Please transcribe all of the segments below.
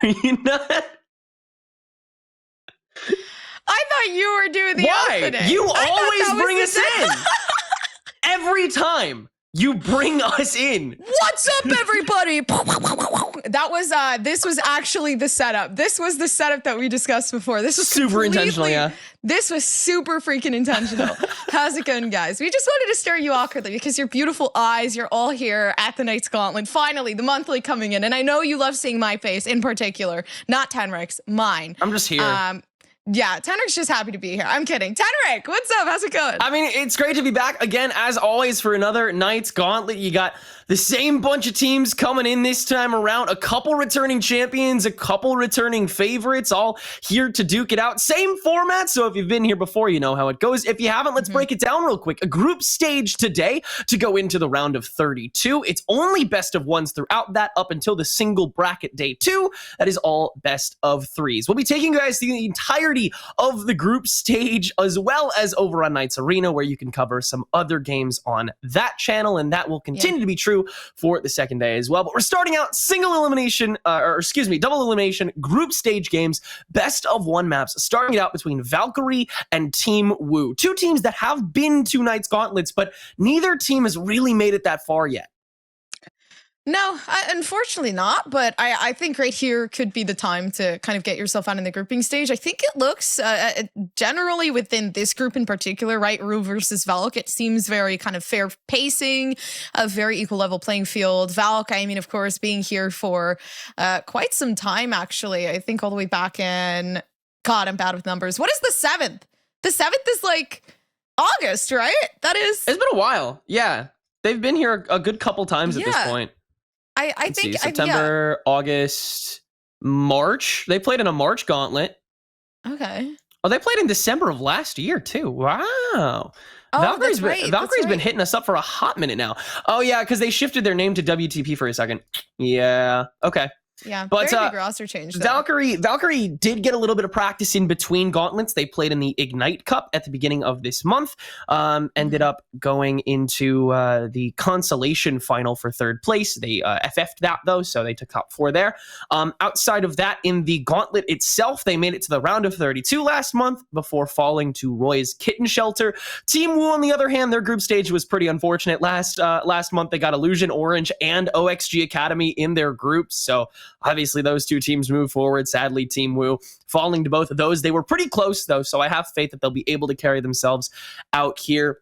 You not? I thought you were doing the opening. You always bring us in. Every time you bring us in. What's up, everybody? This was actually the setup. This was the setup that we discussed before. This was super intentional, yeah. This was super freaking intentional. How's it going, guys? We just wanted to stare you awkwardly because your beautiful eyes, you're all here at the Knights Gauntlet. Finally, the monthly coming in. And I know you love seeing my face in particular, not Tenric's, mine. I'm just here. Yeah, Tenric's just happy to be here. I'm kidding. Tenric, what's up? How's it going? I mean, it's great to be back again, as always, for another Knights Gauntlet. You got the same bunch of teams coming in this time around. A couple returning champions, a couple returning favorites, all here to duke it out. Same format, so if you've been here before, you know how it goes. If you haven't, let's break it down real quick. A group stage today to go into the round of 32. It's only best of ones throughout that up until the single bracket day 2. That is all best of 3s. We'll be taking you guys through the entirety of the group stage, as well as over on Knights Arena, where you can cover some other games on that channel, and that will continue to be true for the second day as well. But we're starting out double elimination group stage games, best of 1 maps, starting it out between Valkyrie and Team Woo. 2 teams that have been to Knights Gauntlets, but neither team has really made it that far yet. No, unfortunately not, but I think right here could be the time to kind of get yourself out in the grouping stage. I think it looks generally within this group in particular, right, Rue versus Valk, it seems very kind of fair pacing, a very equal level playing field. Valk, I mean, of course, being here for quite some time, actually. I think all the way back in, God, I'm bad with numbers. What is the 7th? The 7th is like August, right? That is... It's been a while, yeah. They've been here a good couple times at this point. I think September, August, March. They played in a March gauntlet. Okay. Oh, they played in December of last year too. Wow. Oh, Valkyrie's Valkyrie's been hitting us up for a hot minute now. Oh yeah, because they shifted their name to WTP for a second. Yeah. Okay. Yeah, but very big roster change. Valkyrie did get a little bit of practice in between gauntlets. They played in the Ignite Cup at the beginning of this month. Ended up going into the consolation final for 3rd place. They FF'd that though, so they took top 4 there. Outside of that, in the gauntlet itself, they made it to the round of 32 last month before falling to Roy's Kitten Shelter. Team Woo, on the other hand, their group stage was pretty unfortunate. Last month, they got Illusion Orange and OXG Academy in their groups, so obviously, those 2 teams move forward. Sadly, Team Woo falling to both of those. They were pretty close, though, so I have faith that they'll be able to carry themselves out here.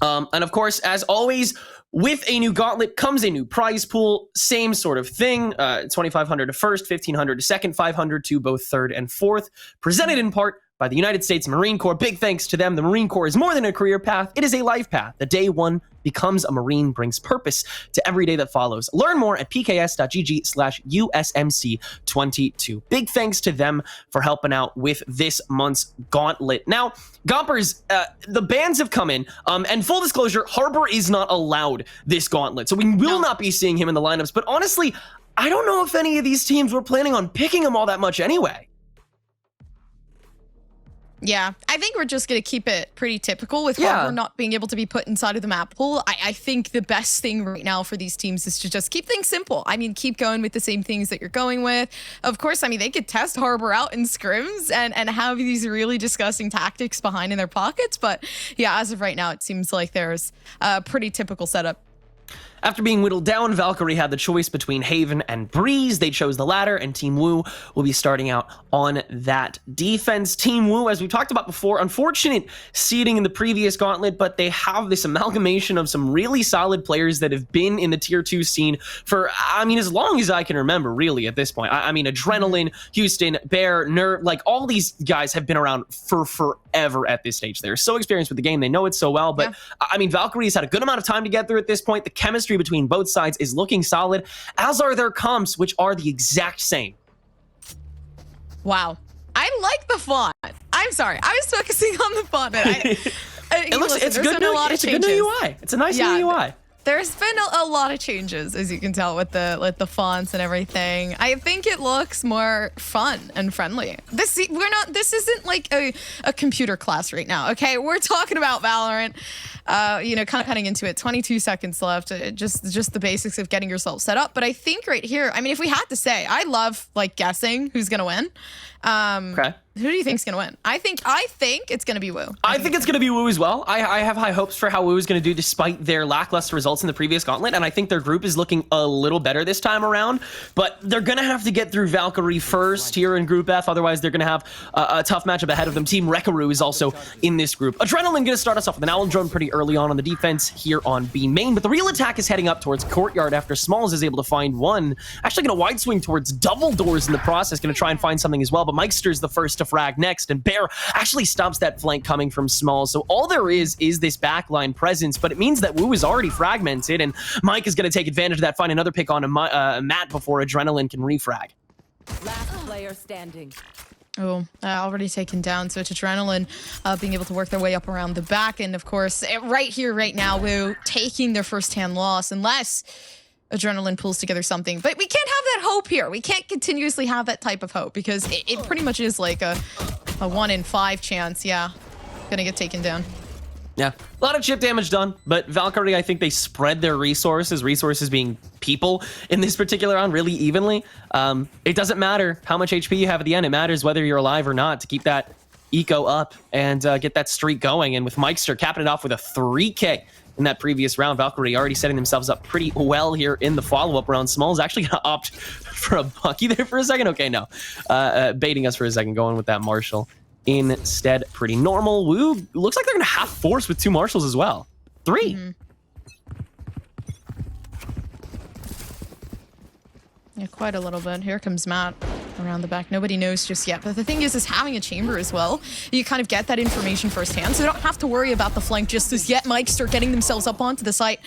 And of course, as always, with a new gauntlet comes a new prize pool. Same sort of thing. 2,500 to first, 1,500 to second, 500 to both 3rd and 4th. Presented in part by the United States Marine Corps. Big thanks to them. The Marine Corps is more than a career path. It is a life path. The day one becomes a Marine brings purpose to every day that follows. Learn more at pks.gg/USMC22. Big thanks to them for helping out with this month's gauntlet. Now, Gompers, the bans have come in, and full disclosure, Harbor is not allowed this gauntlet, so we will not be seeing him in the lineups, but honestly, I don't know if any of these teams were planning on picking him all that much anyway. Yeah, I think we're just going to keep it pretty typical with Harbor not being able to be put inside of the map pool. I think the best thing right now for these teams is to just keep things simple. I mean, keep going with the same things that you're going with. Of course, I mean, they could test Harbor out in scrims and have these really disgusting tactics behind in their pockets. But yeah, as of right now, it seems like there's a pretty typical setup. After being whittled down, Valkyrie had the choice between Haven and Breeze. They chose the latter, and Team Woo will be starting out on that defense. Team Woo, as we talked about before, unfortunate seeding in the previous gauntlet, but they have this amalgamation of some really solid players that have been in the Tier 2 scene for, I mean, as long as I can remember, really, at this point. I mean, Adrenaline, Houston, Bear, Nerve, like, all these guys have been around for forever at this stage. They're so experienced with the game. They know it so well, but, I mean, Valkyrie's had a good amount of time to get through at this point. The chemistry between both sides is looking solid, as are their comps, which are the exact same. Wow. I like the font. I'm sorry. I was focusing on the font. It's good new UI. It's a nice new UI. There's been a lot of changes, as you can tell, with the fonts and everything. I think it looks more fun and friendly. This isn't like a computer class right now, okay? We're talking about Valorant. You know, kind of cutting into it. 22 seconds left. Just the basics of getting yourself set up. But I think right here, I mean, if we had to say, I love like guessing who's gonna win. Okay. Who do you think's gonna win? I think it's gonna be Wu. I think it's going to be Wu as well. I have high hopes for how Wu is going to do despite their lackluster results in the previous Gauntlet, and I think their group is looking a little better this time around, but they're going to have to get through Valkyrie first here in Group F, otherwise they're going to have a tough matchup ahead of them. Team Rekaru is also in this group. Adrenaline going to start us off with an Owl Drone pretty early on the defense here on B main, but the real attack is heading up towards Courtyard after Smalls is able to find one. Actually going to wide swing towards double doors in the process, going to try and find something as well, but Mikester's the first to frag next, and Bear actually stops that flank coming from Smalls. So all there is this backline presence, but it means that Wu is already fragmented, and Mike is going to take advantage of that, find another pick on a Matt before Adrenaline can refrag. Last player standing. Oh, already taken down. So it's Adrenaline being able to work their way up around the back. And of course, right here, right now, Wu taking their first-hand loss, unless Adrenaline pulls together something. But we can't have that hope here. We can't continuously have that type of hope, because it pretty much is like a 1 in 5 chance. Yeah, gonna get taken down. Yeah, a lot of chip damage done, but Valkyrie, I think they spread their resources being people in this particular round really evenly. It doesn't matter how much HP you have at the end. It matters whether you're alive or not to keep that eco up and get that streak going. And with Mikester capping it off with a 3K in that previous round, Valkyrie already setting themselves up pretty well here in the follow-up round. Small's actually going to opt for a Bucky there for a second. Okay, no. Baiting us for a second, going with that Marshall instead. Pretty normal. Wu looks like they're going to have force with 2 Marshals as well. 3. Mm-hmm. Yeah, quite a little bit. Here comes Matt around the back. Nobody knows just yet. But the thing is having a chamber as well, you kind of get that information firsthand, so they don't have to worry about the flank just as yet. Mike start getting themselves up onto the site.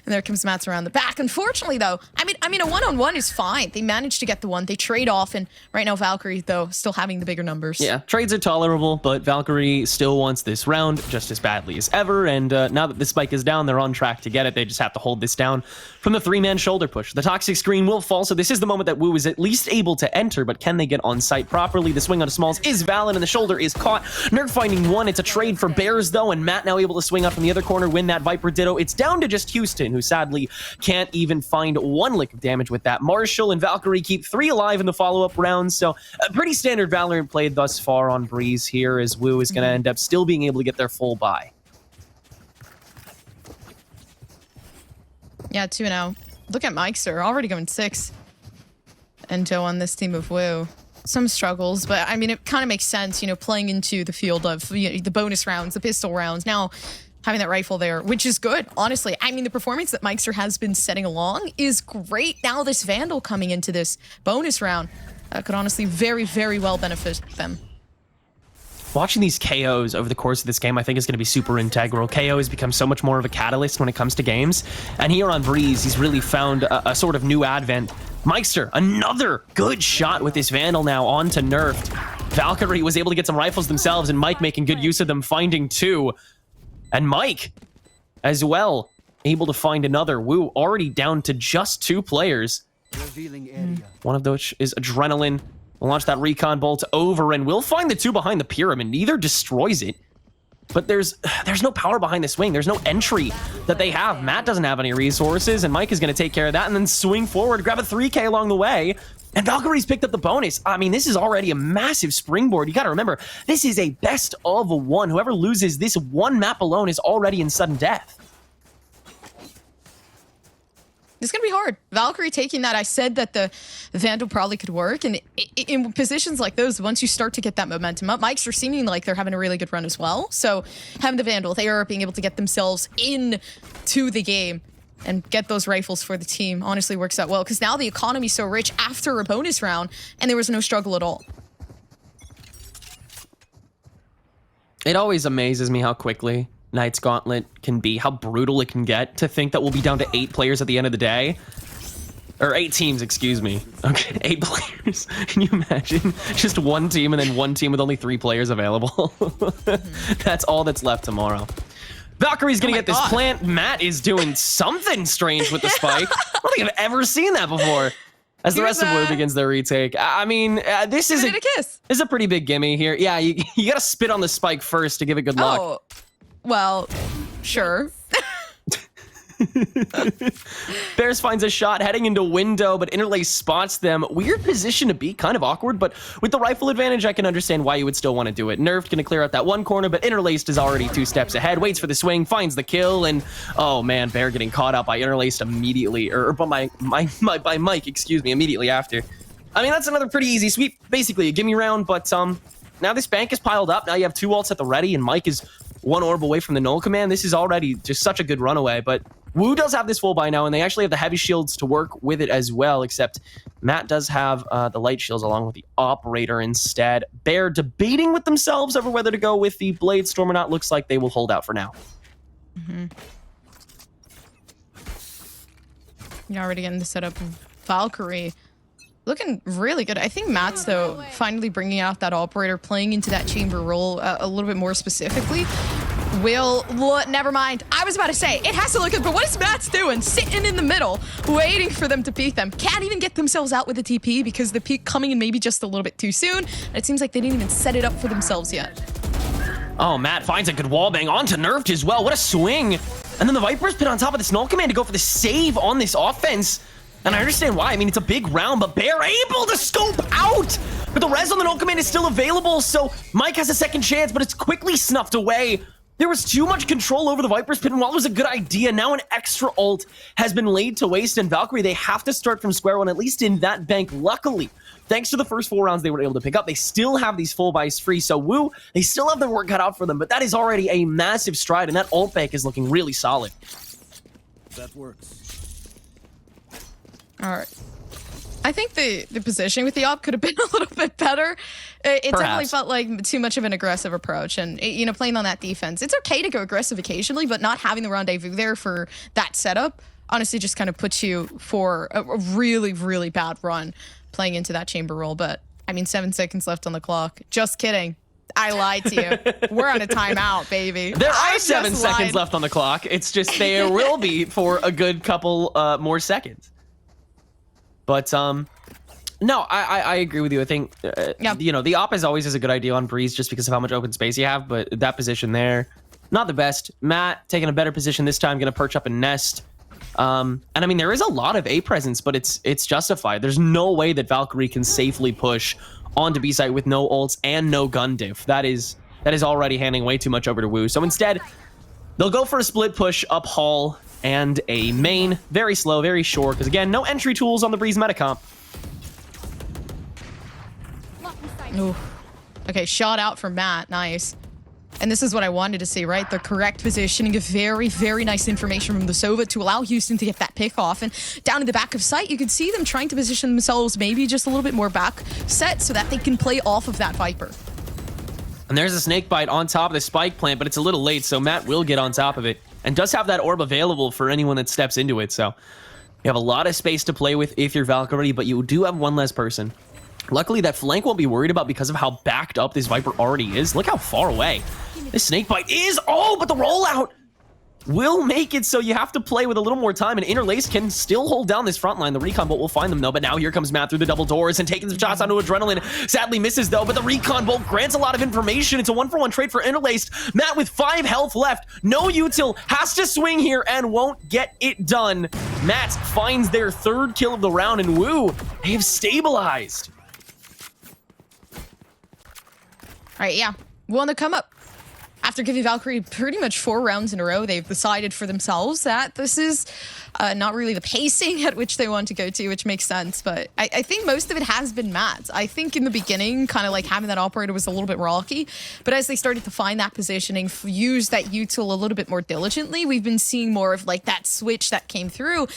And there comes Matt's around the back. Unfortunately, though, I mean, a one-on-one is fine. They managed to get the one. They trade off, and right now Valkyrie, though, still having the bigger numbers. Yeah, trades are tolerable, but Valkyrie still wants this round just as badly as ever. And now that the spike is down, they're on track to get it. They just have to hold this down from the 3-man shoulder push. The toxic screen will fall, so this is the moment that Wu is at least able to enter, but can they get on site properly? The swing on Smalls is valid, and the shoulder is caught. Nerf finding one. It's a trade for Bears, though, and Matt now able to swing up from the other corner, win that Viper Ditto. It's down to just Houston, who sadly can't even find 1 lick of damage with that. Marshall and Valkyrie keep 3 alive in the follow-up rounds, so a pretty standard Valorant play thus far on Breeze here, as Wu is going to end up still being able to get their full buy. Yeah, 2-0. Look at Mikester, already going 6. And Joe on this team of Wu. Some struggles, but I mean, it kind of makes sense, you know, playing into the field of the bonus rounds, the pistol rounds. Now, having that rifle there, which is good, honestly. I mean, the performance that Mikester has been setting along is great. Now, this Vandal coming into this bonus round could honestly very, very well benefit them. Watching these KOs over the course of this game, I think is going to be super integral. KO has become so much more of a catalyst when it comes to games. And here on Breeze, he's really found a sort of new advent. Mikester, another good shot with this Vandal now onto Nerfed. Valkyrie was able to get some rifles themselves, and Mike making good use of them, finding 2. And Mike, as well, able to find another. Wu already down to just 2 players. One of those is Adrenaline. We'll launch that recon bolt over, and we'll find the 2 behind the pyramid. Neither destroys it, but there's no power behind this wing. There's no entry that they have. Matt doesn't have any resources, and Mike is going to take care of that and then swing forward, grab a 3K along the way. And Valkyrie's picked up the bonus. I mean, this is already a massive springboard. You got to remember, this is a best of 1. Whoever loses this 1 map alone is already in sudden death. It's going to be hard. Valkyrie taking that, I said that the Vandal probably could work. And in positions like those, once you start to get that momentum up, Mike's are seeming like they're having a really good run as well. So having the Vandal, they are being able to get themselves into the game and get those rifles for the team honestly works out well. Because now the economy's so rich after a bonus round, and there was no struggle at all. It always amazes me how quickly Knights Gauntlet can be, how brutal it can get. To think that we'll be down to 8 players at the end of the day. Or 8 teams, excuse me. Okay, 8 players. Can you imagine? Just 1 team and then 1 team with only 3 players available. That's all that's left tomorrow. Valkyrie's gonna Oh my get this God. plant. Matt is doing something strange with the spike. I don't think I've ever seen that before. As the rest of Wu begins their retake. I mean, this is Give it a kiss. a pretty big gimme here. Yeah, you gotta spit on the spike first to give it good luck. Oh, well, sure. Bears finds a shot heading into window, but Interlace spots them. Weird position to be, kind of awkward, but with the rifle advantage, I can understand why you would still want to do it. Nerfed gonna clear out that one corner, but Interlaced is already 2 steps ahead, waits for the swing, finds the kill, and oh man, Bear getting caught out by Interlaced immediately, or by Mike, excuse me, immediately after. I mean, that's another pretty easy sweep, basically a gimme round, but now this bank is piled up. Now you have 2 ults at the ready, and Mike is 1 orb away from the null command. This is already just such a good runaway, but Wu does have this full buy now, and they actually have the heavy shields to work with it as well, except Matt does have the light shields along with the operator instead. Bear debating with themselves over whether to go with the Blade Storm or not. Looks like they will hold out for now. You're already getting the setup of Valkyrie. Looking really good. I think Matt's, though, finally bringing out that operator, playing into that chamber role a little bit more specifically. Never mind. I was about to say, it has to look good, but what is Matt's doing? Sitting in the middle, waiting for them to peek them. Can't even get themselves out with the TP because the peek coming in maybe just a little bit too soon. And it seems like they didn't even set it up for themselves yet. Oh, Matt finds a good wallbang onto Nerfed as well. What a swing. And then the Viper's put on top of this null command to go for the save on this offense. And I understand why. I mean, it's a big round, but Bear able to scope out. But the res on the null command is still available, so Mike has a second chance, but it's quickly snuffed away. There was too much control over the Viper's pit, and while it was a good idea, now an extra ult has been laid to waste, and Valkyrie, they have to start from square one, at least in that bank. Luckily, thanks to the first 4 rounds they were able to pick up, they still have these full buys free, so Wu, they still have their work cut out for them, but that is already a massive stride, and that ult bank is looking really solid. That works. All right. I think the positioning with the op could have been a little bit better. It definitely Perhaps. felt like too much of an aggressive approach, and playing on that defense. It's okay to go aggressive occasionally, but not having the rendezvous there for that setup honestly just kind of puts you for a really, really bad run playing into that chamber roll. But I mean, 7 seconds left on the clock. Just kidding. I lied to you. We're on a timeout, baby. There I are just 7 seconds lied. left on the clock. It's just there will be for a good couple more seconds. But no, I agree with you. I think the op is always a good idea on Breeze just because of how much open space you have. But that position there, not the best. Matt taking a better position this time, going to perch up and nest. And I mean, there is a lot of A presence, but it's justified. There's no way that Valkyrie can safely push onto B site with no ults and no gun diff. That is already handing way too much over to Wu. So instead, they'll go for a split push up hall and a main. Very slow, very short, because again, no entry tools on the Breeze metacomp. Ooh. Okay, shot out from Matt. Nice. And this is what I wanted to see, right? The correct positioning of very, very nice information from the Sova to allow Houston to get that pick off. And down in the back of sight, you can see them trying to position themselves maybe just a little bit more back set so that they can play off of that Viper. And there's a snake bite on top of the spike plant, but it's a little late, so Matt will get on top of it. And does have that orb available for anyone that steps into it, so you have a lot of space to play with if you're Valkyrie, but you do have one less person. Luckily, that flank won't be worried about because of how backed up this Viper already is. Look how far away this snake bite is. Oh, but the rollout will make it so you have to play with a little more time, and Interlace can still hold down this front line. The recon bolt will find them, though, but now here comes Matt through the double doors and taking some shots onto Adrenaline. Sadly misses, though, but the recon bolt grants a lot of information. It's a 1-for-1 trade for Interlaced. Matt with 5 health left. No util. Has to swing here and won't get it done. Matt finds their 3rd kill of the round, and Wu, they have stabilized. All right, yeah. Wu on the come up. After giving Valkyrie pretty much 4 rounds in a row, they've decided for themselves that this is not really the pacing at which they want to go to, which makes sense. But I think most of it has been Matt. I think in the beginning, kind of like having that operator was a little bit rocky. But as they started to find that positioning, use that util a little bit more diligently, we've been seeing more of like that switch that came through.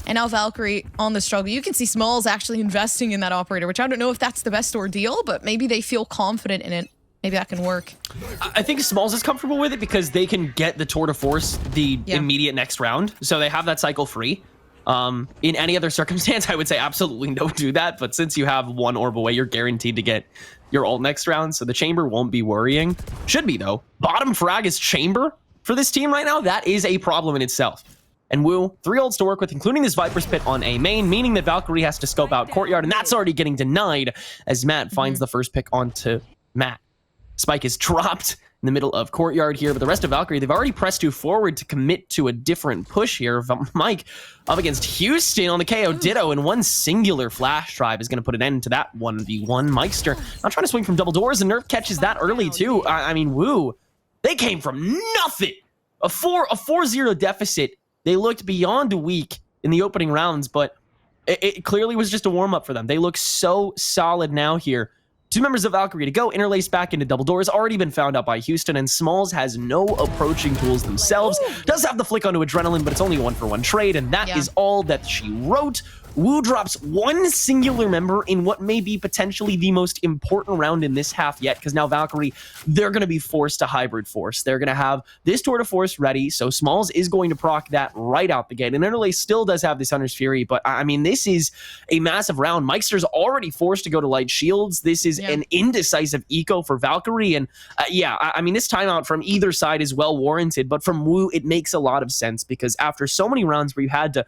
And now Valkyrie on the struggle. You can see Smalls actually investing in that operator, which I don't know if that's the best ordeal, but maybe they feel confident in it. Maybe that can work. I think Smalls is comfortable with it because they can get the tour de force the immediate next round. So they have that cycle free. In any other circumstance, I would say absolutely don't do that. But since you have 1 orb away, you're guaranteed to get your ult next round. So the chamber won't be worrying. Should be, though. Bottom frag is chamber. for this team right now, that is a problem in itself. And Wu, 3 ults to work with, including this Viper's Pit on A main, meaning that Valkyrie has to scope out Courtyard, and that's already getting denied as Matt finds the first pick onto Matt. Spike is dropped in the middle of Courtyard here, but the rest of Valkyrie, they've already pressed you forward to commit to a different push here. Mike up against Houston on the KO Ditto, and one singular flash drive is going to put an end to that 1v1. Meister not trying to swing from double doors, and Nerf catches that early too. I mean, Wu, they came from nothing. A 4-0 deficit. They looked beyond weak in the opening rounds, but it clearly was just a warm-up for them. They look so solid now here. 2 members of Valkyrie to go, interlaced back into double doors, already been found out by Houston, and Smalls has no approaching tools themselves. Does have the flick onto Adrenaline, but it's only 1-for-1 trade, and that is all that she wrote. Wu drops one singular member in what may be potentially the most important round in this half yet, because now Valkyrie, they're going to be forced to hybrid force. They're going to have this tour de force ready, so Smalls is going to proc that right out the gate. And Interlace still does have this Hunter's Fury, but I mean, this is a massive round. Meister's already forced to go to light shields. This is an indecisive eco for Valkyrie, and I mean, this timeout from either side is well warranted, but from Wu, it makes a lot of sense, because after so many rounds where you had to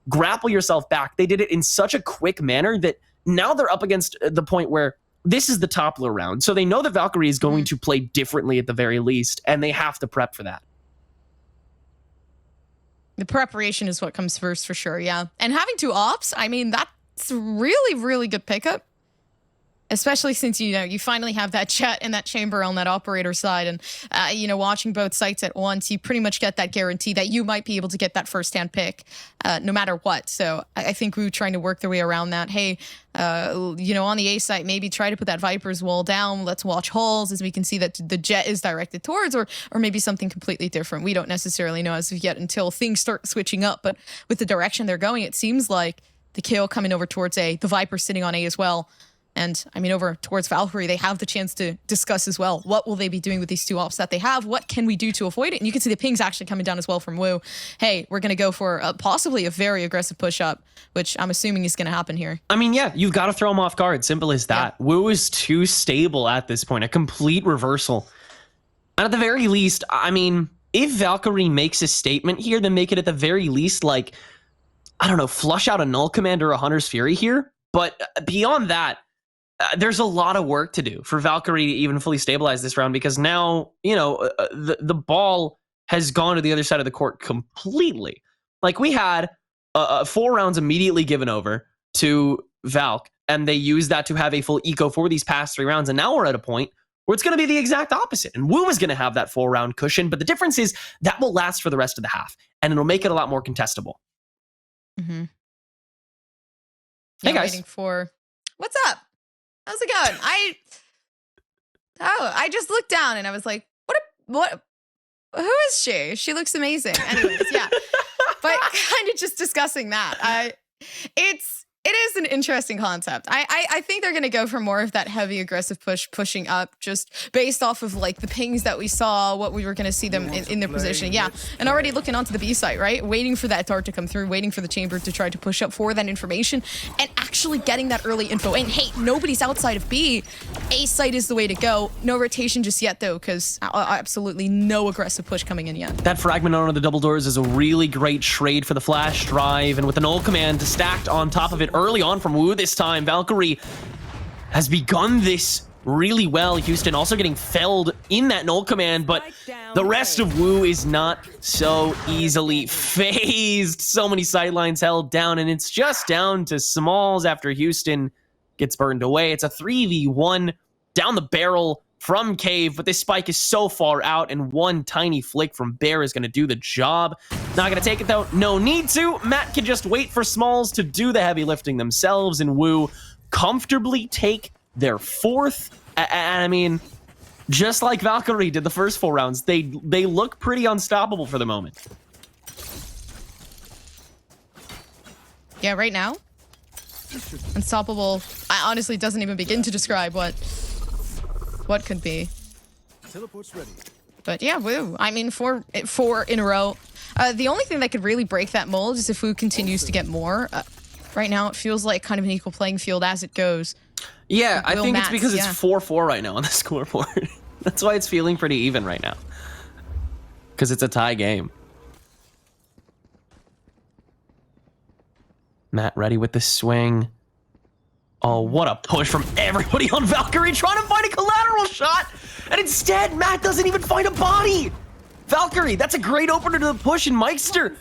grapple yourself back, they did it in such a quick manner that now they're up against the point where this is the toppler round. So they know that Valkyrie is going to play differently at the very least, and they have to prep for that. The preparation is what comes first for sure, yeah. And having 2 ops, I mean, that's really, really good pickup. Especially since, you know, you finally have that chat in that chamber on that operator side, and, you know, watching both sites at once, you pretty much get that guarantee that you might be able to get that first-hand pick no matter what. So I think we were trying to work their way around that. Hey, you know, on the A site, maybe try to put that Viper's wall down. Let's watch halls as we can see that the jet is directed towards, or maybe something completely different. We don't necessarily know as of yet until things start switching up. But with the direction they're going, it seems like the kill coming over towards A, the Viper sitting on A as well. And, I mean, over towards Valkyrie, they have the chance to discuss as well. What will they be doing with these 2 ops that they have? What can we do to avoid it? And you can see the pings actually coming down as well from Wu. Hey, we're going to go for possibly a very aggressive push-up, which I'm assuming is going to happen here. I mean, yeah, you've got to throw them off guard. Simple as that. Yeah. Wu is too stable at this point. A complete reversal. And at the very least, I mean, if Valkyrie makes a statement here, then make it at the very least, like, I don't know, flush out a Null Command or a Hunter's Fury here. But beyond that, there's a lot of work to do for Valkyrie to even fully stabilize this round, because now, you know, the ball has gone to the other side of the court completely. Like, we had 4 rounds immediately given over to Valk, and they used that to have a full eco for these past 3 rounds, and now we're at a point where it's going to be the exact opposite. And Wu is going to have that 4-round cushion, but the difference is that will last for the rest of the half, and it'll make it a lot more contestable. Mm-hmm. Hey, guys. Waiting for... What's up? How's it going? I just looked down and I was like, what, who is she? She looks amazing. Anyways, yeah. But kind of just discussing that. It is an interesting concept. I think they're going to go for more of that heavy aggressive pushing up, just based off of like the pings that we saw, what we were going to see them in their position. Yeah, and already looking onto the B site, right? Waiting for that dart to come through, waiting for the chamber to try to push up for that information, and actually getting that early info. And hey, nobody's outside of B. A site is the way to go. No rotation just yet though, because absolutely no aggressive push coming in yet. That fragment on the double doors is a really great trade for the flash drive, and with an Null Command stacked on top of it early on from Wu this time, Valkyrie has begun this really well. Houston also getting felled in that Null Command, but the rest of Wu is not so easily phased. So many sidelines held down, and it's just down to Smalls after Houston gets burned away. It's a 3v1 down the barrel from Cave, but this spike is so far out, and one tiny flick from Bear is going to do the job. Not going to take it, though. No need to. Matt can just wait for Smalls to do the heavy lifting themselves, and Wu comfortably take their 4th. And I mean, just like Valkyrie did the first 4 rounds, they look pretty unstoppable for the moment. Yeah, right now, unstoppable. I honestly doesn't even begin to describe what could be. Teleport's ready. But yeah, Wu. I mean, 4 in a row. The only thing that could really break that mold is if Wu continues to get more. Right now, it feels like kind of an equal playing field as it goes. Yeah, I think it's because it's 4-4 right now on the scoreboard. That's why it's feeling pretty even right now. because it's a tie game. Matt ready with the swing. Oh, what a push from everybody on Valkyrie trying to find a collateral shot. And instead, Matt doesn't even find a body. Valkyrie, that's a great opener to the push, and Meister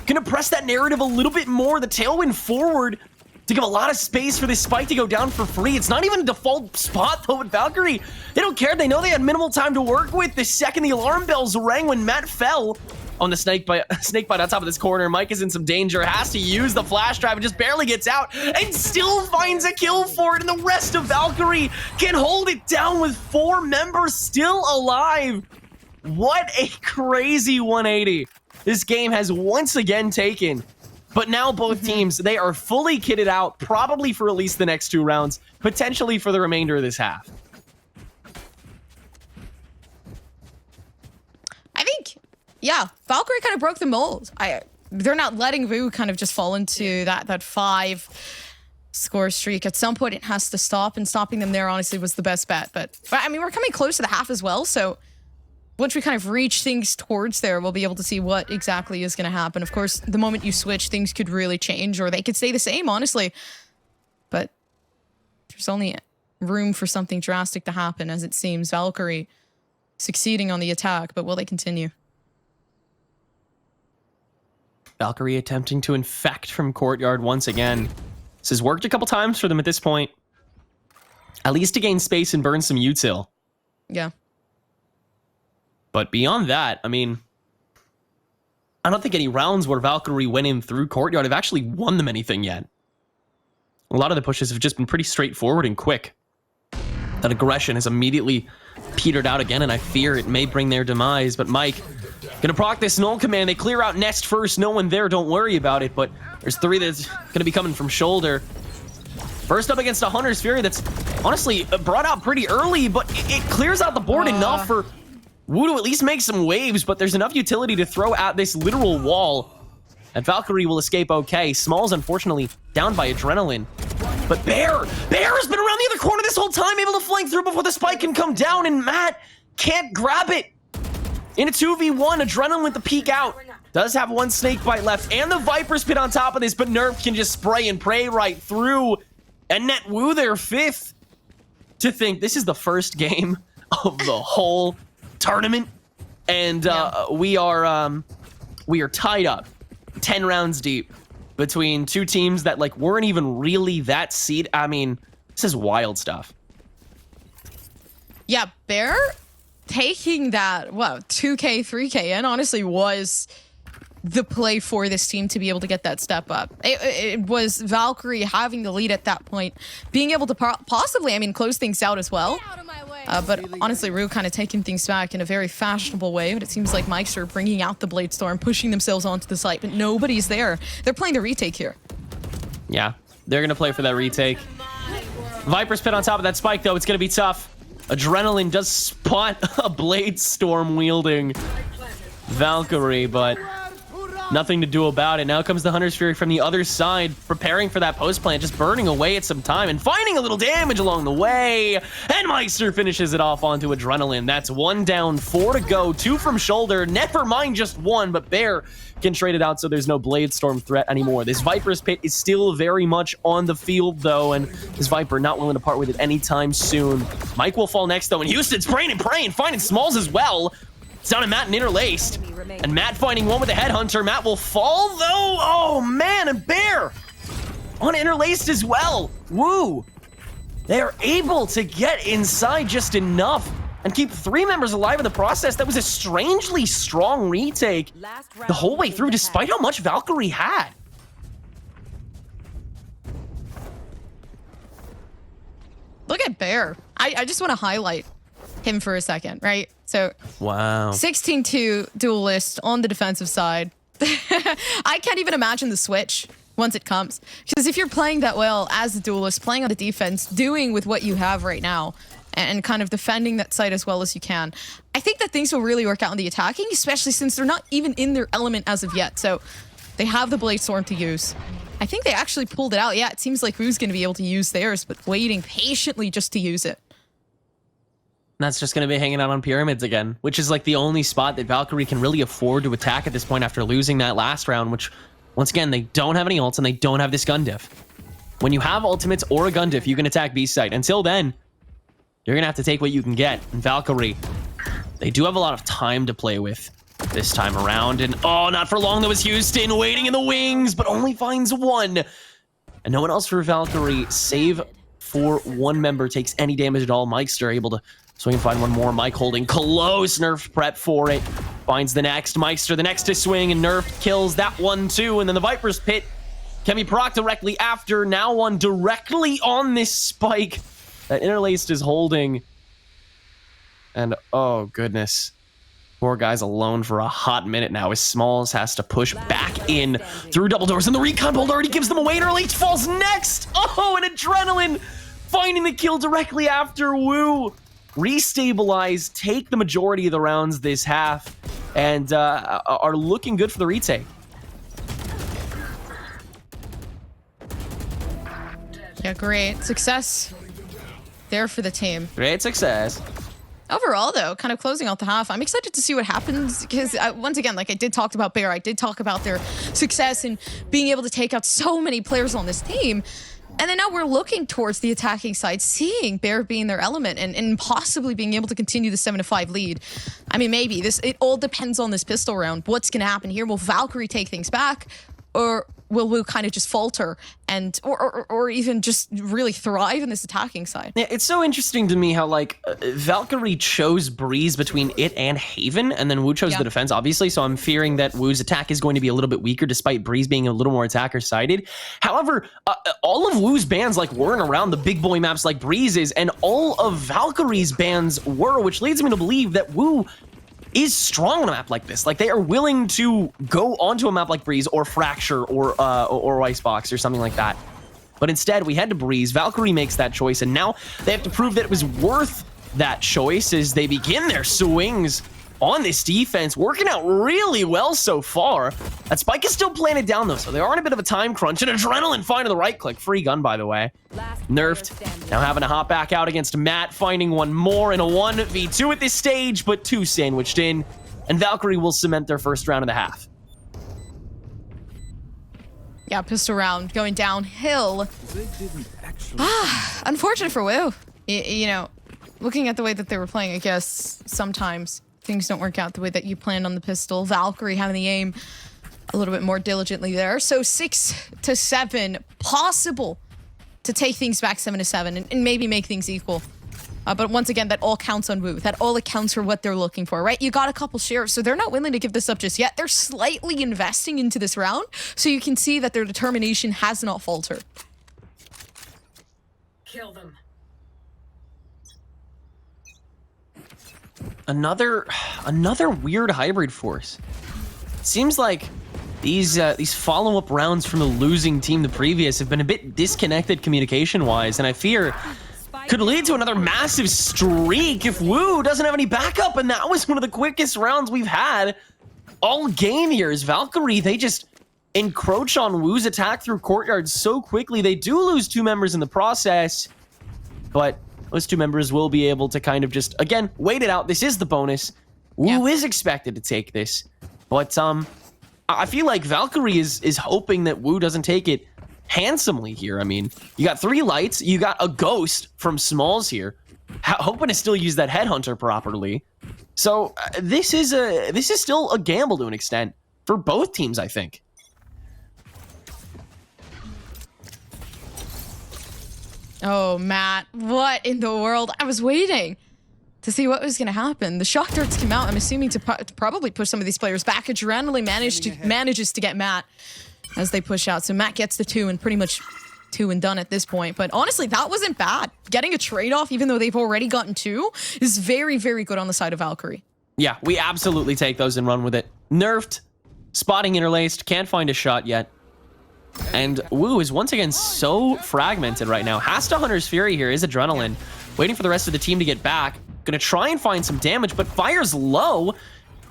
gonna press that narrative a little bit more. The tailwind forward to give a lot of space for this spike to go down for free. It's not even a default spot though with Valkyrie. They don't care. They know they had minimal time to work with. The second the alarm bells rang when Matt fell on the snake bite on top of this corner, Mike is in some danger, has to use the flash drive and just barely gets out and still finds a kill for it. And the rest of Valkyrie can hold it down with 4 members still alive. What a crazy 180 this game has once again taken. But now both teams, they are fully kitted out, probably for at least the next 2 rounds, potentially for the remainder of this half. I think, yeah, Valkyrie kind of broke the mold. They're not letting Rue kind of just fall into that 5 score streak. At some point, it has to stop, and stopping them there honestly was the best bet. But I mean, we're coming close to the half as well, so once we kind of reach things towards there, we'll be able to see what exactly is going to happen. Of course, the moment you switch, things could really change, or they could stay the same, honestly. But there's only room for something drastic to happen, as it seems. Valkyrie succeeding on the attack, but will they continue? Valkyrie attempting to infect from courtyard once again. This has worked a couple times for them at this point. At least to gain space and burn some util. Yeah. But beyond that, I mean, I don't think any rounds where Valkyrie went in through courtyard have actually won them anything yet. A lot of the pushes have just been pretty straightforward and quick. That aggression has immediately petered out again, and I fear it may bring their demise. But Mike, gonna proc this null command. They clear out nest first. No one there, don't worry about it. But there's 3 that's gonna be coming from shoulder. First up against a Hunter's Fury that's honestly brought out pretty early, but it clears out the board enough for Wu to at least make some waves, but there's enough utility to throw at this literal wall. And Valkyrie will escape okay. Small's unfortunately down by adrenaline. But Bear has been around the other corner this whole time, able to flank through before the spike can come down, and Matt can't grab it. In a 2v1, Adrenaline with the peek out. Does have 1 snake bite left, and the Viper's Pit on top of this, but Nerf can just spray and pray right through. And net Wu their 5th. To think this is the first game of the whole tournament, and we are tied up 10 rounds deep between 2 teams that like weren't even really that seed. I mean, this is wild stuff. Yeah, Bear taking that 2K 3K in honestly was the play for this team to be able to get that step up. It was Valkyrie having the lead at that point, being able to possibly, I mean, close things out as well. But honestly, Rue kind of taking things back in a very fashionable way. But it seems like Mike's are bringing out the Blade Storm, pushing themselves onto the site, but nobody's there. They're playing the retake here. Yeah, they're going to play for that retake. Viper's Pit on top of that spike, though. It's going to be tough. Adrenaline does spot a Blade Storm wielding Valkyrie, but nothing to do about it. Now comes the Hunter's Fury from the other side, preparing for that post plant, just burning away at some time and finding a little damage along the way. And Meister finishes it off onto Adrenaline. That's 1 down, 4 to go, 2 from shoulder. Never mind just 1, but Bear can trade it out so there's no Blade Storm threat anymore. This Viper's Pit is still very much on the field, though, and this Viper not willing to part with it anytime soon. Mike will fall next, though, and Houston's praying and praying, finding Smalls as well. It's down to Matt and Interlaced. And Matt finding one with the Headhunter. Matt will fall, though. Oh, man, and Bear on Interlaced as well. Woo. They are able to get inside just enough and keep 3 members alive in the process. That was a strangely strong retake the whole way through, despite how much Valkyrie had. Look at Bear. I just want to highlight him for a second, right? So, wow. 16-2 duelist on the defensive side. I can't even imagine the switch once it comes. Because if you're playing that well as a duelist, playing on the defense, doing with what you have right now, and kind of defending that side as well as you can, I think that things will really work out in the attacking, especially since they're not even in their element as of yet. So they have the Blade Storm to use. I think they actually pulled it out. Yeah, it seems like Rue's going to be able to use theirs, but waiting patiently just to use it. That's just going to be hanging out on pyramids again, which is like the only spot that Valkyrie can really afford to attack at this point after losing that last round, which, once again, they don't have any ults and they don't have this gun diff. When you have ultimates or a gun diff, you can attack B site. Until then, you're going to have to take what you can get. And Valkyrie, they do have a lot of time to play with this time around. And oh, not for long, that was Houston waiting in the wings, but only finds one. And no one else for Valkyrie, save for one member, takes any damage at all. Meister able to swing and find one more. Mike holding close. Nerf prep for it. Finds the next. Meister the next to swing, and Nerf kills that one too. And then the Viper's Pit can be proc directly after. Now one directly on this spike that Interlaced is holding. And oh goodness. Poor guy's alone for a hot minute now as Smalls has to push back in through double doors, and the recon bolt already gives them away. Interlaced falls next. Oh, and Adrenaline finding the kill directly after Woo. Restabilize, take the majority of the rounds this half, and are looking good for the retake. Yeah, great success there for the team. Great success. Overall, though, kind of closing out the half, I'm excited to see what happens because, once again, like I did talk about Bear, I did talk about their success in being able to take out so many players on this team. And then now we're looking towards the attacking side, seeing Bear being their element and possibly being able to continue the 7-5 lead. I mean, maybe. It all depends on this pistol round. What's going to happen here? Will Valkyrie take things back? Or will Wu kind of just falter and or even just really thrive in this attacking side? Yeah, it's so interesting to me how like Valkyrie chose Breeze between it and Haven, and then Wu chose the defense, obviously. So I'm fearing that Wu's attack is going to be a little bit weaker, despite Breeze being a little more attacker sided. However, all of Wu's bans like weren't around the big boy maps like Breeze is, and all of Valkyrie's bans were, which leads me to believe that Wu is strong on a map like this. Like, they are willing to go onto a map like Breeze or Fracture or Icebox or something like that. But instead, we head to Breeze. Valkyrie makes that choice, and now they have to prove that it was worth that choice as they begin their swings on this defense, working out really well so far. That spike is still planted down, though, so they are in a bit of a time crunch. And Adrenaline finding the right click. Free gun, by the way. Nerfed. Now having to hop back out against Matt, finding one more in a 1v2 at this stage, but two sandwiched in. And Valkyrie will cement their first round of the half. Yeah, pistol round going downhill. Unfortunate for Wu. You know, looking at the way that they were playing, I guess sometimes things don't work out the way that you planned on the pistol. Valkyrie having the aim a little bit more diligently there. So 6-7, possible to take things back 7-7 and maybe make things equal. But once again, that all counts on Wu. That all accounts for what they're looking for, right? You got a couple shares, so they're not willing to give this up just yet. They're slightly investing into this round, so you can see that their determination has not faltered. Kill them. Another weird hybrid force. Seems like these follow-up rounds from the losing team, the previous, have been a bit disconnected communication-wise, and I fear could lead to another massive streak if Wu doesn't have any backup, and that was one of the quickest rounds we've had all game here. As Valkyrie, they just encroach on Wu's attack through courtyard so quickly. They do lose two members in the process, but those two members will be able to kind of just, again, wait it out. This is the bonus. Wu is expected to take this, but I feel like Valkyrie is hoping that Wu doesn't take it handsomely here. I mean, you got 3 lights, you got a ghost from Smalls here, hoping to still use that headhunter properly. So this is still a gamble to an extent for both teams, I think. Oh, Matt, what in the world? I was waiting to see what was going to happen. The shock darts came out, I'm assuming, to probably push some of these players back. Adrenaline manages to get Matt as they push out. So Matt gets the 2 and pretty much 2 and done at this point. But honestly, that wasn't bad. Getting a trade-off, even though they've already gotten 2, is very, very good on the side of Valkyrie. Yeah, we absolutely take those and run with it. Nerfed, spotting interlaced, can't find a shot yet. And Wu is once again so fragmented right now. Has to Hunter's Fury here is Adrenaline, waiting for the rest of the team to get back. Gonna try and find some damage, but fires low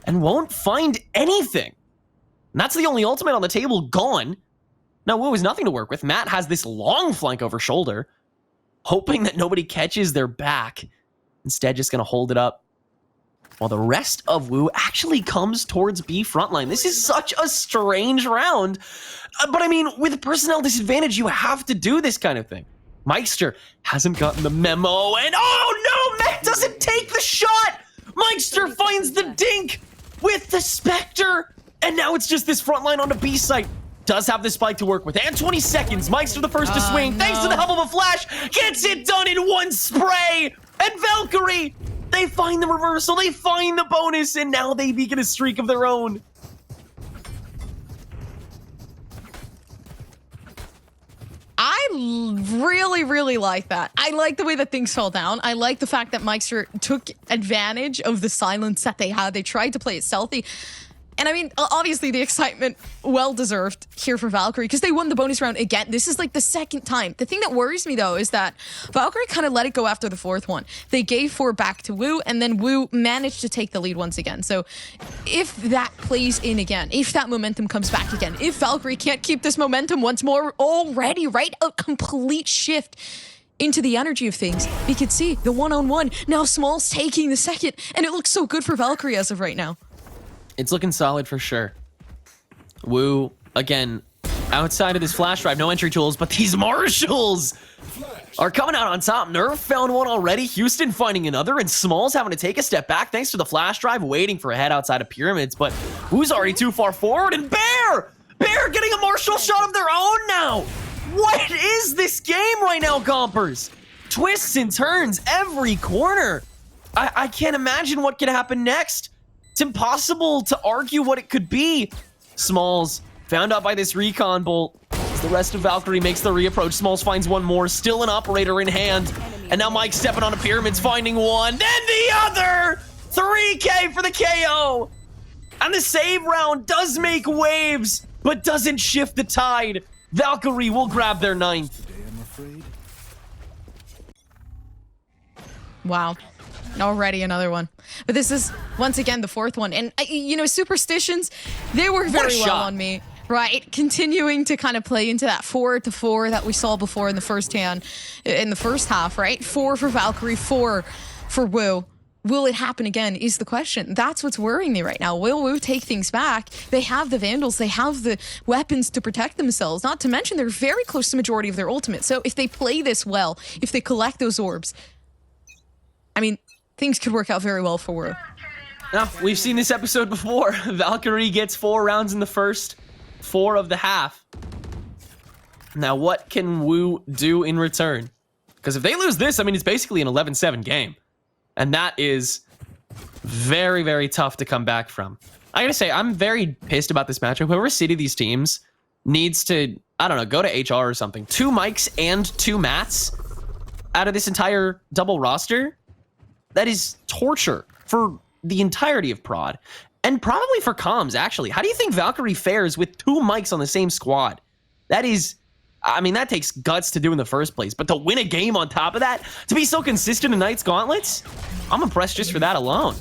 and won't find anything. And that's the only ultimate on the table gone. Now Wu has nothing to work with. Matt has this long flank over shoulder, hoping that nobody catches their back. Instead, just going to hold it up while the rest of Wu actually comes towards B frontline. This is such a strange round. But I mean, with personnel disadvantage, you have to do this kind of thing. Meister hasn't gotten the memo, and oh no, Matt doesn't take the shot! Meister finds the dink with the Spectre, and now it's just this front line on the B site. Does have the spike to work with, and 20 seconds. Meister the first to swing, thanks to the help of a flash, gets it done in one spray, and Valkyrie, they find the reversal, they find the bonus, and now they begin a streak of their own. I really, really like that. I like the way that things fell down. I like the fact that Meister took advantage of the silence that they had. They tried to play it stealthy. And I mean, obviously the excitement, well-deserved here for Valkyrie because they won the bonus round again. This is like the second time. The thing that worries me though is that Valkyrie kind of let it go after the fourth one. They gave 4 back to Wu and then Wu managed to take the lead once again. So if that plays in again, if that momentum comes back again, if Valkyrie can't keep this momentum once more already, right? A complete shift into the energy of things. We could see the one-on-one. Now Small's taking the second and it looks so good for Valkyrie as of right now. It's looking solid for sure. Wu, again, outside of this flash drive, no entry tools, but these marshals are coming out on top. Nerf found one already, Houston finding another, and Small's having to take a step back thanks to the flash drive, waiting for a head outside of Pyramids, but Wu's already too far forward, and Bear getting a marshal shot of their own now. What is this game right now, Gompers? Twists and turns every corner. I can't imagine what could happen next. It's impossible to argue what it could be. Smalls found out by this recon bolt. As the rest of Valkyrie makes the reapproach, Smalls finds one more, still an operator in hand. And now Mike stepping on the Pyramids, finding one, then the other! 3K for the KO! And the save round does make waves, but doesn't shift the tide. Valkyrie will grab their 9th. Today, I'm afraid. Wow. Already another one. But this is, once again, the 4th one. And, you know, superstitions, they work very well on me, right? Continuing to kind of play into that 4-4 that we saw before in the first half, right? 4 for Valkyrie, 4 for Wu. Will it happen again is the question. That's what's worrying me right now. Will Wu take things back? They have the Vandals. They have the weapons to protect themselves. Not to mention they're very close to the majority of their ultimate. So if they play this well, if they collect those orbs, I mean, things could work out very well for Wu. Now, we've seen this episode before. Valkyrie gets 4 rounds in the first 4 of the half. Now, what can Wu do in return? Because if they lose this, I mean, it's basically an 11-7 game. And that is very, very tough to come back from. I gotta say, I'm very pissed about this matchup. Whoever seeded these teams needs to, I don't know, go to HR or something. 2 Mikes and 2 Mats out of this entire double roster. That is torture for the entirety of Prod. And probably for comms, actually. How do you think Valkyrie fares with 2 Mics on the same squad? That is, I mean, that takes guts to do in the first place. But to win a game on top of that, to be so consistent in Knights Gauntlets, I'm impressed just for that alone.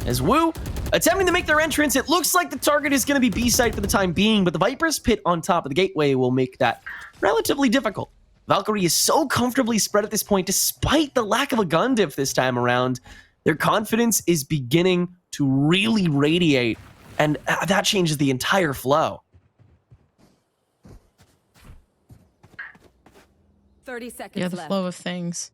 As Wu, attempting to make their entrance, it looks like the target is going to be B-side for the time being, but the Viper's Pit on top of the gateway will make that relatively difficult. Valkyrie is so comfortably spread at this point, despite the lack of a gun diff this time around. Their confidence is beginning to really radiate, and that changes the entire flow. 30 seconds Yeah, the left. flow of things.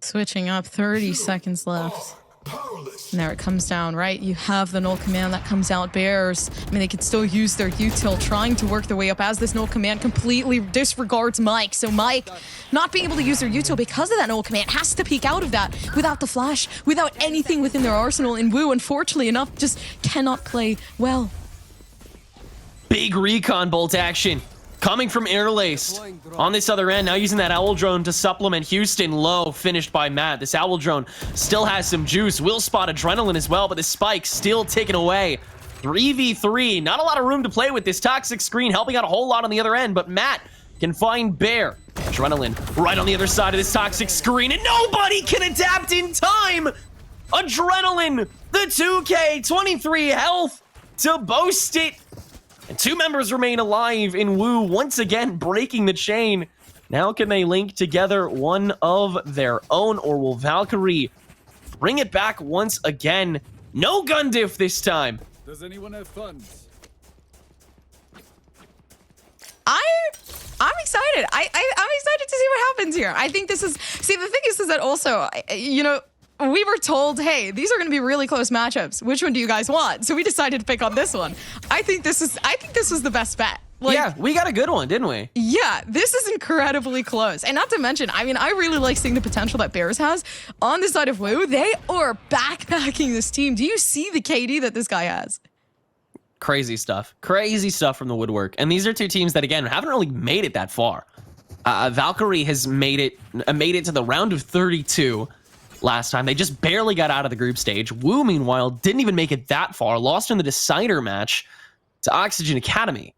Switching up, 30 seconds left. And there it comes down, right? You have the null command that comes out. Bears, I mean, they could still use their util, trying to work their way up as this null command completely disregards Mike. So Mike, not being able to use their util because of that null command, has to peek out of that without the flash, without anything within their arsenal. And Wu, unfortunately enough, just cannot play well. Big recon bolt action coming from Airlaced on this other end. Now using that Owl Drone to supplement Houston. Low, finished by Matt. This Owl Drone still has some juice. Will spot Adrenaline as well, but the spike still taken away. 3v3. Not a lot of room to play with. This toxic screen helping out a whole lot on the other end, but Matt can find Bear. Adrenaline right on the other side of this toxic screen, and nobody can adapt in time. Adrenaline, the 2K, 23 health to boast it. And 2 members remain alive in Wu, once again breaking the chain. Now can they link together one of their own, or will Valkyrie bring it back once again? No gun diff this time. Does anyone have funds? I'm excited. I'm excited to see what happens here. I think this is, see, the thing is that also, you know, we were told, hey, these are going to be really close matchups. Which one do you guys want? So we decided to pick on this one. I think this was the best bet. Like, Yeah, we got a good one, didn't we? yeah, this is incredibly close. And not to mention, I mean, I really like seeing the potential that Bears has on the side of Wu. They are backpacking this team. Do you see the KD that this guy has? Crazy stuff from the woodwork. And these are two teams that, again, haven't really made it that far. Valkyrie has made it to the round of 32 last time. They just barely got out of the group stage. Wu, meanwhile, didn't even make it that far. Lost in the decider match to Oxygen Academy.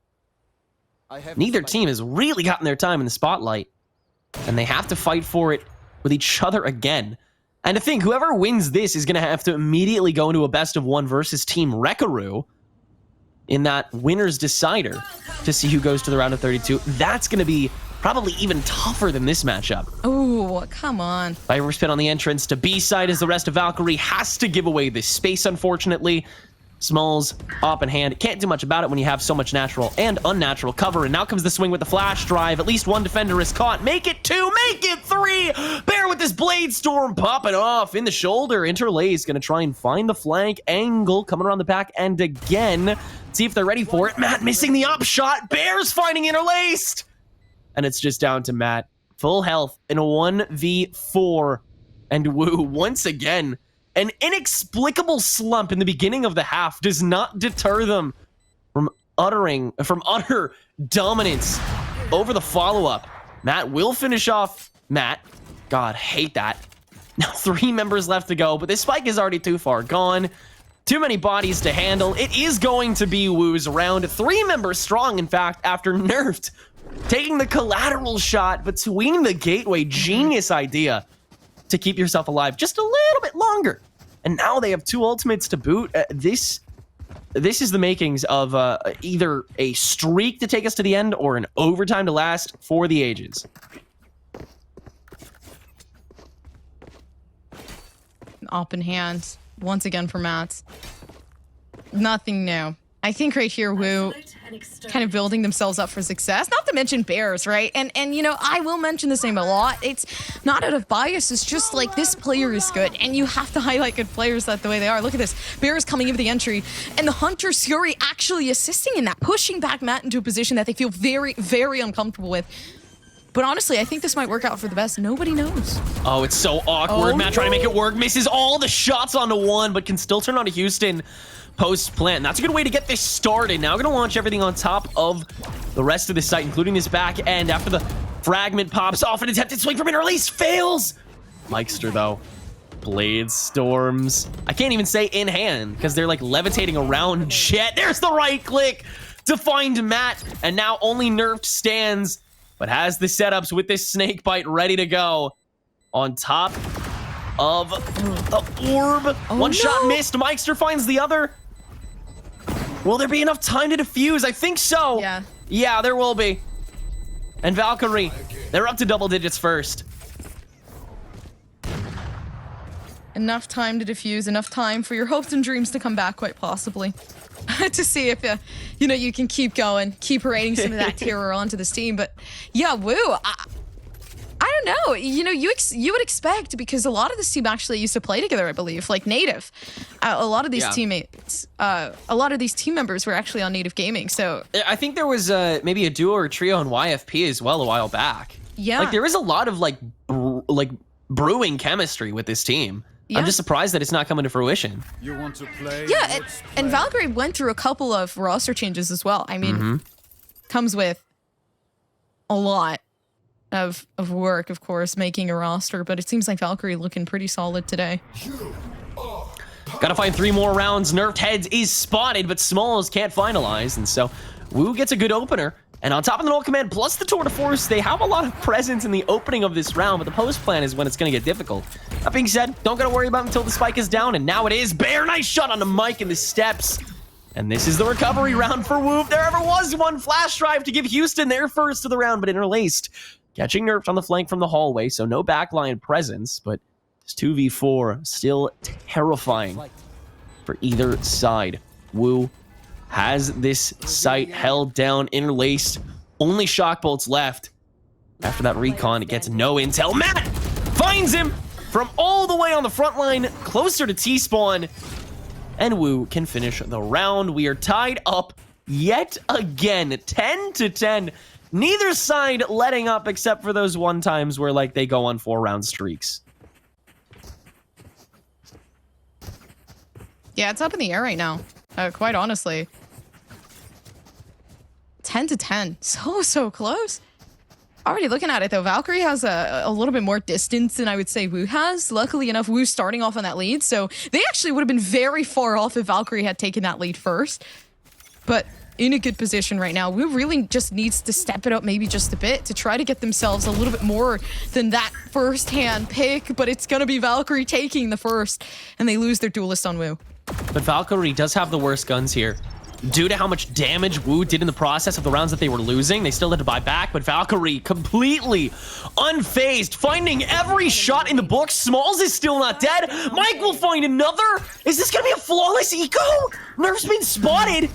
Neither team has really gotten their time in the spotlight, and they have to fight for it with each other again. And to think, whoever wins this is going to have to immediately go into a best-of-1 versus Team Rekaru in that winner's decider to see who goes to the round of 32. That's going to be probably even tougher than this matchup. Oh, come on. Viper spin on the entrance to B side as the rest of Valkyrie has to give away this space, unfortunately. Smalls up in hand. Can't do much about it when you have so much natural and unnatural cover. And now comes the swing with the flash drive. At least one defender is caught. Make it 2, make it 3. Bear with this blade storm popping off in the shoulder. Interlace going to try and find the flank angle coming around the back. And again, see if they're ready for it. Matt missing the upshot. Bears finding Interlaced. And it's just down to Matt. Full health in a 1v4. And Wu, once again, an inexplicable slump in the beginning of the half does not deter them from utter dominance over the follow-up. Matt will finish off Matt. God, hate that. Now 3 members left to go, but this spike is already too far gone. Too many bodies to handle. It is going to be Wu's round. 3 members strong, in fact, after nerfed. Taking the collateral shot between the gateway. Genius idea to keep yourself alive just a little bit longer. And now they have 2 ultimates to boot. This is the makings of either a streak to take us to the end or an overtime to last for the ages. Up in hand once again for Matt. Nothing new. I think right here, Wu kind of building themselves up for success. Not to mention Bears, right? And you know, I will mention this name a lot. It's not out of bias. It's just like this player is good, and you have to highlight good players that the way they are. Look at this. Bears coming into the entry, and the Hunter Fury actually assisting in that, pushing back Matt into a position that they feel very, very uncomfortable with. But honestly, I think this might work out for the best. Nobody knows. Oh, it's so awkward. Oh, Matt trying to make it work. Misses all the shots onto one, but can still turn on to Houston post-plant. That's a good way to get this started. Now going to launch everything on top of the rest of the site, including this back end. After the fragment pops off, an attempted swing from Interlace fails. Meister, though. Blade storms. I can't even say in hand because they're like levitating around Jet. There's the right click to find Matt. And now only nerfed stands, but has the setups with this snake bite ready to go on top of the orb. Oh, One no. shot missed. Meister finds the other. Will there be enough time to defuse? I think so. Yeah. Yeah, there will be. And Valkyrie, they're up to double digits first. Enough time to diffuse, enough time for your hopes and dreams to come back, quite possibly. To see if, you know, you can keep going, keep parading some of that terror onto this team. But yeah, Wu, I don't know. You know, you would expect, because a lot of this team actually used to play together, I believe, like Native. A lot of these teammates, a lot of these team members were actually on Native Gaming. So I think there was maybe a duo or trio in YFP as well a while back. Yeah. Like there is a lot of like brewing chemistry with this team. Yeah. I'm just surprised that it's not coming to fruition. You want to play? yeah, Let's and play. Valkyrie went through a couple of roster changes as well. I mean, comes with a lot of work, of course, making a roster, but it seems like Valkyrie looking pretty solid today. Gotta find 3 more rounds. Nerfed Heads is spotted, but Smalls can't finalize, and so Wu gets a good opener. And on top of the null command plus the tour de force, they have a lot of presence in the opening of this round, but the post plan is when it's going to get difficult. That being said, don't gotta worry about it until the spike is down, and now it is. Bear, nice shot on the mic in the steps. And this is the recovery round for Wu. If there ever was one, flash drive to give Houston their first of the round, but Interlaced catching nerfed on the flank from the hallway, so no backline presence, but this 2v4 still terrifying for either side. Wu has this site held down, interlaced, only shock bolts left. After that recon, it gets no intel. Matt finds him from all the way on the front line, closer to T-spawn, and Wu can finish the round. We are tied up yet again, 10-10. Neither side letting up except for those one times where like they go on 4-round streaks. Yeah, it's up in the air right now. Quite honestly. 10-10. So close. Already looking at it though, Valkyrie has a little bit more distance than I would say Wu has. Luckily enough, Wu's starting off on that lead, so they actually would have been very far off if Valkyrie had taken that lead first. But in a good position right now. Wu really just needs to step it up maybe just a bit to try to get themselves a little bit more than that first-hand pick, but it's going to be Valkyrie taking the first, and they lose their duelist on Wu. But Valkyrie does have the worst guns here. Due to how much damage Wu did in the process of the rounds that they were losing, they still had to buy back, but Valkyrie completely unfazed, finding every shot in the book. Smalls is still not dead. Mike will find another. Is this gonna be a flawless eco? Nerf's been spotted.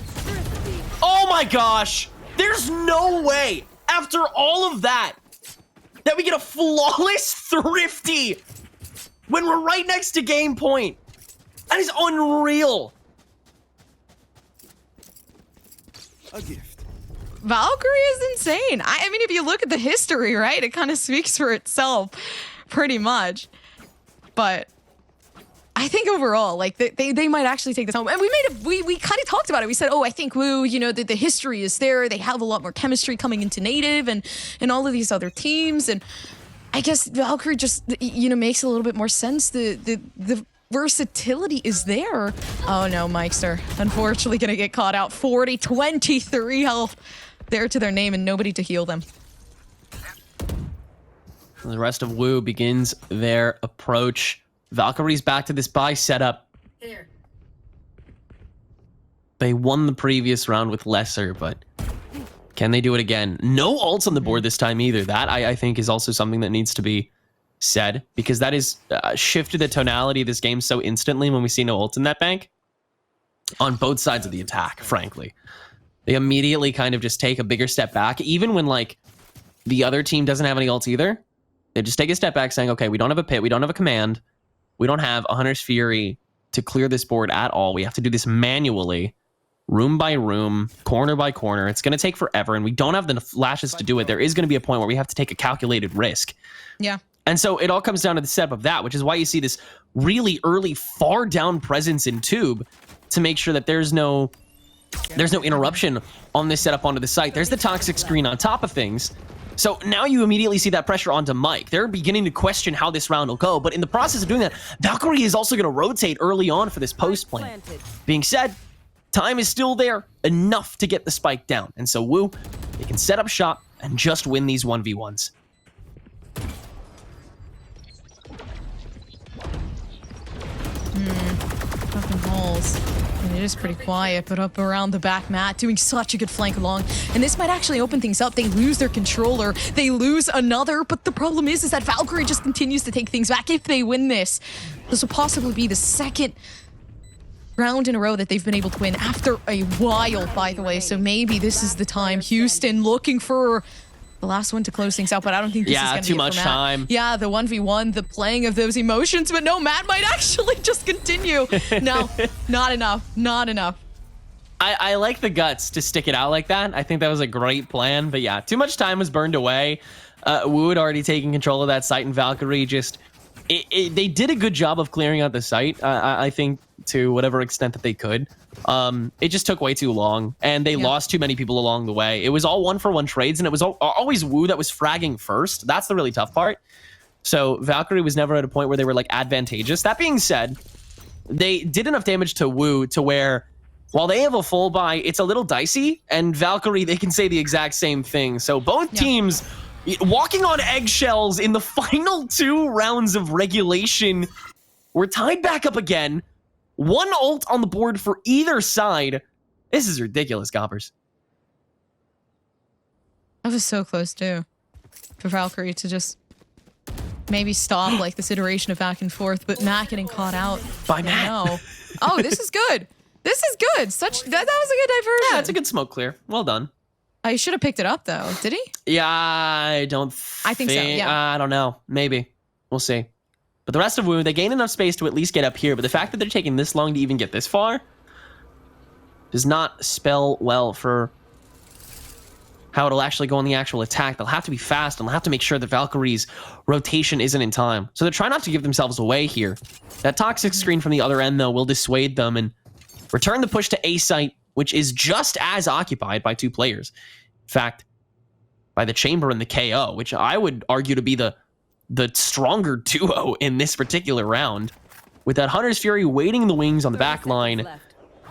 Oh my gosh. There's no way, after all of that, that we get a flawless thrifty when we're right next to game point. That is unreal. A gift. Valkyrie is insane. I mean, if you look at the history, right, it kind of speaks for itself pretty much. But I think overall, like, they might actually take this home. And we kind of talked about it. We said, oh, I think Wu, you know, the history is there. They have a lot more chemistry coming into native and all of these other teams. And I guess Valkyrie just, you know, makes a little bit more sense. The versatility is there. Oh no, Mikester. Unfortunately gonna get caught out. 40, 23 health there to their name and nobody to heal them. The rest of Wu begins their approach. Valkyrie's back to this buy setup. Here. They won the previous round with lesser, but can they do it again? No ults on the board this time either. That I think is also something that needs to be said, because that is shifted the tonality of this game so instantly when we see no ult in that bank on both sides of the attack. Frankly, they immediately kind of just take a bigger step back, even when like the other team doesn't have any ults either. They just take a step back saying, okay, we don't have a pit, we don't have a command, we don't have a Hunter's Fury to clear this board at all. We have to do this manually, room by room, corner by corner. It's going to take forever, and we don't have the flashes to do it. There is going to be a point where we have to take a calculated risk. Yeah. And so it all comes down to the setup of that, which is why you see this really early, far down presence in Tube to make sure that there's no interruption on this setup onto the site. There's the toxic screen on top of things. So now you immediately see that pressure onto Mike. They're beginning to question how this round will go. But in the process of doing that, Valkyrie is also going to rotate early on for this post plan. Being said, time is still there, enough to get the spike down. And so Wu, they can set up shop and just win these 1v1s. Fucking holes. And it is pretty quiet, but up around the back mat, doing such a good flank along. And this might actually open things up. They lose their controller. They lose another, but the problem is that Valkyrie just continues to take things back. If they win this, this will possibly be the second round in a row that they've been able to win after a while, by the way. So maybe this is the time. Houston looking for the last one to close things out, but I don't think this is going to be too much time. Yeah, the 1v1, the playing of those emotions, but no, Matt might actually just continue. No, not enough, not enough. I like the guts to stick it out like that. I think that was a great plan, but yeah, too much time was burned away. Wu had already taken control of that site, and Valkyrie just... they did a good job of clearing out the site, I think, to whatever extent that they could. It just took way too long, and they lost too many people along the way. It was all 1-for-1 trades, and it was always Wu that was fragging first. That's the really tough part. So Valkyrie was never at a point where they were like advantageous. That being said, they did enough damage to Wu to where while they have a full buy, it's a little dicey, and Valkyrie, they can say the exact same thing. So both teams walking on eggshells in the final 2 rounds of regulation. We're tied back up again. 1 ult on the board for either side. This is ridiculous, Goppers. That was so close, too. for Valkyrie to just maybe stop like this iteration of back and forth, but Matt getting caught out. By Matt. No. Oh, this is good. This is good. That was a good diversion. Yeah, it's a good smoke clear. Well done. I should have picked it up though. Did he? Yeah, I think so. Yeah. I don't know. Maybe. We'll see. But the rest of Wu, they gain enough space to at least get up here. But the fact that they're taking this long to even get this far does not spell well for how it'll actually go on the actual attack. They'll have to be fast, and they'll have to make sure that Valkyrie's rotation isn't in time. So they're trying not to give themselves away here. That toxic screen from the other end, though, will dissuade them and return the push to A site, which is just as occupied by 2 players. In fact, by the Chamber and the KO, which I would argue to be the stronger duo in this particular round. With that Hunter's Fury waiting in the wings on the back line,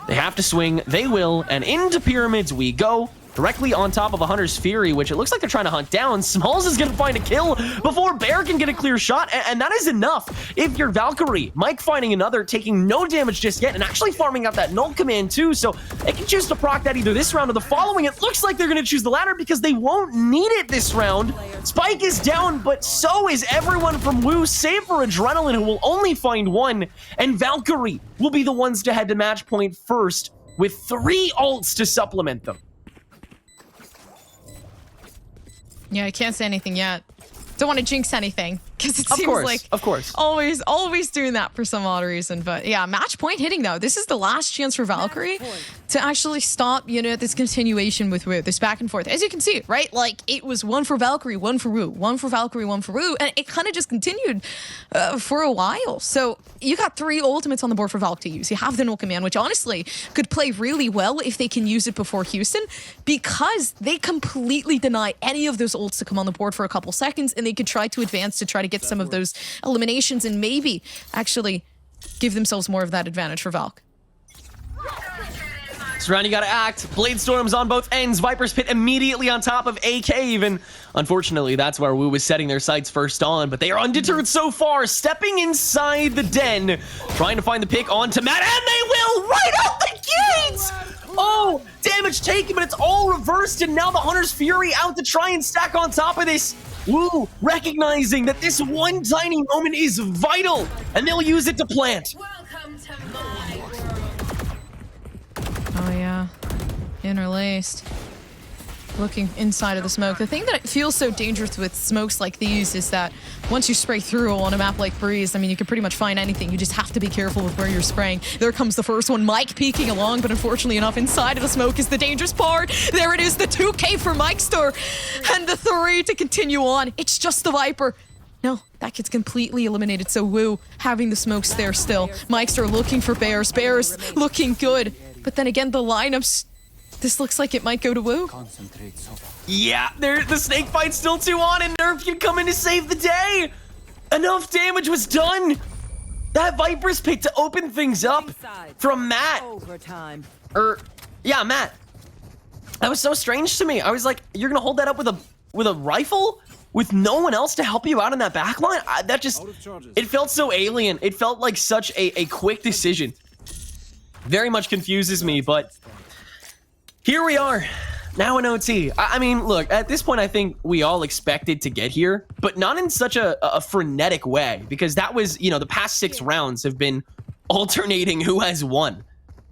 they have to swing, they will, and into pyramids we go. Directly on top of a Hunter's Fury, which it looks like they're trying to hunt down. Smalls is going to find a kill before Bear can get a clear shot, and that is enough. If you're Valkyrie, Mike finding another, taking no damage just yet, and actually farming out that null command too, so they can choose to proc that either this round or the following. It looks like they're going to choose the latter because they won't need it this round. Spike is down, but so is everyone from Wu, save for Adrenaline, who will only find one, and Valkyrie will be the ones to head to match point first with 3 ults to supplement them. Yeah, I can't say anything yet. Don't want to jinx anything because it seems like of course, always doing that for some odd reason. But yeah, match point hitting though. This is the last chance for Valkyrie to actually stop, this continuation with Wu, this back and forth. As you can see, right? Like it was 1 for Valkyrie, 1 for Wu, 1 for Valkyrie, 1 for Wu, and it kind of just continued for a while. So you got 3 ultimates on the board for Valk to use. You have the null command, which honestly could play really well if they can use it before Houston, because they completely deny any of those ults to come on the board for a couple seconds, and they could try to advance to try to get some of those eliminations and maybe actually give themselves more of that advantage for Valk. This round you gotta act. Blade Storm's on both ends. Viper's Pit immediately on top of A Cave, and unfortunately that's where Wu was setting their sights first on, but they are undeterred so far, stepping inside the den, trying to find the pick onto Matt, and they will right out the gates! Oh, damage taken, but it's all reversed, and now the Hunter's Fury out to try and stack on top of this. Wu recognizing that this one tiny moment is vital, and they'll use it to plant. Welcome to my world. Oh yeah, interlaced. Looking inside of the smoke. The thing that feels so dangerous with smokes like these is that once you spray through on a map like Breeze, I mean, you can pretty much find anything. You just have to be careful with where you're spraying. There comes the first one, Mike peeking along, but unfortunately enough, inside of the smoke is the dangerous part. There it is, the 2K for Mikester, and the 3 to continue on. It's just the Viper. No, that gets completely eliminated, so Wu having the smokes there still. Mikester looking for Bears. Bears looking good, but then again, the lineups, this looks like it might go to Wu. Yeah, the snake fight's still 2 on, and Nerf can come in to save the day. Enough damage was done. That Viper's pick to open things up from Matt. Overtime. Yeah, Matt. That was so strange to me. I was like, you're gonna hold that up with a rifle with no one else to help you out in that back line? That just, it felt so alien. It felt like such a quick decision. Very much confuses me, but here we are, now in OT. I mean, look, at this point, I think we all expected to get here, but not in such a frenetic way, because that was, the past 6 rounds have been alternating who has won,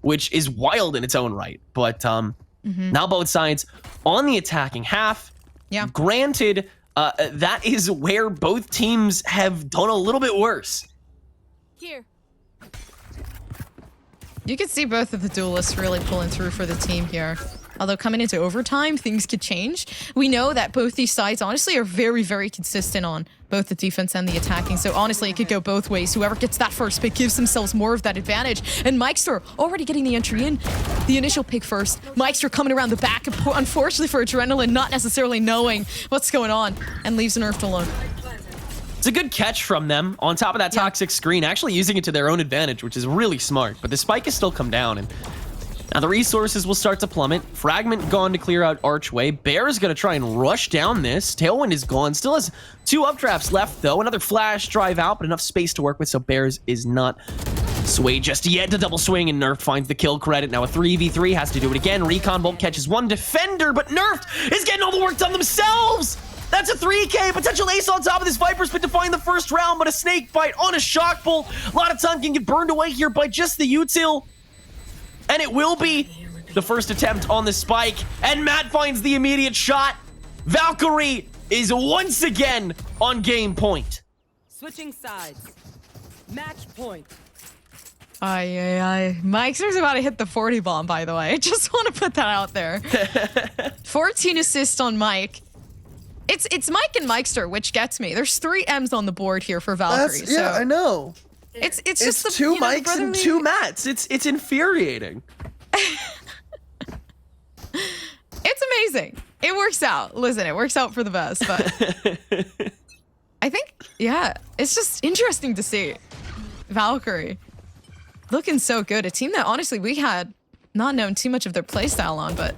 which is wild in its own right. But now both sides on the attacking half. Yeah. Granted, that is where both teams have done a little bit worse. Here. You could see both of the duelists really pulling through for the team here. Although coming into overtime, things could change. We know that both these sides, honestly, are very, very consistent on both the defense and the attacking. So honestly, it could go both ways. Whoever gets that first pick gives themselves more of that advantage. And Mikester already getting the entry in. The initial pick first. Mikester coming around the back, unfortunately for Adrenaline, not necessarily knowing what's going on, and leaves Nerfed alone. It's a good catch from them on top of that toxic screen, actually using it to their own advantage, which is really smart. But the spike has still come down, and now the resources will start to plummet. Fragment gone to clear out Archway. Bear is going to try and rush down this. Tailwind is gone. Still has 2 updrafts left, though. Another flash drive out, but enough space to work with, so Bears is not swayed just yet to double swing, and Nerf finds the kill credit. Now a 3v3 has to do it again. Recon Bolt catches one defender, but Nerf is getting all the work done themselves. That's a 3K. Potential ace on top of this Viper's been defining the first round, but a snake bite on a shock bolt. A lot of time can get burned away here by just the util. And it will be the first attempt on the spike. And Matt finds the immediate shot. Valkyrie is once again on game point. Switching sides. Match point. Mikester's about to hit the 40 bomb, by the way. I just want to put that out there. 14 assists on Mike. It's Mike and Mikester, which gets me. There's 3 M's on the board here for Valkyrie. Yeah, I know. It's just the 2 Mikes and 2 Matts. It's infuriating. It's amazing. It works out. Listen, it works out for the best, but I think, yeah, it's just interesting to see Valkyrie looking so good. A team that honestly we had not known too much of their playstyle on, but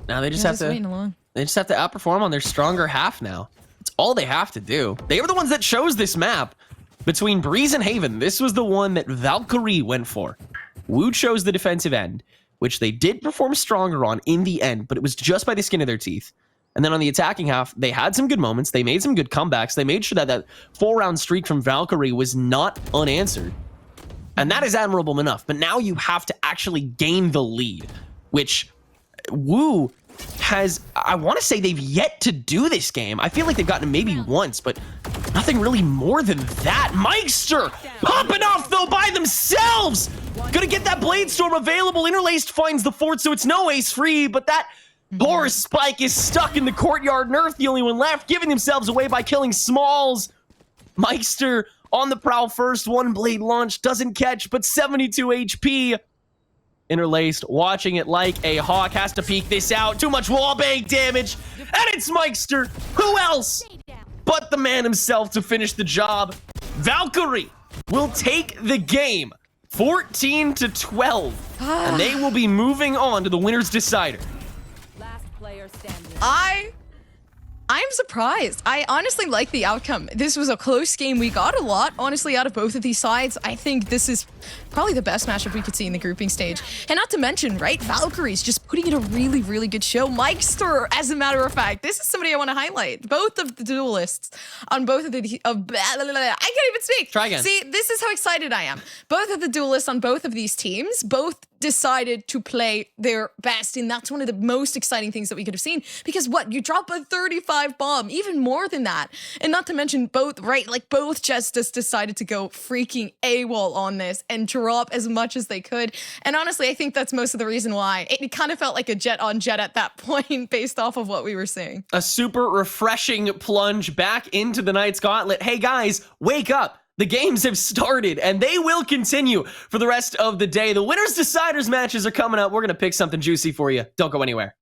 now they just have to outperform on their stronger half now. It's all they have to do. They were the ones that chose this map between Breeze and Haven. This was the one that Valkyrie went for. Wu chose the defensive end, which they did perform stronger on in the end, but it was just by the skin of their teeth. And then on the attacking half, they had some good moments. They made some good comebacks. They made sure that that 4-round streak from Valkyrie was not unanswered. And that is admirable enough. But now you have to actually gain the lead, which Wu has, I want to say they've yet to do this game. I feel like they've gotten it maybe once, but nothing really more than that. Meister popping off though by themselves. Gonna get that Blade Storm available. Interlaced finds the fort, so it's no ace free, but that Boris Spike is stuck in the courtyard. Nerf the only one left, giving themselves away by killing Smalls. Meister on the prowl first, 1 blade launch, doesn't catch, but 72 HP. Interlaced, watching it like a hawk, has to peek this out. Too much wallbang damage, and it's Meister. Who else but the man himself to finish the job? Valkyrie will take the game, 14-12, and they will be moving on to the winner's decider. Last player standing. I'm surprised. I honestly like the outcome. This was a close game. We got a lot, honestly, out of both of these sides. I think this is probably the best matchup we could see in the grouping stage. And not to mention, right, Valkyrie's just putting in a really, really good show. Meister, as a matter of fact, this is somebody I want to highlight. Both of the duelists on both of the... I can't even speak. Try again. See, this is how excited I am. Both of the duelists on both of these teams, both decided to play their best, and that's one of the most exciting things that we could have seen, because what, you drop a 35 bomb, even more than that, and not to mention both, right, like both just decided to go freaking AWOL on this and drop as much as they could. And honestly, I think that's most of the reason why it kind of felt like a jet on jet at that point based off of what we were seeing. A super refreshing plunge back into the Knights Gauntlet. Hey guys, wake up. The games have started, and they will continue for the rest of the day. The winners deciders matches are coming up. We're going to pick something juicy for you. Don't go anywhere.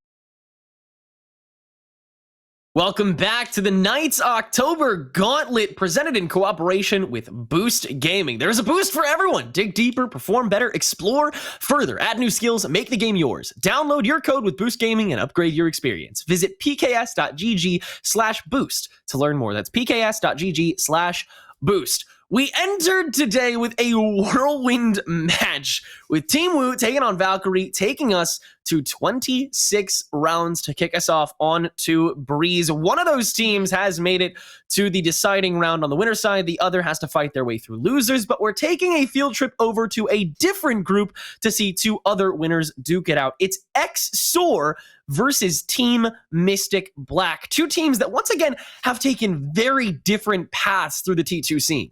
Welcome back to the Knights October Gauntlet, presented in cooperation with Boost Gaming. There's a boost for everyone. Dig deeper, perform better, explore further, add new skills, make the game yours. Download your code with Boost Gaming and upgrade your experience. Visit pks.gg/boost to learn more. That's pks.gg/boost. We entered today with a whirlwind match with Team Wu taking on Valkyrie, taking us to 26 rounds to kick us off on to Breeze. One of those teams has made it to the deciding round on the winner side. The other has to fight their way through losers, but we're taking a field trip over to a different group to see 2 other winners duke it out. It's XSOAR versus Team Mystic Black. 2 teams that once again have taken very different paths through the T2 scene.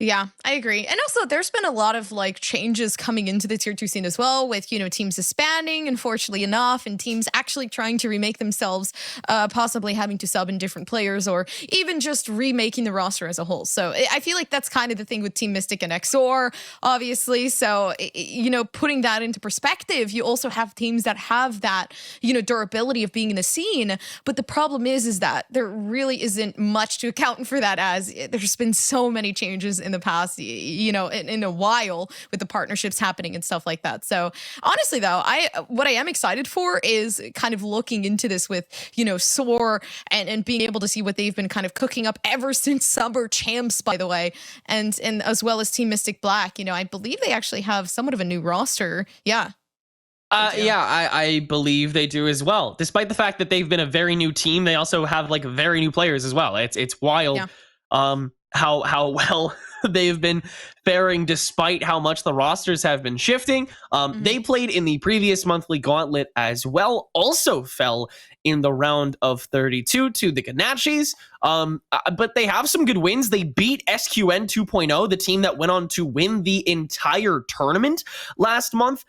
Yeah, I agree. And also, there's been a lot of like changes coming into the tier 2 scene as well, with, you know, teams disbanding, unfortunately enough, and teams actually trying to remake themselves, possibly having to sub in different players, or even just remaking the roster as a whole. So I feel like that's kind of the thing with Team Mystic and XOR, obviously. So, you know, putting that into perspective, you also have teams that have that, you know, durability of being in the scene. But the problem is that there really isn't much to account for that, as there's been so many changes in the past, you know, in a while, with the partnerships happening and stuff like that. So honestly, though, what I am excited for is kind of looking into this with, you know, SOAR and being able to see what they've been kind of cooking up ever since Summer Champs, by the way, and as well as Team Mystic Black. You know, I believe they actually have somewhat of a new roster. Yeah. Yeah, I believe they do as well. Despite the fact that they've been a very new team, they also have like very new players as well. It's wild how well they've been faring despite how much the rosters have been shifting. They played in the previous monthly gauntlet as well, also fell in the round of 32 to the Ganaccis. But they have some good wins. They beat SQN 2.0, the team that went on to win the entire tournament last month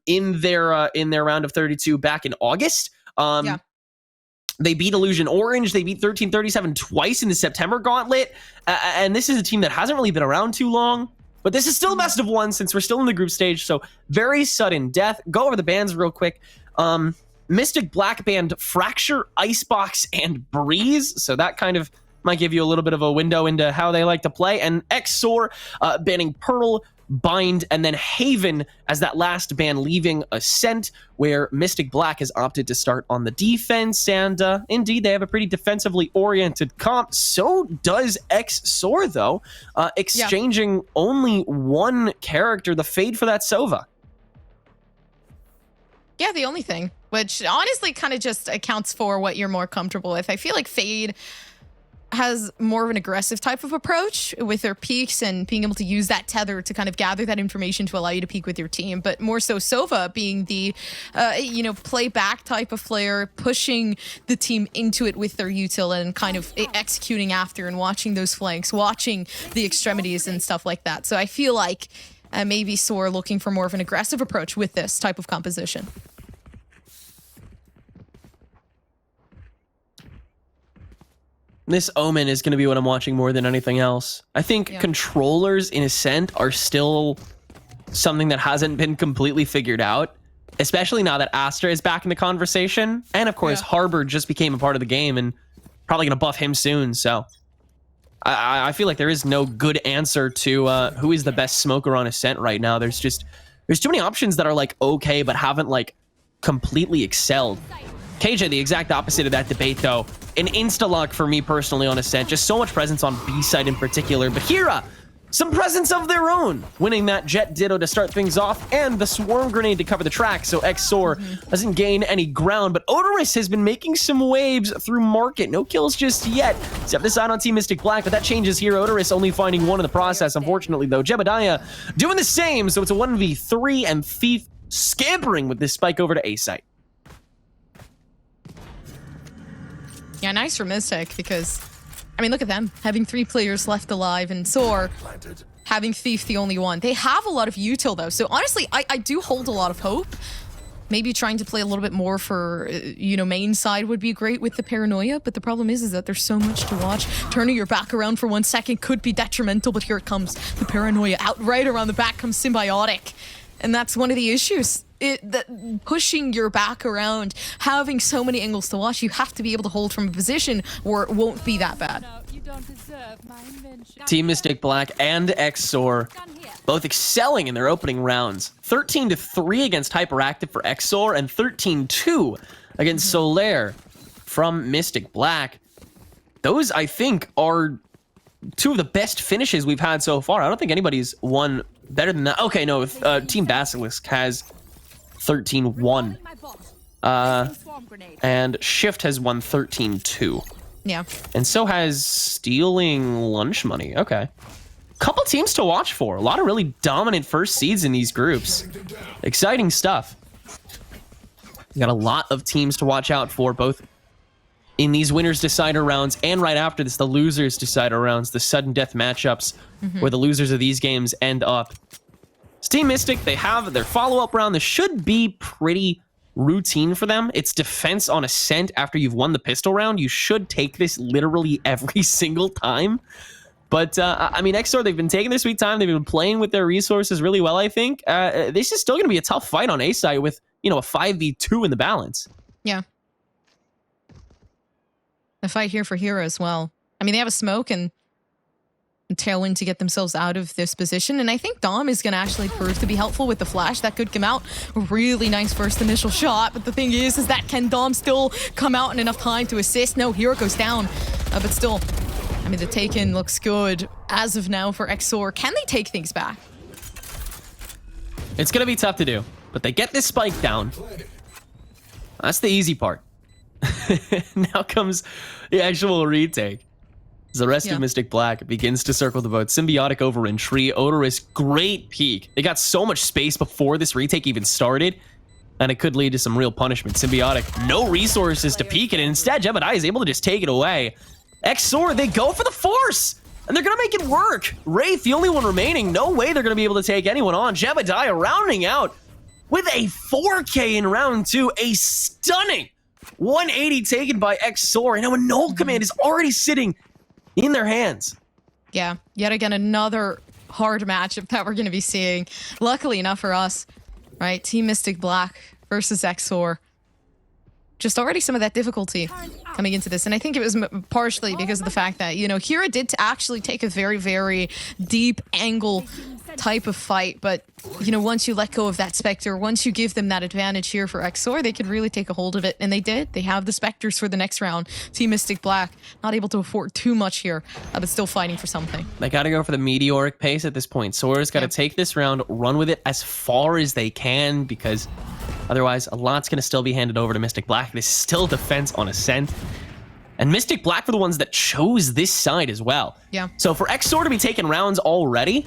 in their round of 32 back in August. They beat Illusion Orange. They beat 1337 twice in the September gauntlet. And this is a team that hasn't really been around too long. But this is still a best of one since we're still in the group stage. So very sudden death. Go over the bans real quick. Mystic Black banned Fracture, Icebox, and Breeze. So that kind of might give you a little bit of a window into how they like to play. And XOR banning Pearl, Bind, and then Haven as that last ban, leaving Ascent, where Mystic Black has opted to start on the defense. And indeed, they have a pretty defensively oriented comp. So does XOR, though, exchanging only one character, the Fade, for that Sova. Yeah, the only thing, which honestly kind of just accounts for what you're more comfortable with. I feel like Fade has more of an aggressive type of approach with their peaks and being able to use that tether to kind of gather that information to allow you to peak with your team, but more so Sova being the, play back type of player, pushing the team into it with their util and kind of executing after and watching those flanks, watching the extremities and stuff like that. So I feel like maybe SOAR looking for more of an aggressive approach with this type of composition. This Omen is going to be what I'm watching more than anything else. I think controllers in Ascent are still something that hasn't been completely figured out, especially now that Astra is back in the conversation. And of course, Harbor just became a part of the game and probably going to buff him soon. So I feel like there is no good answer to who is the best smoker on Ascent right now. There's too many options that are like okay, but haven't like completely excelled. KJ, the exact opposite of that debate, though. An insta-lock for me personally on Ascent. Just so much presence on B-side in particular. But Hira, some presence of their own, winning that Jet Ditto to start things off, and the Swarm Grenade to cover the track, so XOR doesn't gain any ground. But Odorous has been making some waves through Market. No kills just yet, except this side on Team Mystic Black, but that changes here. Odorous only finding one in the process, unfortunately, though. Jebediah doing the same, so it's a 1v3, and Thief scampering with this spike over to A-site. Yeah, nice for Mystic because, I mean, look at them. Having 3 players left alive and SOAR having Thief the only one. They have a lot of util, though. So honestly, I do hold a lot of hope. Maybe trying to play a little bit more for, main side would be great with the Paranoia. But the problem is that there's so much to watch. Turning your back around for 1 second could be detrimental. But here it comes. The Paranoia out right around the back comes Symbiotic. And that's one of the issues. Pushing your back around, having so many angles to watch, you have to be able to hold from a position where it won't be that bad. Team Mystic Black and XOR both excelling in their opening rounds. 13-3 against Hyperactive for XOR and 13-2 against Solaire from Mystic Black. Those, I think, are 2 of the best finishes we've had so far. I don't think anybody's won better than that. Okay, no, Team Basilisk has 13-1. And Shift has won 13-2. Yeah. And so has Stealing Lunch Money. Okay. Couple teams to watch for. A lot of really dominant first seeds in these groups. Exciting stuff. You got a lot of teams to watch out for, both in these winners decider rounds and right after this, the losers decider rounds, the sudden death matchups where the losers of these games end up. Team Mystic, they have their follow-up round. This should be pretty routine for them. It's defense on Ascent after you've won the pistol round. You should take this literally every single time. But, I mean, XOR, they've been taking their sweet time. They've been playing with their resources really well, I think. This is still going to be a tough fight on A-side with, a 5v2 in the balance. Yeah. The fight here for Hero as well. I mean, they have a smoke and Tailwind to get themselves out of this position. And I think Dom is going to actually prove to be helpful with the flash. That could come out. A really nice first initial shot. But the thing is that can Dom still come out in enough time to assist? No, Hero goes down. But still, I mean, the take-in looks good as of now for XOR. Can they take things back? It's going to be tough to do. but they get this spike down. That's the easy part. Now comes the actual retake. As the rest of Mystic Black begins to circle the boat. Symbiotic over in tree. Odorous, great peek. They got so much space before this retake even started, and it could lead to some real punishment. Symbiotic, no resources to peek it, and instead Jebediah is able to just take it away. XOR, they go for the force, and they're going to make it work. Wraith, the only one remaining. No way they're going to be able to take anyone on. Jebediah rounding out with a 4K in round 2. A stunning 180 taken by XOR. And now a null command is already sitting in their hands. Yeah, yet again, another hard matchup that we're going to be seeing. Luckily enough for us, right? Team Mystic Black versus XOR. Just already some of that difficulty coming into this. And I think it was partially because of the fact that, you know, Hira did actually take a very, very deep angle type of fight. But, you know, once you let go of that Spectre, once you give them that advantage here for XOR, they could really take a hold of it. And they did. They have the Spectres for the next round. Team Mystic Black, not able to afford too much here, but still fighting for something. They got to go for the meteoric pace at this point. Sora's got to take this round, run with it as far as they can, because otherwise a lot's going to still be handed over to Mystic Black. This is still defense on ascent. And Mystic Black were the ones that chose this side as well. Yeah. So for XOR to be taking rounds already,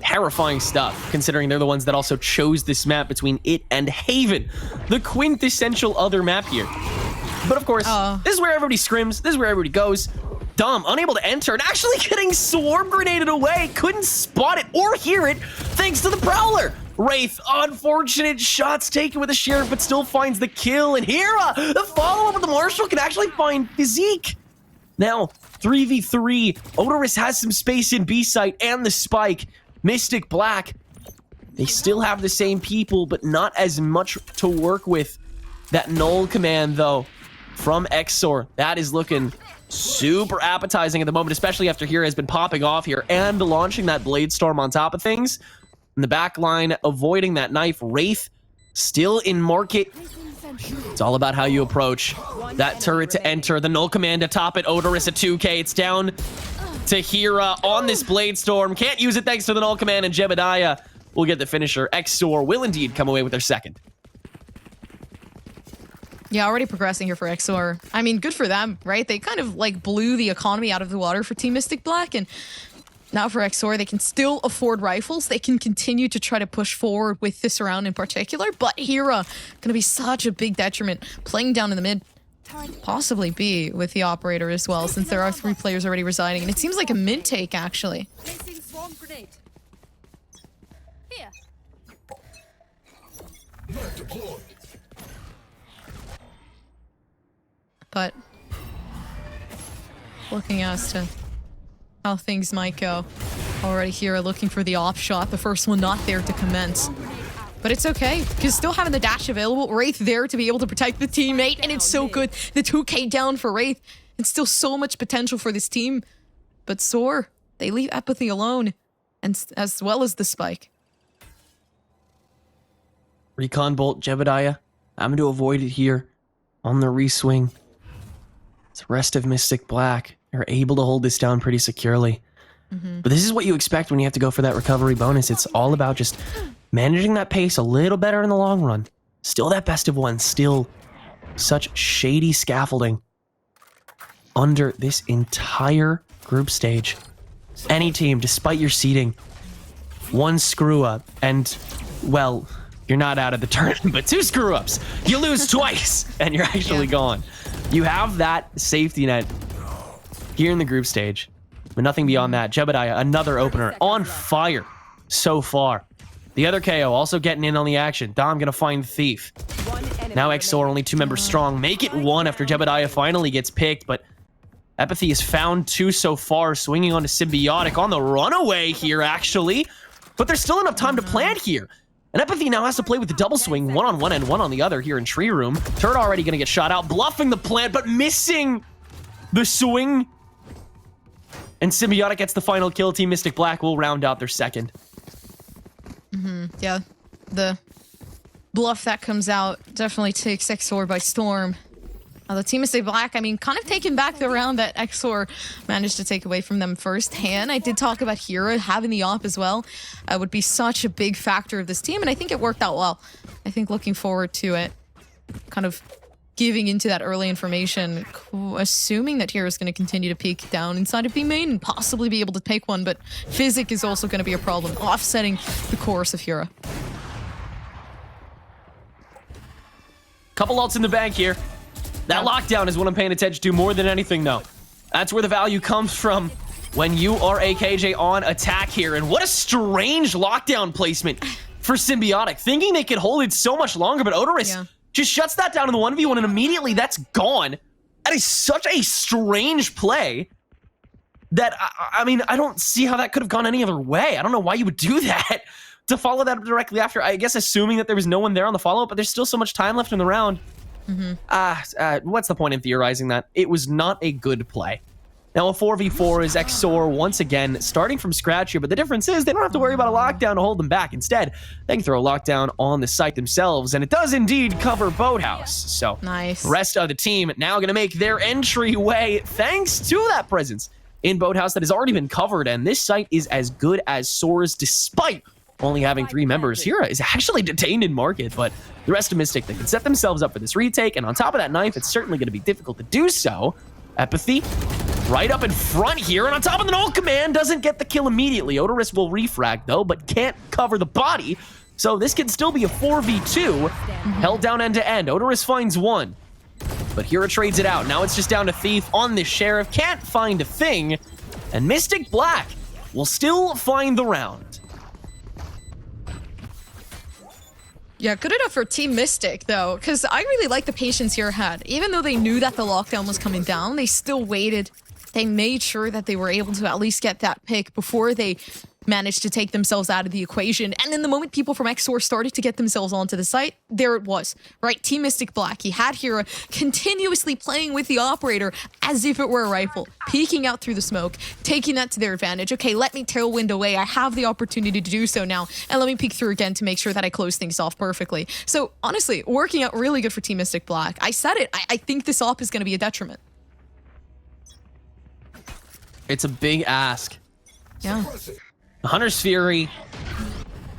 terrifying stuff, considering they're the ones that also chose this map between it and Haven, the quintessential other map here. But of course, this is where everybody scrims, this is where everybody goes. Dom, unable to enter and actually getting swarm grenaded away, couldn't spot it or hear it thanks to the Prowler. Wraith, unfortunate shots taken with the Sheriff, but still finds the kill. And Hira, the follow-up with the Marshal, can actually find Physique. Now, 3v3. Odorous has some space in B-site and the spike. Mystic Black, they still have the same people, but not as much to work with. That null command, though, from XOR, that is looking super appetizing at the moment, especially after Hira has been popping off here and launching that Blade Storm on top of things. In the back line, avoiding that knife. Wraith still in market. It's all about how you approach that turret to enter. The null command to top it. Odorous at 2K. It's down to Hira on this Blade Storm. Can't use it thanks to the null command, and Jebediah will get the finisher. XOR will indeed come away with their second. Yeah, already progressing here for XOR. I mean, good for them, right? They kind of like blew the economy out of the water for Team Mystic Black, and now for XOR, they can still afford rifles. They can continue to try to push forward with this round in particular, but Hira gonna be such a big detriment playing down in the mid. Possibly B with the operator as well, since there are 3 players already residing, and it seems like a mid take actually. Placing swarm grenade. Here. But looking as to how things might go. Already Hira looking for the op shot, the first one not there to commence. But it's okay, because still having the dash available, Wraith there to be able to protect the teammate, and it's so good. The 2K down for Wraith. It's still so much potential for this team. But Soar, they leave Apathy alone, and as well as the spike. Recon Bolt, Jebediah. I'm going to avoid it here on the reswing. The rest of Mystic Black are able to hold this down pretty securely. But this is what you expect when you have to go for that recovery bonus. It's all about just managing that pace a little better in the long run. Still that best of one. Still such shady scaffolding under this entire group stage. Any team, despite your seeding, one screw up and, well, you're not out of the tournament, but 2 screw ups. You lose twice and you're actually gone. You have that safety net here in the group stage, but nothing beyond that. Jebediah, another opener on fire so far. The other KO also getting in on the action. Dom gonna find Thief. Now XOR only 2 members strong. Make it 1 after Jebediah finally gets picked, but Apathy has found 2 so far, swinging onto Symbiotic on the runaway here, actually. But there's still enough time to plant here. And Apathy now has to play with the double swing, 1 on one and 1 on the other here in Tree Room. Turret already gonna get shot out, bluffing the plant, but missing the swing. And Symbiotic gets the final kill. Team Mystic Black will round out their second. Yeah, the bluff that comes out definitely takes XOR by storm. The team is black. I mean, kind of taking back the round that Exor managed to take away from them firsthand. I did talk about Hira having the op as well. Would be such a big factor of this team, and I think it worked out well. I think looking forward to it, kind of giving into that early information, assuming that Hira is going to continue to peek down inside of B main and possibly be able to take one, but Physic is also going to be a problem, offsetting the course of Hira. Couple ults in the bank here. That lockdown is what I'm paying attention to more than anything, though. That's where the value comes from when you are a KJ on attack here. And what a strange lockdown placement for Symbiotic. Thinking they could hold it so much longer, but Odorous just shuts that down in the 1v1, and immediately that's gone. That is such a strange play that, I mean, I don't see how that could have gone any other way. I don't know why you would do that to follow that up directly after. I guess assuming that there was no one there on the follow-up, but there's still so much time left in the round. What's the point in theorizing that? It was not a good play. Now a 4v4 is Exor once again starting from scratch here, but the difference is they don't have to worry about a lockdown to hold them back. Instead, they can throw a lockdown on the site themselves, and it does indeed cover Boathouse. So nice. The rest of the team now going to make their entryway thanks to that presence in Boathouse that has already been covered, and this site is as good as Soar's despite only having 3 members. Hira is actually detained in market, but the rest of Mystic, they can set themselves up for this retake, and on top of that knife, it's certainly going to be difficult to do so. Apathy right up in front here, and on top of the null command, doesn't get the kill immediately. Odorous will refrag, though, but can't cover the body, so this can still be a 4v2, held down end to end. Odorous finds one, but Hira trades it out. Now it's just down to Thief on the Sheriff, can't find a thing, and Mystic Black will still find the round. Yeah, good enough for Team Mystic, though, because I really like the patience here had. Even though they knew that the lockdown was coming down, they still waited. They made sure that they were able to at least get that pick before they managed to take themselves out of the equation. And then the moment people from Exor started to get themselves onto the site, there it was, right? Team Mystic Black. He had Hira continuously playing with the operator as if it were a rifle, peeking out through the smoke, taking that to their advantage. Okay, let me tailwind away. I have the opportunity to do so now, and let me peek through again to make sure that I close things off perfectly. So honestly, working out really good for Team Mystic Black. I said it. I think this op is going to be a detriment. It's a big ask. Yeah. Hunter's Fury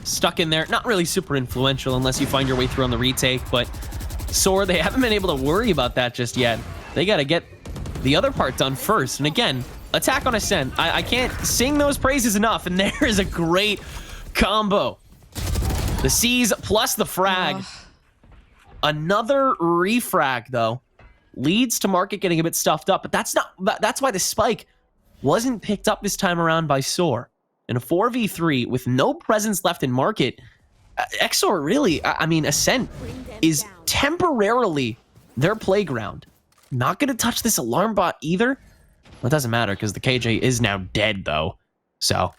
stuck in there. Not really super influential unless you find your way through on the retake, but Soar, they haven't been able to worry about that just yet. They got to get the other part done first. And again, attack on Ascent. I can't sing those praises enough, and there is a great combo. The C's plus the frag. Another refrag, though, leads to Market getting a bit stuffed up, but that's why the spike wasn't picked up this time around by Soar. In a 4v3 with no presence left in Market, Exor really, I mean, Ascent is temporarily their playground. Not going to touch this alarm bot either. Well, it doesn't matter because the KJ is now dead, though. So,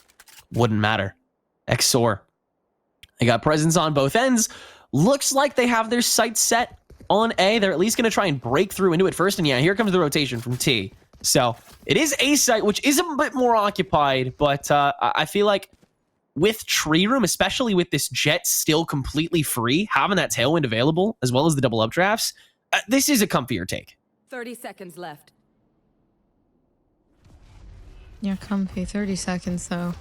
wouldn't matter. Exor, they got presence on both ends. Looks like they have their sights set on A. They're at least going to try and break through into it first. And yeah, here comes the rotation from T. So it is A site, which is a bit more occupied, but I feel like with Tree Room, especially with this jet still completely free, having that tailwind available, as well as the double updrafts, this is a comfier take. 30 seconds left. Yeah, comfy. 30 seconds, though.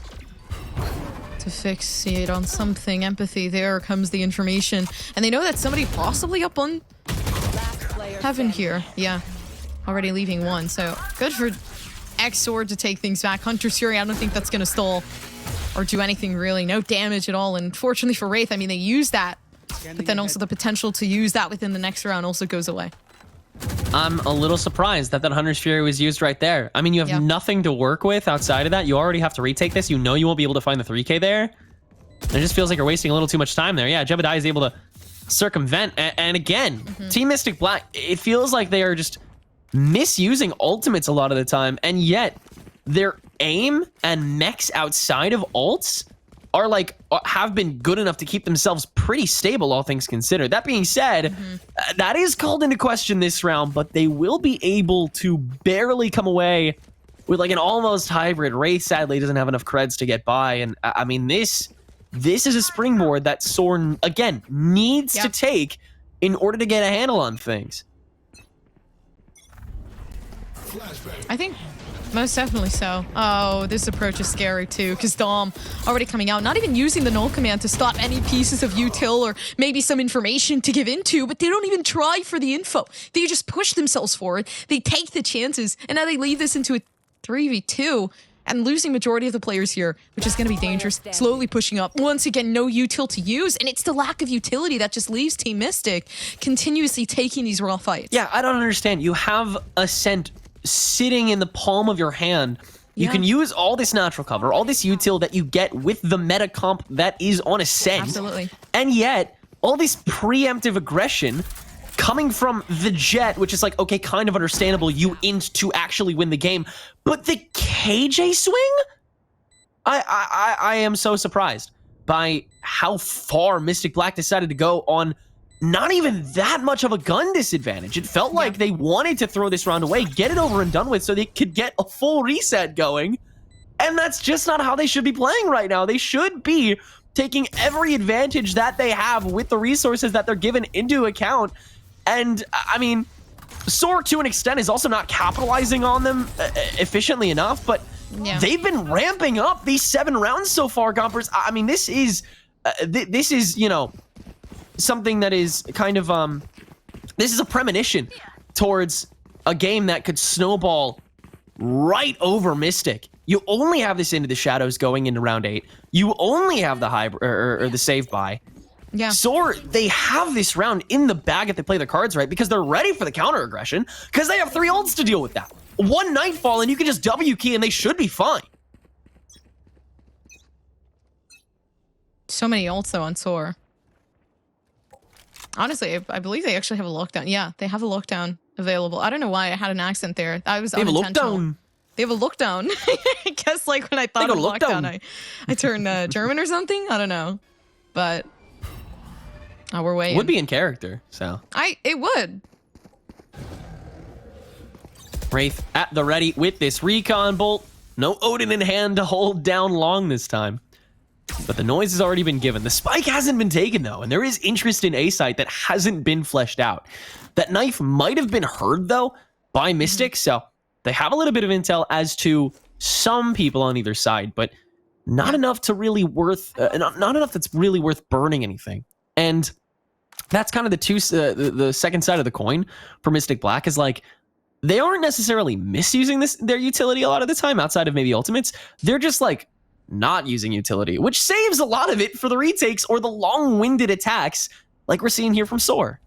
To fixate on something. Empathy. There comes the information. And they know that somebody possibly up on Heaven here. Yeah. Already leaving one, so good for Exor to take things back. Hunter's Fury, I don't think that's going to stall or do anything really. No damage at all, and fortunately for Wraith, I mean, they use that, but then also the potential to use that within the next round also goes away. I'm a little surprised that Hunter's Fury was used right there. I mean, you have nothing to work with outside of that. You already have to retake this. You know you won't be able to find the 3K there. It just feels like you're wasting a little too much time there. Yeah, Jebediah is able to circumvent, and again, Team Mystic Black, it feels like they are just misusing ultimates a lot of the time, and yet their aim and mechs outside of ults are like have been good enough to keep themselves pretty stable, all things considered. That being said, that is called into question this round, but they will be able to barely come away with like an almost hybrid. Wraith sadly doesn't have enough creds to get by, and I mean this is a springboard that Soar again needs to take in order to get a handle on things. I think most definitely so. Oh, this approach is scary too, because Dom already coming out, not even using the null command to stop any pieces of util or maybe some information to give into, but they don't even try for the info. They just push themselves forward. They take the chances, and now they lead this into a 3v2 and losing majority of the players here, which is going to be dangerous. Slowly pushing up. Once again, no util to use, and it's the lack of utility that just leaves Team Mystic continuously taking these raw fights. Yeah, I don't understand. You have Ascent sitting in the palm of your hand. You can use all this natural cover, all this util that you get with the meta comp that is on Ascent. Absolutely. And yet, all this preemptive aggression coming from the Jet, which is like, okay, kind of understandable, you int to actually win the game. But the KJ swing? I am so surprised by how far Mystic Black decided to go on not even that much of a gun disadvantage. It felt like they wanted to throw this round away, get it over and done with so they could get a full reset going. And that's just not how they should be playing right now. They should be taking every advantage that they have with the resources that they're given into account. And, I mean, Soar, to an extent, is also not capitalizing on them efficiently enough, but they've been ramping up these 7 rounds so far, Gompers. I mean, this is, you know, something that is kind of, this is a premonition towards a game that could snowball right over Mystic. You only have this Into the Shadows going into round 8. You only have the hybrid or the save buy. Yeah. Soar, they have this round in the bag if they play their cards right because they're ready for the counter aggression because they have 3 ults to deal with that. 1 Nightfall and you can just W key and they should be fine. So many ults though on Soar. Honestly, I believe they actually have a lockdown. Yeah, they have a lockdown available. I don't know why I had an accent there. I was unintentional. They have a lockdown. I guess like when I thought of lockdown, I turned German or something. I don't know, but we're waiting. Would be in character, so it would. Wraith at the ready with this recon bolt. No Odin in hand to hold down long this time. But the noise has already been given. The spike hasn't been taken, though, and there is interest in A-site that hasn't been fleshed out. That knife might have been heard, though, by Mystic, so they have a little bit of intel as to some people on either side, but not enough to really not enough that's really worth burning anything. And that's kind of the second side of the coin for Mystic Black is like, they aren't necessarily misusing their utility a lot of the time outside of maybe ultimates. They're just like, not using utility, which saves a lot of it for the retakes or the long-winded attacks like we're seeing here from Soar.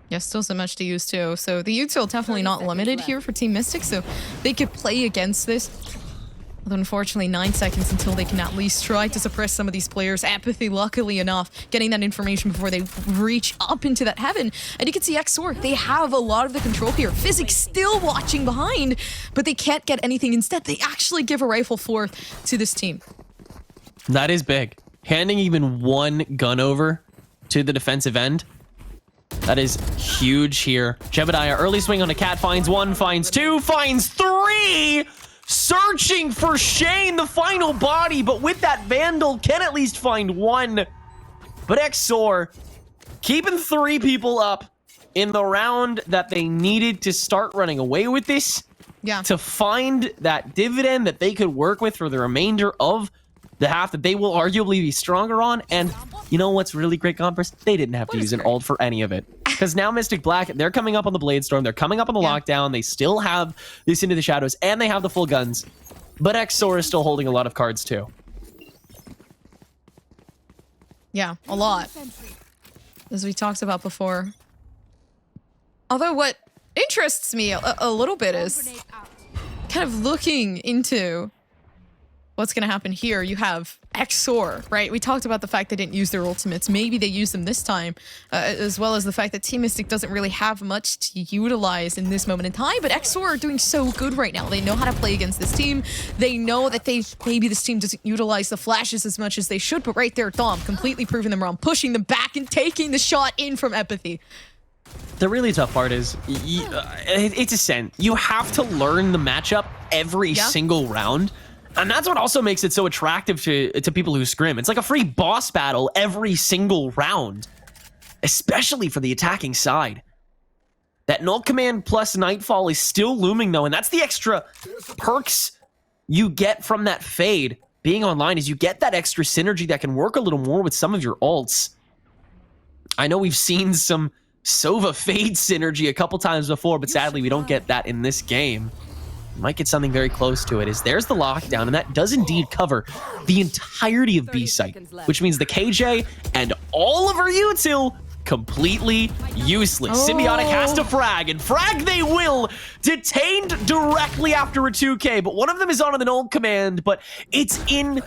Yeah, still so much to use too. So the util definitely not limited here for Team Mystic, so they could play against this. Although unfortunately 9 seconds until they can at least try to suppress some of these players. Apathy, luckily enough, getting that information before they reach up into that heaven. And you can see XOR, they have a lot of the control here. Physics still watching behind, but they can't get anything. Instead, they actually give a rifle fourth to this team. That is big. Handing even 1 gun over to the defensive end. That is huge here. Jebediah, early swing on a cat, finds 1, finds 2, finds 3! Searching for Shane, the final body, but with that Vandal, can at least find 1. But XOR keeping 3 people up in the round that they needed to start running away with this. Yeah. To find that dividend that they could work with for the remainder of the half that they will arguably be stronger on. And you know what's really great, Gompers? They didn't have to use an ult for any of it. Because now Mystic Black, they're coming up on the Blade Storm, they're coming up on the lockdown, they still have this Into the Shadows, and they have the full guns. But XOR is still holding a lot of cards too. Yeah, a lot. As we talked about before. Although what interests me a little bit is kind of looking into what's going to happen here. You have XOR, right? We talked about the fact they didn't use their ultimates. Maybe they use them this time, as well as the fact that Team Mystic doesn't really have much to utilize in this moment in time, but XOR are doing so good right now. They know how to play against this team. They know that maybe this team doesn't utilize the flashes as much as they should, but right there, Dom completely proving them wrong, pushing them back and taking the shot in from Empathy. The really tough part is, it's Ascent. You have to learn the matchup every single round. And that's what also makes it so attractive to people who scrim. It's like a free boss battle every single round, especially for the attacking side. That null command plus nightfall is still looming though, and that's the extra perks you get from that fade being online, is you get that extra synergy that can work a little more with some of your ults. I know we've seen some Sova fade synergy a couple times before, but sadly we don't get that in this game. We might get something very close to it. There's the lockdown, and that does indeed cover the entirety of B site, which means the KJ and all of our util completely useless. Symbiotic has to frag, and frag they will. Detained directly after a 2K, but one of them is on an old command, but it's in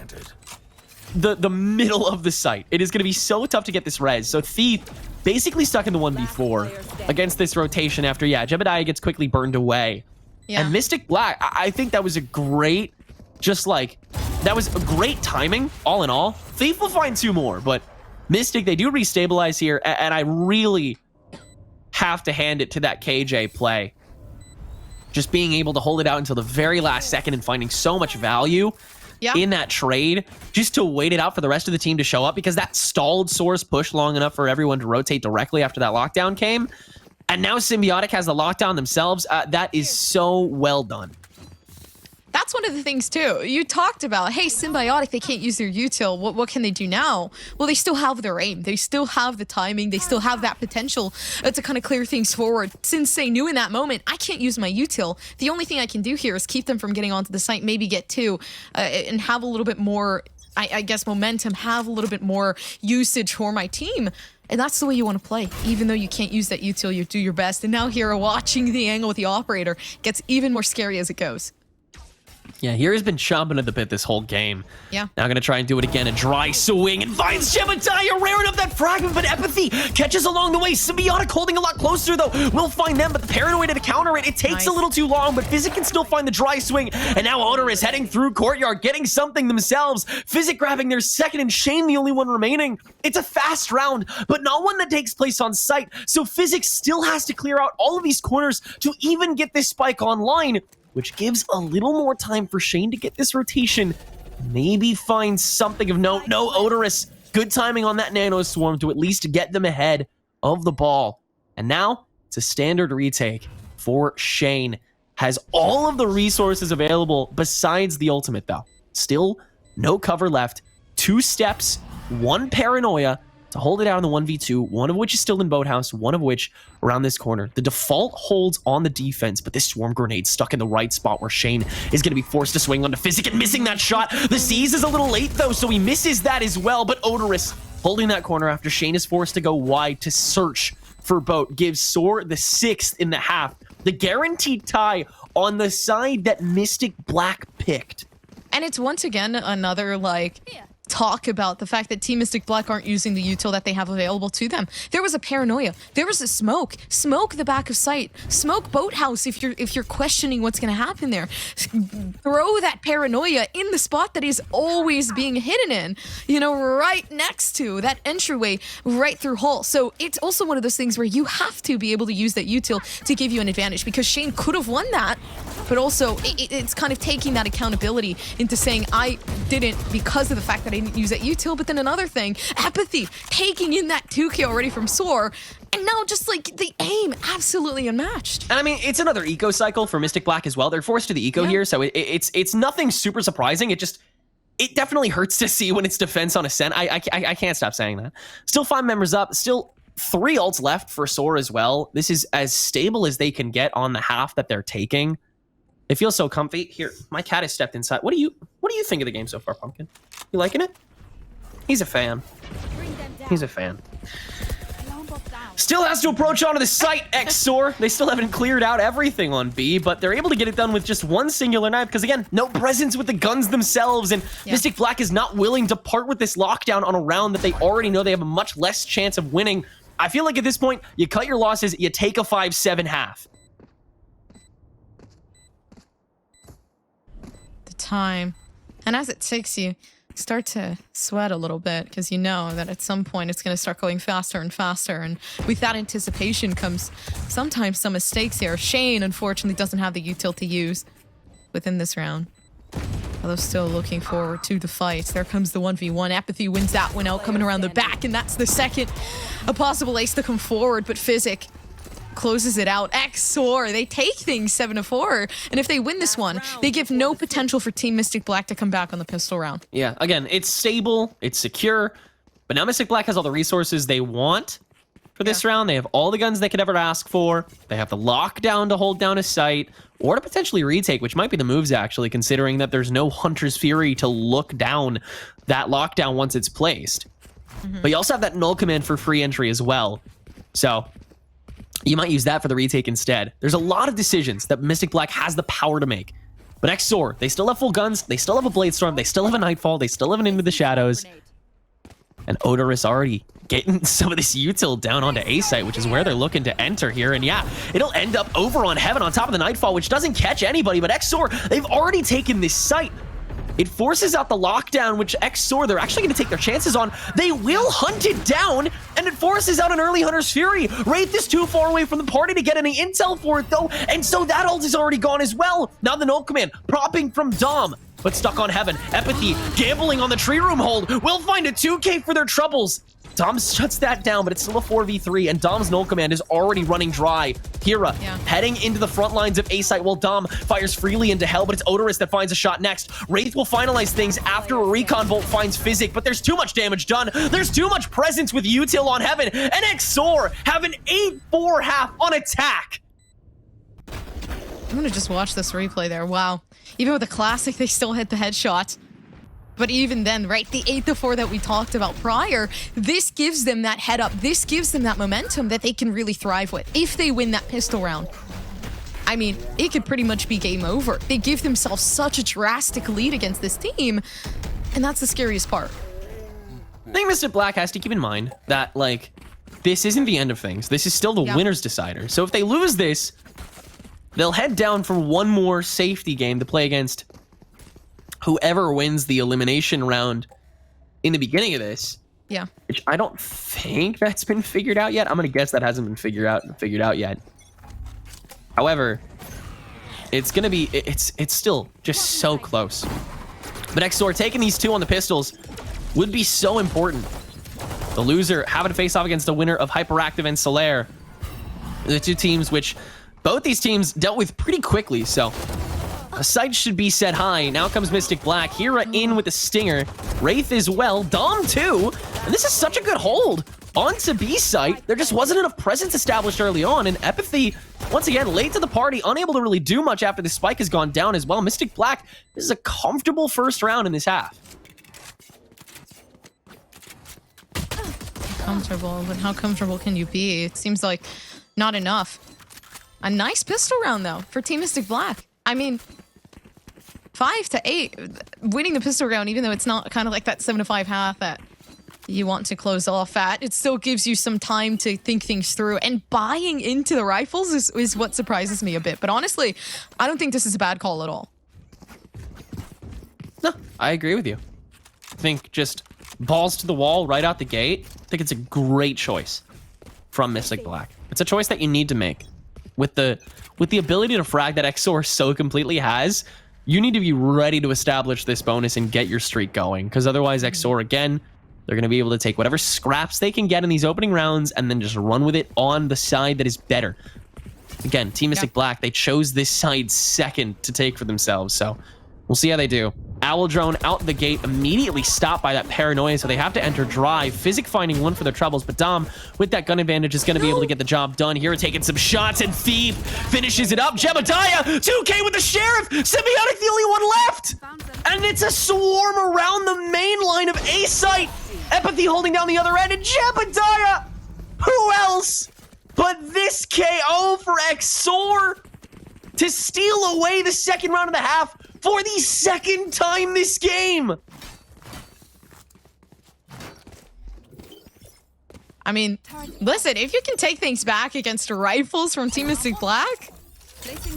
the middle of the site. It is going to be so tough to get this res. So Thief basically stuck in the 1v4 against this rotation after, Jebediah gets quickly burned away. Yeah. And Mystic Black, I think that was a great, that was a great timing, all in all. Thief will find 2 more, but Mystic, they do restabilize here, and I really have to hand it to that KJ play. Just being able to hold it out until the very last second and finding so much value in that trade, just to wait it out for the rest of the team to show up, because that stalled Source push long enough for everyone to rotate directly after that lockdown came. And now Symbiotic has the lockdown themselves. That is so well done. That's one of the things, too. You talked about, hey, Symbiotic, they can't use their util. What can they do now? Well, they still have their aim. They still have the timing. They still have that potential to kind of clear things forward. Since they knew in that moment, I can't use my util. The only thing I can do here is keep them from getting onto the site, maybe get 2, and have a little bit more, I guess, momentum, have a little bit more usage for my team. And that's the way you want to play. Even though you can't use that util, you do your best. And now Hero watching the angle with the operator gets even more scary as it goes. Yeah, Hero's been chomping at the bit this whole game. Yeah. Now gonna try and do it again. A dry swing and finds Jebediah rearing up that fragment, but Empathy catches along the way. Symbiotic holding a lot closer though. We'll find them, but the Paranoid to counter it. It takes a little too long, but Physic can still find the dry swing. And now Odorous heading through Courtyard, getting something themselves. Physic grabbing their second, and Shane the only one remaining. It's a fast round, but not one that takes place on site. So Physic still has to clear out all of these corners to even get this spike online, which gives a little more time for Shane to get this rotation, maybe find something of note. No, Odorous, good timing on that Nano Swarm to at least get them ahead of the ball. And now it's a standard retake for Shane. Has all of the resources available besides the ultimate though. Still no cover left. 2 steps, 1 paranoia to hold it out in the 1v2, one of which is still in Boathouse, one of which around this corner. The default holds on the defense, but this swarm grenade stuck in the right spot where Shane is going to be forced to swing onto Physic and missing that shot. The Seize is a little late though, so he misses that as well, but Odorous holding that corner after Shane is forced to go wide to search for Boat gives Soar the 6th in the half. The guaranteed tie on the side that Mystic Black picked. And it's once again another, talk about the fact that Team Mystic Black aren't using the util that they have available to them. There was a paranoia. There was a smoke. Smoke the back of sight. Smoke Boathouse if you're questioning what's going to happen there. Throw that paranoia in the spot that is always being hidden in, right next to that entryway, right through Hall. So it's also one of those things where you have to be able to use that util to give you an advantage, because Shane could have won that, but also it's kind of taking that accountability into saying, I didn't because of the fact that I didn't use that util. But then another thing, Apathy taking in that 2K already from Soar, and now just the aim absolutely unmatched. And I mean, it's another eco cycle for Mystic Black as well. They're forced to the eco here, so it's nothing super surprising. It definitely hurts to see when it's defense on Ascent. I can't stop saying that. Still 5 members up, still 3 ults left for Soar as well. This is as stable as they can get on the half that they're taking. They feel so comfy. Here, my cat has stepped inside. What do you think of the game so far, Pumpkin? You liking it? He's a fan. He's a fan. Still has to approach onto the site, X-Soar. They still haven't cleared out everything on B, but they're able to get it done with just 1 singular knife, because again, no presence with the guns themselves, and Mystic Black is not willing to part with this lockdown on a round that they already know they have a much less chance of winning. I feel like at this point, you cut your losses, you take a 5-7 half. Time. And as it ticks, you start to sweat a little bit, because you know that at some point it's going to start going faster and faster. And with that anticipation comes sometimes some mistakes here. Shane, unfortunately, doesn't have the util to use within this round. Although still looking forward to the fight. There comes the 1v1. Apathy wins that one out, coming around the back, and that's the second a possible ace to come forward. But Physic closes it out. XOR, they take things 7-4. And if they win this one, they give no potential for Team Mystic Black to come back on the pistol round. Yeah, again, it's stable, it's secure, but now Mystic Black has all the resources they want for this round. They have all the guns they could ever ask for. They have the lockdown to hold down a site, or to potentially retake, which might be the moves, actually, considering that there's no Hunter's Fury to look down that lockdown once it's placed. But you also have that null command for free entry as well. So you might use that for the retake instead. There's a lot of decisions that Mystic Black has the power to make. But XOR, they still have full guns, they still have a Blade Storm, they still have a Nightfall, they still have an Into the Shadows. And Odorous already getting some of this util down onto A site, which is where they're looking to enter here. And yeah, it'll end up over on Heaven on top of the Nightfall, which doesn't catch anybody. But XOR, they've already taken this site. It forces out the lockdown, which XOR, they're actually going to take their chances on. They will hunt it down, and it forces out an early Hunter's Fury. Wraith is too far away from the party to get any intel for it, though, and so that ult is already gone as well. Now the null command, propping from Dom, but stuck on Heaven. Empathy, gambling on the tree room hold, will find a 2K for their troubles. Dom shuts that down, but it's still a 4v3, and Dom's null command is already running dry. Hira heading into the front lines of A-site while Dom fires freely into Hell, but it's Odorous that finds a shot next. Wraith will finalize things after a recon bolt finds Physic, but there's too much damage done. There's too much presence with util on Heaven, and XOR have an 8-4 half on attack. I'm gonna just watch this replay there. Wow. Even with the classic, they still hit the headshot. But even then, right, the 8-4 that we talked about prior, this gives them that head up. This gives them that momentum that they can really thrive with. If they win that pistol round, I mean, it could pretty much be game over. They give themselves such a drastic lead against this team, and that's the scariest part. I think Mr. Black has to keep in mind that, like, this isn't the end of things. This is still the winner's decider. So if they lose this, they'll head down for one more safety game to play against whoever wins the elimination round in the beginning of this. Yeah. Which I don't think that's been figured out yet. I'm gonna guess that hasn't been figured out yet. However, it's gonna be it's still just so close. But XOR taking these two on the pistols would be so important. The loser having to face off against the winner of Hyperactive and Solaire. The two teams which both these teams dealt with pretty quickly, so the sight should be set high. Now comes Mystic Black. Hira in with the stinger. Wraith as well. Dom too. And this is such a good hold onto B site. There just wasn't enough presence established early on. And Empathy, once again, late to the party, unable to really do much after the spike has gone down as well. Mystic Black, this is a comfortable first round in this half. Comfortable, but how comfortable can you be? It seems like not enough. A nice pistol round, though, for Team Mystic Black. I mean, 5-8, winning the pistol round, even though it's not kind of like that 7-5 half that you want to close off at, it still gives you some time to think things through. And buying into the rifles is what surprises me a bit. But honestly, I don't think this is a bad call at all. No, I agree with you. I think just balls to the wall right out the gate. I think it's a great choice from Mystic Black. It's a choice that you need to make. With the ability to frag that XOR so completely has, you need to be ready to establish this bonus and get your streak going. Because otherwise, XOR, again, they're going to be able to take whatever scraps they can get in these opening rounds and then just run with it on the side that is better. Again, Team Mystic Black, they chose this side second to take for themselves. So we'll see how they do. Owl Drone out the gate, immediately stopped by that paranoia, so they have to enter drive. Physic finding one for their troubles, but Dom, with that gun advantage, is going to be able to get the job done here, taking some shots, and Thief finishes it up. Jebediah, 2K with the Sheriff, Symbiotic the only one left, and it's a swarm around the main line of A-Site. Empathy holding down the other end, and Jebediah, who else but this KO for XOR to steal away the second round of the half for the second time this game. I mean, listen, if you can take things back against rifles from Team Mystic Black,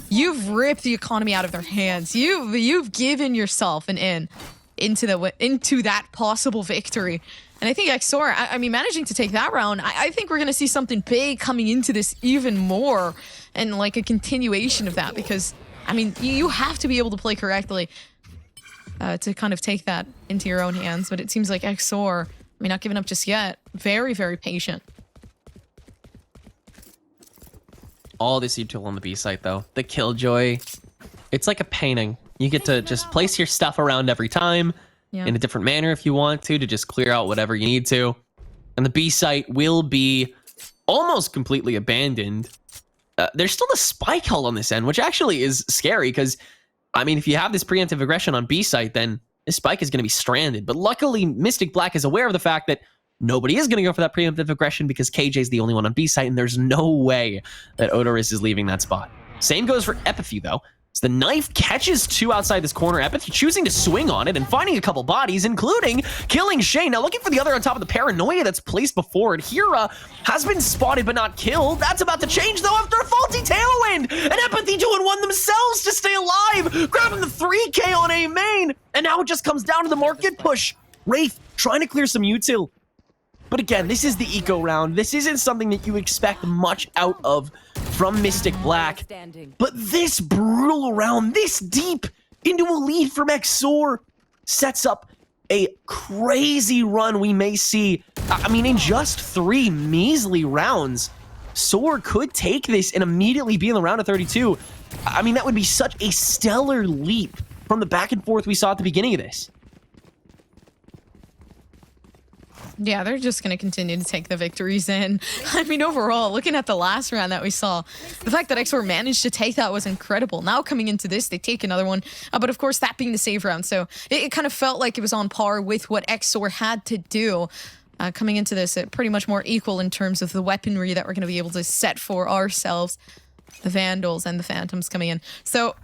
you've ripped the economy out of their hands. You've given yourself an in into that possible victory. And I think XOR, I mean, managing to take that round, I think we're going to see something big coming into this even more, and like a continuation of that, because I mean, you have to be able to play correctly to kind of take that into your own hands. But it seems like XOR, I mean, not giving up just yet. Very, very patient. all this util on the B site, though. The Killjoy, it's like a painting. You get to just place your stuff around every time in a different manner if you want to just clear out whatever you need to. And the B site will be almost completely abandoned. There's still a spike hull on this end, which actually is scary because, I mean, if you have this preemptive aggression on B site, then this spike is going to be stranded. But luckily, Mystic Black is aware of the fact that nobody is going to go for that preemptive aggression because KJ is the only one on B site, and there's no way that Odorous is leaving that spot. Same goes for Epithy, though. So the knife catches 2 outside this corner. Epithy choosing to swing on it and finding a couple bodies, including killing Shane. Now looking for the other on top of the paranoia that's placed before it. Hira has been spotted but not killed. That's about to change, though, after a faulty tailwind. And Epithy doing one themselves to stay alive, grabbing the 3K on A main. And now it just comes down to the market push. Wraith trying to clear some util. But again, this is the eco round. This isn't something that you expect much out of from Mystic Black. But this brutal round, this deep into a lead from XOR, sets up a crazy run we may see. I mean, in just 3 measly rounds, SOAR could take this and immediately be in the round of 32. I mean, that would be such a stellar leap from the back and forth we saw at the beginning of this. Yeah, they're just going to continue to take the victories in. I mean, overall, looking at the last round that we saw, the fact that XOR managed to take that was incredible. Now coming into this, they take another one. But of course, that being the save round. So it kind of felt like it was on par with what XOR had to do. Coming into this, pretty much more equal in terms of the weaponry that we're going to be able to set for ourselves. The Vandals and the Phantoms coming in. So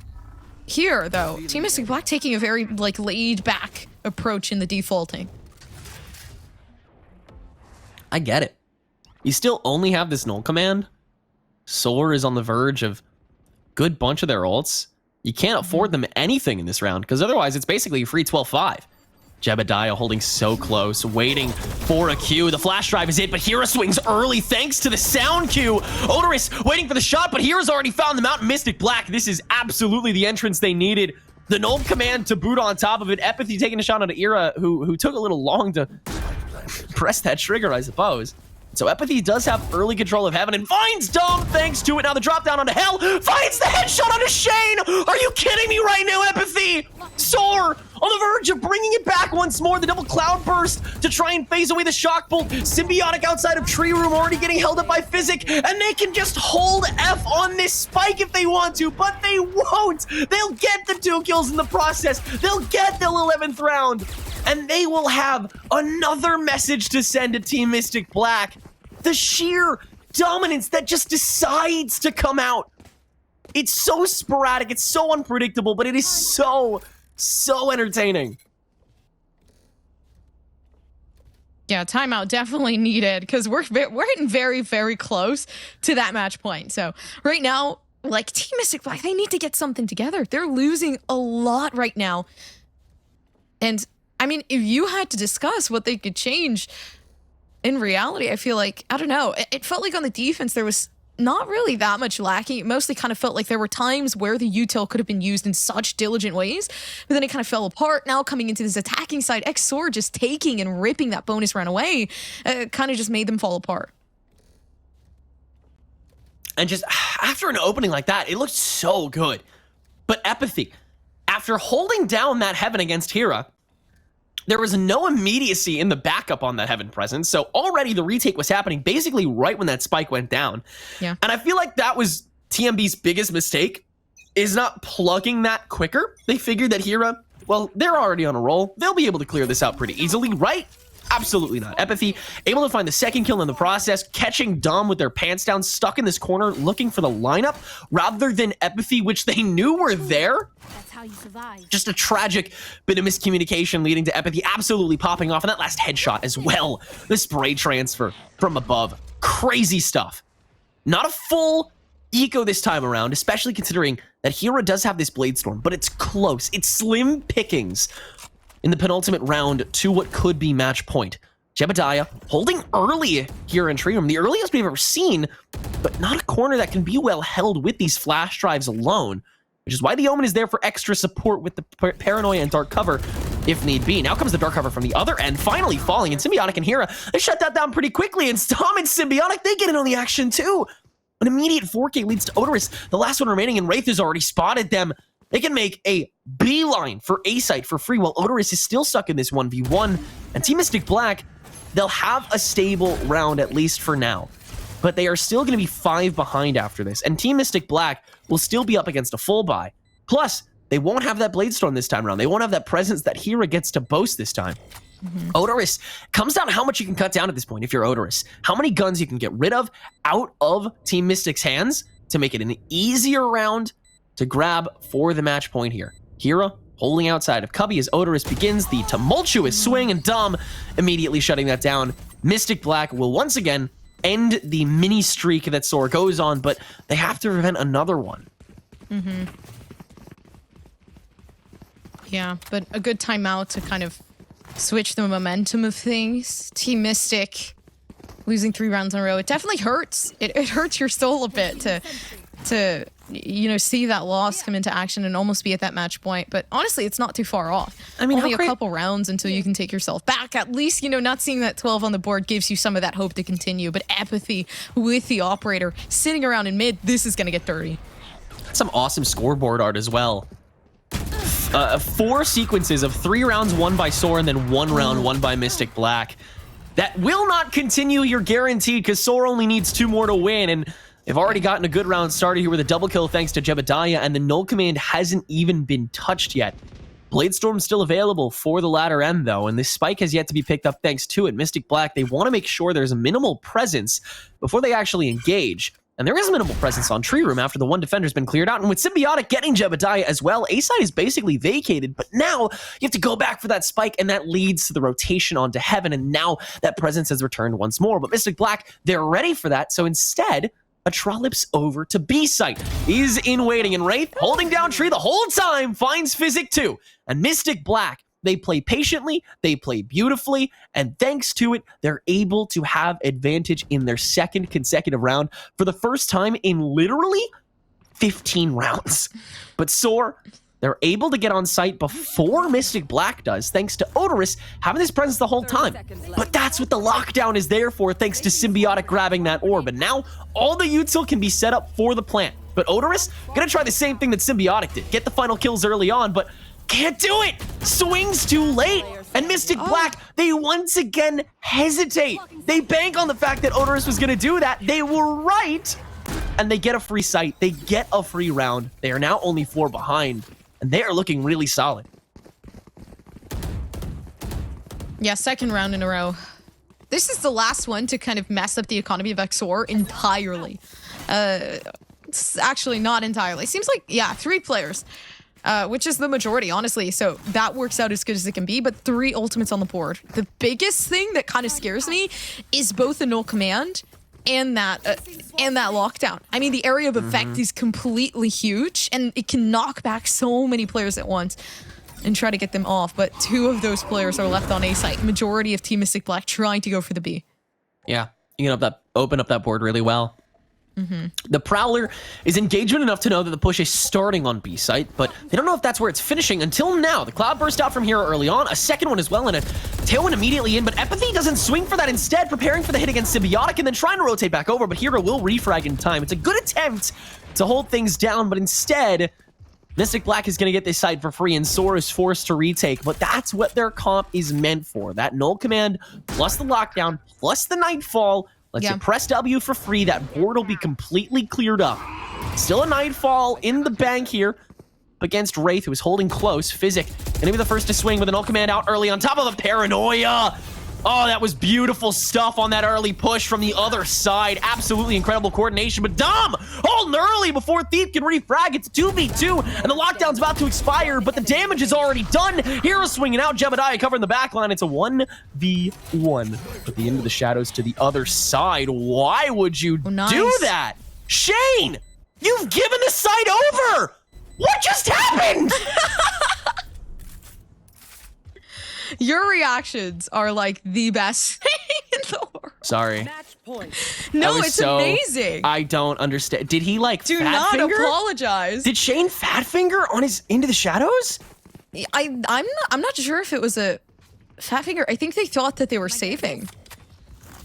here, though, Team Mystic Black taking a very laid-back approach in the defaulting. I get it. You still only have this null command. SOAR is on the verge of a good bunch of their ults. You can't afford them anything in this round, because otherwise it's basically a free 12-5. Jebediah holding so close, waiting for a Q. The flash drive is it, but Hira swings early thanks to the sound Q. Odorous waiting for the shot, but Hira's already found them out in Mystic Black. This is absolutely the entrance they needed. The null command to boot on top of it. Epithy taking a shot on Ira, who took a little long to press that trigger, I suppose. So Epithy does have early control of Heaven and finds Dom thanks to it. Now the drop down onto Hell, finds the headshot onto Shane. Are you kidding me right now, Epithy? SOAR on the verge of bringing it back once more. The double cloud burst to try and phase away the shock bolt. Symbiotic outside of Tree Room already getting held up by Physic, and they can just hold F on this spike if they want to, but they won't. They'll get the 2 kills in the process. They'll get the 11th round. And they will have another message to send to Team Mystic Black. The sheer dominance that just decides to come out. It's so sporadic, it's so unpredictable, but it is so entertaining. Yeah, timeout definitely needed, because we're hitting very, very close to that match point. So right now, Team Mystic Black, they need to get something together. They're losing a lot right now. And I mean, if you had to discuss what they could change, in reality, I feel like, I don't know, it felt like on the defense there was not really that much lacking. It mostly kind of felt like there were times where the util could have been used in such diligent ways, but then it kind of fell apart. Now coming into this attacking side, XOR just taking and ripping that bonus run away, kind of just made them fall apart. And just after an opening like that, it looked so good. But Epithy, after holding down that Heaven against Hira, there was no immediacy in the backup on that Heaven presence, so already the retake was happening basically right when that spike went down. Yeah. And I feel like that was TMB's biggest mistake, is not plugging that quicker. They figured that Hira, well, they're already on a roll. They'll be able to clear this out pretty easily, right? Absolutely not. Epithy able to find the second kill in the process, catching Dom with their pants down, stuck in this corner, looking for the lineup, rather than Epithy, which they knew were there. That's how you survive. Just a tragic bit of miscommunication leading to Epithy absolutely popping off, and that last headshot as well. The spray transfer from above. Crazy stuff. Not a full eco this time around, especially considering that Hira does have this Blade Storm, but it's close. It's slim pickings in the penultimate round to what could be match point. Jebediah holding early here in Tree Room, the earliest we've ever seen, but not a corner that can be well held with these flash drives alone, which is why the Omen is there for extra support with the paranoia and dark cover if need be. Now comes the dark cover from the other end, finally falling, and Symbiotic and Hira, they shut that down pretty quickly, and Stom and Symbiotic, they get in on the action too. An immediate 4K leads to Odorous. The last one remaining, and Wraith has already spotted them. They can make a beeline for A-site for free while Odorous is still stuck in this 1v1. And Team Mystic Black, they'll have a stable round at least for now. But they are still going to be 5 behind after this. And Team Mystic Black will still be up against a full buy. Plus, they won't have that Bladestorm this time around. They won't have that presence that Hera gets to boast this time. Odorous comes down to how much you can cut down at this point if you're Odorous. How many guns you can get rid of out of Team Mystic's hands to make it an easier round to grab for the match point here. Hera holding outside of Cubby as Odorous begins the tumultuous swing, and Dom immediately shutting that down. Mystic Black will once again end the mini streak that Soar goes on, but they have to prevent another one. Yeah, but a good timeout to kind of switch the momentum of things. Team Mystic losing 3 rounds in a row. It definitely hurts. It hurts your soul a bit to you know, see that loss come into action and almost be at that match point. But honestly, it's not too far off. I mean, only a couple rounds until you can take yourself back. At least, you know, not seeing that 12 on the board gives you some of that hope to continue. But apathy with the operator sitting around in mid, this is going to get dirty. Some awesome scoreboard art as well. 4 sequences of 3 rounds won by Soar and then 1 round won by Mystic Black. That will not continue, you're guaranteed, because Soar only needs 2 more to win, and they've already gotten a good round started here with a double kill thanks to Jebediah, and the null command hasn't even been touched yet. Bladestorm's still available for the latter end, though, and this spike has yet to be picked up thanks to it. Mystic Black, they want to make sure there's a minimal presence before they actually engage. And there is minimal presence on Tree Room after the 1 defender's been cleared out. And with Symbiotic getting Jebediah as well, A-side is basically vacated. But now you have to go back for that spike, and that leads to the rotation onto Heaven. And now that presence has returned once more. But Mystic Black, they're ready for that. So instead, a trollops over to B-site. Is in waiting, and Wraith, holding down Tree the whole time, finds Physic too. And Mystic Black, they play patiently, they play beautifully, and thanks to it, they're able to have advantage in their 2nd consecutive round for the first time in literally 15 rounds. But Soar, they're able to get on site before Mystic Black does, thanks to Odorous having this presence the whole time. But that's what the lockdown is there for, thanks to Symbiotic grabbing that orb. And now, all the util can be set up for the plant. But Odorous, gonna try the same thing that Symbiotic did. Get the final kills early on, but can't do it! Swings too late! And Mystic Black, they once again hesitate. They bank on the fact that Odorous was gonna do that. They were right! And they get a free sight. They get a free round. They are now only 4 behind. And they are looking really solid. Yeah, 2nd round in a row. This is the last one to kind of mess up the economy of XOR entirely. It's actually not entirely. Seems like, yeah, 3 players. Which is the majority, honestly. So that works out as good as it can be, but 3 ultimates on the board. The biggest thing that kind of scares me is both the null command and that lockdown. I mean, the area of effect is completely huge, and it can knock back so many players at once and try to get them off. But 2 of those players are left on A site. Majority of Team Mystic Black trying to go for the B. Yeah, you can open up that board really well. The Prowler is engagement enough to know that the push is starting on B site, but they don't know if that's where it's finishing until now. The Cloud burst out from Hero early on, a 2nd one as well, and a Tailwind immediately in, but Empathy doesn't swing for that, instead preparing for the hit against Symbiotic and then trying to rotate back over, but Hero will refrag in time. It's a good attempt to hold things down, but instead, Mystic Black is going to get this side for free, and Soar is forced to retake, but that's what their comp is meant for. That null command, plus the lockdown, plus the Nightfall, lets you press W for free. That board will be completely cleared up. Still a Nightfall in the bank here against Wraith, who is holding close. Physic gonna be the first to swing with an ult command out early on top of the Paranoia. Oh, that was beautiful stuff on that early push from the other side. Absolutely incredible coordination, but Dom holding early before Thief can refrag. It's 2v2, and the lockdown's about to expire, but the damage is already done. Hero swinging out, Jebediah covering the back line. It's a 1v1. Put the Into the Shadows to the other side. Why would you do that? Shane, you've given the side over! What just happened? Your reactions are like the best thing in the world. Sorry. Match point. No, it's amazing. I don't understand. Did he like Do fat not finger? apologize. Did Shane fat finger on his Into the Shadows? I'm not sure if it was a fat finger. I think they thought that they were saving.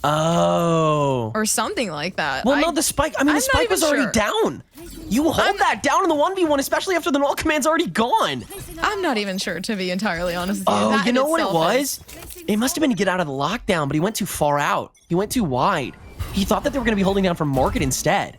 Oh. or something like that. Well, no, the spike. I mean, I'm the spike not was even already sure. down. You hold that down in the 1v1, especially after the null command's already gone. I'm not even sure, to be entirely honest with you. Oh, That you in know what it itself is- was? It must have been to get out of the lockdown, but he went too far out. He went too wide. He thought that they were going to be holding down for market instead.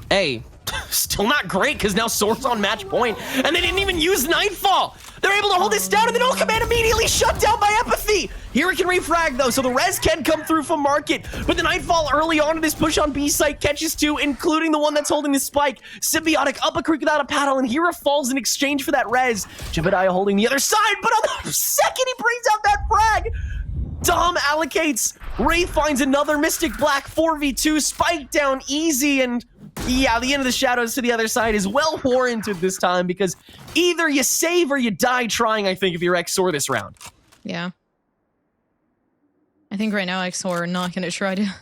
Hey, still not great because now Soar's on match point, and they didn't even use Nightfall. They're able to hold this down, and the null command immediately shut down by Empathy. Here it can refrag though, so the res can come through from market, but the Nightfall early on in this push on B site catches two, including the one that's holding the spike. Symbiotic up a creek without a paddle, and Hera falls in exchange for that res. Jebediah holding the other side, but on the second he brings out that frag, Dom allocates. Wraith finds another Mystic Black 4v2, spike down easy, and yeah, the end of the shadows to the other side is well warranted this time because either you save or you die trying, I think, if you're XOR this round. Yeah. I think right now XOR are not going to try to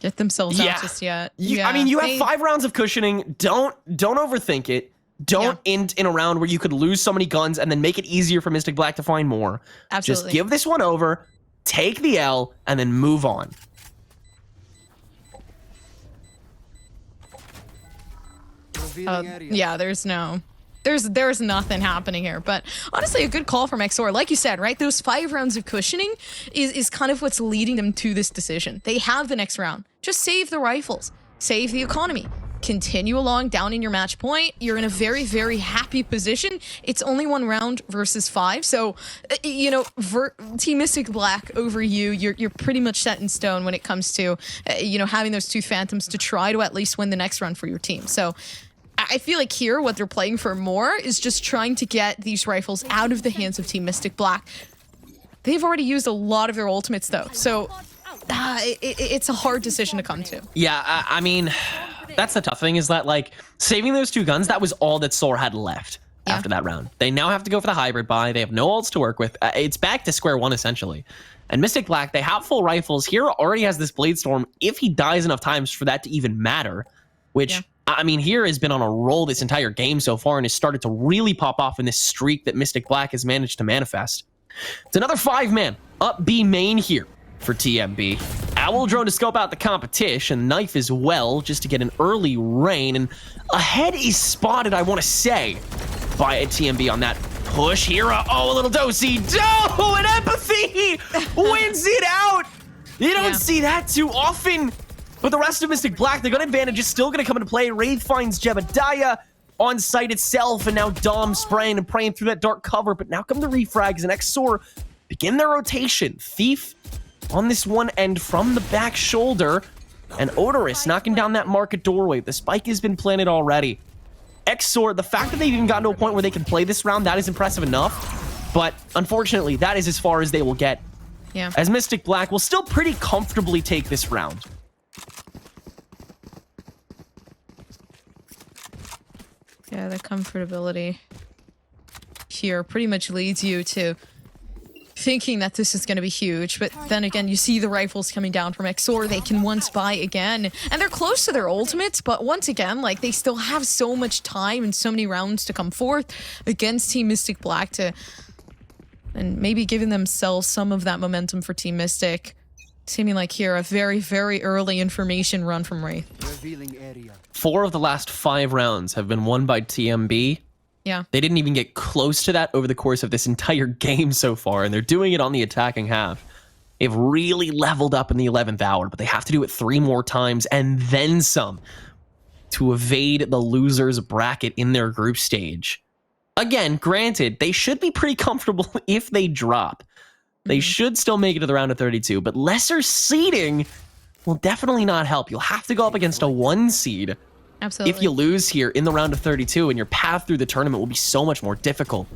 get themselves out just yet. I mean, you have 5 rounds of cushioning. Don't overthink it. Don't end in a round where you could lose so many guns and then make it easier for Mystic Black to find more. Absolutely. Just give this one over, take the L, and then move on. Revealing area. Yeah, there's nothing happening here. But honestly, a good call from XOR. Like you said, right? Those 5 rounds of cushioning is kind of what's leading them to this decision. They have the next round. Just save the rifles. Save the economy. Continue along down in your match point. You're in a very, very happy position. It's only 1 round versus 5. So, you know, Team Mystic Black over you, you're pretty much set in stone when it comes to, you know, having those 2 Phantoms to try to at least win the next round for your team. So I feel like here what they're playing for more is just trying to get these rifles out of the hands of Team Mystic Black. They've already used a lot of their ultimates though, so it's a hard decision to come to. Yeah, I mean, that's the tough thing is that, like, saving those 2 guns, that was all that Soar had left after that round. They now have to go for the hybrid buy. They have no ults to work with. It's back to square one, essentially. And Mystic Black, they have full rifles. Hero already has this Blade Storm if he dies enough times for that to even matter, which... I mean, Hero has been on a roll this entire game so far and has started to really pop off in this streak that Mystic Black has managed to manifest. It's another 5-man up B main here for TMB. Owl drone to scope out the competition, knife as well, just to get an early rain, and a head is spotted, I want to say, by a TMB on that push. Hero, oh, a little do-si-do, and Empathy wins it out. You don't see that too often. But the rest of Mystic Black, the gun advantage is still going to come into play. Wraith finds Jebediah on site itself, and now Dom spraying and praying through that dark cover. But now come the refrags, and XOR begin their rotation. Thief on this one end from the back shoulder, and Odorous knocking down that market doorway. The spike has been planted already. XOR, the fact that they've even gotten to a point where they can play this round, that is impressive enough. But unfortunately, that is as far as they will get. Yeah. As Mystic Black will still pretty comfortably take this round. Yeah, the comfortability here pretty much leads you to thinking that this is going to be huge, but then again, you see the rifles coming down from XOR. They can once buy again, and they're close to their ultimates, but once again, like, they still have so much time and so many rounds to come forth against Team Mystic Black to, and maybe giving themselves some of that momentum for Team Mystic. Seeming like here, a very, very early information run from Wraith. Revealing area. 4 of the last 5 rounds have been won by TMB. Yeah. They didn't even get close to that over the course of this entire game so far, and they're doing it on the attacking half. They've really leveled up in the 11th hour, but they have to do it 3 more times and then some to evade the losers bracket in their group stage. Again, granted, they should be pretty comfortable if they drop. They should still make it to the round of 32, but lesser seeding will definitely not help. You'll have to go up against a 1 seed. Absolutely. If you lose here in the round of 32, and your path through the tournament will be so much more difficult.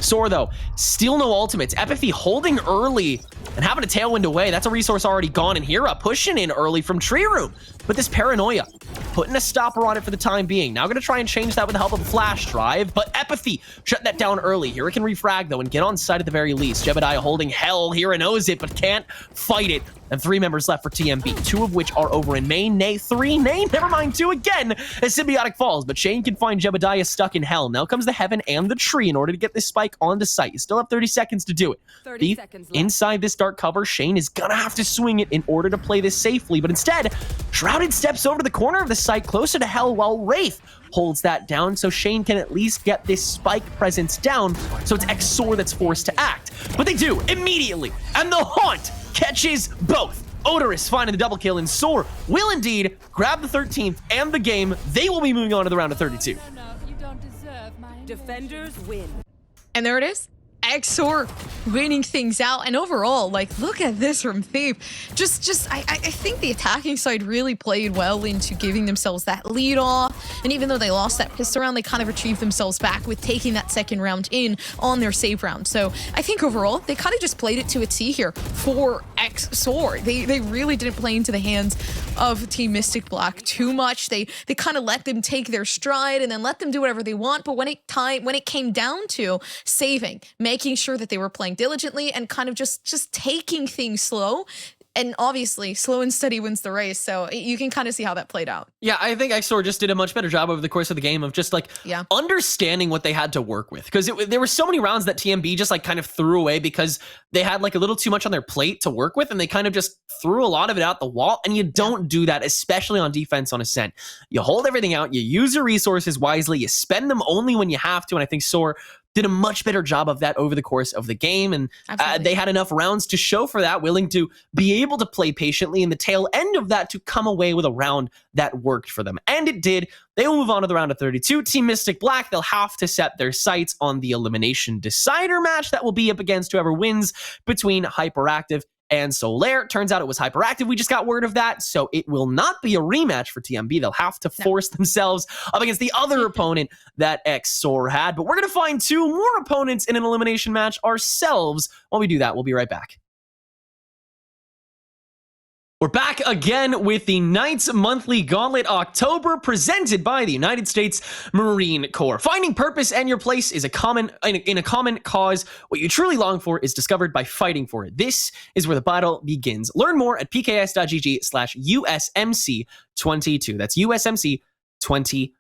Soar, though, still no ultimates. Epithy holding early and having a tailwind away. That's a resource already gone. And Hera pushing in early from Tree Room. But this Paranoia, putting a stopper on it for the time being. Now going to try and change that with the help of a flash drive. But Epithy shut that down early. Hera can refrag, though, and get on site at the very least. Jebediah holding hell. Hera knows it, but can't fight it. and 3 members left for TMB, 2 of which are over in main. Nay, 3. Nay, never mind, 2 again as Symbiotic falls, but Shane can find Jebediah stuck in hell. Now comes the heaven and the tree in order to get this spike onto site. You still have 30 seconds to do it. 30 Thief, seconds left. inside this dark cover, Shane is gonna have to swing it in order to play this safely, but instead, Shrouded steps over to the corner of the site closer to hell while Wraith holds that down so Shane can at least get this spike presence down, so it's Exor that's forced to act. But they do immediately, and the Haunt catches both. Odorous finding the double kill, and Soar will indeed grab the 13th and the game. They will be moving on to the round of 32. No, you don't deserve my Defenders win. And there it is. Exor winning things out, and overall, like, look at this from Thief. I think the attacking side really played well into giving themselves that lead off, and even though they lost that pistol round, they kind of retrieved themselves back with taking that second round in on their save round. So I think overall, they kind of just played it to a T here for Exor. They really didn't play into the hands of Team Mystic Black too much. They kind of let them take their stride and then let them do whatever they want, but when it came down to saving, making sure that they were playing diligently and kind of just taking things slow. And obviously, slow and steady wins the race. So you can kind of see how that played out. Yeah, I think Exor just did a much better job over the course of the game of just like understanding what they had to work with. Because there were so many rounds that TMB just like kind of threw away because they had like a little too much on their plate to work with, and they kind of just threw a lot of it out the wall. And you don't do that, especially on defense on Ascent. You hold everything out, you use your resources wisely, you spend them only when you have to. And I think Soar did a much better job of that over the course of the game, and they had enough rounds to show for that, willing to be able to play patiently in the tail end of that to come away with a round that worked for them. And it did. They will move on to the round of 32. Team Mystic Black, they'll have to set their sights on the elimination decider match that will be up against whoever wins between Hyperactive and Solaire. Turns out it was Hyperactive. We just got word of that, so it will not be a rematch for TMB. They'll have to force themselves up against the other opponent that Exor had. But we're going to find 2 more opponents in an elimination match ourselves. While we do that, we'll be right back. We're back again with the Knights Monthly Gauntlet October, presented by the United States Marine Corps. Finding purpose and your place is in a common cause. What you truly long for is discovered by fighting for it. This is where the battle begins. Learn more at pks.gg/USMC22. That's USMC 22.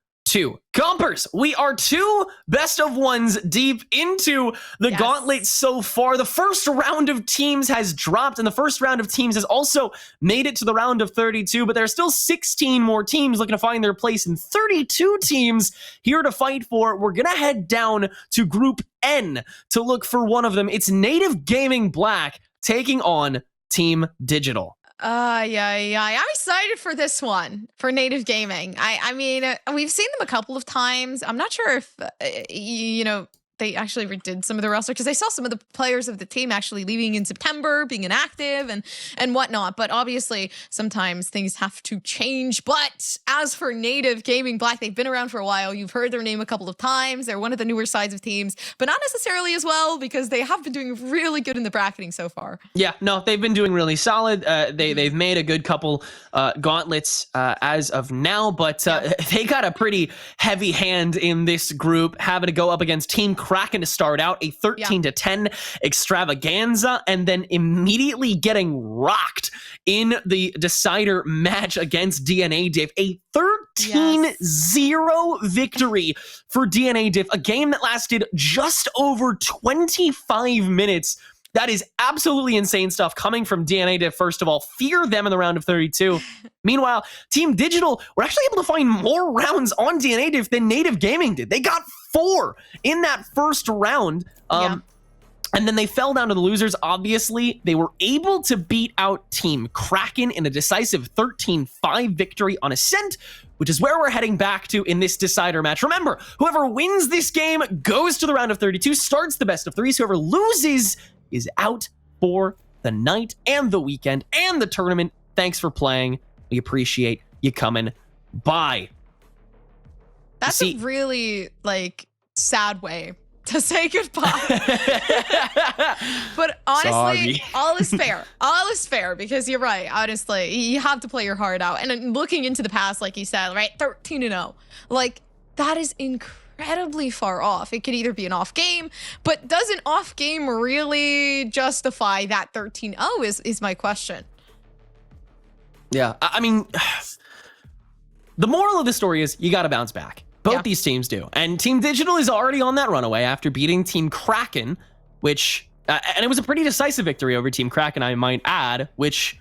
Compers, we are 2 best of 1s deep into the Gauntlet so far. The first round of teams has dropped, and the first round of teams has also made it to the round of 32, but there are still 16 more teams looking to find their place, and 32 teams here to fight for. We're going to head down to Group N to look for one of them. It's Native Gaming Black taking on Team Digital. I'm excited for this one, for Native Gaming. I mean, we've seen them a couple of times. I'm not sure if, they actually redid some of the roster, because I saw some of the players of the team actually leaving in September, being inactive and whatnot. But obviously, sometimes things have to change. But as for Native Gaming Black, they've been around for a while. You've heard their name a couple of times. They're one of the newer sides of teams, but not necessarily as well, because they have been doing really good in the bracketing so far. Yeah, no, they've been doing really solid. They've made a good couple gauntlets as of now, but they got a pretty heavy hand in this group, having to go up against Team Kraken to start out, a 13-10 extravaganza, and then immediately getting rocked in the decider match against DNA Diff. A 13-0 victory for DNA Diff, a game that lasted just over 25 minutes. That is absolutely insane stuff coming from DNA Diff. First of all, fear them in the round of 32. Meanwhile, Team Digital were actually able to find more rounds on DNA Diff than Native Gaming did. They got 4 in that first round. And then they fell down to the losers. Obviously, they were able to beat out Team Kraken in a decisive 13-5 victory on Ascent, which is where we're heading back to in this decider match. Remember, whoever wins this game goes to the round of 32, starts the best of 3. So whoever loses is out for the night and the weekend and the tournament. Thanks for playing. We appreciate you coming by. That's a really, sad way to say goodbye. But honestly, all is fair. All is fair, because you're right. Honestly, you have to play your heart out. And looking into the past, like you said, right, 13-0. That is incredibly far off. It could either be an off game, but does an off game really justify that 13-0 is my question. Yeah, I mean, the moral of the story is you got to bounce back. Both these teams do. And Team Digital is already on that runaway after beating Team Kraken, which, and it was a pretty decisive victory over Team Kraken, I might add, which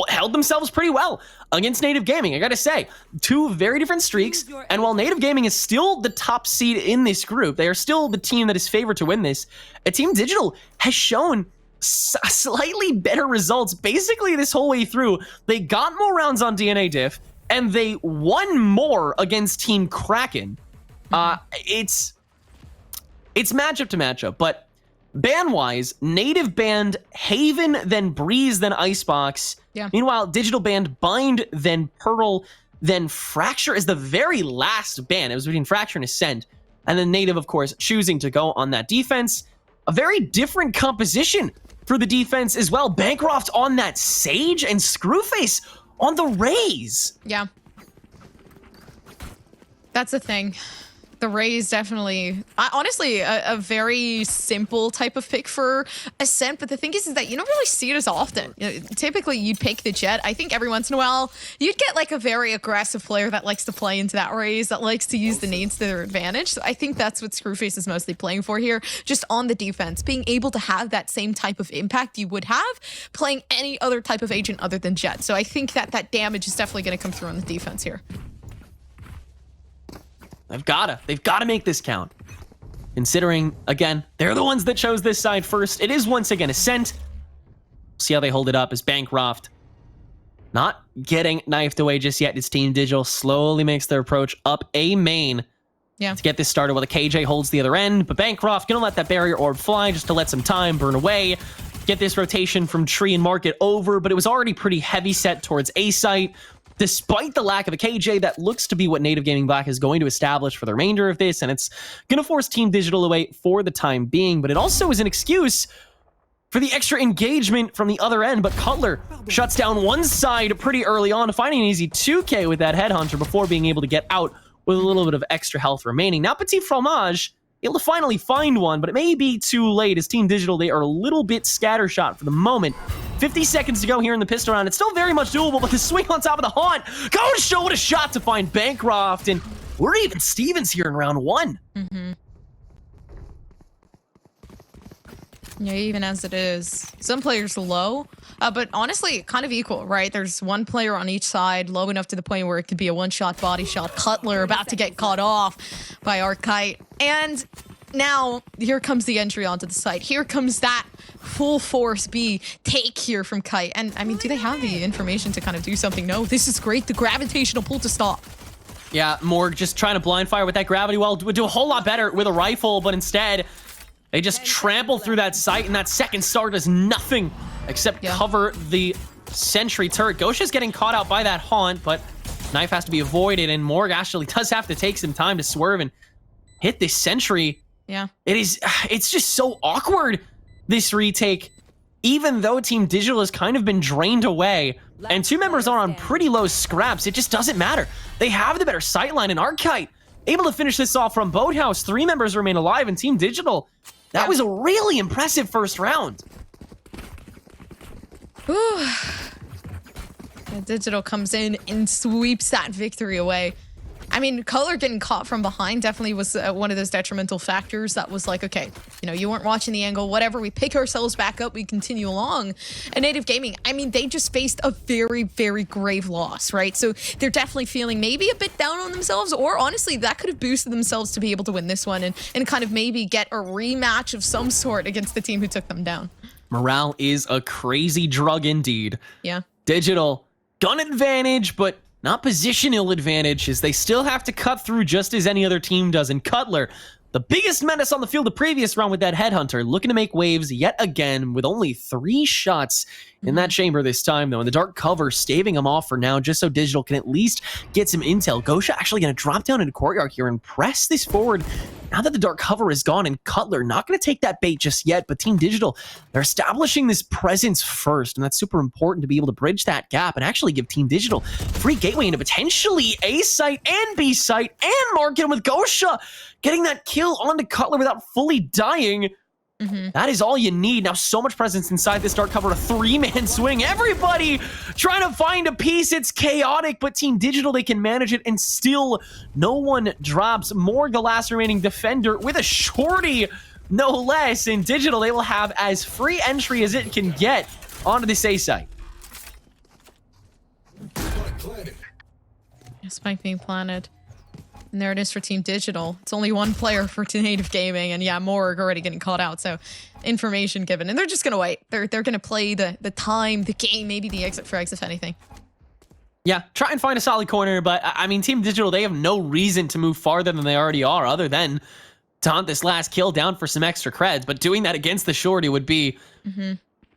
held themselves pretty well against Native Gaming. I got to say, two very different streaks. And while Native Gaming is still the top seed in this group, they are still the team that is favored to win this. Team Digital has shown slightly better results basically this whole way through. They got more rounds on DNA Diff, and they won more against Team Kraken. It's matchup to matchup, but ban-wise, Native banned Haven, then Breeze, then Icebox. Yeah. Meanwhile, Digital banned Bind, then Pearl, then Fracture is the very last ban. It was between Fracture and Ascent. And then Native, of course, choosing to go on that defense. A very different composition for the defense as well. Bancroft on that Sage and Screwface on the Raze. Yeah. That's the thing. The Raze definitely, honestly, a very simple type of pick for Ascent. But the thing is that you don't really see it as often. Typically, you'd pick the Jet. I think every once in a while, you'd get like a very aggressive player that likes to play into that Raze, that likes to use the nades to their advantage. So I think that's what Screwface is mostly playing for here, just on the defense, being able to have that same type of impact you would have playing any other type of agent other than Jet. So I think that that damage is definitely going to come through on the defense here. They've got to make this count. Considering, again, they're the ones that chose this side first. It is once again Ascent. See how they hold it up as Bancroft not getting knifed away just yet. It's Team Digital slowly makes their approach up A main. Yeah. To get this started while the KJ holds the other end. But Bancroft gonna let that barrier orb fly just to let some time burn away. Get this rotation from Tree and Market over, but it was already pretty heavy set towards A site. Despite the lack of a KJ, that looks to be what Native Gaming Black is going to establish for the remainder of this, and it's going to force Team Digital away for the time being, but it also is an excuse for the extra engagement from the other end, but Cutler shuts down one side pretty early on, finding an easy 2K with that Headhunter before being able to get out with a little bit of extra health remaining. Now Petit Fromage able to finally find one, but it may be too late as Team Digital, they are a little bit scattershot for the moment. 50 seconds to go here in the pistol round. It's still very much doable, but the swing on top of the haunt. Go to show what a shot to find Bancroft, and we're even Stevens here in round one. Yeah, even as it is. Some players low, but honestly, kind of equal, right? There's one player on each side, low enough to the point where it could be a one-shot body shot. Cutler about to get caught off by Archite. And now, here comes the entry onto the site. Here comes that full force B take here from Kite. And, I mean, do they have the information to kind of do something? No, this is great. The gravitational pull to stop. Yeah, Morg just trying to blind fire with that gravity well would do a whole lot better with a rifle, but instead, they just trample through that site, and that second star does nothing except cover the sentry turret. Gosha's getting caught out by that haunt, but knife has to be avoided, and Morg actually does have to take some time to swerve and hit this sentry. Yeah. It's just so awkward, this retake, even though Team Digital has kind of been drained away, and two members are on pretty low scraps. It just doesn't matter. They have the better sightline, and Archite able to finish this off from Boathouse. 3 members remain alive, and Team Digital, that was a really impressive first round. Ooh. Yeah, Digital comes in and sweeps that victory away. I mean, Color getting caught from behind definitely was one of those detrimental factors that was like, okay, you know, you weren't watching the angle, whatever. We pick ourselves back up, we continue along. And Native Gaming, I mean, they just faced a very, very grave loss, right? So they're definitely feeling maybe a bit down on themselves, or honestly, that could have boosted themselves to be able to win this one and kind of maybe get a rematch of some sort against the team who took them down. Morale is a crazy drug indeed. Yeah. Digital, gun advantage, but not positional advantage, as they still have to cut through just as any other team does. And Cutler, the biggest menace on the field the previous round with that Headhunter, looking to make waves yet again with only 3 shots in that chamber this time, though. And the dark cover staving him off for now, just so Digital can at least get some intel. Gosha actually going to drop down into Courtyard here and press this forward now that the dark cover is gone. And Cutler not going to take that bait just yet, but Team Digital, they're establishing this presence first, and that's super important to be able to bridge that gap and actually give Team Digital free gateway into potentially A site and B site and Market. With Gosha getting that kill onto Cutler without fully dying. That is all you need. Now, so much presence inside this dark cover, a 3-man swing. Everybody trying to find a piece. It's chaotic, but Team Digital, they can manage it, and still no one drops. Morg, the last remaining defender, with a shorty, no less. In Digital, they will have as free entry as it can get onto this A site. Spike being planted. And there it is for Team Digital. It's only one player for Native Gaming, and yeah, Morg already getting called out, so information given. And they're just gonna wait. They're gonna play the time, the game, maybe the exit frags, if anything. Yeah, try and find a solid corner, but I mean, Team Digital, they have no reason to move farther than they already are, other than to hunt this last kill down for some extra creds, but doing that against the shorty would be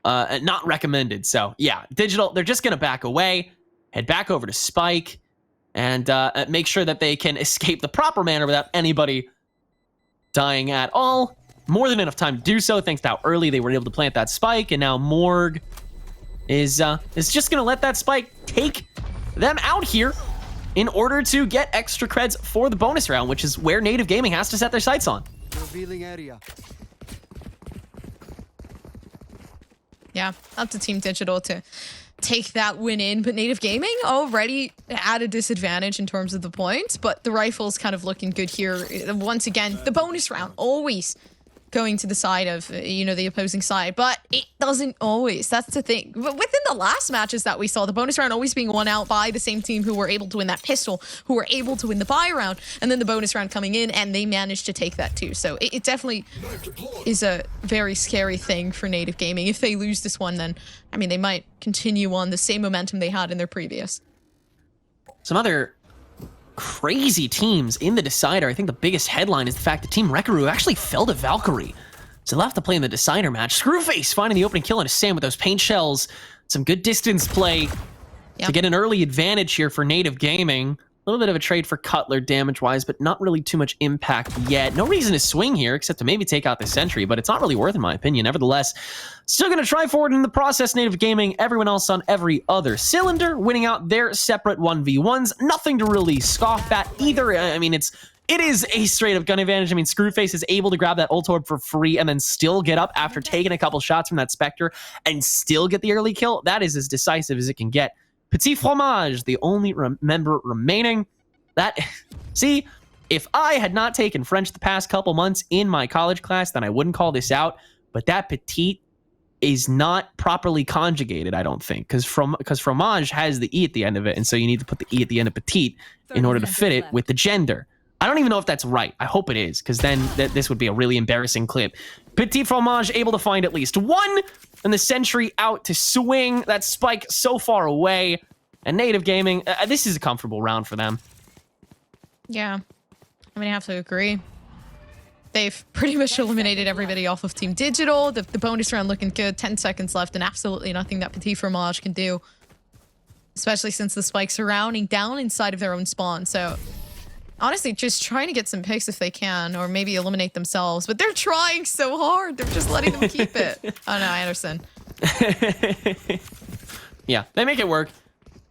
not recommended. So yeah, Digital, they're just gonna back away, head back over to Spike, and make sure that they can escape the proper manner without anybody dying at all. More than enough time to do so, thanks to how early they were able to plant that spike, and now Morg is just gonna let that spike take them out here in order to get extra creds for the bonus round, which is where Native Gaming has to set their sights on. Revealing area. Yeah, up to Team Digital to take that win in, but Native Gaming already at a disadvantage in terms of the points, but the rifle's kind of looking good here. Once again, the bonus round always going to the side of, you know, the opposing side, but it doesn't always. That's the thing. But within the last matches that we saw, the bonus round always being won out by the same team who were able to win that pistol, who were able to win the buy round, and then the bonus round coming in, and they managed to take that too. So it definitely is a very scary thing for Native Gaming. If they lose this one, then, I mean, they might continue on the same momentum they had in their previous. Some other crazy teams in the decider. I think the biggest headline is the fact that Team Rekaru actually fell to Valkyrie. So they'll have to play in the decider match. Screwface finding the opening kill on a Sam with those paint shells. Some good distance play to get an early advantage here for Native Gaming. A little bit of a trade for Cutler damage-wise, but not really too much impact yet. No reason to swing here except to maybe take out the sentry, but it's not really worth, in my opinion. Nevertheless, still going to try forward in the process. Native Gaming, everyone else on every other cylinder, winning out their separate 1v1s. Nothing to really scoff at either. I mean, it is a straight-up gun advantage. I mean, Screwface is able to grab that ult orb for free and then still get up after taking a couple shots from that Spectre and still get the early kill. That is as decisive as it can get. Petit Fromage, the only member remaining. See, if I had not taken French the past couple months in my college class, then I wouldn't call this out. But that petit is not properly conjugated, I don't think, because fromage has the E at the end of it, and so you need to put the E at the end of petite in order to fit it with the gender. I don't even know if that's right. I hope it is, because then this would be a really embarrassing clip. Petit Fromage able to find at least one, and the sentry out to swing that spike so far away. And Native Gaming, this is a comfortable round for them. Yeah, I mean, I have to agree. They've pretty much eliminated everybody off of Team Digital. The bonus round looking good. 10 seconds left, and absolutely nothing that Petit Fromage can do. Especially since the spikes are rounding down inside of their own spawn. So honestly, just trying to get some picks if they can, or maybe eliminate themselves. But they're trying so hard. They're just letting them keep it. Oh no, I understand. Yeah, they make it work.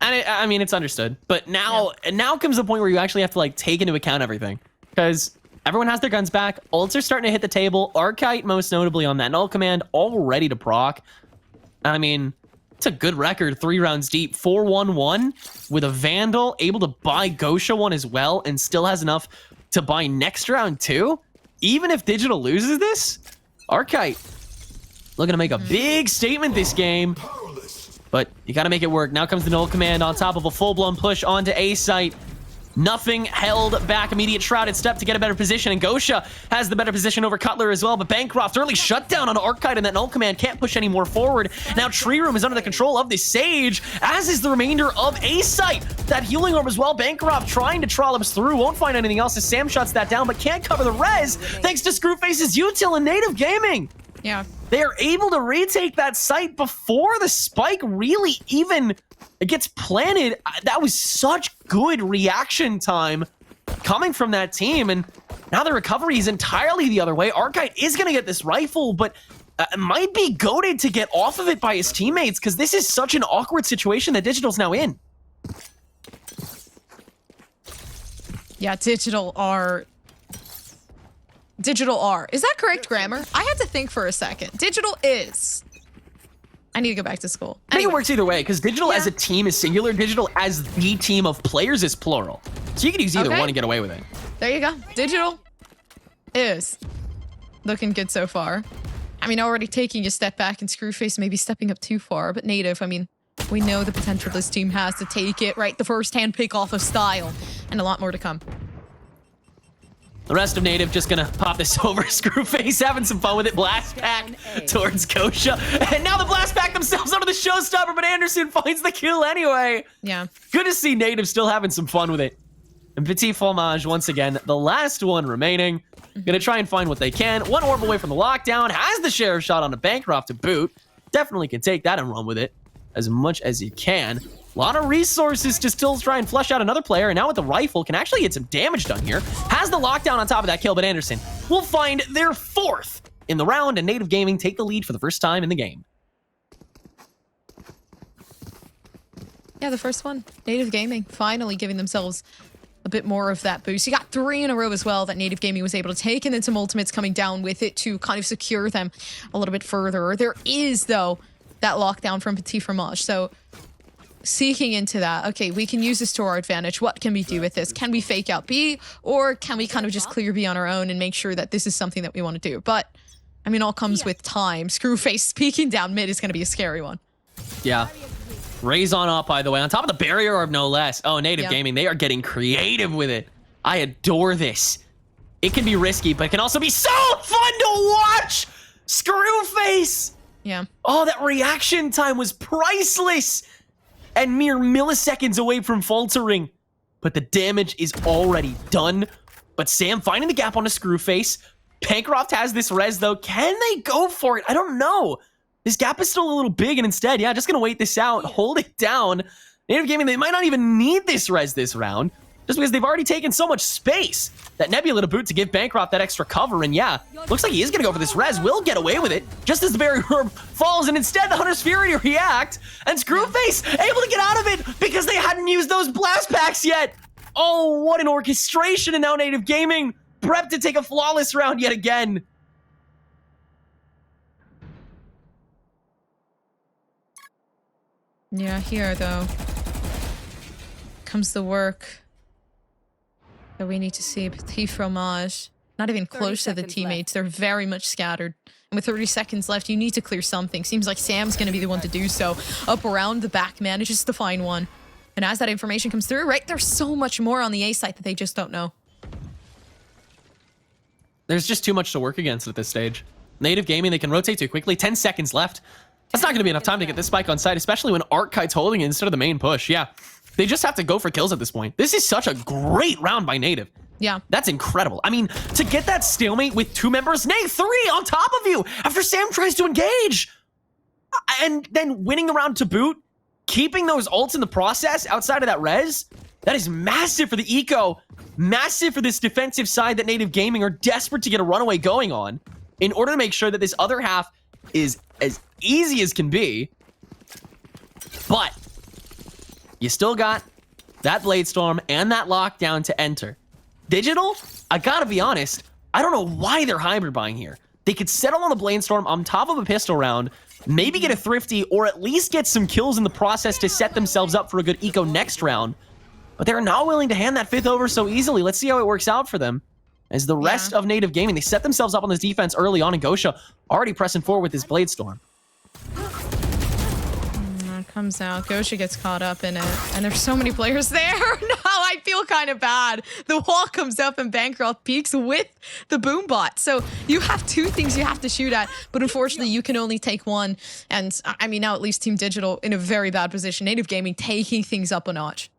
And I mean, it's understood. But now comes the point where you actually have to like take into account everything. Because everyone has their guns back. Ults are starting to hit the table. Archite, most notably on that null command, all ready to proc. I mean, it's a good record, 3 rounds deep. 4-1-1 with a Vandal, able to buy Gosha one as well, and still has enough to buy next round too. Even if Digital loses this, Archite looking to make a big statement this game. But you got to make it work. Now comes the null command on top of a full-blown push onto A site. Nothing held back. Immediate shrouded step to get a better position, and Gosha has the better position over Cutler as well. But Bancroft early shutdown on Archite, and that null command can't push any more forward. Now Tree Room is under the control of the Sage, as is the remainder of A site. That healing orb as well. Bancroft trying to trollops through, won't find anything else as Sam shuts that down, but can't cover the res thanks to Screwface's util and Native Gaming. Yeah. They are able to retake that site before the spike really even gets planted. That was such good reaction time coming from that team, and now the recovery is entirely the other way. Archite is going to get this rifle, but might be goated to get off of it by his teammates, because this is such an awkward situation that Digital's now in. Yeah, Digital are Digital R. Is that correct grammar? I had to think for a second. Digital is. I need to go back to school. I think it works either way, because digital as a team is singular, digital as the team of players is plural. So you can use either one and get away with it. There you go. Digital is looking good so far. I mean, already taking a step back, and Screwface maybe stepping up too far, but Native, I mean, we know the potential this team has to take it, right? The first-hand pick off of style, and a lot more to come. The rest of Native just gonna pop this over. Screwface having some fun with it. Blast pack towards Gosha. And now the blast pack themselves onto the showstopper, but Anderson finds the kill anyway. Yeah. Good to see Native still having some fun with it. And Petit Fromage, once again, the last one remaining. Gonna try and find what they can. One orb away from the lockdown. Has the sheriff shot on a Bancroft to boot. Definitely can take that and run with it as much as you can. A lot of resources to still try and flesh out another player, and now with the rifle can actually get some damage done here. Has the lockdown on top of that kill, but Anderson will find their 4th in the round, and Native Gaming take the lead for the first time in the game. Yeah, the first one. Native Gaming finally giving themselves a bit more of that boost. You got 3 in a row as well that Native Gaming was able to take, and then some ultimates coming down with it to kind of secure them a little bit further. There is, though, that lockdown from Petit Fromage, so seeking into that, okay, we can use this to our advantage. What can we do with this? Can we fake out B, or can we kind of just clear B on our own and make sure that this is something that we want to do? But, I mean, all comes with time. Screwface peeking down mid is going to be a scary one. Yeah. Raise on up, by the way, on top of the barrier orb, no less. Oh, Native Gaming, they are getting creative with it. I adore this. It can be risky, but it can also be so fun to watch! Screwface! Yeah. Oh, that reaction time was priceless! And mere milliseconds away from faltering. But the damage is already done. But Sam finding the gap on a Screwface. Bancroft has this res, though. Can they go for it? I don't know. This gap is still a little big, and instead, yeah, just going to wait this out, hold it down. Native Gaming, they might not even need this res this round, just because they've already taken so much space. That Nebula to boot to give Bancroft that extra cover, and yeah, looks like he is going to go for this res. Will get away with it, just as the barrier orb falls, and instead the Hunter's Fury react, and Screwface able to get out of it because they hadn't used those blast packs yet. Oh, what an orchestration, and now Native Gaming prepped to take a flawless round yet again. Yeah, here, though, comes the work that we need to see. Petit Fromage, not even close to the teammates. They're very much scattered. And with 30 seconds left, you need to clear something. Seems like Sam's going to be the one to do so. Up around the back, manages to find one. And as that information comes through, right, there's so much more on the A site that they just don't know. There's just too much to work against at this stage. Native Gaming, they can rotate too quickly. 10 seconds left. That's not going to be enough time to get this spike on site, especially when Arkkite's holding it instead of the main push. Yeah, they just have to go for kills at this point. This is such a great round by Native. Yeah. That's incredible. I mean, to get that stalemate with 2 members, nay, 3 on top of you after Sam tries to engage. And then winning the round to boot, keeping those ults in the process outside of that res, that is massive for the eco, massive for this defensive side that Native Gaming are desperate to get a runaway going on in order to make sure that this other half is as easy as can be. But you still got that Blade Storm and that lockdown to enter. Digital, I gotta be honest, I don't know why they're hybrid buying here. They could settle on a Blade Storm on top of a pistol round, maybe get a Thrifty, or at least get some kills in the process to set themselves up for a good eco next round. But they're not willing to hand that 5th over so easily. Let's see how it works out for them. As the rest of Native Gaming, they set themselves up on this defense early on, and Gosha already pressing forward with his Blade Storm. It comes out. Gosha gets caught up in it. And there's so many players there. No, I feel kind of bad. The wall comes up and Bancroft peaks with the boom bot. So you have 2 things you have to shoot at, but unfortunately you can only take one. And I mean, now at least Team Digital in a very bad position. Native Gaming taking things up a notch.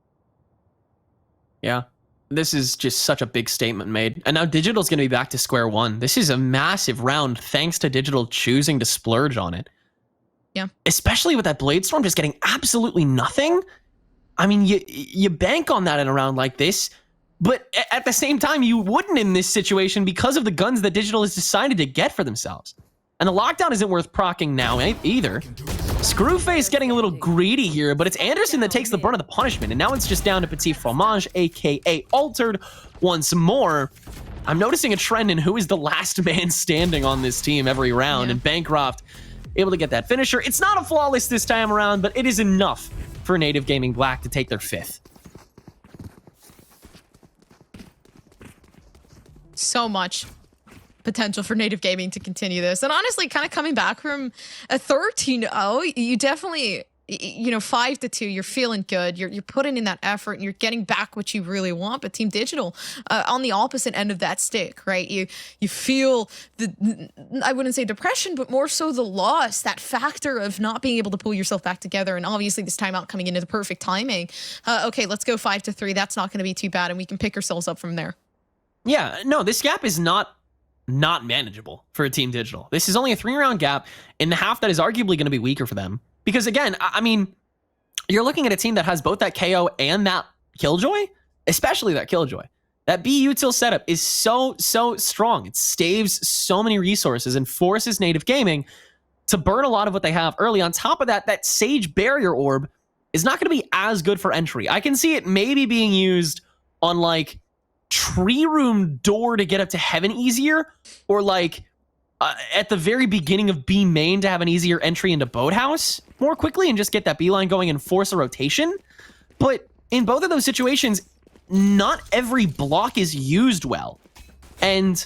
Yeah. This is just such a big statement made. And now Digital's going to be back to square one. This is a massive round thanks to Digital choosing to splurge on it. Yeah. Especially with that Blade Storm just getting absolutely nothing. I mean, you bank on that in a round like this, but at the same time, you wouldn't in this situation because of the guns that Digital has decided to get for themselves. And the lockdown isn't worth proccing now either. Screwface getting a little greedy here, but it's Anderson that takes the brunt of the punishment. And now it's just down to Petit Fromage, a.k.a. Altered, once more. I'm noticing a trend in who is the last man standing on this team every round, Yeah. and Bancroft able to get that finisher. It's not a flawless this time around, but it is enough for Native Gaming Black to take their 5th. So much potential for Native Gaming to continue this. And honestly, kind of coming back from a 13-0, you definitely, you know, 5-2, you're feeling good. You're putting in that effort and you're getting back what you really want. But Team Digital, on the opposite end of that stick, right? You feel the, I wouldn't say depression, but more so the loss, that factor of not being able to pull yourself back together. And obviously this timeout coming into the perfect timing. Okay, let's go 5-3. That's not going to be too bad. And we can pick ourselves up from there. Yeah, no, this gap is not manageable for Team Digital. This is only a 3-round gap in the half that is arguably going to be weaker for them. Because again, I mean, you're looking at a team that has both that KO and that Killjoy, especially that Killjoy. That B util setup is so strong. It staves so many resources and forces Native Gaming to burn a lot of what they have early. On top of that, that Sage Barrier Orb is not going to be as good for entry. I can see it maybe being used on like Tree Room Door to get up to Heaven easier, or like at the very beginning of B main to have an easier entry into Boathouse more quickly and just get that B line going and force a rotation. But in both of those situations, not every block is used well. And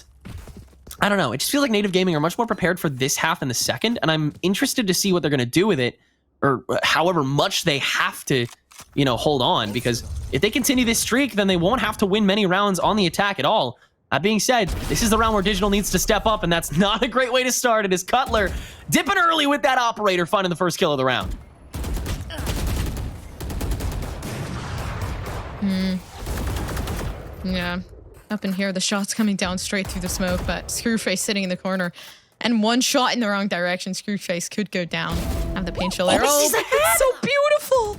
I don't know, it just feels like Native Gaming are much more prepared for this half in the second, and I'm interested to see what they're going to do with it, or however much they have to, you know, hold on, because if they continue this streak, then they won't have to win many rounds on the attack at all. That being said, this is the round where Digital needs to step up, and that's not a great way to start it, as Cutler dipping early with that operator, finding the first kill of the round. Yeah, up in here, the shot's coming down straight through the smoke, but Screwface sitting in the corner. And one shot in the wrong direction, Screwface could go down. Have the paint chill arrow. this is a It's so beautiful.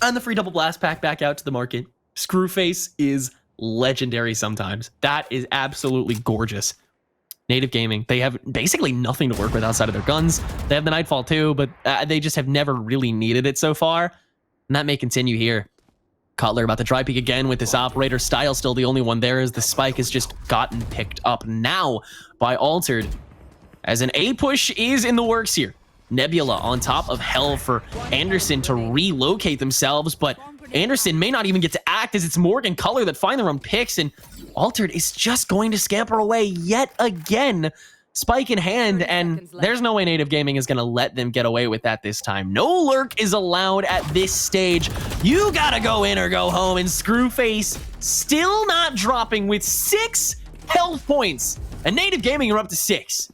And the free double blast pack back out to the market. Screwface is legendary sometimes. That is absolutely gorgeous. Native Gaming, they have basically nothing to work with outside of their guns. They have the Nightfall too, but they just have never really needed it so far. And that may continue here. Cutler about to try peek again with this operator. Style still the only one there, as the spike has just gotten picked up now by Altered. As an A push is in the works here. Nebula on top of Hell for Anderson to relocate themselves, but Anderson may not even get to act, as it's Morgan Cutler that find their own picks, and Altered is just going to scamper away yet again. Spike in hand, and there's no way Native Gaming is going to let them get away with that this time. No lurk is allowed at this stage. You gotta go in or go home, and Screwface still not dropping with 6 health points, and Native Gaming are up to 6.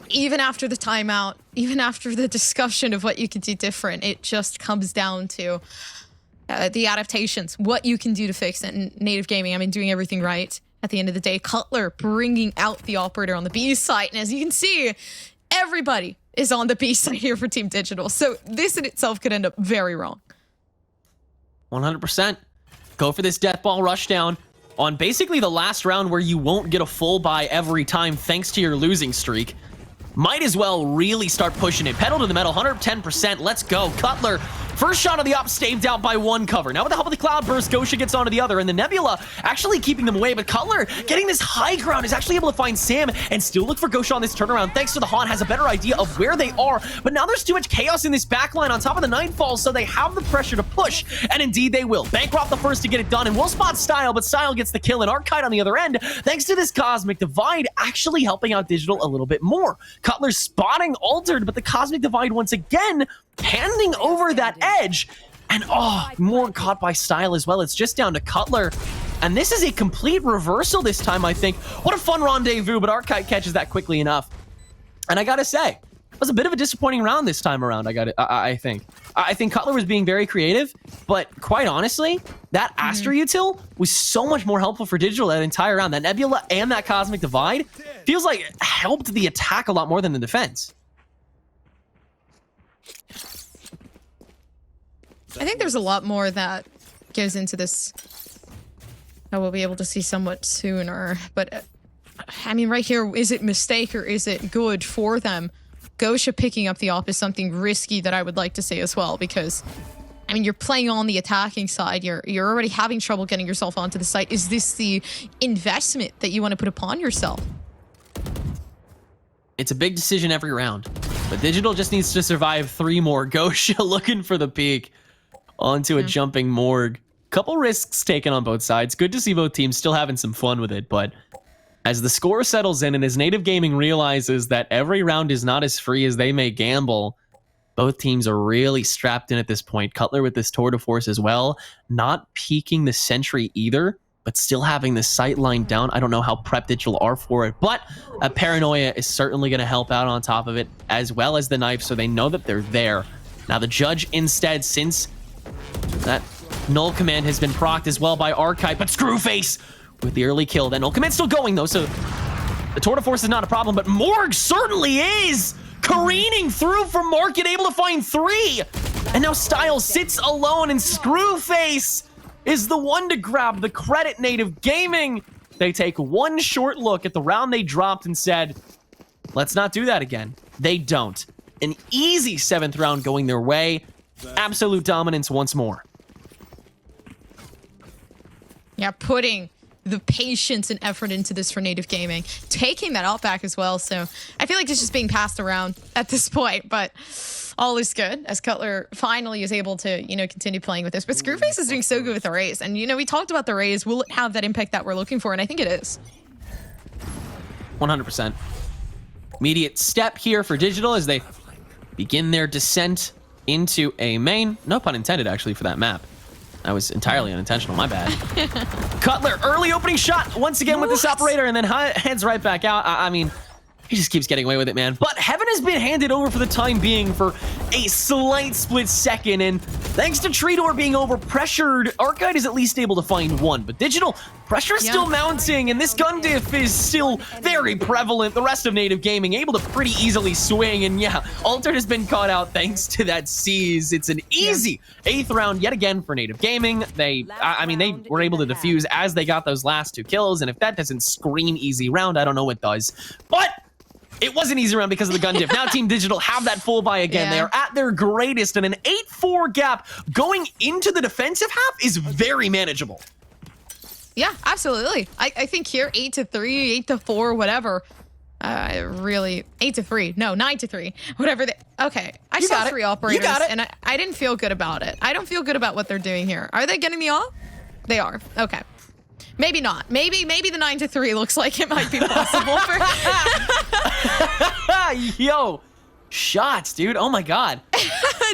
Even after the timeout, even after the discussion of what you could do different, it just comes down to the adaptations, what you can do to fix it. And Native Gaming, I mean, doing everything right. At the end of the day, Cutler bringing out the operator on the B side. And as you can see, everybody is on the B side here for Team Digital. So this in itself could end up very wrong. 100%. Go for this death ball rush down on basically the last round where you won't get a full buy every time thanks to your losing streak. Might as well really start pushing it. Pedal to the metal, 110%. Let's go. Cutler, first shot of the op, staved out by one cover. Now with the help of the Cloud Burst, Gosha gets onto the other, and the Nebula actually keeping them away, but Cutler getting this high ground is actually able to find Sam and still look for Gosha on this turnaround. Thanks to the Haunt, has a better idea of where they are, but now there's too much chaos in this backline on top of the Nightfall, so they have the pressure to push, and indeed they will. Bancroft the first to get it done, and will spot Style, but Style gets the kill, and Arcite on the other end, thanks to this Cosmic Divide actually helping out Digital a little bit more. Cutler spotting Altered, but the Cosmic Divide once again handing over that edge, and more caught by Style as well. It's just down to Cutler, and this is a complete reversal this time, I think. What a fun rendezvous, but Arcite catches that quickly enough. And I gotta say, it was a bit of a disappointing round this time around. I think Cutler was being very creative, but quite honestly, that Astra util was so much more helpful for Digital that entire round. That Nebula and that Cosmic Divide feels like it helped the attack a lot more than the defense. I think there's a lot more that goes into this that we'll be able to see somewhat sooner. But, I mean, right here, is it mistake or is it good for them? Gosha picking up the op is something risky that I would like to see as well, because I mean, you're playing on the attacking side. You're already having trouble getting yourself onto the site. Is this the investment that you want to put upon yourself? It's a big decision every round, but Digital just needs to survive 3 more. Gosha looking for the peak onto a jumping Morgue. Couple risks taken on both sides. Good to see both teams still having some fun with it, but as the score settles in and as Native Gaming realizes that every round is not as free as they may gamble, both teams are really strapped in at this point. Cutler with this tour de force as well, not peeking the sentry either, but still having the sight line down. I don't know how prep Digital are for it, but a paranoia is certainly going to help out on top of it, as well as the knife, so they know that they're there. Now the Judge instead, since that null command has been procced as well by Archive, but Screwface with the early kill. That null command still going though, so the tour de force is not a problem, but Morgue certainly is! Careening through from Market, able to find 3! And now Styles sits alone, and Screwface is the one to grab the credit. Native Gaming, they take one short look at the round they dropped and said, let's not do that again. They don't. An easy 7th round going their way. Absolute dominance once more. Yeah, putting the patience and effort into this for Native Gaming, taking that outback as well. So I feel like it's just being passed around at this point, but all is good as Cutler finally is able to, continue playing with this. But Screwface is doing so good with the raise. And, we talked about the raise. Will it have that impact that we're looking for? And I think it is. 100%. Immediate step here for Digital as they begin their descent into a main. No pun intended, actually, for that map. That was entirely unintentional, my bad. Cutler, early opening shot once again with this operator, and then heads right back out. I mean, he just keeps getting away with it, man. But Heaven has been handed over for the time being for a slight split second, and thanks to Tredor being over-pressured, Arcade is at least able to find 1. But Digital, pressure is still mounting, and this gun diff is still very prevalent. The rest of Native Gaming able to pretty easily swing, and yeah, Altered has been caught out thanks to that seize. It's an easy 8th round yet again for Native Gaming. They were able to defuse as they got those last 2 kills, and if that doesn't scream easy round, I don't know what does. But it was an easy round because of the gun diff. Now Team Digital have that full buy again. They are at their greatest, and an 8-4 gap going into the defensive half is very manageable. Yeah, absolutely. I think here 8-3, 8-4, whatever. Really 8-3. No, 9-3. Whatever. Okay, I saw 3 operators, and I didn't feel good about it. I don't feel good about what they're doing here. Are they getting the off? They are. Okay. Maybe not. Maybe the 9-3 looks like it might be possible for. Yo, shots, dude. Oh my god.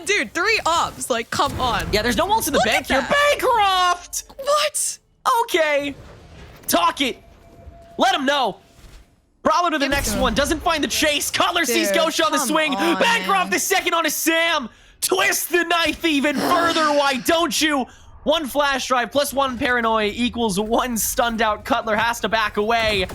Dude, 3 ops. Like, come on. Yeah, there's no ults in the bank here. Bancroft! What? Okay. Talk it. Let him know. Prowler to the next one. Doesn't find the chase. Cutler sees Gosha on the swing. Bancroft the second on a Sam. Twist the knife even further. Why don't you? 1 flash drive plus 1 paranoia equals 1 stunned out. Cutler has to back away.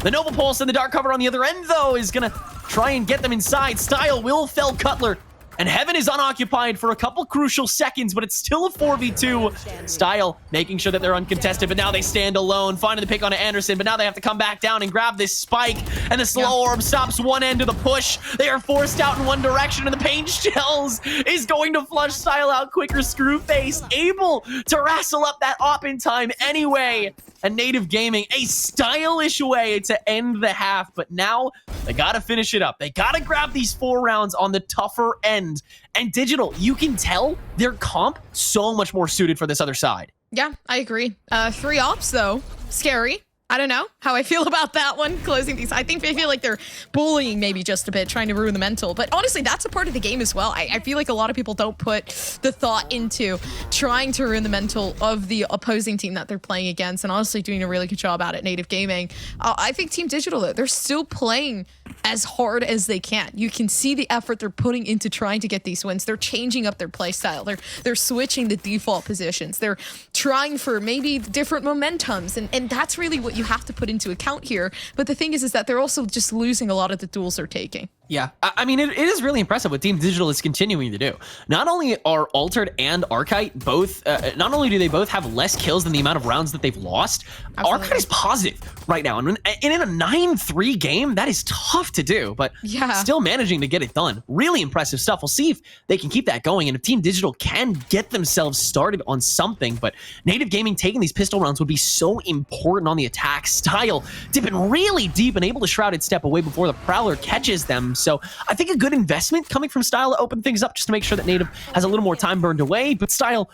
The Noble Pulse and the Dark Cover on the other end, though, is going to try and get them inside. Style will fell Cutler. And Heaven is unoccupied for a couple crucial seconds, but it's still a 4v2. Style making sure that they're uncontested, but now they stand alone, finding the pick on Anderson, but now they have to come back down and grab this spike, and the slow orb stops one end of the push. They are forced out in one direction, and the pain shells is going to flush Style out quicker. Screwface able to wrestle up that op in time anyway. And Native Gaming, a stylish way to end the half, but now they gotta finish it up. They gotta grab these 4 rounds on the tougher end. And Digital, you can tell their comp so much more suited for this other side. Yeah, I agree. 3 ops, though. Scary. I don't know how I feel about that one, closing these. I think they feel like they're bullying maybe just a bit, trying to ruin the mental. But honestly, that's a part of the game as well. I feel like a lot of people don't put the thought into trying to ruin the mental of the opposing team that they're playing against, and honestly doing a really good job at it, Native Gaming. I think Team Digital, though, they're still playing as hard as they can. You can see the effort they're putting into trying to get these wins. They're changing up their play style. They're switching the default positions. They're trying for maybe different momentums, and that's really what you have to put into account here. But the thing is that they're also just losing a lot of the duels they're taking. Yeah, I mean, it is really impressive what Team Digital is continuing to do. Not only are Altered and Archite both, not only do they both have less kills than the amount of rounds that they've lost, Absolutely. Archite is positive right now. And in a 9-3 game, that is tough to do, but Yeah. still managing to get it done. Really impressive stuff. We'll see if they can keep that going and if Team Digital can get themselves started on something, but Native Gaming taking these pistol rounds would be so important on the attack. Style dipping really deep and able to Shrouded step away before the Prowler catches them. So I think a good investment coming from Style to open things up just to make sure that Native has a little more time burned away, but Style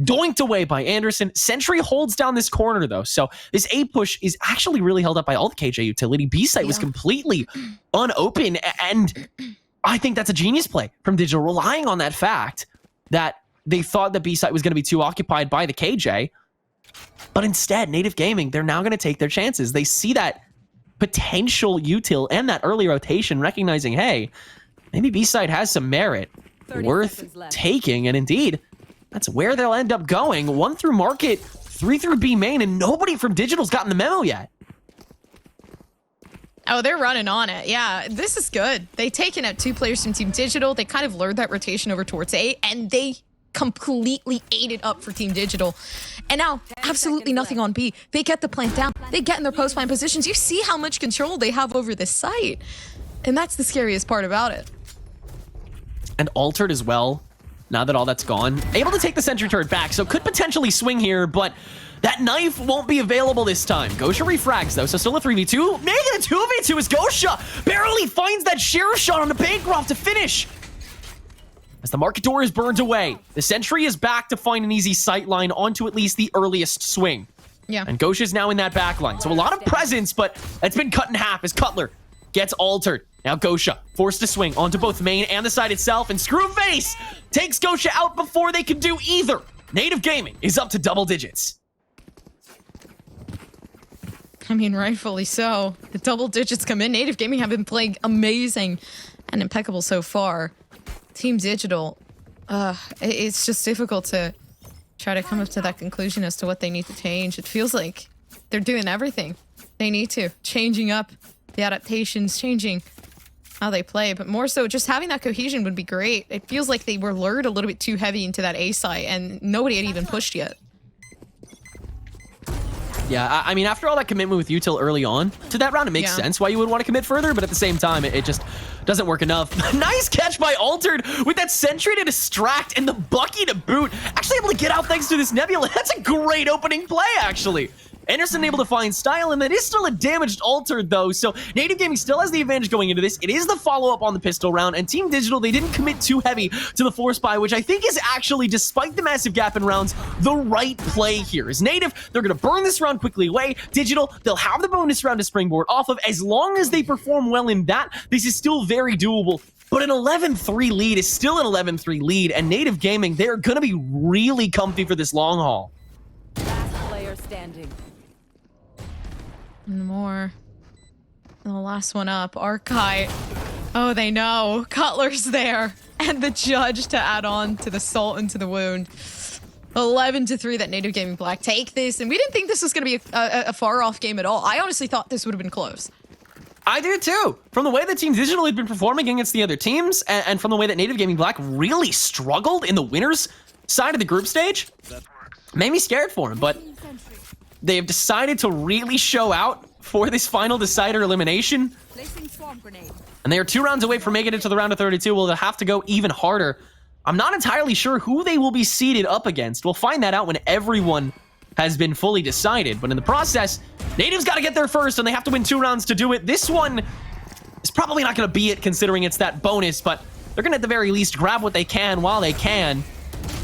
doinked away by Anderson. Sentry holds down this corner though, so this A push is actually really held up by all the KJ utility. B site was completely unopened, and I think that's a genius play from Digital, relying on that fact that they thought the B site was going to be too occupied by the KJ, but instead Native Gaming, they're now going to take their chances. They see that potential util and that early rotation, recognizing, hey, maybe B-side has some merit worth taking, and indeed, that's where they'll end up going. 1 through market, 3 through B main, and nobody from Digital's gotten the memo yet. Oh, they're running on it. Yeah, this is good. They've taken out 2 players from Team Digital. They kind of lured that rotation over towards A, and they completely ate it up for Team Digital. And now, absolutely nothing on B. They get the plant down. They get in their post-plant positions. You see how much control they have over this site. And that's the scariest part about it. And Altered as well, now that all that's gone. Able to take the sentry turret back, so could potentially swing here, but that knife won't be available this time. Gosha refrags though, so still a 3v2. Making a 2v2 as Gosha barely finds that sheriff shot on the Bancroft to finish. As the market door is burned away, the sentry is back to find an easy sight line onto at least the earliest swing. Yeah. And Gosha's now in that back line. So a lot of presence, but it's been cut in half as Cutler gets altered. Now Gosha forced to swing onto both main and the side itself, and Screwface takes Gosha out before they can do either. Native Gaming is up to double digits. I mean, rightfully so. The double digits come in. Native Gaming have been playing amazing and impeccable so far. Team Digital, it's just difficult to try to come up to that conclusion as to what they need to change. It feels like they're doing everything they need to, changing up the adaptations, changing how they play, but more so just having that cohesion would be great. It feels like they were lured a little bit too heavy into that A site and nobody had even pushed yet. Yeah, I mean, after all that commitment with util early on to that round, it makes sense why you would want to commit further, but at the same time, it just doesn't work enough. Nice catch by Altered with that sentry to distract and the Bucky to boot. Actually able to get out thanks to this Nebula. That's a great opening play, actually. Anderson able to find Style, and that is still a damaged Altered, though, so Native Gaming still has the advantage going into this. It is the follow-up on the pistol round, and Team Digital, they didn't commit too heavy to the force buy, which I think is actually, despite the massive gap in rounds, the right play here. As Native, they're going to burn this round quickly away. Digital, they'll have the bonus round to springboard off of. As long as they perform well in that, this is still very doable. But an 11-3 lead is still an 11-3 lead, and Native Gaming, they're going to be really comfy for this long haul. Last player standing. And more. And the last one up, Archite. Oh, they know. Cutler's there. And the judge to add on to the salt into the wound. 11-3 that Native Gaming Black take this. And we didn't think this was going to be a far-off game at all. I honestly thought this would have been close. I did too. From the way that Team Digital had been performing against the other teams, and from the way that Native Gaming Black really struggled in the winners side of the group stage, made me scared for him, but they have decided to really show out for this final decider elimination. Placing swarm grenade. And they are 2 rounds away from making it to the round of 32. Will they have to go even harder? I'm not entirely sure who they will be seeded up against. We'll find that out when everyone has been fully decided. But in the process, Native's got to get there first, and they have to win 2 rounds to do it. This one is probably not going to be it, considering it's that bonus, but they're going to at the very least grab what they can while they can.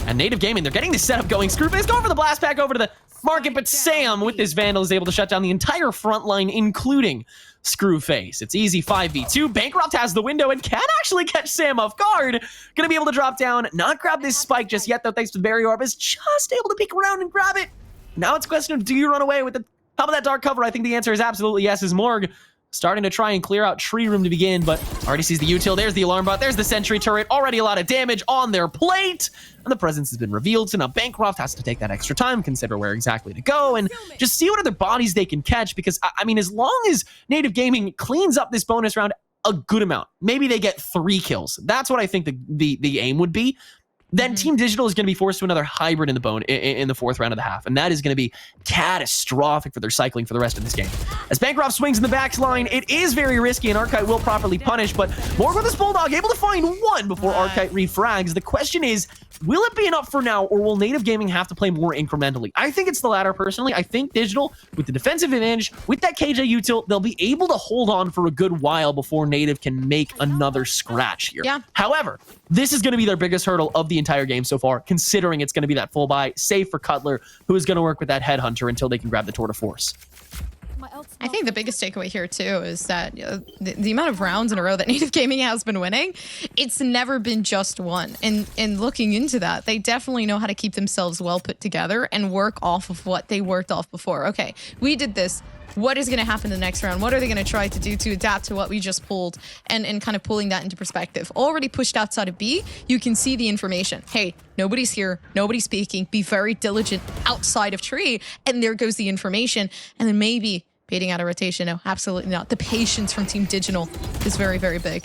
And Native Gaming, they're getting the setup going. Screwface going for the blast pack over to the market, but Sam with this Vandal is able to shut down the entire front line, including Screwface. It's easy 5v2. Bancroft has the window and can actually catch Sam off guard. Gonna be able to drop down, not grab this spike just yet, though, thanks to the barrier orb, is just able to peek around and grab it. Now it's a question of, do you run away with the top of that dark cover? I think the answer is absolutely yes, as Morg starting to try and clear out tree room to begin, but already sees the util. There's the alarm bot. There's the sentry turret. Already a lot of damage on their plate. And the presence has been revealed, so now Bancroft has to take that extra time, consider where exactly to go, and just see what other bodies they can catch, because, I mean, as long as Native Gaming cleans up this bonus round, a good amount. Maybe they get 3 kills. That's what I think the aim would be. Then Team Digital is going to be forced to another hybrid in the bone in the 4th round of the half. And that is going to be catastrophic for their cycling for the rest of this game. As Bancroft swings in the backline, it is very risky and Archite will properly punish, but Morg with his Bulldog able to find 1 before Archite refrags. The question is, will it be enough for now, or will Native Gaming have to play more incrementally? I think it's the latter, personally. I think Digital, with the defensive advantage, with that KJ util, they'll be able to hold on for a good while before Native can make another scratch here. Yeah. However, this is going to be their biggest hurdle of the entire game so far, considering it's going to be that full buy, save for Cutler, who is going to work with that Headhunter until they can grab the Tour de Force. I think the biggest takeaway here too is that the amount of rounds in a row that Native Gaming has been winning, it's never been just one. And looking into that, they definitely know how to keep themselves well put together and work off of what they worked off before. Okay, we did this. What is going to happen in the next round? What are they going to try to do to adapt to what we just pulled and kind of pulling that into perspective? Already pushed outside of B, you can see the information. Hey, nobody's here. Nobody's speaking. Be very diligent outside of tree. And there goes the information. And then maybe baiting out a rotation. No, absolutely not. The patience from Team Digital is very, very big.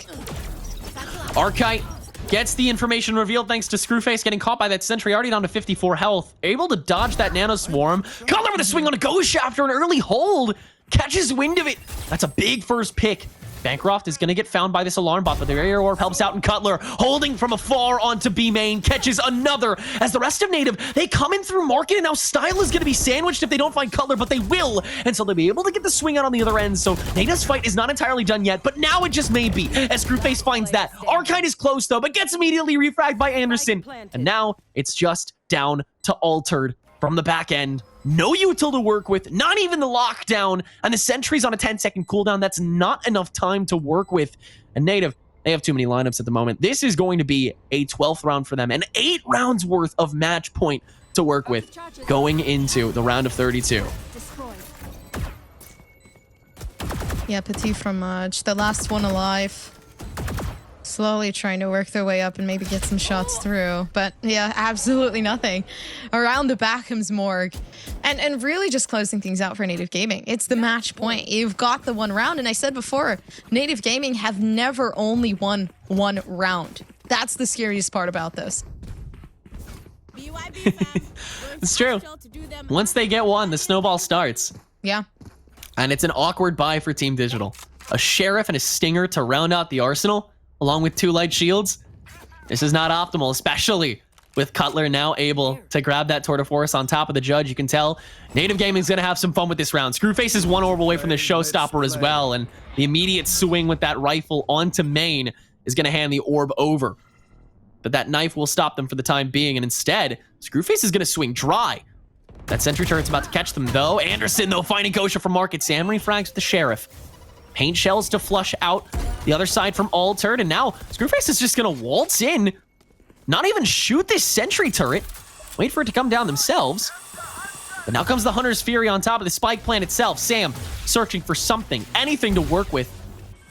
Archite gets the information revealed thanks to Screwface getting caught by that sentry, already down to 54 health. Able to dodge that nano swarm. Cutler with a swing on a ghost shaft or an early hold. Catches wind of it. That's a big first pick. Bancroft is going to get found by this alarm bot, but the air orb helps out, and Cutler, holding from afar onto B main, catches another. As the rest of Native, they come in through market, and now Style is going to be sandwiched if they don't find Cutler, but they will, and so they'll be able to get the swing out on the other end. So Native's fight is not entirely done yet, but now it just may be, as Screwface finds that. Archite is close, though, but gets immediately refragged by Anderson, and now it's just down to Altered from the back end. No util to work with, not even the lockdown, and the sentry's on a 10-second cooldown. That's not enough time to work with. And Native, they have too many lineups at the moment. This is going to be a 12th round for them, and 8 rounds worth of match point to work with going into the round of 32. Yeah, Petit Fromage, the last one alive. Slowly trying to work their way up and maybe get some shots through. But yeah, absolutely nothing. Around the back comes Morg. And really just closing things out for Native Gaming. It's the match point. You've got the 1 round. And I said before, Native Gaming have never only won 1 round. That's the scariest part about this. It's true. Once they get 1, the snowball starts. Yeah. And it's an awkward buy for Team Digital. A Sheriff and a Stinger to round out the arsenal, along with 2 light shields. This is not optimal, especially with Cutler now able to grab that Tour de Force on top of the Judge. You can tell Native Gaming's going to have some fun with this round. Screwface is 1 orb away from the showstopper as well, and the immediate swing with that rifle onto main is going to hand the orb over. But that knife will stop them for the time being, and instead, Screwface is going to swing dry. That sentry turret's about to catch them, though. Anderson, though, finding Kosha from Market. Sam refrags with the Sheriff. Paint shells to flush out the other side from Altered, and now Screwface is just going to waltz in, not even shoot this sentry turret, wait for it to come down themselves. But now comes the Hunter's Fury on top of the spike plant itself. Sam searching for something, anything to work with,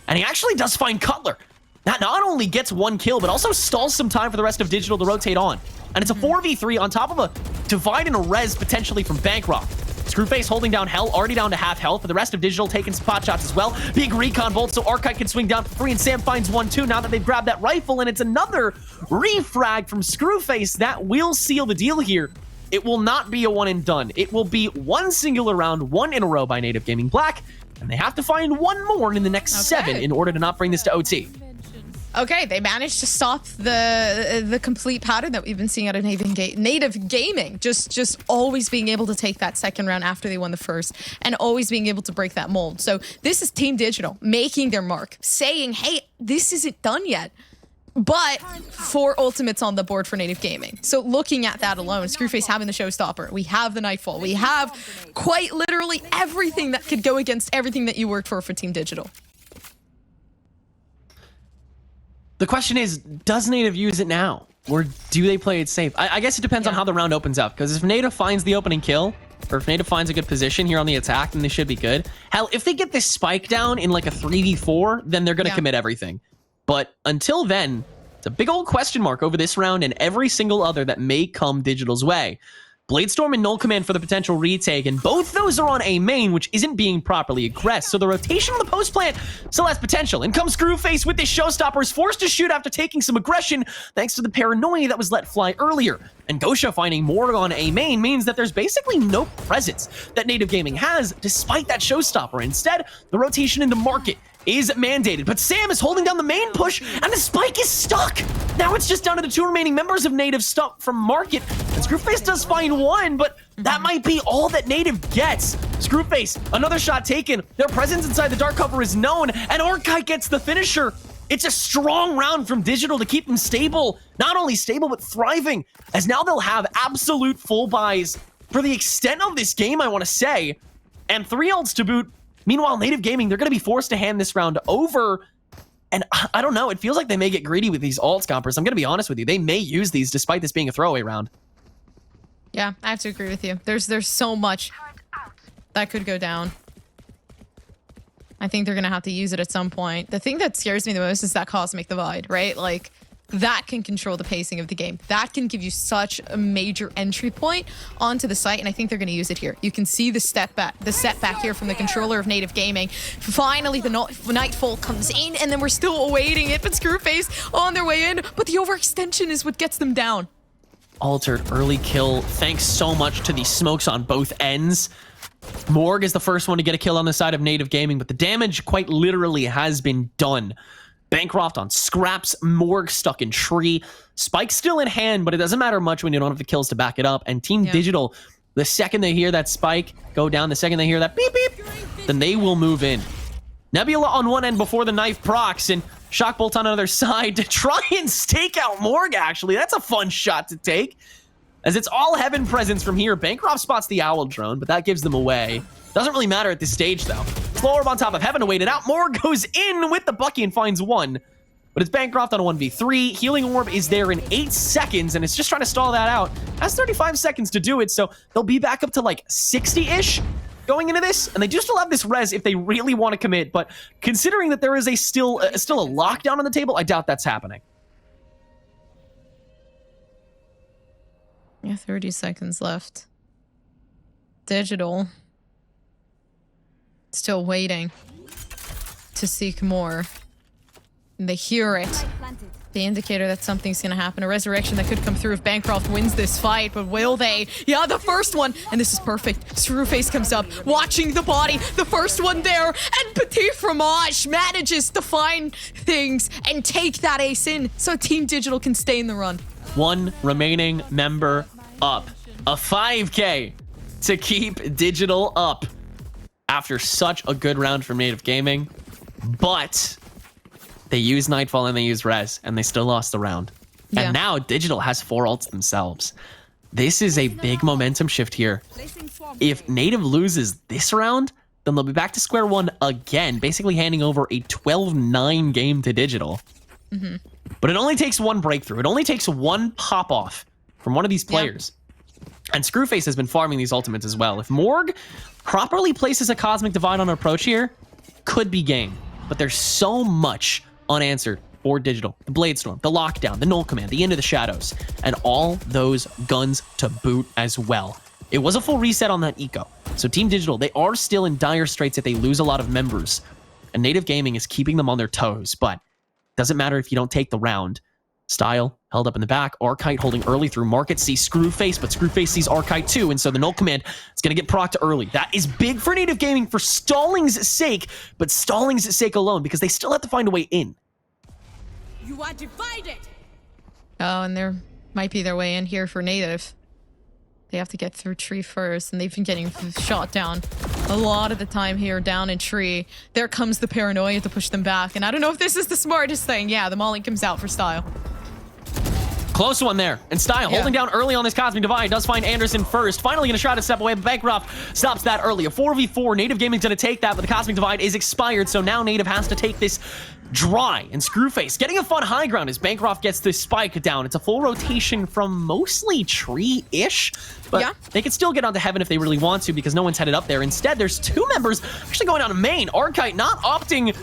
and he actually does find Cutler. That not only gets 1 kill, but also stalls some time for the rest of Digital to rotate on. And it's a 4v3 on top of a divide and a res potentially from Bancroft. Screwface holding down Hell, already down to half health, but the rest of Digital taking spot shots as well. Big recon bolt, so Archite can swing down for free, and Sam finds 1 too now that they've grabbed that rifle, and it's another refrag from Screwface that will seal the deal here. It will not be a 1 and done. It will be 1 singular round, 1 in a row by Native Gaming Black, and they have to find 1 more in the next 7 in order to not bring this to OT. Okay, they managed to stop the complete pattern that we've been seeing out of Native Gaming. Just always being able to take that 2nd round after they won the 1st, and always being able to break that mold. So this is Team Digital making their mark, saying, hey, this isn't done yet. But 4 ultimates on the board for Native Gaming. So looking at that alone, Screwface having the showstopper, we have the Nightfall, we have quite literally everything that could go against everything that you worked for Team Digital. The question is, does Native use it now? Or do they play it safe? I guess it depends on how the round opens up. Because if Native finds the opening kill, or if Native finds a good position here on the attack, then they should be good. Hell, if they get this spike down in like a 3v4, then they're going to commit everything. But until then, it's a big old question mark over this round and every single other that may come Digital's way. Bladestorm and Null Command for the potential retake, and both those are on A main, which isn't being properly aggressed, so the rotation on the post plant still has potential. In comes Screwface with this showstopper, is forced to shoot after taking some aggression thanks to the paranoia that was let fly earlier. And Gosha finding Morg on A main means that there's basically no presence that Native Gaming has despite that showstopper. Instead, the rotation into Market is mandated, but Sam is holding down the main push, and the spike is stuck. Now it's just down to the 2 remaining members of Native stuck from Market, and Screwface does find one, but that might be all that Native gets. Screwface, another shot taken. Their presence inside the dark cover is known, and Orkite gets the finisher. It's a strong round from Digital to keep them stable. Not only stable, but thriving, as now they'll have absolute full buys for the extent of this game, I want to say, and 3 ults to boot. Meanwhile, Native Gaming, they're going to be forced to hand this round over. And I don't know, it feels like they may get greedy with these ults, Gompers. I'm going to be honest with you. They may use these despite this being a throwaway round. Yeah, I have to agree with you. There's so much that could go down. I think they're going to have to use it at some point. The thing that scares me the most is that Cosmic Divide, right? Like, that can control the pacing of the game. That can give you such a major entry point onto the site, and I think they're going to use it here. You can see the setback here from the controller of Native Gaming. Finally, the Nightfall comes in, and then we're still awaiting it, but Screwface on their way in, but the overextension is what gets them down. Altered early kill, thanks so much to the smokes on both ends. Morg is the first one to get a kill on the side of Native Gaming, but the damage quite literally has been done. Bancroft on scraps, Morg stuck in tree. Spike still in hand, but it doesn't matter much when you don't have the kills to back it up. And Team Digital, the second they hear that spike go down, the second they hear that beep beep, then they will move in. Nebula on one end before the knife procs, and Shockbolt on another side to try and stake out Morg, actually. That's a fun shot to take, as it's all heaven presence from here. Bancroft spots the owl drone, but that gives them away. Doesn't really matter at this stage, though. Slow orb on top of heaven to wait it out. Morg goes in with the Bucky and finds one. But it's Bancroft on a 1v3. Healing orb is there in 8 seconds, and it's just trying to stall that out. Has 35 seconds to do it, so they'll be back up to like 60-ish going into this. And they do still have this res if they really want to commit, but considering that there is still a lockdown on the table, I doubt that's happening. Yeah, 30 seconds left. Digital still waiting to seek more. And they hear it. The indicator that something's gonna happen. A resurrection that could come through if Bancroft wins this fight, but will they? Yeah, the first one! And this is perfect. Screwface comes up, watching the body. The first one there, and Petit Fromage manages to find things and take that ace in so Team Digital can stay in the run. One remaining member up. A 5K to keep Digital up after such a good round from Native Gaming. But they use Nightfall and they use Res, and they still lost the round. Yeah. And now Digital has 4 ults themselves. This is a big momentum shift here. If Native loses this round, then they'll be back to square one again, basically handing over a 12-9 game to Digital. Mm-hmm. But it only takes one breakthrough. It only takes one pop-off from one of these players. And Screwface has been farming these ultimates as well. If Morg properly places a Cosmic Divide on approach here, could be game. But there's so much unanswered for Digital. The Bladestorm, the Lockdown, the Null Command, the Into the Shadows, and all those guns to boot as well. It was a full reset on that eco. So Team Digital, they are still in dire straits if they lose a lot of members. And Native Gaming is keeping them on their toes, but doesn't matter if you don't take the round. Style held up in the back. Archite holding early through Market. Sees Screwface, but Screwface sees Archite too, and so the Null Command is going to get procced early. That is big for Native Gaming for Stalling's sake, but Stalling's sake alone, because they still have to find a way in. You are divided. Oh, and there might be their way in here for Native. They have to get through tree first, and they've been getting shot down a lot of the time here down in tree. There comes the paranoia to push them back, and I don't know if this is the smartest thing. Yeah, the Molly comes out for Style. Close one there. And Style holding down early on this Cosmic Divide. Does find Anderson first. Finally going to try to step away, but Bancroft stops that early. A 4v4. Native Gaming's going to take that, but the Cosmic Divide is expired, so now Native has to take this dry. And Screwface getting a fun high ground as Bancroft gets this spike down. It's a full rotation from mostly tree-ish, but they can still get onto heaven if they really want to, because no one's headed up there. Instead, there's 2 members actually going down to main. Archite not opting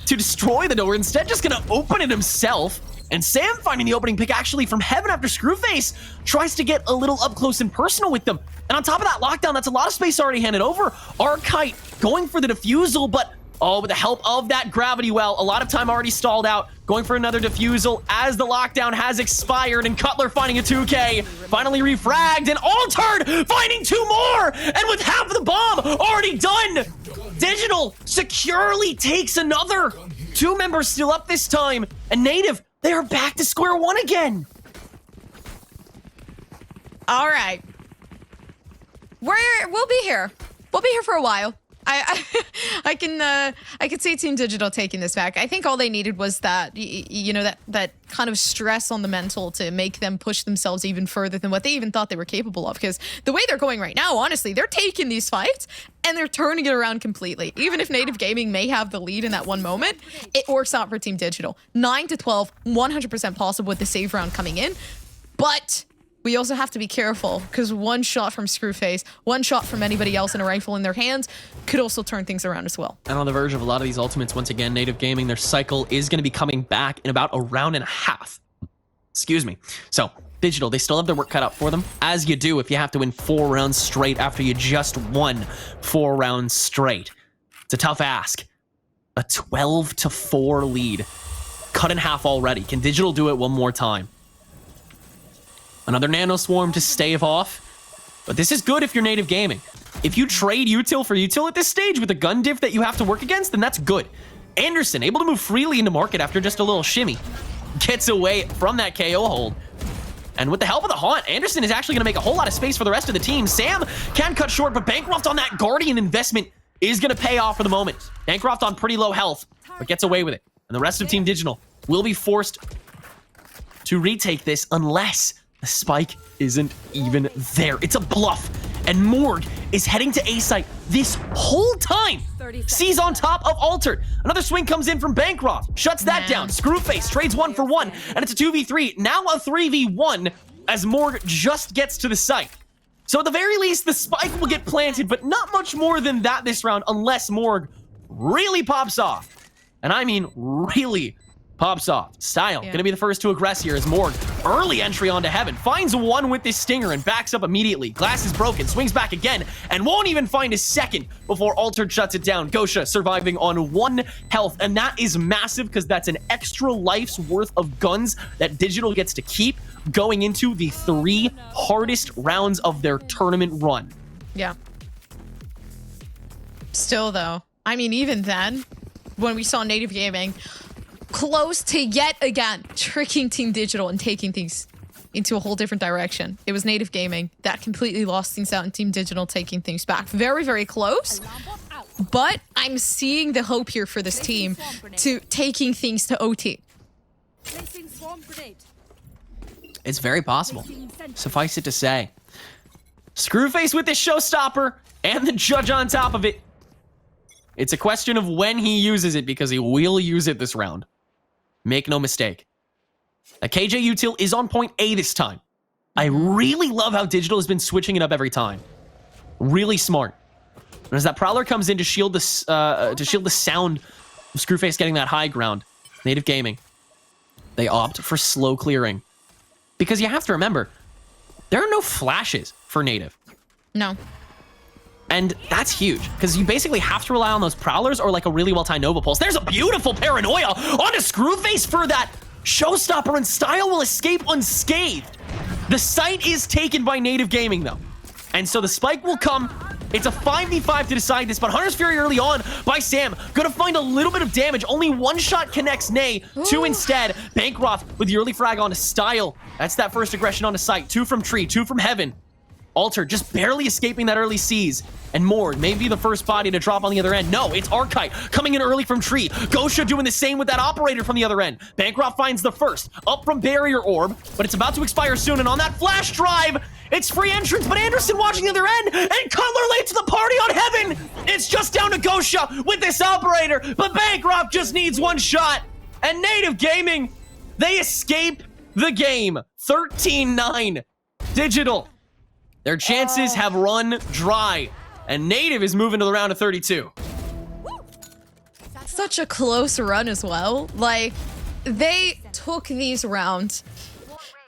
to destroy the door, instead just going to open it himself. And Sam finding the opening pick actually from Heaven after Screwface tries to get a little up close and personal with them. And on top of that lockdown, that's a lot of space already handed over. Archite going for the defusal, but oh, with the help of that gravity well, a lot of time already stalled out, going for another defusal as the lockdown has expired, and Cutler finding a 2K, finally refragged, and Altered finding 2 more, and with half of the bomb already done, Digital securely takes another. 2 members still up this time, and Native, they are back to square one again. All right. We'll be here. We'll be here for a while. I can see Team Digital taking this back. I think all they needed was that, you know, that kind of stress on the mental to make them push themselves even further than what they even thought they were capable of. Because the way they're going right now, honestly, they're taking these fights and they're turning it around completely. Even if Native Gaming may have the lead in that one moment, it works out for Team Digital. 9-12, 100% possible with the save round coming in. But we also have to be careful because one shot from Screwface, one shot from anybody else in a rifle in their hands could also turn things around as well. And on the verge of a lot of these ultimates, once again, Native Gaming, their cycle is going to be coming back in about a round and a half. Excuse me. So, Digital, they still have their work cut out for them, as you do if you have to win 4 rounds straight after you just won 4 rounds straight. It's a tough ask. A 12-4 lead. Cut in half already. Can Digital do it one more time? Another Nano Swarm to stave off. But this is good if you're Native Gaming. If you trade util for util at this stage with a gun diff that you have to work against, then that's good. Anderson able to move freely into market after just a little shimmy. Gets away from that KO hold. And with the help of the Haunt, Anderson is actually going to make a whole lot of space for the rest of the team. Sam can cut short, but Bancroft on that Guardian investment is going to pay off for the moment. Bancroft on pretty low health, but gets away with it. And the rest of Team Digital will be forced to retake this unless the spike isn't even there. It's a bluff. And Morg is heading to A site this whole time. Sees on top of Altered. Another swing comes in from Bancroft. Shuts that down. Screwface trades 1 for 1. And it's a 2v3. Now a 3v1 as Morg just gets to the site. So at the very least, the spike will get planted, but not much more than that this round unless Morg really pops off. And I mean really pops off. Style gonna be the first to aggress here as Morg, early entry onto Heaven, finds 1 with this stinger and backs up immediately. Glass is broken, swings back again, and won't even find a second before Altered shuts it down. Gosha surviving on 1 health, and that is massive because that's an extra life's worth of guns that Digital gets to keep going into the 3 hardest rounds of their tournament run. Yeah. Still though, I mean, even then, when we saw Native Gaming close to yet again tricking Team Digital and taking things into a whole different direction, it was Native Gaming that completely lost things out and Team Digital taking things back. Very, very close. But I'm seeing the hope here for this team to taking things to OT. It's very possible. Suffice it to say. Screwface with this showstopper and the judge on top of it. It's a question of when he uses it because he will use it this round. Make no mistake. A KJ util is on point A this time. I really love how Digital has been switching it up every time. Really smart. And as that Prowler comes in to shield the sound of Screwface getting that high ground, Native Gaming, they opt for slow clearing. Because you have to remember, there are no flashes for Native. No. And that's huge, because you basically have to rely on those Prowlers or like a really well-timed Nova Pulse. There's a beautiful Paranoia onto Screwface for that showstopper, and Style will escape unscathed. The site is taken by Native Gaming, though. And so the spike will come. It's a 5v5 to decide this, but Hunter's Fury early on by Sam. Gonna find a little bit of damage. Only 1 shot connects Nay. 2 instead. Bancroft with the early frag onto Style. That's that first aggression onto site. 2 from Tree, 2 from Heaven. Alter just barely escaping that early seize. And Morg may be the first body to drop on the other end. No, it's Archite coming in early from Tree. Gosha doing the same with that Operator from the other end. Bancroft finds the first. Up from Barrier Orb, but it's about to expire soon. And on that flash drive, it's free entrance, but Anderson watching the other end. And Cutler late to the party on Heaven. It's just down to Gosha with this Operator, but Bancroft just needs 1 shot. And Native Gaming, they escape the game. 13-9. Digital. Their chances have run dry, and Native is moving to the round of 32. Such a close run as well. Like, they took these rounds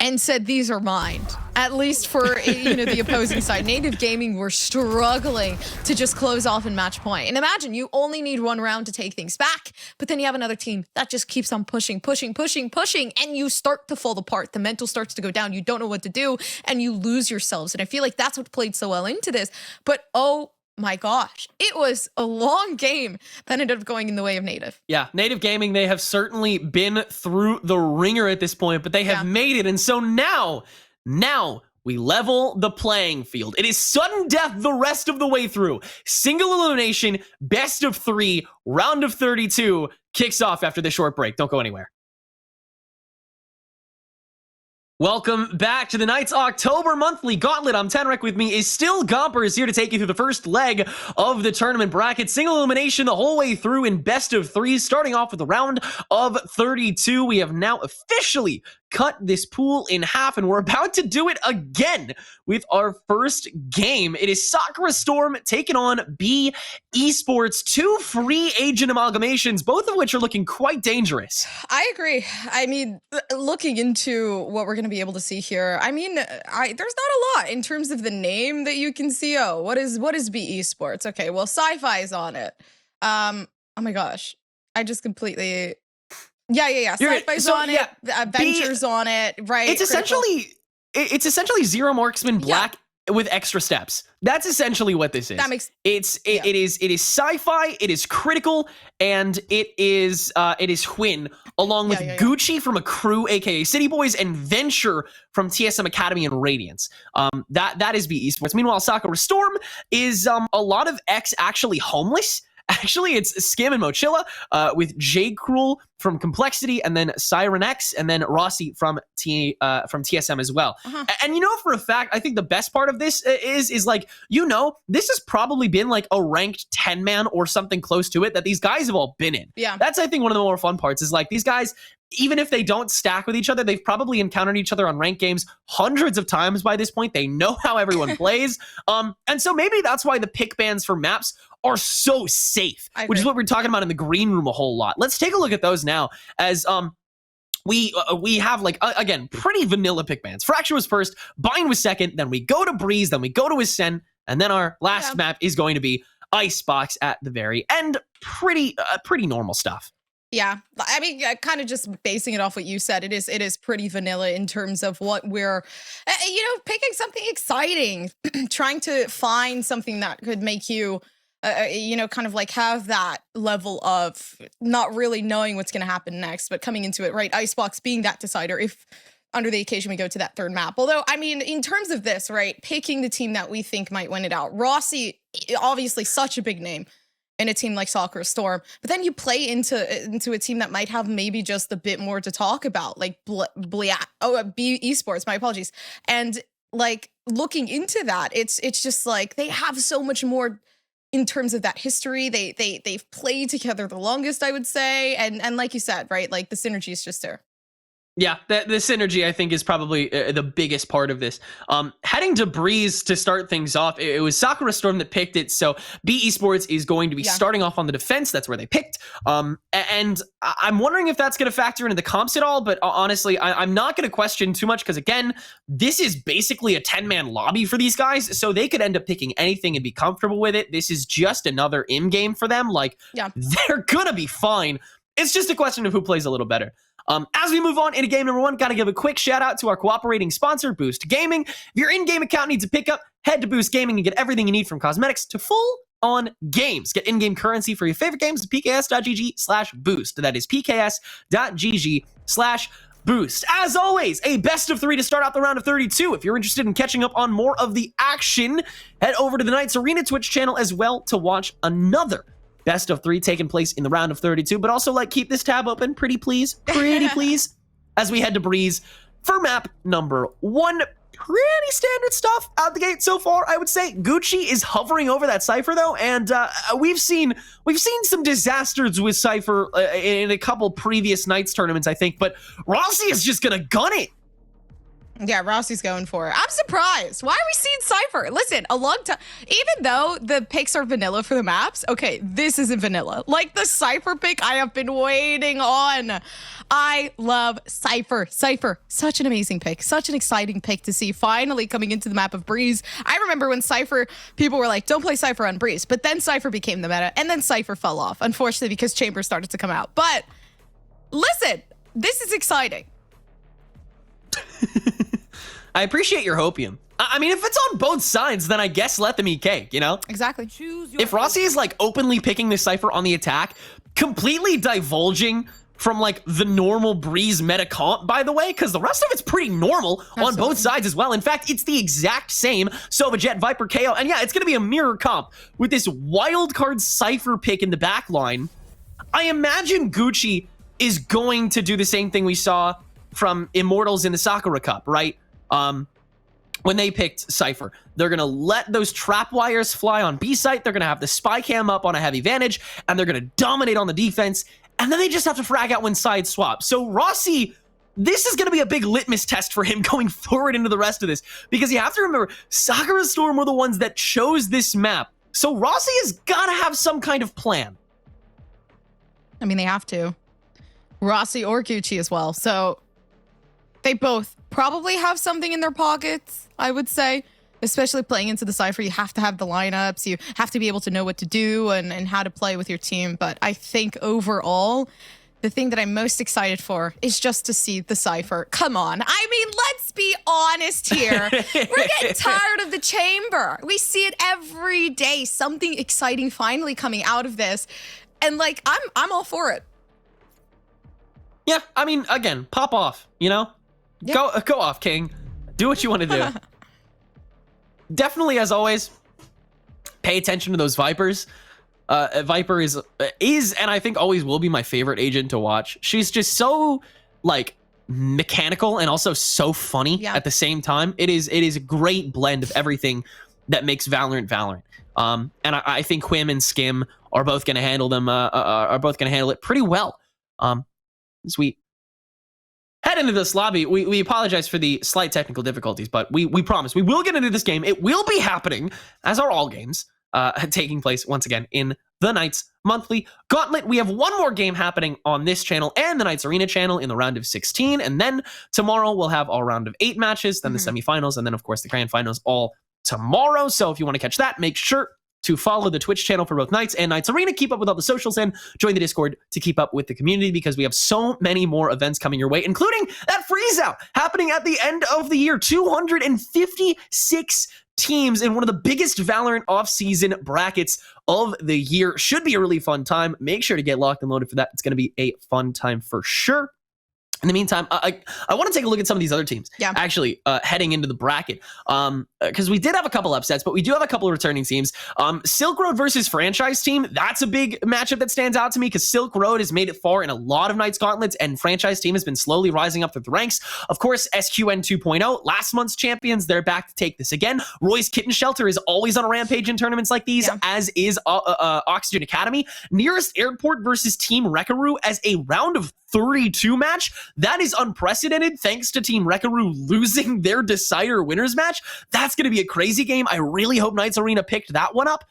and said, these are mine. At least for, you know, the opposing side. Native Gaming were struggling to just close off in match point. And imagine, you only need one round to take things back, but then you have another team that just keeps on pushing, and you start to fall apart. The mental starts to go down. You don't know what to do, and you lose yourselves. And I feel like that's what played so well into this. But oh my gosh, it was a long game that ended up going in the way of Native. Yeah, Native Gaming, they have certainly been through the ringer at this point, but they have made it. And so now we level the playing field. It is sudden death the rest of the way through. Single elimination, best of 3, round of 32 kicks off after this short break. Don't go anywhere. Welcome back to the Knights October Monthly Gauntlet. I'm Tenrek. With me is still Gomper, is here to take you through the first leg of the tournament bracket. Single elimination the whole way through in best of 3, starting off with a round of 32. We have now officially cut this pool in half, and we're about to do it again with our first game. It is Sakura Storm taking on B Esports, 2 free agent amalgamations, both of which are looking quite dangerous. I agree. I mean, looking into what we're going to be able to see here, I mean, there's not a lot in terms of the name that you can see. Oh, what is B Esports? Okay, well, sci-fi is on it. Oh my gosh, I just completely. Yeah. Sci-fi's on it. Adventures on it, right? It's essentially Zero Marksman Black with extra steps. That's essentially what this is. That makes it is sci-fi. It is critical, and it is Hwin along with Gucci from a crew, aka City Boys, and Venture from TSM Academy and Radiance. That is B Esports. Meanwhile, Sakura Storm is a lot of X actually homeless. Actually, it's Scam and Mochilla with J. Cruel from Complexity, and then Siren X, and then Rossi from TSM as well. And you know, for a fact, I think the best part of this is like, you know, this has probably been like a ranked 10-man or something close to it that these guys have all been in. Yeah. That's, I think, one of the more fun parts is like these guys, even if they don't stack with each other, they've probably encountered each other on ranked games hundreds of times by this point. They know how everyone plays. And so maybe that's why the pick bans for maps are so safe, which is what we're talking about in the green room a whole lot. Let's take a look at those now, as we have, like, again, pretty vanilla pick bans. Fracture was first, Bind was second, then we go to Breeze, then we go to Ascend, and then our last map is going to be Icebox at the very end. Pretty normal stuff. Yeah, I mean, kind of just basing it off what you said, it is pretty vanilla in terms of what we're, you know, picking something exciting, trying to find something that could make you, you know, kind of like have that level of not really knowing what's going to happen next, but coming into it, right? Icebox being that decider if under the occasion we go to that third map. Although, I mean, in terms of this, right, picking the team that we think might win it out. Rossi, obviously such a big name in a team like Sakura Storm, but then you play into a team that might have maybe just a bit more to talk about, like B Esports, my apologies. And like looking into that, it's just like they have so much more in terms of that history. They've played together the longest, I would say, and like you said, right, like the synergy is just there. Yeah, the synergy, I think, is probably the biggest part of this. Heading to Breeze to start things off, it was Sakura Storm that picked it, so B Esports is going to be starting off on the defense. That's where they picked. And I'm wondering if that's going to factor into the comps at all, but honestly, I'm not going to question too much, because, again, this is basically a 10-man lobby for these guys, so they could end up picking anything and be comfortable with it. This is just another in-game for them. Like, they're going to be fine. It's just a question of who plays a little better. As we move on into game number 1, got to give a quick shout out to our cooperating sponsor, Boost Gaming. If your in-game account needs a pickup, head to Boost Gaming and get everything you need from cosmetics to full-on games. Get in-game currency for your favorite games at pks.gg/boost. That is pks.gg/boost. As always, a best of 3 to start out the round of 32. If you're interested in catching up on more of the action, head over to the Knights Arena Twitch channel as well to watch another best of 3 taking place in the round of 32, but also, like, keep this tab open, pretty please, as we head to Breeze for map number 1. Pretty standard stuff out the gate so far, I would say. Gucci is hovering over that Cypher, though, and we've seen some disasters with Cypher in a couple previous Knights tournaments, I think, but Rossi is just gonna gun it. Yeah, Rossi's going for it. I'm surprised. Why are we seeing Cypher? Listen, a long time, even though the picks are vanilla for the maps, okay, this isn't vanilla. Like the Cypher pick I have been waiting on. I love Cypher. Cypher, such an amazing pick. Such an exciting pick to see finally coming into the map of Breeze. I remember when Cypher, people were like, don't play Cypher on Breeze. But then Cypher became the meta, and then Cypher fell off, unfortunately, because Chamber started to come out. But listen, this is exciting. I appreciate your hopium. I mean, if it's on both sides, then I guess let them eat cake, you know? Exactly. If Rossi is like openly picking this Cypher on the attack, completely divulging from like the normal Breeze meta comp, by the way, because the rest of it's pretty normal on both sides as well. In fact, it's the exact same Sova Jet, Viper, KO, and yeah, it's going to be a mirror comp with this wild card Cypher pick in the back line. I imagine Gucci is going to do the same thing we saw from Immortals in the Sakura Cup, right? When they picked Cypher, they're going to let those trap wires fly on B site. They're going to have the spy cam up on a heavy vantage, and they're going to dominate on the defense. And then they just have to frag out when sides swap. So Rossi, this is going to be a big litmus test for him going forward into the rest of this, because you have to remember, Sakura Storm were the ones that chose this map. So Rossi has got to have some kind of plan. I mean, they have to. Rossi or Gucci as well. So they both probably have something in their pockets, I would say. Especially playing into the Cypher, you have to have the lineups. You have to be able to know what to do and how to play with your team. But I think overall, the thing that I'm most excited for is just to see the Cypher. Come on. I mean, let's be honest here. We're getting tired of the Chamber. We see it every day. Something exciting finally coming out of this. And like, I'm all for it. Yeah, I mean, again, pop off, you know? Yeah. Go off, King. Do what you want to do. Definitely, as always, pay attention to those Vipers. Viper is, and I think always will be my favorite agent to watch. She's just so, like, mechanical and also so funny at the same time. It is a great blend of everything that makes Valorant. And I think Quim and Skim are both going to handle them. Are both going to handle it pretty well. As we head into this lobby, we apologize for the slight technical difficulties, but we promise we will get into this game. It will be happening, as are all games, taking place once again in the Knights Monthly Gauntlet. We have one more game happening on this channel and the Knights Arena channel in the round of 16, and then tomorrow we'll have our round of 8 matches, then the semifinals, and then of course the grand finals all tomorrow. So if you want to catch that, make sure to follow the Twitch channel for both Knights and Knights Arena, keep up with all the socials, and join the Discord to keep up with the community, because we have so many more events coming your way, including that freeze out happening at the end of the year. 256 teams in one of the biggest Valorant off-season brackets of the year. Should be a really fun time. Make sure to get locked and loaded for that. It's going to be a fun time for sure. In the meantime, I want to take a look at some of these other teams, actually, heading into the bracket, because we did have a couple upsets, but we do have a couple of returning teams. Silk Road versus Franchise Team, that's a big matchup that stands out to me, because Silk Road has made it far in a lot of Knights Gauntlets, and Franchise Team has been slowly rising up through the ranks. Of course, SQN 2.0, last month's champions, they're back to take this again. Roy's Kitten Shelter is always on a rampage in tournaments like these, as is Oxygen Academy. Nearest Airport versus Team Wreckaroo as a round of 32 match. That is unprecedented, thanks to Team Wreckaroo losing their decider winners match. That's going to be a crazy game. I really hope Knights Arena picked that one up.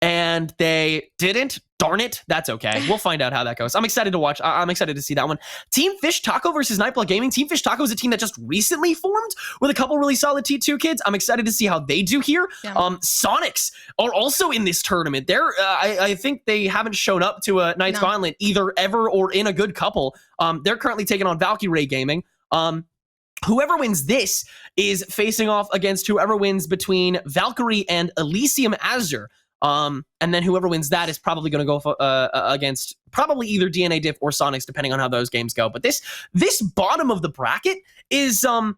And they didn't. Darn it. That's okay. We'll find out how that goes. I'm excited to watch. I'm excited to see that one. Team Fish Taco versus Nightblood Gaming. Team Fish Taco is a team that just recently formed with a couple really solid T2 kids. I'm excited to see how they do here. Sonics are also in this tournament. They're, I think they haven't shown up to a Knights Gauntlet either ever or in a good couple. They're currently taking on Valkyrie Gaming. Whoever wins this is facing off against whoever wins between Valkyrie and Elysium Azure. And then whoever wins that is probably going to go against probably either DNA Diff or Sonics, depending on how those games go. But this bottom of the bracket is, I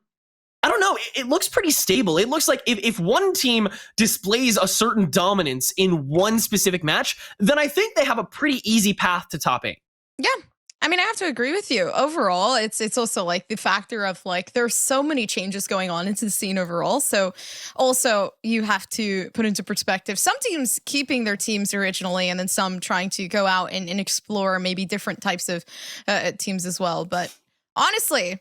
don't know, it looks pretty stable. It looks like if one team displays a certain dominance in one specific match, then I think they have a pretty easy path to top 8. Yeah. I mean, I have to agree with you. Overall, it's also like the factor of like there's so many changes going on into the scene overall. So also you have to put into perspective some teams keeping their teams originally, and then some trying to go out and explore maybe different types of teams as well. But honestly,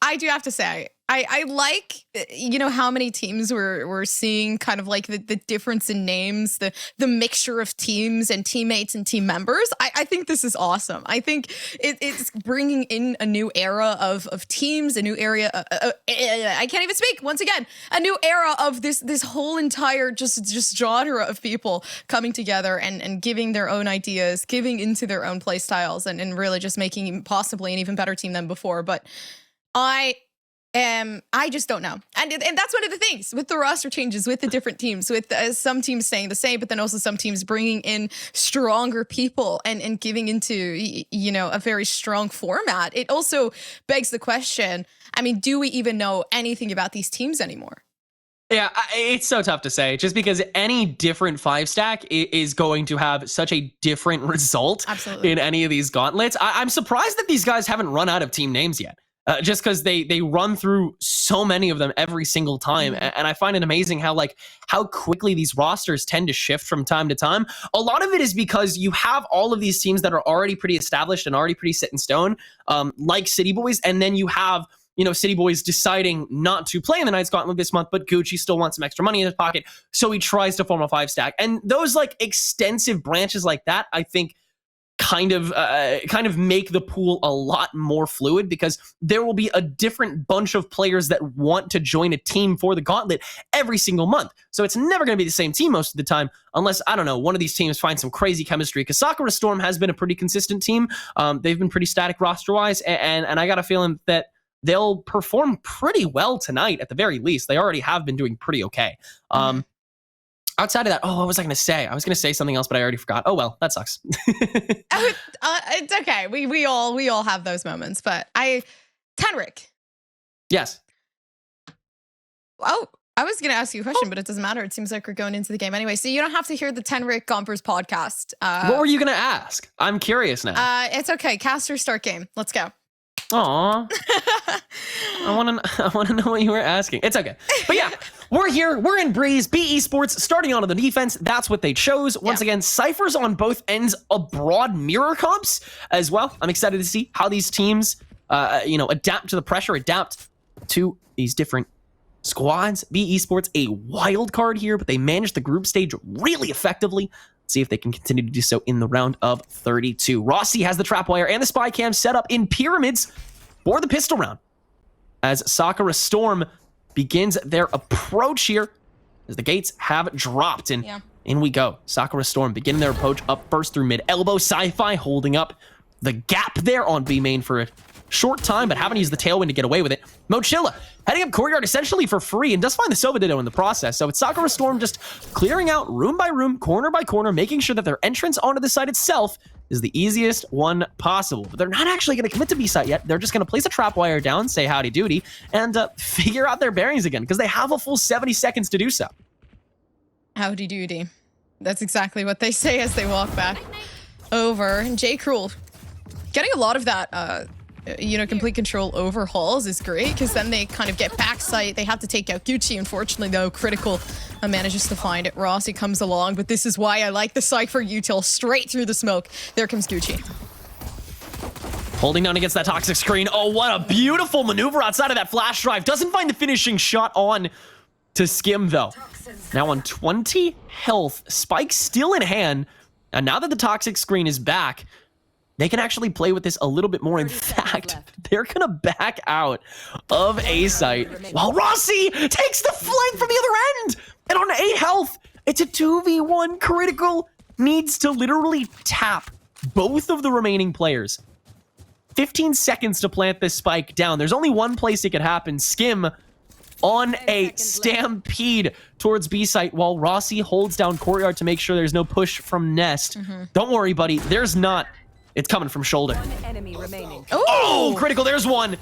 I do have to say, I like, you know, how many teams we're seeing, kind of like the difference in names, the mixture of teams and teammates and team members. I think this is awesome. I think it's bringing in a new era of teams, a new area. I can't even speak. Once again, a new era of this whole entire just genre of people coming together and giving their own ideas, giving into their own play styles, and really just making possibly an even better team than before. But I just don't know. And that's one of the things with the roster changes, with the different teams, with some teams staying the same, but then also some teams bringing in stronger people and giving into, you know, a very strong format. It also begs the question, I mean, do we even know anything about these teams anymore? Yeah, it's so tough to say, just because any different 5-stack is going to have such a different result. Absolutely. In any of these gauntlets. I'm surprised that these guys haven't run out of team names yet. Just because they run through so many of them every single time. And I find it amazing how quickly these rosters tend to shift from time to time. A lot of it is because you have all of these teams that are already pretty established and already pretty set in stone, like City Boys, and then you have, you know, City Boys deciding not to play in the Knights Gauntlet this month, but Gucci still wants some extra money in his pocket, so he tries to form a 5-stack. And those like extensive branches like that, I think, kind of make the pool a lot more fluid, because there will be a different bunch of players that want to join a team for the Gauntlet every single month. So it's never going to be the same team most of the time, unless, I don't know, one of these teams finds some crazy chemistry, because Sakura Storm has been a pretty consistent team. They've been pretty static roster-wise, and I got a feeling that they'll perform pretty well tonight at the very least. They already have been doing pretty okay. Outside of that, what was I going to say? I was going to say something else, but I already forgot. Oh, well, that sucks. It's okay. We all have those moments, but Tenric. Yes. Oh, I was going to ask you a question, but it doesn't matter. It seems like we're going into the game anyway. So you don't have to hear the Tenric Gompers podcast. What were you going to ask? I'm curious now. It's okay. Caster, start game. Let's go. Aw. I want to know what you were asking. It's okay. But yeah, we're here. We're in Breeze. B Esports starting on the defense. That's what they chose. Once again, ciphers on both ends of broad mirror comps as well. I'm excited to see how these teams, adapt to the pressure, adapt to these different squads. B Esports, a wild card here, but they managed the group stage really effectively. See if they can continue to do so in the round of 32. Rossi has the trap wire and the spy cam set up in pyramids for the pistol round, as Sakura Storm begins their approach here, as the gates have dropped, and in we go. Sakura Storm beginning their approach up first through mid elbow. Sci-Fi holding up the gap there on B main for a short time, but haven't used the tailwind to get away with it. Mochilla heading up courtyard essentially for free, and does find the Sova Ditto in the process. So it's Sakura Storm just clearing out room by room, corner by corner, making sure that their entrance onto the site itself is the easiest one possible. But they're not actually going to commit to B site yet. They're just going to place a trap wire down, say howdy doody, and figure out their bearings again, because they have a full 70 seconds to do so. Howdy doody. That's exactly what they say as they walk back over. And J. Cruel getting a lot of that complete control overhauls is great, because then they kind of get back sight. They have to take out Gucci. Unfortunately, though, Critical manages to find it. Rossi comes along, but this is why I like the Cypher util straight through the smoke. There comes Gucci. Holding down against that toxic screen. Oh, what a beautiful maneuver outside of that flash drive. Doesn't find the finishing shot on to Skim, though. Now on 20 health. Spike still in hand. And now that the toxic screen is back, they can actually play with this a little bit more. In fact, they're going to back out of A site while Rossi takes the flank from the other end. And on 8 health, it's a 2v1. Critical needs to literally tap both of the remaining players. 15 seconds to plant this spike down. There's only one place it could happen. Skim on a stampede towards B site while Rossi holds down courtyard to make sure there's no push from Nest. Don't worry, buddy. There's not. It's coming from shoulder. One enemy remaining. Oh, Critical, there's one.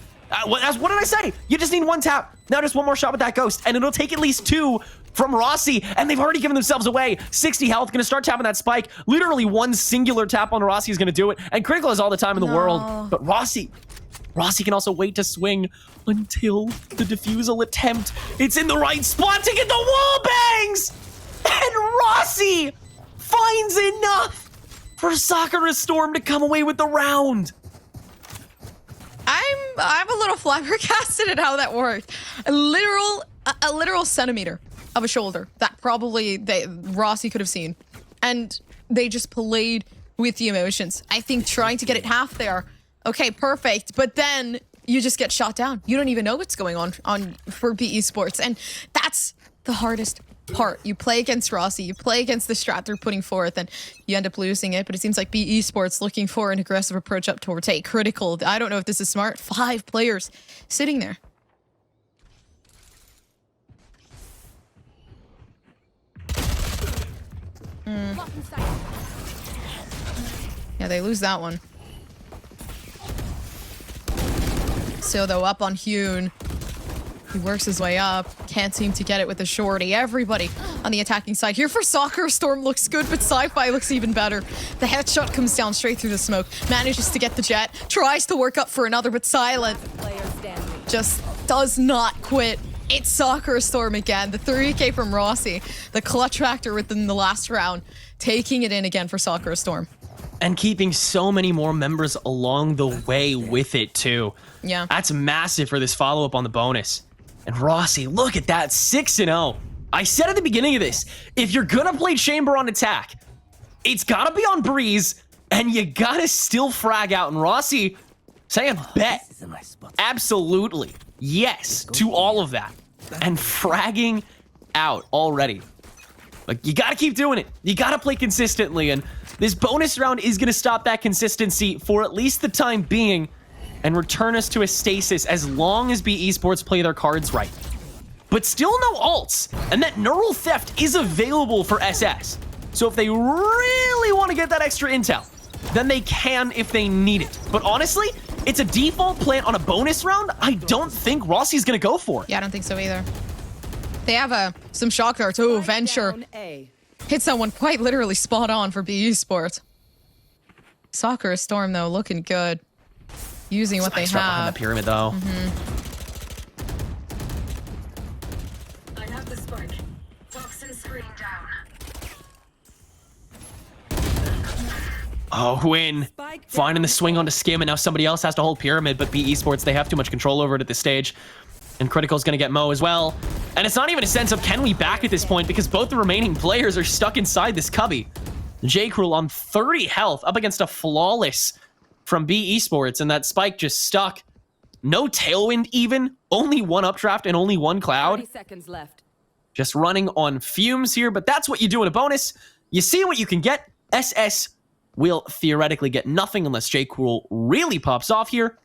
What did I say? You just need one tap. Now just one more shot with that ghost, and it'll take at least 2 from Rossi, and they've already given themselves away. 60 health, gonna start tapping that spike. Literally one singular tap on Rossi is gonna do it, and Critical has all the time in the world. But Rossi can also wait to swing until the defusal attempt. It's in the right spot to get the wall bangs! And Rossi finds enough for Sakura Storm to come away with the round. I'm I'm a little flabbergasted at how that worked. A literal centimeter of a shoulder that probably Rossi could have seen. And they just played with the emotions. I think trying to get it half there, okay, perfect. But then you just get shot down. You don't even know what's going on for BE Sports. And that's the hardest part. You play against Rossi, you play against the strat they're putting forth, and you end up losing it. But it seems like BE Sports looking for an aggressive approach up towards A. Critical. I don't know if this is smart. 5 players sitting there. Yeah, they lose that one. So though, up on Hune. He works his way up. Can't seem to get it with the shorty. Everybody on the attacking side here for Soccer. Storm looks good, but Sci-Fi looks even better. The headshot comes down straight through the smoke. Manages to get the jet. Tries to work up for another, but Silent just does not quit. It's Soccer Storm again. The 3K from Rossi. The clutch factor within the last round. Taking it in again for Soccer Storm. And keeping so many more members along the way with it, too. Yeah. That's massive for this follow-up on the bonus. And Rossi, look at that, 6-0. I said at the beginning of this, if you're gonna play Chamber on attack, it's gotta be on Breeze, and you gotta still frag out. And Rossi saying bet. Absolutely. Yes to all of that. And fragging out already. Like, you gotta keep doing it. You gotta play consistently, and this bonus round is gonna stop that consistency for at least the time being and return us to a stasis as long as BE Sports play their cards right. But still no ults, and that neural theft is available for SS. So if they really want to get that extra intel, then they can if they need it. But honestly, it's a default plan on a bonus round. I don't think Rossi's gonna go for it. Yeah, I don't think so either. They have some shock darts. Oh, Venture hit someone quite literally spot on for BE Sports. Soccer Storm, though, looking good. Using what they Start behind have. the pyramid, though. I have the spike. Toxin screen down. Oh, win. Finding the swing onto Skim, and now somebody else has to hold pyramid, but BE Sports, they have too much control over it at this stage. And Critical's gonna get Mo as well. And it's not even a sense of can we back at this point, because both the remaining players are stuck inside this cubby. J. Cruel on 30 health up against a flawless from BE Sports, and that spike just stuck. No tailwind even, only one updraft and only one cloud. 30 seconds left. Just running on fumes here, but that's what you do in a bonus. You see what you can get. SS will theoretically get nothing unless J. Cruel really pops off here.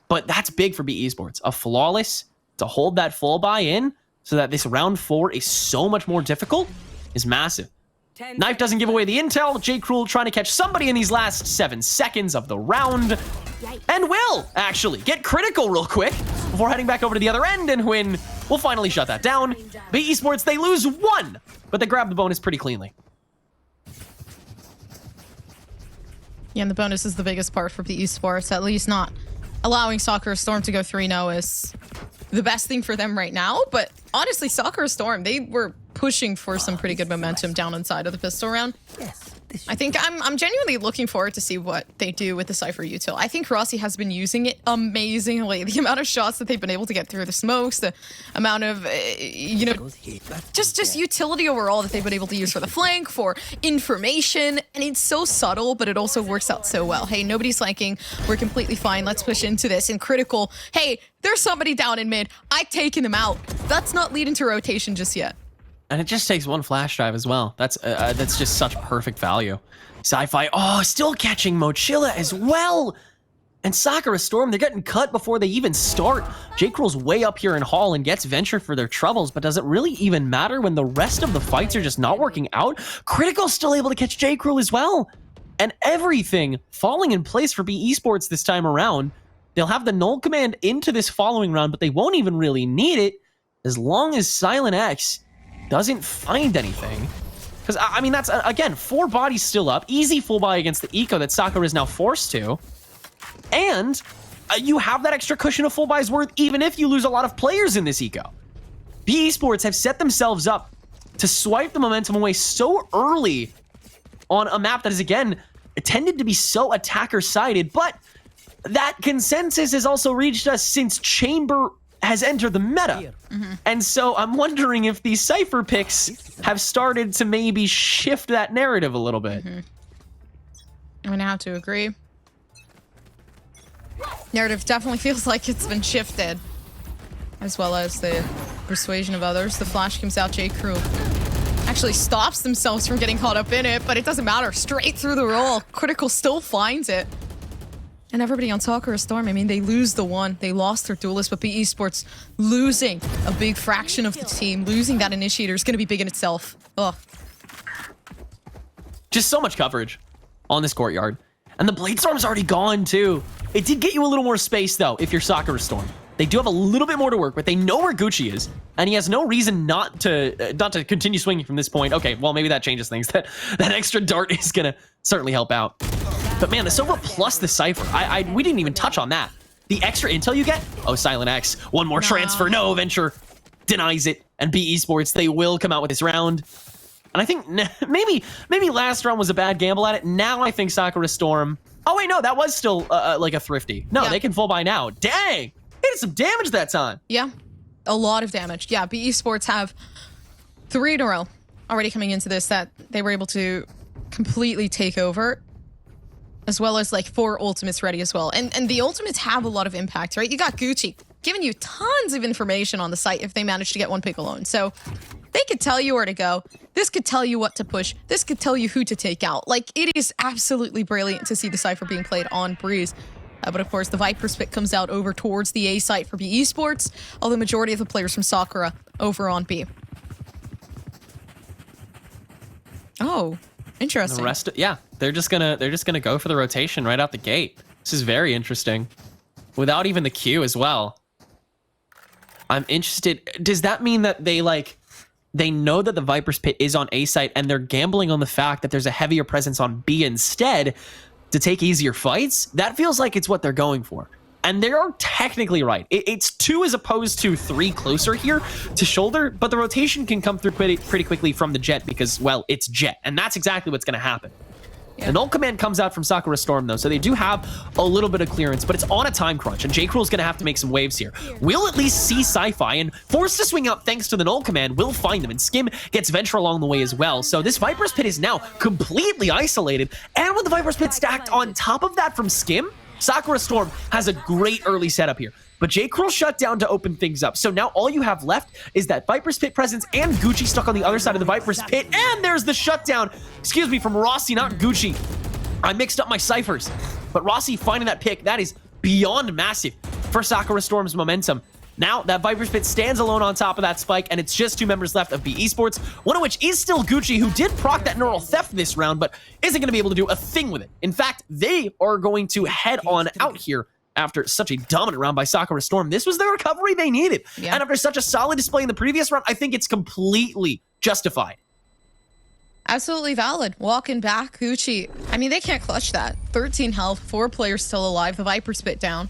But that's big for BE Sports. A flawless to hold that full buy in so that this round 4 is so much more difficult is massive. Knife doesn't give away the intel. J. Cruel trying to catch somebody in these last 7 seconds of the round. And will actually get critical real quick before heading back over to the other end, and Huynh will finally shut that down. BE Sports, they lose 1, but they grab the bonus pretty cleanly. Yeah, and the bonus is the biggest part for BE Sports. At least not allowing Soccer Storm to go 3-0 is the best thing for them right now. But honestly, Soccer Storm, they were pushing for some pretty good momentum down inside of the pistol round. I think I'm genuinely looking forward to see what they do with the Cypher util. I think Rossi has been using it amazingly. The amount of shots that they've been able to get through the smokes, the amount of, you know, just utility overall that they've been able to use for the flank, for information. And it's so subtle, but it also works out so well. Hey, nobody's flanking. We're completely fine. Let's push into this. And critical, hey, there's somebody down in mid. I've taken them out. That's not leading to rotation just yet. And it just takes one flash drive as well. That's just such perfect value. Sci-Fi, oh, still catching Mochilla as well. And Sakura Storm, they're getting cut before they even start. J. Cruel's way up here in Hall and gets Venture for their troubles, but does it really even matter when the rest of the fights are just not working out? Critical's still able to catch J. Cruel as well. And everything falling in place for BE Sports this time around. They'll have the null command into this following round, but they won't even really need it as long as Silent X doesn't find anything. Because, I mean, that's, again, 4 bodies still up. Easy full buy against the eco that Sakura is now forced to. And you have that extra cushion of full buys worth even if you lose a lot of players in this eco. BE Sports have set themselves up to swipe the momentum away so early on a map that is, again, tended to be so attacker-sided. But that consensus has also reached us since Chamber has entered the meta. And so I'm wondering if these Cypher picks have started to maybe shift that narrative a little bit. I'm gonna have to agree. Narrative definitely feels like it's been shifted, as well as the persuasion of others. The flash comes out. J. Crew actually stops themselves from getting caught up in it, but it doesn't matter. Straight through the roll. Critical still finds it. And everybody on Sakura Storm, I mean, they lose the one. They lost their duelist, but BE Sports losing a big fraction of the team. Losing that initiator is going to be big in itself. Ugh. Just so much coverage on this courtyard. And the Blade Storm's already gone, too. It did get you a little more space, though, if you're Sakura Storm. They do have a little bit more to work with. They know where Gucci is, and he has no reason not to continue swinging from this point. Okay, well, maybe that changes things. That extra dart is going to certainly help out. But man, the Sova plus the Cypher, we didn't even touch on that. The extra intel you get? Oh, Silent X. One more transfer. No, Venture denies it. And BE Sports, they will come out with this round. And I think maybe last round was a bad gamble at it. Now I think Sakura Storm... Oh, wait, no, that was still like a thrifty. No, they can full buy now. Dang! They did some damage that time. Yeah, a lot of damage. Yeah, BE Sports have 3 in a row already coming into this that they were able to completely take over, as well as like 4 ultimates ready as well. And the ultimates have a lot of impact, right? You got Gucci giving you tons of information on the site if they manage to get one pick alone. So they could tell you where to go. This could tell you what to push. This could tell you who to take out. Like, it is absolutely brilliant to see the Cypher being played on Breeze. But of course, the Viper's pick comes out over towards the A site for BE Sports, although the majority of the players from Sakura over on B. Oh, interesting. The rest, yeah, they're just gonna go for the rotation right out the gate. This is very interesting, without even the Q as well. I'm interested. Does that mean that they know that the Viper's pit is on A site and they're gambling on the fact that there's a heavier presence on B instead to take easier fights? That feels like it's what they're going for. And they are technically right. It's 2 as opposed to 3 closer here to shoulder, but the rotation can come through pretty quickly from the Jet because, well, it's Jet. And that's exactly what's going to happen. Yeah. The null command comes out from Sakura Storm, though, so they do have a little bit of clearance, but it's on a time crunch, and J-Cruel's going to have to make some waves here. We'll at least see Sci-Fi, and forced to swing out thanks to the null command, will find them, and Skim gets Venture along the way as well. So this Viper's Pit is now completely isolated, and with the Viper's Pit stacked on top of that from Skim, Sakura Storm has a great early setup here. But J-Cruel shut down to open things up. So now all you have left is that Viper's Pit presence and Gucci stuck on the other side of the Viper's Pit. And there's the shutdown, excuse me, from Rossi, not Gucci. I mixed up my ciphers. But Rossi finding that pick, that is beyond massive for Sakura Storm's momentum. Now that Viper's Pit stands alone on top of that spike, and it's just 2 members left of BE Sports, one of which is still Gucci, who did proc that neural theft this round, but isn't going to be able to do a thing with it. In fact, they are going to head on out here after such a dominant round by Sakura Storm. This was the recovery they needed. Yeah. And after such a solid display in the previous round, I think it's completely justified. Absolutely valid. Walking back, Gucci. I mean, they can't clutch that. 13 health, 4 players still alive, the Viper spit down.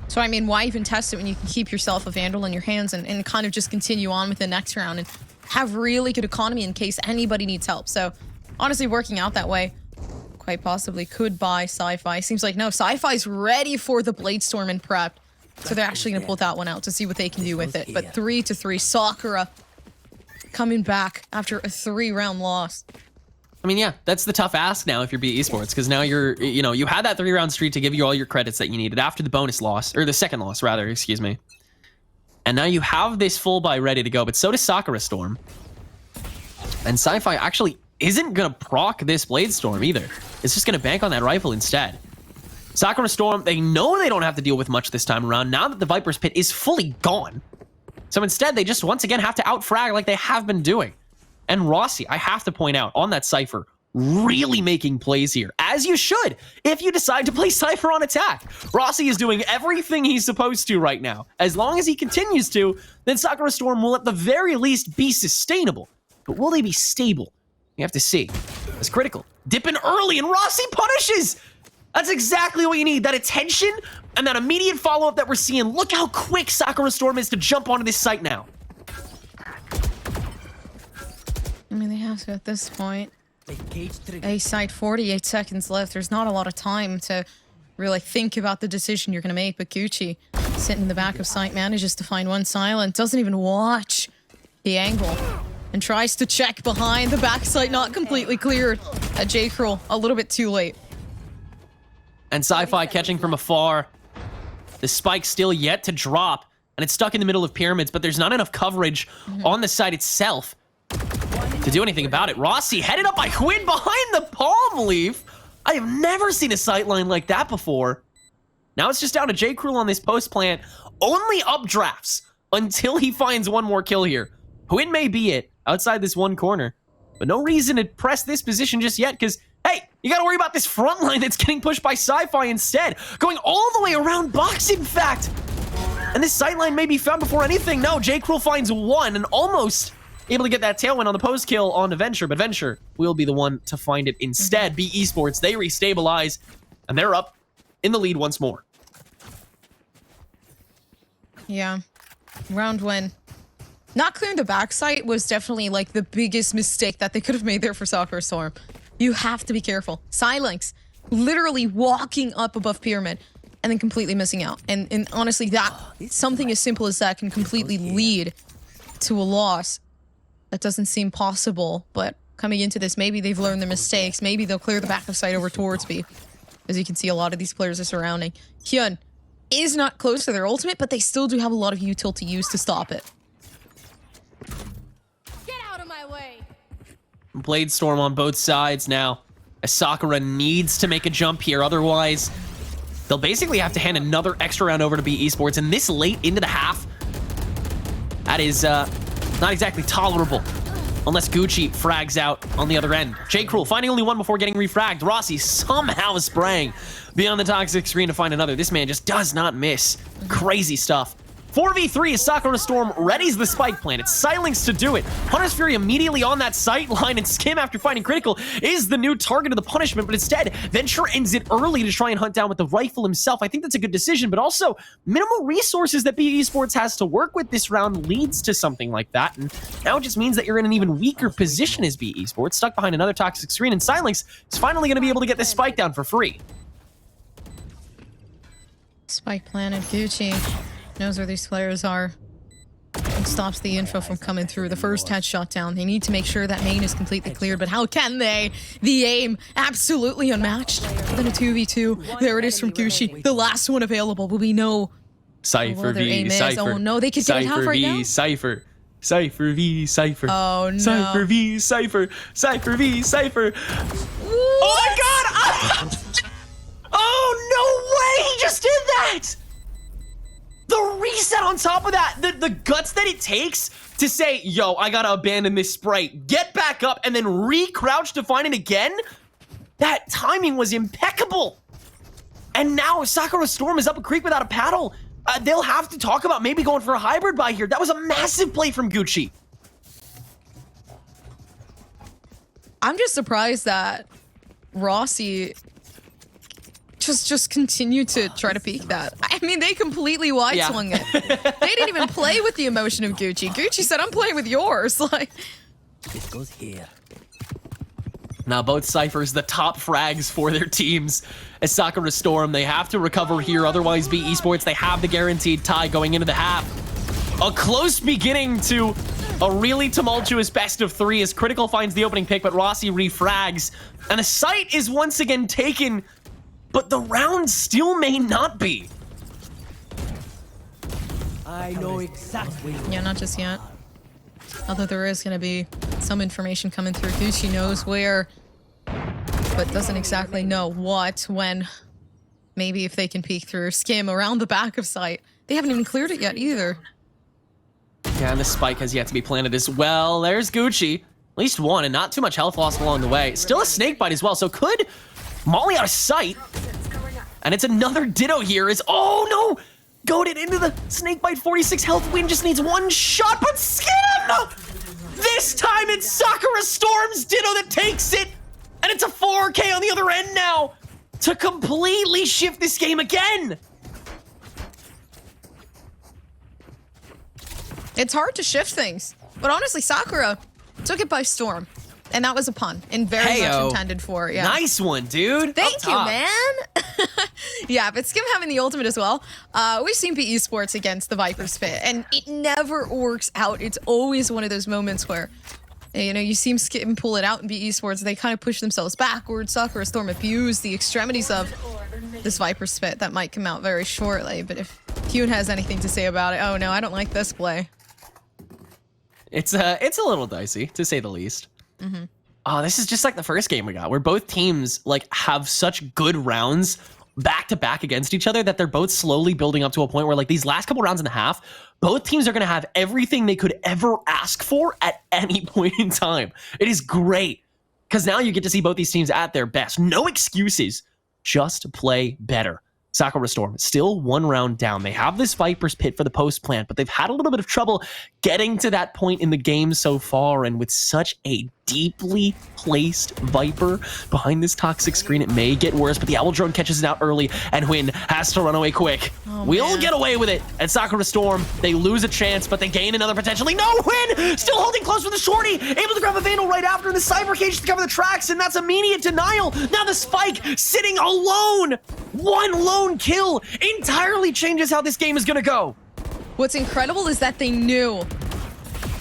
So, I mean, why even test it when you can keep yourself a Vandal in your hands and kind of just continue on with the next round and have really good economy in case anybody needs help. So, honestly, working out that way quite possibly could buy Sci-Fi. Seems like no, Sci-Fi's ready for the Blade Storm and prepped. So they're actually going to pull that one out to see what they can do with it. But 3-3, Sakura coming back after a 3-round loss. I mean, yeah, that's the tough ask now if you're BE Sports, because now you had that 3-round streak to give you all your credits that you needed after the bonus loss, or the second loss, rather, excuse me. And now you have this full buy ready to go, but so does Sakura Storm. And Sci-Fi actually isn't going to proc this Blade Storm either. It's just going to bank on that rifle instead. Sakura Storm, they know they don't have to deal with much this time around now that the Viper's Pit is fully gone. So instead, they just once again have to out-frag like they have been doing. And Rossi, I have to point out, on that Cypher, really making plays here, as you should, if you decide to play Cypher on attack. Rossi is doing everything he's supposed to right now. As long as he continues to, then Sakura Storm will at the very least be sustainable. But will they be stable? You have to see. It's critical. Dipping early, and Rossi punishes! That's exactly what you need, that attention and that immediate follow-up that we're seeing. Look how quick Sakura Storm is to jump onto this site now. I mean, they have to at this point. A site, 48 seconds left. There's not a lot of time to really think about the decision you're going to make. But Gucci, sitting in the back of sight, manages to find one silent, doesn't even watch the angle, and tries to check behind the backside, not completely cleared. J. Cruel, a little bit too late. And Sci-Fi catching from afar. The spike still yet to drop, and it's stuck in the middle of pyramids, but there's not enough coverage on the site itself to do anything about it. Rossi headed up by Quinn behind the palm leaf. I have never seen a sight line like that before. Now it's just down to J. Cruel on this post plant. Only updrafts until he finds one more kill here. Quinn may be it outside this one corner, but no reason to press this position just yet, because hey, you gotta worry about this front line that's getting pushed by Sci-Fi instead. Going all the way around box, in fact. And this sight line may be found before anything. No, J. Cruel finds one and almost able to get that tailwind on the post kill on Venture, but Venture will be the one to find it instead. Be Esports, they restabilize, and they're up in the lead once more. Yeah, round one. Not clearing the backside was definitely like the biggest mistake that they could have made there for Sakura Storm. You have to be careful. Silence, literally walking up above pyramid and then completely missing out. And honestly, that something as simple as that can completely lead to a loss. That doesn't seem possible, but coming into this, maybe they've learned their mistakes. Maybe they'll clear the back of sight over towards B. As you can see, a lot of these players are surrounding. Hyun is not close to their ultimate, but they still do have a lot of util to use to stop it. Get out of my way. Blade Storm on both sides now, as Sakura needs to make a jump here. Otherwise, they'll basically have to hand another extra round over to Be Esports. And this late into the half, that is not exactly tolerable. Unless Gucci frags out on the other end. J. Cruel finding only one before getting refragged. Rossi somehow spraying beyond the toxic screen to find another. This man just does not miss. Crazy stuff. 4v3 as Sakura Storm readies the spike plant. It's Silence to do it. Hunter's Fury immediately on that sight line, and Skim, after finding critical, is the new target of the punishment, but instead, Venture ends it early to try and hunt down with the rifle himself. I think that's a good decision, but also, minimal resources that BE Esports has to work with this round leads to something like that, and now it just means that you're in an even weaker position as BE Esports, stuck behind another toxic screen, and Silence is finally going to be able to get this spike down for free. Spike planted. Gucci knows where these players are and stops the info from coming through. The first headshot down. They need to make sure that main is completely cleared, but how can they? The aim, absolutely unmatched. Then a 2v2. There it is from Gucci. The last one available, but we know Cypher their V, aim is. Cypher. Oh no, they could get it half right now. Cypher. Cypher V, Cypher. Oh no. Cypher V, Cypher. Cypher V, Cypher. Oh my god! Oh, no way! He just did that! The reset on top of that, the guts that it takes to say, yo, I gotta abandon this spray, get back up, and then re-crouch to find it again? That timing was impeccable. And now Sakura Storm is up a creek without a paddle. They'll have to talk about maybe going for a hybrid buy here. That was a massive play from Gucci. I'm just surprised that Rossi just continue to try to peek that. I mean, they completely wide swung it. They didn't even play with the emotion of Gucci. Gucci said, I'm playing with yours. Like, This goes here. Now both Cyphers, the top frags for their teams. As Sakura Storm, they have to recover here, otherwise Be Esports, they have the guaranteed tie going into the half. A close beginning to a really tumultuous best of three as Critical finds the opening pick, but Rossi refrags. And the site is once again taken, but the round still may not be. I know exactly. yeah, not just yet. Although there is going to be some information coming through. Gucci knows where, but doesn't exactly know what, when. Maybe if they can peek through or skim around the back of sight. They haven't even cleared it yet either. Yeah, and the spike has yet to be planted as well. There's Gucci. At least one, and not too much health loss along the way. Still a snake bite as well, so could Molly out of sight. And it's another ditto here is, oh no! Goaded into the snakebite, 46 health. Win just needs one shot, but Skim! This time it's Sakura Storm's ditto that takes it, and it's a 4K on the other end now to completely shift this game again. It's hard to shift things, but honestly, Sakura took it by storm. And that was a pun, and very much intended for, yeah. Nice one, dude. Thank Up you, top. man. Yeah, but Skim having the ultimate as well. We've seen PE Sports against the Viper's Pit, and it never works out. It's always one of those moments where, you know, you see Skim pull it out in PE Sports, they kind of push themselves backwards. Sakura Storm abuse the extremities of this Viper's Pit. That might come out very shortly, but if Hyun has anything to say about it, oh no, I don't like this play. It's a little dicey, to say the least. Oh, this is just like the first game we got, where both teams like have such good rounds back to back against each other that they're both slowly building up to a point where like these last couple rounds and a half, both teams are going to have everything they could ever ask for at any point in time. It is great because now you get to see both these teams at their best. No excuses, just play better. Sakura Storm still one round down. They have this Viper's Pit for the post plant, but they've had a little bit of trouble getting to that point in the game so far. And with such a deeply placed Viper behind this toxic screen, it may get worse, but the Owl Drone catches it out early, and Hwin has to run away quick. We'll get away with it. And Sakura Storm, they lose a chance, but they gain another potentially. No, Hwin still holding close with the shorty, able to grab a Vandal right after, and the Cyber Cage to cover the tracks, and that's immediate denial. Now the Spike sitting alone. One lone kill entirely changes how this game is gonna go. What's incredible is that they knew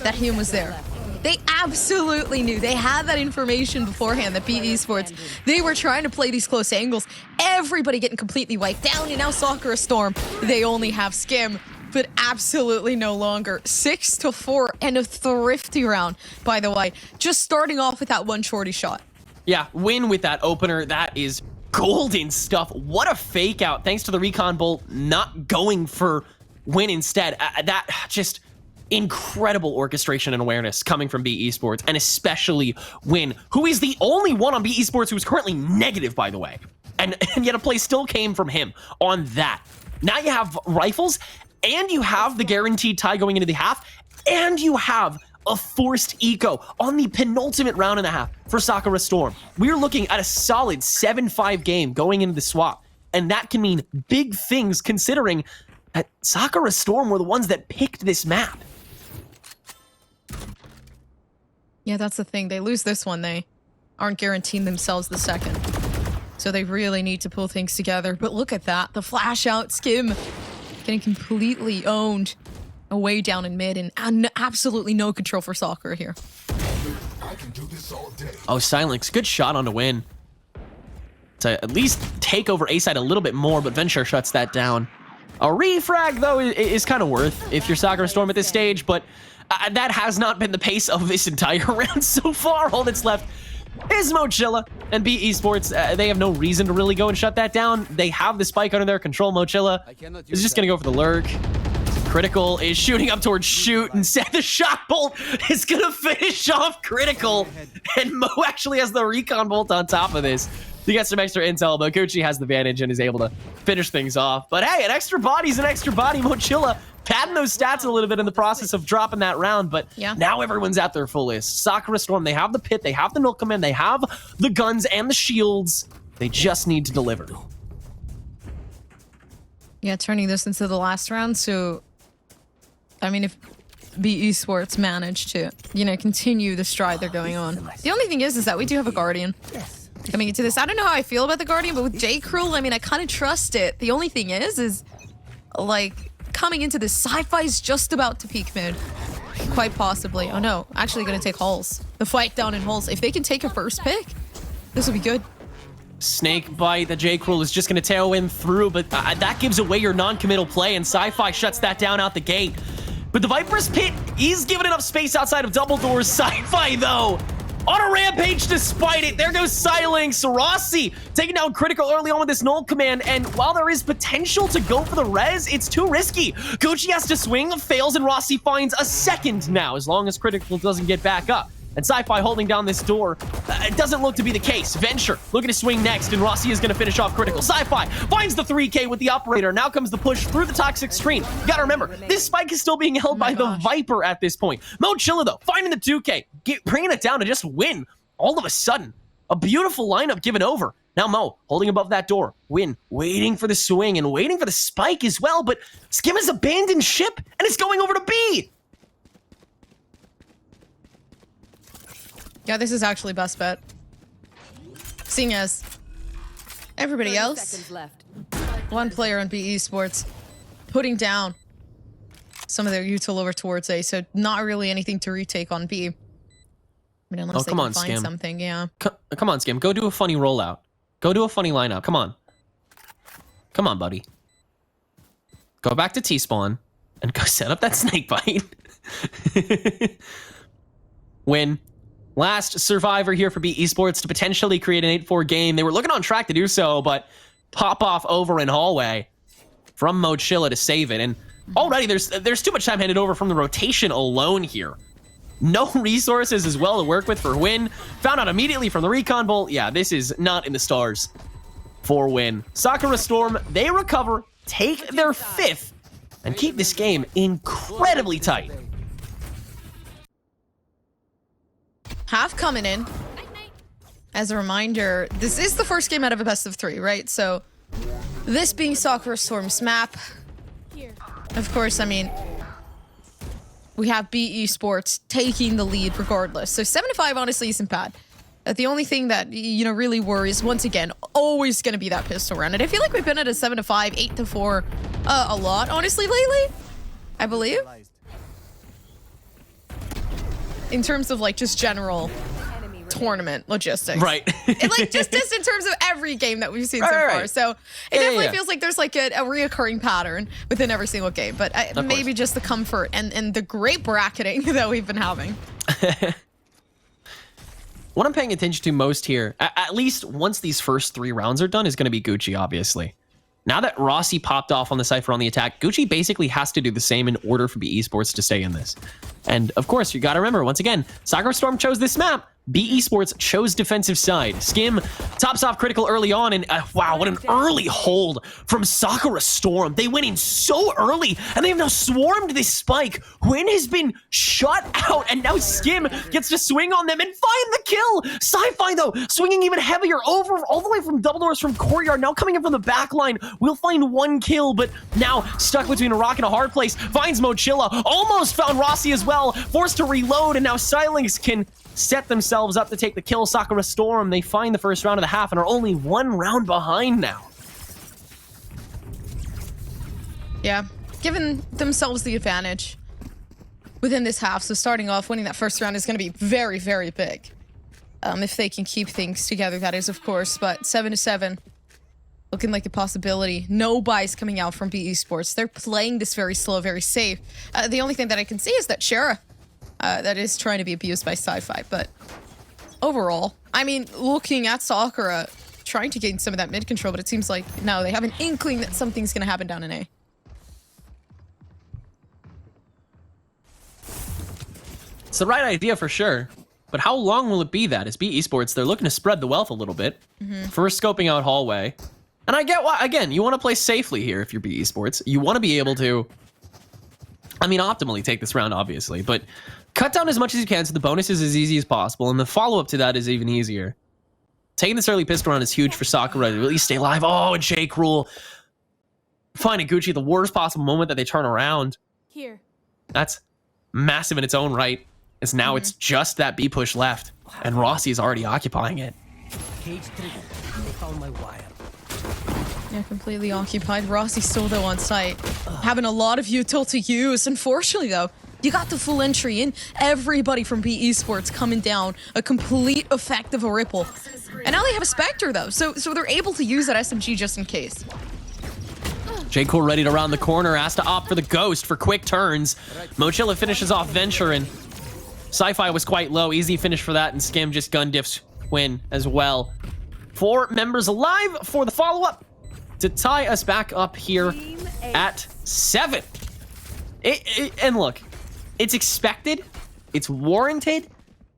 that Hyun was there. They absolutely knew. They had that information beforehand, that PE Sports. They were trying to play these close angles. Everybody getting completely wiped down, and now Sakura Storm, they only have Skim, but absolutely no longer. 6-4 and a thrifty round, by the way. Just starting off with that one shorty shot. Yeah, win with that opener. That is golden stuff. What a fake out, thanks to the recon bolt not going for win instead. That just incredible orchestration and awareness coming from BE Sports, and especially Win, who is the only one on BE Sports who is currently negative, by the way. And yet a play still came from him on that. Now you have rifles, and you have the guaranteed tie going into the half, and you have a forced eco on the penultimate round and a half for Sakura Storm. We're looking at a solid 7-5 game going into the swap, and that can mean big things considering that Sakura Storm were the ones that picked this map. Yeah, that's the thing. They lose this one, they aren't guaranteeing themselves the second. So they really need to pull things together. But look at that. The flash out Skim getting completely owned away down in mid, and absolutely no control for Sakura here. Oh, Silence. Good shot on to win. To at least take over A side a little bit more, but Venture shuts that down. A refrag, though, is kind of worth if you're Sakura Storm at this stage, but that has not been the pace of this entire round so far. All that's left is Mochilla, and BE Sports, they have no reason to really go and shut that down. They have the spike under their control. Mochilla is just going to go for the lurk. Critical is shooting up towards shoot, and said the shot bolt is going to finish off Critical, and Mo actually has the recon bolt on top of this. You get some extra intel, but Gucci has the advantage and is able to finish things off. But hey, an extra body's an extra body. Mochilla padding those stats a little bit in the process of dropping that round, but now everyone's at their fullest. Sakura Storm, they have the pit, they have the null command, they have the guns and the shields. They just need to deliver. Yeah, turning this into the last round, so I mean, if BE Sports manage to, you know, continue the stride they're going on. The only thing is that we do have a Guardian coming into this. I don't know how I feel about the Guardian, but with J. Cruel, I mean, I kind of trust it. The only thing is like, coming into this, Sci-Fi's just about to peak mid. Quite possibly. Oh no, actually gonna take Halls. The fight down in Halls. If they can take a first pick, this will be good. Snake bite, the J. Cruel is just going to tailwind through, but that gives away your non-committal play, and Sci-Fi shuts that down out the gate. But the Viper's Pit is given enough space outside of double doors. Sci-Fi, though, on a rampage despite it. There goes Silence. Rossi taking down Critical early on with this null command, and while there is potential to go for the res, it's too risky. Gucci has to swing, fails, and Rossi finds a second now, as long as Critical doesn't get back up. And Sci-Fi holding down this door. It doesn't look to be the case. Venture looking to swing next, and Rossi is going to finish off Critical. Sci-Fi finds the 3K with the operator. Now comes the push through the toxic screen. You got to remember, this spike is still being held by the Viper at this point. Mochilla, though, finding the 2K, bringing it down to just win. All of a sudden, a beautiful lineup given over. Now Mo holding above that door. Win, waiting for the swing and waiting for the spike as well, but Skim has abandoned ship and is going over to B. Yeah, this is actually best bet. Seeing as Everybody 30 else, seconds left. one player on BE Sports, putting down some of their util over towards A, so not really anything to retake on B. I mean, unless they come can on, find Skim. something, yeah. Come on, Skim. Go do a funny rollout. Go do a funny lineup. Come on. Come on, buddy. Go back to T-spawn and go set up that snake bite. Win. Last survivor here for B Esports to potentially create an 8-4 game. They were looking on track to do so, but pop off over in hallway from Mochilla to save it. And already there's too much time handed over from the rotation alone here. No resources as well to work with for Win. Found out immediately from the recon bolt. Yeah, this is not in the stars for Win. Sakura Storm, they recover, take their 5th, and keep this game incredibly tight. Half coming in. As a reminder, this is the first game out of a best of 3, right? So this being Sakura Storm's map. Of course, I mean, we have BE Sports taking the lead regardless. So 7-5 honestly isn't bad. The only thing that, you know, really worries, once again, always going to be that pistol round. And I feel like we've been at a 7-5, 8-4 a lot, honestly, lately. I believe. In terms of, like, just general tournament logistics. Right. And, like, just in terms of every game that we've seen so far. Right. So it definitely feels like there's, like, a reoccurring pattern within every single game. But maybe just the comfort and the great bracketing that we've been having. What I'm paying attention to most here, at least once these first 3 rounds are done, is going to be Gucci, obviously. Now that Rossi popped off on the Cypher on the attack, Gucci basically has to do the same in order for BE Sports to stay in this. And of course, you got to remember, once again, Sakura Storm chose this map. BE Sports chose defensive side. Skim tops off critical early on, and wow, what an early hold from Sakura Storm. They went in so early, and they have now swarmed this spike. Win has been shut out, and now Skim gets to swing on them and find the kill. Sci-Fi, though, swinging even heavier over all the way from double doors from Courtyard, now coming in from the back line. We'll find 1 kill, but now stuck between a rock and a hard place. Finds Mochilla, almost found Rossi as well, forced to reload, and now Silence can set themselves up to take the kill. Sakura Storm, they find the first round of the half and are only 1 round behind now. Yeah, giving themselves the advantage within this half. So starting off, winning that first round is going to be very, very big. If they can keep things together, that is, of course. But 7-7, looking like a possibility. No buys coming out from BE Sports. They're playing this very slow, very safe. The only thing that I can see is that Shara, that is trying to be abused by Sci-Fi. But overall, I mean, looking at Sakura, trying to gain some of that mid control, but it seems like, no, they have an inkling that something's going to happen down in A. It's the right idea for sure, but how long will it be that? As BE Sports, they're looking to spread the wealth a little bit. First scoping out hallway. And I get why, again, you want to play safely here if you're BE Sports. You want to be able to, I mean, optimally take this round, obviously, but cut down as much as you can so the bonus is as easy as possible, and the follow-up to that is even easier. Taking this early pistol round is huge for Sakura to at least stay alive. Oh, and Jake Rule finding Gucci at the worst possible moment that they turn around. Here. That's massive in its own right. As now it's just that B push left, and Rossi is already occupying it. Cage trigger. They found my wire. Yeah, completely occupied. Rossi still, though, on site. Having a lot of util to use. Unfortunately, though, you got the full entry in. Everybody from BE Sports coming down. A complete effect of a ripple. And now they have a Spectre, though, so they're able to use that SMG just in case. J. Cole ready to round the corner, has to opt for the Ghost for quick turns. Mochilla finishes off Venture, and Sci-Fi was quite low. Easy finish for that, and Skim just gun diffs Win as well. 4 members alive for the follow-up to tie us back up here at 7. And look, it's expected, it's warranted,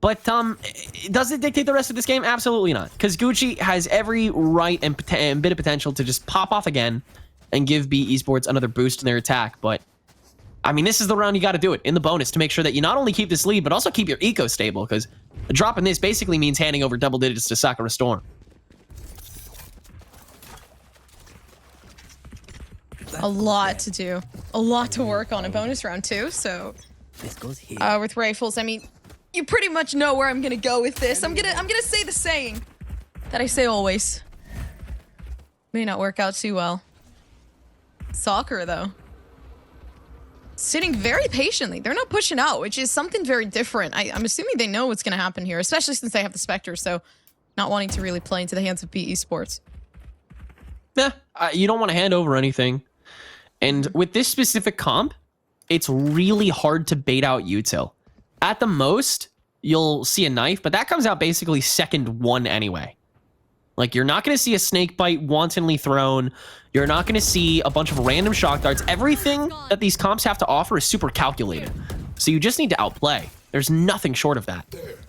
but does it dictate the rest of this game? Absolutely not, because Gucci has every right and bit of potential to just pop off again and give BE Sports another boost in their attack. But I mean, this is the round you got to do it in the bonus to make sure that you not only keep this lead, but also keep your eco stable, because a drop in this basically means handing over double digits to Sakura Storm. A lot to do. A lot to work on in bonus round 2, so This goes here. with rifles, I mean, you pretty much know where I'm gonna go with this. I'm gonna say the saying that I say always. May not work out too well. Soccer, though. Sitting very patiently. They're not pushing out, which is something very different. I'm assuming they know what's going to happen here, especially since they have the Spectre, so not wanting to really play into the hands of BE Sports. Yeah, you don't want to hand over anything. And with this specific comp, it's really hard to bait out util. At the most, you'll see a knife, but that comes out basically second one anyway. Like, you're not going to see a snake bite wantonly thrown. You're not going to see a bunch of random shock darts. Everything that these comps have to offer is super calculated. So you just need to outplay. There's nothing short of that.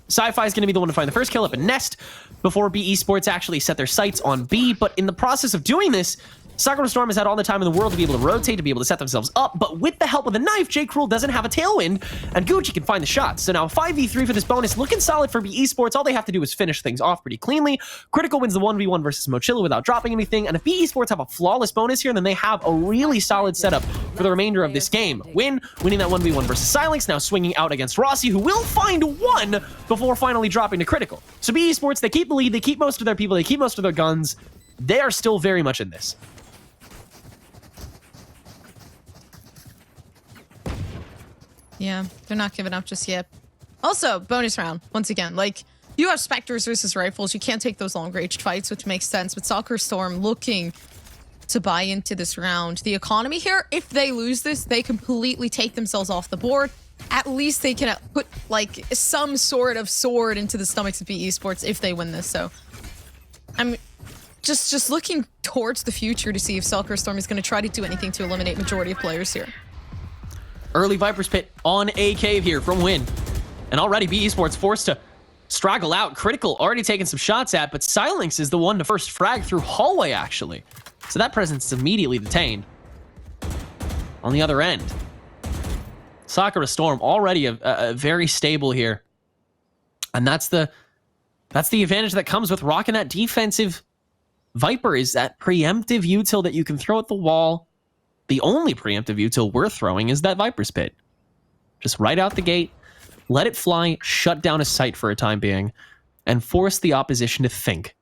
Sci-Fi is going to be the one to find the first kill up in Nest before BE Sports actually set their sights on B. But in the process of doing this, Sakura Storm has had all the time in the world to be able to rotate, to be able to set themselves up, but with the help of the knife, J. Cruel doesn't have a tailwind, and Gucci can find the shots. So now 5v3 for this bonus, looking solid for BE Sports. All they have to do is finish things off pretty cleanly. Critical wins the 1v1 versus Mochila without dropping anything, and if BE Sports have a flawless bonus here, then they have a really solid setup for the remainder of this game. Winning that 1v1 versus Silence, now swinging out against Rossi, who will find one before finally dropping to Critical. So BE Sports, they keep the lead, they keep most of their people, they keep most of their guns. They are still very much in this. Yeah, they're not giving up just yet. Also, bonus round, once again, like, you have Spectres versus Rifles. You can't take those long-ranged fights, which makes sense. But Sakura Storm looking to buy into this round. The economy here, if they lose this, they completely take themselves off the board. At least they can put, like, some sort of sword into the stomachs of BE Sports if they win this. So, I'm just looking towards the future to see if Sakura Storm is going to try to do anything to eliminate majority of players here. Early Viper's Pit on a cave here from Win. And already BE Sports forced to straggle out. Critical already taking some shots at, but Silence is the one to first frag through hallway, actually. So that presence is immediately detained. On the other end, Sakura Storm already a very stable here. And that's the advantage that comes with rocking that defensive Viper, is that preemptive util that you can throw at the wall. The only preemptive util we're throwing is that Viper's Pit. Just right out the gate, let it fly, shut down a site for a time being, and force the opposition to think.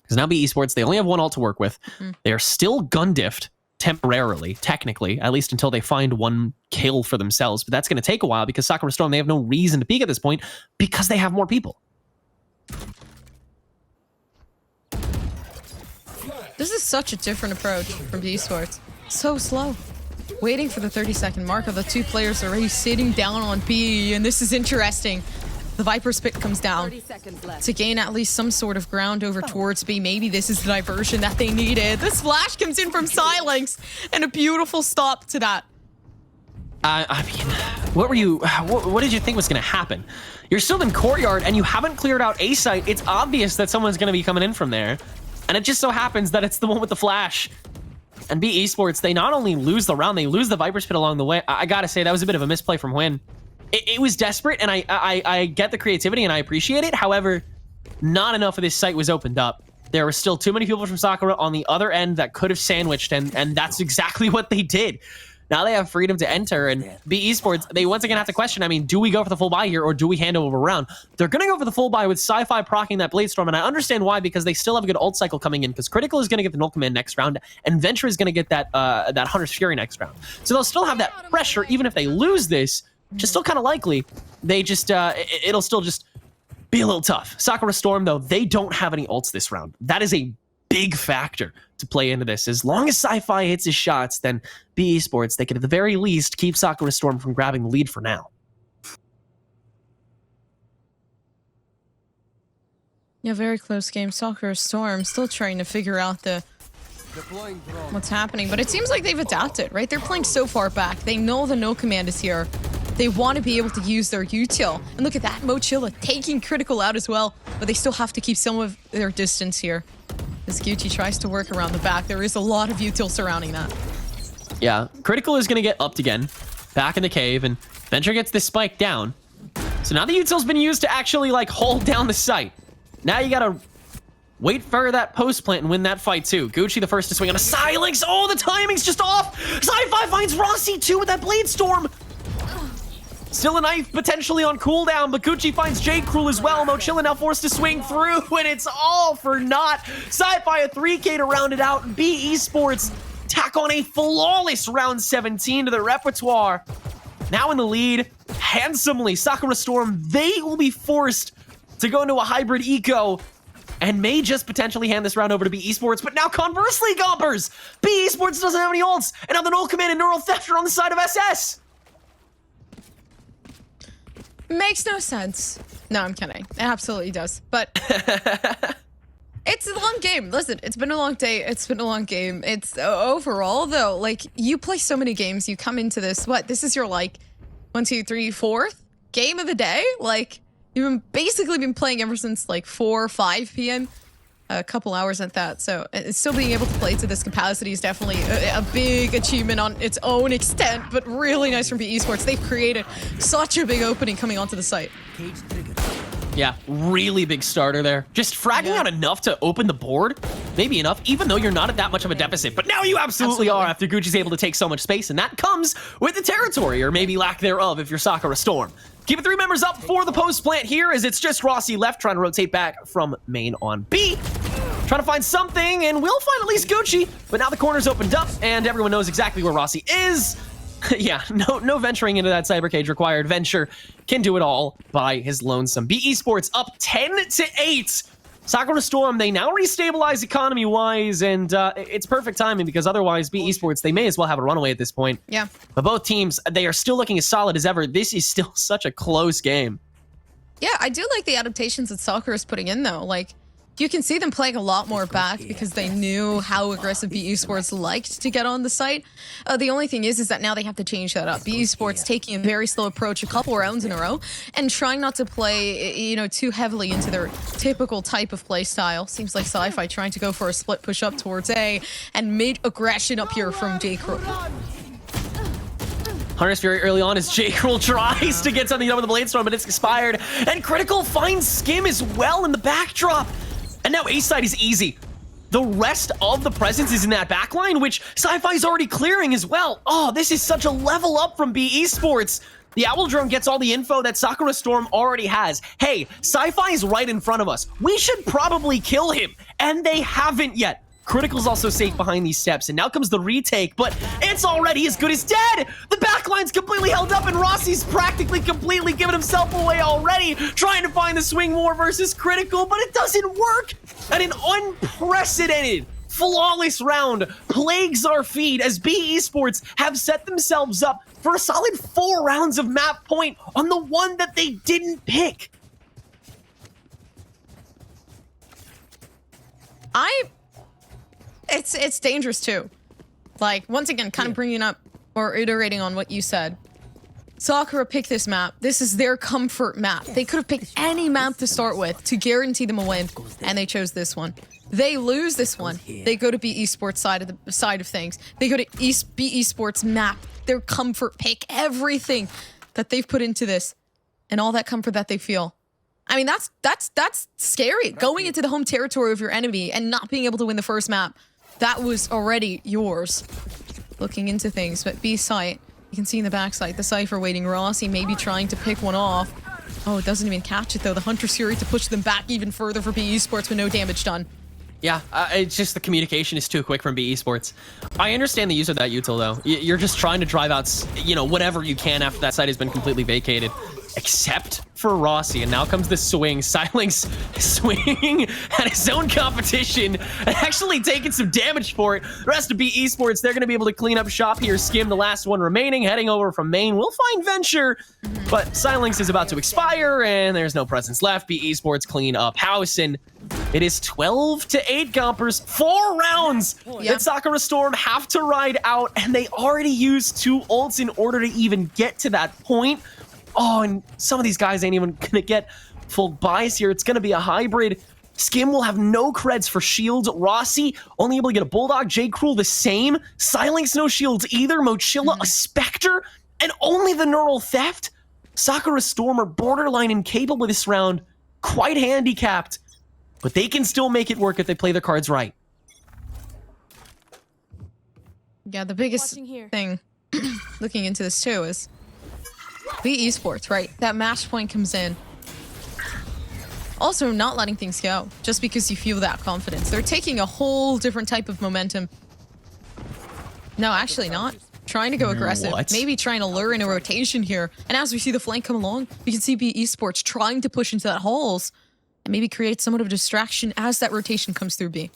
Because now BE Sports, they only have one ult to work with. They are still gun diffed temporarily, technically, at least until they find one kill for themselves. But that's going to take a while because Sakura Storm, they have no reason to peek at this point because they have more people. This is such a different approach from BE Sports. So slow. Waiting for the 30-second mark of the two players already sitting down on B, and this is interesting. The Viper's Pit comes down to gain at least some sort of ground over towards B. Maybe this is the diversion that they needed. This flash comes in from Silence, and a beautiful stop to that. I mean, what did you think was going to happen? You're still in courtyard, and you haven't cleared out A site. It's obvious that someone's going to be coming in from there. And it just so happens that it's the one with the flash. And BE Sports, they not only lose the round, they lose the Viper's Pit along the way. I gotta say, that was a bit of a misplay from Win. It was desperate, and I get the creativity, and I appreciate it. However, not enough of this site was opened up. There were still too many people from Sakura on the other end that could have sandwiched, and that's exactly what they did. Now they have freedom to enter, and BE Sports, they once again have to question, I mean, do we go for the full buy here, or do we hand over a round? They're going to go for the full buy with Sci-Fi proccing that Blade Storm, and I understand why, because they still have a good ult cycle coming in, because Critical is going to get the Null Command next round, and Venture is going to get that Hunter's Fury next round. So they'll still have that pressure, even if they lose this, which is still kind of likely. They just, it'll still just be a little tough. Sakura Storm, though, they don't have any ults this round. That is a big factor to play into this. As long as Sci-Fi hits his shots, then BE Sports, they can at the very least keep Sakura Storm from grabbing the lead for now. Yeah, very close game. Sakura Storm still trying to figure out what's happening, but it seems like they've adapted, right? They're playing so far back. They know the no command is here. They want to be able to use their util. And look at that, Mochila taking Critical out as well, but they still have to keep some of their distance here. As Gucci tries to work around the back, there is a lot of util surrounding that. Yeah, Critical is going to get upped again, back in the cave, and Venture gets this spike down. So now the util's been used to actually, like, hold down the site. Now you gotta wait for that post plant and win that fight, too. Gucci the first to swing on a Silence. Oh, the timing's just off! Sci-Fi finds Rossi, too, with that Blade Storm! Still a knife potentially on cooldown, but Gucci finds Jade Cruel as well. Mochilla now forced to swing through, and it's all for naught. Sci-Fi a 3K to round it out. B Esports tack on a flawless round 17 to their repertoire. Now in the lead, handsomely, Sakura Storm, they will be forced to go into a hybrid eco and may just potentially hand this round over to B Esports. But now conversely, Gompers, B Esports doesn't have any ults, and now the Null Command and Neural Theft are on the side of SS. Makes no sense. No, I'm kidding. It absolutely does. But it's a long game. Listen, it's been a long day. It's been a long game. It's overall, though, like, you play so many games. You come into this, this is your, like, 1, 2, 3, 4th game of the day? Like, you've basically been playing ever since, like, 4 or 5 p.m. A couple hours at that. So still being able to play to this capacity is definitely a big achievement on its own extent, but really nice from B Esports. They've created such a big opening coming onto the site. Cage trigger. Yeah, really big starter there. Just fragging out enough to open the board. Maybe enough, even though you're not at that much of a deficit. But now you absolutely are after Gucci's able to take so much space, and that comes with the territory, or maybe lack thereof if you're Sakura Storm. Keeping 3 members up for the post plant here, as it's just Rossi left trying to rotate back from main on B. Trying to find something, and we'll find at least Gucci. But now the corner's opened up, and everyone knows exactly where Rossi is. Yeah, no venturing into that cyber cage required. Venture can do it all by his lonesome. B Esports up 10-8. Sakura Storm, they now restabilize economy-wise, and it's perfect timing because otherwise B Esports, they may as well have a runaway at this point. Yeah. But both teams, they are still looking as solid as ever. This is still such a close game. Yeah, I do like the adaptations that Sakura is putting in, though. Like, you can see them playing a lot more back because they knew how aggressive B Esports liked to get on the site. The only thing is that now they have to change that up. B Esports taking a very slow approach a couple rounds in a row and trying not to play, you know, too heavily into their typical type of play style. Seems like Sci-Fi trying to go for a split push up towards A and mid-aggression up here from J. Cruel. Harness very early on as J. Cruel tries to get something done with the Bladestorm, but it's expired. And Critical finds Skim as well in the backdrop. And now A side is easy. The rest of the presence is in that backline, which Sci-Fi is already clearing as well. Oh, this is such a level up from B Esports. The Owl Drone gets all the info that Sakura Storm already has. Hey, Sci-Fi is right in front of us. We should probably kill him. And they haven't yet. Critical's also safe behind these steps, and now comes the retake, but it's already as good as dead! The backline's completely held up, and Rossi's practically completely given himself away already, trying to find the swing war versus Critical, but it doesn't work! And an unprecedented, flawless round plagues our feed as B Esports have set themselves up for a solid 4 rounds of map point on the one that they didn't pick. It's dangerous too. Like, once again, kind of bringing up or iterating on what you said. Sakura picked this map. This is their comfort map. They could have picked any map to start with to guarantee them a win, and they chose this one. They lose this one. They go to B Esports side of things. They go to B Esports map, their comfort pick, everything that they've put into this, and all that comfort that they feel. I mean, that's scary. Going into the home territory of your enemy and not being able to win the first map. That was already yours. Looking into things, but B site, you can see in the backside, the Cypher waiting. Rossi maybe trying to pick one off. Oh, it doesn't even catch it though. The Hunter's Fury to push them back even further for B Esports with no damage done. Yeah, it's just the communication is too quick from B Esports. I understand the use of that util though. You're just trying to drive out, you know, whatever you can after that site has been completely vacated. Except for Rossi, and now comes the swing. Silence swinging at his own competition and actually taking some damage for it. The rest of B Esports, they're going to be able to clean up shop here. Skim, the last one remaining, heading over from main. We'll find Venture, but Silence is about to expire, and there's no presence left. B Esports clean up house, and it is 12-8, Gompers. 4 rounds that Sakura Storm have to ride out, and they already used 2 ults in order to even get to that point. Oh, and some of these guys ain't even gonna get full buys here. It's gonna be a hybrid. Skim will have no creds for shields. Rossi only able to get a Bulldog. J. Cruel the same. Silence no shields either. Mochilla a Spectre, and only the Neural Theft. Sakura Storm are borderline incapable this round. Quite handicapped, but they can still make it work if they play their cards right. Yeah, the biggest thing looking into this too is The esports, right? That match point comes in. Also, not letting things go just because you feel that confidence. They're taking a whole different type of momentum. No, actually not. Trying to go aggressive. What? Maybe trying to lure in a rotation here. And as we see the flank come along, we can see B Esports trying to push into that halls and maybe create somewhat of a distraction as that rotation comes through B.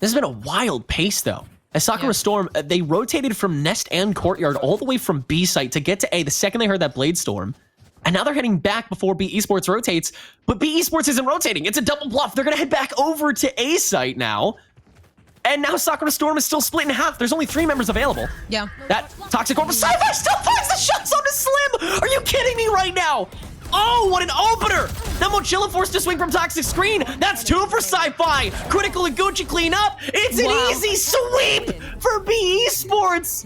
This has been a wild pace, though. As Sakura Yeah. Storm, they rotated from Nest and Courtyard all the way from B site to get to A the second they heard that Blade Storm. And now they're heading back before B Esports rotates, but B Esports isn't rotating. It's a double bluff. They're going to head back over to A site now. And now Sakura Storm is still split in half. There's only 3 members available. Yeah. That Toxic Orb Sci-Fi still finds the shots on the Slim! Are you kidding me right now? Oh, what an opener! Now Mochilla forced to swing from Toxic Screen. That's 2 for Sci-Fi. Critical and Gucci clean up. It's an Wow. easy sweep for B Esports.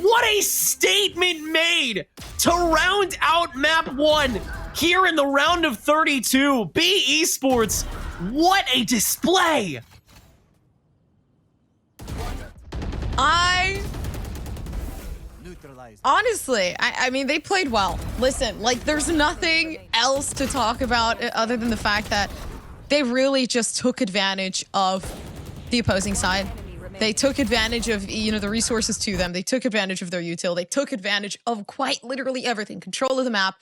What a statement made to round out map 1 here in the round of 32. B Esports, what a display! Honestly, I mean, they played well. Listen, like, there's nothing else to talk about other than the fact that they really just took advantage of the opposing side. They took advantage of, you know, the resources to them. They took advantage of their util. They took advantage of quite literally everything. Control of the map.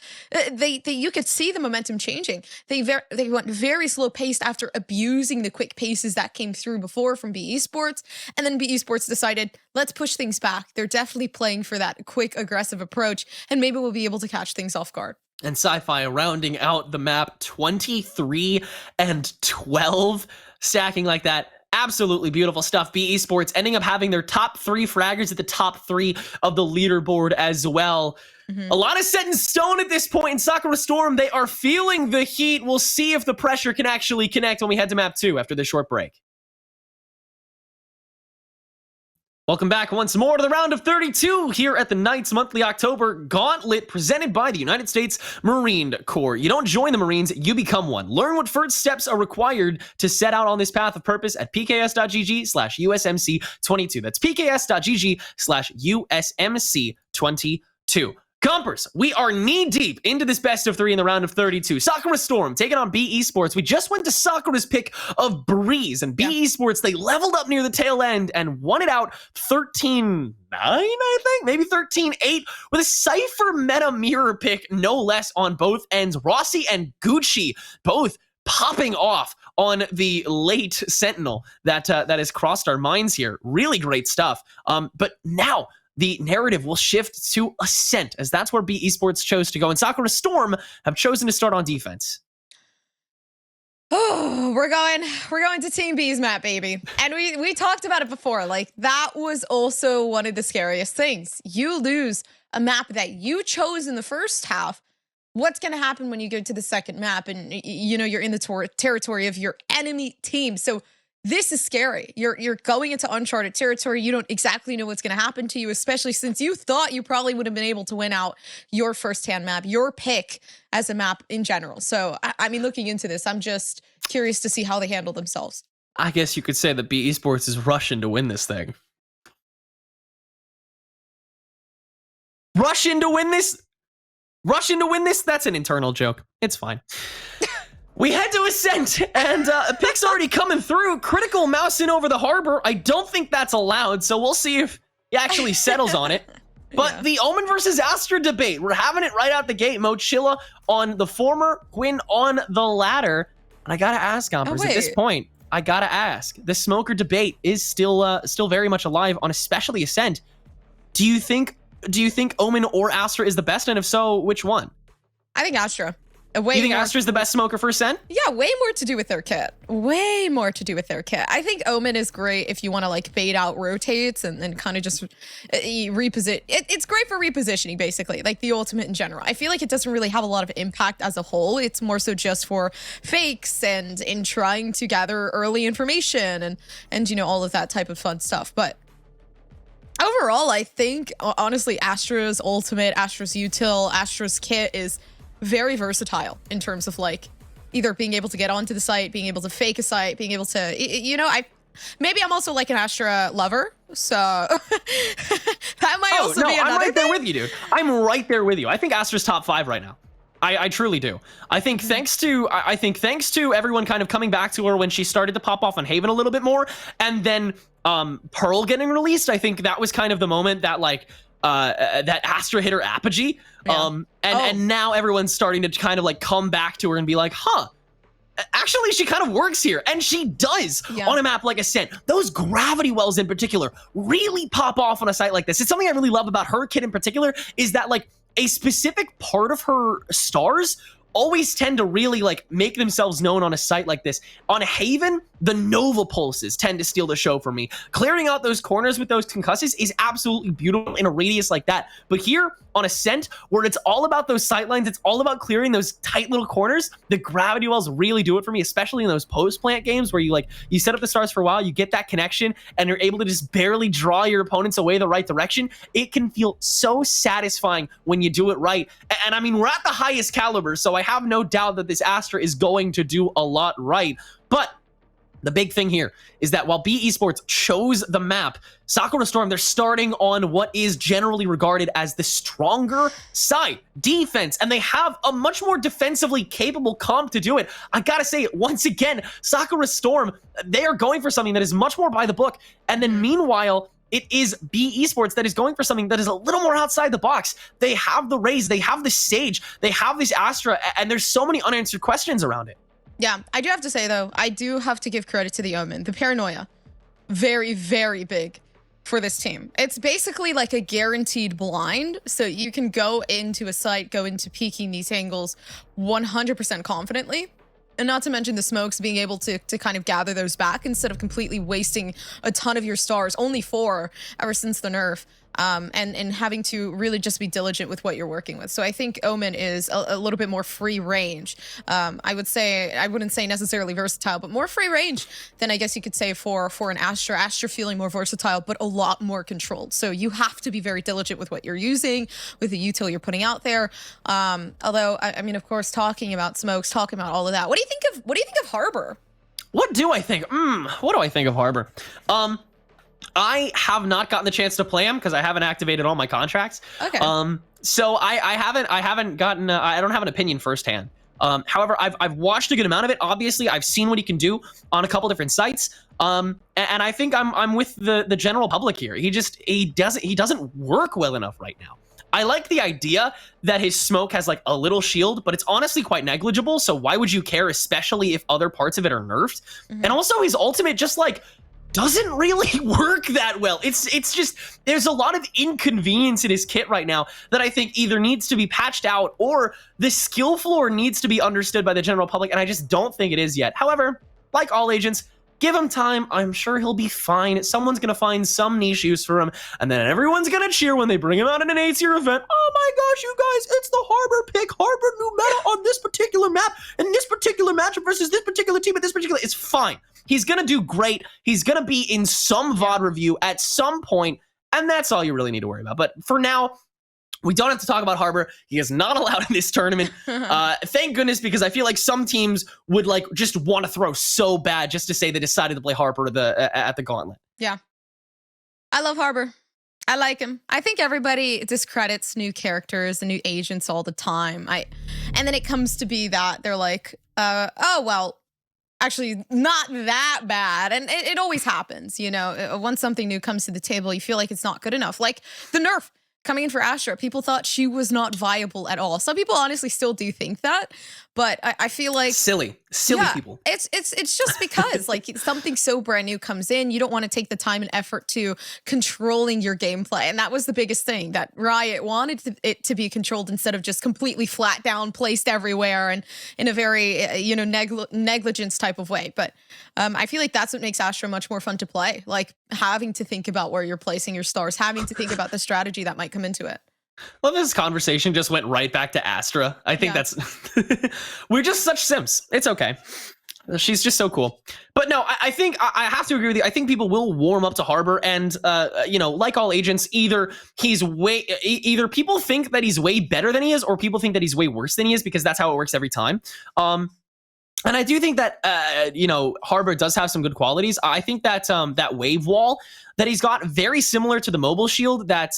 You could see the momentum changing. They went very slow paced after abusing the quick paces that came through before from B Esports. And then B Esports decided, let's push things back. They're definitely playing for that quick, aggressive approach. And maybe we'll be able to catch things off guard. And Sci-Fi rounding out the map 23 and 12, stacking like that. Absolutely beautiful stuff. B Esports ending up having their top 3 fraggers at the top 3 of the leaderboard as well. A lot is set in stone at this point in Sakura Storm. They are feeling the heat. We'll see if the pressure can actually connect when we head to map 2 after this short break. Welcome back once more to the round of 32 here at the Knights Monthly October Gauntlet presented by the United States Marine Corps. You don't join the Marines, you become one. Learn what first steps are required to set out on this path of purpose at pks.gg/USMC22. That's pks.gg/USMC22. Compers, we are knee-deep into this best of 3 in the round of 32. Sakura Storm taking on B Esports. We just went to Sakura's pick of Breeze, and B Esports, they leveled up near the tail end and won it out 13-9, I think? Maybe 13-8 with a Cypher meta mirror pick, no less, on both ends. Rossi and Gucci both popping off on the late Sentinel that has crossed our minds here. Really great stuff. But now the narrative will shift to Ascent, as that's where B Esports chose to go. And Sakura Storm have chosen to start on defense. Oh, we're going to Team B's map, baby. And we talked about it before. Like, that was also one of the scariest things. You lose a map that you chose in the first half. What's going to happen when you go to the second map and, you know, you're in the territory of your enemy team? So this is scary. You're going into uncharted territory. You don't exactly know what's going to happen to you, especially since you thought you probably would have been able to win out your first-hand map, your pick as a map in general. So, I mean, looking into this, I'm just curious to see how they handle themselves. I guess you could say that B Esports is rushing to win this thing. Rushing to win this? Rushing to win this? That's an internal joke. It's fine. We head to Ascent, and a pick's already coming through. Critical mouse in over the harbor. I don't think that's allowed, so we'll see if he actually settles on it. But the Omen versus Astra debate, we're having it right out the gate. Mochilla on the former, Quinn on the latter. And I gotta ask, Gompers, at this point, I gotta ask. The smoker debate is still very much alive on especially Ascent. Do you think Omen or Astra is the best? And if so, which one? I think Astra. You think Astra's the best smoker for Ascent? Yeah, way more to do with their kit. Way more to do with their kit. I think Omen is great if you want to like bait out rotates and kind of just reposition. It's great for repositioning, basically, like the ultimate in general. I feel like it doesn't really have a lot of impact as a whole. It's more so just for fakes and in trying to gather early information and you know, all of that type of fun stuff. But overall, I think, honestly, Astra's ultimate, Astra's util, Astra's kit is very versatile in terms of like either being able to get onto the site, being able to fake a site, being able to, you know, maybe I'm also like an Astra lover, So that might also be another I'm right there thing. with you, dude. I'm right there with you. I think Astra's top 5 right now. I truly do. I think thanks to everyone kind of coming back to her when she started to pop off on Haven a little bit more, and then Pearl getting released, I think that was kind of the moment that like that Astra hit her apogee. Yeah. And now everyone's starting to kind of like come back to her and be like, huh, actually she kind of works here, and she does on a map like Ascent. Those gravity wells in particular really pop off on a site like this. It's something I really love about her kit in particular, is that like a specific part of her stars always tend to really like make themselves known on a site like this. On Haven, the Nova pulses tend to steal the show for me. Clearing out those corners with those concusses is absolutely beautiful in a radius like that. But here on Ascent, where it's all about those sight lines, it's all about clearing those tight little corners, the gravity wells really do it for me, especially in those post-plant games where you set up the stars for a while, you get that connection, and you're able to just barely draw your opponents away the right direction. It can feel so satisfying when you do it right. And I mean, we're at the highest caliber, so I have no doubt that this Astra is going to do a lot right. But the big thing here is that while B Esports chose the map, Sakura Storm, they're starting on what is generally regarded as the stronger side, defense, and they have a much more defensively capable comp to do it. I gotta say, once again, Sakura Storm, they are going for something that is much more by the book, and then meanwhile, it is B Esports that is going for something that is a little more outside the box. They have the Raze, they have the Sage, they have this Astra, and there's so many unanswered questions around it. Yeah, I do have to say, though, I do have to give credit to the Omen. The paranoia, very, very big for this team. It's basically like a guaranteed blind, so you can go into a site, go into peeking these angles 100% confidently. And not to mention the smokes, being able to kind of gather those back instead of completely wasting a ton of your stars, only 4 ever since the nerf. And having to really just be diligent with what you're working with. So I think Omen is a little bit more free range. I wouldn't say necessarily versatile, but more free range than I guess you could say for an Astra. Astra feeling more versatile, but a lot more controlled. So you have to be very diligent with what you're using, with the util you're putting out there. Although, I mean, of course, talking about smokes, talking about all of that. What do you think of Harbor? What do I think? What do I think of Harbor? I have not gotten the chance to play him because I haven't activated all my contracts. Okay. So I haven't gotten. I don't have an opinion firsthand. However, I've watched a good amount of it. Obviously, I've seen what he can do on a couple different sites. And I think I'm with the general public here. He doesn't work well enough right now. I like the idea that his smoke has like a little shield, but it's honestly quite negligible. So why would you care, especially if other parts of it are nerfed? And also his ultimate just like doesn't really work that well. It's just, there's a lot of inconvenience in his kit right now that I think either needs to be patched out or the skill floor needs to be understood by the general public, and I just don't think it is yet. However, like all agents, give him time. I'm sure he'll be fine. Someone's going to find some niche use for him, and then everyone's going to cheer when they bring him out in an A-tier event. Oh my gosh, you guys, it's the Harbor pick. Harbor new meta on this particular map, and this particular matchup versus this particular team at this particular... It's fine. He's going to do great. He's going to be in some VOD review at some point, and that's all you really need to worry about. But for now, we don't have to talk about Harbor. He is not allowed in this tournament. Thank goodness, because I feel like some teams would like just want to throw so bad just to say they decided to play Harbor at the Gauntlet. Yeah. I love Harbor. I like him. I think everybody discredits new characters and new agents all the time. And then it comes to be that they're like, oh, well, actually not that bad. And it always happens, you know, once something new comes to the table, you feel like it's not good enough. Like the nerf coming in for Astra, people thought she was not viable at all. Some people honestly still do think that, but I feel like silly people. It's just because like something so brand new comes in, you don't want to take the time and effort to controlling your gameplay, and that was the biggest thing that Riot wanted it to be controlled instead of just completely flat down, placed everywhere, and in a very negligence type of way. But I feel like that's what makes Astra much more fun to play, like having to think about where you're placing your stars, having to think about the strategy that might come into it. Well, this conversation just went right back to Astra. I think that's... We're just such simps. It's okay. She's just so cool. But no, I think I have to agree with you. I think people will warm up to Harbor, and like all agents, either people think that he's way better than he is, or people think that he's way worse than he is, because that's how it works every time. And I do think that, Harbor does have some good qualities. I think that that wave wall that he's got, very similar to the mobile shield that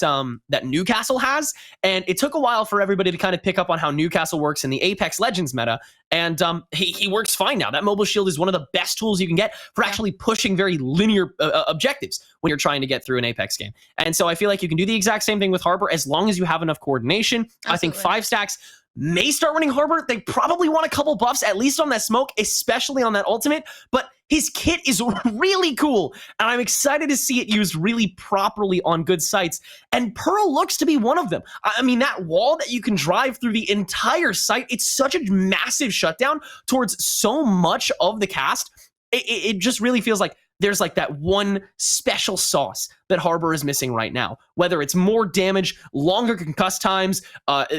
Newcastle has. And it took a while for everybody to kind of pick up on how Newcastle works in the Apex Legends meta. And he works fine now. That mobile shield is one of the best tools you can get for actually pushing very linear objectives when you're trying to get through an Apex game. And so I feel like you can do the exact same thing with Harbor as long as you have enough coordination. Absolutely. I think 5 stacks may start running Harbor. They probably want a couple buffs, at least on that smoke, especially on that ultimate. But his kit is really cool, and I'm excited to see it used really properly on good sites. And Pearl looks to be one of them. I mean, that wall that you can drive through the entire site, it's such a massive shutdown towards so much of the cast. It just really feels like there's like that one special sauce that Harbor is missing right now. Whether it's more damage, longer concuss times,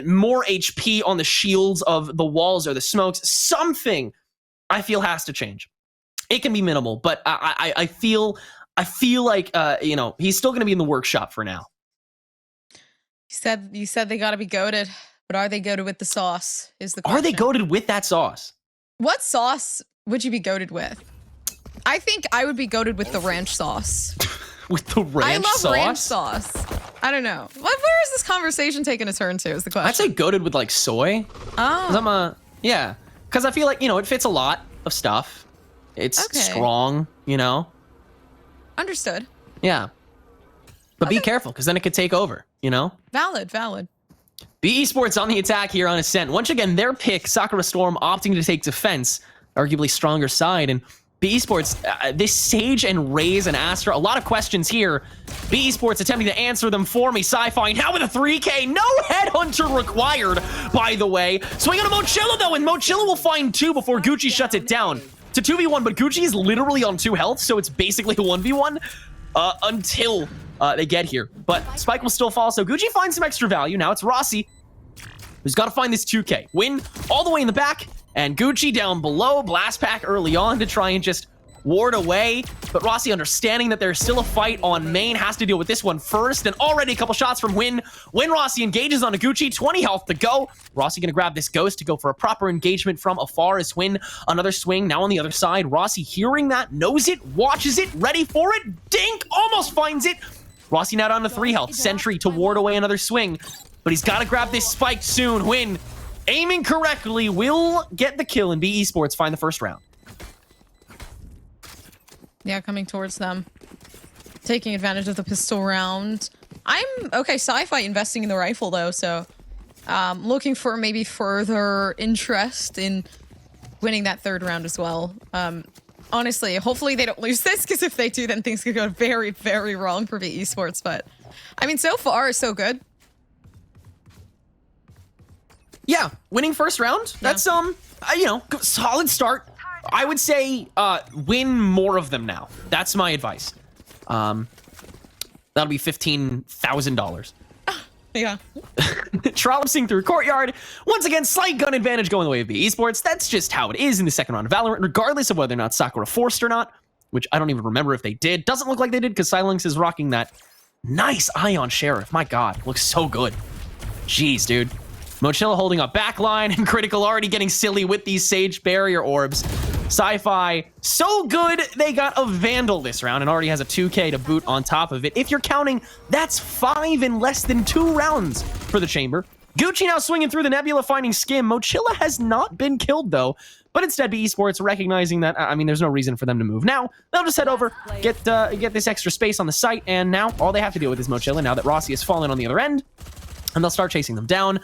more HP on the shields of the walls or the smokes, something I feel has to change. It can be minimal, but I feel like he's still going to be in the workshop for now. You said they got to be goated, but are they goated with the sauce? Is the question. Are they goated with that sauce? What sauce would you be goated with? I think I would be goated with the ranch sauce. With the ranch sauce? I love ranch sauce. I don't know. Where is this conversation taking a turn to is the question. I'd say goated with like soy. Oh. Because I feel like, it fits a lot of stuff. It's strong, Understood. Yeah. But be careful, because then it could take over, Valid. BE Sports on the attack here on Ascent. Once again, their pick, Sakura Storm, opting to take defense, arguably stronger side. And BE Sports, this Sage and Raze and Astra, a lot of questions here. BE Sports attempting to answer them for me. Sci-Fi now with a 3K. No headhunter required, by the way. Swing on a Mochilla, though, and Mochilla will find 2 before Gucci shuts it down. It's a 2v1, but Gucci is literally on 2 health, so it's basically a 1v1 until they get here. But Spike will still fall, so Gucci finds some extra value. Now it's Rossi, who's got to find this 2K. Win all the way in the back, and Gucci down below. Blast pack early on to try and just ward away. But Rossi, understanding that there's still a fight on main, has to deal with this one first. And already a couple shots from Win. When Rossi engages on a Gucci, 20 health to go. Rossi gonna grab this ghost to go for a proper engagement from afar as Win. Another swing now on the other side. Rossi hearing that, knows it, watches it, ready for it. Dink, almost finds it. Rossi now down to 3 health. Sentry to ward away another swing. But he's got to grab this spike soon. Win, aiming correctly, will get the kill, and BE Sports find the first round. Yeah, coming towards them. Taking advantage of the pistol round. Sci-Fi investing in the rifle, though, so looking for maybe further interest in winning that 3rd round as well. Honestly, hopefully they don't lose this, because if they do, then things could go very, very wrong for BE Sports. But, I mean, so far, so good. Yeah, winning first round, that's, solid start. I would say win more of them now. That's my advice. That'll be $15,000. Yeah. Trollopsing through courtyard. Once again, slight gun advantage going the way of BE Sports. That's just how it is in the second round of Valorant, regardless of whether or not Sakura forced or not, which I don't even remember if they did. Doesn't look like they did, because Silence is rocking that nice Ion Sheriff. My God, looks so good. Jeez, dude. Mochilla holding up backline, and Critical already getting silly with these Sage barrier orbs. Sci-Fi, so good, they got a Vandal this round and already has a 2K to boot on top of it. If you're counting, that's 5 in less than 2 rounds for the Chamber. Gucci now swinging through the Nebula, finding Skim. Mochilla has not been killed, though. But instead, BE Sports recognizing that, there's no reason for them to move now. They'll just head over, get this extra space on the site, and now all they have to deal with is Mochilla, now that Rossi has fallen on the other end. And they'll start chasing them down.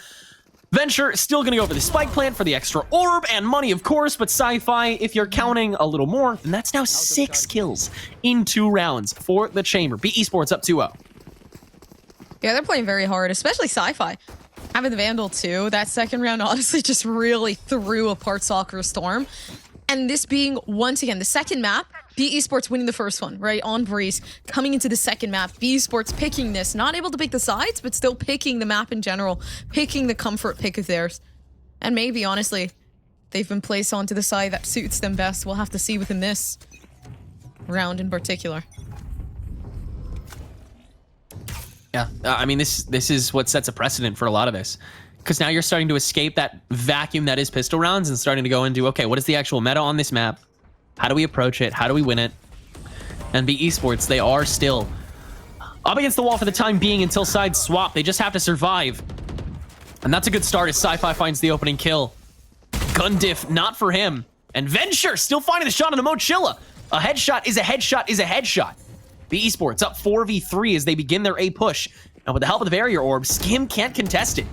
Venture still going to go for the spike plant for the extra orb and money, of course, but Sci-Fi, if you're counting a little more, then that's now 6 kills in 2 rounds for the Chamber. BE Sports up 2-0. Yeah, they're playing very hard, especially Sci-Fi. Having the Vandal too, that second round honestly just really threw apart Sakura Storm. And this being, once again, the second map, BE Sports winning the first one, right, on Breeze. Coming into the second map, BE Sports picking this. Not able to pick the sides, but still picking the map in general. Picking the comfort pick of theirs. And maybe, honestly, they've been placed onto the side that suits them best. We'll have to see within this round in particular. Yeah, this is what sets a precedent for a lot of this. because now you're starting to escape that vacuum that is pistol rounds and starting to go into, okay, what is the actual meta on this map? How do we approach it? How do we win it? And be esports, they are still up against the wall for the time being until sides swap. They just have to survive. And that's a good start as Sci-Fi finds the opening kill. Gun diff, not for him. And Venture still finding the shot on the Mochilla. A headshot is a headshot is a headshot. Be esports up 4v3 as they begin their A push. And with the help of the barrier orb, Skim can't contest it.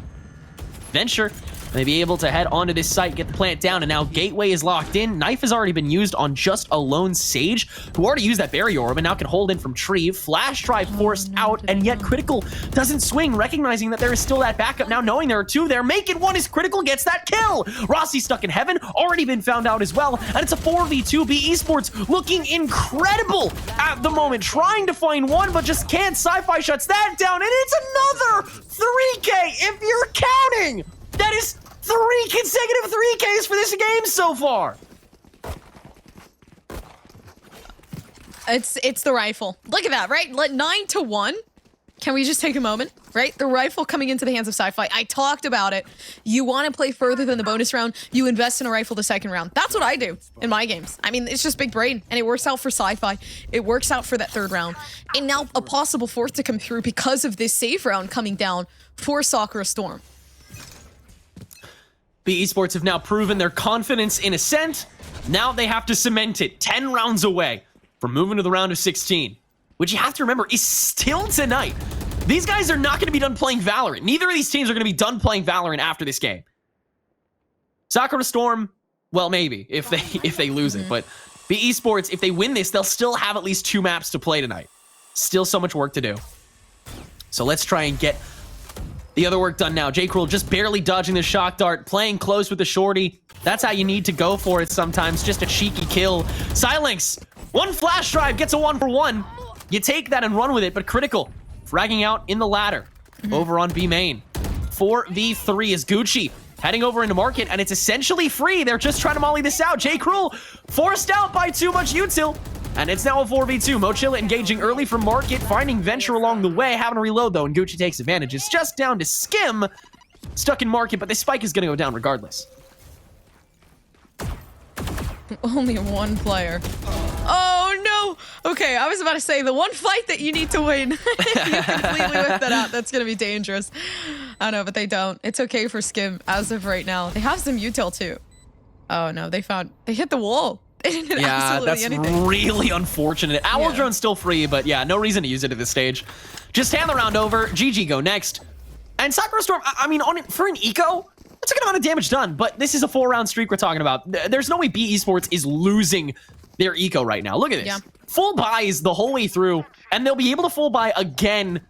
Venture may be able to head onto this site, get the plant down, and now Gateway is locked in. Knife has already been used on just a lone Sage, who already used that barrier orb and now can hold in from Tree. Flash drive forced out, and yet Critical doesn't swing, recognizing that there is still that backup now, knowing there are two there. Make it one as Critical gets that kill. Rossi stuck in heaven, already been found out as well, and it's a 4v2. Be esports looking incredible at the moment, trying to find one, but just can't. Sci-Fi shuts that down, and it's another 3K if you're counting. That is 3 consecutive 3Ks for this game so far. It's the rifle. Look at that, right? 9-1. Can we just take a moment, right? The rifle coming into the hands of Sci-Fi. I talked about it. You want to play further than the bonus round, you invest in a rifle the second round. That's what I do in my games. I mean, it's just big brain, and it works out for Sci-Fi. It works out for that third round. And now a possible fourth to come through because of this save round coming down for Sakura Storm. Be esports have now proven their confidence in Ascent. Now they have to cement it 10 rounds away from moving to the round of 16, which you have to remember is still tonight. These guys are not going to be done playing Valorant. Neither of these teams are going to be done playing Valorant after this game. Sakura Storm, well, maybe if they lose it, but Be esports, if they win this, they'll still have at least 2 maps to play tonight. Still so much work to do. So let's try and get the other work done now. J. Cruel just barely dodging the shock dart, playing close with the shorty. That's how you need to go for it sometimes, just a cheeky kill. Silence, one flash drive gets a 1-for-1. You take that and run with it, but Critical fragging out in the ladder over on B main. 4v3 is Gucci heading over into market, and it's essentially free. They're just trying to molly this out. J. Cruel forced out by too much util. And it's now a 4v2. Mochilla engaging early from market, finding Venture along the way, having to reload though, and Gucci takes advantage. It's just down to Skim, stuck in market, but the spike is going to go down regardless. Only one player. Oh no! Okay, I was about to say the one fight that you need to win. You completely whip that out. That's gonna be dangerous. I know, but they don't. It's okay for Skim as of right now. They have some util too. Oh no, they hit the wall. Yeah, that's really unfortunate. Owl Drone's still free, but yeah, no reason to use it at this stage. Just hand the round over. GG go next. And Sakura Storm, I mean, for an eco, that's a good amount of damage done, but this is a 4-round streak we're talking about. There's no way B esports is losing their eco right now. Look at this. Yeah. Full buys the whole way through, and they'll be able to full buy again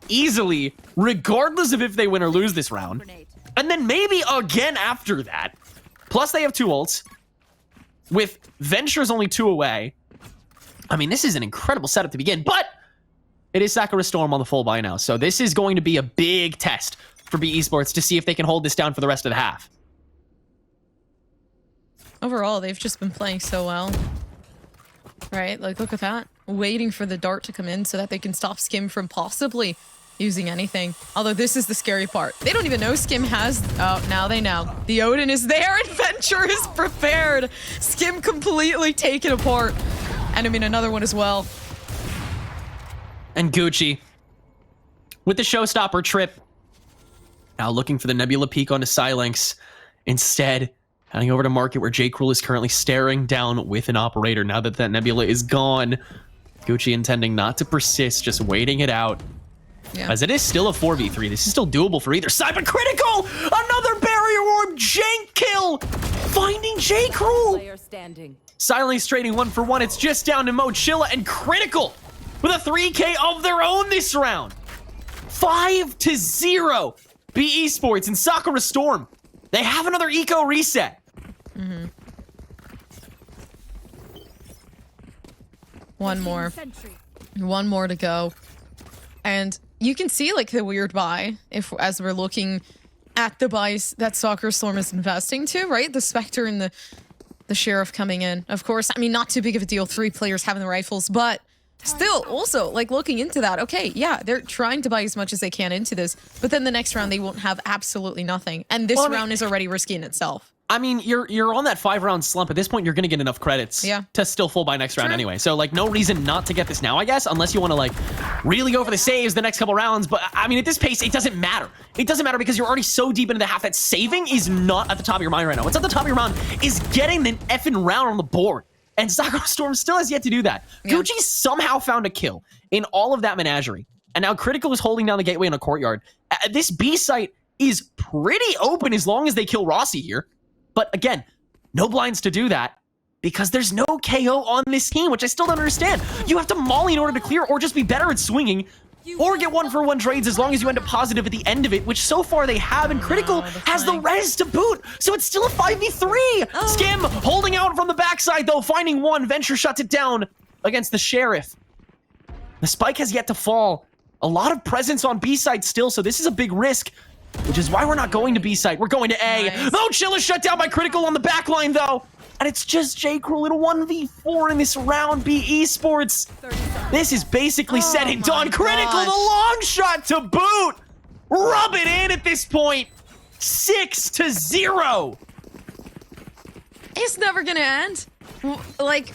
easily, regardless of if they win or lose this round. And then maybe again after that. Plus they have 2 ults. With Venture's only 2 away. I mean, this is an incredible setup to begin, but it is Sakura Storm on the full buy now. So this is going to be a big test for B esports to see if they can hold this down for the rest of the half. Overall, they've just been playing so well. Right? Like, look at that. Waiting for the dart to come in so that they can stop Skim from possibly using anything. Although this is the scary part. They don't even know Skim has... Oh, now they know. The Odin is there and Venture is prepared. Skim completely taken apart. And I mean, another one as well. And Gucci with the showstopper trip. Now looking for the Nebula peek onto Silenx. Instead, heading over to market where J. Cruel is currently staring down with an operator now that that Nebula is gone. Gucci intending not to persist, just waiting it out. Yeah. As it is still a 4v3. This is still doable for either side, but Critical! Another barrier orb jank kill! Finding J. Cruel! Silently trading 1-for-1. It's just down to Mochilla and Critical with a 3K of their own this round. 5-0. B esports and Sakura Storm. They have another eco reset. One more to go. And you can see like the weird buy as we're looking at the buys that Sakura Storm is investing to, right? The Spectre and the Sheriff coming in. Of course, I mean, not too big of a deal, 3 players having the rifles, but still, also, like, looking into that, okay, yeah, they're trying to buy as much as they can into this, but then the next round they won't have absolutely nothing. And this round is already risky in itself. I mean, you're on that 5-round slump. At this point, you're going to get enough credits to still full buy next round anyway. So, like, no reason not to get this now, I guess, unless you want to, like, really go for the saves the next couple rounds. But, I mean, at this pace, it doesn't matter. It doesn't matter because you're already so deep into the half that saving is not at the top of your mind right now. What's at the top of your mind is getting an effing round on the board. And Sakura Storm still has yet to do that. Yeah. Gucci somehow found a kill in all of that menagerie. And now Critical is holding down the gateway in a courtyard. This B site is pretty open as long as they kill Rossi here. But again, no blinds to do that because there's no KO on this team, which I still don't understand. You have to molly in order to clear or just be better at swinging or get 1-for-1 trades as long as you end up positive at the end of it, which so far they have, and Critical has the res to boot, so it's still a 5v3. Skim holding out from the backside though, finding one. Venture shuts it down against the Sheriff. The spike has yet to fall. A lot of presence on B side still, so this is a big risk. Which is why we're not going to B site. We're going to A. Nice. Mochilla shut down by Critical on the back line, though. And it's just J. Cruel in a 1v4 in this round. B Esports. This is basically said and done. Critical, the long shot to boot. Rub it in at this point. 6-0. It's never going to end. Like,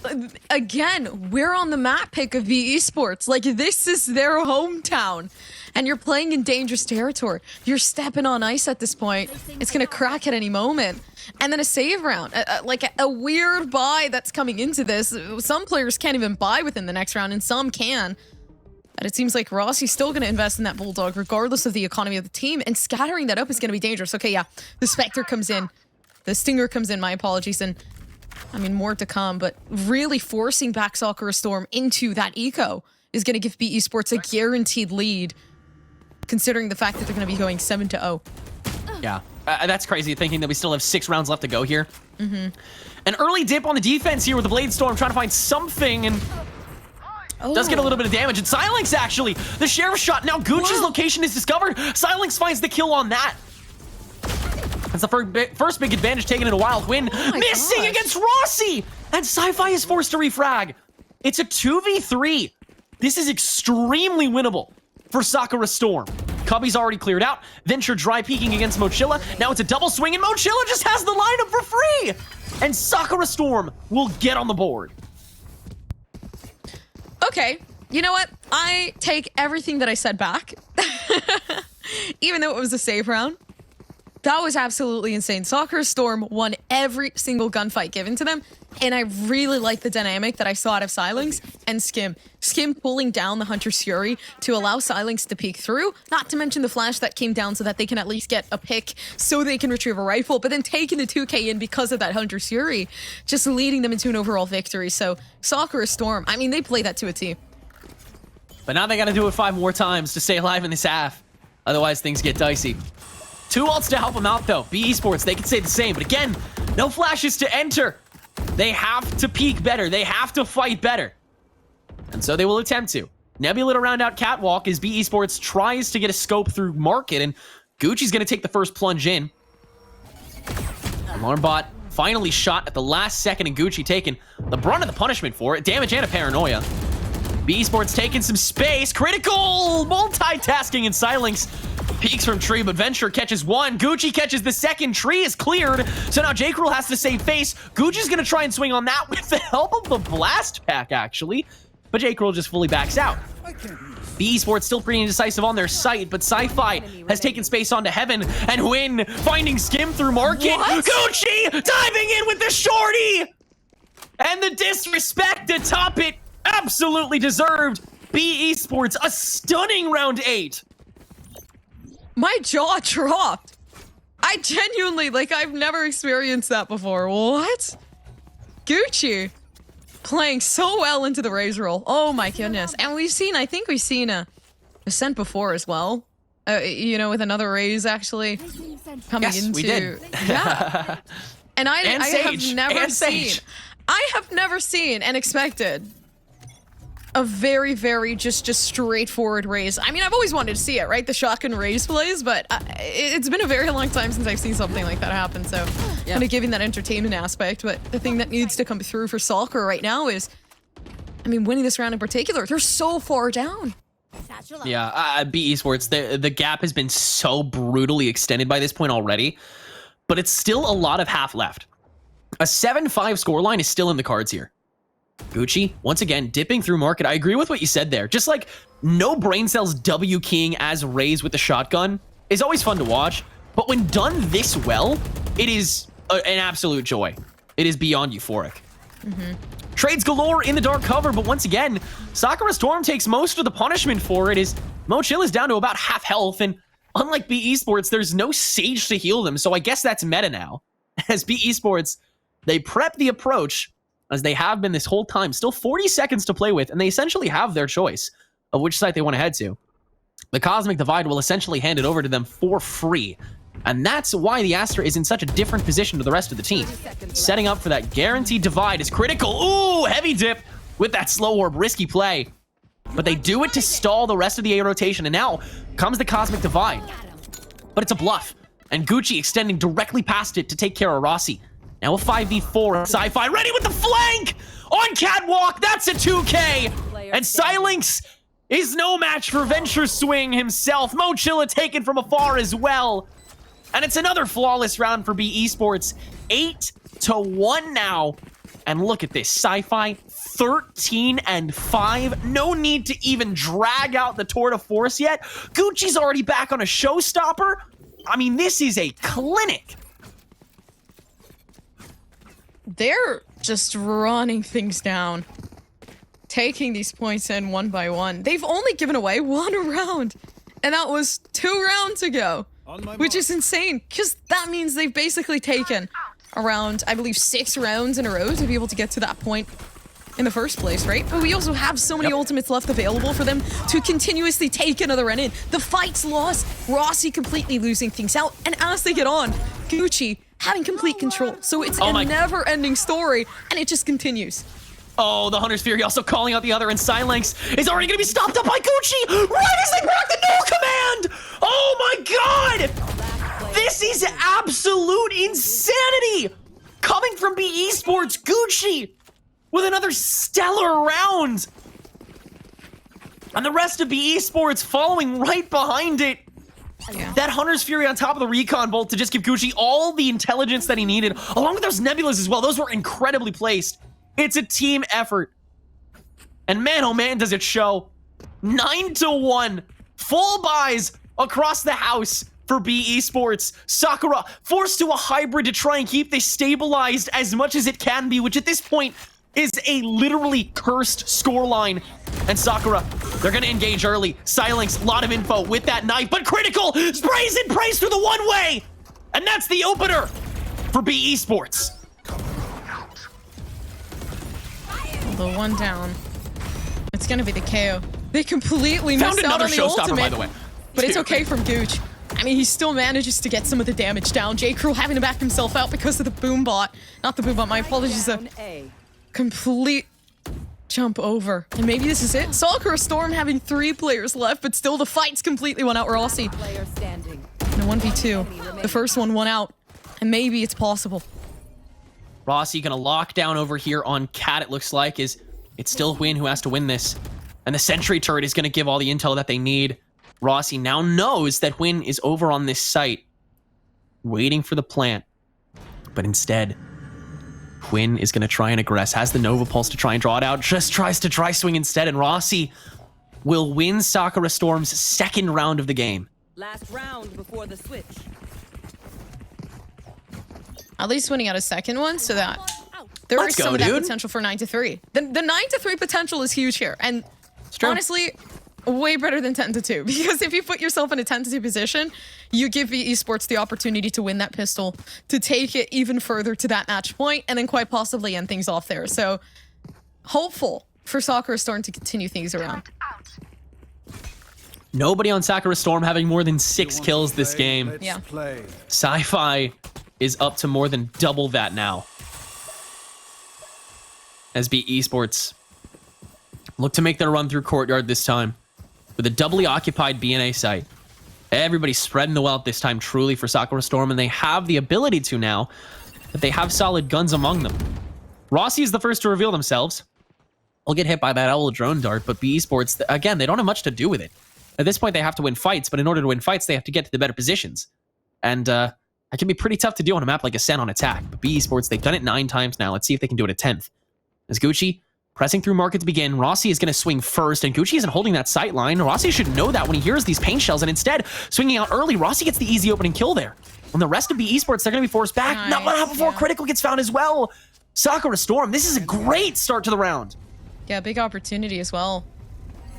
again, we're on the map pick of V Esports. Like, this is their hometown. And you're playing in dangerous territory. You're stepping on ice at this point. It's going to crack at any moment. And then a save round. Like a weird buy that's coming into this. Some players can't even buy within the next round, and some can. And it seems like Rossi's still going to invest in that Bulldog, regardless of the economy of the team. And scattering that up is going to be dangerous. Okay, yeah. The Spectre comes in. The Stinger comes in, my apologies. And, I mean, more to come. But really forcing back Sakura Storm into that eco is going to give B Esports a guaranteed lead, considering the fact that they're going to be going 7-0. Yeah, that's crazy thinking that we still have 6 rounds left to go here. An early dip on the defense here with the Blade Storm trying to find something, and does get a little bit of damage. And Silence, actually, the Sheriff shot. Now Gucci's location is discovered. Silence finds the kill on that. That's the first big advantage taken in a wild win. Missing against Rossi! And Sci-Fi is forced to refrag. It's a 2v3. This is extremely winnable for Sakura Storm. Cubby's already cleared out. Venture dry peeking against Mochilla. Now it's a double swing, and Mochilla just has the lineup for free! And Sakura Storm will get on the board. Okay, you know what? I take everything that I said back. Even though it was a save round. That was absolutely insane. Sakura Storm won every single gunfight given to them, and I really like the dynamic that I saw out of Silence and Skim. Skim pulling down the Hunter's Fury to allow Silence to peek through, not to mention the flash that came down so that they can at least get a pick so they can retrieve a rifle, but then taking the 2K in because of that Hunter's Fury, just leading them into an overall victory. So Sakura Storm, I mean, they play that to a T. But now they got to do it 5 more times to stay alive in this half. Otherwise, things get dicey. 2 ults to help them out, though. B Esports, they can say the same. But again, no flashes to enter. They have to peek better. They have to fight better. And so they will attempt to. Nebula to round out Catwalk as B Esports tries to get a scope through Market, and Gucci's going to take the first plunge in. Alarm bot finally shot at the last second, and Gucci taking the brunt of the punishment for it. Damage and a paranoia. B Esports taking some space. Critical multitasking and Silence. Peeks from Tree, but Venture catches one. Gucci catches the second. Tree is cleared. So now J. Cruel has to save face. Gucci's going to try and swing on that with the help of the Blast Pack, actually. But J. Cruel just fully backs out. B Esports still pretty indecisive on their site, but Sci-Fi has taken space onto Heaven, and Win finding Skim through Market. What? Gucci diving in with the shorty! And the disrespect to top it, absolutely deserved. B Esports, a stunning round 8. My jaw dropped. I genuinely, like, I've never experienced that before. What? Gucci playing so well into the Raze roll. Oh my goodness. And we've seen, I think we've seen a Ascent before as well. You know, with another Raze actually coming into. We did. Yeah. And I have never seen. I have never seen and expected a very, very just straightforward Raze. I mean, I've always wanted to see it, right? The shotgun Raze plays, but it's been a very long time since I've seen something like that happen. So, kind of giving that entertainment aspect. But the thing that needs to come through for Sakura right now is, I mean, winning this round in particular, they're so far down. Yeah, B Esports, the gap has been so brutally extended by this point already, but it's still a lot of half left. A 7-5 scoreline is still in the cards here. Gucci, once again, dipping through market. I agree with what you said there. Just like no brain cells W keying as Raze with the shotgun is always fun to watch, but when done this well, it is an absolute joy. It is beyond euphoric. Trades galore in the dark cover, but once again, Sakura Storm takes most of the punishment for it as Mochill is down to about half health, and unlike B Esports, there's no Sage to heal them, so I guess that's meta now. As B Esports, they prep the approach, as they have been this whole time. Still 40 seconds to play with, and they essentially have their choice of which site they want to head to. The Cosmic Divide will essentially hand it over to them for free. And that's why the Astra is in such a different position to the rest of the team. Setting up for that guaranteed divide is critical. Ooh, heavy dip with that slow orb. Risky play. But they do it to stall the rest of the A rotation. And now comes the Cosmic Divide. But it's a bluff. And Gucci extending directly past it to take care of Rossi. Now a 5v4. Sci-Fi ready with the flank! On Catwalk, that's a 2K! And Silence is no match for Venture Swing himself. Mochilla taken from afar as well. And it's another flawless round for B Esports. 8-1 now. And look at this. Sci-Fi 13-5. No need to even drag out the tour de force yet. Gucci's already back on a showstopper. I mean, this is a clinic. They're just running things down. Taking these points in one by one. They've only given away one round. And that was 2 rounds ago. Which is insane, because that means they've basically taken around, I believe, 6 rounds in a row to be able to get to that point in the first place, right? But we also have so many ultimates left available for them to continuously take another run in. The fight's lost, Rossi completely losing things out, and as they get on, Gucci having complete control. So it's a never-ending story, and it just continues. Oh, the Hunter's Fury also calling out the other, and Silence is already going to be stopped up by Gucci right as they crack the null command! Oh my god! This is absolute insanity! Coming from B Esports, Gucci with another stellar round! And the rest of B Esports following right behind it. Yeah. That Hunter's Fury on top of the recon bolt to just give Gucci all the intelligence that he needed, along with those nebulas as well. Those were incredibly placed. It's a team effort. And man, oh man, does it show. 9-1. Full buys across the house for B Esports. Sakura forced to a hybrid to try and keep this stabilized as much as it can be, which at this point is a literally cursed scoreline. And Sakura, they're going to engage early. Silence, a lot of info with that knife, but critical sprays and prays through the one-way. And that's the opener for B Esports. The one down. It's gonna be the KO. They completely missed out on the ultimate, by the way. but it's okay from Gooch. I mean, he still manages to get some of the damage down. J. Cruel having to back himself out because of the boom bot. Not the boom bot, my apologies. The complete jump over. And maybe this is it. Sakura Storm having 3 players left, but still the fight's completely won out Rossi. In a 1v2. The first one won out. And maybe it's possible. Rossi gonna lock down over here on Cat, it looks like, is it's still Huynh who has to win this. And the sentry turret is gonna give all the intel that they need. Rossi now knows that Huynh is over on this site, waiting for the plant. But instead, Huynh is gonna try and aggress, has the Nova Pulse to try and draw it out, just tries to dry swing instead, and Rossi will win Sakura Storm's 2nd round of the game. Last round before the switch. At least winning out a 2nd one, so that there is some of that potential for 9-3. The 9-3 potential is huge here, and honestly, way better than 10-2. Because if you put yourself in a 10-2 position, you give V Esports the opportunity to win that pistol, to take it even further to that match point, and then quite possibly end things off there. So, hopeful for Sakura Storm to continue things around. Nobody on Sakura Storm having more than 6 kills this game. Yeah. Sci-Fi is up to more than double that now. As B Esports look to make their run through Courtyard this time with a doubly occupied BNA site. Everybody's spreading the wealth this time truly for Sakura Storm, and they have the ability to now that they have solid guns among them. Rossi is the first to reveal themselves. will get hit by that old drone dart, but BE Sports, again, they don't have much to do with it. At this point, they have to win fights, but in order to win fights, they have to get to the better positions. And that can be pretty tough to do on a map like Ascent on attack. But BE Sports, they've done it 9 times now. Let's see if they can do it a 10th. As Gucci pressing through market to begin, Rossi is going to swing first, and Gucci isn't holding that sight line. Rossi should know that when he hears these paint shells, and instead, swinging out early, Rossi gets the easy opening kill there. On the rest of BE Sports, they're going to be forced back. Nice, Not before Critical gets found as well. Sakura Storm, this is a great start to the round. Yeah, big opportunity as well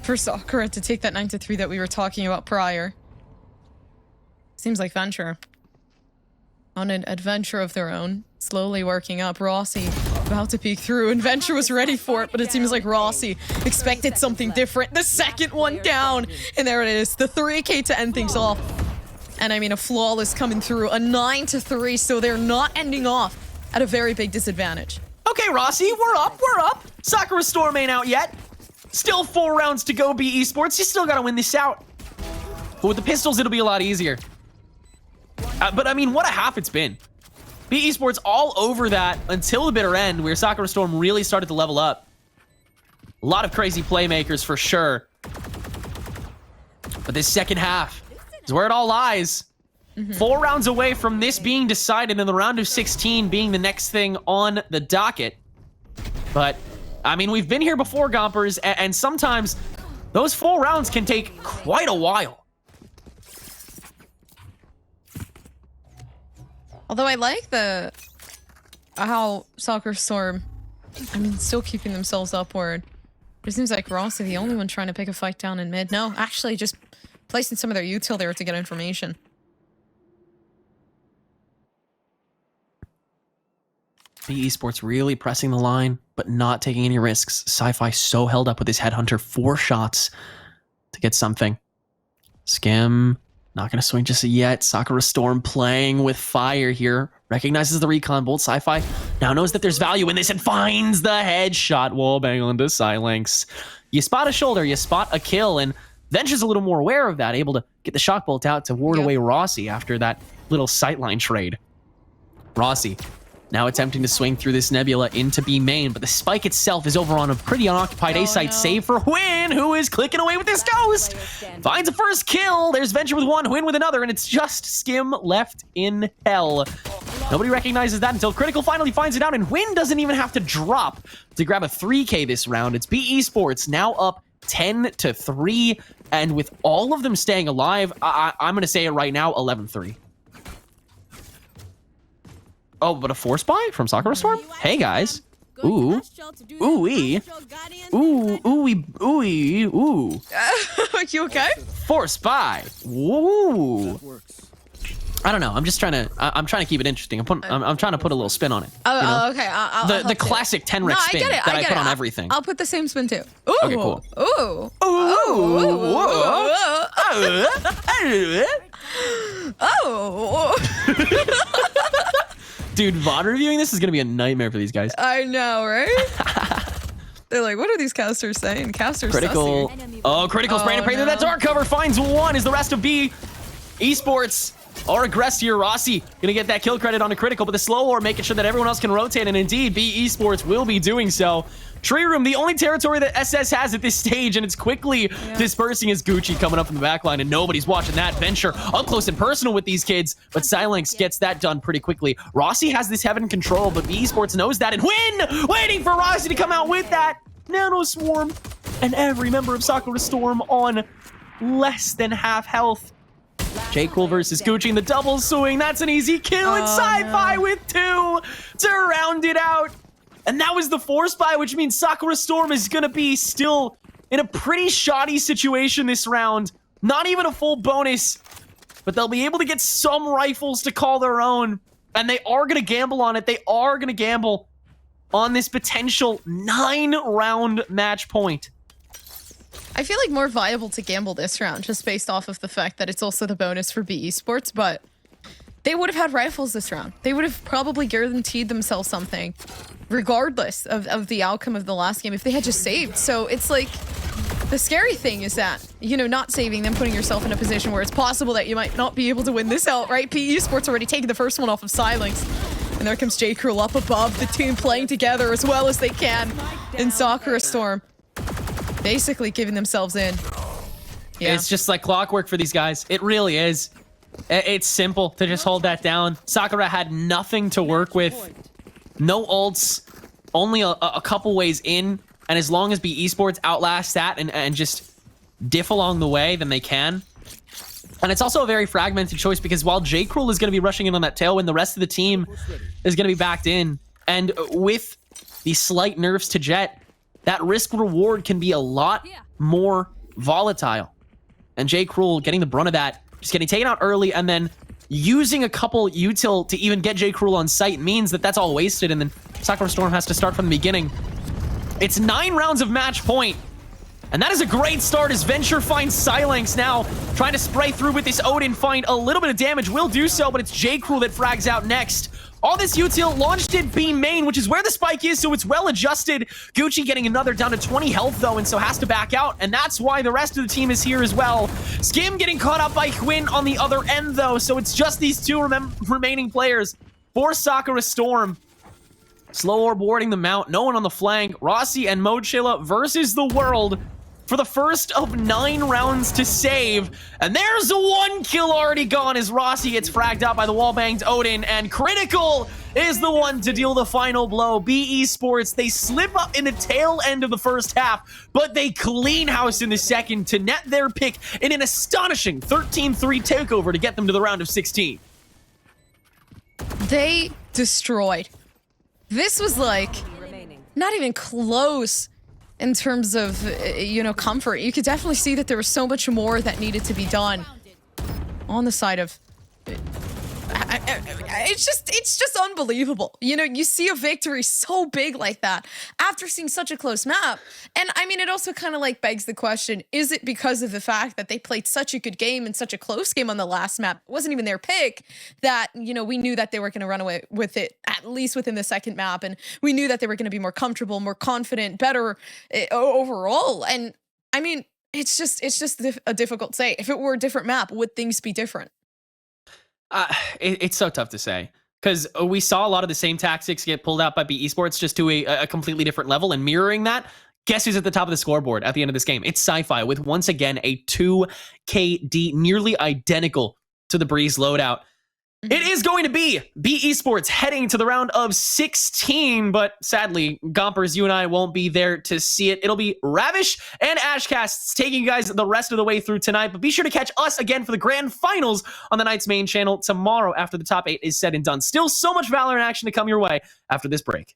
for Sakura to take that 9-3 that we were talking about prior. Seems like Venture on an adventure of their own, slowly working up. Rossi about to peek through, and Venture was ready for it, but it seems like Rossi expected something different. The second one down, and there it is, the 3K to end things off. And I mean, a flawless coming through, a 9-3, so they're not ending off at a very big disadvantage. Okay, Rossi, we're up. Sakura Storm ain't out yet. Still 4 rounds to go, BE Sports. You still gotta win this out. But with the pistols, it'll be a lot easier. But I mean, what a half it's been. BE Sports all over that until the bitter end, where Sakura Storm really started to level up. A lot of crazy playmakers for sure. But this second half is where it all lies. 4 rounds away from this being decided, and the round of 16 being the next thing on the docket. But, I mean, we've been here before, Gompers, and sometimes those 4 rounds can take quite a while. Although I like how Sakura Storm, I mean, still keeping themselves upward. It seems like Rossi the only one trying to pick a fight down in mid. No, actually just placing some of their util there to get information. BE Sports really pressing the line, but not taking any risks. Sci-Fi so held up with his headhunter. 4 shots to get something. Skim, not going to swing just yet. Sakura Storm playing with fire here. Recognizes the recon bolt. Sci-Fi now knows that there's value in this and finds the headshot. Wallbang onto Silenx. You spot a shoulder, you spot a kill, and Venture's a little more aware of that, able to get the shock bolt out to ward away Rossi after that little sightline trade. Rossi now attempting to swing through this nebula into B main, but the spike itself is over on a pretty unoccupied A site. Save for Hwin, who is clicking away with this ghost. Finds a first kill. There's Venture with 1, Hwin with another, and it's just Skim left in hell. Nobody recognizes that until Critical finally finds it out, and Hwin doesn't even have to drop to grab a 3K this round. It's BE Sports now up 10-3, and with all of them staying alive, I'm going to say it right now, 11-3. Oh, but a force buy from Sakura Storm? Hey, guys. Ooh. Ooh-wee. Ooh-wee. Ooh-wee. Ooh. Are you okay? Force buy. Ooh. I don't know. I'm just trying to. I'm trying to keep it interesting. I'm trying to put a little spin on it. Oh, okay. I'll the classic 10 rec spin that I put on everything. I'll put the same spin too. Ooh. Okay, cool. Ooh. Oh. Dude, VOD reviewing this is gonna be a nightmare for these guys. I know, right? They're like, what are these casters saying? Casters Critical. sussy. Oh, Critical's spraying through that dark cover. Finds 1 as the rest of B. Esports are aggressive here. Rossi gonna get that kill credit on a Critical, but the slow war making sure that everyone else can rotate, and indeed, B Esports will be doing so. Tree Room, the only territory that SS has at this stage, and it's quickly dispersing as Gucci coming up from the back line, and nobody's watching that. Venture up close and personal with these kids, but Silenx gets that done pretty quickly. Rossi has this heaven control, but B Esports knows that, and Hwin waiting for Rossi to come out with that Nano Swarm, and every member of Sakura Storm on less than half health. J. Cool versus Gucci in the double swing. That's an easy kill, and Sci-Fi with 2 to round it out. And that was the force buy, which means Sakura Storm is going to be still in a pretty shoddy situation this round. Not even a full bonus, but they'll be able to get some rifles to call their own. And they are going to gamble on it. They are going to gamble on this potential 9-round match point. I feel like more viable to gamble this round, just based off of the fact that it's also the bonus for BE Sports, but they would have had rifles this round. They would have probably guaranteed themselves something, regardless of the outcome of the last game, if they had just saved. So it's like, the scary thing is that, you know, not saving them, putting yourself in a position where it's possible that you might not be able to win this outright. PE Sports already taking the first one off of Silenx. And there comes J. Cruel up above, the team playing together as well as they can in Sakura Storm. Basically giving themselves in. Yeah. It's just like clockwork for these guys. It really is. It's simple to just hold that down. Sakura had nothing to work with. No ults. Only a couple ways in. And as long as B Esports outlast that and just diff along the way, then they can. And it's also a very fragmented choice because while J. Cruel is going to be rushing in on that tailwind, the rest of the team is going to be backed in. And with the slight nerfs to Jet, that risk reward can be a lot more volatile. And J. Cruel getting the brunt of that, just getting taken out early and then using a couple util to even get J. Cruel on site means that that's all wasted. And then Sakura Storm has to start from the beginning. It's 9 rounds of match point. And that is a great start as Venture finds Silex now. Trying to spray through with this Odin, find a little bit of damage. Will do so, but it's J. Cruel that frags out next. All this util launched at B main, which is where the spike is, so it's well adjusted. Gucci getting another down to 20 health, though, and so has to back out, and that's why the rest of the team is here as well. Skim getting caught up by Quinn on the other end, though, so it's just these two remaining players for Sakura Storm. Slow orb warding the mount, no one on the flank. Rossi and Mochilla versus the world for the first of 9 rounds to save. And there's a 1 kill already gone as Rossi gets fragged out by the wallbanged Odin. And Critical is the one to deal the final blow. B Esports, they slip up in the tail end of the first half, but they clean house in the second to net their pick in an astonishing 13-3 takeover to get them to the round of 16. They destroyed. This was like not even close in terms of, you know, comfort. You could definitely see that there was so much more that needed to be done on the side of... It's just unbelievable. You know, you see a victory so big like that after seeing such a close map. And I mean, it also kind of like begs the question, is it because of the fact that they played such a good game and such a close game on the last map? It wasn't even their pick that, you know, we knew that they were going to run away with it, at least within the second map. And we knew that they were going to be more comfortable, more confident, better overall. And I mean, it's just a difficult say. If it were a different map, would things be different? It's so tough to say because we saw a lot of the same tactics get pulled out by B Esports just to a completely different level, and mirroring that, guess who's at the top of the scoreboard at the end of this game? It's Sci-Fi with once again a 2 KD nearly identical to the Breeze loadout. It is going to be B Esports heading to the round of 16, but sadly, Gompers, you and I won't be there to see it. It'll be Ravish and Ashcasts taking you guys the rest of the way through tonight, but be sure to catch us again for the grand finals on the Knights main channel tomorrow after the top 8 is said and done. Still so much Valorant action to come your way after this break.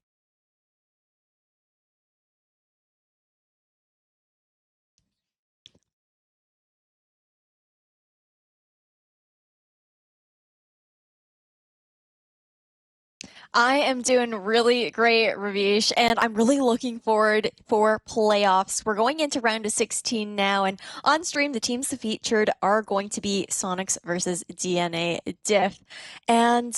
I am doing really great, Ravish, and I'm really looking forward for playoffs. We're going into round of 16 now, and on stream, the teams featured are going to be Sonics versus DNA Diff. And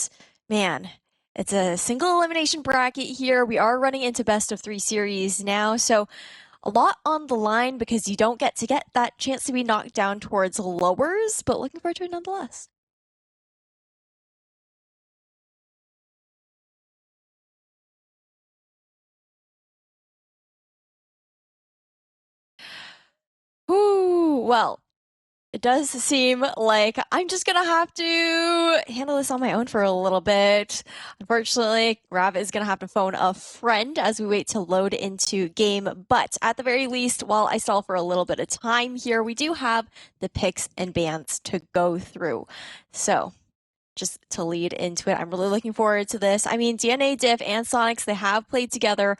man, it's a single elimination bracket here. We are running into best of 3 series now, so a lot on the line because you don't get that chance to be knocked down towards lowers, but looking forward to it nonetheless. Ooh, well, it does seem like I'm just gonna have to handle this on my own for a little bit. Unfortunately, Rav is gonna have to phone a friend as we wait to load into game. But at the very least, while I stall for a little bit of time here, we do have the picks and bans to go through. So just to lead into it, I'm really looking forward to this. I mean, DNA, Diff, and Sonics, they have played together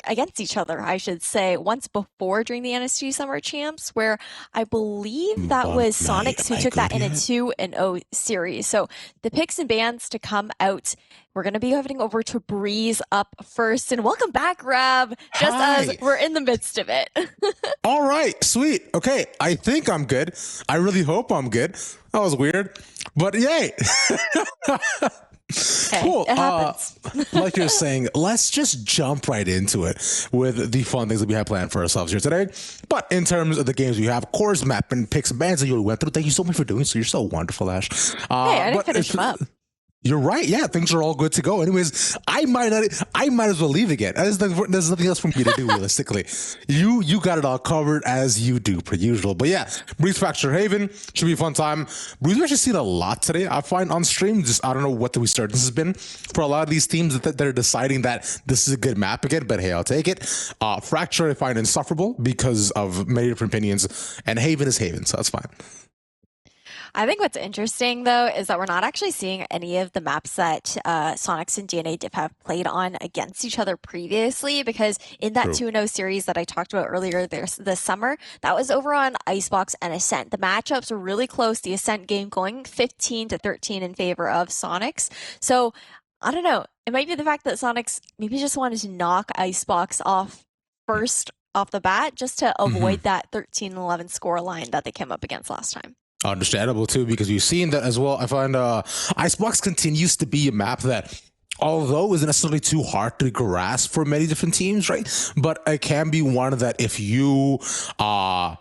against each other, I should say, once before during the NSG Summer Champs, where I believe that was Sonics who took that in a 2-0 series. So the picks and bans to come out, we're going to be heading over to Breeze up first. And welcome back, Rav, just as we're in the midst of it. All right, sweet. Okay, I think I'm good. I really hope I'm good. That was weird, but yay. Okay, cool. it happens. Like you're saying, let's just jump right into it with the fun things that we have planned for ourselves here today. But in terms of the games we have, course map and picks and bans that you went through, thank you so much for doing so. You're so wonderful, Ash. Hey, I didn't finish them up. You're right. Yeah, things are all good to go. Anyways, I might as well leave again. There's nothing else for me to do realistically. You got it all covered as you do per usual. But yeah, Breeze Fracture Haven should be a fun time. Breeze, we've actually seen a lot today. I find on stream, just I don't know what the resurgence has been for a lot of these teams that they're deciding that this is a good map again. But hey, I'll take it. Fracture I find insufferable because of many different opinions, and Haven is Haven, so that's fine. I think what's interesting, though, is that we're not actually seeing any of the maps that Sonics and DNA Dip have played on against each other previously, because in that 2-0 series that I talked about earlier this summer, that was over on Icebox and Ascent. The matchups were really close. The Ascent game going 15-13 in favor of Sonics. So, I don't know. It might be the fact that Sonics maybe just wanted to knock Icebox off first off the bat just to avoid that 13-11 score line that they came up against last time. Understandable too, because you've seen that as well. I find Icebox continues to be a map that, although isn't necessarily too hard to grasp for many different teams, right? But it can be one that if you don't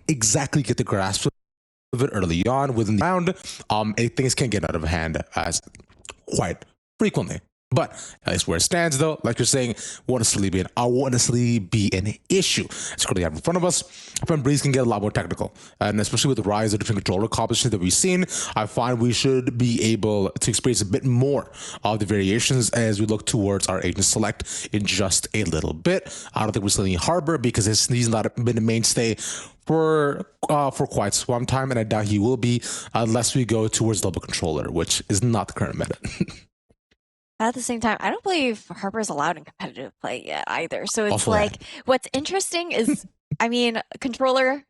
exactly get the grasp of it early on within the round, things can get out of hand as quite frequently. But at least where it stands, though, like you're saying, won't necessarily be an issue. It's currently have in front of us. From Breeze can get a lot more technical, and especially with the rise of different controller combinations that we've seen, I find we should be able to experience a bit more of the variations as we look towards our agent select in just a little bit. I don't think we're still in Harbor because he's not been a mainstay for quite some time, and I doubt he will be unless we go towards double controller, which is not the current meta. At the same time, I don't believe Harper's allowed in competitive play yet either. So it's Also like, what's interesting is, I mean, controller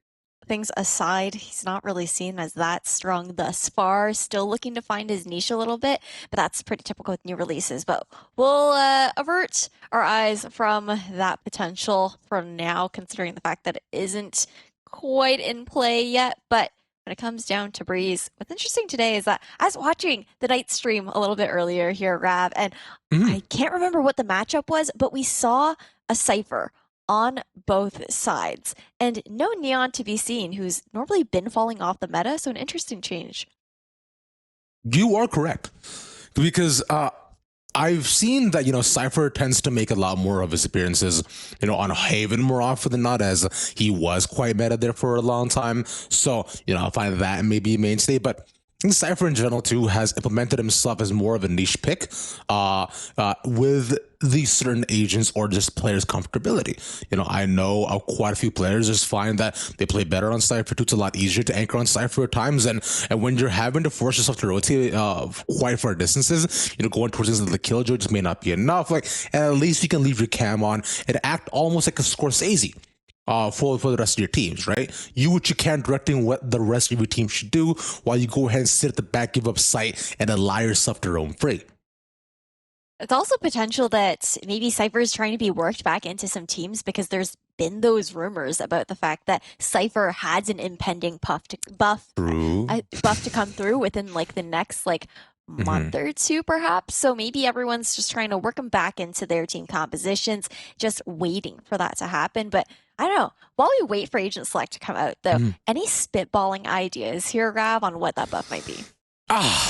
things aside, he's not really seen as that strong thus far. Still looking to find his niche a little bit, but that's pretty typical with new releases. But we'll avert our eyes from that potential for now, considering the fact that it isn't quite in play yet. But when it comes down to Breeze, what's interesting today is that I was watching the night stream a little bit earlier here, Rav, and I can't remember what the matchup was, but we saw a Cypher on both sides and no Neon to be seen, who's normally been falling off the meta. So an interesting change. You are correct, because I've seen that, Cypher tends to make a lot more of his appearances, on Haven more often than not, as he was quite meta there for a long time. So, I find that maybe a mainstay, but I think Cypher in general too has implemented himself as more of a niche pick with these certain agents or just players' comfortability. I know quite a few players just find that they play better on Cypher too. It's a lot easier to anchor on Cypher at times, and when you're having to force yourself to rotate quite far distances, going towards things like the Killjoy just may not be enough. Like, at least you can leave your cam on and act almost like a Scorsese. For the rest of your teams, right? You can directing what the rest of your team should do while you go ahead and sit at the back, give up sight, and allow yourself to roam free. It's also potential that maybe Cypher is trying to be worked back into some teams, because there's been those rumors about the fact that Cypher has an impending buff to come through within like the next month or two, perhaps. So maybe everyone's just trying to work them back into their team compositions, just waiting for that to happen. But I don't know. While we wait for Agent Select to come out, though, any spitballing ideas here, Rav, on what that buff might be?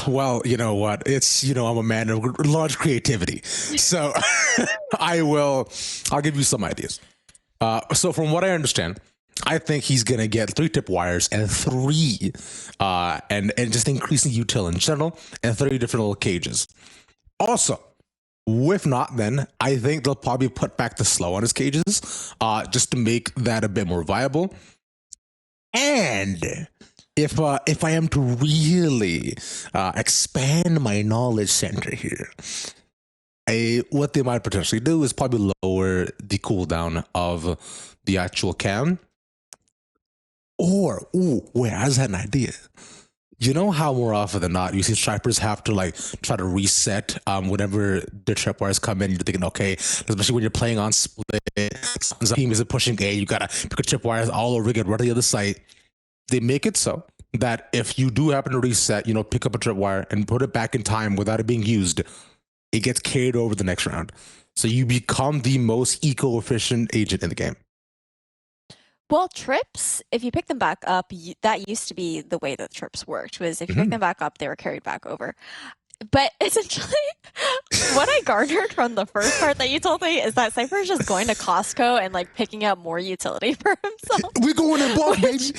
Well, you know what? It's, I'm a man of large creativity. So I'll give you some ideas. So from what I understand, I think he's going to get 3 tip wires and 3, and just increasing util in general, and 3 different little cages. Also, if not, then I think they'll probably put back the slow on his cages, just to make that a bit more viable. And if I am to really expand my knowledge center here, what they might potentially do is probably lower the cooldown of the actual cam. Or, wait, I just had an idea. You know how more often than not, you see stripers have to try to reset whenever their tripwires come in. You're thinking, okay, especially when you're playing on split, the team isn't pushing A, you gotta pick a tripwires all over again, right to the other side. They make it so that if you do happen to reset, pick up a tripwire and put it back in time without it being used, it gets carried over the next round. So you become the most eco-efficient agent in the game. Well, trips, if you pick them back up, that used to be the way that trips worked, was if you pick them back up, they were carried back over. But essentially, what I garnered from the first part that you told me is that Cypher is just going to Costco and like picking up more utility for himself. We're going in bulk, baby.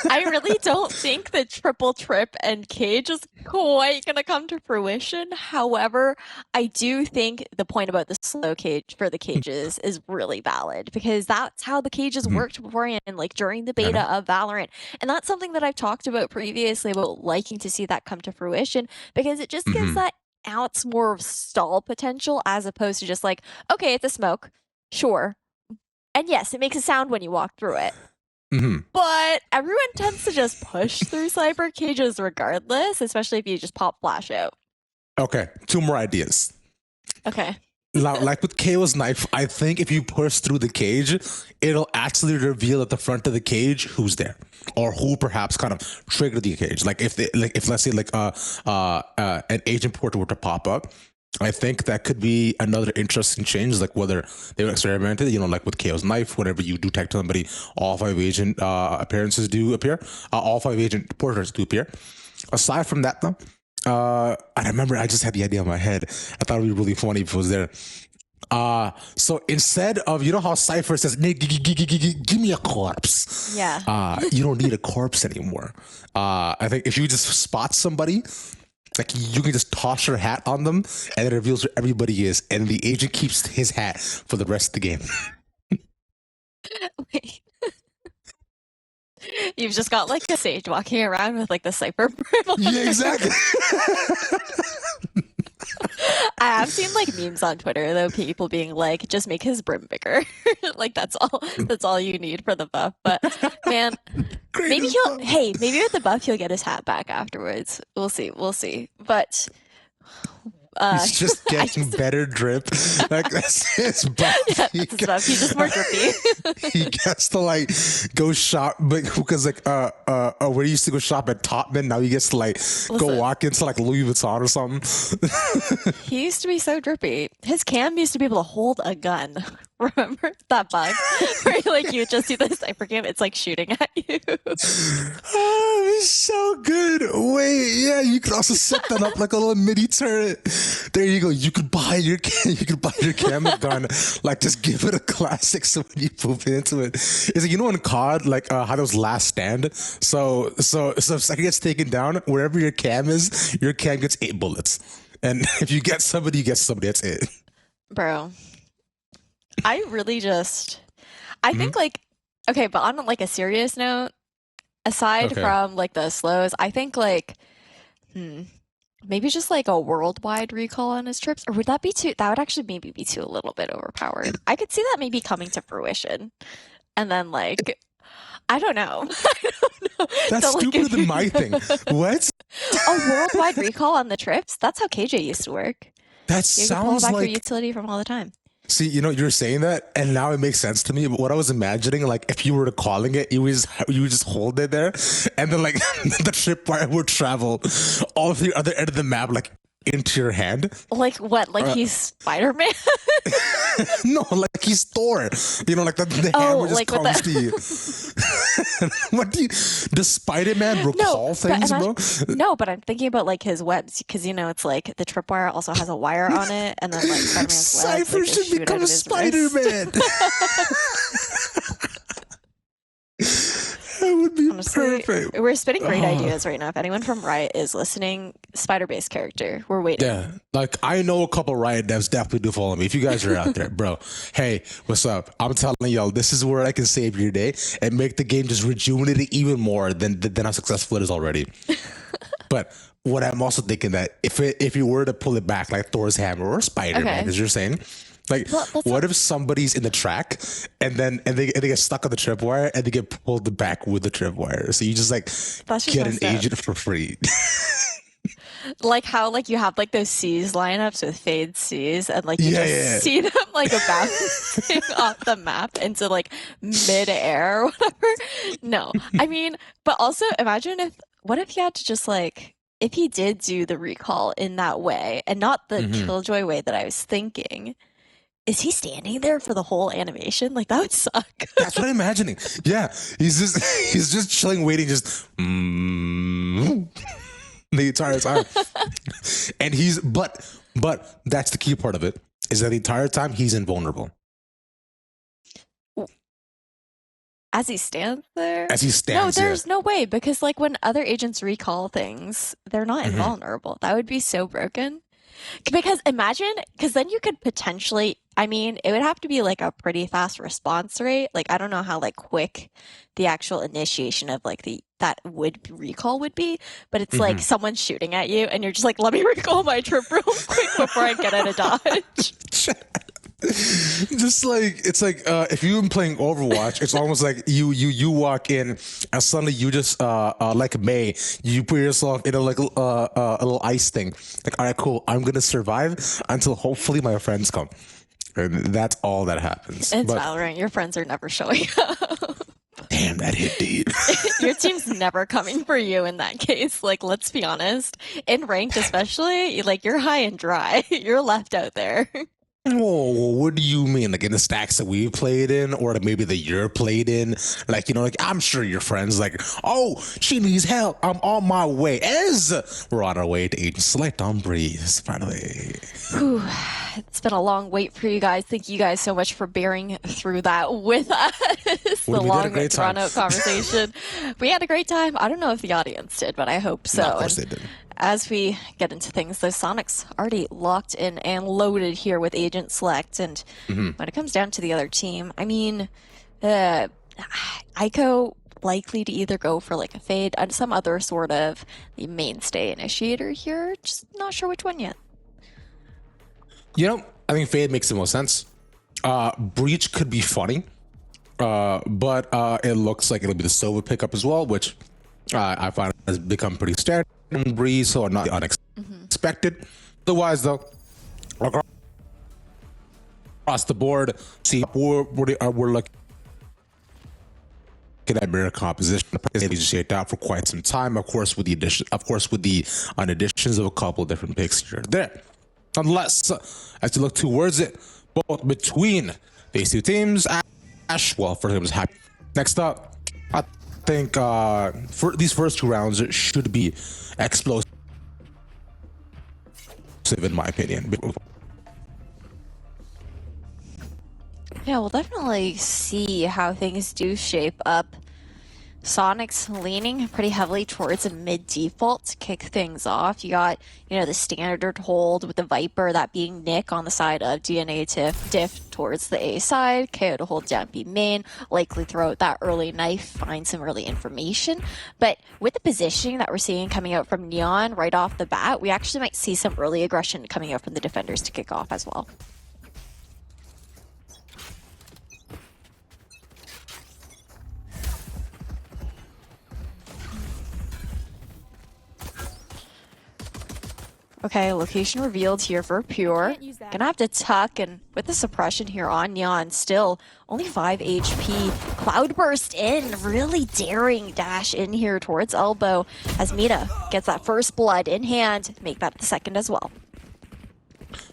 I really don't think the triple trip and cage is quite going to come to fruition. However, I do think the point about the slow cage for the cages is really valid, because that's how the cages worked beforehand, like during the beta of Valorant. And that's something that I've talked about previously, about liking to see that come to fruition, because it just gives that ounce more of stall potential, as opposed to just like, okay, it's a smoke, sure. And yes, it makes a sound when you walk through it. But everyone tends to just push through cyber cages regardless, especially if you just pop flash out. Okay, 2 more ideas. Okay. Like with KO's knife, I think if you push through the cage, it'll actually reveal at the front of the cage who's there, or who perhaps kind of triggered the cage. Like if let's say like an agent portal were to pop up, I think that could be another interesting change, like whether they were experimented, like with KO's knife, whenever you detect somebody, all 5 agent appearances do appear, all 5 agent porters do appear. Aside from that, though, I remember I just had the idea in my head. I thought it would be really funny if it was there. So instead of, how Cypher says, give me a corpse. Yeah. You don't need a corpse anymore. I think if you just spot somebody, like you can just toss your hat on them and it reveals where everybody is, and the agent keeps his hat for the rest of the game. Wait. You've just got like a sage walking around with like the Cypher brim. Yeah, exactly. I have seen like memes on Twitter though, people being like, just make his brim bigger. Like that's all you need for the buff. But man, maybe maybe with the buff he'll get his hat back afterwards. We'll see. But he's just getting better drip. Like that's his buff. Yeah, he's just more drippy. He gets to like go shop, but because like where he used to go shop at Topman, now he gets to like go walk into like Louis Vuitton or something. He used to be so drippy. His cam used to be able to hold a gun. Remember that bug where like you just see the Cypher cam, it's like shooting at you. Oh, it's so good. Wait, yeah, you could also set that up like a little mini turret. There you go. You could buy your camera gun. Like just give it a classic so when you poop into it. It's like, in COD, like how those last stand. So if second gets taken down, wherever your cam is, your cam gets 8 bullets. And if you get somebody, that's it. Bro. I really I think like, okay, but on like a serious note, aside from like the slows, I think like, maybe just like a worldwide recall on his trips, or would that would actually maybe be a little bit overpowered. I could see that maybe coming to fruition. And then like, I don't know. That's stupider than my thing. What? A worldwide recall on the trips? That's how KJ used to work. That you sounds pull back like your utility from all the time. See, you're saying that, and now it makes sense to me. But what I was imagining, like, if you were calling it, you would just hold it there, and then like the tripwire would travel all the other end of the map, like into your hand. Like what? Like he's Spider-Man? No, like he's Thor. Like the hammer just comes to you. What does Spider-Man recall things, bro? No, but I'm thinking about like his webs, because it's like the tripwire also has a wire on it, and then like Spider-Man's webs. Cypher should become Spider-Man. That would be Honestly, perfect. We're spitting great ideas right now. If anyone from Riot is listening, spider-based character, we're waiting. Yeah, like I know a couple Riot devs definitely do follow me. If you guys are out there, bro, hey, what's up? I'm telling y'all, this is where I can save your day and make the game just rejuvenate it even more than how successful it is already. But what I'm also thinking that if you were to pull it back like Thor's hammer or Spider-Man, as you're saying. Like, what if somebody's in the track and they get stuck on the tripwire and they get pulled back with the tripwire? So you just like get an agent for free. Like how like you have like those C's lineups with fade C's, and like you see them like bouncing off the map into like mid-air or whatever. No, I mean, but also imagine what if you had to just like, if he did do the recall in that way and not the Killjoy way that I was thinking. is he standing there for the whole animation? Like, that would suck. That's what I'm imagining. Yeah, he's just chilling, waiting, just the entire time. And but that's the key part of it, is that the entire time he's invulnerable. As he stands there? As he stands, no, there's no way, because like when other agents recall things, they're not invulnerable. That would be so broken. Because imagine, because then you could potentially, I mean, it would have to be like a pretty fast response rate. Like, I don't know how like quick the actual initiation of like that recall would be, but it's like someone's shooting at you and you're just like, let me recall my trip real quick before I get out of dodge. Just like, it's like if you've been playing Overwatch, it's almost like you walk in and suddenly you just like May, you put yourself in a like a little ice thing. Like, all right, cool, I'm gonna survive until hopefully my friends come, and that's all that happens. It's Valorant. Your friends are never showing up. Damn, that hit deep. Your team's never coming for you in that case. Like, let's be honest. In ranked, especially, like you're high and dry. You're left out there. Whoa, what do you mean? Like in the stacks that we played in, or maybe that you're played in? Like, you know, like I'm sure your friends like, oh, she needs help. I'm on my way. As we're on our way to Agent Select on Breeze, finally. Whew. It's been a long wait for you guys. Thank you guys so much for bearing through that with us. The long drawn out conversation. We had a great time. I don't know if the audience did, but I hope so. No, of course they did. As we get into things, the Sonic's already locked in and loaded here with Agent Select. And when it comes down to the other team, I mean, Aiko likely to either go for like a fade and some other sort of the mainstay initiator here. Just not sure which one yet. You know, I think fade makes the most sense. Breach could be funny, but it looks like it'll be the Sova pickup as well, which I find has become pretty standard in Breeze, so not unexpected. Otherwise, though, across the board, see, we're looking at mirror composition. It's shaped out for quite some time, of course, with the additions of a couple of different picks here and there. Unless, as you look towards it, both between these two teams, Ash, well, first was happy. Next up, I think for these first two rounds should be explosive, in my opinion. Yeah, we'll definitely see how things do shape up. Sonic's leaning pretty heavily towards a mid default to kick things off. You got, you know, the standard hold with the Viper, that being Nick on the side of DNA diff towards the A side, KO to hold down B main, likely throw out that early knife, find some early information. But with the positioning that we're seeing coming out from Neon right off the bat, we actually might see some early aggression coming out from the defenders to kick off as well. Okay, location revealed here for Pure. Gonna have to tuck, and with the suppression here on Neon, still only 5 HP. Cloudburst in, really daring dash in here towards Elbow as Mita gets that first blood in hand, make that the second as well.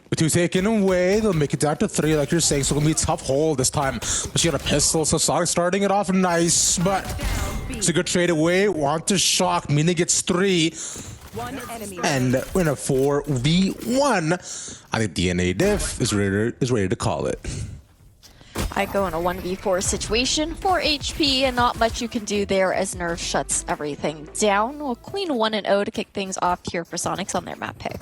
With 2 taken away, they'll make it down to 3, like you're saying, so it'll be a tough hold this time. But she got a pistol, so Sonic starting it off nice, but it's a good trade away. Want to shock, Mina gets 3. One enemy. And in a 4v1, I think DNA Diff is ready to call it. I go in a 1v4 situation, 4 HP, and not much you can do there as Nerve shuts everything down. We'll clean 1-0 to kick things off here for Sonics on their map pick.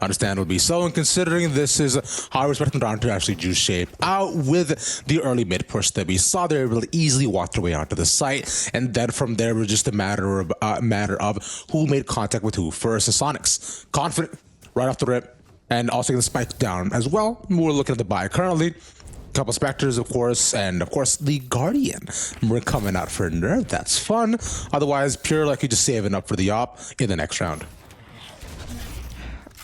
Understandably so, and considering this is how I respect them down to actually juice shape out with the early mid push that we saw, they were able to easily walk their way onto the site, and then from there it was just a matter of who made contact with who first. The Sonics confident right off the rip, and also getting the spike down as well. We're looking at the buy currently. Couple Spectres, of course, and of course the Guardian. We're coming out for Nerve. That's fun. Otherwise, Pure likely just saving up for the op in the next round.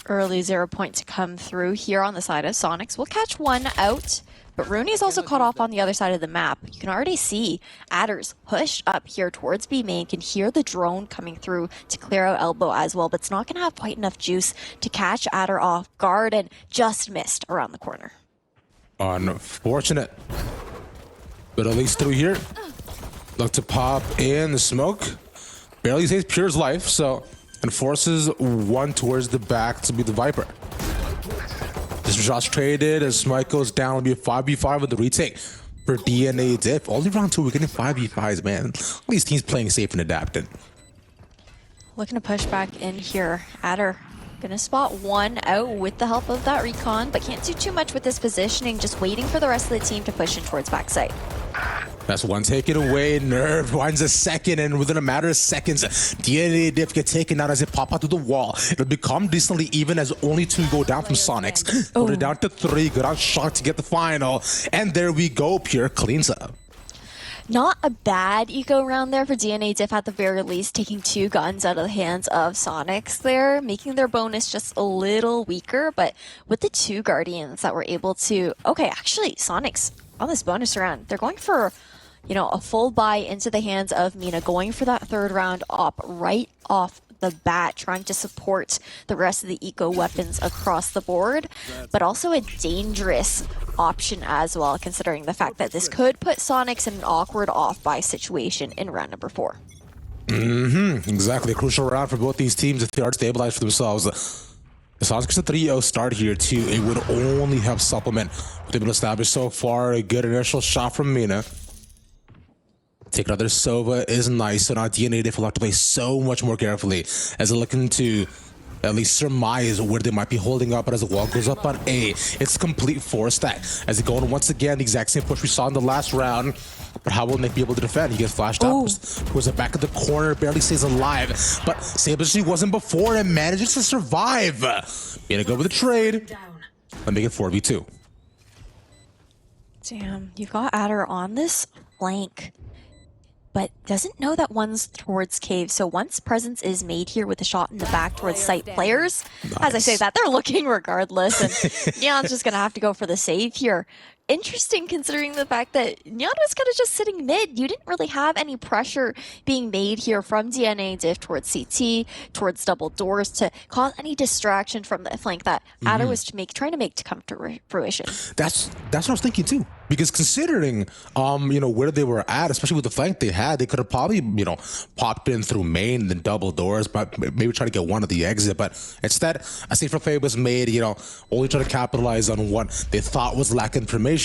Early 0 point to come through here on the side of Sonics. We'll catch one out. But Rooney's also caught off on the other side of the map. You can already see Adder's pushed up here towards B main, can hear the drone coming through to clear out elbow as well, but it's not going to have quite enough juice to catch Adder off guard and just missed around the corner. Unfortunate. But at least through here. Look to pop in the smoke. Barely saves Pure's life, so and forces one towards the back to be the Viper. This shot's traded as Smite goes down. It'll be a 5v5 with the retake for DNA Diff. Only round 2, we're getting 5v5s, man. At least teams playing safe and adapting. Looking to push back in here. Adder gonna spot one out with the help of that recon, but can't do too much with this positioning, just waiting for the rest of the team to push in towards backside. That's one taken away. Nerve winds a second, and within a matter of seconds, DNA Diff get taken out as it pop out to the wall. It'll become decently even as only 2 go down from Sonics. Put it down to 3. Good on shot to get the final. And there we go. Pure cleans up. Not a bad eco round there for DNA Diff at the very least, taking 2 guns out of the hands of Sonics there, making their bonus just a little weaker, but with the 2 Guardians that were able to... Okay, actually, Sonics on this bonus round, they're going for, you know, a full buy into the hands of Mina, going for that 3rd round op right off the bat, trying to support the rest of the eco weapons across the board, but also a dangerous option as well, considering the fact that this could put Sonics in an awkward off-buy situation in round number 4. Exactly. A crucial round for both these teams if they are stabilized for themselves. The Sonics a 3-0 start here too. It would only help supplement what they've been established so far. A good initial shot from Mina. Take another Sova is nice, so now DNA Diff will have to play so much more carefully as they're looking to at least surmise where they might be holding up. But as the wall goes up on A, it's complete 4-stack as they go on once again the exact same push we saw in the last round. But how will Nick be able to defend? He gets flashed up towards the back of the corner, barely stays alive. But same position he wasn't before and manages to survive. Gonna go with the trade and make it 4v2. Damn, you've got Adder on this flank, but doesn't know that one's towards cave. So once presence is made here with a shot in the back towards site players, as I say that, they're looking regardless. And Neon's just going to have to go for the save here. Interesting considering the fact that Neon was kind of just sitting mid. You didn't really have any pressure being made here from DNA Diff towards CT, towards double doors to cause any distraction from the flank that Adder was trying to make to come to fruition. That's what I was thinking too. Because considering, you know, where they were at, especially with the flank they had, they could have probably, you know, popped in through main, then double doors, but maybe try to get one at the exit. But instead, a safer play was made, you know, only try to capitalize on what they thought was lack information.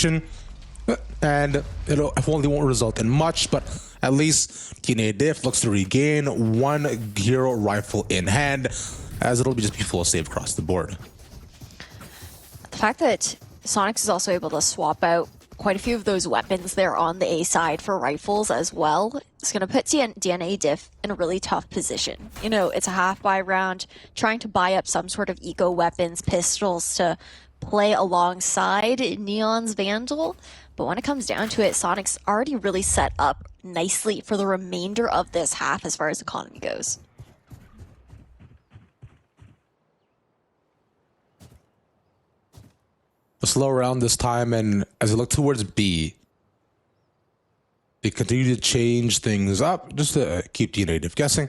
And it only won't result in much, but at least DNA Diff looks to regain 1 hero rifle in hand, as it'll just be full save across the board. The fact that Sonics is also able to swap out quite a few of those weapons there on the A side for rifles as well, it's going to put DNA Diff in a really tough position. You know, it's a half-buy round, trying to buy up some sort of eco weapons, pistols to play alongside Neon's Vandal. But when it comes down to it, Sonic's already really set up nicely for the remainder of this half as far as economy goes. A slow round this time, and as they look towards B, they continue to change things up just to keep DNA Diff guessing.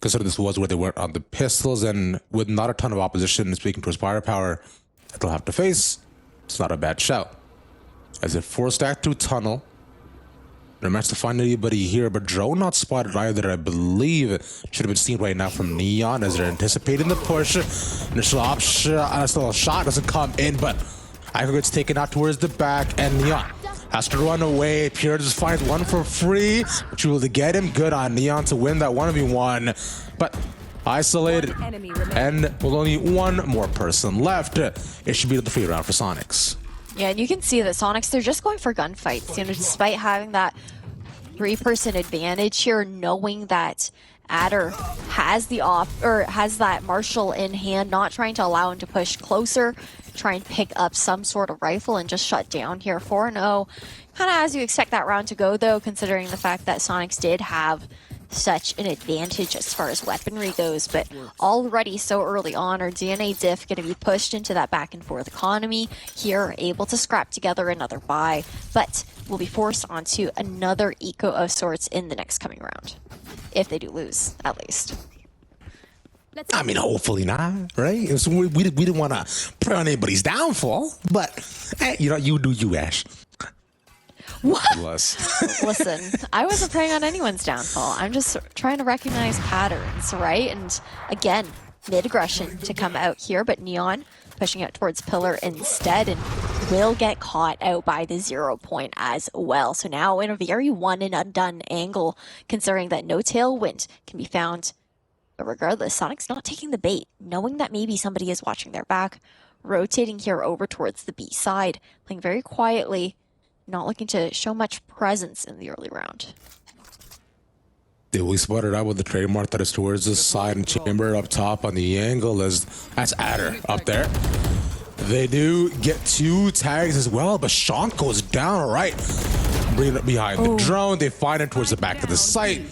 Consider this was where they were on the pistols, and with not a ton of opposition speaking towards firepower that they'll have to face, it's not a bad shout. As it 4-stack through tunnel, no match to find anybody here, but drone not spotted either. I believe should have been seen right now from Neon as they're anticipating the push. Initial option, shot doesn't come in, but Aggregate's taken out towards the back, and Neon has to run away. Pure just finds one for free, which will get him. Good on Neon to win that 1v1, but isolated, and with only one more person left, it should be the free round for Sonics. Yeah, and you can see that Sonics, they're just going for gunfights. You know, despite having that 3-person advantage here, knowing that Adder has the has that Marshall in hand, not trying to allow him to push closer, try and pick up some sort of rifle and just shut down here. 4-0, kind of as you expect that round to go though, considering the fact that Sonics did have such an advantage as far as weaponry goes, but already so early on, our DNA diff going to be pushed into that back and forth economy here, able to scrap together another buy, but will be forced onto another eco of sorts in the next coming round, if they do lose, at least. I mean, hopefully not, right? So we didn't want to pray on anybody's downfall, but hey, you know, you do you, Ash. What? Bless. Listen, I wasn't preying on anyone's downfall. I'm just trying to recognize patterns, right? And again, mid-aggression to come out here, but Neon pushing out towards Pillar instead and will get caught out by the 0 point as well. So now in a very one and undone angle, considering that no tailwind can be found. But regardless, Sonic's not taking the bait, knowing that maybe somebody is watching their back, rotating here over towards the B side, playing very quietly, not looking to show much presence in the early round. They will spot it out with the trademark that is towards the side and chamber up top on the angle as that's Adder up there. They do get 2 tags as well, but Sean goes down right. Bring it up behind the drone. They find it towards the back of the site.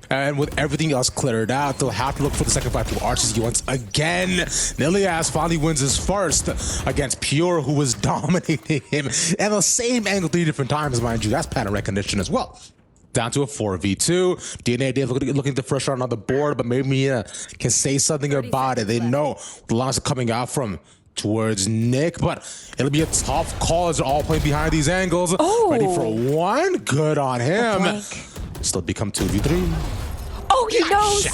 And with everything else cleared out, they'll have to look for the second fight from Arches once again. Nilias finally wins his first against Pure, who was dominating him. And the same angle 3 different times, mind you. That's pattern recognition as well. Down to a 4v2. DNA Dave looking to fresh on the board, but maybe can say something about it. They know the lines are coming out from towards Nick, but it'll be a tough call as they're all playing behind these angles. Ready for one. Good on him. Still become 2v3. Oh, he knows!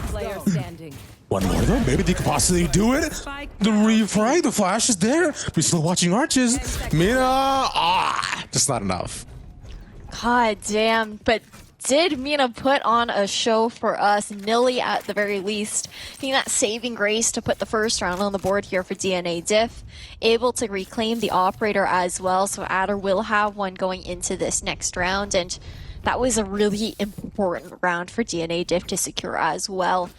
Player standing. One more though, maybe they could possibly do it. The refrag, the flash is there. We're still watching Arches. Mina, just not enough. God damn, but did Mina put on a show for us? Nilly, at the very least, being that saving grace to put the first round on the board here for DNA Diff. Able to reclaim the operator as well, so Adder will have one going into this next round, and that was a really important round for DNA Diff to secure as well.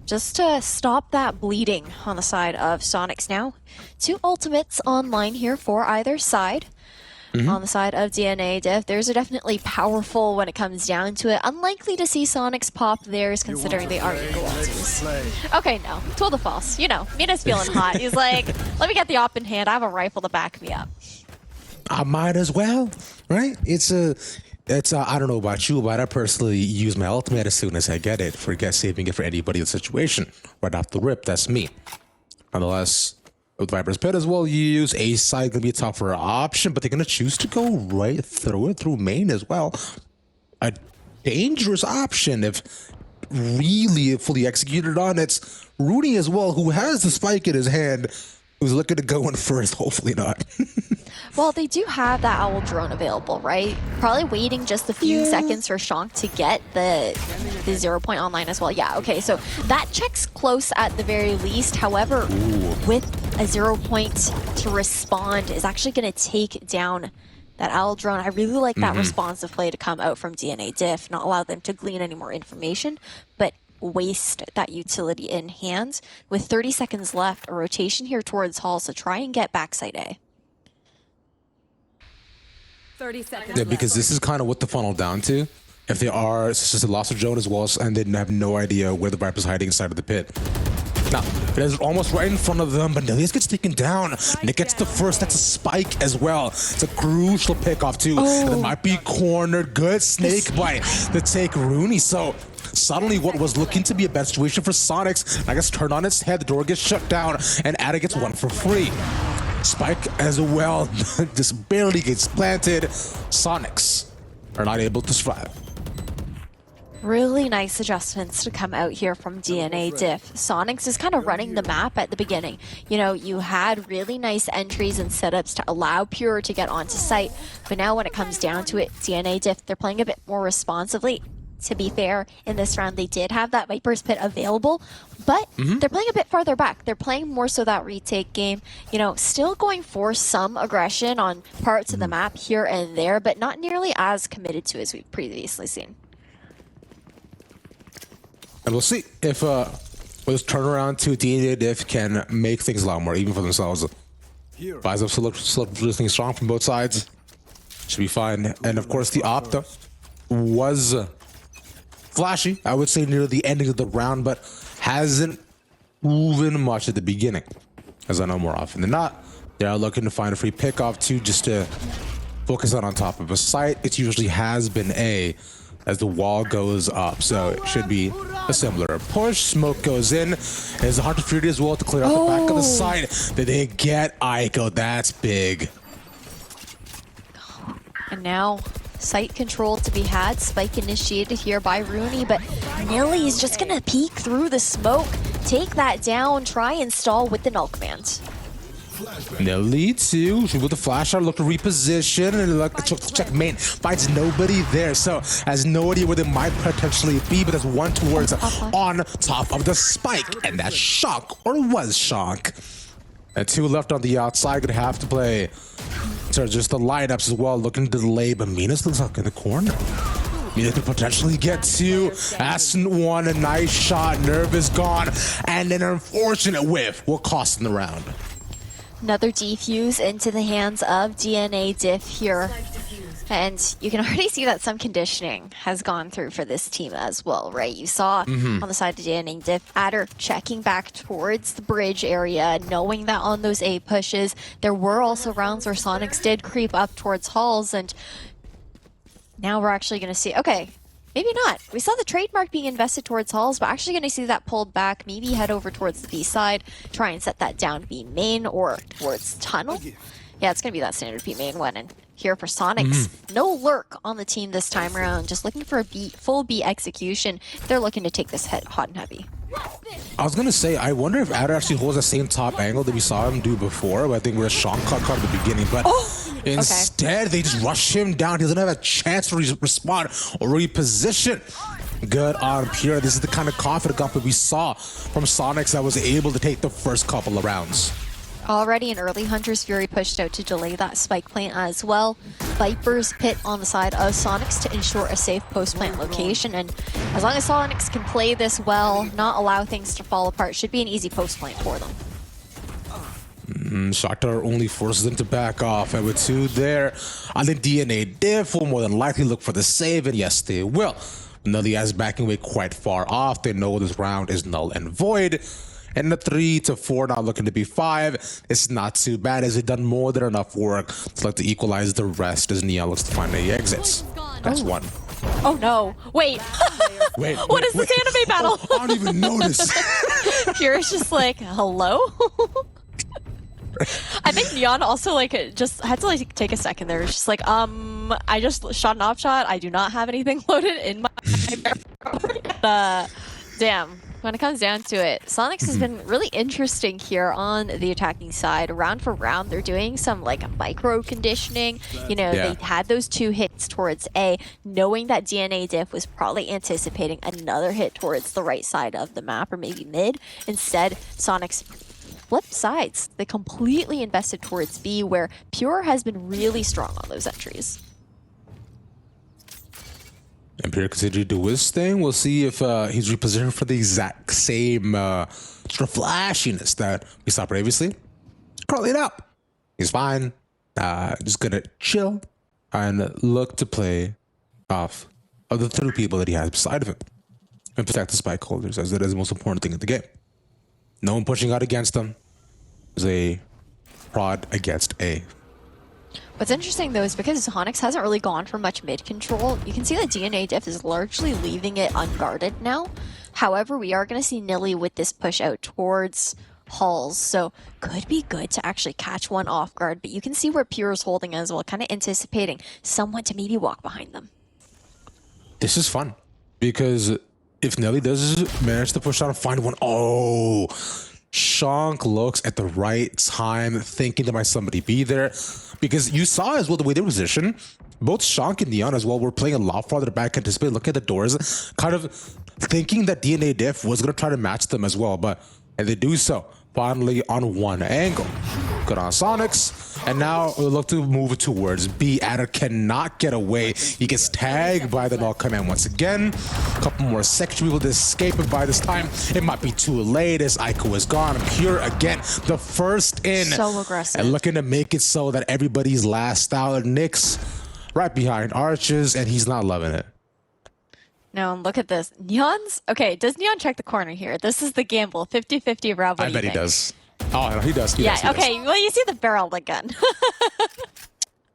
Just to stop that bleeding on the side of Sonics now. 2 ultimates online here for either side. On the side of DNA Diff, theirs are definitely powerful when it comes down to it. Unlikely to see Sonics pop theirs considering they are equal ultis. Okay, no. Told the false. You know, Mina's feeling hot. He's like, let me get the op in hand. I have a rifle to back me up. I might as well, right? It's I don't know about you, but I personally use my ultimate as soon as I get it. Forget saving it for anybody in the situation. Right off the rip, that's me. Nonetheless, with Viper's Pit as well, you use A side, gonna be a tougher option, but they're gonna choose to go right through it, through main as well. A dangerous option if really fully executed on. It's Rooney as well, who has the spike in his hand, who's looking to go in first, hopefully not. Well, they do have that owl drone available, right? Probably waiting just a few seconds for Shank to get the 0 point online as well. Yeah, okay, so that checks close at the very least. However, with a 0 point to respond is actually going to take down that owl drone. I really like that responsive play to come out from DNA Diff, not allow them to glean any more information, but waste that utility in hand. With 30 seconds left, a rotation here towards Hall, so try and get backside A. 30 seconds. Yeah, because this is kind of what the funnel down to. If they are, it's just a loss of drone as well, and they have no idea where the Viper's hiding inside of the pit. Now, it is almost right in front of them, but Nilias gets taken down. Nick gets the first, that's a spike as well. It's a crucial pickoff too. And it might be cornered, good snake bite to take Rooney. So suddenly what was looking to be a bad situation for Sonics, I guess turned on its head, the door gets shut down, and Ada gets one for free. Spike as well, just barely gets planted. Sonics are not able to survive. Really nice adjustments to come out here from DNA Diff. Sonics is kind of running the map at the beginning. You know, you had really nice entries and setups to allow Pure to get onto site, but now when it comes down to it, DNA Diff, they're playing a bit more responsively. To be fair, in this round they did have that Viper's Pit available, but they're playing a bit farther back. They're playing more so that retake game, you know, still going for some aggression on parts of the map here and there, but not nearly as committed to as we've previously seen. And we'll see if with this turnaround to DNA Diff can make things a lot more even for themselves. Vibes up still listening strong from both sides. Should be fine. And of course the Opta was flashy, I would say, near the ending of the round, but hasn't proven much at the beginning. As I know, more often than not, they're looking to find a free pickoff too, just to focus on top of a site. It usually has been A as the wall goes up, so it should be a similar push. Smoke goes in. There's a Hunter Fury as well to clear out the back of the site. Did they get Aiko? That's big. And now, site control to be had. Spike initiated here by Rooney, but Nilly is just gonna peek through the smoke, take that down, try and stall with the null command. Nelly too. With the flash out, look to reposition and look check main. Finds nobody there, so has no idea where they might potentially be. But there's one towards on top of the spike, and that's Shock, or was Shock. And two left on the outside. Gonna have to play. So just the lineups as well, looking to delay. But Minas looks like in the corner. Mina could potentially get two. Ascent one, a nice shot. Nerve is gone, and an unfortunate whiff will cost them the round. Another defuse into the hands of DNA Diff here. And you can already see that some conditioning has gone through for this team as well, right? You saw on the side of DNA Diff, Adder checking back towards the bridge area, knowing that on those A pushes, there were also rounds where Sonics did creep up towards halls, and now we're actually going to see, okay, maybe not. We saw the trademark being invested towards halls, but actually going to see that pulled back, maybe head over towards the B side, try and set that down B main or towards tunnel. Yeah, it's going to be that standard B main one. And here for Sonics, no lurk on the team this time around, just looking for a full B execution. They're looking to take this hit hot and heavy. I was gonna say, I wonder if Adder actually holds the same top angle that we saw him do before, but I think we're a Sean caught at the beginning, but instead they just rush him down. He doesn't have a chance to respond or reposition. Good on Pure. This is the kind of confident Gauntlet we saw from Sonics that was able to take the first couple of rounds. Already an early Hunter's Fury pushed out to delay that spike plant as well. Viper's Pit on the side of Sonics to ensure a safe post-plant location. And as long as Sonics can play this well, not allow things to fall apart, should be an easy post-plant for them. Shakhtar only forces them to back off, and with two there, I think DNA Diff will more than likely look for the save, and yes, they will. Nully is backing away quite far off. They know this round is null and void. And the 3 to 4 now looking to be 5. It's not too bad, as they've done more than enough work to like to equalize the rest as Neon looks to find the exits. That's one. Oh no! Wait. What is this anime battle? Oh, I don't even notice. Pure is just like, hello. I think Neon also like just had to like take a second there. It's just like, I just shot an off shot. I do not have anything loaded in my. Damn. When it comes down to it, Sonics has been really interesting here on the attacking side. Round for round, they're doing some like micro conditioning. You know, they had those 2 hits towards A, knowing that DNA Diff was probably anticipating another hit towards the right side of the map or maybe mid. Instead, Sonics flipped sides. They completely invested towards B, where Pure has been really strong on those entries. And Pierre continues to do his thing. We'll see if he's repositioned for the exact same sort of flashiness that we saw previously. Curl it up. He's fine. Just gonna chill and look to play off of the 3 people that he has beside of him and protect the spike holders, as that is the most important thing in the game. No one pushing out against them. There's a prod against A. What's interesting though is because Sonics hasn't really gone for much mid control, you can see that DNA Diff is largely leaving it unguarded now. However, we are going to see Nilly with this push out towards halls, so could be good to actually catch one off guard, but you can see where Pure is holding as well, kind of anticipating someone to maybe walk behind them. This is fun, because if Nelly does manage to push out and find one, oh, Shank looks at the right time, thinking there might somebody be there. Because you saw as well the way they position, both Shank and Neon as well were playing a lot farther back, anticipating, look at the doors, kind of thinking that DNA Diff was going to try to match them as well. And they do so, finally on one angle. Good on Sonics. And now we'll look to move towards B. Adder cannot get away. He gets tagged by the null command once again. A couple more seconds to be able to escape, and by this time it might be too late as Aiko is gone. Pure again, the first in. So aggressive. And looking to make it so that everybody's last out. Nick's right behind Arches, and he's not loving it. No, look at this. Neon's okay. Does Neon check the corner here? This is the gamble. 50-50. Rob, what I do bet you he think? does. Oh, no, he does. He Yeah. does, he does. Okay. Well, you see the barrel of the gun.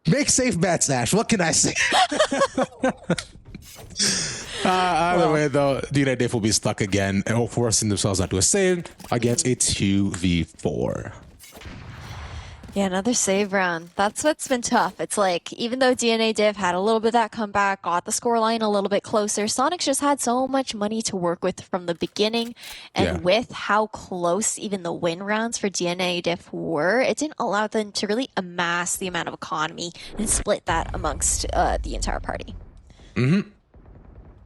Make safe bets, Ash. What can I say? Either way, though, DNA Diff will be stuck again, forcing themselves onto a save against a 2v4. Yeah, another save round. That's what's been tough. It's like, even though DNA Div had a little bit of that comeback, got the scoreline a little bit closer, Sonics just had so much money to work with from the beginning. And with how close even the win rounds for DNA Div were, it didn't allow them to really amass the amount of economy and split that amongst the entire party.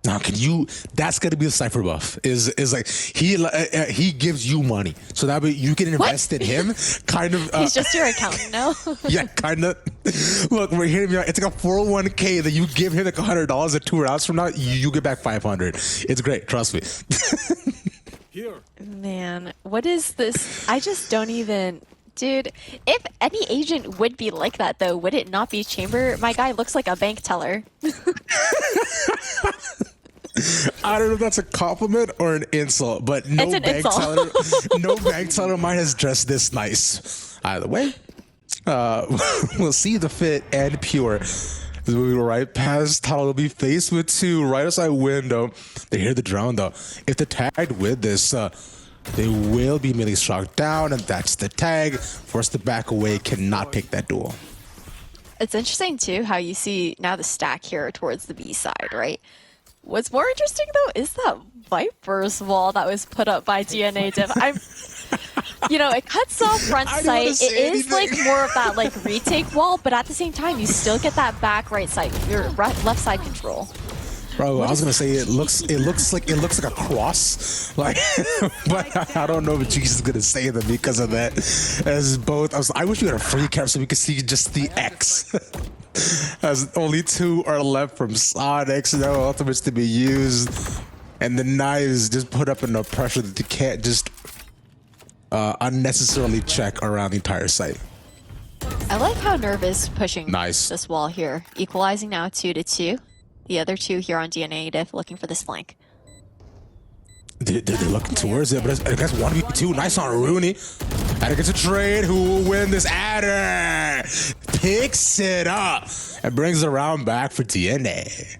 Now, can you? That's gonna be the Cypher buff. Is like he gives you money, so that way you can invest in him. Kind of. He's just your accountant now. Yeah, kind of. Look, we're hearing me out. It's like a 401k that you give him like $100 at 2 rounds from now. You get back 500. It's great. Trust me. Man, what is this? I just don't even. Dude, if any agent would be like that, though, would it not be Chamber? My guy looks like a bank teller. I don't know if that's a compliment or an insult, but no It's an bank insult. teller, no bank teller of mine has dressed this nice. Either way, we'll see the fit and pure. As we go right past Tunnel, will be faced with two right outside window. They hear the drone though. If they're tagged with this, they will be immediately struck down, and that's the tag. Forced to back away, cannot take that duel. It's interesting, too, how you see now the stack here towards the B side, right? What's more interesting, though, is that Viper's wall that was put up by DNA Div. It cuts off front sight. It is like more of that like retake wall, but at the same time, you still get that back right side, your left side control. Bro, I was gonna say it looks like a cross, like, but I don't know if Jesus is gonna say them because of that. As both, I wish we had a free cap so we could see just the X. As only two are left from Sonics, no ultimates to be used, and the knives just put up enough pressure that you can't just unnecessarily check around the entire site. I like how Nerve is pushing Nice. this wall here, equalizing now 2-2. The other two here on DNA Diff looking for this flank. They're looking towards it, but I guess 1v2. Nice on Rooney. And it gets a trade. Who will win this? Adder picks it up and brings the round back for DNA.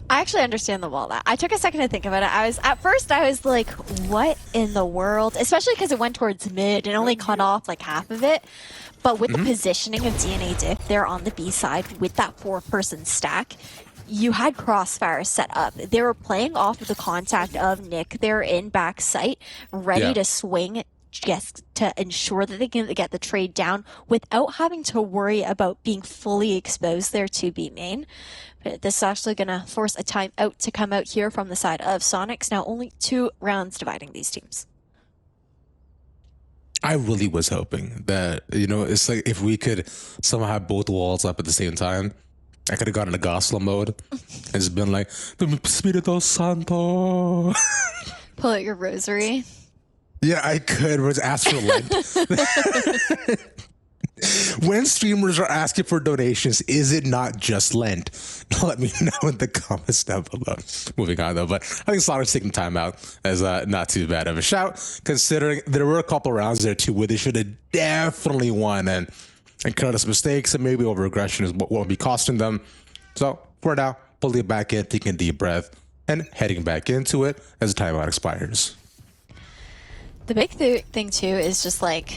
I actually understand the wall. I took a second to think about it. At first I was like, what in the world? Especially because it went towards mid and only cut off like half of it. But with the positioning of DNA Diff there on the B side with that 4-person stack, you had Crossfire set up. They were playing off of the contact of Nick. They're in back sight, ready to swing just to ensure that they can get the trade down without having to worry about being fully exposed there to B main. But this is actually going to force a timeout to come out here from the side of Sonics. Now only 2 rounds dividing these teams. I really was hoping that, it's like if we could somehow have both walls up at the same time. I could have gotten into gospel mode and just been like, Espírito Santo. Pull out your rosary. Yeah, I could. But ask for Lent. When streamers are asking for donations, is it not just Lent? Let me know in the comments down below. Moving on, though. But I think Sonic's taking time out as not too bad of a shout, considering there were a couple rounds there, too, where they should have definitely won. And careless mistakes and maybe over-aggression is what will be costing them. So for now, pulling it back in, taking a deep breath, and heading back into it as the timeout expires. The big thing too is just like,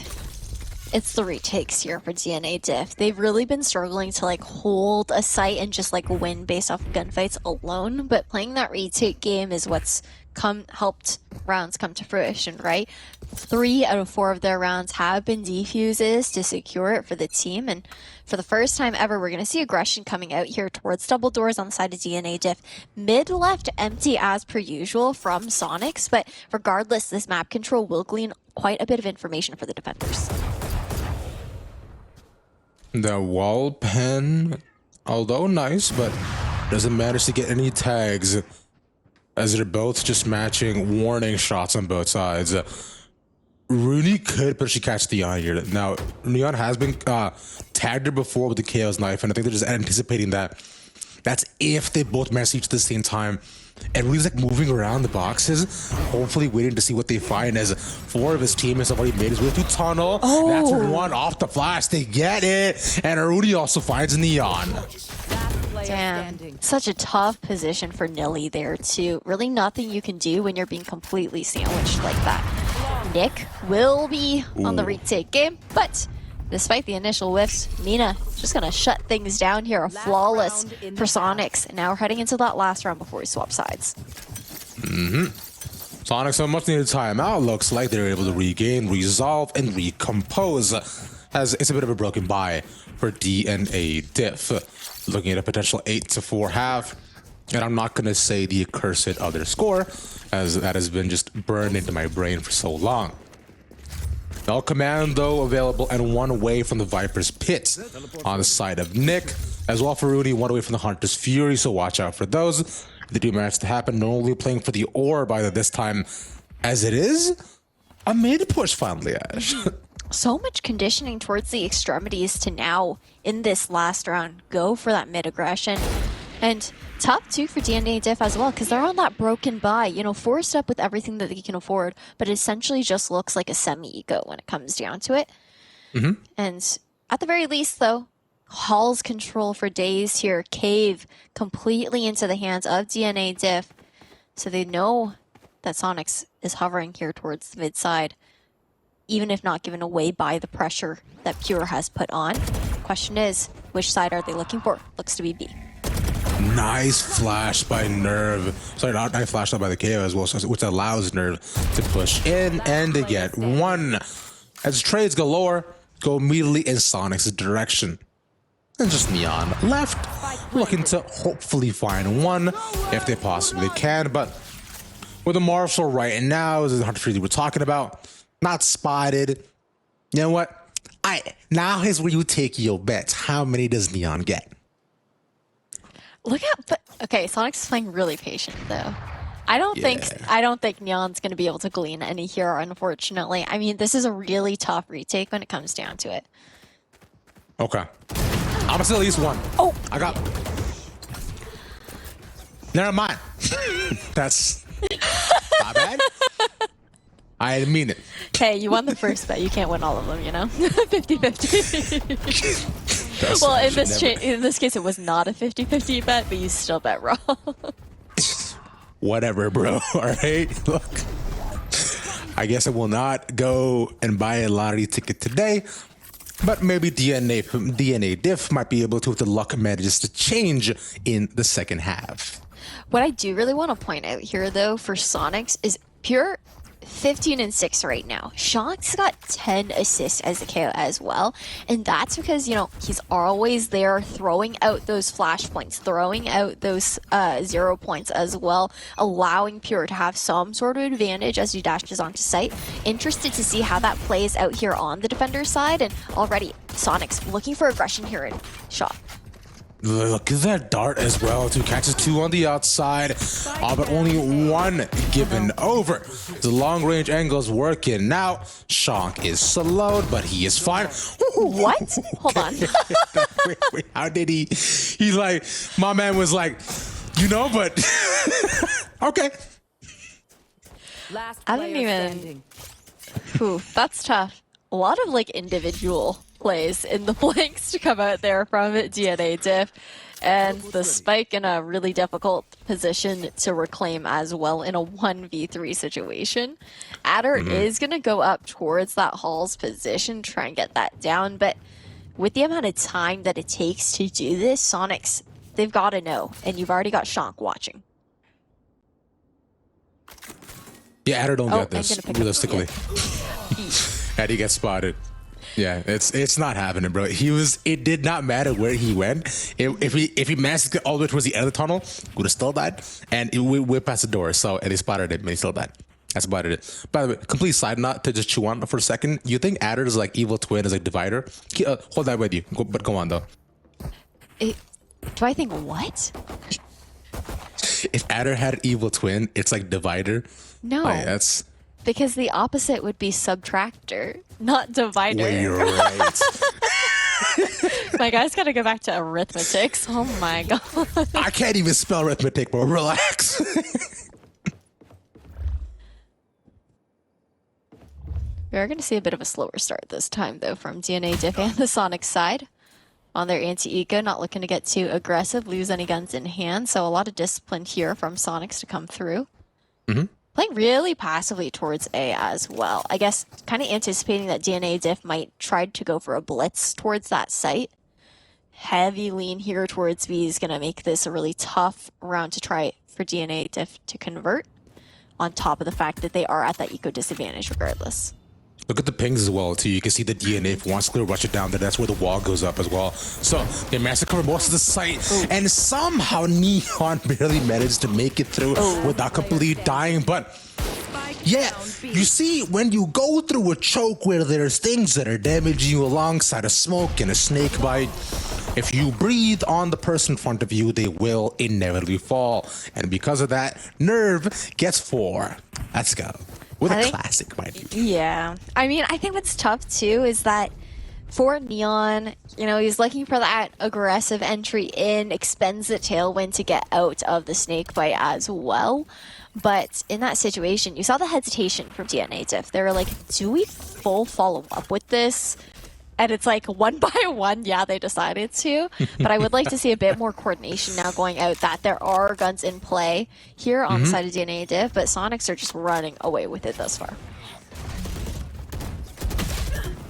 it's the retakes here for DNA Diff. They've really been struggling to like hold a site and just like win based off gunfights alone, but playing that retake game is what's helped rounds come to fruition, right? 3 out of 4 of their rounds have been defuses to secure it for the team, and for the first time ever, we're going to see aggression coming out here towards double doors on the side of DNA Diff. Mid left empty as per usual from Sonics, but regardless, this map control will glean quite a bit of information for the defenders. The wall pen, although nice, but doesn't manage to get any tags, as they're both just matching warning shots on both sides. Rooney could potentially catch Neon here. Now, Neon has been tagged her before with the Chaos Knife, and I think they're just anticipating that. That's if they both manage to each at the same time. and Rudy's like moving around the boxes, hopefully waiting to see what they find, as 4 of his teammates have already made his way through tunnel. That's 1 off the flash. They get it, and Rudy also finds Neon. Damn, such a tough position for Nilly there too. Really nothing you can do when you're being completely sandwiched like that. Nick will be on the retake game, but despite the initial whiffs, Mina just gonna shut things down here. A flawless for Sonics. Now we're heading into that last round before we swap sides. Sonics, a much needed timeout. Looks like they're able to regain, resolve, and recompose, as it's a bit of a broken bye for DNA Diff. Looking at a potential 8-4 half, and I'm not gonna say the accursed other score, as that has been just burned into my brain for so long. No command though available, and 1 away from the Viper's pit on the side of Nick, as well for Rudy, 1 away from the Hunter's Fury, so watch out for those. If they do manage to happen, not only playing for the orb either this time, as it is a mid push finally, Ash. So much conditioning towards the extremities to now, in this last round, go for that mid aggression. And tough too for DNA Diff as well, because they're on that broken buy, you know, forced up with everything that they can afford, but it essentially just looks like a semi-eco when it comes down to it. And at the very least, though, Hall's control for days here, Cave completely into the hands of DNA Diff. So they know that Sonics is hovering here towards the mid side, even if not given away by the pressure that Pure has put on. Question is, which side are they looking for? Looks to be B. Nice flash by Nerve. Sorry, not nice flash by the KO as well, which allows Nerve to push in and to get 1. As trades galore go immediately in Sonic's direction. And just Neon left, looking to hopefully find 1 if they possibly can. But with the Marshall right now, as the Hunter Freely we're talking about, not spotted. You know what? Now here's where you take your bets. How many does Neon get? Look at, but okay, Sonic's playing really patient though. I don't think Neon's going to be able to glean any here, unfortunately. I mean, this is a really tough retake when it comes down to it. Okay, I'm gonna say at least 1. Oh, I got. Never mind. That's not bad. I didn't mean it. hey, you won the first bet. You can't win all of them, you know? 50-50. Well, in this case, it was not a 50-50 bet, but you still bet wrong. Whatever, bro. All right, look. I guess I will not go and buy a lottery ticket today, but maybe DNA Diff might be able to, if the luck manages to change in the second half. What I do really want to point out here, though, for Sonics is Pure 15-6 right now. Shock's got 10 assists as a KO as well, and that's because, you know, he's always there throwing out those flash points, throwing out those 0 points as well, allowing Pure to have some sort of advantage as he dashes onto site. Interested to see how that plays out here on the defender side, and already Sonic's looking for aggression here in Shock. Look at that dart as well. 2 catches, 2 on the outside, but only 1 given over. The long range angle's working. Now, Shank is slowed, but he is fine. What? Hold on. wait, how did he? He's like, my man was like, you know, but okay. Last I don't player even. standing. Whew, that's tough. A lot of like individual plays in the blanks to come out there from DNA Diff, and the spike in a really difficult position to reclaim as well in a 1v3 situation. Adder is going to go up towards that Hall's position, try and get that down, but with the amount of time that it takes to do this, Sonics, they've got to know, and you've already got Shank watching. Yeah, Adder don't get this, I'm gonna pick realistically. Yeah. Addy gets spotted. Yeah, it's not happening, bro. It did not matter where he went. If he managed to get all the way towards the end of the tunnel, would have still died. And we went past the door, so and they spotted it, and he still died. I spotted it. By the way, complete side note to just chew on for a second. You think Adder is like evil twin, is like divider? Hold that with you. But go on though. Do I think what? If Adder had evil twin, it's like divider. No. Like, that's. Because the opposite would be subtractor, not divider. Well, you're right. My guy's got to go back to arithmetics. Oh my god. I can't even spell arithmetic, bro. Relax. We are going to see a bit of a slower start this time, though, from DNA Diff and the Sonic side. On their anti-eco, not looking to get too aggressive, lose any guns in hand. So a lot of discipline here from Sonics to come through. Playing really passively towards A as well. I guess kind of anticipating that DNA Diff might try to go for a blitz towards that site. Heavy lean here towards B is going to make this a really tough round to try for DNA Diff to convert. On top of the fact that they are at that eco disadvantage regardless. Look at the pings as well, too. You can see the DNA if wants to rush it down there. That's where the wall goes up as well. So they managed to cover most of the site. And somehow Neon barely managed to make it through without completely dying. But yeah, you see, when you go through a choke where there's things that are damaging you alongside a smoke and a snake bite, if you breathe on the person in front of you, they will inevitably fall. And because of that, Nerve gets 4. Let's go. With a classic, my dude. Yeah. I mean, I think what's tough, too, is that for Neon, you know, he's looking for that aggressive entry in, expends the tailwind to get out of the snake bite as well. But in that situation, you saw the hesitation from DNA Diff. They were like, do we full follow up with this? And it's like one by one, yeah, they decided to. But I would like to see a bit more coordination now going out that there are guns in play here on the side of DNA Diff, but Sonics are just running away with it thus far.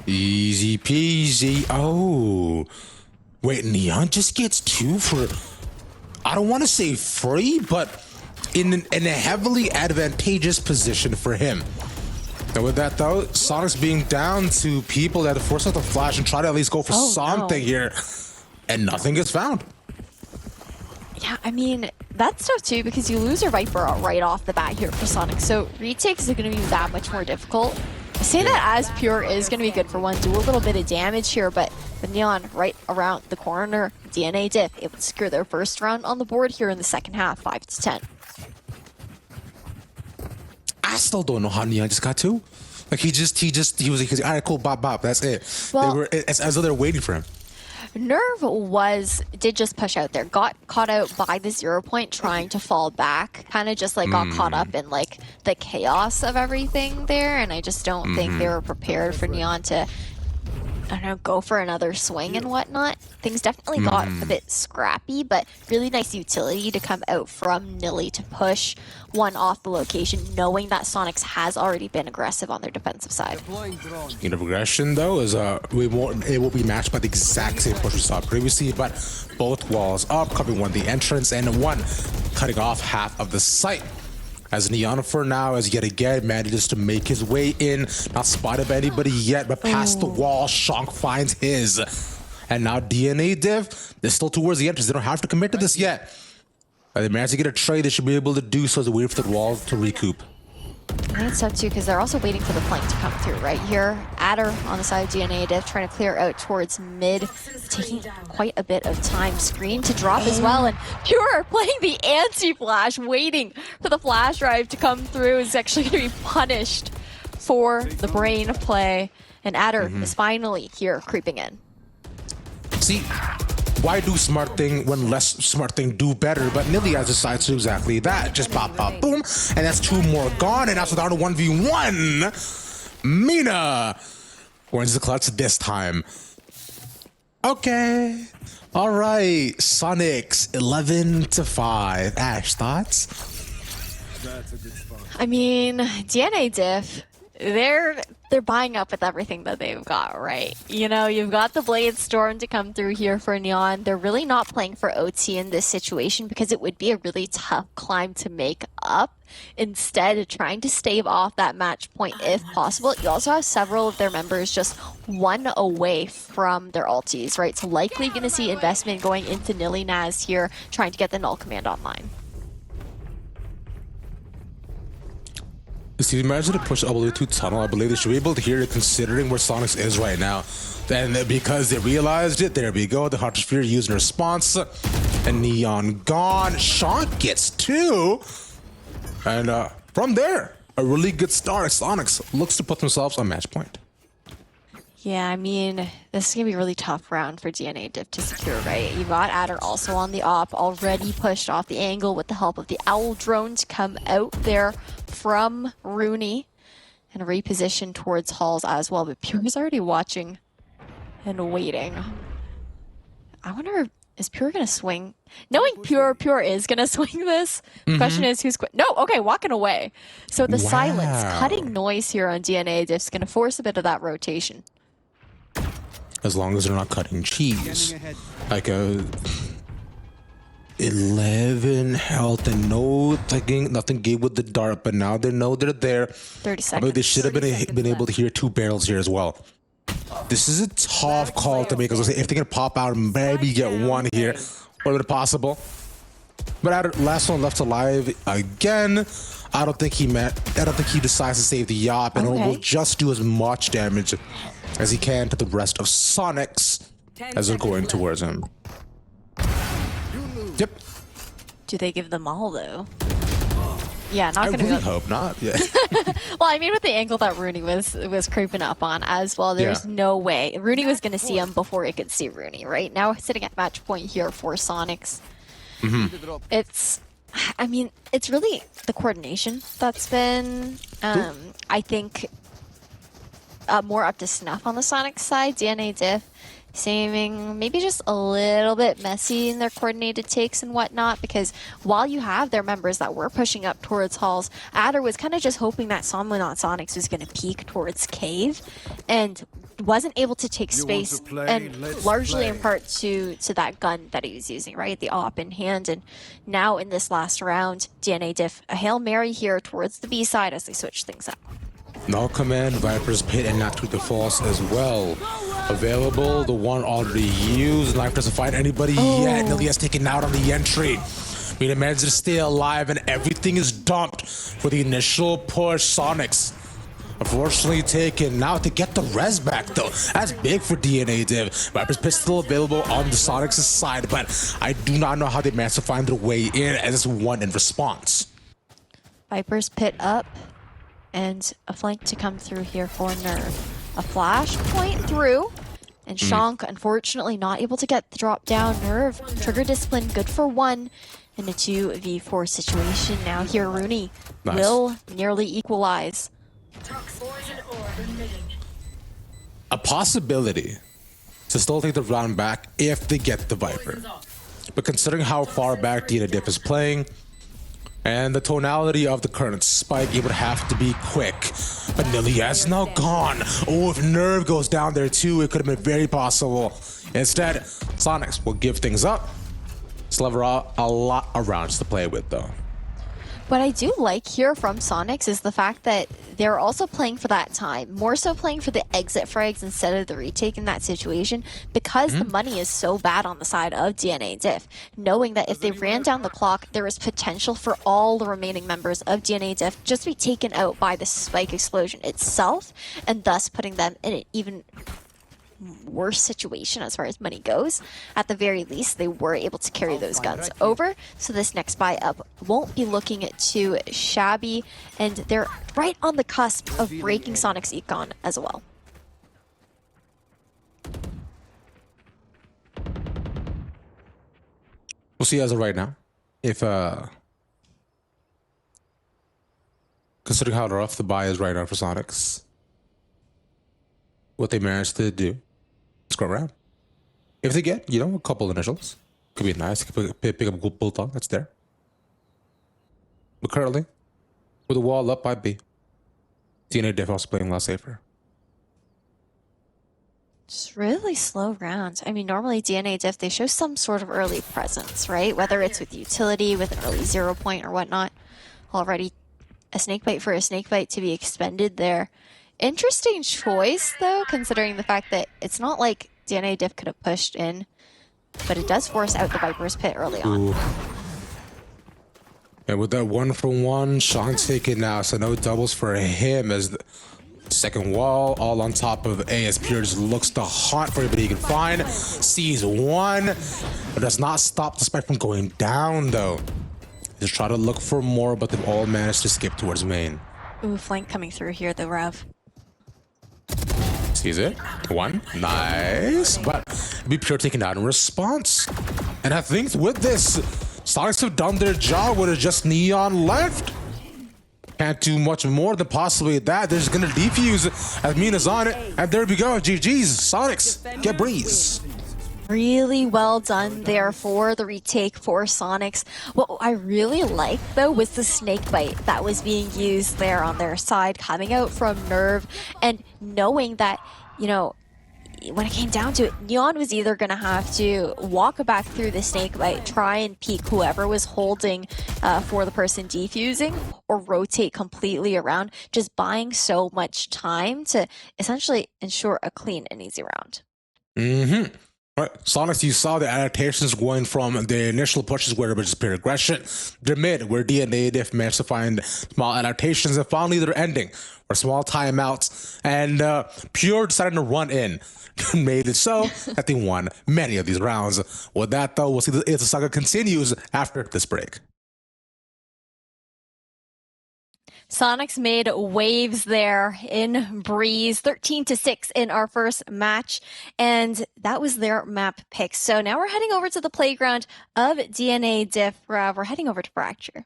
Easy peasy. Oh. Wait, Neon just gets 2 for, I don't want to say free, but in a heavily advantageous position for him. And with that, though, Sonic's being down to people that force out the flash and try to at least go for something here. And nothing gets found. Yeah, I mean, that's tough, too, because you lose your Viper right off the bat here for Sonic. So retakes is going to be that much more difficult. I say that as Pure is going to be good for one, do a little bit of damage here, but with Neon right around the corner, DNA Diff able to secure their first round on the board here in the second half, 5-10. I still don't know how Neon just got 2. Like he was like, all right, cool, bop, that's it. Well, they were as though they're waiting for him. Nerve did just push out there, got caught out by the 0 point, trying to fall back, kind of just like got caught up in like the chaos of everything there, and I just don't think they were prepared for Neon to, I don't know, go for another swing and whatnot. Things definitely got a bit scrappy, but really nice utility to come out from Nilly to push one off the location, knowing that Sonics has already been aggressive on their defensive side. Speaking of aggression, though, is it will be matched by the exact same push we saw previously, but both walls up, covering one the entrance and one cutting off half of the site. As Neon for now, as yet again manages to make his way in, not spotted by anybody yet, but past the wall, Shank finds his. And now DNA Div, they're still towards the entrance. They don't have to commit to this yet. They managed to get a trade. They should be able to do so as they wait for the wall to recoup. I think it's tough too, because they're also waiting for the flank to come through right here. Adder on the side of DNA Div trying to clear out towards mid, taking quite a bit of time. Screen to drop as well, and Pure playing the anti-flash, waiting for the flash drive to come through, is actually going to be punished for the brain play. And Adder is finally here creeping in. See, why do smart thing when less smart thing do better? But Nilly has decided to do exactly that. Just pop, boom, and that's 2 more gone, and that's without a 1v1. Mina wins the clutch this time. Okay. All right. Sonics 11-5. Ash, thoughts? I mean, DNA Diff, they're buying up with everything that they've got, right? You know, you've got the Blade Storm to come through here for Neon. They're really not playing for OT in this situation because it would be a really tough climb to make up. Instead, trying to stave off that match point if possible. You also have several of their members just 1 away from their ultis, right? So likely going to see investment going into Nilly Naz here, trying to get the null command online. See, imagine to push W2 tunnel. I believe they should be able to hear it considering where Sonics is right now. And because they realized it, there we go. The Heart Sphere using response. And Neon gone. Shank gets 2. And from there, a really good start. Sonics looks to put themselves on match point. Yeah, I mean, this is going to be a really tough round for DNA Div to secure, right? You got Adder also on the op, already pushed off the angle with the help of the Owl drone to come out there from Rooney and reposition towards Halls as well. But Pure is already watching and waiting. I wonder, is Pure going to swing? Knowing Pure is going to swing this. Question is, who's no? Okay, walking away. So the silence, cutting noise here on DNA Div is going to force a bit of that rotation. As long as they're not cutting cheese. Like a 11 health and nothing gave with the dart, but now they know they're there. 30 seconds. I mean, they should have been able to hear 2 barrels here as well. This is a tough call to make. If they can pop out and maybe get 1 here, would have been possible. But last one left alive again. I don't think he decides to save the Yop, and will just do as much damage as he can to the rest of Sonics as they're going towards him. Yep. Do they give them all though? Yeah, not I gonna really go. hope not. Yeah. Well, I mean, with the angle that Rooney was creeping up on as well, there's no way Rooney was gonna see him before he could see Rooney. Right now, sitting at match point here for Sonics. I mean, it's really the coordination that's been, I think, more up to snuff on the Sonic side. DNA Diff seeming maybe just a little bit messy in their coordinated takes and whatnot, because while you have their members that were pushing up towards Halls, Adder was kind of just hoping that someone on Sonics was going to peek towards Cave and wasn't able to take space, and largely in part to that gun that he was using, right? The op in hand. And now in this last round, DNA Diff, a Hail Mary here towards the B side as they switch things up. No command, Viper's Pit, and not to the false as well. Available, the one already used. Life doesn't find anybody yet. Nilly has taken out on the entry. Mina manages to stay alive, and everything is dumped for the initial push. Sonics, unfortunately taken. Now to get the res back, though. That's big for DNA Div. Viper's Pit still available on the Sonics' side, but I do not know how they managed to find their way in as it's one in response. Viper's Pit up. And a flank to come through here for Nerve. A flash point through. And Shank, unfortunately, not able to get the drop down. Nerve, trigger discipline, good for 1 in a 2v4 situation. Now here, Rooney will nearly equalize. A possibility to still take the round back if they get the Viper. But considering how far back DNA Diff is playing, and the tonality of the current spike, it would have to be quick. But Nilia is now gone. Oh, if Nerve goes down there too, it could have been very possible. Instead, Sonics will give things up. Still have a lot of rounds to play with, though. What I do like here from Sonics is the fact that they're also playing for that time, more so playing for the exit frags instead of the retake in that situation, because the money is so bad on the side of DNA Diff, knowing that if they ran down the clock, there is potential for all the remaining members of DNA Diff just to be taken out by the spike explosion itself, and thus putting them in an even worse situation as far as money goes. At the very least, they were able to carry those guns over, so this next buy up won't be looking too shabby, and they're right on the cusp of breaking Sonic's econ as well. We'll see as of right now if considering how rough the buy is right now for Sonics, what they managed to do. Let's go around. If they get, a couple initials, could be nice. Could pick up a good bulldog that's there. But currently, with the wall up by B, DNA Diff also playing a lot safer. Just really slow rounds. I mean, normally DNA Diff, they show some sort of early presence, right? Whether it's with utility, with an early 0 point or whatnot. Already a snakebite for a snakebite to be expended there. Interesting choice, though, considering the fact that it's not like DNA Diff could have pushed in, but it does force out the Viper's Pit early on. Ooh. And with that 1-for-1, Sean taken now, so no doubles for him as the second wall, all on top of A as Pure just looks to hunt for everybody he can find. Sees 1, but does not stop the spike from going down, though. Just try to look for more, but they've all managed to skip towards main. Ooh, flank coming through here, the Rev. Sees it. One. Nice. But be pure taken out in response. And I think with this, Sonics have done their job with just Neon left. Can't do much more than possibly that. They're just gonna defuse as Mina's on it. And there we go. GG's. Sonics get breeze. Really well done there for the retake for Sonics. What I really liked though was the snake bite that was being used there on their side, coming out from Nerve, and knowing that, you know, when it came down to it, Neon was either going to have to walk back through the snake bite, try and peek whoever was holding for the person defusing, or rotate completely around, just buying so much time to essentially ensure a clean and easy round. Mm-hmm. Right. Sonics, you saw the adaptations going from the initial pushes where it was just pure aggression, the mid where DNA diff managed to find small adaptations, and finally their ending where small timeouts and Pure decided to run in. Made it so that they won many of these rounds. With that though, we'll see if the saga continues after this break. Sonics made waves there in Breeze, 13-6 in our first match, and that was their map pick. So now we're heading over to the playground of DNA Diff. We're heading over to Fracture.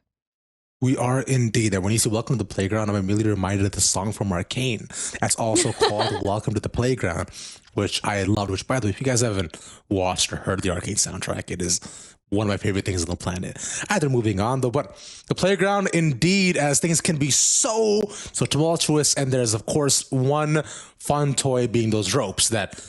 We are indeed. And when you say welcome to the playground, I'm immediately reminded of the song from Arcane. That's also called Welcome to the Playground, which I loved. Which, by the way, if you guys haven't watched or heard the Arcane soundtrack, it is one of my favorite things on the planet. Either moving on though, but the playground indeed, as things can be so tumultuous, and there's of course one fun toy being those ropes that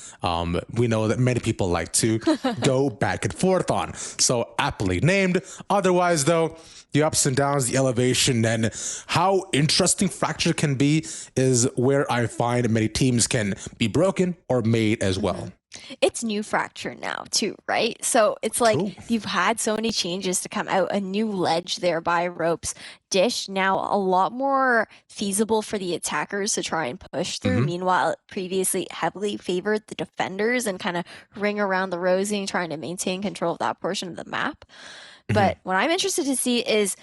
we know that many people like to go back and forth on. So aptly named. Otherwise though, the ups and downs, the elevation, and how interesting Fracture can be is where I find many teams can be broken or made as well. It's new Fracture now too, right? So it's like you've had so many changes to come out, a new ledge there by ropes. Dish now a lot more feasible for the attackers to try and push through. Meanwhile, it previously heavily favored the defenders and kind of ring around the rosy, trying to maintain control of that portion of the map. But what I'm interested to see is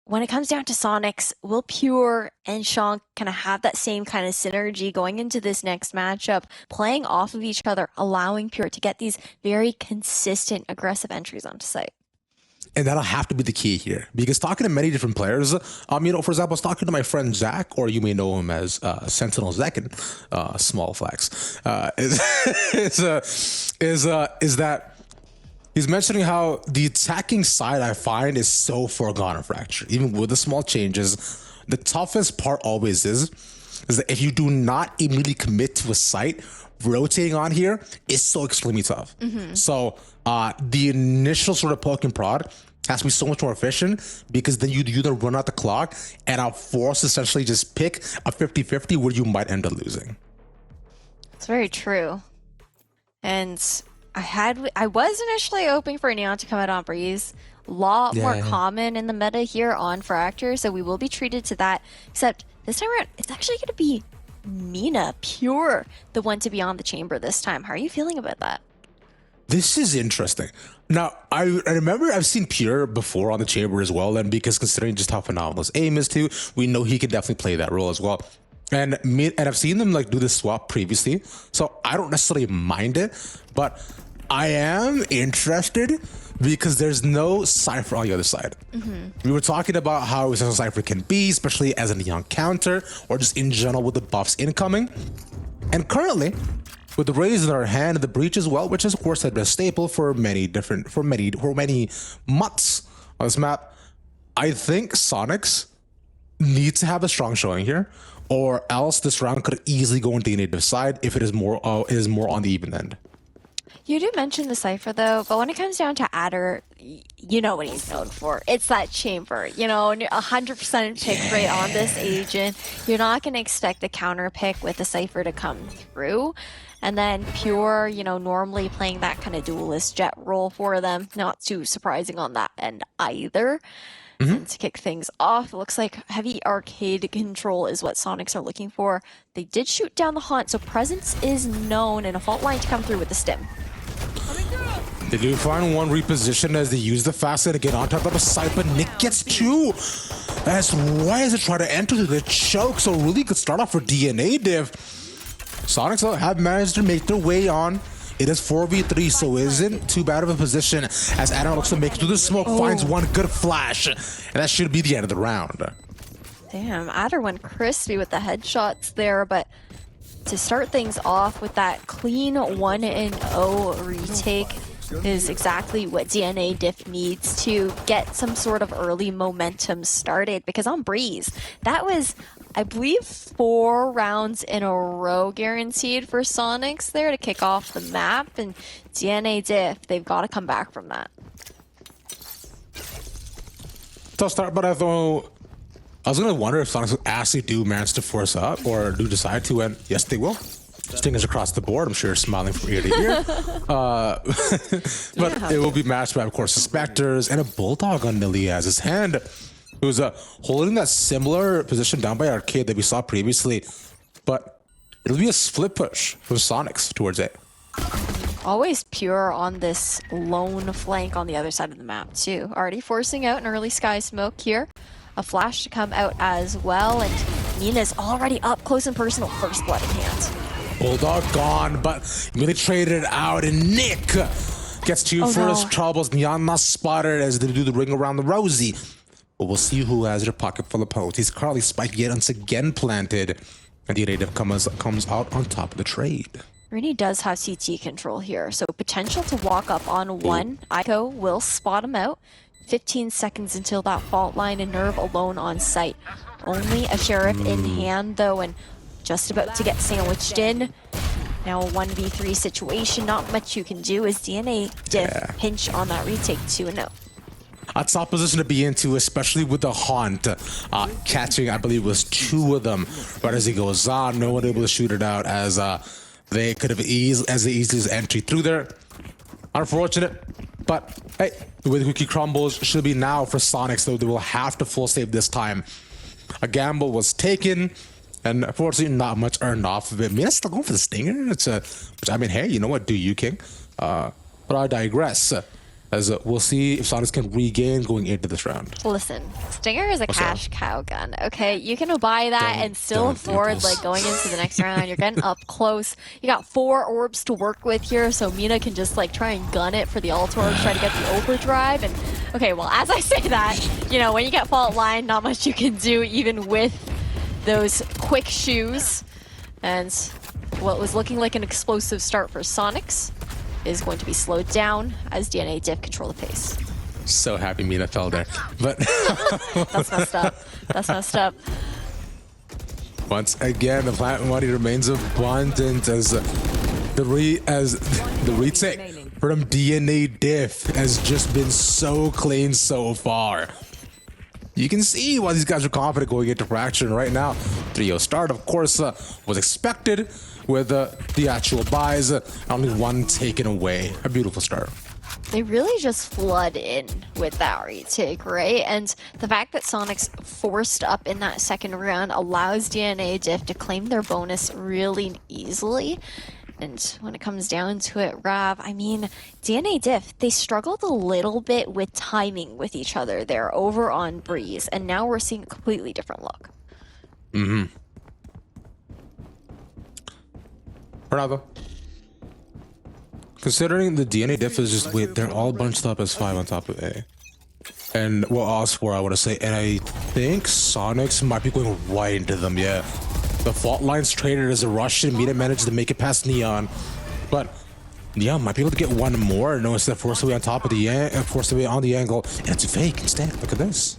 when it comes down to Sonics, will Pure and Sean kind of have that same kind of synergy going into this next matchup, playing off of each other, allowing Pure to get these very consistent, aggressive entries onto site? And that'll have to be the key here, because talking to many different players, you know, for example, I was talking to my friend Zach, or you may know him as Sentinel Zekin, small flex, is that he's mentioning how the attacking side I find is so foregone in Fracture. Even with the small changes, the toughest part always is that if you do not immediately commit to a site, rotating on here is so extremely tough. So the initial sort of poke and prod has to be so much more efficient, because then you then run out the clock and are forced to essentially just pick a 50-50 where you might end up losing. It's very true. And I was initially hoping for Neon to come out on Breeze. A lot more common in the meta here on Fracture, so we will be treated to that. Except this time around, it's actually going to be Mina, Pure, the one to be on the chamber this time. How are you feeling about that? This is interesting. Now, I remember I've seen Pure before on the chamber as well, and because considering just how phenomenal his aim is too, we know he can definitely play that role as well. And I've seen them like do this swap previously, so I don't necessarily mind it, but I am interested because there's no Cypher on the other side. We were talking about how essential Cypher can be, especially as a Neon counter, or just in general with the buffs incoming. And currently, with the Raise in our hand and the Breach as well, which is of course has been a staple for many months on this map, I think Sonics need to have a strong showing here, or else this round could easily go on the native side if it is more on the even end. You do mention the Cypher though, but when it comes down to Adder, you know what he's known for. It's that chamber, you know, 100% pick rate on this agent. You're not going to expect the counter pick with the Cypher to come through. And then Pure, you know, normally playing that kind of duelist jet role for them. Not too surprising on that end either. And to kick things off, it looks like heavy arcade control is what Sonics are looking for. They did shoot down the Haunt, so presence is known and a fault line to come through with the stim. They do find one reposition as they use the facet to get on top of the site, but Nick gets two. As why does it try to enter the choke? So really good start off for DNA Div. Sonics though have managed to make their way on. It is 4v3, so it isn't too bad of a position as Adam looks to make it through the smoke, finds one good flash, and that should be the end of the round. Damn, Adder went crispy with the headshots there, but to start things off with that clean 1-0 retake is exactly what DNA Diff needs to get some sort of early momentum started, because on Breeze, that was, I believe, 4 rounds in a row guaranteed for Sonics there to kick off the map, and DNA Diff, they've got to come back from that. Tough start, but I was gonna wonder if Sonics actually do manage to force up or do decide to, and yes, they will. Stingers across the board, I'm sure, smiling from ear to ear. But it will be matched by, of course, the Spectres and a Bulldog on Nilly as his hand. It was holding that similar position down by Arcade that we saw previously, but it'll be a split push from Sonics towards A. Always pure on this lone flank on the other side of the map, too. Already forcing out an early sky smoke here. A flash to come out as well, and Nina's already up close and personal, first blood in hand. Bulldog gone, but really traded out, and Nick gets two for his troubles. Neon not spotted as they do the ring around the Rosie. But we'll see who has their pocket full of posts. He's currently spiked yet once again planted, and the native comes out on top of the trade. Rini does have CT control here, so potential to walk up on one. Ico will spot him out. 15 seconds until that fault line, and Nerve alone on site. Only a Sheriff in hand, though, and just about to get sandwiched in. Now a 1v3 situation, not much you can do as DNA Diff pinch on that retake 2-0. A tough position to be into, especially with the Haunt catching, I believe it was 2 of them. Right as he goes on, no one able to shoot it out as they could have easily entry through there. Unfortunate, but hey, the way the cookie crumbles should be now for Sonics, though they will have to full save this time. A gamble was taken, and unfortunately not much earned off of it. Mina's still going for the Stinger. Which I mean, hey, you know what? Do you, King? But I digress. As we'll see if Sonics can regain going into this round. Listen, Stinger is a cash cow gun, okay? You can buy that and still afford like going into the next round. You're getting up close. You got 4 orbs to work with here, so Mina can just like try and gun it for the ult orb, try to get the overdrive. And okay, well, as I say that, you know, when you get fault line, not much you can do even with those quick shoes. And what was looking like an explosive start for Sonics is going to be slowed down as DNA Diff control the pace. So happy Mina fell there, but that's messed up. That's messed up. Once again, the plant money remains abundant as the retake from DNA Diff has just been so clean so far. You can see why these guys are confident going into Fraction right now. 3-0 start, of course, was expected with the actual buys, only 1 taken away. A beautiful start. They really just flood in with that retake, right? And the fact that Sonics forced up in that second round allows DNA Diff to claim their bonus really easily. And when it comes down to it, Rav, I mean, DNA Diff, they struggled a little bit with timing with each other there over on Breeze, and now we're seeing a completely different look. Mm-hmm. Bravo. Considering the DNA Diff is just, wait, they're all bunched up as 5 on top of A. And, well, us 4, I want to say, and I think Sonics might be going right into them, yeah. The fault line's traded as a Russian. Mina managed to make it past Neon, but Neon might be able to get 1 more. No, instead forced away on top of the forced away on the angle, and it's a fake instead. Look at this.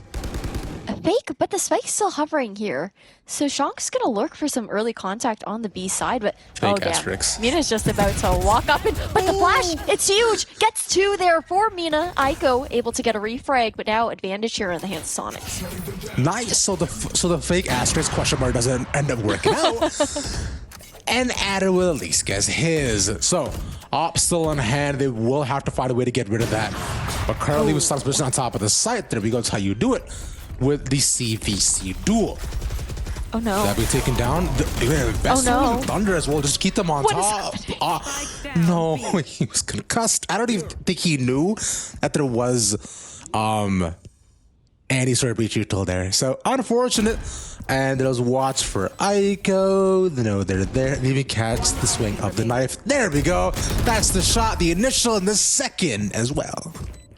A fake, but the spike's still hovering here. So Shonk's gonna look for some early contact on the B side, but fake asterisks. Mina's just about to walk up and but the flash, it's huge! Gets 2 there for Mina. Ico able to get a refrag, but now advantage here in the hands of Sonics. Nice. So the fake asterisk question mark doesn't end up working out. And Adder will at least guess his. So op still on hand. They will have to find a way to get rid of that. But currently with Sonics position on top of the site, there we go. That's how you do it with the CVC duel. Oh no. That'll be taken down. Thunder as well. Just keep them on top. No, he was concussed. I don't even think he knew that there was any sort of breach util there. So unfortunate. And there's watch for Aiko. No, they're there. They even catch the swing of the knife. There we go. That's the shot, the initial and the second as well.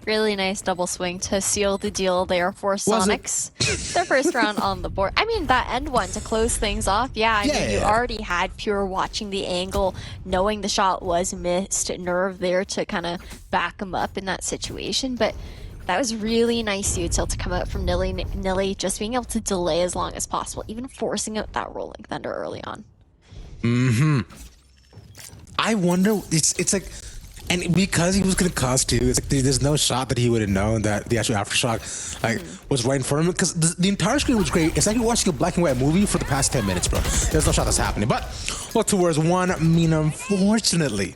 Really nice double swing to seal the deal there for Sonics. Their first round on the board. I mean, that end one to close things off. Yeah, I mean, you already had Pure watching the angle, knowing the shot was missed, Nerve there to kind of back him up in that situation. But that was really nice util to come out from Nilly, just being able to delay as long as possible, even forcing out that Rolling Thunder early on. I wonder, it's like, and because he was going to cost too, it's like there's no shot that he would have known that the actual aftershock was right in front of him, because the entire screen was great. It's like you're watching a black and white movie for the past 10 minutes, bro. There's no shot that's happening. But look towards one, Mina, unfortunately,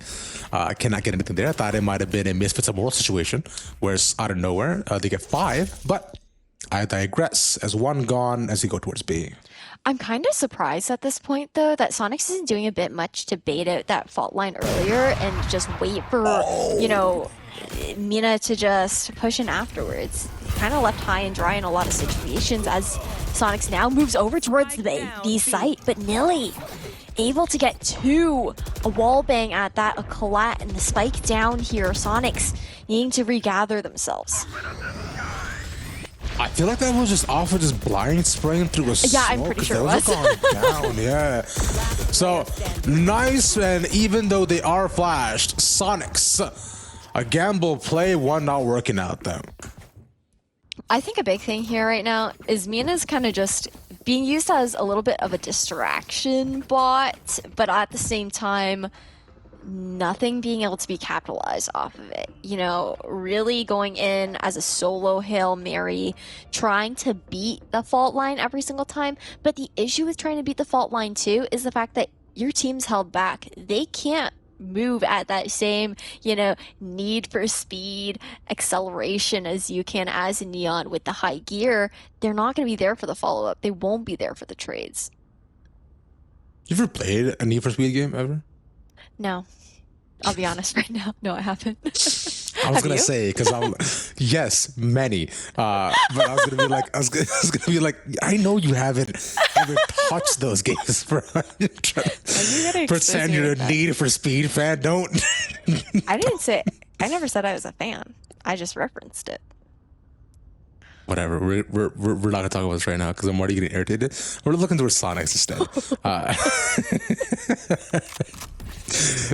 cannot get anything there. I thought it might have been a Misfits of Moral situation, where it's out of nowhere, they get 5, but I digress. As one gone as you go towards B. I'm kind of surprised at this point, though, that Sonics isn't doing a bit much to bait out that fault line earlier and just wait for, you know, Mina to just push in afterwards. Kind of left high and dry in a lot of situations as Sonics now moves over towards the B site, but Nilly able to get 2, a wall bang at that, a collat, and the spike down here. Sonics needing to regather themselves. I feel like that was just off of just blind spraying through a smoke. Yeah, I'm pretty sure it was. Down, yeah. So nice, and even though they are flashed, Sonics, a gamble play, one not working out though. I think a big thing here right now is Mina's kind of just being used as a little bit of a distraction bot, but at the same time, nothing being able to be capitalized off of it. You know, really going in as a solo Hail Mary, trying to beat the fault line every single time. But the issue with trying to beat the fault line too is the fact that your team's held back. They can't move at that same, you know, need for speed, acceleration as you can as Neon with the high gear. They're not going to be there for the follow-up. They won't be there for the trades. You ever played a Need for Speed game ever? No. I'll be honest right now. No, I haven't. I was gonna say, because I'm yes, many. But I was gonna be like, I was gonna be like, I know you haven't ever touched those games, bro. Pretend you're a Need for Speed fan. Don't. I never said I was a fan. I just referenced it. Whatever. We're not gonna talk about this right now because I'm already getting irritated. We're looking towards Sonics instead.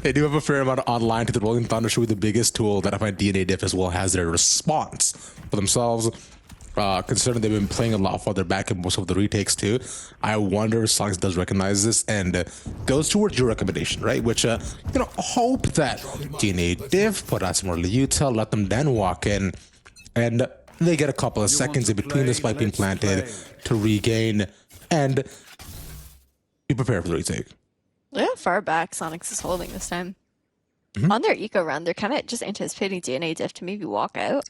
They do have a fair amount of online to the Rolling Thunder show. The biggest tool that I find DNA Diff as well has their response for themselves. Considering they've been playing a lot farther back in most of the retakes too, I wonder if Sonics does recognize this and goes towards your recommendation, right? Which you know, hope that DNA Diff put out some early util, let them then walk in, and they get a couple of seconds in between the spike being planted to regain and be prepared for the retake. Look how far back Sonics is holding this time. On their eco run, they're kind of just anticipating DNA Diff to maybe walk out.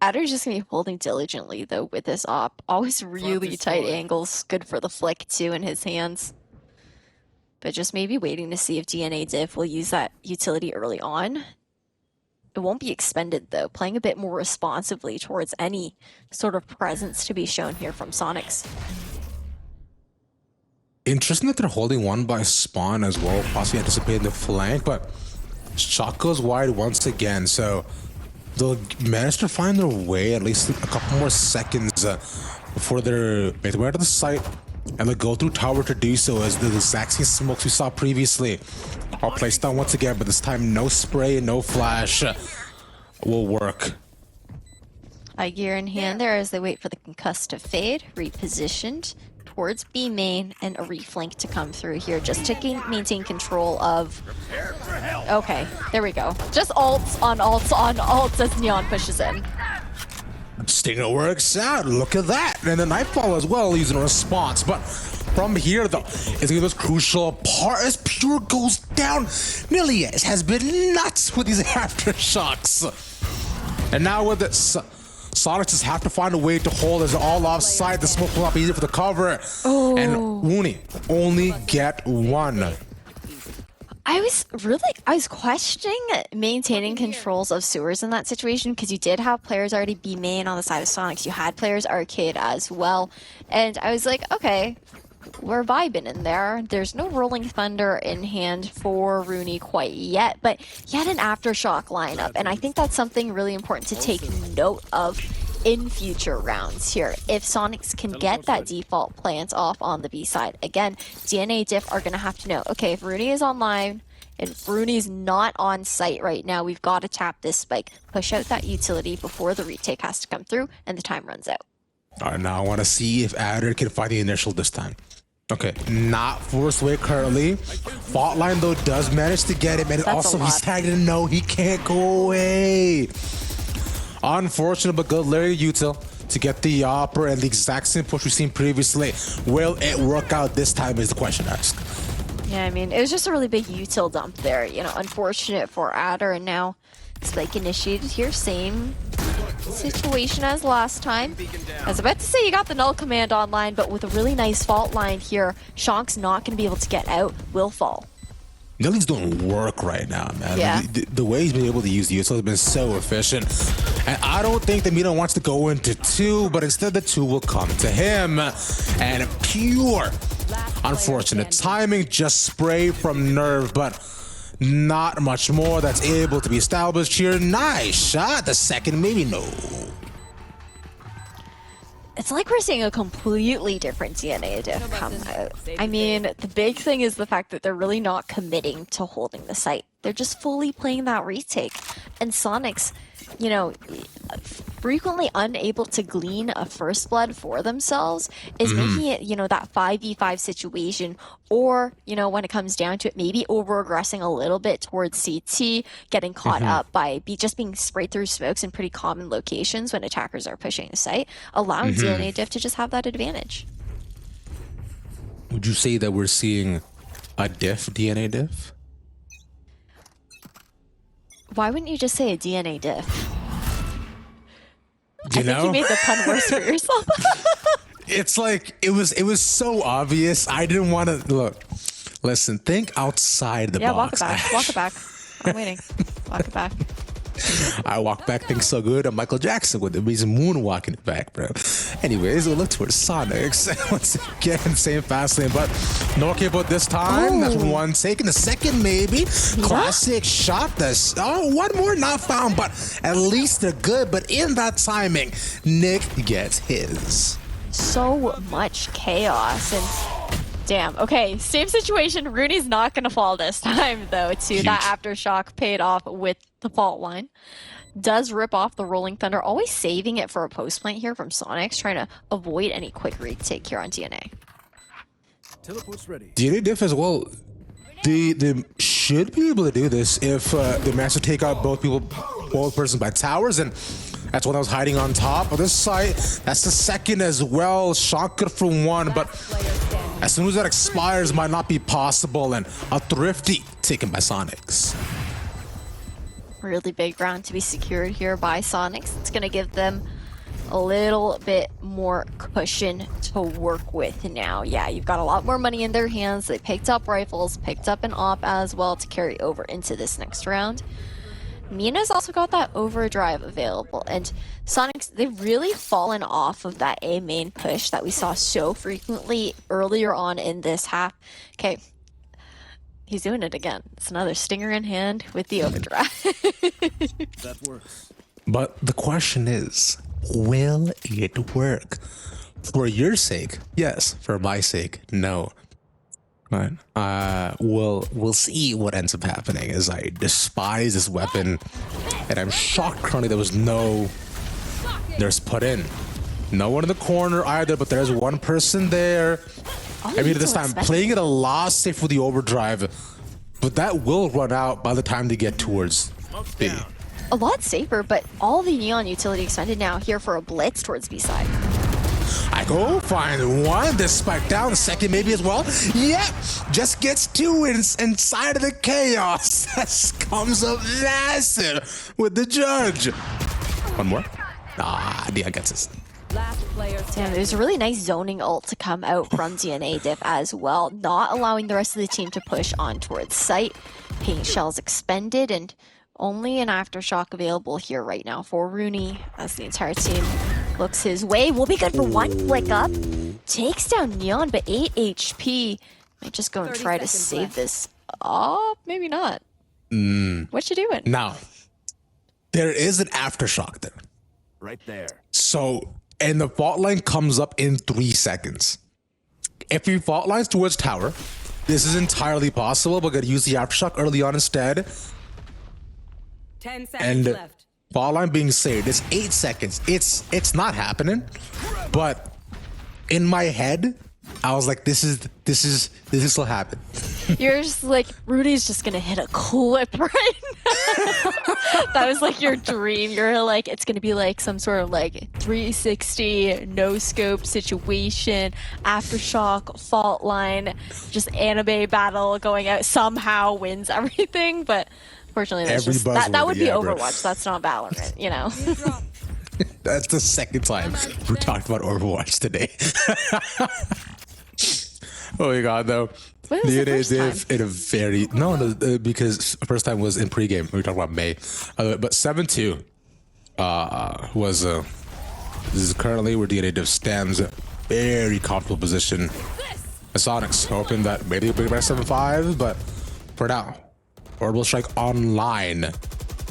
Adder's just going to be holding diligently, though, with this op. Always really tight angles. Good for the flick, too, in his hands. But just maybe waiting to see if DNA Diff will use that utility early on. It won't be expended, though. Playing a bit more responsively towards any sort of presence to be shown here from Sonics. Interesting that they're holding one by spawn as well, possibly anticipating the flank, but shot goes wide once again, so they'll manage to find their way at least a couple more seconds before they're made their way to the site, and they'll go through tower to do so as the exact same smokes we saw previously are placed down once again, but this time no spray, no flash will work. High gear in hand there as they wait for the concuss to fade, repositioned towards B main, and a reflank to come through here, just to maintain control of... Okay, there we go. Just ults on ults on ults as Neon pushes in. Stinger works out, look at that, and the Nightfall as well using a response, but from here though, it's gonna be this crucial part as Pure goes down. Nilias has been nuts with these aftershocks, and now with this, Sonics just have to find a way to hold as all offside. The smoke will not be easy for the cover. And Woony only get one. I was questioning maintaining controls of sewers in that situation because you did have players already be main on the side of Sonics. You had players arcade as well. And I was like, okay, we're vibing in there. There's no Rolling Thunder in hand for Rooney quite yet, but he had an Aftershock lineup. And I think that's something really important to take note of in future rounds here. If Sonics can get that default plant off on the B side, again, DNA Diff are going to have to know, okay, if Rooney is online and if Rooney's not on site right now, we've got to tap this spike, push out that utility before the retake has to come through and the time runs out. All right, now I want to see if Adder can find the initial this time. Okay, not forced away currently. Fault line though does manage to get him, and also he's tagged in. No, he can't go away. Unfortunate, but good Larry Util to get the upper and the exact same push we've seen previously. Will it work out this time is the question asked. Yeah, I mean, it was just a really big util dump there. You know, unfortunate for Adder, and now spike initiated here. Same situation as last time. I was about to say you got the null command online, but with a really nice fault line here, Shonk's not going to be able to get out, will fall. Nelly's doing work right now, man. Yeah. The way he's been able to use the util has been so efficient. And I don't think that Mino wants to go into 2, but instead the 2 will come to him. And pure unfortunate timing, just spray from Nerve, but not much more that's able to be established here. Nice shot. The second, maybe no. It's like we're seeing a completely different DNA diff come out. I mean, the big thing is the fact that they're really not committing to holding the site. They're just fully playing that retake. And Sonics, you know, frequently unable to glean a first blood for themselves is making it, you know, that 5v5 situation, or, you know, when it comes down to it, maybe over-aggressing a little bit towards CT, getting caught up by just being sprayed through smokes in pretty common locations when attackers are pushing the site, allowing DNA Diff to just have that advantage. Would you say that we're seeing a DNA diff? Why wouldn't you just say a DNA diff? I think know? you made the pun worse for yourself. It's like it was so obvious. I didn't want to look. Listen, think outside the box. Yeah, walk it back. I'm waiting. Walk it back. I walk back things so good. I'm Michael Jackson with it. He's moonwalking it back, bro. Anyways, we'll look towards Sonics. Once again, same fast lane, but no cable this time. That's one taken. The second, maybe. Classic shot. This. Oh, one more not found, but at least they're good. But in that timing, Nick gets his. So much chaos and damn. Okay, same situation. Rooney's not going to fall this time, though, to Huge. that Aftershock paid off with the fault line. Does rip off the Rolling Thunder, always saving it for a post plant here from Sonics, trying to avoid any quick retake here on DNA. Teleport's ready. DNA diff as well. They should be able to do this if they manage to take out both persons by towers, and that's one that was hiding on top of this site. That's the second as well. Shot good for one, but as soon as that expires, might not be possible, and a thrifty taken by Sonics. Really big round to be secured here by Sonics. It's going to give them a little bit more cushion to work with now. Yeah, you've got a lot more money in their hands. They picked up rifles, picked up an op as well to carry over into this next round. Mina's also got that overdrive available, and Sonics, they've really fallen off of that A main push that we saw so frequently earlier on in this half. Okay, he's doing it again. It's another stinger in hand with the overdrive. That works. But the question is, will it work? For your sake, yes. For my sake, no. Right. We'll see what ends up happening, as I despise this weapon, and I'm shocked currently there was no nurse put in. No one in the corner either, but there's one person there. I mean, this time playing it a lot safe with the overdrive, but that will run out by the time they get towards B. A lot safer, but all the neon utility expended now here for a blitz towards B side. I go find one, this spike down, the second maybe as well. Yep, just gets two inside of the chaos. That comes up massive with the judge. One more. Ah, yeah, gets this. Last player Damn, standing. there's a really nice zoning ult to come out from DNA Diff as well, not allowing the rest of the team to push on towards site. Paint shells expended, and only an aftershock available here right now for Rooney as the entire team looks his way. Will be good for one flick up. Takes down Neon, but 8 HP. Might just go and 30 try to seconds save left. this. Oh, maybe not. What you doing? Now, there is an aftershock there. Right there. So, and the fault line comes up in 3 seconds. If he fault lines towards tower, this is entirely possible. We're gonna use the aftershock early on instead. 10 seconds And left. fault line being saved. It's 8 seconds. It's not happening. But in my head, I was like, this will happen. You're just like, Rudy's just gonna hit a clip right now. That was like your dream. You're like, it's gonna be like some sort of like 360 no scope situation, aftershock, fault line, just anime battle going out, somehow wins everything. But fortunately, that's Every just, buzzword, that would be yeah, bro. Overwatch. That's not Valorant, you know. That's the second time we talked about Overwatch today. Oh my god, though. When was the first Diff in a very because first time was in pregame. We were talking about May, but 7-2 was this is currently where DNA Diff stands. Very comfortable position. The Sonics hoping that maybe it'll be by 7-5, but for now, Orbital Strike online.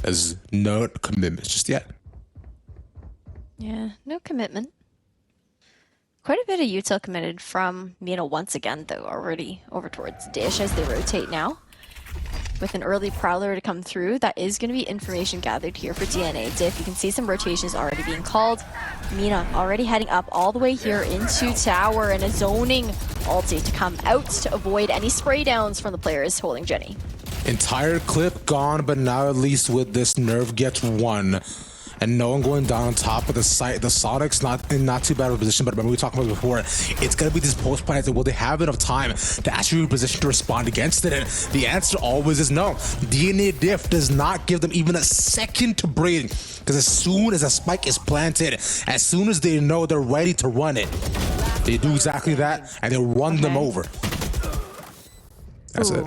There's no commitments just yet. Yeah, no commitment. Quite a bit of util committed from Mina once again, though, already over towards Dish as they rotate now. With an early Prowler to come through, that is going to be information gathered here for DNA Diff. You can see some rotations already being called. Mina already heading up all the way here into tower, and a zoning ulti to come out to avoid any spray downs from the players holding Jenny. Entire clip gone, but now at least with this nerve gets one. And no one going down on top of the site. The Sonics not in not too bad of a position, but remember we talked about it before. It's gonna be this post plant. Will they have enough time to actually reposition to respond against it? And the answer always is no. DNA Diff does not give them even a second to breathe. Because as soon as a spike is planted, as soon as they know they're ready to run it, they do exactly that and they run them over. That's it.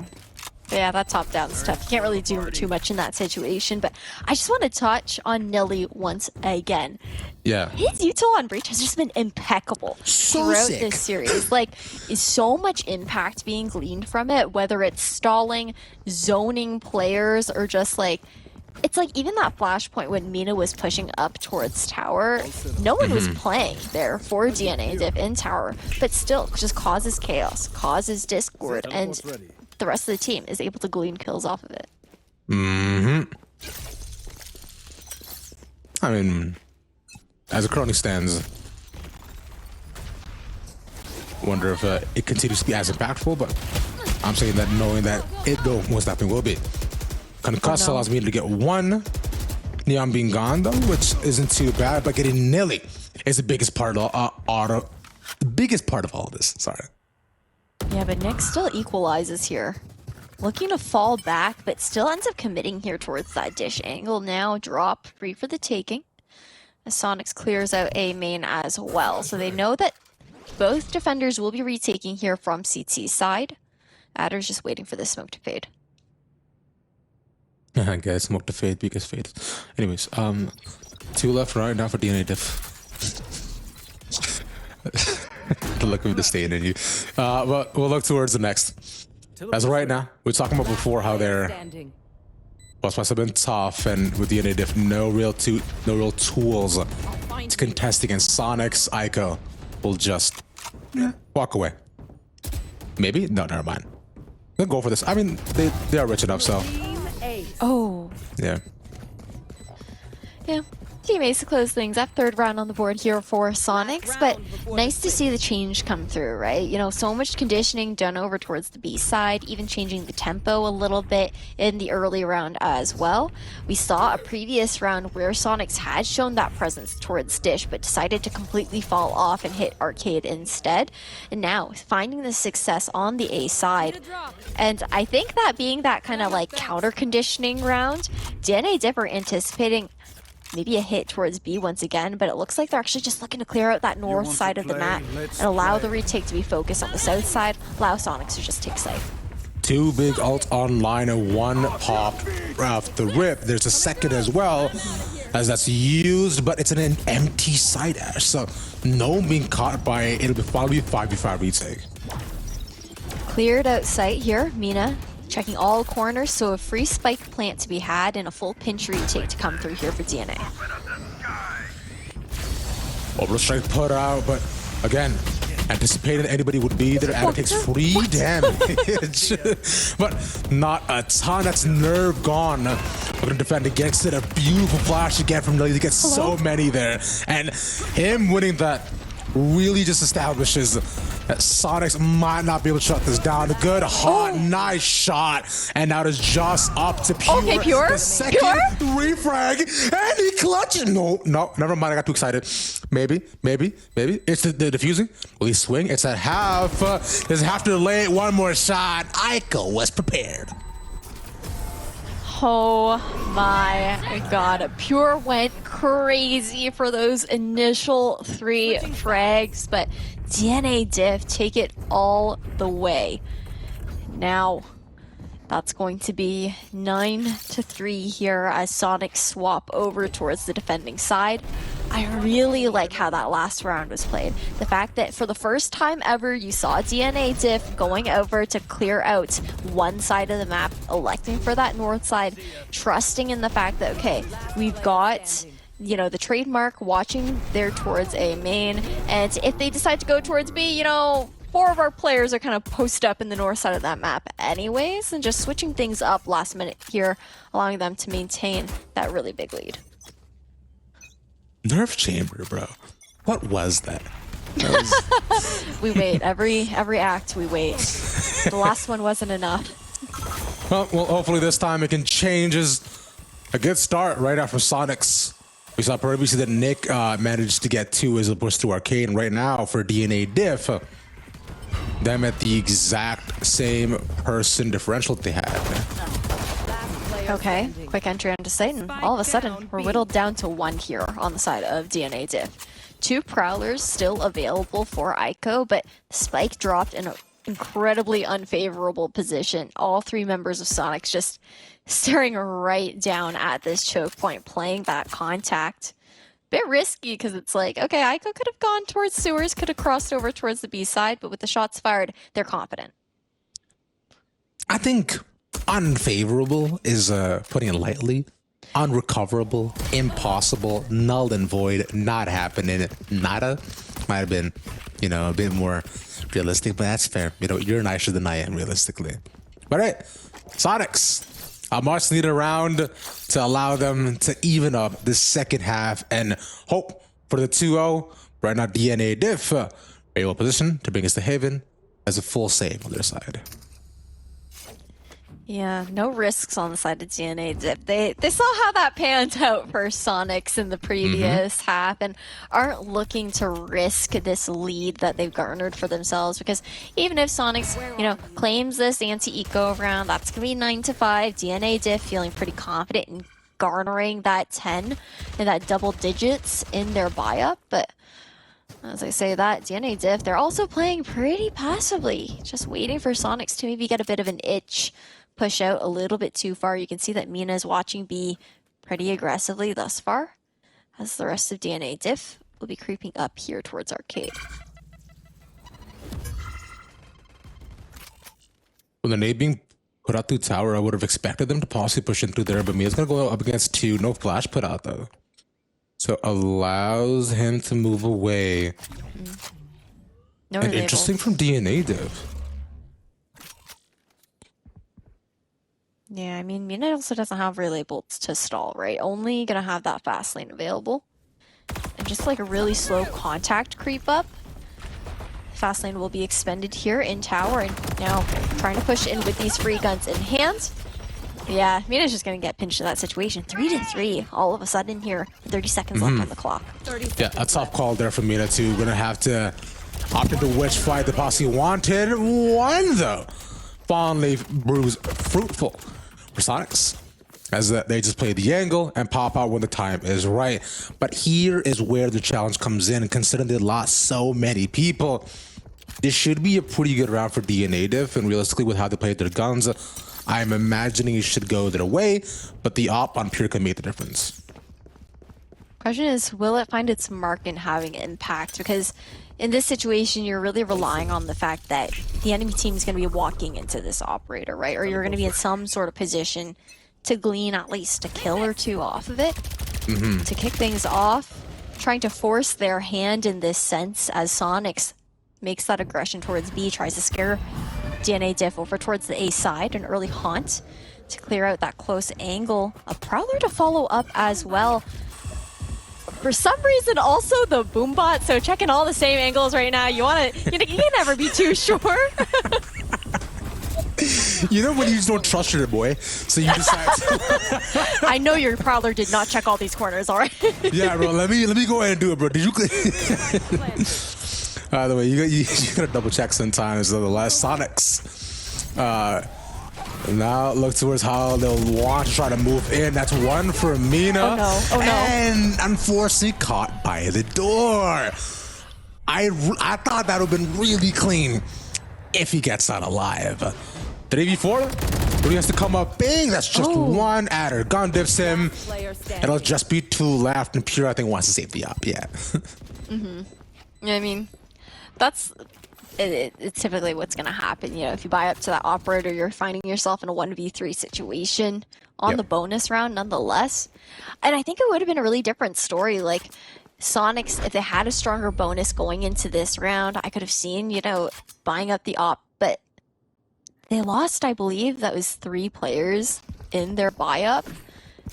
Yeah, that top-down stuff. You can't really do too much in that situation, but I just want to touch on Nilly once again. Yeah. His util on Breach has just been impeccable throughout sick. this series. Like, is so much impact being gleaned from it, whether it's stalling, zoning players, or just like, it's like even that flashpoint when Mina was pushing up towards tower, no one was playing there for DNA Diff in tower, but still just causes chaos, causes discord, and Ready. the rest of the team is able to glean kills off of it. I mean, as it currently stands, wonder if it continues to be as impactful, but I'm saying that knowing that it though most definitely will be. Concuss allows me to get one. Neon being gone though, which isn't too bad, but getting Nilly is the biggest part of the biggest part of all of this. Sorry. Yeah, but Nick still equalizes here. Looking to fall back, but still ends up committing here towards that Dish angle. Now drop, free for the taking. As Sonics clears out A main as well. So they know that both defenders will be retaking here from CT's side. Adder's just waiting for the smoke to fade. I guess smoke to fade because fade. Anyways, 2 left right now for DNA Diff. The look of disdain in you. But we'll look towards the next. As of right now, we were talking about before how their Standing. boss must have been tough, and with DNA Diff, no real tools to contest against Sonics. Ico will just walk away. Maybe? No, never mind. They'll go for this. I mean, they are rich enough, so Oh. yeah. Yeah. Teammates to close things up. 3rd round on the board here for Sonics, but nice to see the change come through, right? You know, so much conditioning done over towards the B side, even changing the tempo a little bit in the early round as well. We saw a previous round where Sonics had shown that presence towards Dish, but decided to completely fall off and hit Arcade instead. And now, finding the success on the A side. And I think that being that kind of like counter conditioning round, DNA Diff are anticipating maybe a hit towards B once again, but it looks like they're actually just looking to clear out that north side of the map and allow the retake to be focused on the south side, allow Sonics to just take site. 2 big ults online and 1 pop off the rip. There's a second as well, as that's used, but it's an empty side Ash, so no being caught by it. It'll probably be 5v5 retake. Cleared out site here, Mina checking all corners, so a free spike plant to be had and a full pinch retake to come through here for DNA. Overstrike put out, but again, anticipating anybody would be there, and it takes free damage. But not a ton. That's nerve gone. We're gonna defend against it. A beautiful flash again from Lily. He gets so many there, and him winning that really just establishes that Sonics might not be able to shut this down. A good, hot, nice shot, and now it's just up to Pure. Okay, Pure. The second refrag, and he clutches. No, never mind. I got too excited. Maybe. It's the diffusing. Will he swing? It's at half. Does he have to lay one more shot? Aiko was prepared. Oh my god, Pure went crazy for those initial 3 frags, but DNA Diff take it all the way. Now, that's going to be 9-3 here as Sonic swap over towards the defending side. I really like how that last round was played. The fact that for the first time ever, you saw DNA Diff going over to clear out one side of the map, electing for that north side, trusting in the fact that, okay, we've got, you know, the trademark watching there towards A main, and if they decide to go towards B, you know, 4 of our players are kind of posted up in the north side of that map anyways, and just switching things up last minute here, allowing them to maintain that really big lead. Nerve chamber, bro. What was that? We wait. Every act, we wait. The last one wasn't enough. Well, hopefully this time it can change. Is a good start right after Sonics. We saw previously that Nick managed to get 2 as opposed to Arcade, and right now for DNA Diff, them at the exact same person differential that they had. Okay, quick entry onto Satan. All of a sudden, we're whittled down to 1 here on the side of DNA Diff. 2 Prowlers still available for Aiko, but Spike dropped in an incredibly unfavorable position. All 3 members of Sonics just staring right down at this choke point, playing that contact. Bit risky because it's like, okay, Aiko could have gone towards sewers, could have crossed over towards the B side, but with the shots fired, they're confident. I think unfavorable is putting it lightly. Unrecoverable, impossible, null and void, not happening, nada. Might have been, you know, a bit more realistic, but that's fair. You know, you're nicer than I am, realistically. All right, Sonics. A much needed round to allow them to even up the second half and hope for the 2-0. Right now, DNA Diff very well positioned to bring us to Haven as a full save on their side. Yeah, no risks on the side of DNA Dip. They saw how that panned out for Sonics in the previous half and aren't looking to risk this lead that they've garnered for themselves, because even if Sonics, you know, claims this anti-eco round, that's going to be 9-5. DNA Dip feeling pretty confident in garnering that 10 and that double digits in their buy-up, but as I say that, DNA Diff, they're also playing pretty passively, just waiting for Sonics to maybe get a bit of an itch, push out a little bit too far. You can see that Mina is watching B pretty aggressively thus far, as the rest of DNA Diff will be creeping up here towards Arcade. With the nade being put out through tower, I would have expected them to possibly push in through there, but Mina's going to go up against 2. No flash put out, though. So allows him to move away. No and interesting from DNA Diff. Yeah, I mean, Mina also doesn't have relabels to stall, right? Only gonna have that fast lane available. And just like a really slow contact creep up. Fast lane will be expended here in tower, and now trying to push in with these free guns in hand. Yeah, Mina's just gonna get pinched in that situation. 3-3 all of a sudden here. 30 seconds left on the clock. Yeah, a tough call there from Mina too. Gonna have to opt into which fight the posse wanted. One though. Fondly brews fruitful for Sonics. as they just play the angle and pop out when the time is right. But here is where the challenge comes in, considering they lost so many people. This should be a pretty good round for DNA Diff, and realistically with how they played their guns, I'm imagining it should go their way, but the op on Pure can make the difference. Question is, will it find its mark in having impact? Because in this situation, you're really relying on the fact that the enemy team is going to be walking into this operator, right? Or you're going to be in some sort of position to glean at least a kill or two off of it. To kick things off, trying to force their hand in this sense as Sonics makes that aggression towards B, tries to scare DNA Diff over towards the A side, an early haunt to clear out that close angle. A Prowler to follow up as well. For some reason, also the Boombot, so checking all the same angles right now. You can never be too sure. You know when you just don't trust your boy, so you decide to... I know your Prowler did not check all these corners, all right? Yeah, bro, let me go ahead and do it, bro. Did you... By the way, you gotta double check sometimes. The last Sonics. Now look towards how they'll want to try to move in. That's one for Mina. Oh no, oh no. And unfortunately caught by the door. I thought that would have been really clean if he gets out alive. 3v4, but he has to come up big. That's just one adder. Gun dips him. It'll just be two left, and Pure, I think, wants to save the op. Yeah. I mean, that's it's typically what's going to happen. You know, if you buy up to that operator, you're finding yourself in a 1v3 situation on the bonus round nonetheless. And I think it would have been a really different story. Like, Sonics, if they had a stronger bonus going into this round, I could have seen, you know, buying up the op. But they lost, I believe, that was 3 players in their buy-up.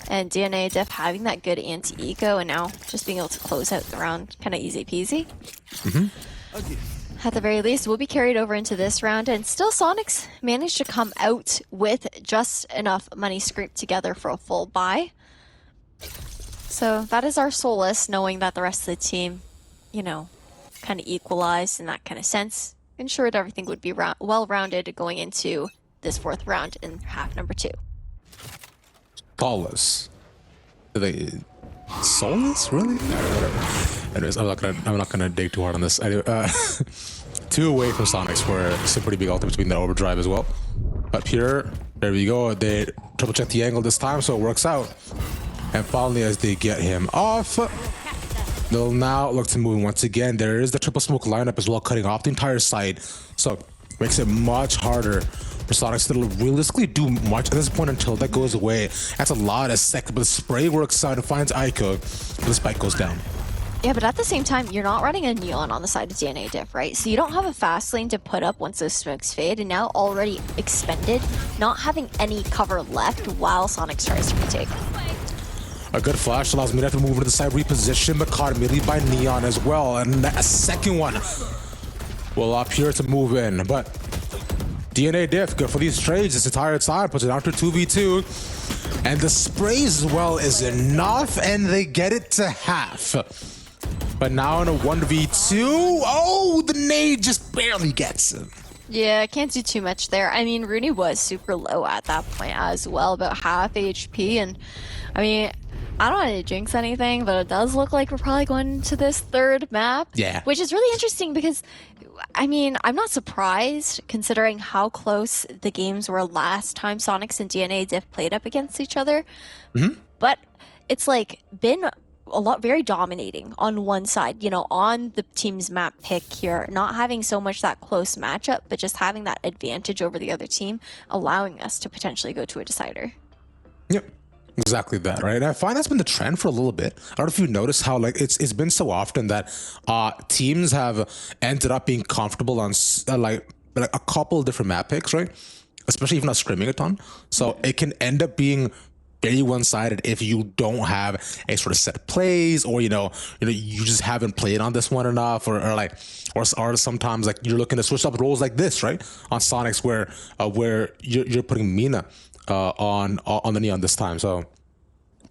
And DNA Diff having that good anti-eco, and now just being able to close out the round kind of easy peasy. At the very least, we'll be carried over into this round, and still Sonics managed to come out with just enough money scraped together for a full buy. So that is our solace, knowing that the rest of the team, you know, kind of equalized in that kind of sense. Ensured everything would be well-rounded going into this 4th round in half number 2. Soulless. Soulless? Really? Anyways, I'm not gonna dig too hard on this. Anyway, 2 away from Sonics for some pretty big ultimate between the overdrive as well. But Pure, there we go. They triple check the angle this time, so it works out. And finally, as they get him off, they'll now look to move once again. There is the triple smoke lineup as well, cutting off the entire side. So makes it much harder for Sonics to realistically do much at this point until that goes away. That's a lot of seconds, but the spray works out and finds Ico, but the spike goes down. Yeah, but at the same time, you're not running a Neon on the side of DNA Diff, right? So you don't have a fast lane to put up once those smokes fade, and now already expended, not having any cover left while Sonics tries to retake. A good flash allows me to move into the side reposition, but caught immediately by Neon as well. And a second one will up here to move in, but DNA Diff, good for these trades this entire time, puts it down to 2v2. And the sprays as well is enough, and they get it to half. But now in a 1v2, oh, the nade just barely gets him. Yeah, can't do too much there. I mean, Rooney was super low at that point as well, about half HP. And I mean, I don't want to jinx anything, but it does look like we're probably going to this 3rd map. Yeah. Which is really interesting because, I mean, I'm not surprised considering how close the games were last time Sonics and DNA Diff played up against each other. But it's like been a lot very dominating on one side, you know, on the team's map pick here, not having so much that close matchup, but just having that advantage over the other team, allowing us to potentially go to a decider. Yep. Exactly that, right? And I find that's been the trend for a little bit. I don't know if you noticed how like it's been so often that teams have ended up being comfortable on like a couple of different map picks, right? Especially if not scrimming a ton. So it can end up being very one-sided if you don't have a sort of set plays, or you know you just haven't played on this one enough, or sometimes like you're looking to switch up roles like this, right? On Sonics where you're putting Mina on the Neon this time. So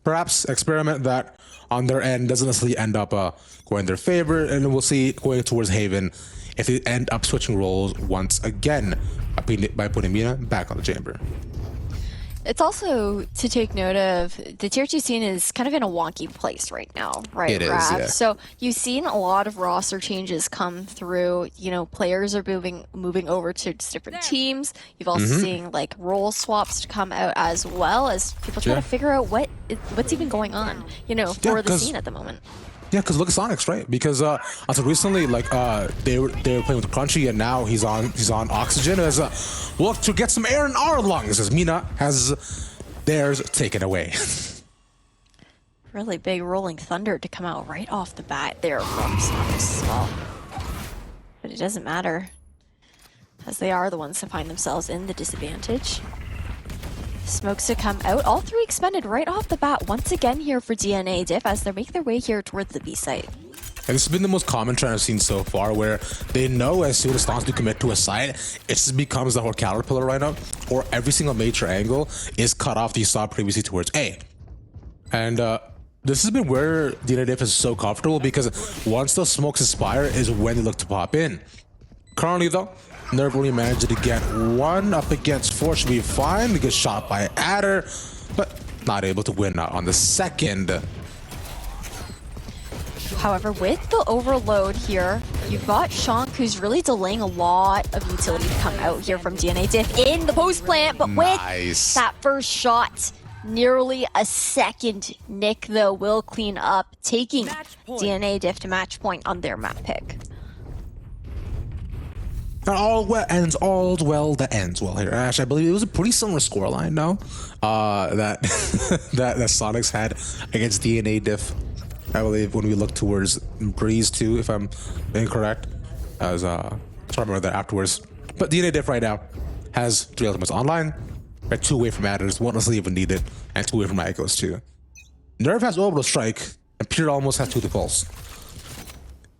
perhaps experiment that on their end doesn't necessarily end up going in their favor, and we'll see going towards Haven if they end up switching roles once again by putting Mina back on the chamber. It's also to take note of the tier 2 scene is kind of in a wonky place right now, right? It is, Rav? yeah. So you've seen a lot of roster changes come through. You know, players are moving over to just different teams. You've also seen like role swaps to come out as well as people try to figure out what's even going on, you know, for the scene at the moment. Yeah, because look at Sonics, right? Because until recently, like they were playing with Crunchy, and now he's on oxygen as look to get some air in our lungs as Mina has theirs taken away. Really big rolling thunder to come out right off the bat there from Sonics as well. But it doesn't matter, as they are the ones to find themselves in the disadvantage. Smokes to come out. All three expended right off the bat once again here for DNA Diff as they make their way here towards the B site. And this has been the most common trend I've seen so far, where they know as soon as Stomps do commit to a site, it just becomes the whole caterpillar right now, or every single major angle is cut off that you saw previously towards A. And this has been where DNA Diff is so comfortable, because once those smokes expire is when they look to pop in. Currently though, Nerve only managed to get one up against 4, should be fine. He gets shot by Adder, but not able to win out on the second. However, with the overload here, you've got Shank, who's really delaying a lot of utility to come out here from DNA Diff in the post plant, but with that first shot, nearly a second. Nick, though, will clean up, taking DNA Diff to match point on their map pick. All well ends, all well that ends well here. Ash, I believe it was a pretty similar scoreline, no? That that Sonics had against DNA Diff. I believe when we look towards Breeze too, if I'm incorrect. As try to remember that afterwards. But DNA Diff right now has 3 ultimates online, right, 2 away from Adders, 1 doesn't even need it, and 2 away from Echoes too. Nerve has Orbital Strike, and Pure almost has 2 to Pulse.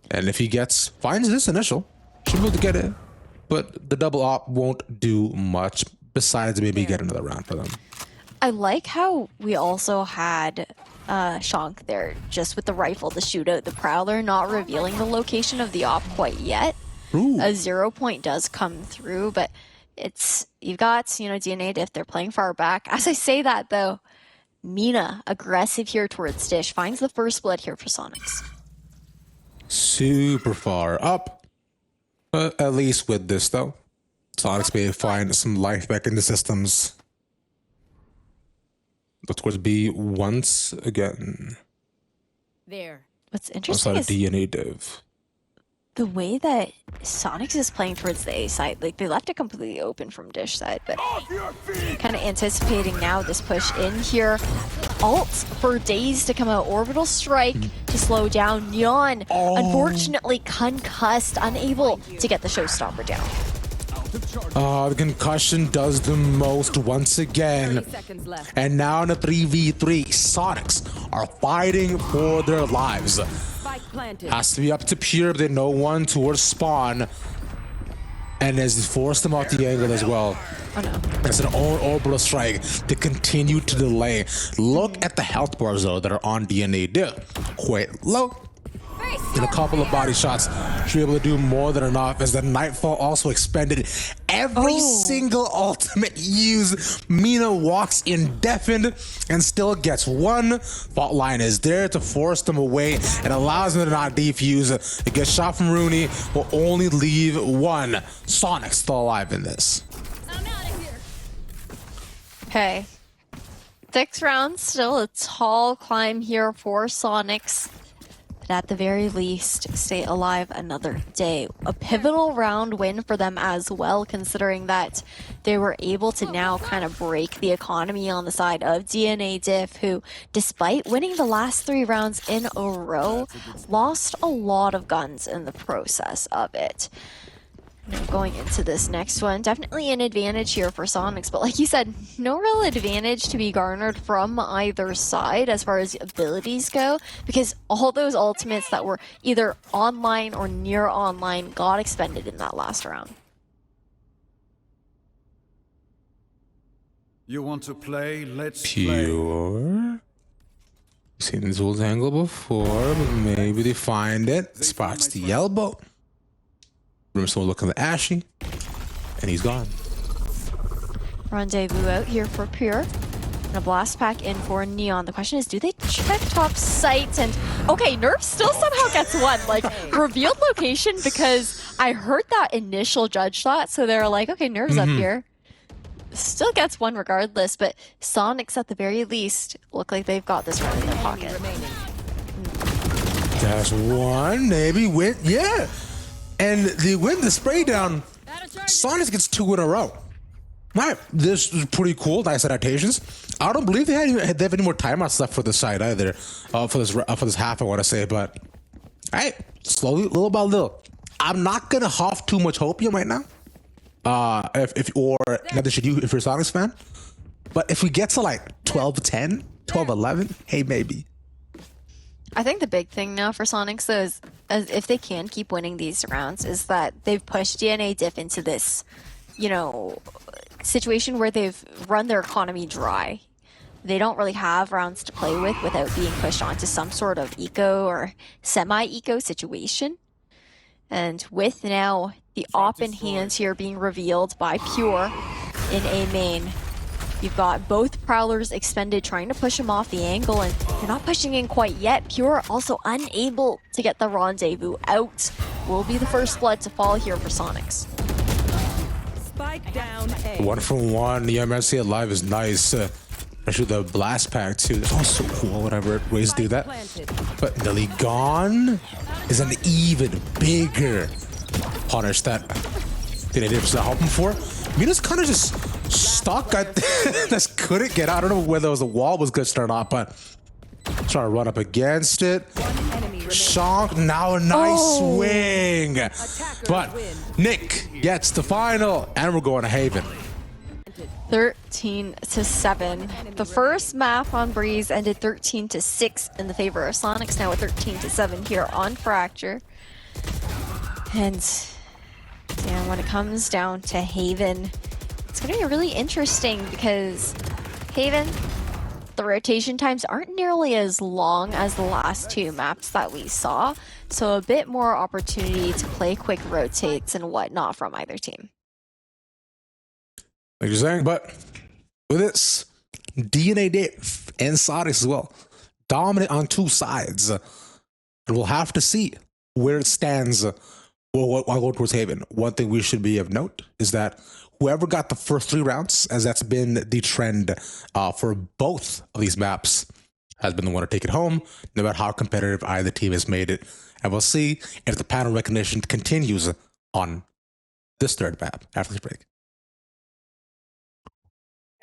And if he finds this initial, should be able to get it. But the double op won't do much besides maybe get another round for them. I like how we also had Shank there just with the rifle to shoot out the Prowler, not revealing the location of the op quite yet. Ooh. A 0 point does come through, but you've got, you know, DNA Diff, they're playing far back. As I say that though, Mina, aggressive here towards Dish, finds the first blood here for Sonics. Super far up. But at least with this though, Sonics may find some life back in the systems. Look towards B once again. There. What's interesting Outside is of DNA Div. the way that Sonics is playing towards the A side. Like, they left it completely open from Dish side, but kind of anticipating now this push in here. Ult for Daze to come out. Orbital Strike to slow down. Neon, unfortunately concussed, unable to get the showstopper down. The concussion does the most once again. 30 seconds left. And now in a 3v3, Sonics are fighting for their lives. Spike planted. Has to be up to Pure, they know one towards spawn. And has forced them out the angle as well. Oh no. It's an orbital strike to continue to delay. Look at the health bars though that are on DNA Div. Quite low. In a couple of body shots, should be able to do more than enough as the Nightfall also expended every single ultimate used. Mina walks in deafened and still gets one. Fault line is there to force them away and allows them to not defuse. It gets shot from Rooney, will only leave one. Sonic's still alive in this. I'm out of here. Okay. 6 rounds, still a tall climb here for Sonics. But at the very least, stay alive another day. A pivotal round win for them as well, considering that they were able to now kind of break the economy on the side of DNA Diff, who, despite winning the last 3 rounds in a row, lost a lot of guns in the process of it. Now going into this next one, definitely an advantage here for Sonics, but like you said, no real advantage to be garnered from either side as far as abilities go, because all those ultimates that were either online or near online got expended in that last round. You want to play? Let's play. Pure. Seen this old angle before, but maybe they find it. Spots the elbow. Brimstone looking at Ashy, and he's gone. Rendezvous out here for Pure. And a blast pack in for Neon. The question is, do they check top sight? And okay, Nerf still somehow gets one. Like, revealed location, because I heard that initial judge shot, so they're like, okay, Nerf's up here. Still gets one regardless, but Sonics at the very least look like they've got this right in their pocket. That's one, maybe win, yeah. And they win the spray down. Sonics gets 2 in a row. Right, this is pretty cool. Nice adaptations. I don't believe they have any more timeouts left for the side either. For this half, I want to say, but hey, slowly, little by little. I'm not gonna huff too much hopium right now. If you're a Sonics fan, but if we get to like 12-10, 12-11, hey, maybe. I think the big thing now for Sonics, though, is if they can keep winning these rounds, is that they've pushed DNA Diff into this, you know, situation where they've run their economy dry. They don't really have rounds to play with without being pushed onto some sort of eco or semi-eco situation. And with now the op in hands here being revealed by Pure in A main, you've got both Prowlers expended trying to push him off the angle, and they're not pushing in quite yet. Pure also unable to get the Rendezvous out. Will be the first blood to fall here for Sonics. Spike down A. 1 for 1. The MSC alive is nice. Especially the blast pack too. That's also so cool whenever ways do that. But Nelly Gone is an even bigger punish that they didn't help him for. Mina's kind of just stuck. Just couldn't get out. I don't know whether it was the wall was good or not, but trying to run up against it. Shonk, now a nice swing. But Nick gets the final, and we're going to Haven. 13-7. The first map on Breeze ended 13-6 in the favor of Sonics. Now with 13-7 here on Fracture. And damn, when it comes down to Haven, it's going to be really interesting because Haven, the rotation times aren't nearly as long as the last 2 maps that we saw. So a bit more opportunity to play quick rotates and whatnot from either team. Like you're saying, but with this, DNA Diff and Sonics as well, dominant on 2 sides. And we'll have to see where it stands while going towards Haven. One thing we should be of note is that whoever got the first 3 rounds, as that's been the trend for both of these maps, has been the one to take it home, no matter how competitive either team has made it. And we'll see if the panel recognition continues on this 3rd map after this break.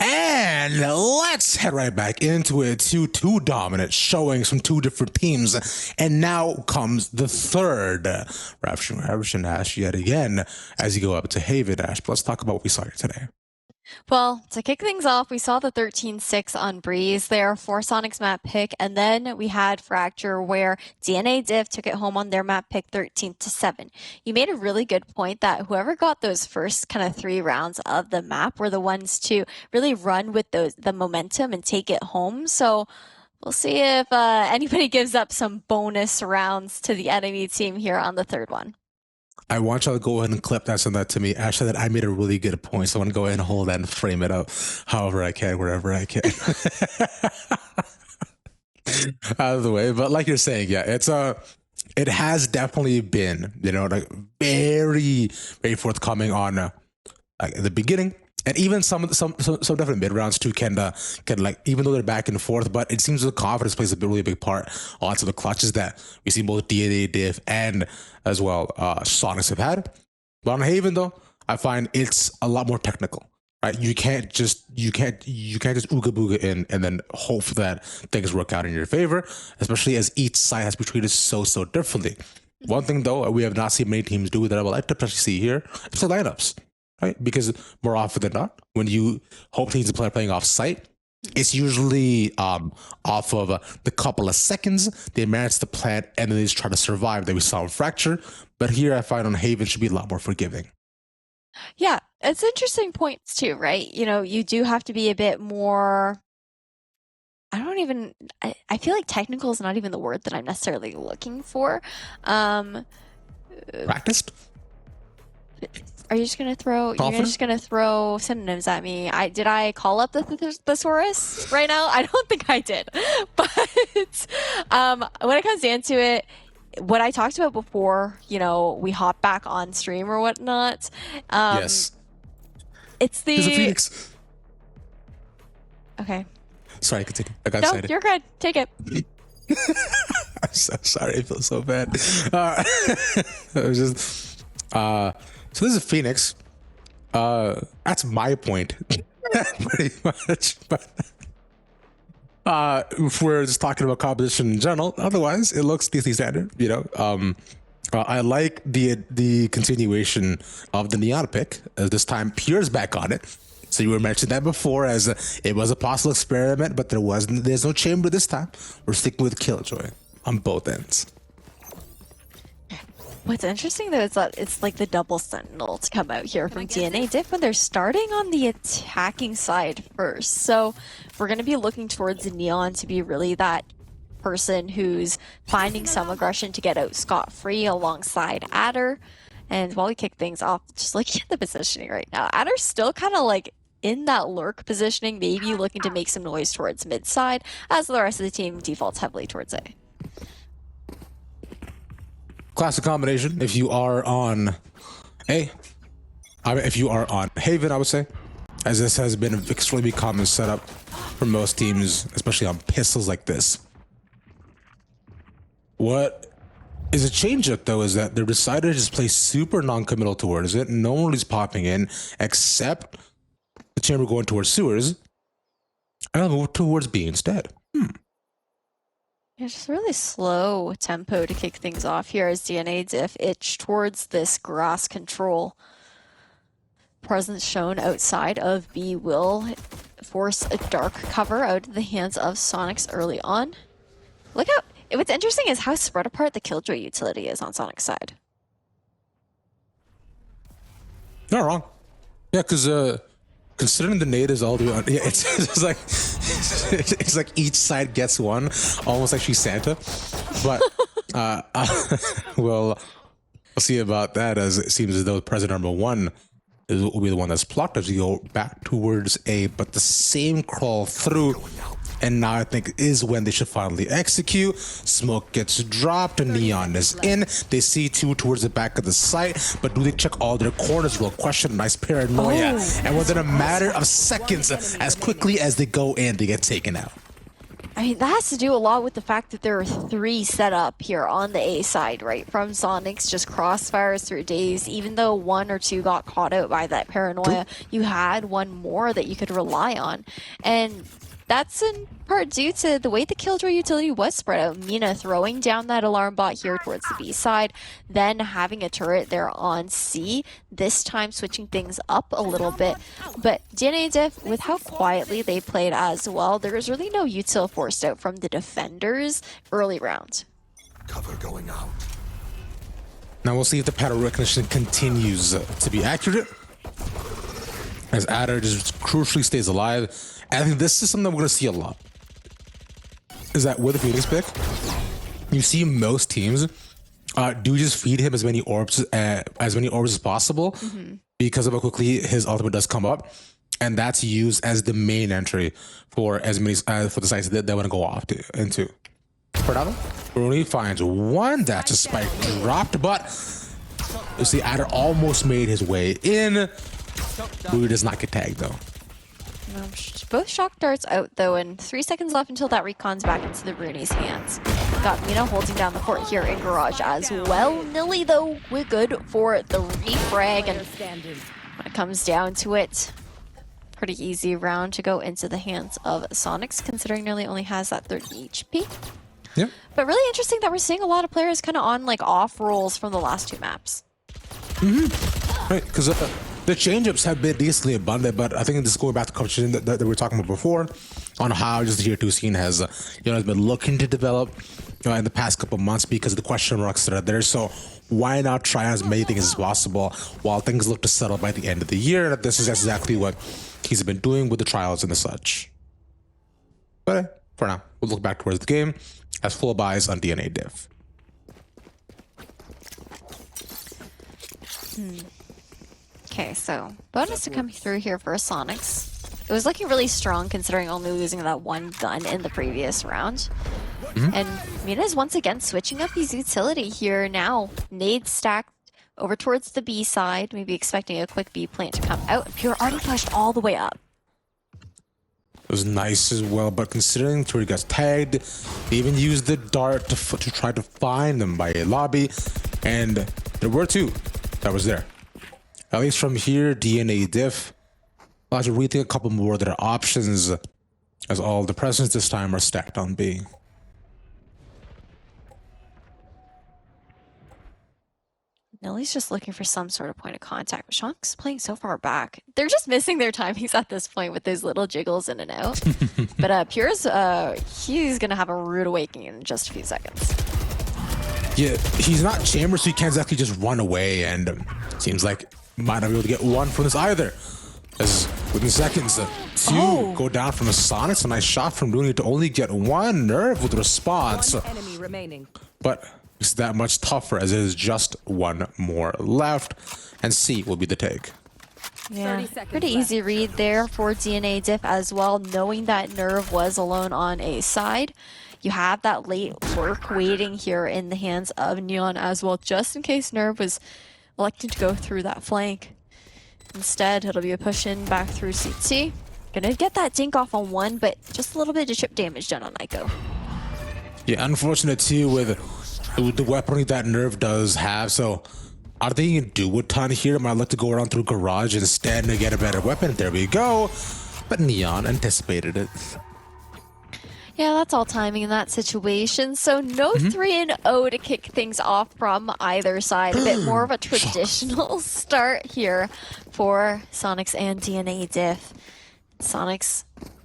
And let's head right back into it. 2-2 dominant, showing from 2 different teams. And now comes the 3rd. Ravishing Ash yet again as you go up to Haven Ash. But let's talk about what we saw here today. Well, to kick things off, we saw the 13-6 on Breeze there for Sonics map pick, and then we had Fracture where DNA Div took it home on their map pick 13-7. You made a really good point that whoever got those first kind of 3 rounds of the map were the ones to really run with the momentum and take it home. So we'll see if anybody gives up some bonus rounds to the enemy team here on the 3rd one. I want y'all to go ahead and clip that, send that to me. Actually, that I made a really good point, so I want to go ahead and hold that and frame it up however I can, wherever I can. Out of the way. But like you're saying, yeah, it has definitely been, you know, like very, very forthcoming on like in the beginning. And even some different mid rounds too can like, even though they're back and forth, but it seems the confidence plays a really big part on some of the clutches that we see both DNA Div and as well Sonics have had. But on Haven though, I find it's a lot more technical, right? You can't just ooga booga in and then hope that things work out in your favor, especially as each side has been treated so differently. One thing though we have not seen many teams do that I would like to especially see here is the lineups. Right, because more often than not, when you hope teams are playing off site, it's usually off of the couple of seconds they manage to plant and then they just try to survive that we saw in Fracture. But here I find on Haven should be a lot more forgiving. Yeah, it's interesting points too, right? You know, you do have to be a bit more. I feel like technical is not even the word that I'm necessarily looking for. Practiced? Are you just gonna throw? You're just gonna throw synonyms at me? Did I call up the thesaurus right now? I don't think I did. But when it comes down to it, what I talked about before, you know, we hop back on stream or whatnot. Yes. It's the. There's a Phoenix. Okay. Sorry, continue. I got No, excited. you're good. Take it. I'm so sorry. I feel so bad. It was just. So this is Phoenix. That's my point, pretty much. But if we're just talking about composition in general, otherwise it looks DC standard. You know, I like the continuation of the Neon pick. This time, Pure's back on it. So you were mentioning that before as it was a possible experiment, but there's no chamber this time. We're sticking with Killjoy on both ends. What's interesting though is that it's like the double sentinel to come out here from DNA Diff when they're starting on the attacking side first. So we're going to be looking towards Neon to be really that person who's finding some aggression to get out scot-free alongside Adder. And while we kick things off, just looking at the positioning right now, Adder's still kind of like in that lurk positioning, maybe looking to make some noise towards mid side, as the rest of the team defaults heavily towards A. Classic combination. If you are on if you are on Haven, I would say, as this has been an extremely common setup for most teams, especially on pistols like this. What is a change up though is that they're decided to just play super non-committal towards it. No one is popping in except the chamber going towards sewers. And I'll move towards B instead. Yeah, just really slow tempo to kick things off here as DNA Diff itch towards this grass control. Presence shown outside of B will force a dark cover out of the hands of Sonics early on. Look out! What's interesting is how spread apart the Killjoy utility is on Sonic's side. Not wrong. Yeah, because considering the nade is all the way on, yeah, it's like it's like each side gets one, almost like she's Santa. But well, we'll see about that, as it seems as though President number one will be the one that's blocked as we go back towards A. But the same crawl through. And now I think is when they should finally execute. Smoke gets dropped and Neon is in. They see two towards the back of the site, but do they check all their corners? Real question. Nice paranoia. And within a matter of seconds, as quickly as they go in, they get taken out. I mean, that has to do a lot with the fact that there are 3 set up here on the A side, right? From Sonics, just crossfires through days. Even though 1 or 2 got caught out by that paranoia, you had 1 more that you could rely on. And that's in part due to the way the Killjoy utility was spread out. Mina throwing down that alarm bot here towards the B side, then having a turret there on C, this time switching things up a little bit. But DNA Diff, with how quietly they played as well, there was really no util forced out from the defenders early round. Cover going out. Now we'll see if the pattern recognition continues to be accurate, as Adder just crucially stays alive. And I think this is something that we're going to see a lot. Is that with the Phoenix pick, you see most teams do just feed him as many orbs as possible, because of how quickly his ultimate does come up, and that's used as the main entry for as many for the sites that they want to go off into. For now, Bruni finds one. That's a spike dropped, but you see Adder almost made his way in. Bruni does not get tagged though. Both shock darts out though, and 3 seconds left until that recon's back into the Bruni's hands. Got Mina holding down the fort here in garage as well. Nilly though, we're good for the refrag, and when it comes down to it, pretty easy round to go into the hands of Sonics, considering Nilly only has that 30 HP. Yeah. But really interesting that we're seeing a lot of players kind of on like off rolls from the last 2 maps. Right, because the change-ups have been decently abundant, but I think this is going back to competition that we were talking about before, on how just the Tier 2 scene has, has been looking to develop in the past couple of months because of the question marks that are there. So why not try as many things as possible while things look to settle by the end of the year? This is exactly what he's been doing with the trials and the such. But for now, we'll look back towards the game as full buys on DNA Diff. Okay, so bonus to come through here for Sonics. It was looking really strong considering only losing that one gun in the previous round. And Mina is once again switching up his utility here now. Nade stacked over towards the B side, maybe expecting a quick B plant to come out. Pure already pushed all the way up. It was nice as well, but considering Tori got tagged, they even used the dart to try to find them by a lobby, and there were two that was there. At least from here, DNA diff. I'll have to rethink a couple more of their options, as all the presents this time are stacked on B. Nelly's just looking for some sort of point of contact, but Shank's playing so far back. They're just missing their timings at this point with those little jiggles in and out. But Pure's, he's gonna have a rude awakening in just a few seconds. Yeah, he's not chamber, so he can't exactly just run away, and seems like might not be able to get one from this either. As within seconds, two go down from a Sonic. It's a nice shot from Rooney to only get one nerve with response. One enemy remaining. But it's that much tougher as it is just one more left, and C will be the take. Yeah, 30 seconds pretty left. easy read there for DNA Diff as well, knowing that Nerve was alone on a side. You have that late work waiting here in the hands of Neon as well, just in case Nerve was electing to go through that flank. Instead, it'll be a push in back through CT. Gonna get that dink off on one, but just a little bit of chip damage done on Ico. Yeah, unfortunate too with the weaponry that Nerve does have, so I don't think you can do a ton here. Might look to go around through garage instead and get a better weapon. There we go. But Neon anticipated it. Yeah, that's all timing in that situation. So no 3-0 to kick things off from either side. A bit more of a traditional start here for Sonics and DNA Diff. Sonics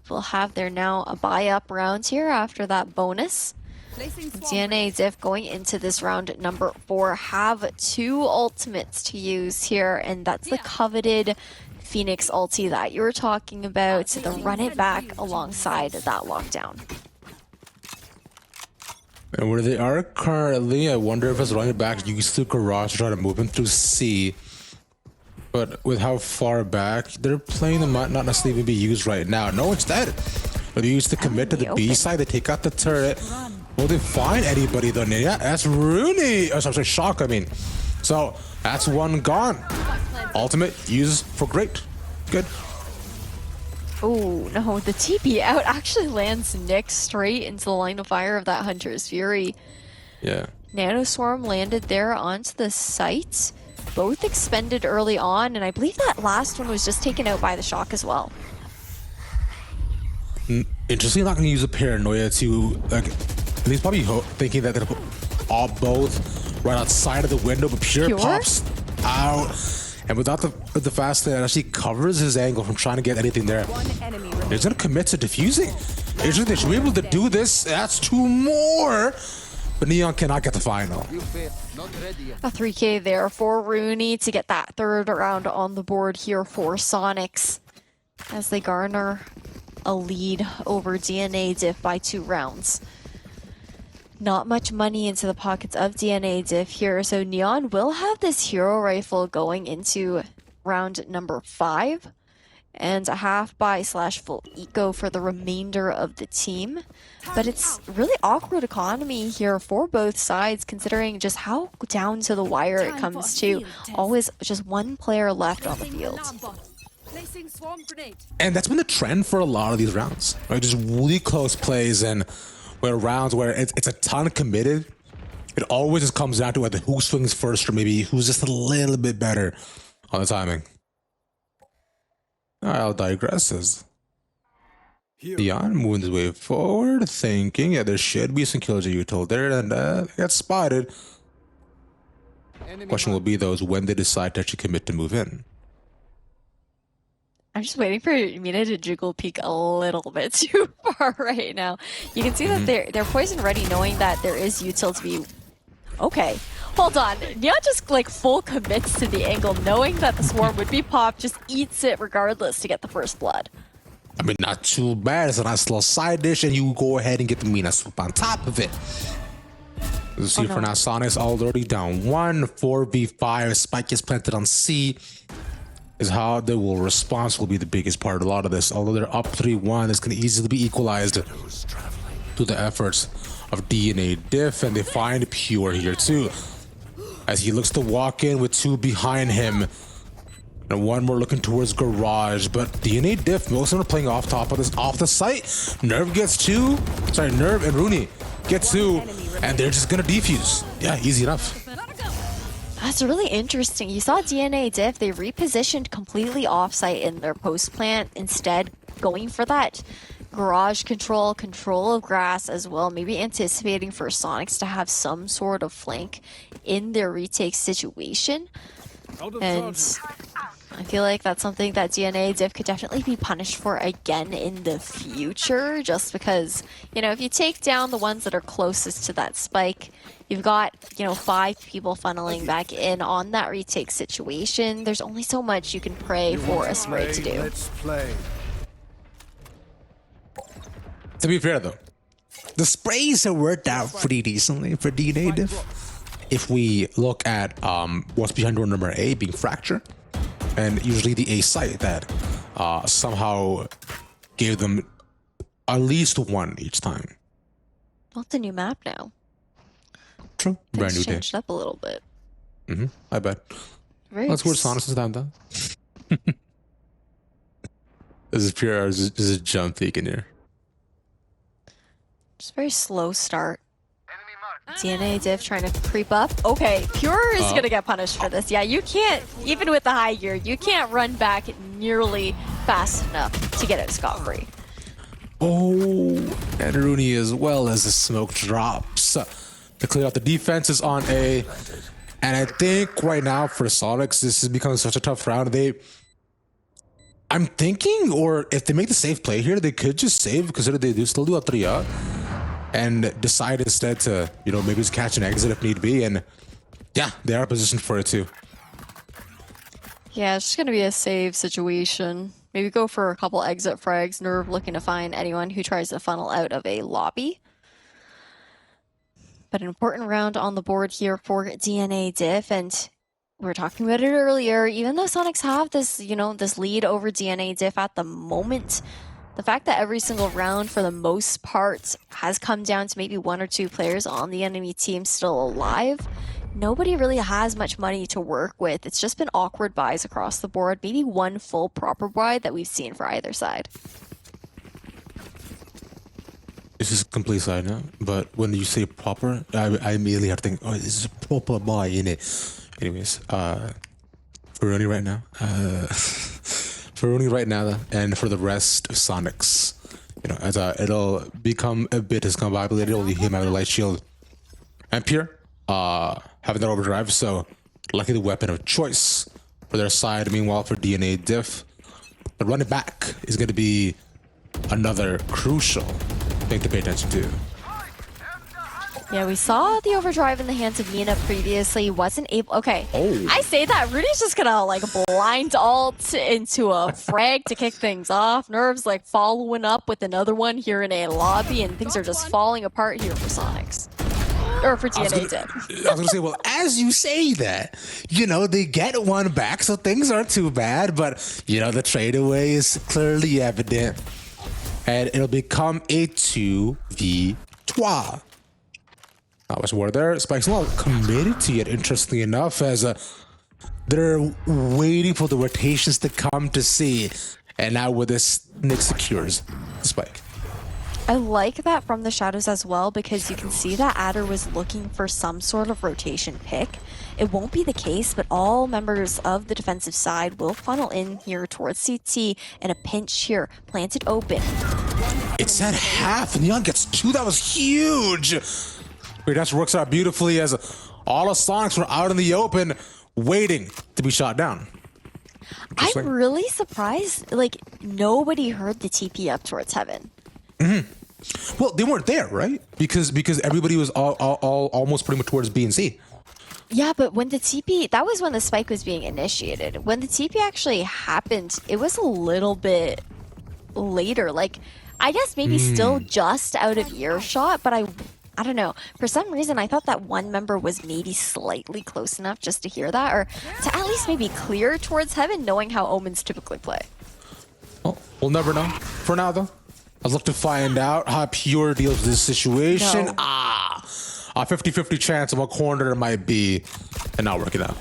will have their now a buy-up round here after that bonus. DNA Diff going into this round number 4 have 2 ultimates to use here, and that's the coveted Phoenix ulti that you were talking about, the run it back alongside that lockdown. And where they are currently, I wonder if it's running it back used to garage to try to move him through C. But with how far back they're playing, them might not necessarily even be used right now. No, instead, they used to commit to the B side. They take out the turret. Will they find anybody though? Yeah, that's Rooney. Oh, sorry, Shock, I mean. So that's one gone. Ultimate used for great. Good. Oh no, the TP out actually lands Nick straight into the line of fire of that Hunter's Fury. Yeah. Nano Swarm landed there onto the site. Both expended early on, and I believe that last one was just taken out by the Shock as well. Interesting, not going to use a paranoia to, like, he's probably thinking that they're going to put all both right outside of the window, but Pure pops out. And without the fast that actually covers his angle from trying to get anything there. He's going to commit to defusing. Interesting, they should be able to do this. That's 2 more. But Neon cannot get the final. A 3K there for Rooney to get that 3rd round on the board here for Sonics as they garner a lead over DNA Diff by 2 rounds. Not much money into the pockets of DNA Diff here, so Neon will have this hero rifle going into round number 5 and a half buy / full eco for the remainder of the team. But it's really awkward economy here for both sides, considering just how down to the wire it comes to always just one player left on the field. And that's been the trend for a lot of these rounds, right? Just really close plays, and where rounds where it's a ton committed, it always just comes down to whether who swings first or maybe who's just a little bit better on the timing. I'll digress. Dion moving his way forward, thinking, yeah, there should be some kills that you told there, and they got spotted. Question will be, though, is when they decide to actually commit to move in. I'm just waiting for Mina to jiggle peek a little bit too far right now. You can see that they're poison ready, knowing that there is util to be... Okay, hold on. Neon just like full commits to the angle, knowing that the swarm would be popped, just eats it regardless to get the first blood. I mean, not too bad. It's a nice little side dish, and you go ahead and get the Mina swoop on top of it. Let's see for now, Sonics already down 1, 4v5. Spike is planted on C. is how they will respond will be the biggest part of a lot of this. Although they're up 3-1, it's going to easily be equalized through the efforts of DNA Diff, and they find Pure here too, as he looks to walk in with 2 behind him. And 1 more looking towards Garage, but DNA Diff, most of them are playing off top of this, off the site. Nerve gets 2. Sorry, Nerve and Rooney get 2, and they're just gonna defuse. Yeah, easy enough. That's really interesting. You saw DNA Diff, they repositioned completely off-site in their post plant, instead going for that garage control of grass as well, maybe anticipating for Sonics to have some sort of flank in their retake situation. And I feel like that's something that DNA Diff could definitely be punished for again in the future, just because, you know, if you take down the ones that are closest to that spike, you've got, you know, 5 people funneling back in on that retake situation. There's only so much you can pray for a spray to do. Let's play. To be fair though, the sprays have worked out pretty decently for DNA Diff. If we look at what's behind door number A being Fracture, and usually the A site that somehow gave them at least 1 each time. Well, it's a new map now. True. Brand new day. Changed up a little bit. I bet. Very That's where Sonic is down. This is pure. This is a jump peek in here. Just very slow start. DNA Diff trying to creep up. Okay, Pure is gonna get punished for this. Yeah, you can't, even with the high gear, you can't run back nearly fast enough to get it scot-free. Oh, and Rooney as well as the smoke drops to clear out the defenses on A. And I think right now for Sonics, this is becoming such a tough round. I'm thinking, or if they make the safe play here, they could just save, because they do still do a 3-out. And decide instead to, you know, maybe just catch an exit if need be. And yeah, they are positioned for it too. Yeah, it's just going to be a save situation. Maybe go for a couple exit frags. Nerve looking to find anyone who tries to funnel out of a lobby. But an important round on the board here for DNA Diff. And we were talking about it earlier. Even though Sonics have this, you know, this lead over DNA Diff at the moment, the fact that every single round, for the most part, has come down to maybe 1 or 2 players on the enemy team still alive, nobody really has much money to work with. It's just been awkward buys across the board. Maybe 1 full proper buy that we've seen for either side. This is a complete side note, but when you say proper, I immediately have to think, oh, this is a proper buy in it. Anyways, for Rooney right now, for Rooney right now, and for the rest of Sonics, you know, as it'll become a bit discombobulated, only him having a light shield, and Pure having that overdrive, so likely the weapon of choice for their side. Meanwhile, for DNA Diff, the running back is going to be another crucial thing to pay attention to. Yeah, we saw the overdrive in the hands of Mina previously. Wasn't able. Okay, Oh. I say that Rudy's just gonna like blind alt into a frag to kick things off. Nerves like following up with another one here in a lobby, and things are just falling apart here for Sonics. Or for DNA Diff. I was gonna say, well, as you say that, you know, they get 1 back, so things aren't too bad, but, you know, the trade away is clearly evident. And it'll become a 2v3. Not much more there. Spike's not committed to it, interestingly enough, as they're waiting for the rotations to come to see. And now with this, Nick secures the Spike. I like that from the shadows as well, because you can see that Adder was looking for some sort of rotation pick. It won't be the case, but all members of the defensive side will funnel in here towards CT, and a pinch here, planted open. It's at half, and Neon gets 2. That was huge. Great, that works out beautifully as all the Sonics were out in the open, waiting to be shot down. I'm really surprised, like, nobody heard the TP up towards heaven. Well, they weren't there, right? Because everybody was all almost pretty much towards B and C. Yeah, but when the TP, that was when the spike was being initiated. When the TP actually happened, it was a little bit later. Like, I guess maybe still just out of earshot, but I I don't know. For some reason, I thought that one member was maybe slightly close enough just to hear that, or to at least maybe clear towards heaven, knowing how omens typically play. Well, we'll never know. For now, though, I'd look to find out how Pure deals with this situation. No. A 50-50 chance of what corner it might be, and not working out.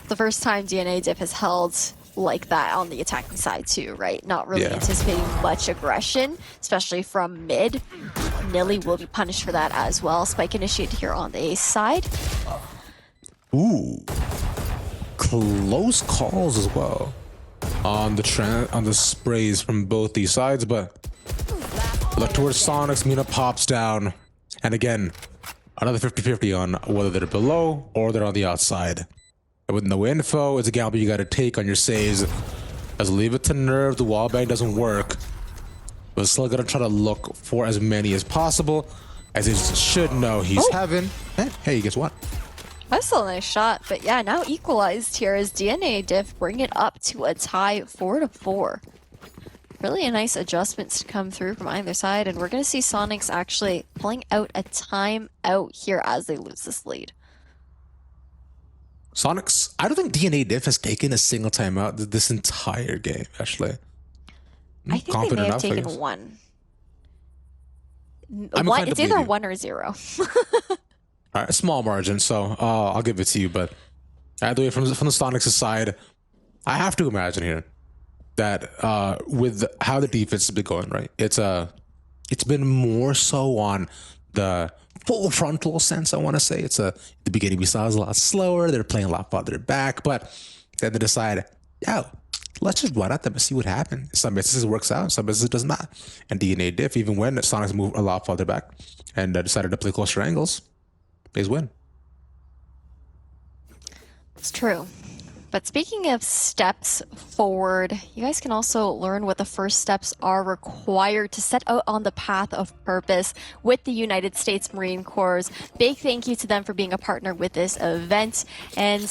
The first time DNA Diff has held like that on the attacking side too, right? Not really anticipating much aggression, especially from mid. Nilly will be punished for that as well. Spike initiated here on the ace side. Ooh, close calls as well on the sprays from both these sides, but look towards Sonics. Mina pops down, and again, another 50-50 on whether they're below or they're on the outside. And with no info, it's a gamble you got to take on your saves. As leave it to nerve, the wall bang doesn't work, but still gonna try to look for as many as possible, as he should know he's having. Hey, guess what? That's still a nice shot, but yeah, now equalized here as DNA Diff bring it up to a tie 4-4. Really a nice adjustments to come through from either side, and we're gonna see Sonics actually pulling out a timeout here as they lose this lead. Sonics, I don't think DNA Diff has taken a single timeout this entire game, actually. I think they may have taken one. It's either 1 or 0. All right, a small margin, so I'll give it to you. But either way, from the Sonics' side, I have to imagine here that with how the defense has been going, right? It's been more so on the full frontal sense, I want to say. It's at the beginning we saw it was a lot slower. They're playing a lot farther back, but then they decide, let's just run at them and see what happens. Some instances it works out, some instances it does not. And DNA Diff, even when Sonics moved a lot farther back and decided to play closer angles, they win. It's true. But speaking of steps forward, you guys can also learn what the first steps are required to set out on the path of purpose with the United States Marine Corps. Big thank you to them for being a partner with this event. And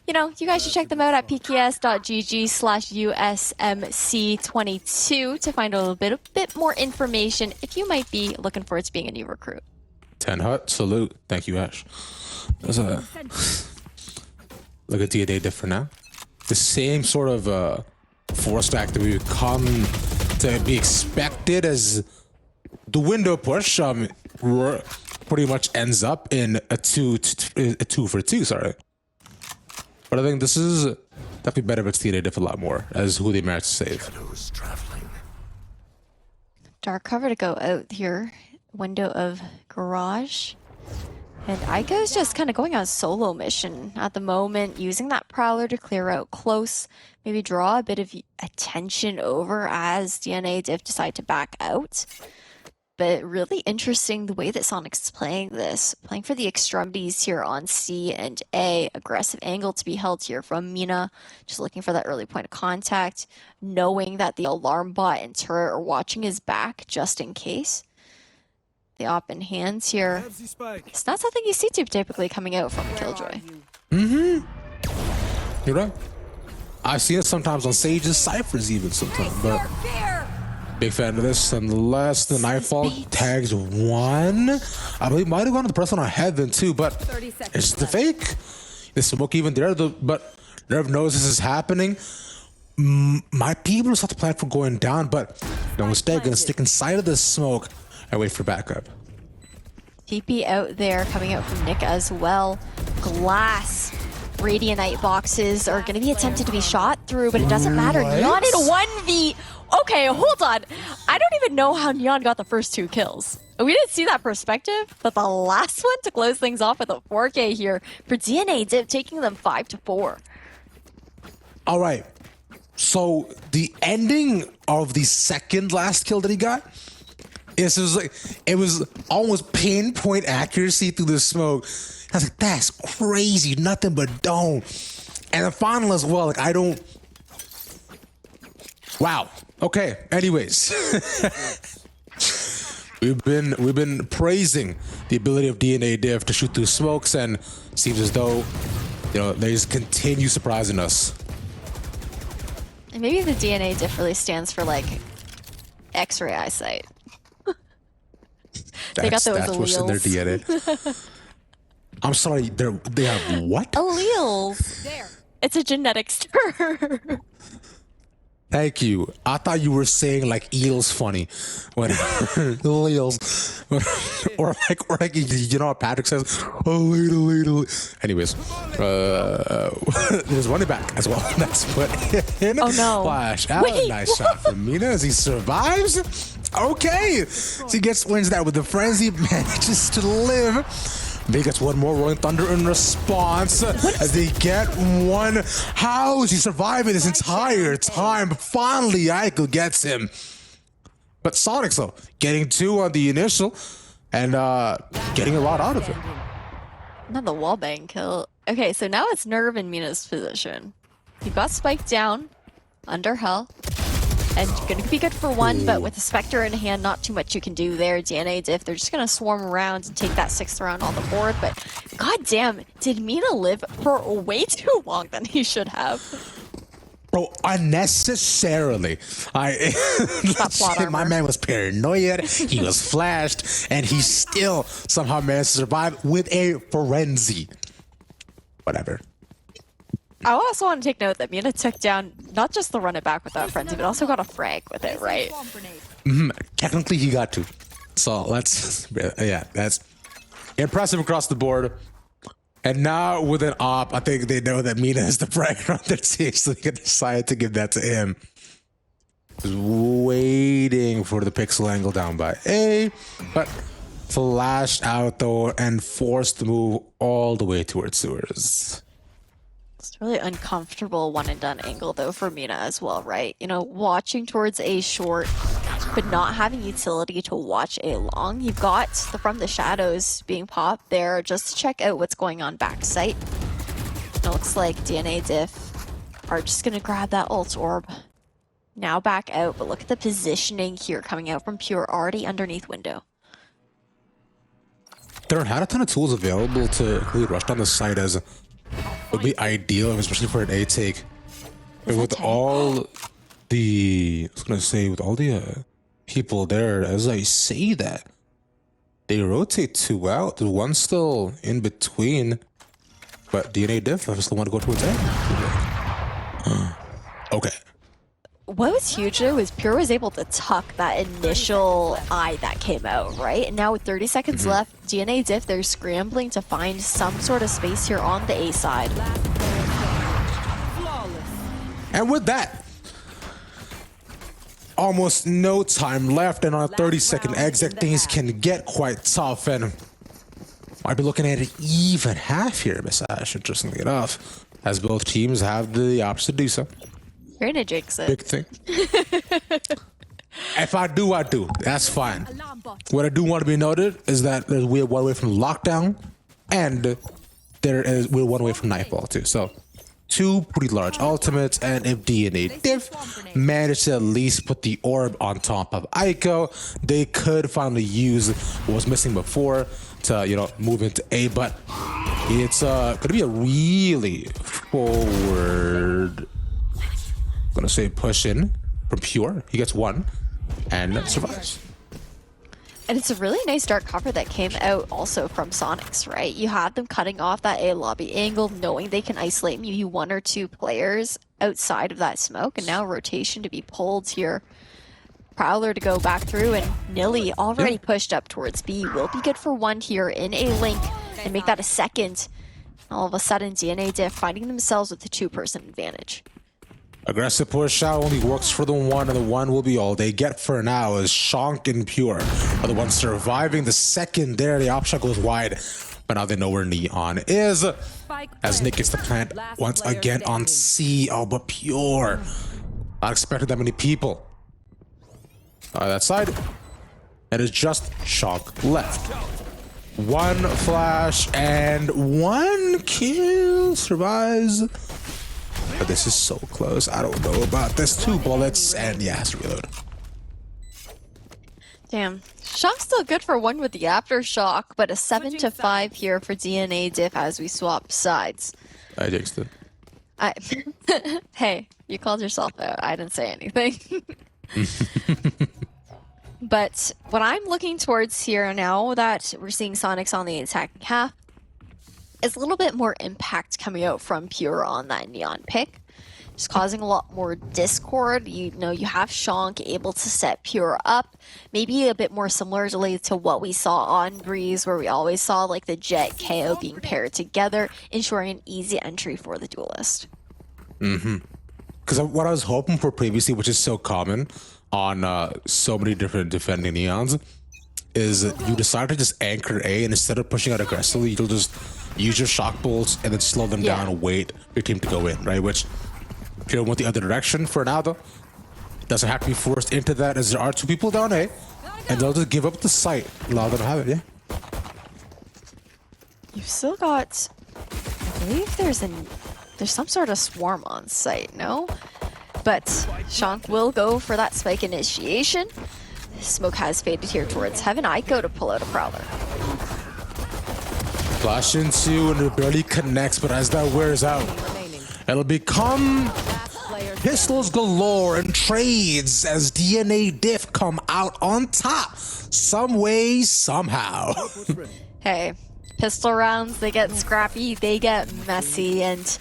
you know, you guys should check them out at pks.gg/USMC22 to find a little bit more information if you might be looking forward to being a new recruit. 10 hut, salute. Thank you, Ash. Look at DNA Diff for now. The same sort of force stack that we've come to be expected as the window push pretty much ends up in a 2 for 2, sorry. But I think this is definitely better if it's DNA Diff a lot more as who they managed to save. Dark cover to go out here. Window of garage. And Aiko's just kind of going on a solo mission at the moment, using that Prowler to clear out close, maybe draw a bit of attention over as DNA Diff decide to back out. But really interesting the way that Sonic's playing this. Playing for the extremities here on C and A. Aggressive angle to be held here from Mina. Just looking for that early point of contact. Knowing that the alarm bot and turret are watching his back just in case. The op in hands here. It's not something you see typically coming out from Killjoy. You're right. I've seen it sometimes on Sage's ciphers even sometimes, but big fan of this. Unless the Nightfall tags one. I believe might have gone to the person on Heaven too, but it's the fake. The smoke even there, but Nerve knows this is happening. Might be able to start the plan for going down, but no mistake, gonna stick inside of the smoke and wait for backup. TP out there, coming out from Nick as well. Glass Radianite boxes are going to be attempted to be shot through, but it doesn't matter. Neon in 1v. Okay, hold on. I don't even know how Neon got the first 2 kills. We didn't see that perspective, but the last one to close things off with a 4K here for DNA Diff, taking them 5-4. All right. So the ending of the second last kill that he got, it was almost pinpoint accuracy through the smoke. I was like, that's crazy, nothing but dome. And the final as well, like I don't. Wow. Okay. Anyways, we've been praising the ability of DNA Diff to shoot through smokes, and seems as though they just continue surprising us. And maybe the DNA Diff really stands for like X-ray eyesight. They got those That's what's in their alleles. DNA. I'm sorry, they have what? Alleles. There. It's a genetics term. Thank you. I thought you were saying like eels funny. Whatever. Eels. or like you know what Patrick says? Allele. Anyways, there's running back as well. That's put in. Oh no. Flash out. Wait, Nice shot from Mina as he survives. Okay. So he wins that with the frenzy, manages to live. They gets one more Rolling Thunder in response as they get one. How is he surviving this entire time? But finally, Aiko gets him. But Sonics, though, getting 2 on the initial and getting a lot out of it. Not the wallbang kill. Okay, so now it's Nerve in Mina's position. You've got Spike down, under Hell, and gonna be good for 1, but with the Spectre in hand, not too much you can do there. DNA Diff, they're just gonna swarm around and take that 6th round on the board, but goddamn, did Mina live for way too long than he should have? Bro, unnecessarily. My man was paranoid, he was flashed, and he still somehow managed to survive with a frenzy. Whatever. I also want to take note that Mina took down not just the run it back with that frenzy, but also got a frag with it, right? Technically, he got 2. So that's impressive across the board. And now with an op, I think they know that Mina is the fragger on their team, so they can decide to give that to him. Just waiting for the pixel angle down by A, but flashed out though and forced to move all the way towards sewers. It's a really uncomfortable one and done angle though for Mina as well, right? You know, watching towards A short, but not having utility to watch A long. You've got the From the Shadows being popped there just to check out what's going on backside. It looks like DNA Diff are just gonna grab that ult orb. Now back out, but look at the positioning here coming out from Pure already underneath window. There had a ton of tools available to really rush down the site as would be ideal, especially for an A take. But with all the, I was gonna say, with all the people there, as I say that, they rotate 2 out. There's 1 still in between, but DNA Diff is the one to go towards A. Okay. What was huge though is Pure was able to tuck that initial eye that came out, right? And now with 30 seconds left, DNA Diff, they're scrambling to find some sort of space here on the A side. And with that, almost no time left, and on a 30-second exit, things can get quite tough, and I'd be looking at an even half here, Miss Ash, interestingly enough, as both teams have the option to do so. You're gonna jinx it. Big thing. If I do, I do. That's fine. What I do want to be noted is that we're 1 away from lockdown, and we're 1 away from nightfall too. So 2 pretty large ultimates, and if DNA Diff managed to at least put the orb on top of Aiko, they could finally use what was missing before to, you know, move into A. But it's gonna be a really forward, gonna say push in from Pure. He gets 1 and survives. And it's a really nice dark cover that came out also from Sonics, right? You had them cutting off that A lobby angle, knowing they can isolate maybe 1 or 2 players outside of that smoke, and now rotation to be pulled here. Prowler to go back through, and Nilly already pushed up towards B. Will be good for 1 here in a link and make that a 2nd. All of a sudden, DNA Diff finding themselves with the 2-person advantage. Aggressive push out only works for the 1, and the 1 will be all they get for now as Shonk and Pure are the ones surviving. The 2nd there, the op shot goes wide, but now they know where Neon is. As Nick gets the plant once again on C. Oh, but Pure. Not expecting that many people. On that side, it is just Shonk left. 1 flash and 1 kill survives. But this is so close. I don't know about this. 2 bullets and yeah, has to reload. Damn. Shock's still good for 1 with the aftershock, but a 7 to 5 here for DNA Diff as we swap sides. I jinxed it. Hey, you called yourself out. I didn't say anything. But what I'm looking towards here now that we're seeing Sonics on the attacking half is a little bit more impact coming out from Pure on that Neon pick. Just causing a lot more discord. You know, you have Shank able to set Pure up, maybe a bit more similarly to what we saw on Breeze, where we always saw like the Jet KO being paired together, ensuring an easy entry for the duelist. Because what I was hoping for previously, which is so common on so many different defending Neons, is you decide to just anchor A, and instead of pushing out aggressively, you'll just use your shock bolts and then slow them down and wait for your team to go in, right? Which Pure went the other direction for now, though. Doesn't have to be forced into that, as there are two people down A, and they'll just give up the site. Allow them to have it, yeah. You've still got, I believe there's some sort of swarm on site, no? But Shank will go for that spike initiation. Smoke has faded here towards Heaven. I go to pull out a Prowler. Flash into, and it barely connects, but as that wears out, it'll become pistols galore and trades as DNA Diff come out on top. Some way, somehow. Hey, pistol rounds, they get scrappy, they get messy, and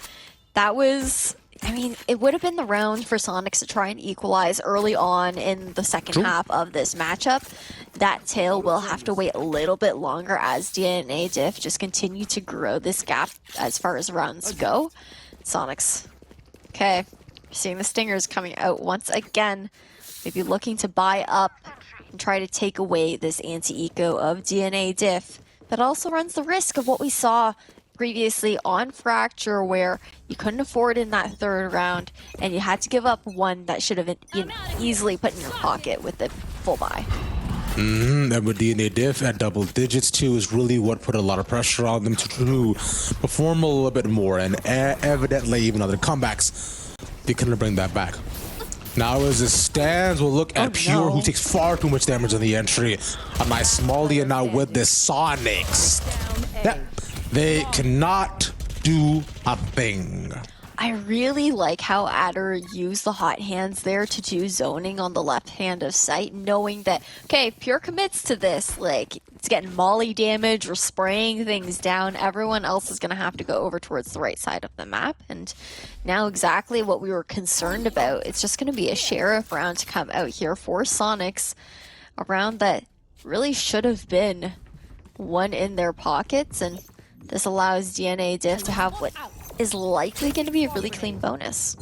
that was, I mean, it would have been the round for Sonics to try and equalize early on in the second half of this matchup. That tail will have to wait a little bit longer as DNA Diff just continue to grow this gap as far as rounds go. Sonics, okay, seeing the Stingers coming out once again, maybe looking to buy up and try to take away this anti-eco of DNA Diff. That also runs the risk of what we saw previously on Fracture, where you couldn't afford in that third round and you had to give up one that should have been easily put in your pocket with the full buy. And with DNA Diff at double digits too is really what put a lot of pressure on them to perform a little bit more, and evidently even other comebacks, they couldn't bring that back. Now as it stands, we'll look at Pure, who takes far too much damage on the entry. A nice Smalley, and now with this Sonics, they cannot do a thing. I really like how Adder used the hot hands there to do zoning on the left hand of sight, knowing that, okay, Pure commits to this, like, it's getting molly damage or spraying things down, everyone else is going to have to go over towards the right side of the map, and now exactly what we were concerned about, it's just going to be a sheriff round to come out here for Sonics, a round that really should have been one in their pockets, and this allows DNA Diff to have what is likely going to be a really clean bonus.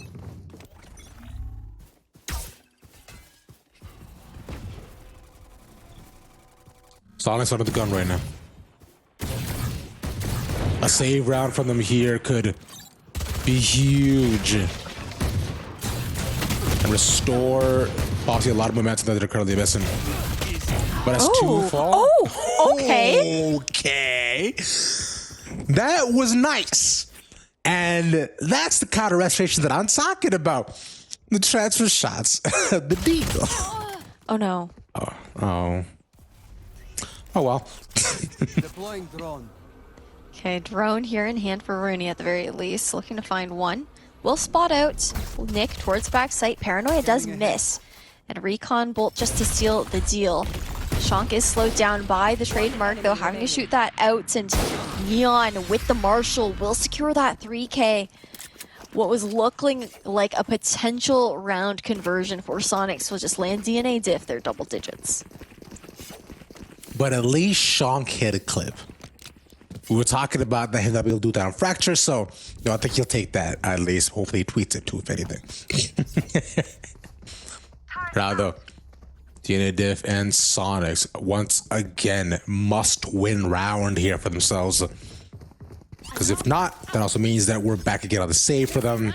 Sonic's under the gun right now. A save round from them here could be huge and restore possibly a lot of momentum that they're currently missing. But that's two fall. Oh, okay. Okay. That was nice. And that's the kind of restoration that I'm talking about. The transfer shots. The deal. Oh no. Oh well. Deploying drone. Okay, drone here in hand for Rooney at the very least. Looking to find one. Will spot out Nick towards backside. Paranoia does miss. And a recon bolt just to seal the deal. Shank is slowed down by the trademark, though, having to shoot that out, and Neon with the Marshall will secure that 3K. What was looking like a potential round conversion for Sonics will just land DNA Diff their double digits. But at least Shank hit a clip. We were talking about that he'll be able to do that on Fracture, so I think he'll take that at least. Hopefully he tweets it too, if anything. Now though, DNA Diff and Sonics once again must win round here for themselves. Because if not, that also means that we're back again on the save for them.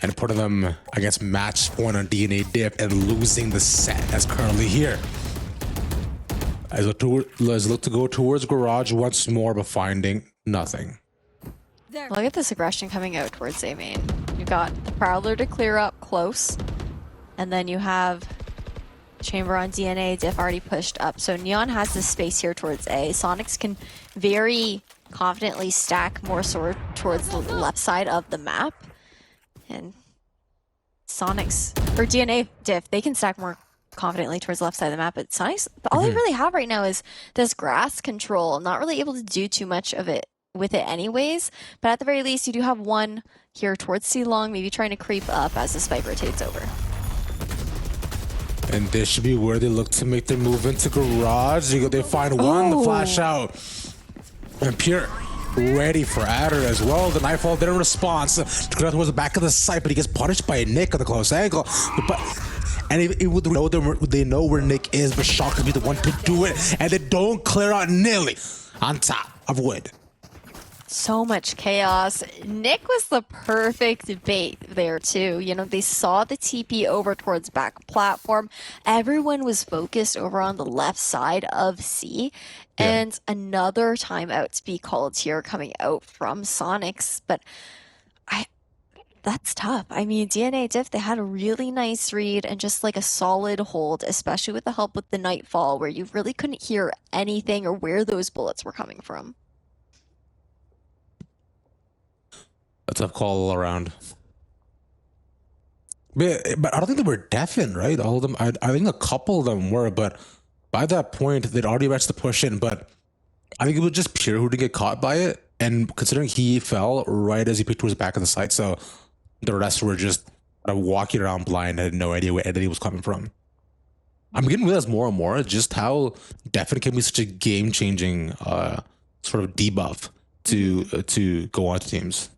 And putting them against match point on DNA Diff and losing the set that's currently here. As look to go towards Garage once more, but finding nothing. Look at this aggression coming out towards A main. You got the Prowler to clear up close. And then you have Chamber on DNA, Diff already pushed up. So Neon has this space here towards A. Sonics can very confidently stack more sword towards the left side of the map. And Sonics, or DNA Diff, they can stack more confidently towards the left side of the map. But Sonic's, all they really have right now is this grass control. Not really able to do too much of it with it anyways. But at the very least, you do have one here towards C-Long, maybe trying to creep up as the spike rotates over. And this should be where they look to make their move into garage. They find one, the flash out. And Pure ready for Adder as well. The Nightfall didn't respond. So to go towards the back of the site, but he gets punished by Nick at the close angle. And it would know they know where Nick is, but Shaw could be the one to do it. And they don't clear out nearly on top of Wood. So much chaos. Nick was the perfect bait there too. You know, they saw the TP over towards back platform. Everyone was focused over on the left side of C. And another timeout to be called here coming out from Sonics. But that's tough. I mean, DNA Diff, they had a really nice read and just like a solid hold, especially with the help with the Nightfall, where you really couldn't hear anything or where those bullets were coming from. A tough call all around. But I don't think they were deafened, right? All of them. I think a couple of them were, but by that point, they'd already reached the push in. But I think it was just Pure who didn't get caught by it. And considering he fell right as he picked towards the back of the site, so the rest were just walking around blind, had no idea where anything was coming from. I'm beginning to realize more and more just how deafened can be such a game-changing sort of debuff to go on to teams.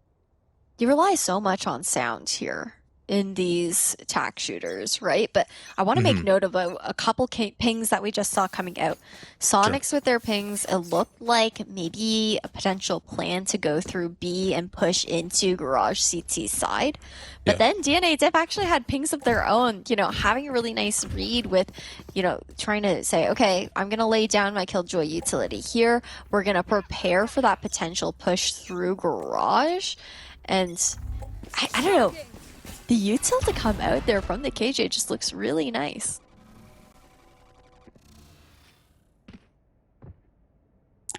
You rely so much on sound here in these attack shooters, right? But I want to make note of a couple pings that we just saw coming out. Sonics with their pings, it looked like maybe a potential plan to go through B and push into Garage CT side. But then DNA Diff actually had pings of their own, you know, having a really nice read with, you know, trying to say, okay, I'm going to lay down my Killjoy utility here. We're going to prepare for that potential push through Garage. And I don't know. The util to come out there from the KJ just looks really nice.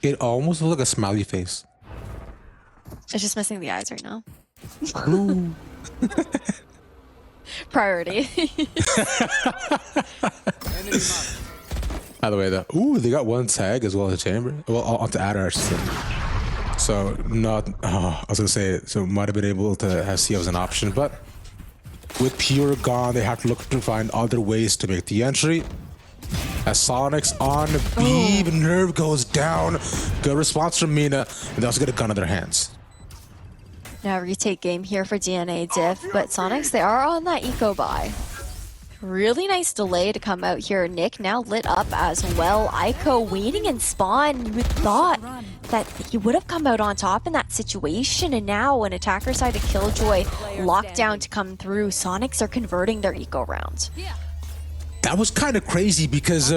It almost looks like a smiley face. It's just missing the eyes right now. Priority. By the way, they got one tag as well as a chamber. Well, onto Adder, I should say. So not. I was gonna say so might have been able to have C as an option, but with Pure gone, they have to look to find other ways to make the entry. As Sonics on B, Nerve goes down. Good response from Mina, and they also get a gun in their hands. Now retake game here for DNA Diff, but Sonics, they are on that eco buy. Really nice delay to come out here. Nick now lit up as well. Ico waiting in spawn. You would thought that he would have come out on top in that situation, and now an attacker side of Killjoy lockdown to come through. Sonics are converting their eco round. That was kind of crazy because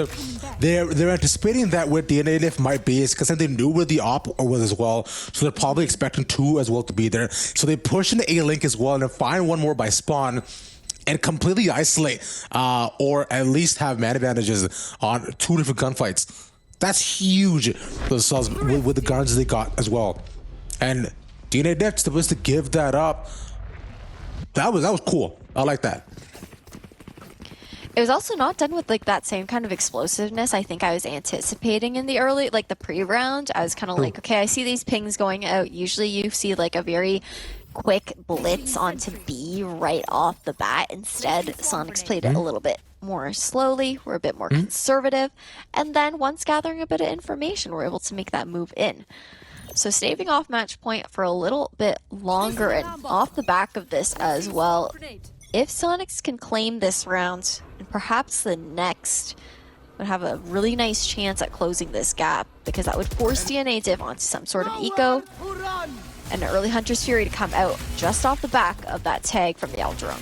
they're anticipating that where DNA Diff might be is because they knew where the op was as well, so they're probably expecting two as well to be there. So they push into A-Link as well and then find one more by spawn and completely isolate or at least have man advantages on two different gunfights. That's huge for the Suns with the guns they got as well. And DNA Diff supposed to give that up. That was cool. I like that. It was also not done with like that same kind of explosiveness I think I was anticipating in the early, like the pre-round. I was kind of like, okay, I see these pings going out. Usually you see like a very quick blitz onto B right off the bat. Instead, Sonics played it a little bit more slowly. We're a bit more conservative. And then once gathering a bit of information, we're able to make that move in. So staving off match point for a little bit longer, and off the back of this as well, if Sonics can claim this round, and perhaps the next, would have a really nice chance at closing this gap, because that would force DNA Div onto some sort of eco, and an early Hunter's Fury to come out just off the back of that tag from the Eldrone.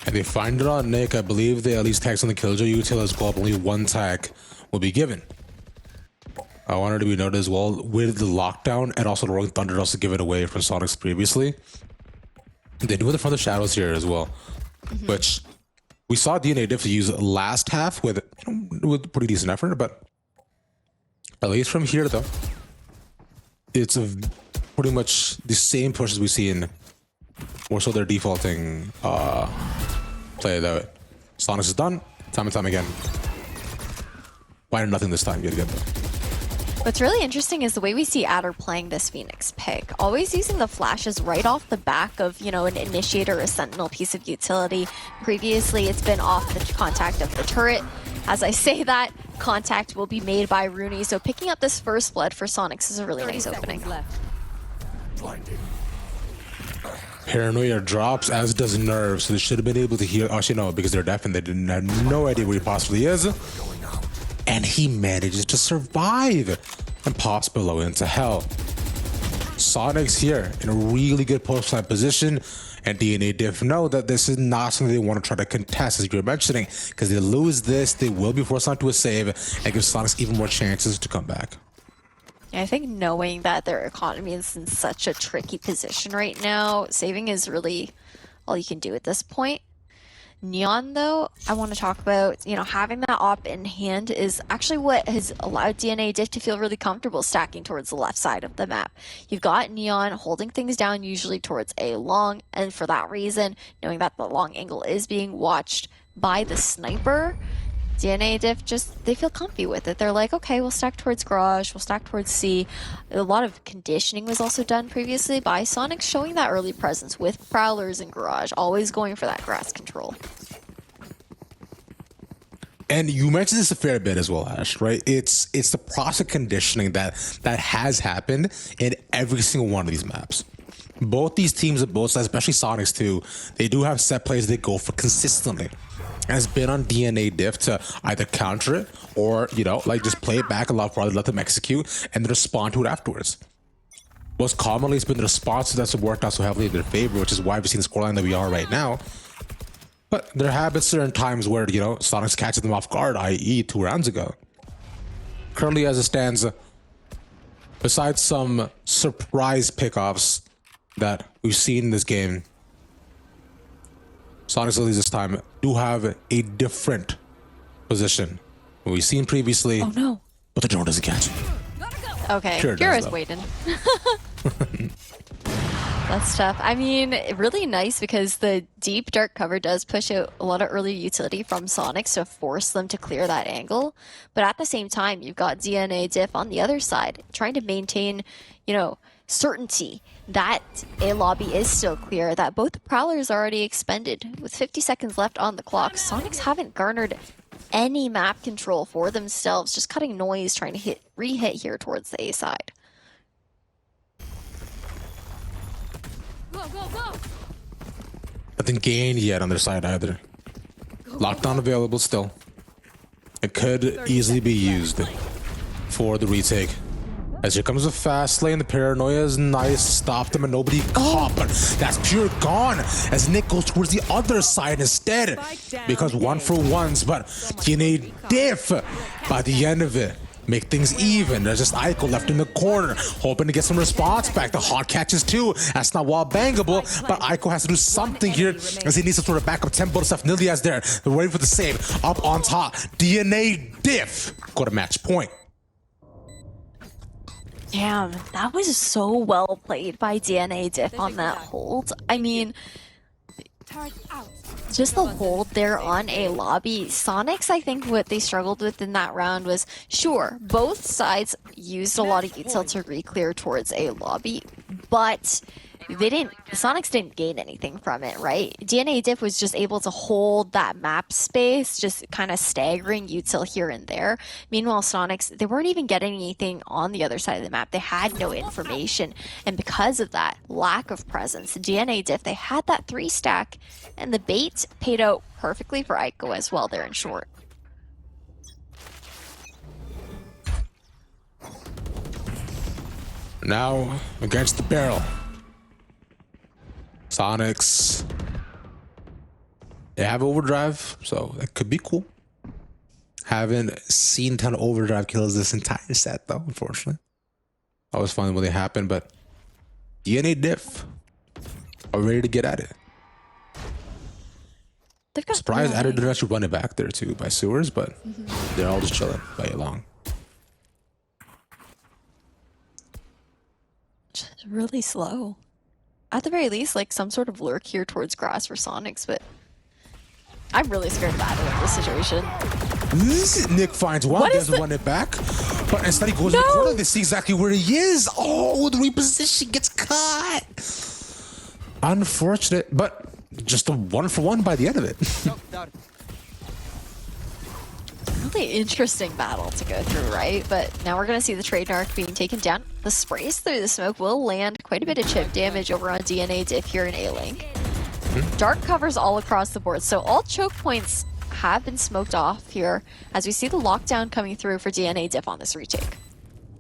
And they find it on Nick. I believe they at least tags on the Killjoy util as well, but only one tag will be given. I wanted to be noted as well with the lockdown and also the Rolling Thunder also give it away from Sonics previously. They do it from the shadows here as well, which we saw DNA Diff use last half with pretty decent effort, but at least from here though, it's pretty much the same pushes we see in more so their defaulting play that way. Sonics is done, time and time again. Minor nothing this time, yet again though. What's really interesting is the way we see Adder playing this Phoenix pick. Always using the flashes right off the back of, you know, an initiator or a sentinel piece of utility. Previously, it's been off the contact of the turret. As I say that, contact will be made by Rooney. So picking up this first blood for Sonics is a really nice opening. Blinding. Paranoia drops, as does Nerve, so they should have been able to heal. Actually, no, because they're deaf and they didn't have no idea where he possibly is. And he manages to survive and pops below into hell. Sonic's here in a really good post-plant position, and DNA Diff know that this is not something they want to try to contest, as you're mentioning, because they lose this, they will be forced onto a save and give Sonics even more chances to come back. Yeah, I think knowing that their economy is in such a tricky position right now, saving is really all you can do at this point. Neon, though, I want to talk about, you know, having that op in hand is actually what has allowed DNA Diff to feel really comfortable stacking towards the left side of the map. You've got Neon holding things down usually towards A long, and for that reason, knowing that the long angle is being watched by the sniper, DNA Diff just, they feel comfy with it. They're like, okay, we'll stack towards Garage, we'll stack towards C. A lot of conditioning was also done previously by Sonic, showing that early presence with Prowlers and Garage, always going for that grass control. And you mentioned this a fair bit as well, Ash, right? It's the process conditioning that has happened in every single one of these maps. Both these teams at both sides, especially Sonics too, they do have set plays they go for consistently. And it's been on DNA Diff to either counter it or, you know, like just play it back a lot farther, let them execute, and then respond to it afterwards. Most commonly, it's been the response that's worked out so heavily in their favor, which is why we've seen the scoreline that we are right now. But there have been certain times where, you know, Sonics catches them off guard, i.e. 2 rounds ago. Currently, as it stands, besides some surprise pickoffs that we've seen in this game, Sonics at least this time do have a different position than we've seen previously. Oh no. But the drone doesn't catch it. Okay, Sure it Kira's does, waiting. That's tough. I mean, really nice because the deep dark cover does push out a lot of early utility from Sonics to force them to clear that angle. But at the same time, you've got DNA Diff on the other side trying to maintain, you know, certainty that a lobby is still clear, that both Prowlers are already expended. With 50 seconds left on the clock, Sonics haven't garnered any map control for themselves, just cutting noise, trying to re-hit here towards the A side. Nothing gained yet on their side either. Lockdown available still. It could easily be used for the retake. As here comes a fast lane, the Paranoia is nice, stopped them and nobody caught, but that's pure gone as Nick goes towards the other side instead. Because 1-for-1s, but DNA Diff by the end of it make things even. There's just Aiko left in the corner, hoping to get some response back. The hot catches too. That's not wall bangable, but Aiko has to do something here as he needs some sort of backup tempo to stuff. Nilia's there. They're waiting for the save. Up on top. DNA Diff go to match point. Damn, that was so well played by DNA Diff on that hold. I mean, just the hold there on a lobby. Sonics, I think what they struggled with in that round was, sure, both sides used a lot of util to re-clear towards a lobby, but Sonics didn't gain anything from it, right? DNA Diff was just able to hold that map space, just kind of staggering util here and there. Meanwhile, Sonics, they weren't even getting anything on the other side of the map. They had no information. And because of that lack of presence, DNA Diff, they had that 3-stack, and the bait paid out perfectly for Aiko as well there in short. Now, against the barrel. Sonics, they have overdrive, so that could be cool. Haven't seen a ton of overdrive kills this entire set, though, unfortunately. Always fun when they happen, but DNA Diff are ready to get at it. They've got Surprised added the actually running back there, too, by Sewers, but they're all just chilling by along. Just really slow. At the very least, like some sort of lurk here towards grass for Sonics, but I'm really scared of Adder in this situation. Nick finds one, doesn't run it back. But instead he goes to the corner, they see exactly where he is. Oh, the reposition gets cut. Unfortunate, but just a 1-for-1 by the end of it. Really interesting battle to go through, right? But now we're going to see the trademark being taken down. The sprays through the smoke will land quite a bit of chip damage over on DNA Diff here in A-Link. Dark covers all across the board, so all choke points have been smoked off here as we see the lockdown coming through for DNA Diff on this retake.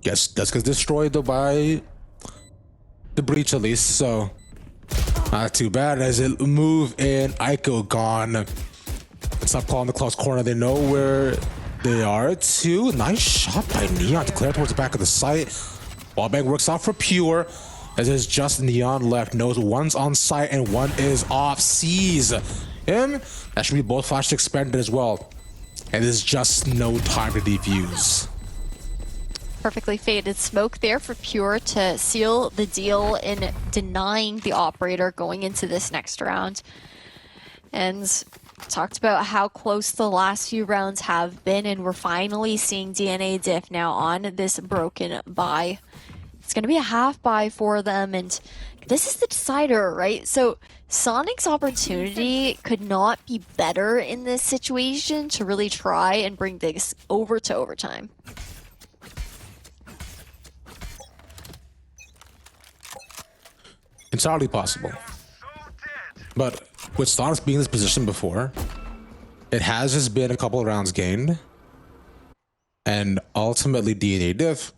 Yes, that's gets destroyed though by the breach at least, so not too bad as it move in. Aiko gone. Stop calling the close corner. They know where they are too. Nice shot by Neon to clear towards the back of the site. Wallbang works out for Pure as there's just Neon left. Knows one's on site and one is off. Sees him. That should be both flashes expended as well. And there's just no time to defuse. Perfectly faded smoke there for Pure to seal the deal in denying the operator going into this next round. And talked about how close the last few rounds have been, and we're finally seeing DNA Diff now on this broken buy. It's going to be a half buy for them, and this is the decider, right? So Sonic's opportunity could not be better in this situation to really try and bring this over to overtime. Entirely possible. But with Sonic's being in this position before, it has just been a couple of rounds gained. And ultimately DNA Diff,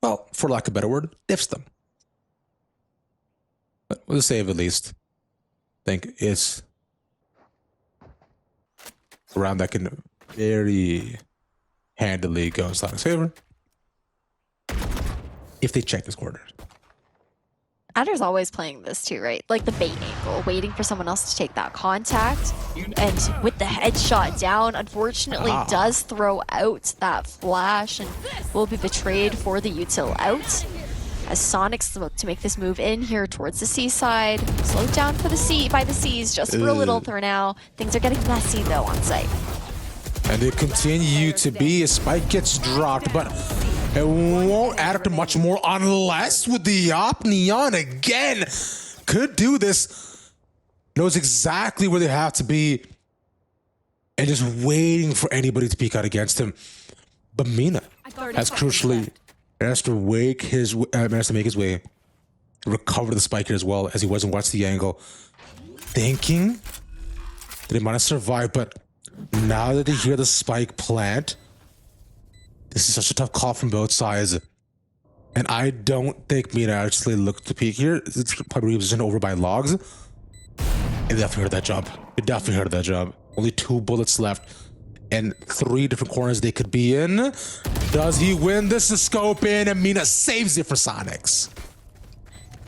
well, for lack of a better word, diffs them. But with a save at least, I think it's a round that can very handily go in Sonic's favor if they check this quarter. Adder's always playing this too, right? Like the bait angle, waiting for someone else to take that contact. And with the headshot down, unfortunately does throw out that flash and will be betrayed for the util out. As Sonic's look to make this move in here towards the seaside. Slowed down for the sea by the seas just for a little for now. Things are getting messy though on site. And they continue to be. A spike gets dropped, but it won't add up to much more unless with the op. Neon again could do this. Knows exactly where they have to be and just waiting for anybody to peek out against him. But Mina has crucially managed to make his way, recover the spike here as well as he wasn't watch the angle, thinking that he might have survived. But now that they hear the spike plant, this is such a tough call from both sides. And I don't think Mina actually looked to peek here. It's probably repositioned over by logs. And they definitely heard that jump. They definitely heard that jump. Only 2 bullets left. And 3 different corners they could be in. Does he win? This is scope in, and Mina saves it for Sonics.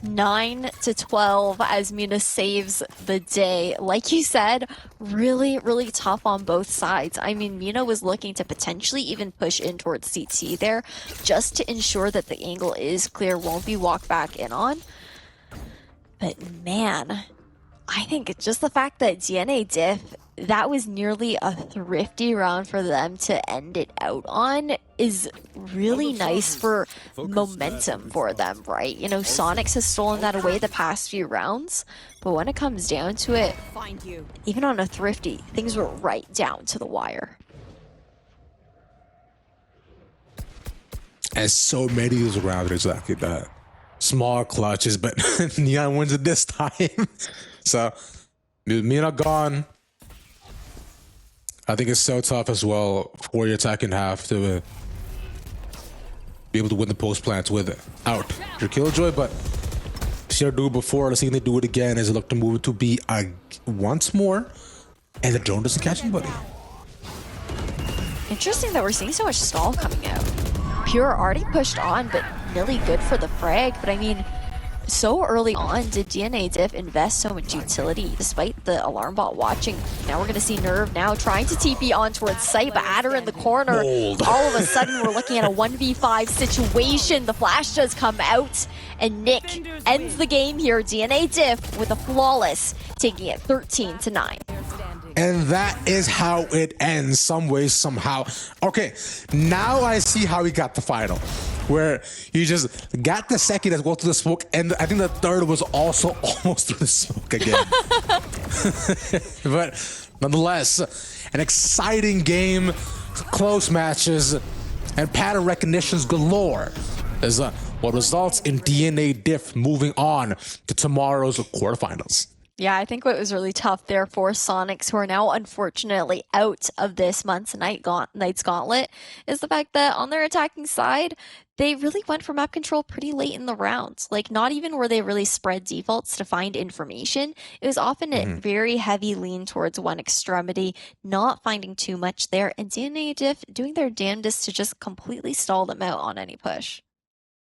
9-12 as Mina saves the day. Like you said, really, really tough on both sides. I mean, Mina was looking to potentially even push in towards CT there just to ensure that the angle is clear, won't be walked back in on. But man, I think just the fact that DNA Diff, that was nearly a thrifty round for them to end it out on is really nice for momentum for them, right? You know, Sonics has stolen that away the past few rounds, but when it comes down to it, even on a thrifty, things were right down to the wire. And so many of those rounds are exactly that. Small clutches, but Neon wins it this time. So, Mina gone. I think it's so tough as well for your attacking half to be able to win the post plants without your Killjoy, but see her do it before. Let's see if they do it again as they look to move it to be once more, and the drone doesn't catch anybody. Interesting that we're seeing so much stall coming out. Pure already pushed on, but really good for the frag. But I mean, so early on did DNA Diff invest so much utility despite the alarm bot watching. Now we're going to see Nerve now trying to TP on towards site, but Adder in the corner. Bold. All of a sudden we're looking at a 1v5 situation. The flash does come out and Nick ends the game here. DNA Diff with a flawless, taking it 13-9. And that is how it ends, some way, somehow. Okay, now I see how he got the final, where he just got the second as well through the smoke, and I think the third was also almost through the smoke again. But nonetheless, an exciting game, close matches, and pattern recognitions galore is what results in DNA Diff moving on to tomorrow's quarterfinals. Yeah, I think what was really tough there for Sonics, who are now unfortunately out of this month's Knights Gauntlet, is the fact that on their attacking side, they really went for map control pretty late in the rounds. Like, not even were they really spread defaults to find information. It was often a very heavy lean towards one extremity, not finding too much there, and DNA Diff doing their damnedest to just completely stall them out on any push.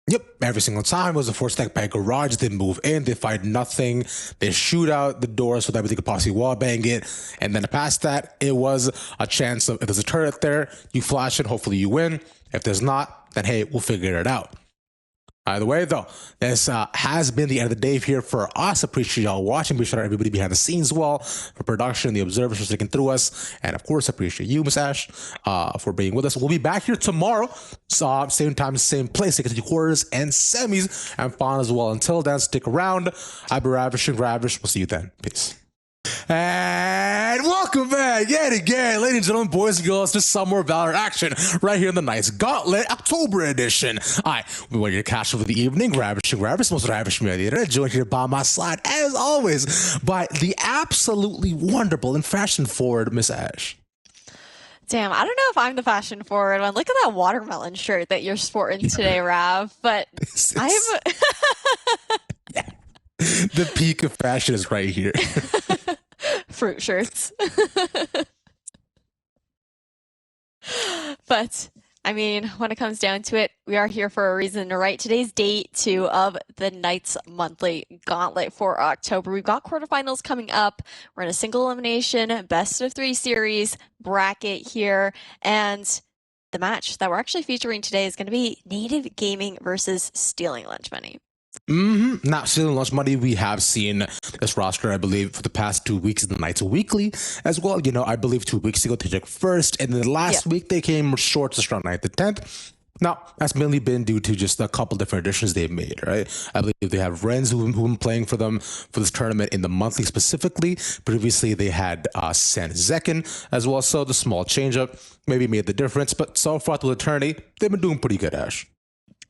Yep, every single time was a force attack by Garage. They move in, they find nothing, they shoot out the door so that they could possibly wallbang it, and then past that, it was a chance of, if there's a turret there, you flash it, hopefully you win. If there's not, then hey, we'll figure it out. Either way, though, this has been the end of the day here for us. Appreciate y'all watching. Be sure to everybody behind the scenes well for production, the observers for sticking through us, and of course, appreciate you, Miss Ash, for being with us. We'll be back here tomorrow, same time, same place, to continue quarters and semis and finals as well. Until then, stick around. I'll be Ravish. We'll see you then. Peace. And welcome back yet again, ladies and gentlemen, boys and girls, to some more Valor action right here in the Knights Gauntlet October edition. We want you to catch up for the evening, Ravish, most Ravish media, joined here by my side, as always, by the absolutely wonderful and fashion-forward Miss Ash. Damn, I don't know if I'm the fashion forward one. Look at that watermelon shirt that you're sporting today, Rav. But I'm... The peak of fashion is right here. Fruit shirts. But I mean, when it comes down to it, we are here for a reason, right? Today's day 2 of the Knights monthly gauntlet for October. We've got quarterfinals coming up. We're in a single elimination, best of 3 series bracket here. And the match that we're actually featuring today is going to be Native Gaming versus Stealing Lunch Money. Not Stealing Lunch Money. We have seen this roster, I believe, for the past 2 weeks in the Knights Weekly as well. You know, I believe 2 weeks ago they took first, and then last week they came short to start 9th to 10th. Now, that's mainly been due to just a couple different additions they've made, right? I believe they have Renz who've been playing for them for this tournament in the monthly specifically. Previously, they had San Zekin as well, so the small changeup maybe made the difference. But so far through the tourney, they've been doing pretty good, Ash.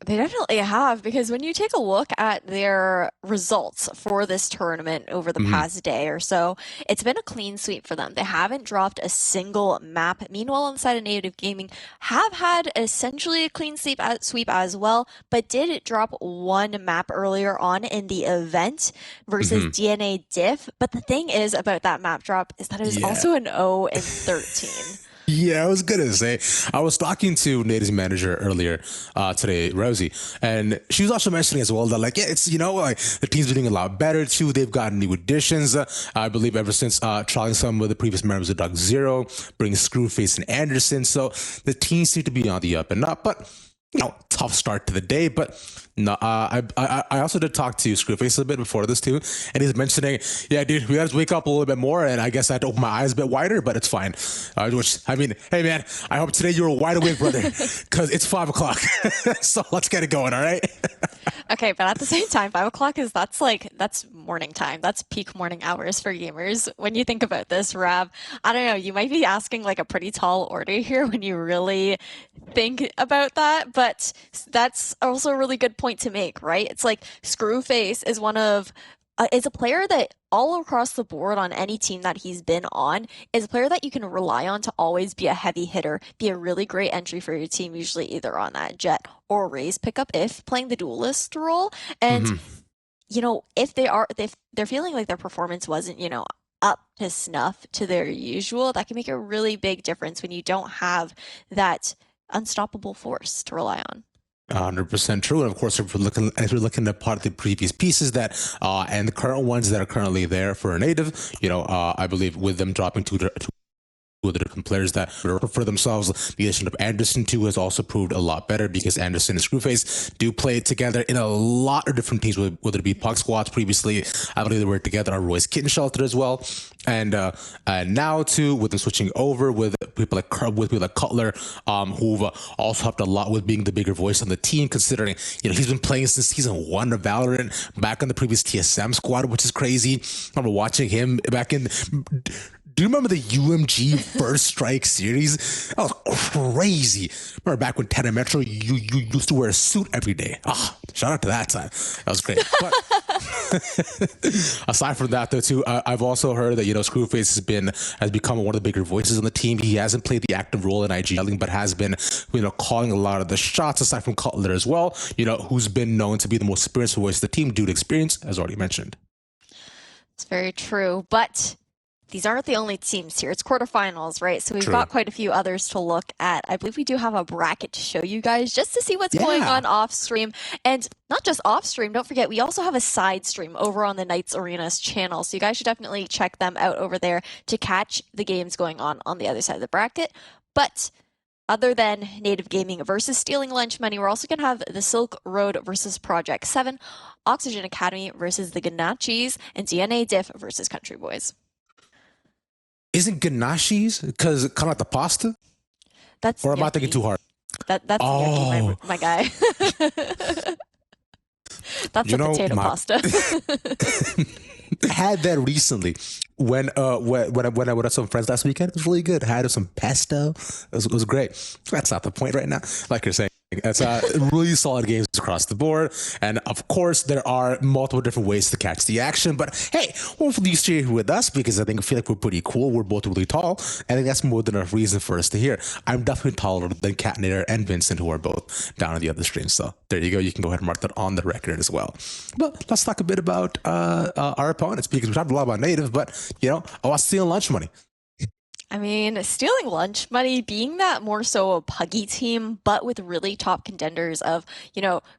They definitely have, because when you take a look at their results for this tournament over the past day or so, it's been a clean sweep for them. They haven't dropped a single map. Meanwhile, on the side of Native Gaming, have had essentially a clean sweep as well, but did drop one map earlier on in the event versus DNA Diff. But the thing is about that map drop is that it was also an 0-13. Yeah, I was gonna say, I was talking to Native's manager earlier today, Rosie, and she was also mentioning as well that, like, yeah, it's, you know, like the team's doing a lot better too. They've gotten new additions, I believe, ever since trialing some of the previous members of Doug Zero, bringing Screwface and Anderson. So the team seem to be on the up and up, but you know, tough start to the day. But no, I also did talk to Screwface a bit before this too, and he's mentioning, yeah, dude, we gotta wake up a little bit more, and I guess I had to open my eyes a bit wider, but it's fine. Which, I mean, hey man, I hope today you were wide awake, brother, because it's 5 o'clock. So let's get it going, all right? Okay, but at the same time, 5 o'clock that's morning time. That's peak morning hours for gamers. When you think about this, Rav, I don't know, you might be asking like a pretty tall order here when you really think about that, but that's also a really good point to make, right? It's like Screwface is is a player that all across the board on any team that he's been on is a player that you can rely on to always be a heavy hitter, be a really great entry for your team, usually either on that Jet or Raze pickup if playing the duelist role. And you know, if they're feeling like their performance wasn't, you know, up to snuff to their usual, that can make a really big difference when you don't have that unstoppable force to rely on. 100% true. And of course, if we're looking at part of the previous pieces that and the current ones that are currently there for a Native, you know, I believe with them dropping two of the different players that for themselves. The addition of Anderson too has also proved a lot better because Anderson and Screwface do play together in a lot of different teams, whether it be Puck Squads previously. I believe they were together on Roy's Kitten Shelter as well, and now too with them switching over with people like Cutler, who've also helped a lot with being the bigger voice on the team. Considering he's been playing since season 1 of Valorant, back on the previous TSM squad, which is crazy. I remember watching him back in. Do you remember the UMG First Strike series? That was crazy. Remember back when Tana Metro, you used to wear a suit every day. Shout out to that time. That was great. But aside from that, though, too, I've also heard that Screwface has become one of the bigger voices on the team. He hasn't played the active role in IGLing, but has been calling a lot of the shots. Aside from Cutler as well, who's been known to be the most experienced voice of the team due to experience, as already mentioned. It's very true, but these aren't the only teams here. It's quarterfinals, right? So we've got quite a few others to look at. I believe we do have a bracket to show you guys just to see what's going on off stream. And not just off stream, don't forget, we also have a side stream over on the Knights Arenas channel. So you guys should definitely check them out over there to catch the games going on the other side of the bracket. But other than Native Gaming versus Stealing Lunch Money, we're also going to have the Silk Road versus Project 7, Oxygen Academy versus the Ganaccis, and DNA Diff versus Country Boys. Isn't Ganaccis because kind of like the pasta? That's or am I thinking too hard? That's gnocchi, my guy. That's a potato pasta. I had that recently when I went out with some friends last weekend. It was really good. I had some pesto. It was great. That's not the point right now. Like you're saying, it's really solid games across the board. And of course, there are multiple different ways to catch the action. But hey, hopefully you stay here with us because I feel like we're pretty cool. We're both really tall. I think that's more than enough reason for us to hear. I'm definitely taller than Catnator and Vincent, who are both down on the other stream. So there you go. You can go ahead and mark that on the record as well. But let's talk a bit about our opponents because we talked a lot about Native, but I was stealing lunch money. I mean, Stealing Lunch Money being that more so a puggy team, but with really top contenders of,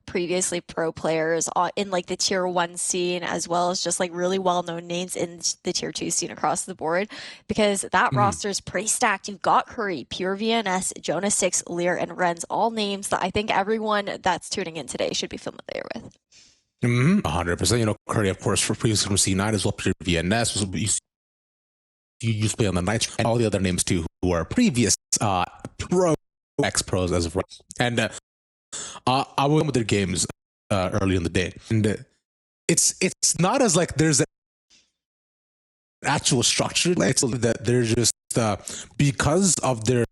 previously pro players in like the tier 1 scene, as well as just like really well-known names in the tier 2 scene across the board, because that roster is pretty stacked. You've got Curry, Pure VNS, Jonah 6, Lear, and Renz, all names that I think everyone that's tuning in today should be familiar with. 100%. Curry, of course, previously from C9 as well, Pure VNS you used to play on the Knights, and all the other names too, who are previous pro ex-pros as of right. And I went with their games early in the day, and it's not as like there's an actual structure. It's that they're just because of their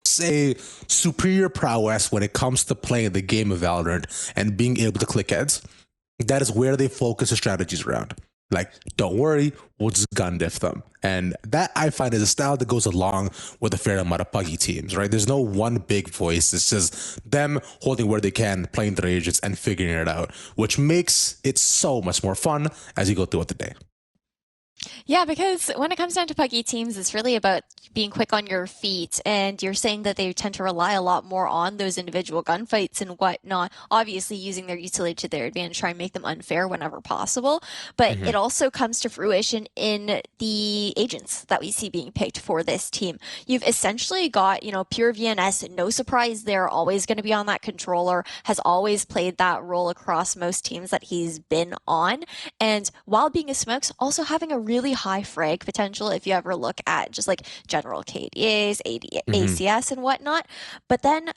say superior prowess when it comes to playing the game of Valorant and being able to click heads. That is where they focus their strategies around. Like, don't worry, we'll just gun diff them. And that I find is a style that goes along with a fair amount of puggy teams, right? There's no one big voice. It's just them holding where they can, playing their agents and figuring it out, which makes it so much more fun as you go throughout the day. Yeah, because when it comes down to puggy teams, it's really about being quick on your feet. And you're saying that they tend to rely a lot more on those individual gunfights and whatnot, obviously using their utility to their advantage, try and make them unfair whenever possible. But it also comes to fruition in the agents that we see being picked for this team. You've essentially got, Pure VNS, no surprise they're always going to be on that controller, has always played that role across most teams that he's been on. And while being a smokes, also having a really high frag potential if you ever look at just like general KDAs, ACS and whatnot. But then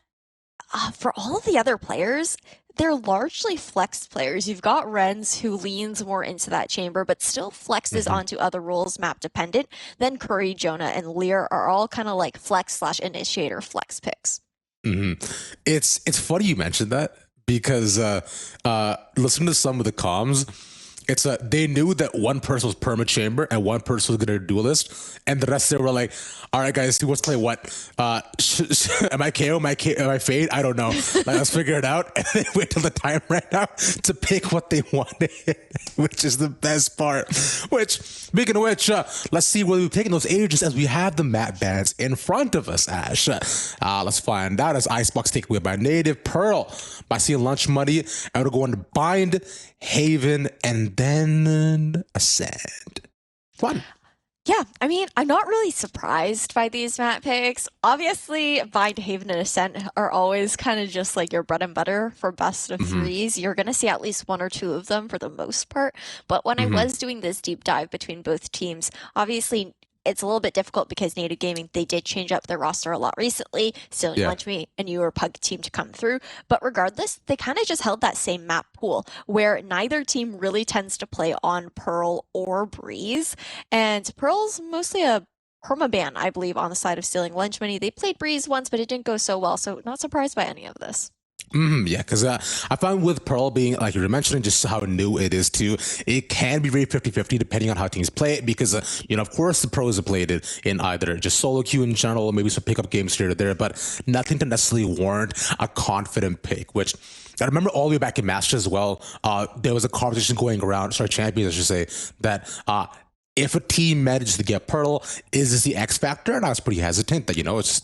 for all of the other players, they're largely flexed players. You've got Renz who leans more into that chamber, but still flexes onto other roles map dependent. Then Curry, Jonah, and Lear are all kind of like flex/initiator flex picks. It's funny you mentioned that because listen to some of the comms. It's they knew that one person was perma chamber and one person was gonna duelist, and the rest of them were like, "All right, guys, who wants to play what? Am I KO? Am I fade? I don't know. Like, let's figure it out." And they wait till the time ran out to pick what they wanted, which is the best part. Which, speaking of which, let's see whether we're taking those agents as we have the map bands in front of us. Ash, let's find out. As Icebox takeaway by Native, Pearl by Stealing Lunch Money, and we're going to Bind, Haven, and then Ascend. Fun. Yeah, I mean, I'm not really surprised by these map picks. Obviously, Bind, Haven, and Ascent are always kind of just like your bread and butter for best of threes. You're going to see at least one or two of them for the most part. But when I was doing this deep dive between both teams, obviously it's a little bit difficult because Native Gaming, they did change up their roster a lot recently, stealing Lunch Me, a newer Pug team to come through. But regardless, they kind of just held that same map pool where neither team really tends to play on Pearl or Breeze. And Pearl's mostly a permaban, I believe, on the side of stealing Lunch Money. They played Breeze once, but it didn't go so well. So not surprised by any of this. Yeah, because I found with Pearl being, like you were mentioning, just how new it is too, it can be very 50-50 depending on how teams play it because, of course the pros have played it in either just solo queue in general, maybe some pickup games here or there, but nothing to necessarily warrant a confident pick, which I remember all the way back in Masters as well, there was a conversation going around, Champions I should say, that if a team managed to get Pearl, is this the X factor? And I was pretty hesitant that,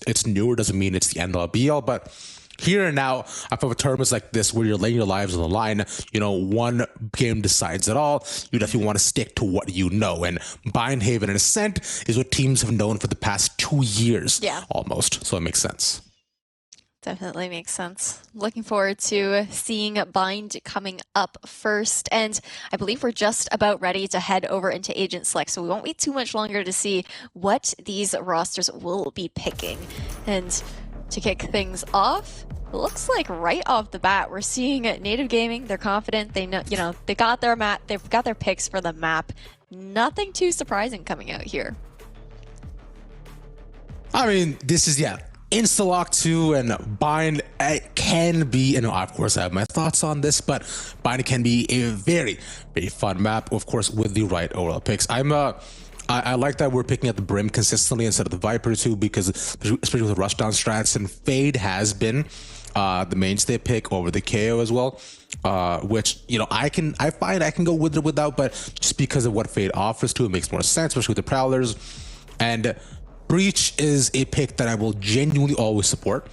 it's newer, doesn't mean it's the end all be all, but here and now, I feel a tournaments like this where you're laying your lives on the line, one game decides it all. You definitely want to stick to what you know. And Bind, Haven, and Ascent is what teams have known for the past 2 years almost. So it makes sense. Definitely makes sense. Looking forward to seeing Bind coming up first. And I believe we're just about ready to head over into Agent Select. So we won't wait too much longer to see what these rosters will be picking. And to kick things off, it looks like right off the bat, we're seeing Native Gaming. They're confident. They know, they got their map. They've got their picks for the map. Nothing too surprising coming out here. I mean, this is, Instalock 2 and Bind can be, and of course I have my thoughts on this, but Bind can be a very, very fun map, of course, with the right overall picks. I like that we're picking at the Brim consistently instead of the Viper too, because especially with the rushdown strats, and Fade has been the mainstay pick over the KO as well, which I find I can go with it without, but just because of what Fade offers to it makes more sense, especially with the Prowlers. And Breach is a pick that I will genuinely always support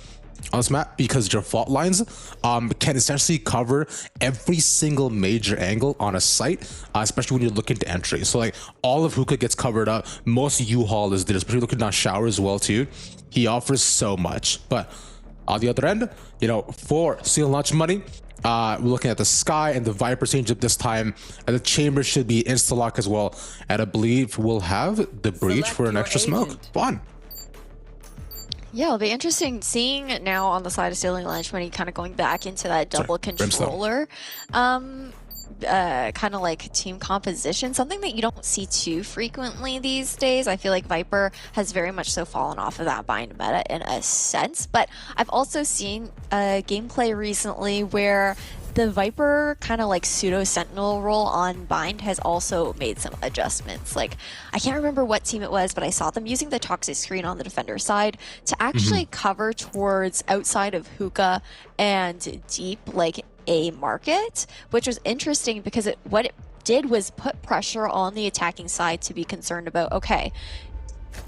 on this map because your fault lines can essentially cover every single major angle on a site, especially when you're looking to entry. So like all of Hookah gets covered up, most U-Haul is there, especially looking down shower as well too. He offers so much. But on the other end, for Seal Launch Money, we're looking at the Sky and the Viper change up this time, and the Chamber should be Instalock as well. And I believe we'll have the Breach for an extra smoke. Fun. Yeah, it'll be interesting seeing now on the side of stealing Lunch Money kind of going back into that double controller. Kind of like team composition, something that you don't see too frequently these days. I feel like Viper has very much so fallen off of that Bind meta in a sense, but I've also seen gameplay recently where the Viper kind of like pseudo sentinel role on Bind has also made some adjustments. Like, I can't remember what team it was, but I saw them using the toxic screen on the defender side to actually cover towards outside of Hookah and deep, like a market, which was interesting because what it did was put pressure on the attacking side to be concerned about, okay,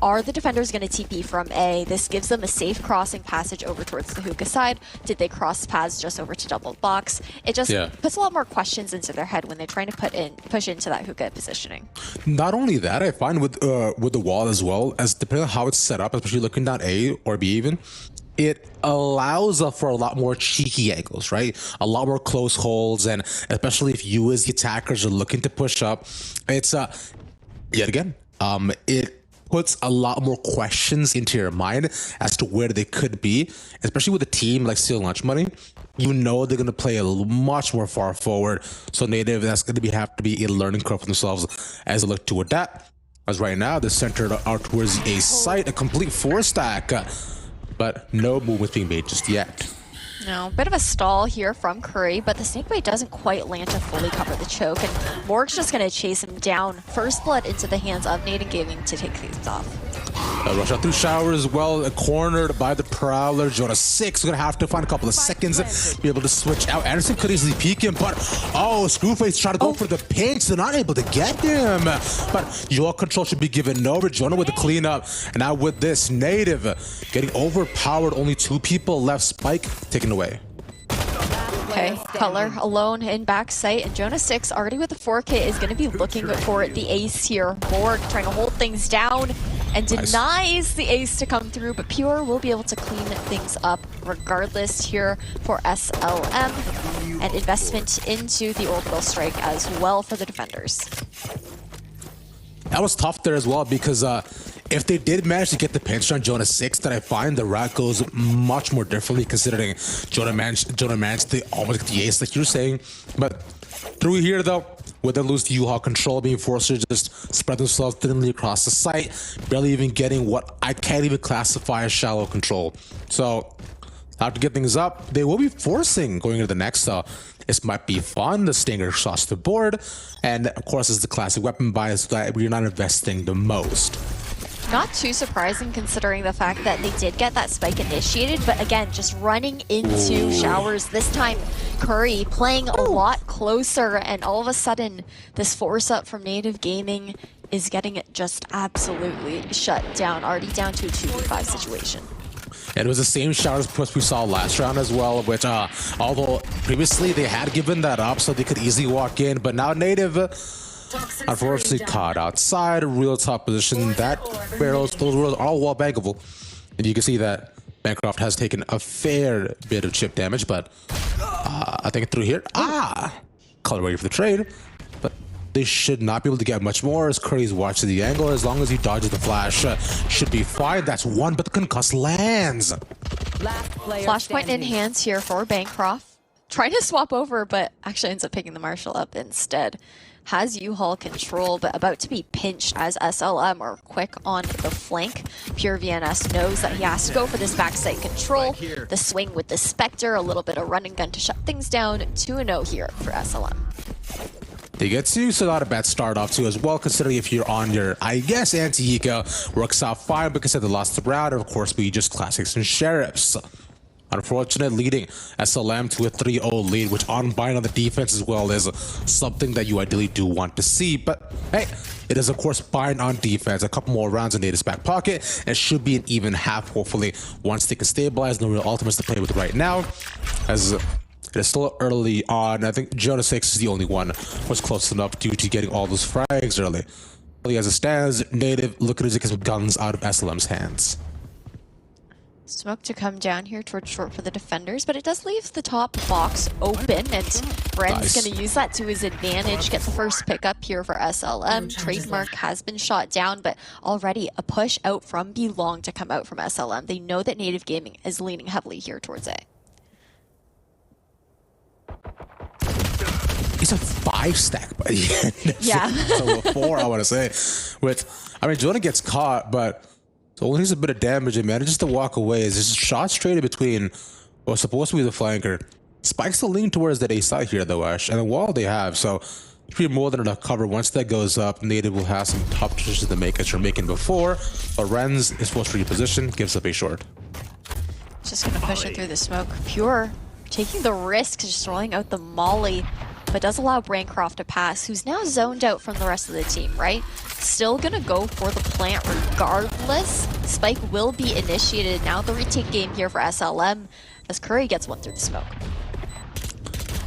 are the defenders going to TP from A? This gives them a safe crossing passage over towards the Hookah side. Did they cross paths just over to double box? It just puts a lot more questions into their head when they're trying to push into that Hookah positioning. Not only that, I find with the wall as well, as depending on how it's set up, especially looking down A or B even, it allows for a lot more cheeky angles, right? A lot more close holds, and especially if you as the attackers are looking to push up, it's yet again, it puts a lot more questions into your mind as to where they could be, especially with a team like Steal Lunch Money. They're going to play a much more far forward. So Native, that's going to have to be a learning curve for themselves as they look to adapt. As right now, they're centered out towards a site, a complete 4-stack, but no movement being made just yet. No, bit of a stall here from Curry, but the Snakebite doesn't quite land to fully cover the choke, and Morg's just going to chase him down. First blood into the hands of Native Gaming to take things off. Rush out through shower as well, cornered by the Prowler. Jonah 6 going to have to find a couple of seconds to be able to switch out. Anderson could easily peek him, but Screwface trying to go for the pinch. They're not able to get him, but your control should be given over. Jonah with the cleanup, and now with this, Native getting overpowered. Only 2 people left. Spike taken away. Okay, Cutler alone in backside, and Jonah 6 already with the 4K is going to be looking for the ace here. Morg trying to hold things down and denies the ace to come through, but Pure will be able to clean things up regardless here for SLM, and investment into the orbital strike as well for the defenders. That was tough there as well, because if they did manage to get the pinch on Jonah 6, then I find the route goes much more differently, considering Jonah managed to almost get the ace like you're saying. But through here though, with the loose U-Haul control, being forced to just spread themselves thinly across the site, barely even getting what I can't even classify as shallow control. So how to get things up, they will be forcing going into the next. This might be fun, the Stinger across the board, and of course it's the classic weapon bias that we're not investing the most. Not too surprising considering the fact that they did get that spike initiated, but again, just running into showers. This time, Curry playing a lot closer, and all of a sudden, this force up from Native Gaming is getting it just absolutely shut down, already down to a 2v5 situation. And it was the same showers push we saw last round as well, which although previously they had given that up so they could easily walk in, but now Native unfortunately caught outside, real top position. That barrels, those barrels are all wall bankable, and you can see that Bancroft has taken a fair bit of chip damage, but I think through here, Color ready for the trade, but they should not be able to get much more as Curry's watching the angle. As long as he dodges the flash, should be fine. That's one, but the concuss lands. Flashpoint in hands here for Bancroft. Trying to swap over, but actually ends up picking the Marshall up instead. Has U-Haul control, but about to be pinched as SLM are quick on the flank. Pure VNS knows that he has to go for this backside control. The swing with the Spectre, a little bit of run and gun to shut things down. 2-0 here for SLM. They get to, so not a bad start off too as well, considering if you're on your, I guess, anti-eco, works out fine because they lost the round, and of course we just classics and sheriffs. Unfortunate leading SLM to a 3-0 lead, which on bind on the defense as well is something that you ideally do want to see. But hey, it is of course bind on defense. A couple more rounds in Native's back pocket, and should be an even half, hopefully, once they can stabilize. No real ultimates to play with right now, as it is still early on. I think Jonah 6 is the only one was close enough due to getting all those frags early. As it stands, Native looking as it gets guns out of SLM's hands. Smoke to come down here towards short for the defenders, but it does leave the top box open, and Bren's going to use that to his advantage, get the first pickup here for SLM. Trademark has been shot down, but already a push out from B long to come out from SLM. They know that Native Gaming is leaning heavily here towards A. It's a 5-stack by the end. Yeah. So a 4, I want to say. With, I mean, Jonah gets caught, but so only needs a bit of damage and manages to walk away. It's just shot straight in between what's supposed to be the flanker. Spikes will lean towards that A side here though, Ash, and the wall they have, so it's pretty more than enough cover. Once that goes up, Native will have some top decisions to make as you're making before, but Renz is forced to reposition, gives up A short. Just gonna push it through the smoke. Pure taking the risk, just rolling out the molly, but does allow Bancroft to pass, who's now zoned out from the rest of the team, right? Still gonna go for the plant regardless. Spike will be initiated. Now the retake game here for SLM as Curry gets one through the smoke.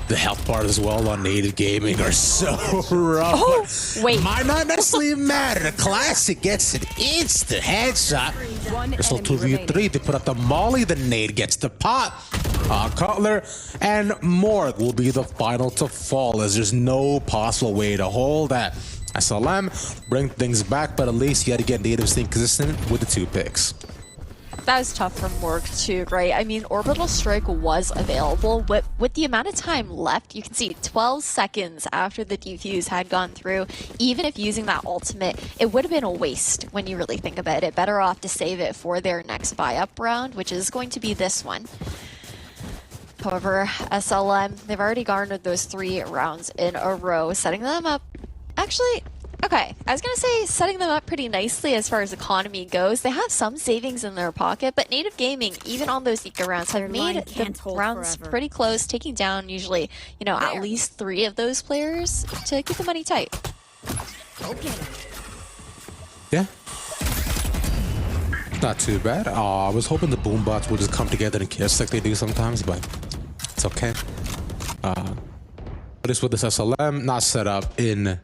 The health bars as well on Native Gaming are so rough. Oh, wait. Might not necessarily matter. The classic gets an instant headshot. There's still 2v3. They put up the molly. The nade gets the pop. Cutler and Morg will be the final to fall, as there's no possible way to hold that. SLM bring things back, but at least you had to get Native staying consistent with the 2 picks. That was tough from Morg too, right? I mean, Orbital Strike was available. With the amount of time left, you can see 12 seconds after the defuse had gone through. Even if using that ultimate, it would have been a waste when you really think about it. Better off to save it for their next buy-up round, which is going to be this one. However, SLM, they've already garnered those 3 rounds in a row, setting them up. Actually, okay, I was going to say setting them up pretty nicely as far as economy goes. They have some savings in their pocket, but Native Gaming, even on those eco rounds, have made the rounds pretty close, taking down usually, you know, at least 3 of those players to keep the money tight. Okay. Yeah. Not too bad. I was hoping the boom bots would just come together and kiss like they do sometimes, but it's okay. But it's with this SLM not set up in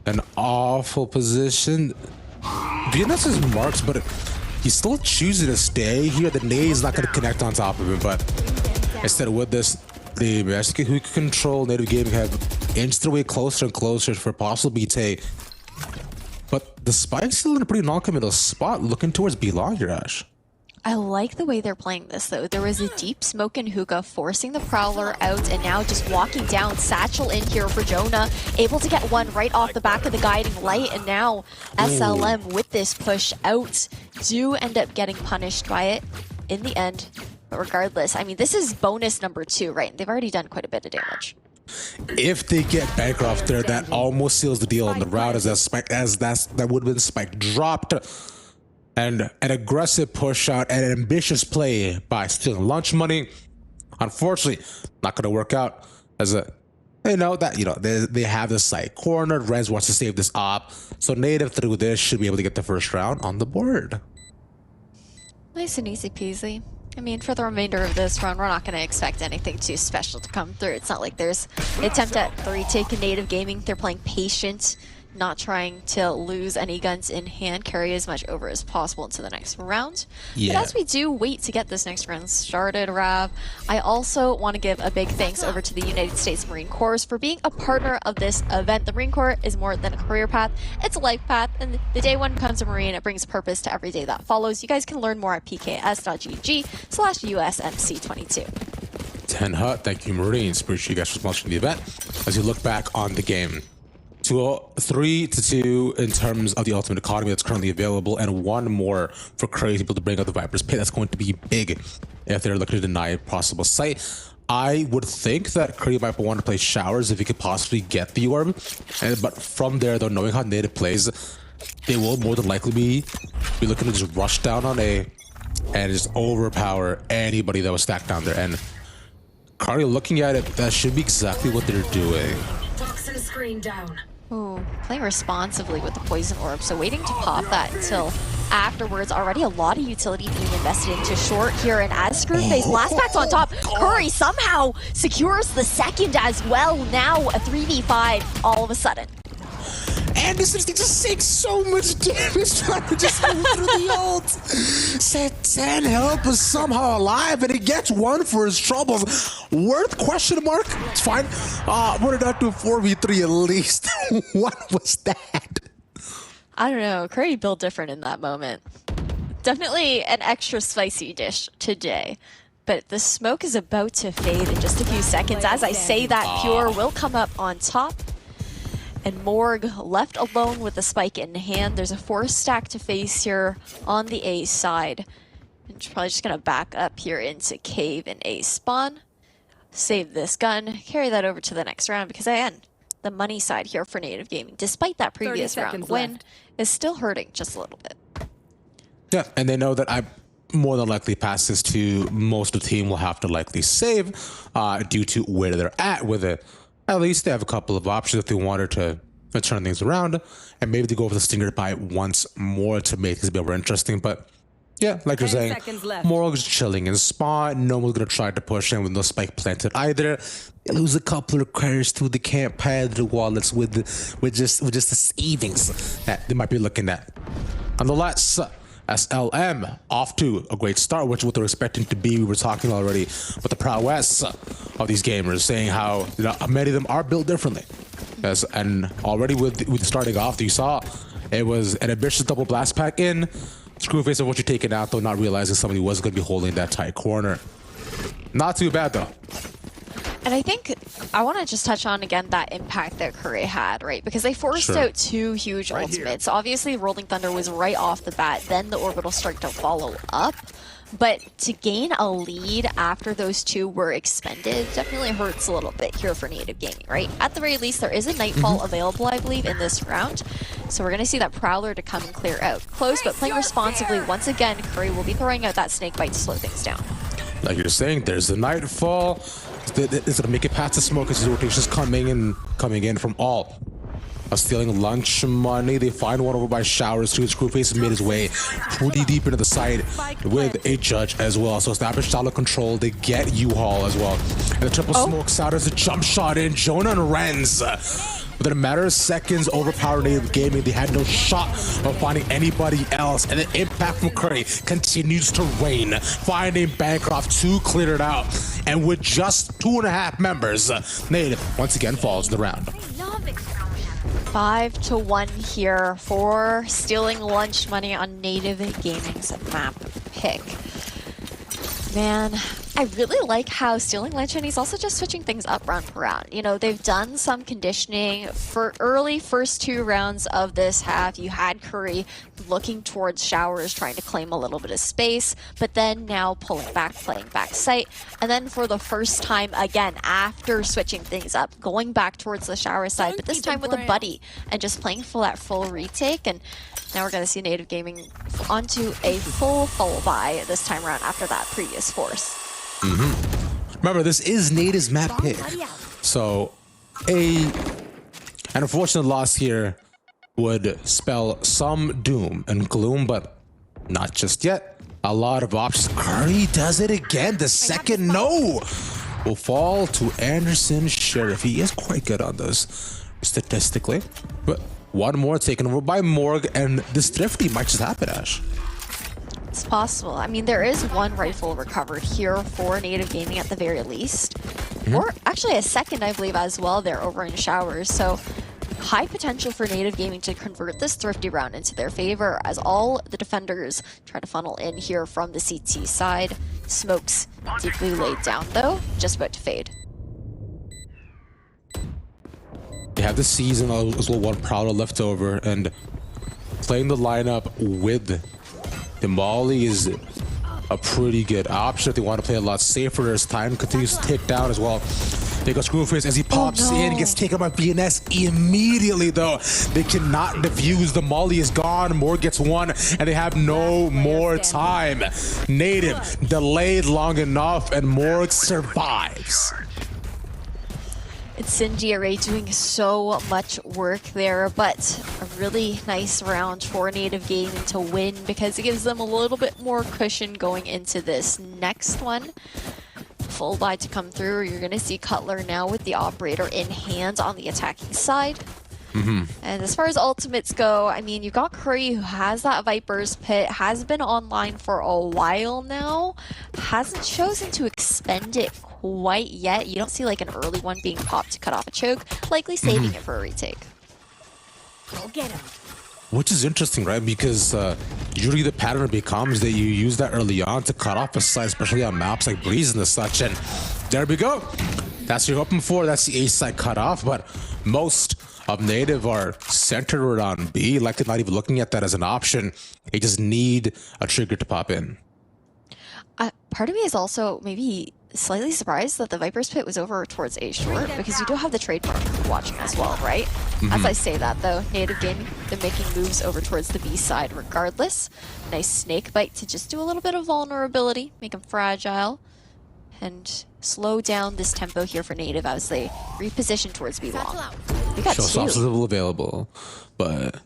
an awful position. Ganaccis marks, but he's still choosing to stay here. The nade is not going to connect on top of him, but instead with this, the Mexican who can control Native Gaming have inched their way closer and closer for possible BT. But the Spike's still in a pretty non-committal spot, looking towards B-Long here, Ash. I like the way they're playing this, though. There was a deep smoke in hookah, forcing the Prowler out, and now just walking down. Satchel in here for Jonah, able to get one right off the back of the guiding light, and now SLM with this push out do end up getting punished by it in the end. But regardless, I mean, this is bonus number 2, right? They've already done quite a bit of damage. If they get Bancroft there, that almost seals the deal on the route as that Spike, that would have been Spike dropped. And an aggressive push out and an ambitious play by stealing lunch money. Unfortunately, not going to work out as they know that, they have the site cornered. Rez wants to save this op. So Native through this should be able to get the first round on the board. Nice and easy peasy. I mean, for the remainder of this run, we're not going to expect anything too special to come through. It's not like there's an attempt at retake in Native Gaming. They're playing patient, not trying to lose any guns in hand, carry as much over as possible into the next round. Yeah. But as we do wait to get this next round started, Rav, I also want to give a big thanks over to the United States Marine Corps for being a partner of this event. The Marine Corps is more than a career path, it's a life path, and the day one becomes a Marine, it brings purpose to every day that follows. You guys can learn more at pks.gg/USMC22. 10 Hut, thank you Marines, appreciate you guys for sponsoring the event. As you look back on the game, 3-2 in terms of the ultimate economy that's currently available, and one more for Crazy people to bring up the Viper's Pit. That's going to be big if they're looking to deny a possible site. I would think that Crazy Viper want to play Showers if he could possibly get the orb, but from there, though, knowing how Native plays, they will more than likely be looking to just rush down on A and just overpower anybody that was stacked down there. And Carly, looking at it, that should be exactly what they're doing. Toxin screen down. Ooh, playing responsibly with the poison orb, so waiting to pop that until afterwards. Already a lot of utility being invested into short here, and as Screwface blast packs on top, Curry somehow secures the second as well. Now a 3v5 all of a sudden. And this is just takes so much damage trying to just go through the ult. Said 10 help is somehow alive, and he gets one for his troubles. Worth question mark? It's fine. We're not to 4v3 at least. What was that? I don't know. Curry built different in that moment. Definitely an extra spicy dish today. But the smoke is about to fade in just a few seconds. As I say that, Pure will come up on top. And Morg left alone with the spike in hand. There's a force stack to face here on the A side. And probably just gonna back up here into cave and A spawn. Save this gun, carry that over to the next round, because again, the money side here for Native Gaming, despite that previous round win, is still hurting just a little bit. Yeah, and they know that I more than likely pass this to most of the team will have to likely save due to where they're at with it. At least they have a couple of options if they wanted to turn things around, and maybe they go for the Stinger by once more to make this a bit more interesting. But yeah, like you're saying, Morg's chilling in spawn. No one's gonna try to push him with no spike planted either. They lose a couple of carries to the camp pad, the wallets with just the savings that they might be looking at. Nonetheless, SLM off to a great start, which is what they're expecting to be. We were talking already about the prowess of these gamers, saying how many of them are built differently. Yes, and already with starting off, you saw it was an ambitious double blast pack in. Screwface of what you're taking out, though, not realizing somebody was going to be holding that tight corner. Not too bad, though. And I think I want to just touch on again that impact that Curry had, right? Because they forced out 2 huge ultimates. Obviously, Rolling Thunder was right off the bat, then the Orbital Strike to follow up. But to gain a lead after those 2 were expended definitely hurts a little bit here for Native Gaming, right? At the very least, there is a Nightfall available, I believe, in this round. So we're going to see that Prowler to come and clear out. Close, but playing responsibly. Once again, Curry will be throwing out that Snake Bite to slow things down. Like you're saying, there's the Nightfall. It's going to make it past the smoke as the rotations coming in from all. stealing lunch money. They find one over by showers too. Screwface made his way pretty deep into the site with a judge as well. So established solid control. They get U-Haul as well. And the triple smokes out as a jump shot in. Jonah and Renz, within a matter of seconds, overpowered Native Gaming. They had no shot of finding anybody else. And the impact from Curry continues to reign, finding Bancroft to clear it out. And with just 2.5 members, Native once again falls the round. 5-1 here for stealing lunch money on Native Gaming's map pick. Man, I really like how stealing lunch money is also just switching things up round per round. You know, they've done some conditioning for early first 2 rounds of this half. You had Curry looking towards showers, trying to claim a little bit of space, but then now pulling back, playing back site. And then for the first time again, after switching things up, going back towards the shower side, but this time with a buddy and just playing for that full retake. And now we're going to see Native Gaming onto a full buy this time around after that previous force. Remember, this is Native's map pick. So an unfortunate loss here would spell some doom and gloom, but not just yet. A lot of options. Curry does it again. The second no will fall to Anderson Sheriff. He is quite good on those statistically, but one more taken over by Morg, and this thrifty might just happen, Ash. It's possible. I mean, there is one rifle recovered here for Native Gaming at the very least. Or actually a second, I believe, as well there over in showers. So high potential for Native Gaming to convert this thrifty round into their favor as all the defenders try to funnel in here from the CT side. Smokes deeply laid down though, just about to fade. They have the season as well, one Prowler left over, and playing the lineup with the Molly is a pretty good option if they want to play a lot safer as time continues to tick down as well. They go Screwface as he pops in, gets taken by BNS immediately though. They cannot defuse, the Molly is gone, Morg gets one, and they have no more time. Native delayed long enough, and Morg survives. Incendiary doing so much work there, but a really nice round for Native Gaming to win because it gives them a little bit more cushion going into this next one. Full buy to come through. You're going to see Cutler now with the operator in hand on the attacking side. And as far as ultimates go, I mean, you've got Curry who has that Viper's Pit, has been online for a while now, hasn't chosen to expend it quite yet. You don't see like an early one being popped to cut off a choke, likely saving it for a retake. Go get him. Which is interesting, right? Because usually the pattern becomes that you use that early on to cut off a site, especially on maps like Breeze and such. And there we go. That's what you're hoping for. That's the A side cut off. But most of Native are centered around B, like they're not even looking at that as an option. They just need a trigger to pop in. Part of me is also maybe slightly surprised that the Viper's Pit was over towards A short because you do have the trade mark watching as well, right? As I say that though, Native Gaming, they're making moves over towards the B side regardless. Nice snake bite to just do a little bit of vulnerability, make them fragile, and slow down this tempo here for Native as they reposition towards B long. We got Showstops two. still available, but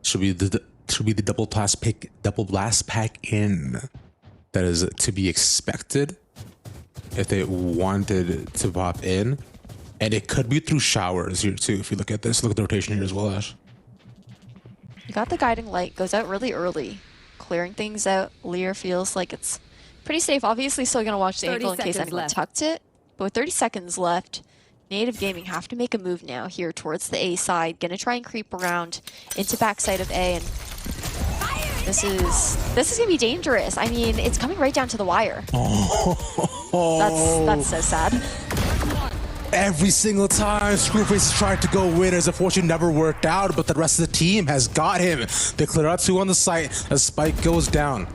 should be the double blast pack in that is to be expected if they wanted to pop in, and it could be through showers here too. If you look at this, look at the rotation here as well, Ash. You got the guiding light, goes out really early, clearing things out. Lear feels like it's pretty safe. Obviously still gonna watch the angle in case anyone tucked it, but with 30 seconds left, Native Gaming have to make a move now here towards the A side. Gonna try and creep around into backside of A, and this is gonna be dangerous. I mean, it's coming right down to the wire. That's so sad. Every single time Screwface tried to go win, his unfortunately never worked out, but the rest of the team has got him. They clear out 2 on the site as Spike goes down.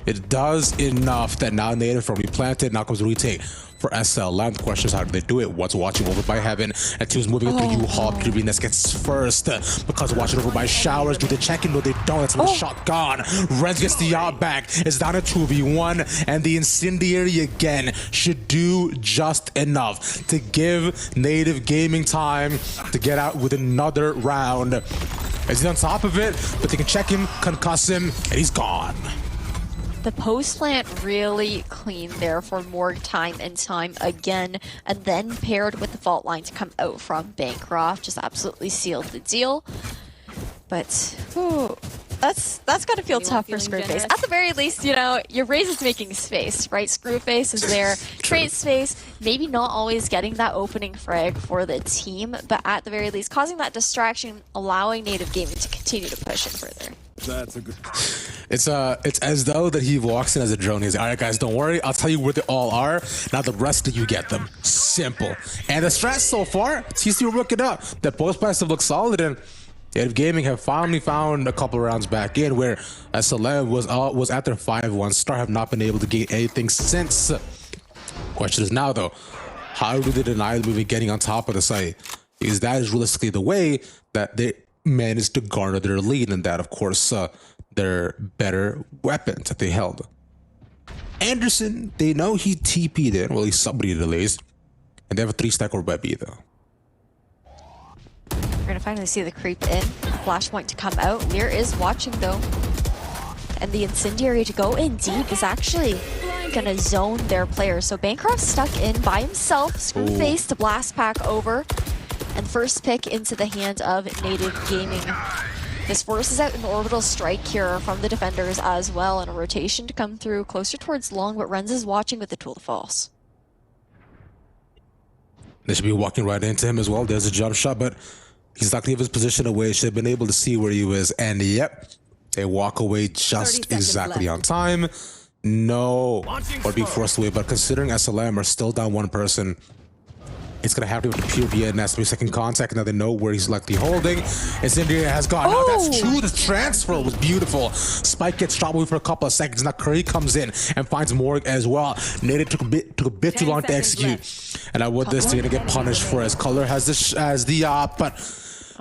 It does enough that now Native from replanted, now comes the retake for SLM. The question is, how do they do it? One's watching over by Heaven, and two's moving into U-Haul. Venus gets first because watching over by Showers. Do they check in? No, they don't. That's a shot gone. Reds gets the yacht back. It's down to 2v1, and the Incendiary again should do just enough to give Native Gaming time to get out with another round. As he's on top of it, but they can check him, concuss him, and he's gone. The post plant really clean there for more time and time again, and then paired with the fault line to come out from Bancroft, just absolutely sealed the deal. But that's got to feel tough for Screwface. At the very least, you know, your Raze is making space, right? Screwface is there, trade space, maybe not always getting that opening frag for the team, but at the very least causing that distraction, allowing Native Gaming to continue to push it further. That's a good. It's as though that he walks in as a drone. He's like, all right, guys, don't worry. I'll tell you where they all are. Now the rest of you get them. Simple. And the strat so far, seems to work it out. The post pass have looked solid, and Native Gaming have finally found a couple rounds back in where SLM was at their 5-1 start, have not been able to gain anything since. Question is now though, how do they deny the movie getting on top of the site? Because that is realistically the way that they managed to garner their lead, and that of course their better weapons that they held. Anderson, they know he TP'd in, well at least somebody delays, and they have a 3-stack or Webby though. We're gonna finally see the creep in. Flashpoint to come out. Lear is watching though. And the Incendiary to go in deep is actually gonna zone their players. So Bancroft's stuck in by himself. Screwface to blast pack over. And first pick into the hand of Native Gaming. This forces out an orbital strike here from the defenders as well, and a rotation to come through closer towards long, but Renz is watching with the tool of false. They should be walking right into him as well. There's a jump shot, but he's not gonna give his position away. Should have been able to see where he was, and yep, they walk away just exactly on time. No, or be forced away, but considering SLM are still down one person, it's gonna have to be pure BNS, 3-second contact, and now they know where he's likely holding. Incendiary has gone. Now that's true. The transfer was beautiful. Spike gets shot away for a couple of seconds. Now Curry comes in and finds Morg as well. Native took a bit too long to execute, and I would this they're gonna get punished for as Color has this as the but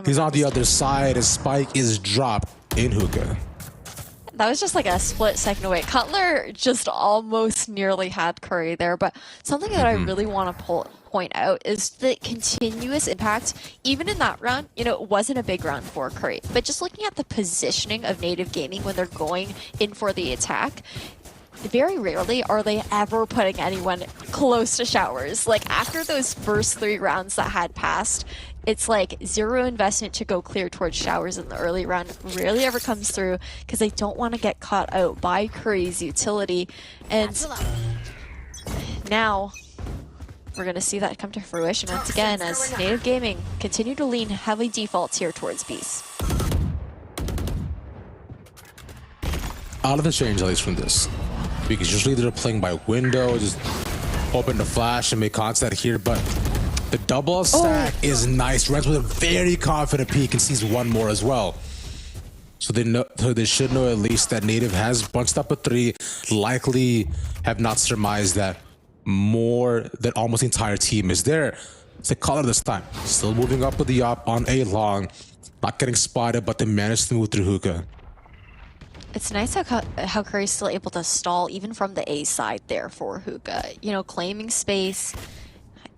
he's on the other side as Spike is dropped in hookah. That was just like a split second away. Cutler just almost nearly had Curry there, but something that I really want to point out is the continuous impact. Even in that round, you know, it wasn't a big round for Curry, but just looking at the positioning of Native Gaming when they're going in for the attack, very rarely are they ever putting anyone close to Showers. Like after those first 3 rounds that had passed, it's like zero investment to go clear towards Showers in the early round. Rarely ever comes through because they don't want to get caught out by Curry's utility. And now we're going to see that come to fruition once again as Native Gaming continue to lean heavy defaults here towards Beast. Out of the change, at least from this, because usually they're playing by window, just open the flash and make contact here, but the double stack is nice. Reds with a very confident peek and sees one more as well. So they should know at least that Native has bunched up a 3, likely have not surmised that more than almost the entire team is there. It's a Color this time, still moving up with the op on a long, not getting spotted, but they managed to move through hookah. It's nice how Curry's still able to stall even from the A side there for hookah. You know, claiming space.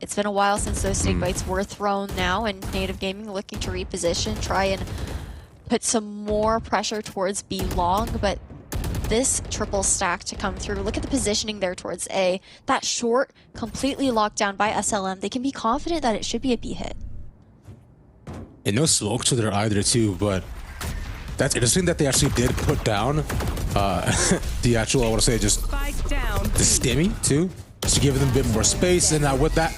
It's been a while since those snake bites were thrown now, and Native Gaming looking to reposition, try and put some more pressure towards B long, but this triple stack to come through. Look at the positioning there towards A. That short, completely locked down by SLM. They can be confident that it should be a B hit. And no smoke to there either too, but that's interesting that they actually did put down the actual, I want to say, just the stimmy too, just to give them a bit more space. And with that,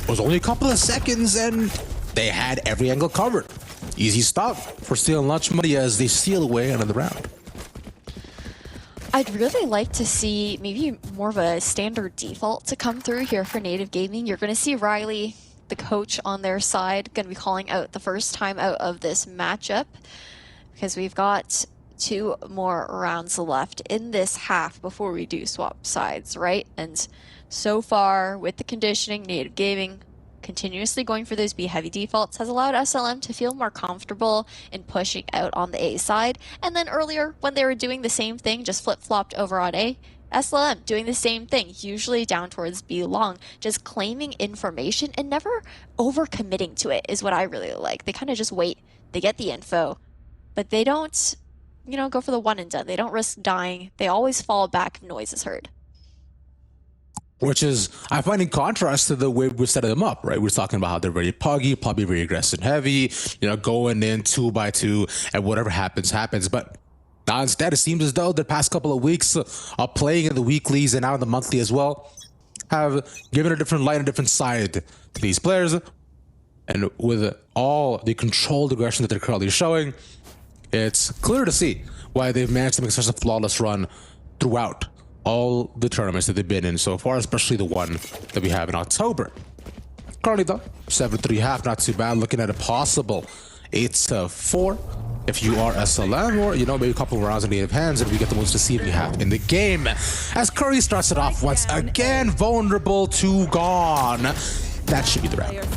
it was only a couple of seconds and they had every angle covered. Easy stop for stealing lunch money as they steal away another round. I'd really like to see maybe more of a standard default to come through here for Native Gaming. You're going to see Riley, the coach on their side, going to be calling out the first time out of this matchup, because we've got 2 more rounds left in this half before we do swap sides, right? And so far, with the conditioning, Native Gaming continuously going for those B-heavy defaults has allowed SLM to feel more comfortable in pushing out on the A side. And then earlier, when they were doing the same thing, just flip-flopped over on A, SLM doing the same thing, usually down towards B long, just claiming information and never over-committing to it is what I really like. They kind of just wait, they get the info, but they don't, you know, go for the one and done. They don't risk dying. They always fall back if noise is heard. Which is, I find in contrast to the way we're setting them up, right? We're talking about how they're very puggy, probably very aggressive and heavy, you know, going in 2 by 2 and whatever happens, happens. But now instead, it seems as though the past couple of weeks of playing in the weeklies and now in the monthly as well have given a different light and different side to these players. And with all the controlled aggression that they're currently showing, it's clear to see why they've managed to make such a flawless run throughout all the tournaments that they've been in so far, especially the one that we have in October. Currently though, 7-3 half, not too bad. Looking at a possible 8-4 if you are SLM, or, you know, maybe a couple of rounds in native hands and we get the most receiving half in the game. As Curry starts it off once again, vulnerable to gone. That should be the round.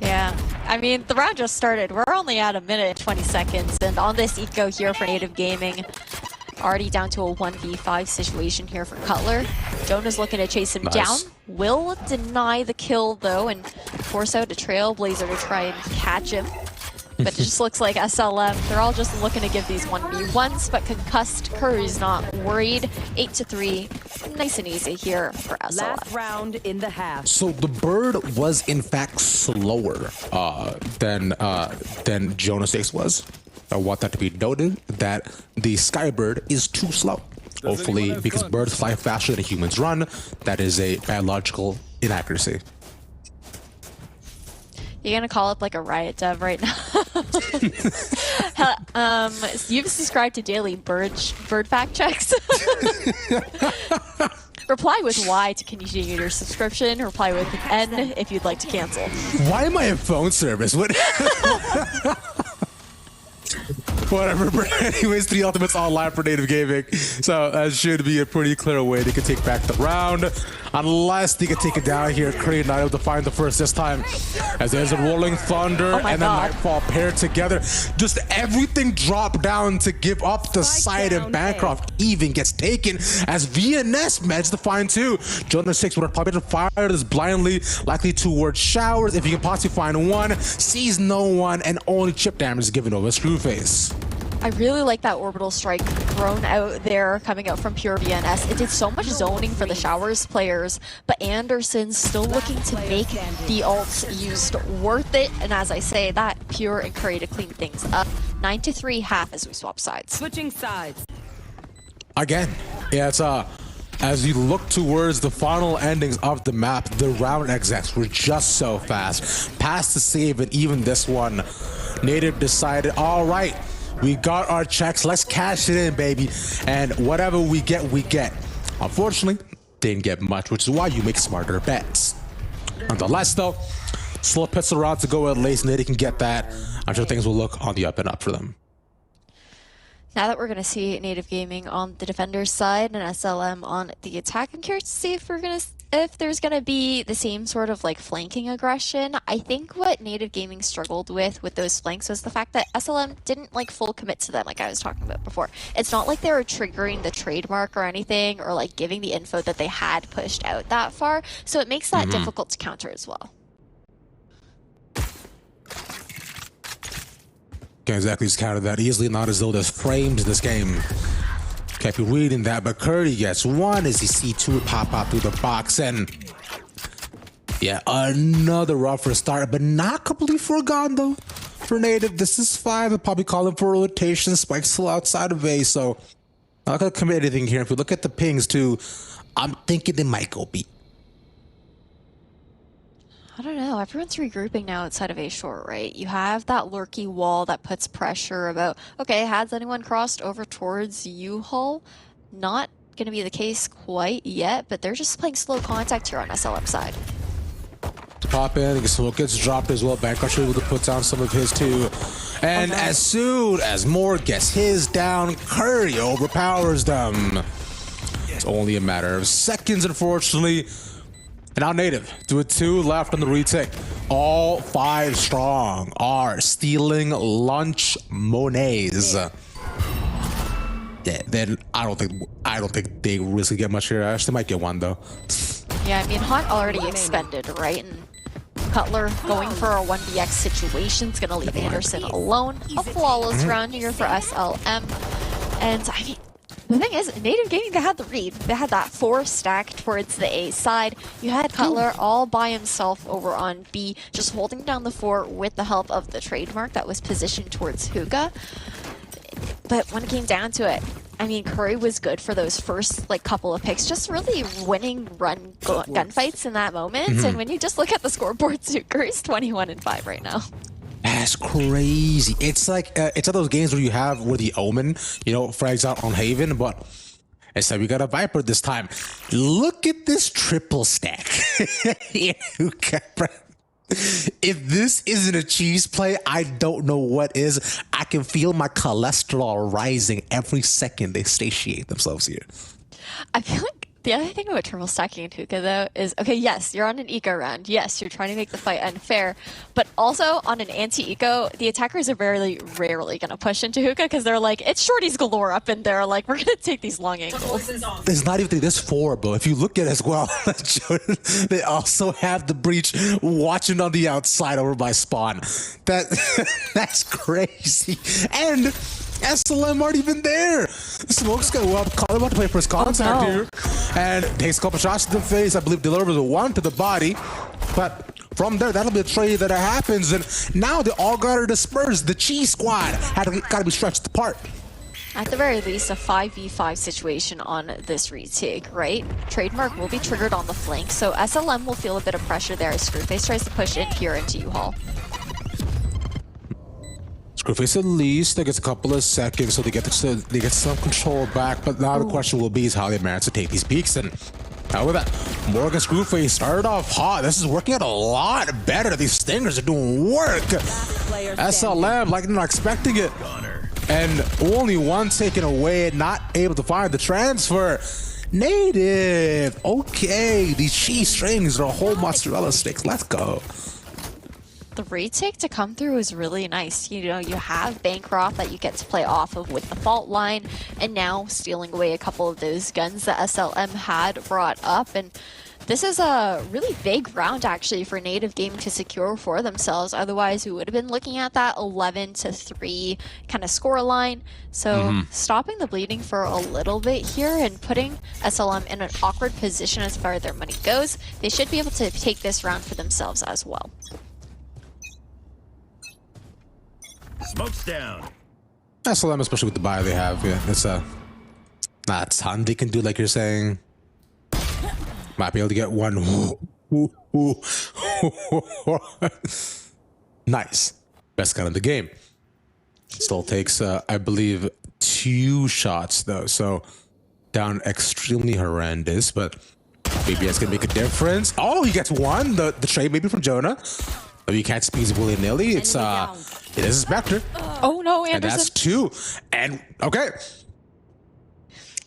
Yeah, I mean, the round just started. We're only at 1 minute and 20 seconds, and on this eco here for Native Gaming, already down to a 1v5 situation here for Cutler. Jonah's looking to chase him down. Will deny the kill, though, and force out a Trailblazer to try and catch him. But it just looks like SLM, they're all just looking to give these 1v1s, but concussed Curry's not worried. 8-3, nice and easy here for SLM. Last round in the half. So the bird was in fact slower than Jonah 6 was. I want that to be noted, that the Skybird is too slow. Hopefully, because birds fly faster than humans run, that is a biological inaccuracy. You're gonna call up like a riot dev right now. You've subscribed to daily bird fact checks. Reply with Y to continue your subscription. Reply with N if you'd like to cancel. Why am I in phone service? What? Whatever, but anyways, 3 ultimates online for Native Gaming. So that should be a pretty clear way they can take back the round. Unless they can take it down here. Curry not able to find the first this time. As there's a Rolling Thunder and then Nightfall paired together. Just everything dropped down to give up the side, and Bancroft even gets taken as VNS managed to find 2. Jonah 6 would have probably just fired this blindly, likely towards showers. If he can possibly find 1, sees no one, and only chip damage is given over Screwface. I really like that orbital strike thrown out there coming out from pure VNS. It did so much zoning for the Showers players, but Anderson's still looking to make the ults used worth it. And as I say, that pure and Curry to clean things up. 9-3 half as we swap sides. Switching sides. Again, yeah, it's as you look towards the final endings of the map, the round exits were just so fast. Past the save, and even this one, Native decided, all right, we got our checks, let's cash it in, baby. And whatever we get, we get. Unfortunately, didn't get much, which is why you make smarter bets. Nonetheless, though, slow pits around to go at least, and they can get that. I'm sure things will look on the up and up for them. Now that we're going to see Native Gaming on the defender's side and SLM on the attack, I'm curious to see if there's going to be the same sort of like flanking aggression. I think what Native Gaming struggled with those flanks was the fact that SLM didn't like full commit to them, like I was talking about before. It's not like they were triggering the trademark or anything, or like giving the info that they had pushed out that far. So it makes that difficult to counter as well. Can't exactly just counter that easily, not as though there's frames in this game. Can't be reading that, but Curry gets 1 as you see 2 pop out through the box, and yeah, another rougher start, but not completely forgone though. For Native, this is 5. They're probably calling for a rotation. Spike's still outside of A, so I'm not gonna commit anything here. If we look at the pings too, I'm thinking they might go B. I don't know. Everyone's regrouping now outside of A short, right? You have that lurky wall that puts pressure about, okay, has anyone crossed over towards U-Hull? Not going to be the case quite yet, but they're just playing slow contact here on SLM side. To pop in, the smoke gets dropped as well. Bancroft able to put down some of his too. And as soon as Moore gets his down, Curry overpowers them. It's only a matter of seconds, unfortunately. And now Native, with 2 left on the retake. All 5 strong are stealing lunch monnets. Yeah, then I don't think they really get much here. They might get 1 though. Yeah, I mean, Hunt already expended, right? And Cutler going for a 1vx situation is going to leave Anderson alone. A flawless round here for SLM. And I mean, the thing is, Native Gaming, they had the read. They had that 4 stacked towards the A side. You had Cutler all by himself over on B, just holding down the 4 with the help of the trademark that was positioned towards Hookah. But when it came down to it, I mean, Curry was good for those first couple of picks, just really winning gunfights in that moment. And when you just look at the scoreboard too, Curry's 21-5 right now. That's crazy. It's like it's one of those games where you have the Omen, frags out on Haven, but instead we got a Viper this time. Look at this triple stack. If this isn't a cheese play, I don't know what is. I can feel my cholesterol rising every second they satiate themselves here. I feel like the other thing about triple stacking in Hookah, though, is, okay, yes, you're on an eco round. Yes, you're trying to make the fight unfair. But also, on an anti-eco, the attackers are very rarely going to push into Hookah because they're like, it's shorties galore up in there. Like, we're going to take these long angles. There's not even this 4, bro. If you look at it as well, they also have the breach watching on the outside over by spawn. That's crazy. And SLM aren't even there. The smokes go up. Call about to play for his contact here. And takes a couple shots to the face. I believe delivers 1 to the body. But from there, that'll be a trade that happens. And now they all got to disperse. The cheese squad got to be stretched apart. At the very least, a 5v5 situation on this retake, right? Trademark will be triggered on the flank, so SLM will feel a bit of pressure there as Screwface tries to push in here into U-Haul. Screwface at least, they get a couple of seconds so they get some control back, but now the question will be is how they manage to take these peaks. And now with that, Morgan Screwface started off hot. This is working out a lot better. These stingers are doing work. SLM, like they're not expecting it. And only 1 taken away, not able to find the transfer. Native, okay, these cheese strings are a whole mozzarella sticks. Let's go. The retake to come through is really nice. You have Bancroft that you get to play off of with the fault line, and now stealing away a couple of those guns that SLM had brought up. And this is a really big round, actually, for Native Gaming to secure for themselves. Otherwise, we would have been looking at that 11-3 kind of score line. So stopping the bleeding for a little bit here and putting SLM in an awkward position as far as their money goes. They should be able to take this round for themselves as well. Smoke's down. SLM, especially with the buy they have, yeah, it's not a ton they can do, like you're saying. Might be able to get 1. Nice. Best gun in the game. Still takes, I believe, 2 shots, though. So, down extremely horrendous, but maybe that's going to make a difference. Oh, he gets 1. The trade maybe from Jonah. But you can't speak willy-nilly. It is a Spectre. Oh, no, Anderson. And that's 2. And, okay.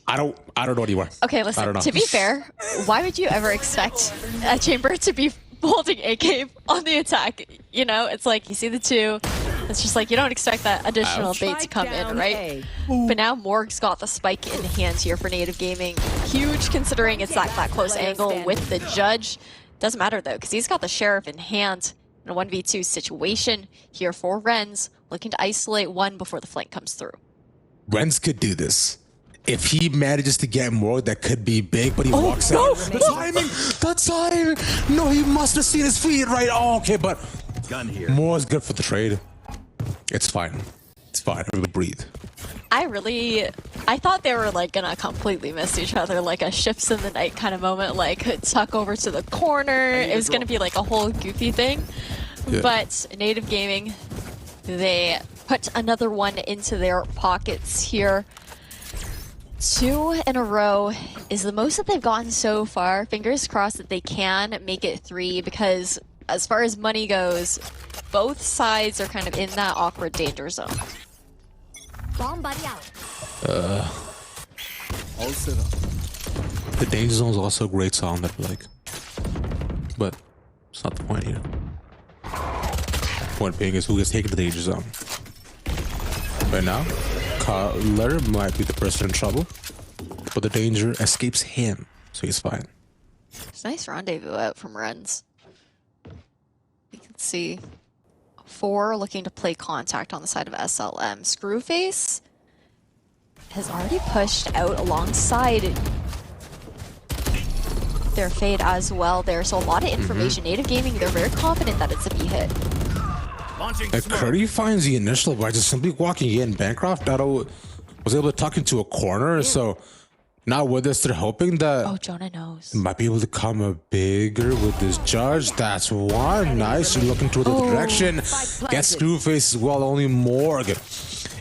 I don't know anymore. Okay, listen, to be fair, why would you ever expect a Chamber to be holding AK on the attack? It's like you see the 2. It's just like you don't expect that additional bait to come in, right? But now Morg's got the spike in hand here for Native Gaming. Huge considering it's that close angle with the judge. Doesn't matter though, because he's got the Sheriff in hand in a 1v2 situation here for Renz, looking to isolate 1 before the flank comes through. Renz could do this. If he manages to get more, that could be big, but he walks out. The timing! No, he must have seen his feet, right? Oh, okay, but Gun here. more is good for the trade. It's fine. It's fine. Everybody breathe. I thought they were gonna completely miss each other, like a ships in the night kind of moment, tuck over to the corner. It was gonna be like a whole goofy thing. Yeah. But Native Gaming, they put another 1 into their pockets here. 2 in a row is the most that they've gotten so far. Fingers crossed that they can make it 3 because as far as money goes, both sides are kind of in that awkward danger zone. Bomb buddy out. All set up. The danger zone is also a great song that we like. But it's not the point here. Point being is who gets taken to the danger zone. Right now, Cutler might be the person in trouble, but the danger escapes him, so he's fine. It's a nice rendezvous out from Renz. You can see 4 looking to play contact on the side of SLM. Screwface has already pushed out alongside their fade as well there, so a lot of information. Native Gaming, they're very confident that it's a B hit. And Curdy finds the initial by just simply walking in. Bancroft was able to tuck into a corner, so now with this, they're hoping that Oh, Jonah knows. might be able to come a bigger with this judge. That's one. Nice. You're looking toward the direction. Gets Screwface as well. Only Morg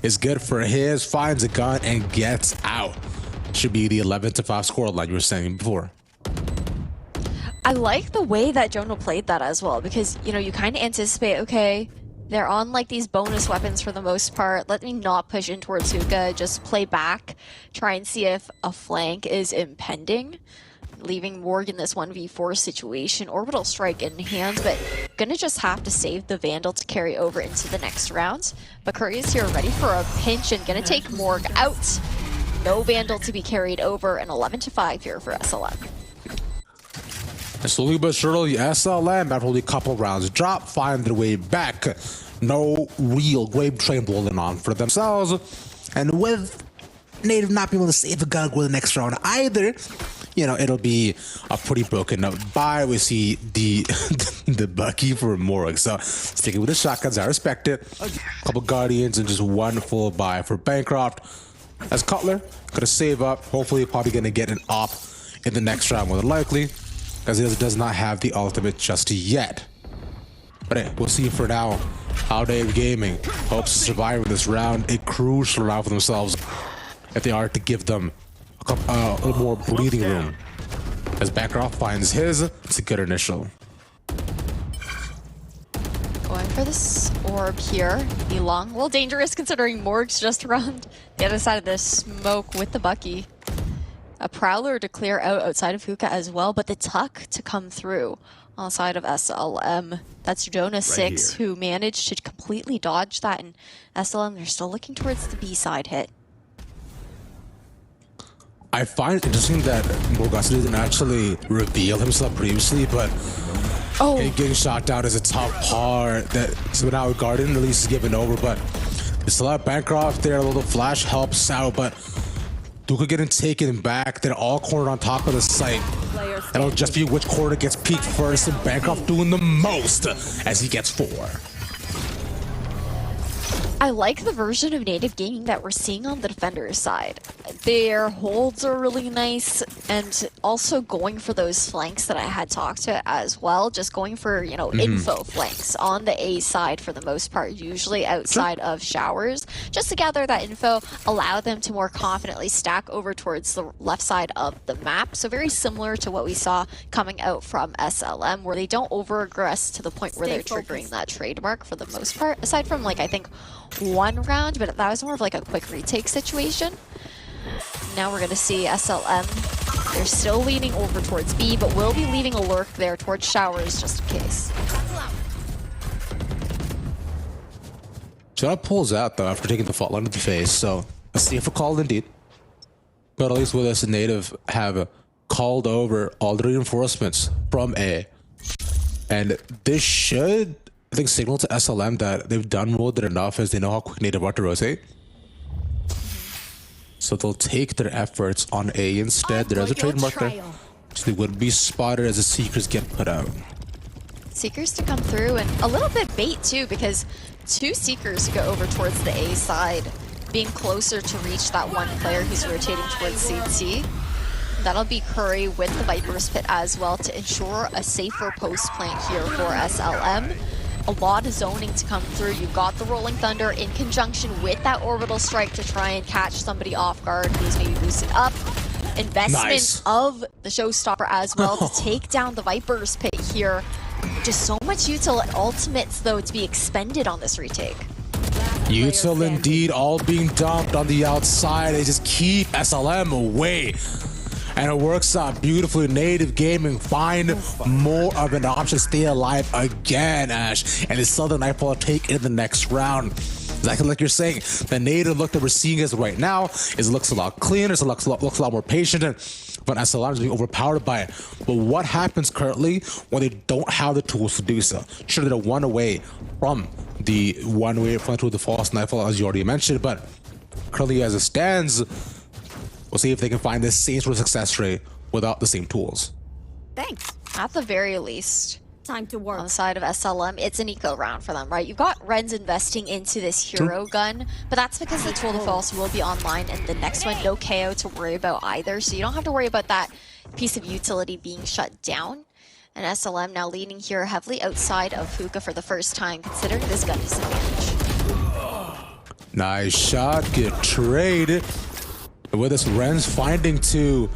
is good for his. Finds a gun and gets out. Should be the 11-5 score like you were saying before. I like the way that Jonah played that as well, because, you know, you kind of anticipate, okay, they're on like these bonus weapons for the most part. Let me not push in towards Hookah, just play back, try and see if a flank is impending, leaving Morg in this 1v4 situation. Orbital strike in hand, but gonna just have to save the Vandal to carry over into the next round. But Curry is here ready for a pinch and gonna take Morg out. No Vandal to be carried over, and 11-5 here for SLM. And slowly but surely, SLM, after only a couple rounds drop, find their way back. No real grave train rolling on for themselves. And with Native not being able to save a gun for the next round either, you know, it'll be a pretty broken up bye. We see the the Bucky for Morg. So sticking with the shotguns, I respect it. A couple Guardians and just one full buy for Bancroft. As Cutler, gonna save up. Hopefully, probably gonna get an op in the next round, more than likely, because he does not have the ultimate just yet. But hey, we'll see for now how Native Gaming hopes to survive in this round. A crucial round for themselves if they are to give them a little more breathing room. As Bancroft finds his, it's a good initial. Going for this orb here. Be long. A little dangerous considering Morg's just around the other side of this smoke with the Bucky. A Prowler to clear out outside of Hookah as well, but the tuck to come through on the side of SLM. That's Jonah 6 who managed to completely dodge that, and SLM, they're still looking towards the B side hit. I find it interesting that Morgassi didn't actually reveal himself previously, but getting shot down is a tough part. That so now Garden release is given over, but it's a lot of Bancroft there. A little flash helps out, but Duka getting taken back. They're all cornered on top of the site. It'll just be which corner gets peeked first, and Bancroft doing the most as he gets 4. I like the version of Native Gaming that we're seeing on the defender's side. Their holds are really nice, and also going for those flanks that I had talked to as well, just going for, you know, info flanks on the A side for the most part, usually outside of showers, just to gather that info, allow them to more confidently stack over towards the left side of the map. So very similar to what we saw coming out from SLM, where they don't over-aggress to the point where they're triggering that trademark for the most part, aside from, like, I think one round, but that was more of like a quick retake situation. Now we're going to see SLM. They're still leaning over towards B, but will be leaving a lurk there towards showers just in case. Jonah pulls out though after taking the fault line to the face, so a safer call indeed. But at least with us, Native have called over all the reinforcements from A, and this should, I think, signal to SLM that they've done more than enough, as they know how quick Native are to rotate. So they'll take their efforts on A instead. There is a trademark there, so they wouldn't be spotted as the Seekers get put out. Seekers to come through, and a little bit bait too, because 2 Seekers go over towards the A side, being closer to reach that one player who's rotating towards CT. That'll be Curry with the Viper's Pit as well to ensure a safer post plant here for SLM. A lot of zoning to come through. You've got the Rolling Thunder in conjunction with that Orbital Strike to try and catch somebody off guard who's maybe boosted up. Investment of the Showstopper as well to take down the Viper's Pit here. Just so much util and ultimates, though, to be expended on this retake. Util indeed, all being dumped on the outside. They just keep SLM away. And it works out beautifully. Native Gaming find more of an option to stay alive again, Ash. And they sell the Nightfall take in the next round. Exactly like you're saying, the native look that we're seeing is right now is looks a lot cleaner, it looks a lot more patient, but SLM is being overpowered by it. But what happens currently when they don't have the tools to do so? Sure, they're one away from the false Nightfall, as you already mentioned, but currently as it stands, we'll see if they can find the same sort of success rate without the same tools. Thanks. At the very least, Time to work. on the side of SLM, it's an eco round for them, right? You've got Rens investing into this hero gun, but that's because the tool de force will be online, and the next one, no KO to worry about either, so you don't have to worry about that piece of utility being shut down. And SLM now leading here heavily outside of Hookah for the first time, considering this gun disadvantage. Nice shot, good trade. With this Ren's finding two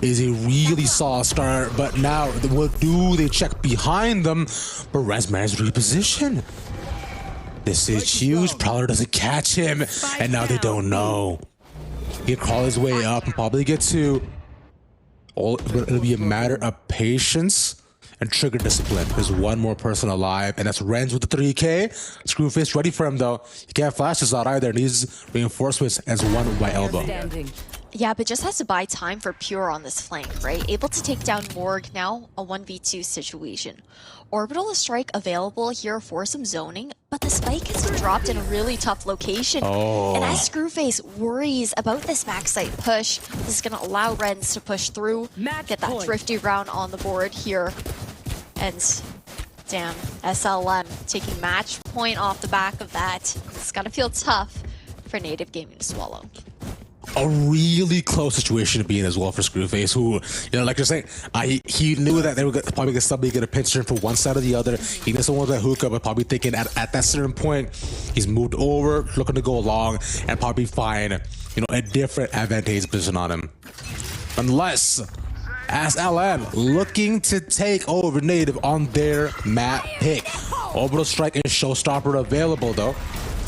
is a really solid start, but now what do they check behind them? But Ren's managed to reposition. This is huge. Prowler doesn't catch him, and now they don't know. He can crawl his way up and probably get to. It'll be a matter of patience and trigger discipline. There's one more person alive, and that's Renz with the 3K. Screwface ready for him though. He can't flash this out either. Needs reinforcements as one by elbow. Yeah, but just has to buy time for Pure on this flank, right? Able to take down Morg now, a 1v2 situation. Orbital is strike available here for some zoning, but the spike has been dropped in a really tough location. And as Screwface worries about this backside push, this is going to allow Renz to push through, get that thrifty round on the board here. And damn, SLM taking match point off the back of that. It's got to feel tough for Native Gaming to swallow. A really close situation to be in as well for Screwface, who, you know, like you're saying, he knew that they were probably going to get a pinch in for one side or the other. He doesn't want that hookah, but probably thinking at that certain point, he's moved over, looking to go along, and probably find, you know, a different advantageous position on him. Unless SLM looking to take over Native on their map pick. Orbital strike and showstopper available though,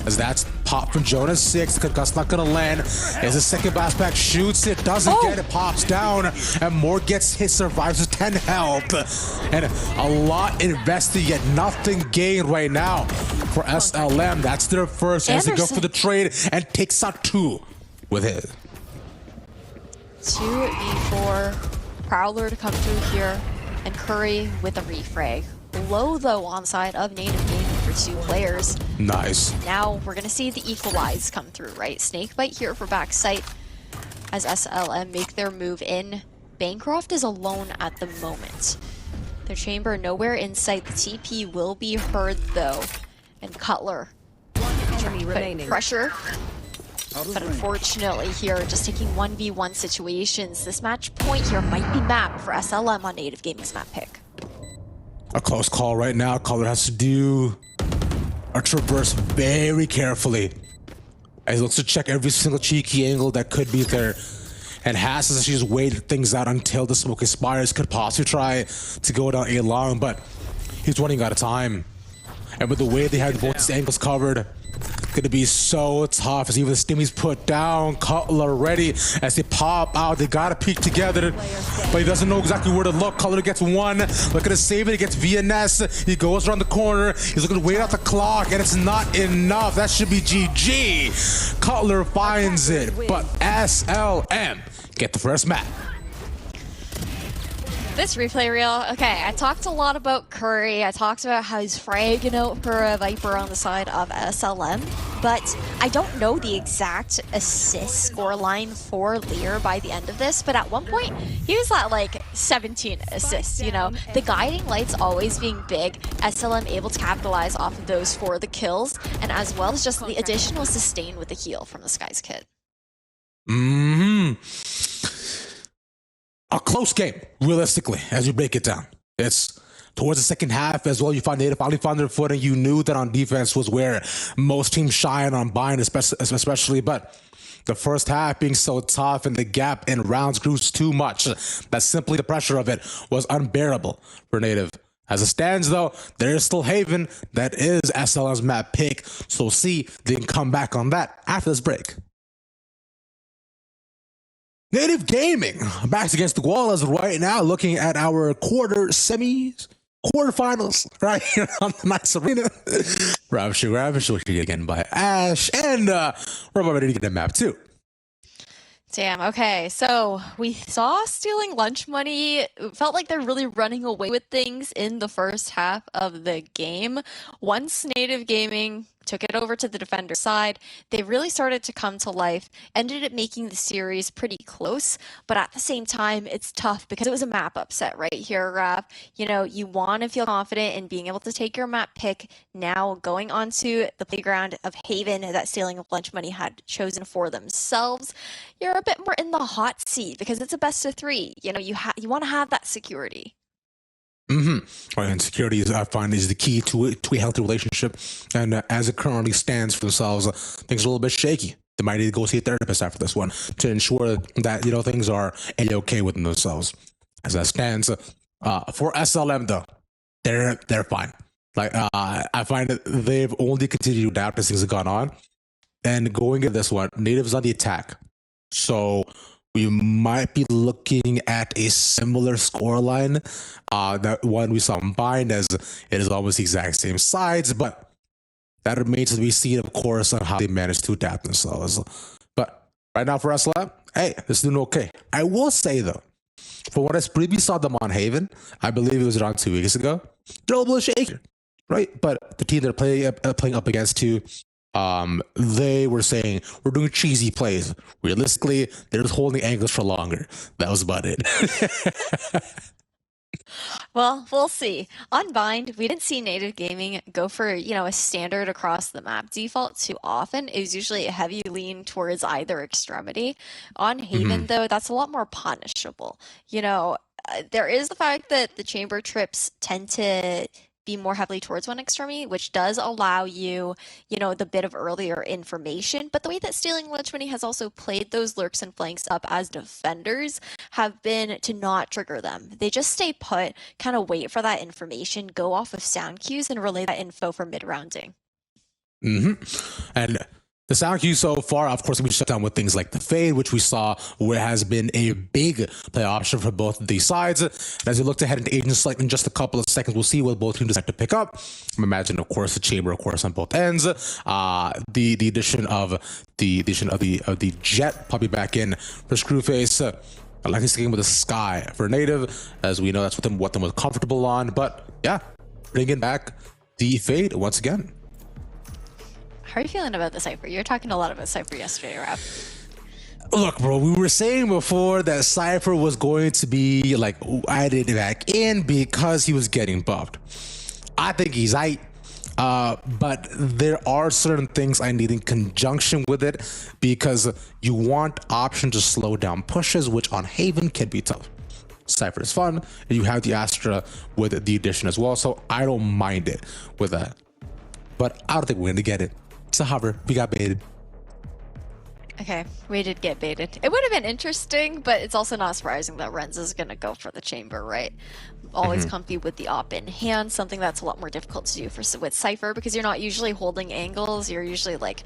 as that's pop from Jonas 6. Concuss not gonna land. As the second blast pack shoots it, doesn't get it, pops down, and more gets hit, survives with 10 health. And a lot invested, yet nothing gained right now for SLM. That's their first as they go for the trade and takes out 2 with it. 2v4. Prowler to come through here, and Curry with a refrag. Low though on side of Native Gaming for 2 players. Nice. Now we're gonna see the equalize come through, right? Snakebite here for backside as SLM make their move in. Bancroft is alone at the moment. Their chamber nowhere in sight. The TP will be heard though, and Cutler putting pressure. But unfortunately here, just taking 1v1 situations, this match point here might be mapped for SLM on Native Gaming's map pick. A close call right now. Color has to do a traverse very carefully, as he looks to check every single cheeky angle that could be there, and has to just wait things out until the smoke expires. Could possibly try to go down A long, but he's running out of time. And with the way they had both these angles covered, gonna be so tough as even the stimmies put down. Cutler ready as they pop out. They gotta peek together, but he doesn't know exactly where to look. Cutler gets 1. Look at his save it. He gets VNS. He goes around the corner. He's looking to wait out the clock, and it's not enough. That should be GG. Cutler finds it, but SLM get the first map. This replay reel, okay, I talked a lot about Curry. I talked about how he's fragging out for a Viper on the side of SLM, but I don't know the exact assist score line for Lear by the end of this, but at one point, he was at like 17 assists, you know? The guiding lights always being big, SLM able to capitalize off of those for the kills, and as well as just the additional sustain with the heal from the Skies kit. A close game, realistically, as you break it down. It's towards the second half as well. You find Native finally found their footing. You knew that on defense was where most teams shine on buying, especially. But the first half being so tough and the gap in rounds grew too much that simply the pressure of it was unbearable for Native As it stands, though, there is still Haven. That is SLM's map pick. So see, they can come back on that after this break. Native Gaming backs against the wall as right now looking at our quarterfinals right here on the Knights Arena. Ravish, which we get again by Ash, and we're about ready to get a map too. Damn, okay, so we saw stealing lunch money. It felt like they're really running away with things in the first half of the game. Once Native Gaming took it over to the defender side, they really started to come to life, ended up making the series pretty close, but at the same time, it's tough because it was a map upset right here, Rav. You know, you want to feel confident in being able to take your map pick. Now going onto the playground of Haven that stealing of lunch money had chosen for themselves, you're a bit more in the hot seat because it's a best of 3. You know, you want to have that security. Right, and security is, I find, is the key to a healthy relationship. And as it currently stands for themselves, things are a little bit shaky. They might need to go see a therapist after this one to ensure that, you know, things are okay within themselves. As that stands, for SLM though, they're fine. Like I find that they've only continued to adapt as things have gone on. And going at this one, Native's on the attack, so we might be looking at a similar scoreline. That one we saw in Bind, as it is almost the exact same sides, but that remains to be seen, of course, on how they manage to adapt themselves. But right now for SLM, hey, this is doing okay. I will say though, for what I previously saw them on Haven, I believe it was around 2 weeks ago, they're a little shaky, right? But the team they're playing up against too, they were saying we're doing cheesy plays. Realistically, they're just holding angles for longer. That was about it. Well, we'll see. On Bind, we didn't see Native Gaming go for, you know, a standard across the map default too often. It was usually a heavy lean towards either extremity. On Haven, though, that's a lot more punishable. You know, there is the fact that the chamber trips tend to be more heavily towards one extremity, which does allow you, you know, the bit of earlier information. But the way that stealing lunch money has also played those lurks and flanks up as defenders have been to not trigger them. They just stay put, kind of wait for that information, go off of sound cues, and relay that info for mid-rounding. And the sound cue so far, of course, we shut down with things like the fade, which we saw where has been a big play option for both of these sides. And as we look to head into Agent Select in just a couple of seconds, we'll see what both teams decide to pick up. Imagine, of course, the chamber, of course, on both ends. The addition of the jet probably back in for Screwface. I like this game with the sky for Native, as we know that's what them was comfortable on. But yeah, bringing back the fade once again. How are you feeling about the Cypher? You were talking a lot about Cypher yesterday, Rob. Look, bro, we were saying before that Cypher was going to be like added back in because he was getting buffed. I think he's right, but there are certain things I need in conjunction with it because you want option to slow down pushes, which on Haven can be tough. Cypher is fun, and you have the Astra with the addition as well, so I don't mind it with that. But I don't think we're going to get it. It's a hover. We got baited. Okay, we did get baited. It would have been interesting, but it's also not surprising that Renz is going to go for the chamber, right? Always comfy with the op in hand, something that's a lot more difficult to do with Cypher because you're not usually holding angles. You're usually like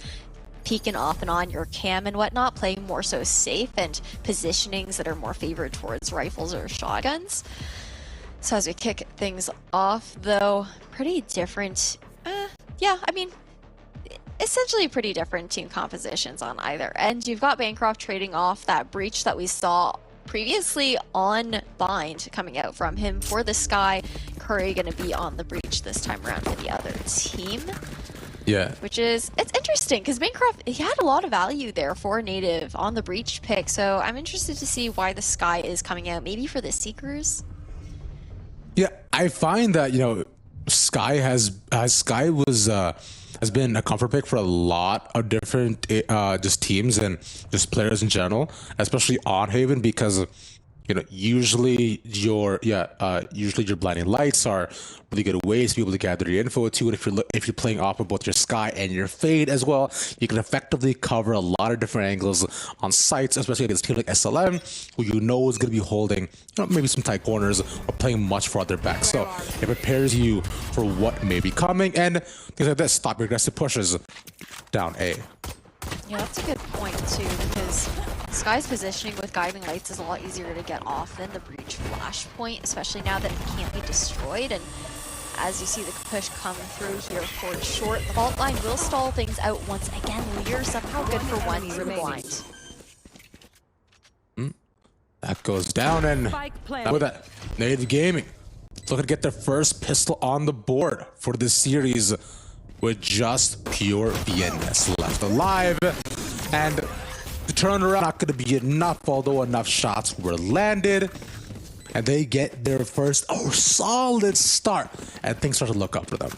peeking off and on your cam and whatnot, playing more so safe and positionings that are more favored towards rifles or shotguns. So as we kick things off, though, pretty different. Yeah, I mean, essentially pretty different team compositions on either end. You've got Bancroft trading off that breach that we saw previously on Bind coming out from him for the Sky. Curry going to be on the breach this time around for the other team. Yeah. Which is, it's interesting because Bancroft, he had a lot of value there for Native on the breach pick. So I'm interested to see why the Sky is coming out, maybe for the Seekers. Yeah, I find that, you know, Sky has been a comfort pick for a lot of different just teams and just players in general, especially on Haven, because usually your blinding lights are really good ways to be able to gather your info too. And if you're playing off of both your sky and your fade as well, you can effectively cover a lot of different angles on sites, especially against a team like SLM, who is going to be holding maybe some tight corners or playing much farther back. So it prepares you for what may be coming, and things like this stop your aggressive pushes down A. Yeah, that's a good point too, because Sky's positioning with guiding lights is a lot easier to get off than the breach flashpoint, especially now that it can't be destroyed. And as you see the push come through here for short, the fault line will stall things out once again. Lear somehow good for one through the blind. That goes down, and with that, Native Gaming looking to get their first pistol on the board for this series with just pure VNS left alive. And the turnaround not going to be enough, although enough shots were landed. And they get their first solid start, and things start to look up for them.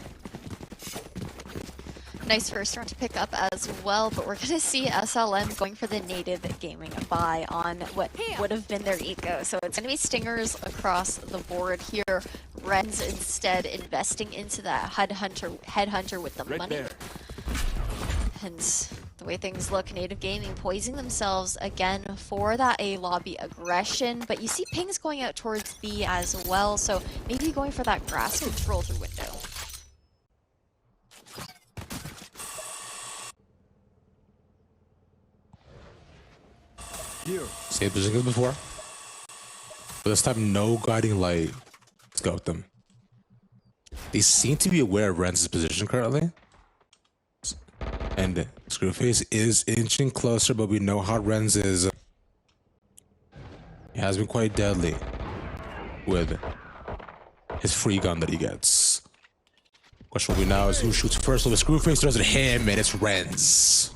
Nice first round to pick up as well, but we're going to see SLM going for the Native Gaming buy on what would have been their eco. So it's going to be Stingers across the board here. Ren's instead investing into that headhunter with the money. There. And the way things look, Native Gaming poising themselves again for that A lobby aggression, but you see pings going out towards B as well, so maybe going for that grass control through window. Here. Same position as before, but this time no guiding light. Let's go with them. They seem to be aware of Ren's position currently. And Screwface is inching closer, but we know how Renz is. He has been quite deadly with his free gun that he gets. Question will be now is who shoots first. So the Screwface does it him, and it's Renz.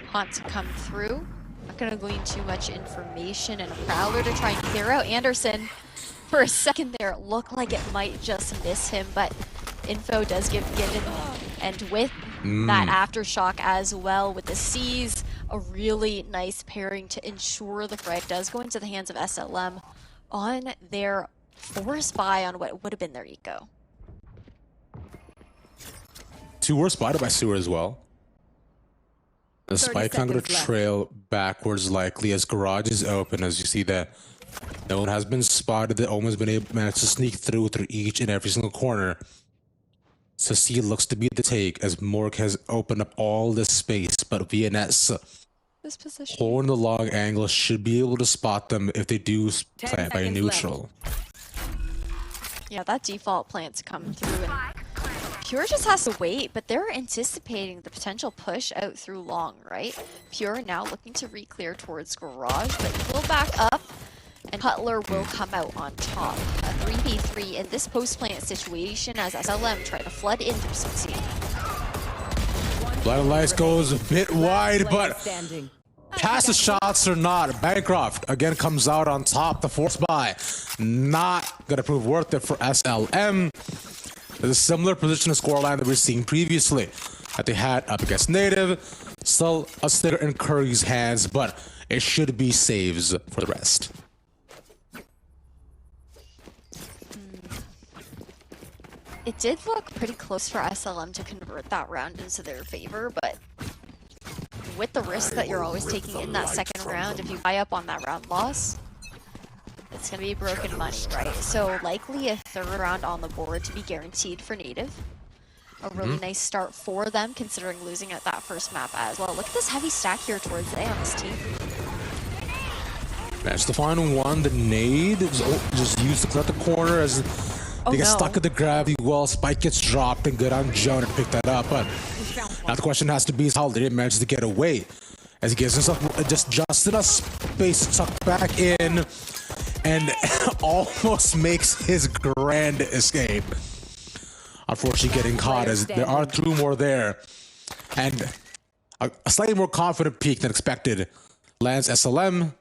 Hunt to come through. Not going to glean too much information, and Prowler to try and clear out Anderson. For a second there, it looked like it might just miss him, but info does get given. And with that aftershock as well, with the C's, a really nice pairing to ensure the frag does go into the hands of SLM on their forced buy on what would have been their eco. Two were spotted by Sewer as well. The spike going to trail backwards likely as garage is open, as you see that no one has been spotted. That almost been able to manage to sneak through each and every single corner. So C looks to be the take as Morg has opened up all this space, but VNS This position. holding the long angle should be able to spot them if they do plant by a neutral. Yeah, that default plant's come through, and Pure just has to wait, but they're anticipating the potential push out through long, right? Pure now looking to re-clear towards garage, but he will back up, and Cutler will come out on top. A 3v3 in this post-plant situation as SLM try to flood in through CC. Blind Lights goes a bit wide, but pass the shots or not. Bancroft again comes out on top. The force buy not gonna prove worth it for SLM. There's a similar position of scoreline that we're seeing previously that they had up against Native. Still a sticker in Curry's hands, but it should be saves for the rest. It did look pretty close for SLM to convert that round into their favor, but with the risk that you're always taking in that second round, if you buy up on that round loss, it's going to be broken money, right? So likely a third round on the board to be guaranteed for Native. A really nice start for them, considering losing at that first map as well. Look at this heavy stack here towards A on this team. Managed to find one. The nade just used to cut the corner as they get stuck at the gravity well. Spike gets dropped and good on Joan to pick that up. But now the question has to be is how did he manage to get away? As he gives himself just enough space to tuck back in and almost makes his grand escape. Unfortunately getting caught as there are two more there. And a slightly more confident peak than expected lands SLM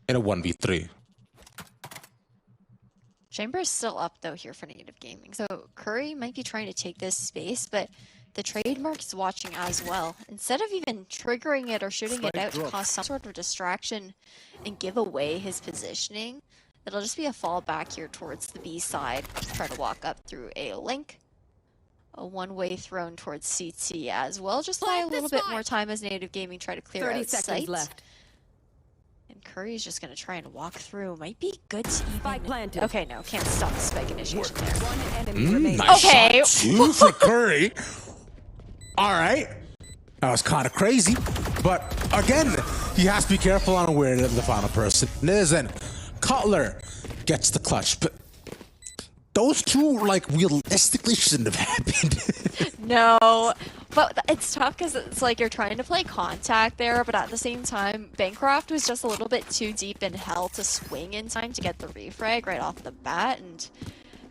in a 1v3. Chamber is still up though here for Native Gaming. So Curry might be trying to take this space, but the trademark is watching as well. Instead of even triggering it or shooting it out to cause some sort of distraction and give away his positioning, it'll just be a fallback here towards the B side. Try to walk up through a link. A one-way thrown towards CT as well. Just buy a little bit more time as Native Gaming try to clear 30 out seconds sight. left. And Curry's just going to try and walk through. Might be good to even... Spike planted. Okay, no, can't stop the spike initiation there. One enemy remaining. Nice Okay. shot, 2 for Curry. All right. That was kind of crazy. But again, he has to be careful on where the final person is. And Cutler gets the clutch. But those two, like, realistically shouldn't have happened. No, but it's tough because it's like you're trying to play contact there, but at the same time, Bancroft was just a little bit too deep in hell to swing in time to get the refrag right off the bat, and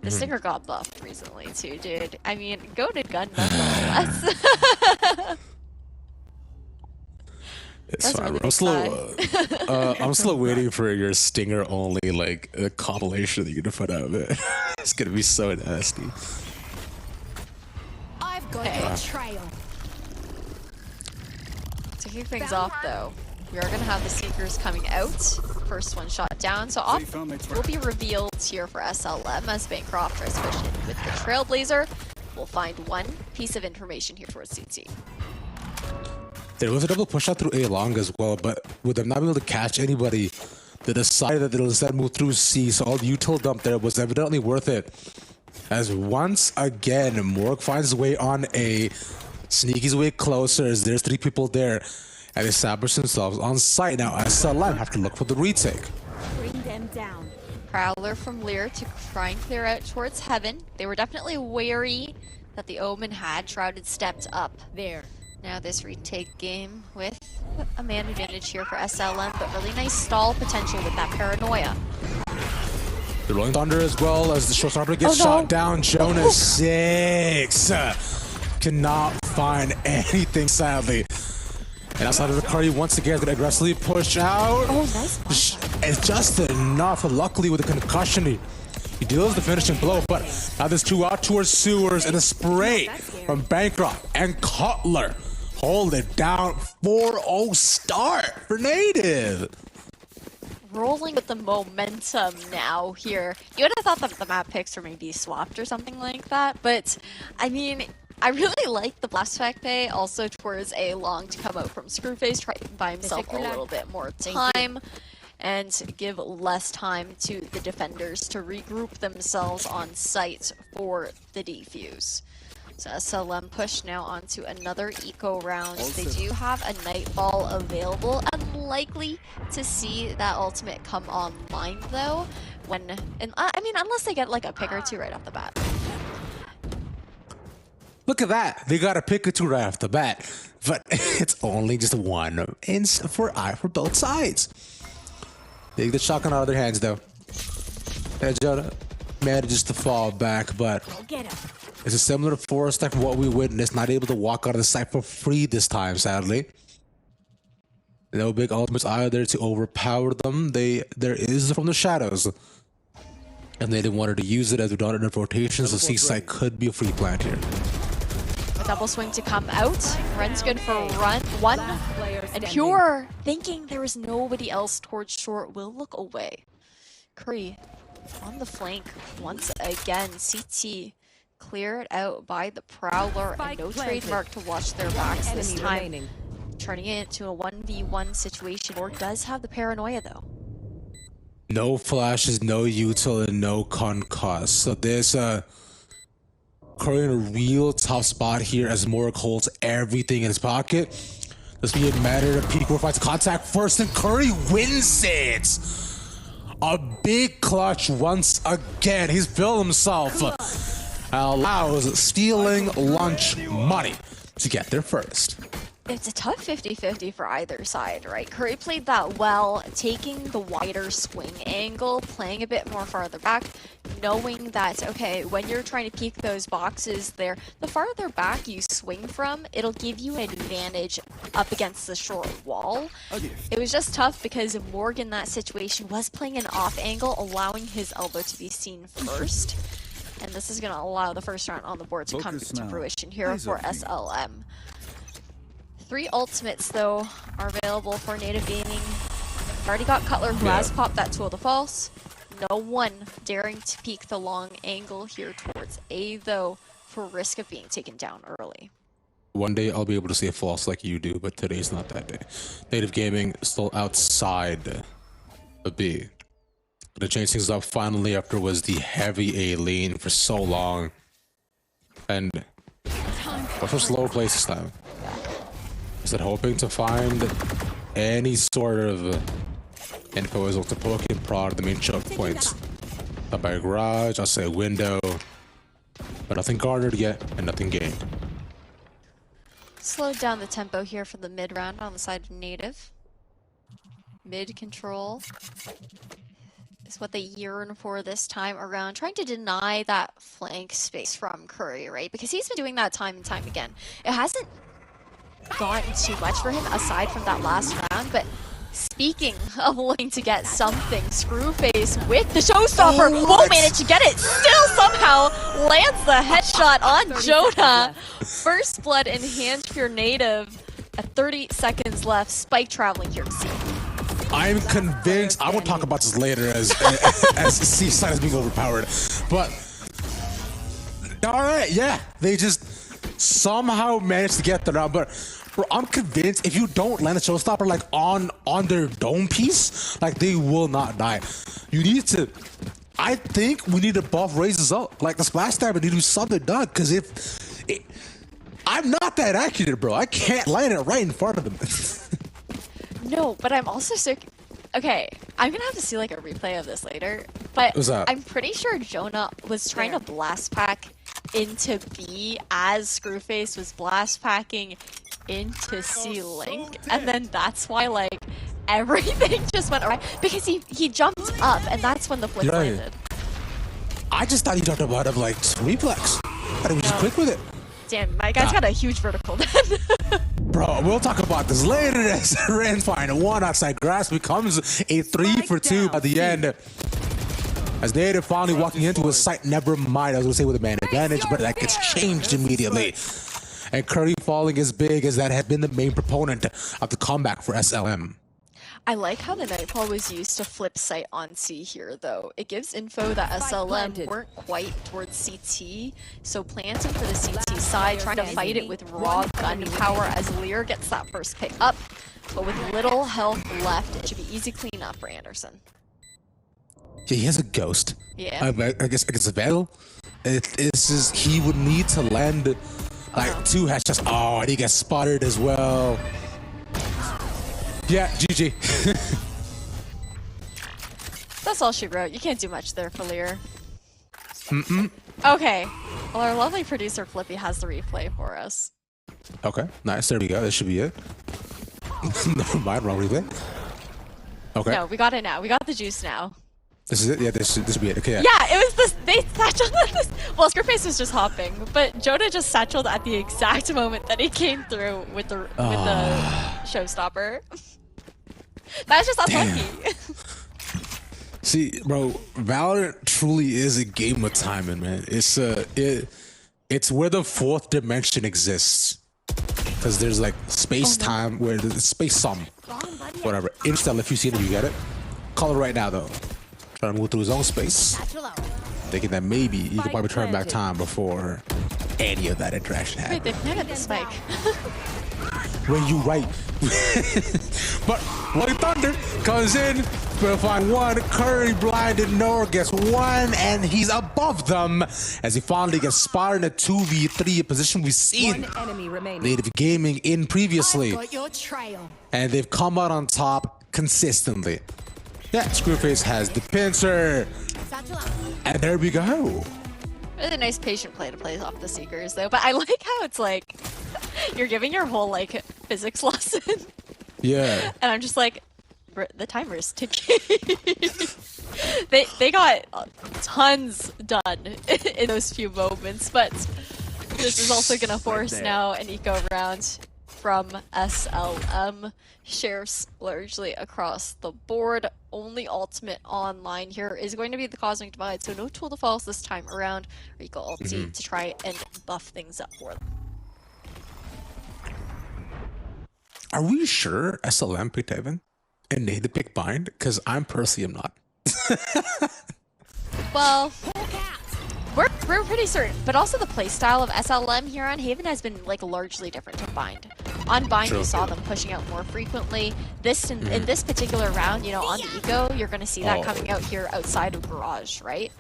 the Stinger got buffed recently too, dude. I mean, go to gun nonetheless. It's That's fine. really I'm big slow. I'm still waiting for your Stinger only like a compilation that you're gonna put out of it. It's gonna be so nasty. I've got a trail. To kick things off though, we are going to have the Seekers coming out. First one shot down, so off will be revealed here for SLM as Bancroft tries to push in with the Trailblazer. We'll find one piece of information here towards CT. There was a double push out through A long as well, but with them not being able to catch anybody, they decided that they'll instead move through C, so all the util dump there was evidently worth it. As once again, Morg finds his way on A, sneaks his way closer as there's 3 people there, and establish themselves on site. Now SLM have to look for the retake. Bring them down. Prowler from Lear to try and clear out towards Heaven. They were definitely wary that the Omen had shrouded stepped up. There. Now this retake game with a man advantage here for SLM, but really nice stall potential with that paranoia. The Rolling Thunder as well as the showstopper gets shot down. Jonas 6 cannot find anything sadly. And outside of the Curry once again gonna aggressively push out. Oh, nice. It's just enough. Luckily with the concussion, he deals the finishing blow. But now there's 2 out towards sewers and a spray from Bancroft and Cutler. Hold it down. 4-0 start for Native. Rolling with the momentum now here. You would have thought that the map picks were maybe swapped or something like that, but I mean, I really like the blast effect pay also towards A long to come out from Screwface, try to buy himself a little bit more time and give less time to the defenders to regroup themselves on site for the defuse. So SLM push now onto another eco round. They do have a Nightfall available. Unlikely to see that ultimate come online though. I mean, unless they get like a pick or 2 right off the bat. Look at that. They got a pick or 2 right off the bat. But it's only just 1 for both sides. Take the shotgun out of their hands though. Jonah manages to fall back, but it's a similar forest like what we witnessed. Not able to walk out of the site for free this time, sadly. No big ultimates either to overpower them. There is from the shadows. And they didn't want to use it as we don't enough rotations. The C-site could be a free plant here. A double swing to come out. Run's good for one. And Pure, thinking there was nobody else towards short, will look away. Curry on the flank once again. CT cleared out by the Prowler and no trademark to watch their backs this time. Turning it into a 1v1 situation. Or does have the paranoia though. No flashes, no util, and no concuss. So there's Curry in a real tough spot here as Morg holds everything in his pocket. This be a matter of peak where fights contact first, and Curry wins it. A big clutch once again. He's built himself. Allows stealing lunch money to get there first. It's a tough 50-50 for either side, right? Curry played that well, taking the wider swing angle, playing a bit more farther back, knowing that, okay, when you're trying to peek those boxes there, the farther back you swing from, it'll give you an advantage up against the short wall. It was just tough because Morgan in that situation was playing an off angle, allowing his elbow to be seen first. And this is going to allow the first round on the board to come Focus to now. fruition here Eyes for off me. SLM. 3 ultimates, though, are available for Native Gaming. Already got Cutler, who has popped that Tool of the False. No one daring to peek the long angle here towards A, though, for risk of being taken down early. One day I'll be able to say false like you do, but today's not that day. Native Gaming still outside of B. Gonna change things up finally after was the heavy A lane for so long. And what's for slow place this time? Is it hoping to find any sort of info as well to poke and prod the main choke points? Not by a garage, I'll say a window. But nothing garnered yet and nothing gained. Slowed down the tempo here for the mid round on the side of Native. Mid control is what they yearn for this time around, trying to deny that flank space from Curry, right? Because he's been doing that time and time again. It hasn't gotten too much for him aside from that last round, but speaking of wanting to get something, Screwface with the showstopper won't manage to get it, still somehow lands the headshot on Jonah. First blood in hand for Native at 30 seconds left. Spike traveling here to see. I'm convinced. I will talk about this later as Seaside is being overpowered. But all right, yeah, they just somehow managed to get there. But bro, I'm convinced if you don't land a showstopper like on their dome piece, like they will not die. You need to. I think we need to buff raises up. Like the splash stabber need to do something done. Because I'm not that accurate, bro. I can't land it right in front of them. No, but I'm also sick. Okay, I'm gonna have to see like a replay of this later. But What's that? I'm pretty sure Jonah was trying to blast pack into B as Screwface was blast packing into C Link, and then that's why like everything just went awry because he jumped up, and that's when the flip landed. I just thought he jumped about of like reflex. I was just quick with it. Damn, my guy's got a huge vertical then. Bro, we'll talk about this later as Rand's finding one outside grass becomes a 3 for 2 at the end. As Native finally walking into a site, never mind, I was gonna say with a man advantage, but that gets changed immediately. And Curry falling as big as that had been the main proponent of the comeback for SLM. I like how the Nightfall was used to flip sight on C here, though. It gives info that SLM weren't quite towards CT, so planting for the CT side, trying to fight it with raw gun power as Lear gets that first pick up. But with little health left, it should be easy cleanup for Anderson. Yeah, he has a ghost. Yeah. I guess it's a battle. He would need to land like 2 headshots. Oh, and he gets spotted as well. Yeah, GG. That's all she wrote. You can't do much there for Lear. Okay. Well, our lovely producer Flippy has the replay for us. Okay, nice. There we go. That should be it. Never mind, wrong replay. Okay. No, we got it now. We got the juice now. This is it? Yeah, this should be it. Okay, yeah. Yeah, it was this. They satcheled this. Well, Screwface was just hopping, but Jonah just satcheled at the exact moment that he came through with the showstopper. That's just unlucky. See, bro, Valorant truly is a game of timing, man. It's where the 4th dimension exists. Because there's like space-time, where there's space-some. Whatever. Insta, if you see it, you get it. Call it right now, though. Trying to move through his own space. Thinking that maybe he could probably turn back time before any of that interaction happened. Wait, they planted the spike. When you right. But Bloody Thunder comes in, will find one. Curry blinded, Nor gets 1, and he's above them as he finally gets spotted in a 2v3, a position we've seen One enemy remaining. Native Gaming in previously. Got your trail. And they've come out on top consistently. Yeah, Screwface has the pincer. And there we go. Really nice patient play to play off the Seekers, though. But I like how it's like, you're giving your whole, like, physics lesson. Yeah. And I'm just like, the timer's ticking. they got tons done in those few moments, but this is also going to force now an eco round from SLM. Shares largely across the board. Only ultimate online here is going to be the Cosmic Divide, so no Tool to Falls this time around. Rico ulti to try and buff things up for them. Are we sure SLM picked Evan and Nate picked Bind? Because I'm personally am not. Well, we're pretty certain, but also the playstyle of SLM here on Haven has been like largely different to Bind. On Bind, you saw them pushing out more frequently. This in this particular round, you know, on the Eco, you're going to see that coming out here outside of Garage, right?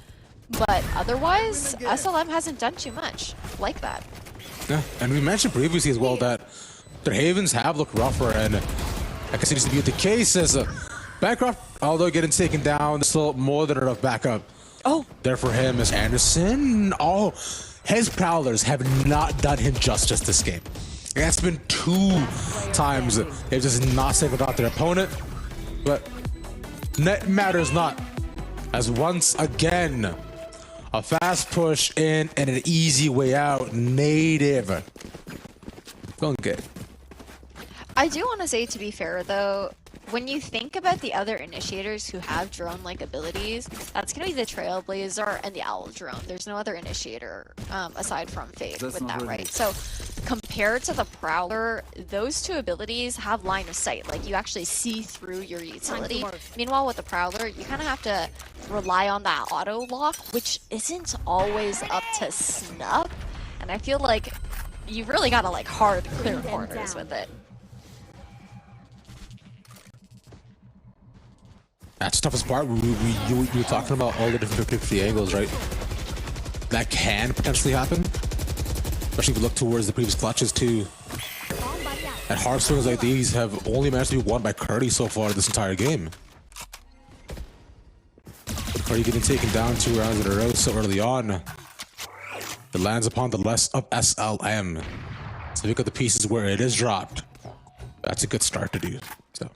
But otherwise, SLM hasn't done too much like that. Yeah, and we mentioned previously as well that their Havens have looked rougher, and I guess it needs to be the case as Bancroft, although getting taken down, still more than enough backup. Oh, There for him is Anderson. Oh, his Prowlers have not done him justice this game. That's been 2 times they've just not saved out their opponent. But net matters not, as once again, a fast push in and an easy way out. Native. Going good. I do want to say, to be fair though, when you think about the other initiators who have drone-like abilities, that's going to be the Trailblazer and the Owl drone. There's no other initiator aside from Fade with that, right? So compared to the Prowler, those 2 abilities have line of sight. Like, you actually see through your utility. Meanwhile, with the Prowler, you kind of have to rely on that auto lock, which isn't always up to snuff. And I feel like you've really got to like hard clear corners with it. That's the toughest part. We were talking about all the different 50 angles, right? That can potentially happen. Especially if you look towards the previous clutches too. And hard swings like these have only managed to be won by Curdy so far this entire game. With Curdy getting taken down 2 rounds in a row so early on. It lands upon the less of SLM. So look at the pieces where it is dropped. That's a good start to do. So.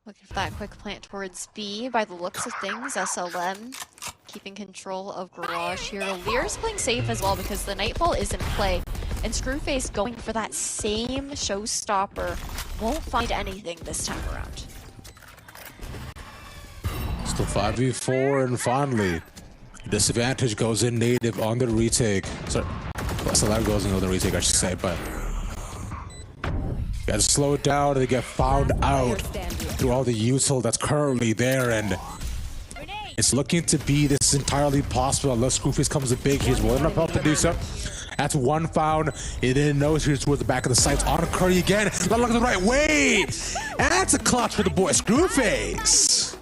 Looking for that quick plant towards B. By the looks of things, SLM keeping control of Garage here. Lear's playing safe as well because the Nightfall is in play. And Screwface going for that same showstopper. Won't find anything this time around. Still 5v4, and finally, disadvantage goes in Native on the retake. Sorry, SLM goes in on the retake, I should say, but gotta slow it down. They get found out through all the util that's currently there, and it's looking to be this entirely possible unless Screwface comes in big. He's willing enough to do so. That's 1 found. He didn't know he's towards the back of the sights on Curry again. Not looking the right way. And that's a clutch for the boy Screwface.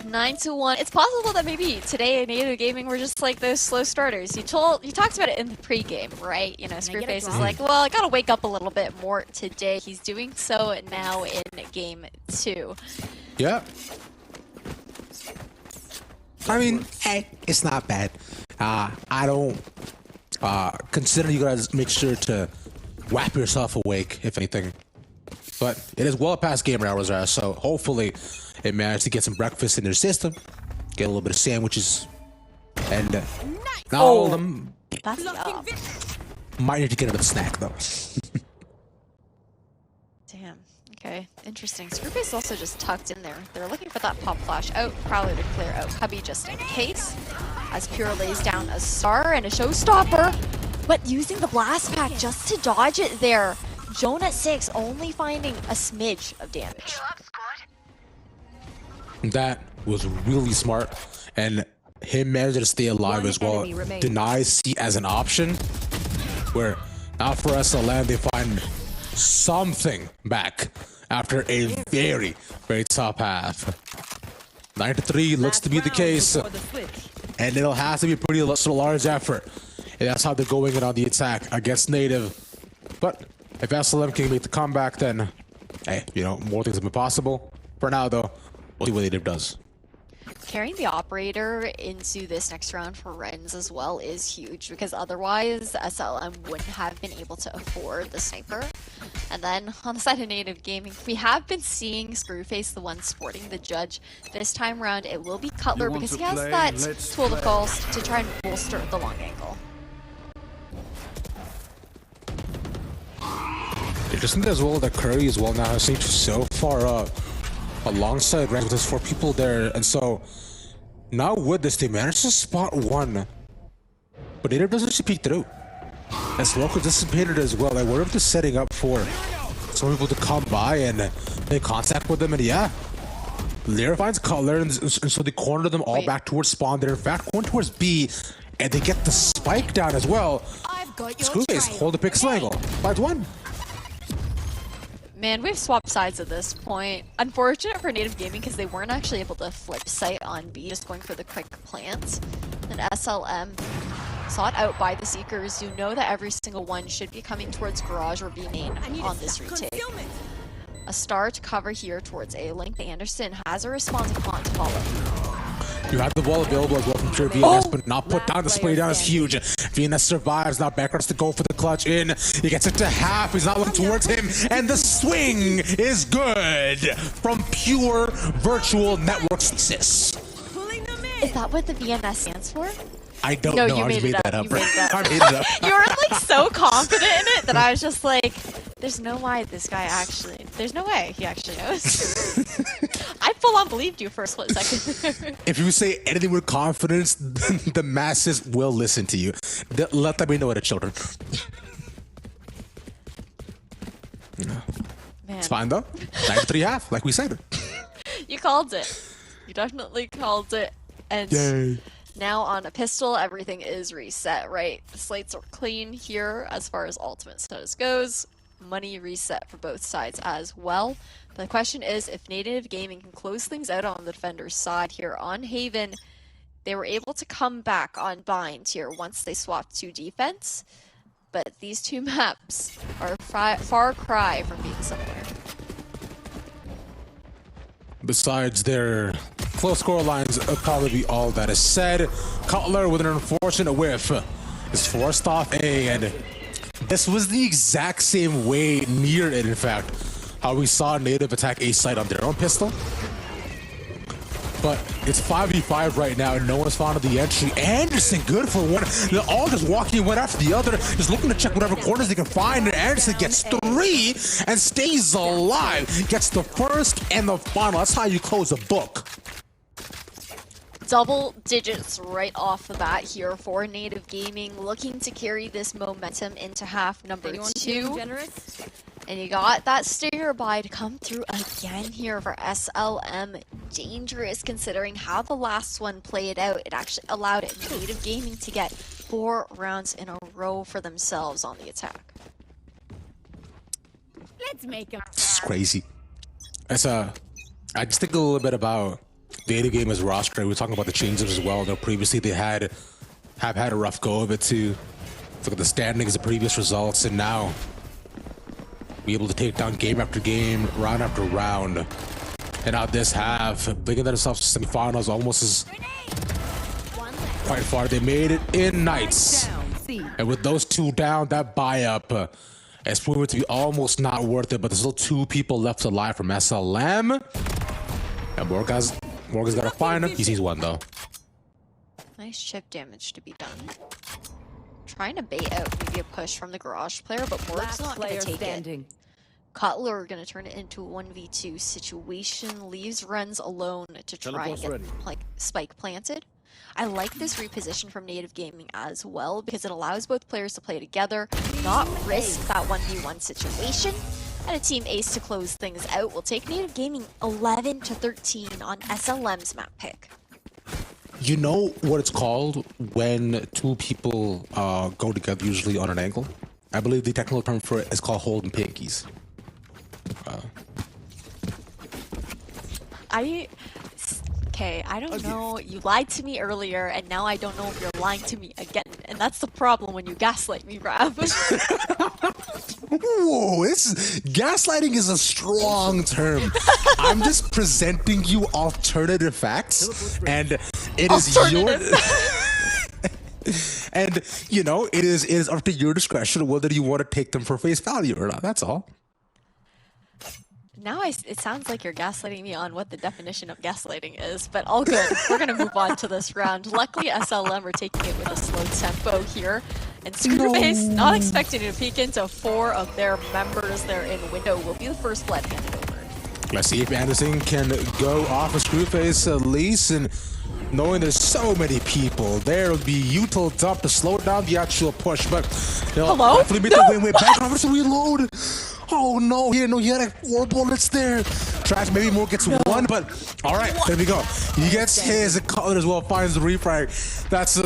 9-1. It's possible that maybe today in Native Gaming we're just like those slow starters. You talked about it in the pregame, right? You know, Screwface is like, well, I gotta wake up a little bit more today. He's doing so now in game 2. Yeah. I mean, hey, it's not bad. I don't consider you guys make sure to whap yourself awake, if anything. But it is well past gamer hours, so hopefully it managed to get some breakfast in their system, get a little bit of sandwiches, and not all of them That's up. might need to get another snack though. Damn. Okay. Interesting. Screwface is also just tucked in there. They're looking for that pop flash out, probably to clear out Cubby just in case. As Pure lays down a star and a showstopper, but using the blast pack just to dodge it there. Joan at 6 only finding a smidge of damage. That was really smart, and him managing to stay alive as well. Denies C as an option, where now for SLM they find something back after a very, very tough half. 9-3 looks to be the case, and it'll have to be a pretty large effort. And that's how they're going in on the attack against Native. But if SLM can make the comeback, then hey, you know, more things have been possible. For now, though, we'll see what Native does. Carrying the operator into this next round for Rens as well is huge, because otherwise SLM wouldn't have been able to afford the sniper. And then on the side of Native Gaming, we have been seeing Screwface the one sporting the judge. This time around it will be Cutler because he has that tool to falls to try and bolster the long angle. Interesting as well that Curry as well now has seen so far alongside Rams with his 4 people there, and so now with this they managed to spot one, but Native doesn't actually peek through. As Local dissipated as well, like we're just setting up for some people to come by and make contact with them, and yeah, Lyra finds Cutler, and so they corner them all back towards spawn. They're in fact going towards B, and they get the spike down as well. Screwface hold the pixel angle. 5-1. Man, we've swapped sides at this point. Unfortunate for Native Gaming because they weren't actually able to flip site on B, just going for the quick plants. And SLM sought out by the Seekers, who know that every single one should be coming towards Garage or B main on this retake. A star to cover here towards A link. Anderson has a response upon to follow. You have the ball available as well from pure VNS, but not put down. The spray down is huge. VNS survives. Now Becker has to go for the clutch in. He gets it to half. He's not looking towards him. And the swing is good from pure virtual network success. Is that what the VNS stands for? I don't know. You I just made made it that up. You made it up. I made it up. You were like so confident in it that I was just like, there's no way this guy actually, there's no way he actually knows. I full on believed you for a split second. If you say anything with confidence, the masses will listen to you. Let them know it, children. Man. It's fine though. 9-3-1/2, like we said. You called it. You definitely called it. And Yay. now on a pistol, everything is reset, right? The slates are clean here as far as ultimate status goes. Money reset for both sides as well. But the question is, if Native Gaming can close things out on the defender's side here on Haven, they were able to come back on Bind here once they swapped to defense. But these two maps are far cry from being similar. Besides their close score lines, it'll probably be all that is said. Cutler with an unfortunate whiff is forced off A, and this was the exact same way, near it in fact, how we saw Native attack A site on their own pistol. But it's 5v5 right now, and no one's found the entry. Anderson, good for one. They're all just walking one after the other, just looking to check whatever corners they can find. And Anderson gets 3 and stays alive. Gets the first and the final. That's how you close a book. Double digits right off the bat here for Native Gaming, looking to carry this momentum into half number 2. And you got that stinger buy to come through again here for SLM. Dangerous considering how the last one played out. It actually allowed Native Gaming to get 4 rounds in a row for themselves on the attack. Let's make them. This is crazy. I just think a little bit about the Native Gaming's roster. We were talking about the changes as well. Though previously they have had a rough go of it too. Look at the standings, the previous results, and now be able to take down game after game, round after round. And now this half, bringing themselves to semifinals, almost is quite far. They made it in Knights. And with those 2 down, that buy-up has proven to be almost not worth it, but there's still 2 people left alive from SLM. And Morgan's got to find him. He sees 1 though. Nice chip damage to be done. Trying to bait out maybe a push from the Garage player, but Morg's not going to take it. Cutler going to turn it into a 1v2 situation. Leaves Renz alone to try and get like spike planted. I like this reposition from Native Gaming as well because it allows both players to play together, not risk that 1v1 situation. And a team ace to close things out will take Native Gaming 11-13 on SLM's map pick. You know what it's called when 2 people go together usually on an angle? I believe the technical term for it is called holding pinkies. I don't know. You lied to me earlier, and now I don't know if you're lying to me again. And that's the problem when you gaslight me, Rav. Whoa, gaslighting is a strong term. I'm just presenting you alternative facts, and it is your... And, you know, it is up to your discretion whether you want to take them for face value or not. That's all. Now it sounds like you're gaslighting me on what the definition of gaslighting is, but all good. We're going to move on to this round. Luckily, SLM are taking it with a slow tempo here. And Screwface, not expecting to peek into 4 of their members there in window, will be the first blood handed over. Let's see if Anderson can go off of Screwface at least, and knowing there's so many people, there will be util dump to slow down the actual push, but they'll Hello? definitely make the way back. I'm to reload. Oh no, he had like 4 bullets there. Trash, maybe more gets 1, but all right, there we go. He gets his Gauntlet as well, finds the refrag. That's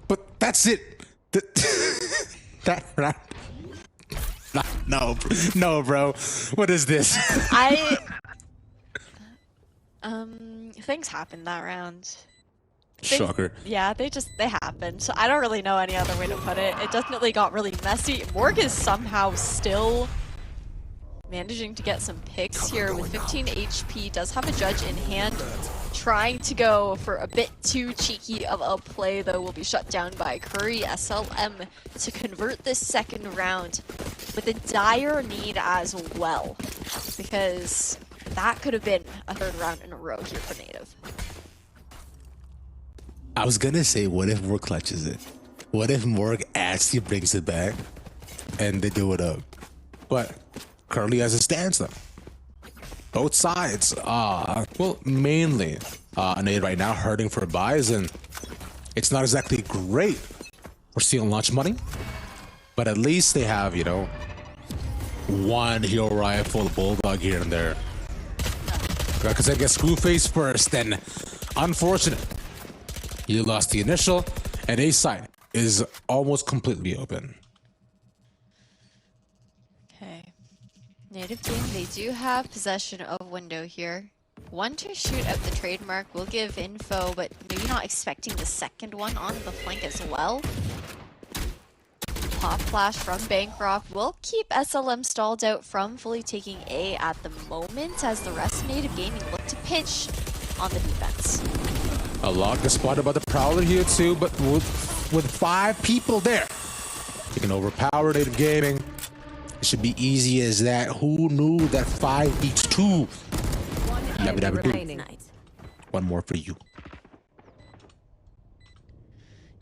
but that's it. That no, bro. What is this? Things happened that round. Shocker. Yeah, they happened. So I don't really know any other way to put it. It definitely got really messy. Morg is somehow still managing to get some picks here with 15 HP. Does have a judge in hand. Trying to go for a bit too cheeky of a play, though, will be shut down by Curry. SLM to convert this second round with a dire need as well, because that could have been a 3rd round in a row here for Native. I was gonna say, what if Morg clutches it? What if Morg actually brings it back and they do it up? But currently as it stands though, both sides well, mainly Native right now hurting for buys, and it's not exactly great for stealing launch money, but at least they have, you know, 1 hero rifle, bulldog here and there. Because I guess Screwface first, then unfortunate. You lost the initial, and A side is almost completely open. Okay. Native team, they do have possession of window here. 1 to shoot out the trademark will give info, but maybe not expecting the second one on the flank as well. Pop flash from Bancroft will keep SLM stalled out from fully taking A at the moment, as the rest of Native Gaming look to pinch on the defense. A lock is spotted by the Prowler here too, but with 5 people there, you can overpower Native Gaming. It should be easy as that. Who knew that 5 beats 2? Remaining. One more for you.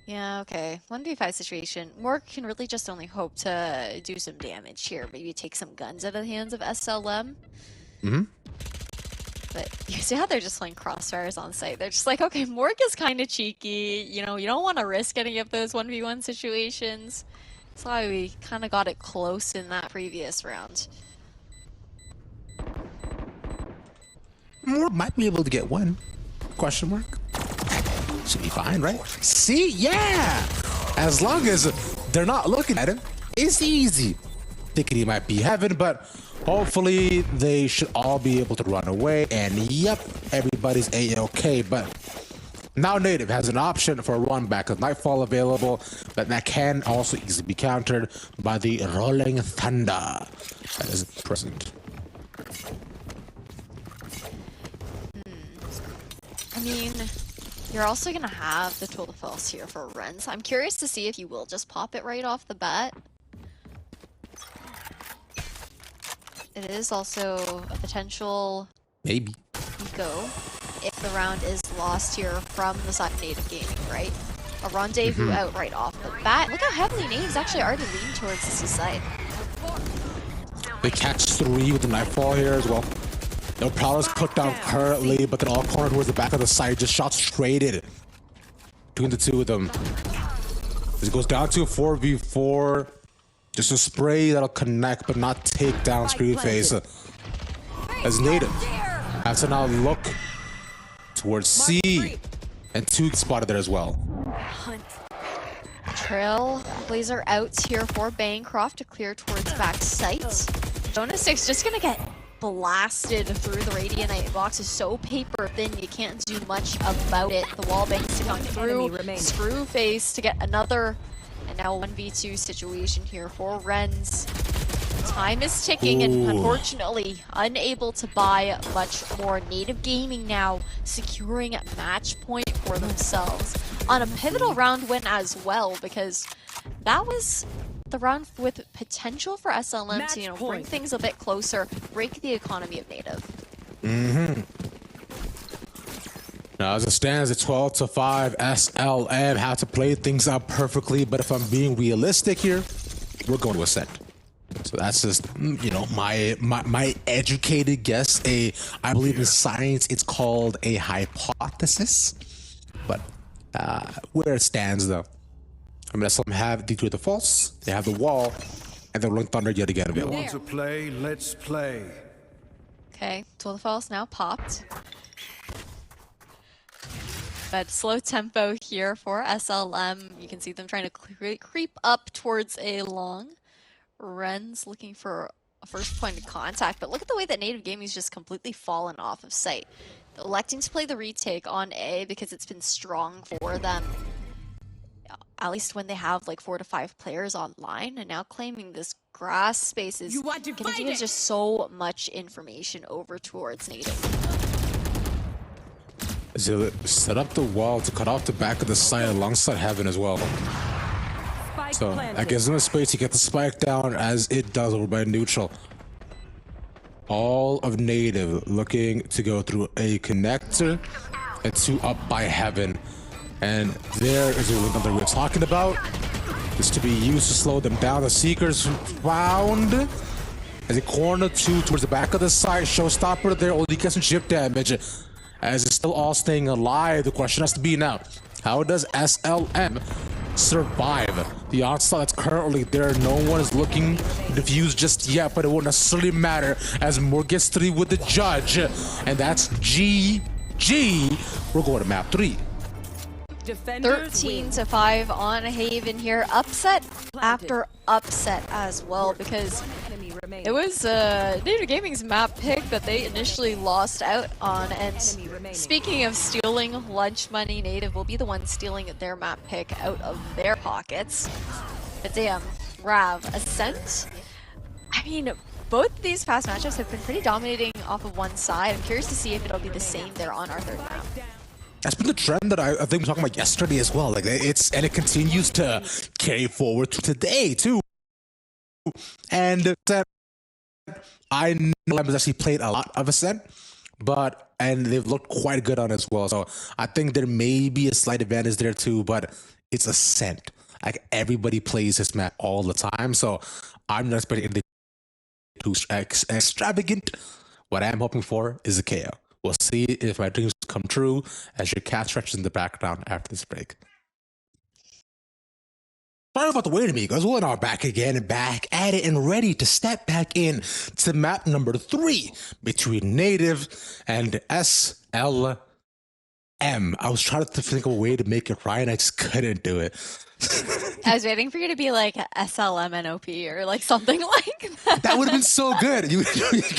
Yeah, okay. 1v5 situation. Morg can really just only hope to do some damage here. Maybe take some guns out of the hands of SLM. Mm-hmm. But you see how they're just playing crossfires on site. They're just like, okay, Morg is kind of cheeky. You know, you don't want to risk any of those 1v1 situations. That's why we kind of got it close in that previous round. Morg might be able to get 1. Question mark. Should be fine, right? See? Yeah! As long as they're not looking at him, it's easy. Thinking he might be heaven, but hopefully they should all be able to run away. And yep, everybody's A-okay. But now Native has an option for a run back with Nightfall available, but that can also easily be countered by the Rolling Thunder that is present. I mean, you're also going to have the Tool of False here for Renz. I'm curious to see if you will just pop it right off the bat. It is also a potential Maybe. eco if the round is lost here from the side of Native Gaming, right? A rendezvous out right off the bat. Look how heavily Native's actually already leaned towards the seaside. They catch 3 with the Nightfall here as well. No Prowler's put down currently, but then all cornered towards the back of the side. Just shot straight in between the 2 of them. This goes down to a 4v4. Just a spray that'll connect, but not take down Screwface. As Native has to now look towards C, and 2 spotted there as well. Trailblazer out here for Bancroft to clear towards back site. Jonas 6 just gonna get blasted through the Radiant box. Is so paper thin, you can't do much about it. The wall banks to come through. Screwface to get another, and now 1v2 situation here for Renz. Time is ticking, and unfortunately unable to buy much more. Native Gaming now securing a match point for themselves on a pivotal round win as well, because that was the round with potential for SLM to, you know, bring things a bit closer, break the economy of Native. Now, as it stands at 12-5, SLM have to play things out perfectly. But if I'm being realistic here, we're going to Ascent. So that's just, you know, my educated guess. I believe in science, it's called a hypothesis. But where it stands, though, I mean, some have the false, they have the wall, and the Rolling Thunder yet again You available. want to play? Let's play. Okay, Tool the False now popped. But slow tempo here for SLM. You can see them trying to creep up towards a long. Ren's looking for a first point of contact, but look at the way that Native Gaming's just completely fallen off of sight. They're electing to play the retake on A because it's been strong for them, at least when they have like 4 to 5 players online, and now claiming this grass space is going to give just so much information over towards Native. So set up the wall to cut off the back of the site alongside Heaven as well. So that gives them a space to get the spike down as it does over by neutral. All of Native looking to go through a connector and 2 up by Heaven. And there is a link that we're talking about. This to be used to slow them down. The Seekers found as a corner 2 towards the back of the site. Showstopper there, only gets some chip damage. As it's still all staying alive, the question has to be now, how does SLM survive the onslaught that's currently there? No one is looking to defuse just yet, but it won't necessarily matter as Moore gets 3 with the judge, and that's GG. We're going to map 3. 13-5 on Haven here. Upset after upset as well, because it was Native Gaming's map pick that they initially lost out on. And speaking of stealing lunch money, Native will be the one stealing their map pick out of their pockets. But damn, Rav, Ascent. I mean, both of these past matchups have been pretty dominating off of one side. I'm curious to see if it'll be the same there on our third map. That's been the trend that I think we were talking about yesterday as well. Like it continues to carry forward to today too. And I know I've actually played a lot of Ascent, and they've looked quite good on it as well. So I think there may be a slight advantage there too, but it's Ascent. Like everybody plays this map all the time, so I'm not expecting anything too extravagant. What I'm hoping for is a KO. We'll see if my dreams come true as your cat stretches in the background after this break. Sorry about the wait, amigos. We're now back again and back at it and ready to step back in to map number 3 between Native and SLM. I was trying to think of a way to make it right and I just couldn't do it. I was waiting for you to be like SLMNOP or like something like that. That would have been so good. You're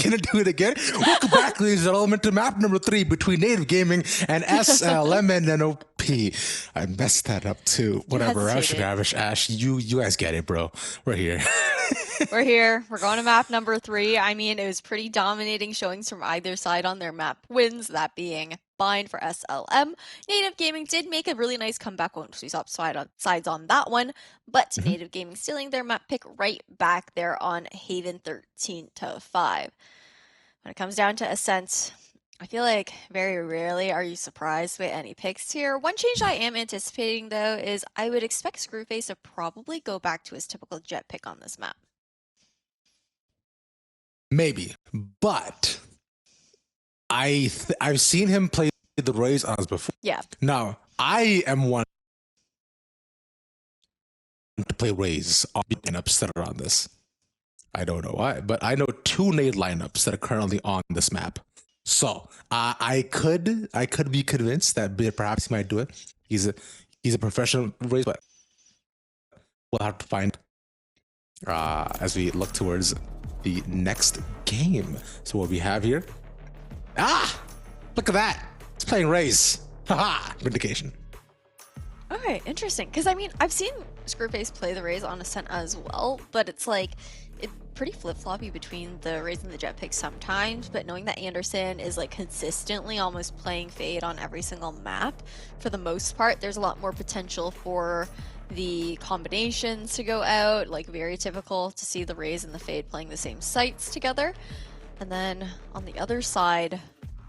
gonna do it again? Welcome back, ladies and gentlemen, to map number 3 between Native Gaming and SLMNOP. I messed that up too. Whatever. Ash, you guys get it, bro. We're here. We're here. We're going to map number 3. I mean, it was pretty dominating showings from either side on their map wins, that being fine for SLM. Native Gaming did make a really nice comeback once we swapped sides on that one, but Native Gaming stealing their map pick right back there on Haven 13-5. When it comes down to Ascent, I feel like very rarely are you surprised by any picks here. One change I am anticipating, though, is I would expect Screwface to probably go back to his typical jet pick on this map. Maybe, but I've seen him play the Rays on us before. Yeah. Now, I am one to play Rays on lineups that are on this. I don't know why, but I know 2 nade lineups that are currently on this map. So I could be convinced that perhaps he might do it. He's a professional Rays, but we'll have to find as we look towards the next game. So what we have here. Look at that. It's playing Rays. Haha. Vindication. Okay, interesting. Because, I mean, I've seen Screwface play the Rays on Ascent as well, but it's like, it's pretty flip-floppy between the Rays and the jet pick sometimes, but knowing that Anderson is like consistently almost playing Fade on every single map, for the most part, there's a lot more potential for the combinations to go out, like very typical to see the Rays and the Fade playing the same sites together. And then on the other side,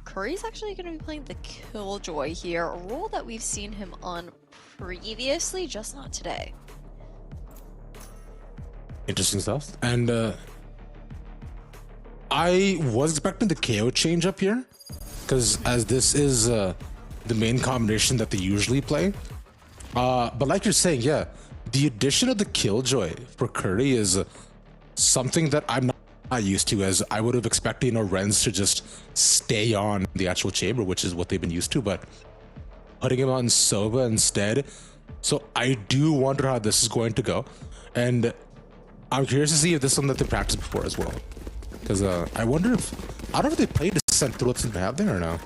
Curry's actually going to be playing the Killjoy here, a role that we've seen him on previously, just not today. Interesting stuff. And I was expecting the KO change up here, because as this is the main combination that they usually play. But like you're saying, yeah, the addition of the Killjoy for Curry is something that I'm not used to, as I would have expected, you know, Renz to just stay on the actual chamber, which is what they've been used to, but putting him on Sova instead. So I do wonder how this is going to go. And I'm curious to see if this is something that they practiced before as well. Because I wonder if, I don't know if they played Descent through what's they have there or no.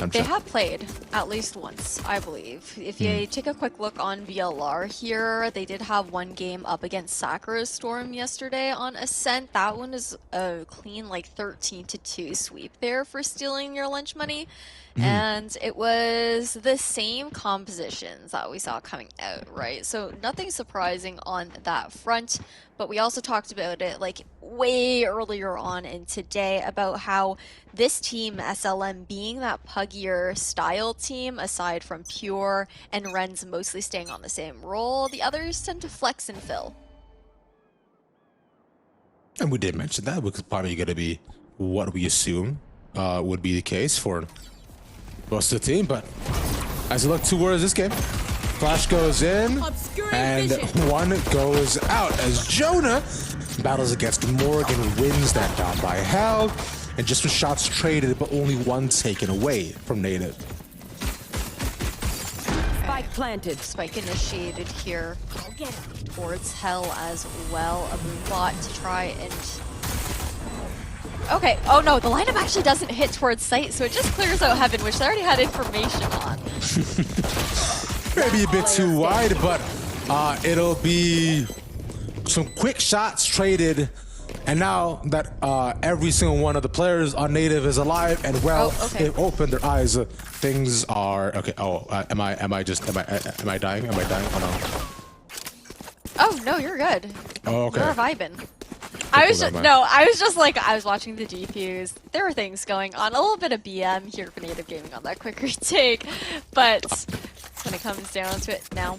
They have played at least once, I believe. If you take a quick look on VLR here, they did have one game up against Sakura Storm yesterday on Ascent. That one is a clean like 13-2 sweep there for stealing your lunch money. And it was the same compositions that we saw coming out, right? So nothing surprising on that front. But we also talked about it like way earlier on in today about how this team, SLM, being that puggier style team, aside from Pure and Renz mostly staying on the same role, the others tend to flex and fill. And we did mention that, which is probably going to be what we assume would be the case for most of the team. But as we look towards this game, flash goes in and one goes out as Jonah battles against Morgan, wins that down by Hell, and just with shots traded but only one taken away from Native. Spike planted. Spike initiated here towards Hell as well. A moonbot to try and... Okay, oh no, the lineup actually doesn't hit towards site, so it just clears out Heaven, which they already had information on. Maybe a bit too wide, but it'll be some quick shots traded. And now that every single one of the players on Native is alive and well, they've opened their eyes. Things are okay. Oh, am I dying? Am I dying? Oh no. Oh no, you're good. Oh, okay. You're vibing. I was just like, I was watching the defuse. There were things going on. A little bit of BM here for Native Gaming on that quick retake, but when it comes down to it now,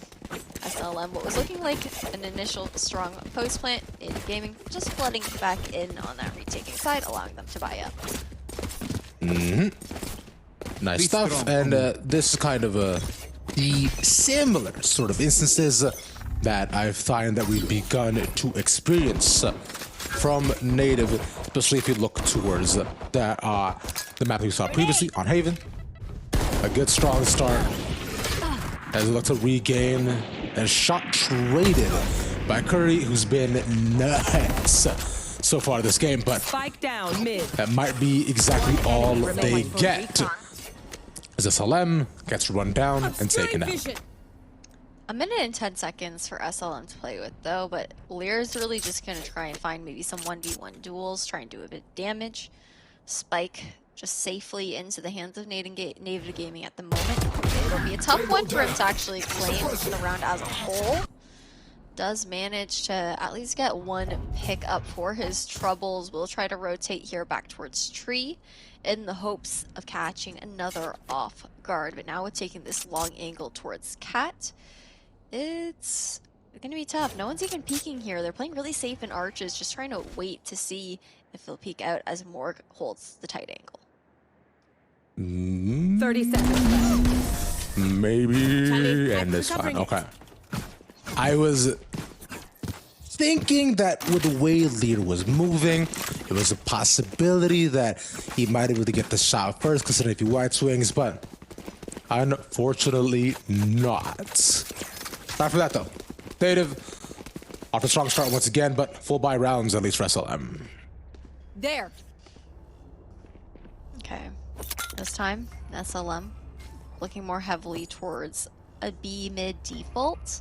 SLM, what was looking like an initial strong post plant in gaming, just flooding back in on that retaking side, allowing them to buy up. Nice stuff. And this is kind of the similar sort of instances that I find that we've begun to experience from Native, especially if you look towards the map we saw previously on Haven. A good strong start as we look to regain, and shot traded by Curry, who's been nuts so far this game, but Spike down mid. that might be exactly all they get. As SLM gets run down and taken out. A minute and 10 seconds for SLM to play with though, but Lear's really just gonna try and find maybe some 1v1 duels, try and do a bit of damage. Spike just safely into the hands of Native Gaming at the moment. It'll be a tough one for him to actually claim the round as a whole. Does manage to at least get one pick up for his troubles. We'll try to rotate here back towards Tree in the hopes of catching another off guard. But now with taking this long angle towards Cat, it's gonna be tough. No one's even peeking here. They're playing really safe in arches, just trying to wait to see if they'll peek out as Morg holds the tight angle. 30 seconds. Maybe, and it's fine. Okay. I was thinking that with the way Lear was moving, it was a possibility that he might be able to get the shot first, considering if he wide swings, but unfortunately not. Not for that though. Native off a strong start once again, but full buy rounds at least for SLM. There. Okay. This time, SLM looking more heavily towards a B mid default.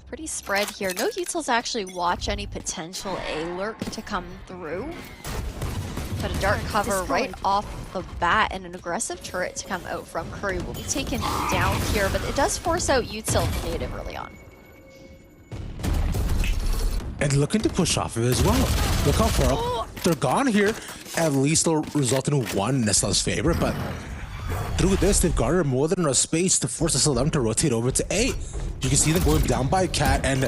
Pretty spread here. No utils actually watch any potential A lurk to come through. But a dark cover right off the bat and an aggressive turret to come out from Curry will be taken down here, but it does force out util from Native early on. And looking to push off of it as well. Look how far they're gone here, at least it'll result in one in SLM's favor. But through this, they've garnered more than enough space to force SLM to rotate over to A. You can see them going down by Cat, and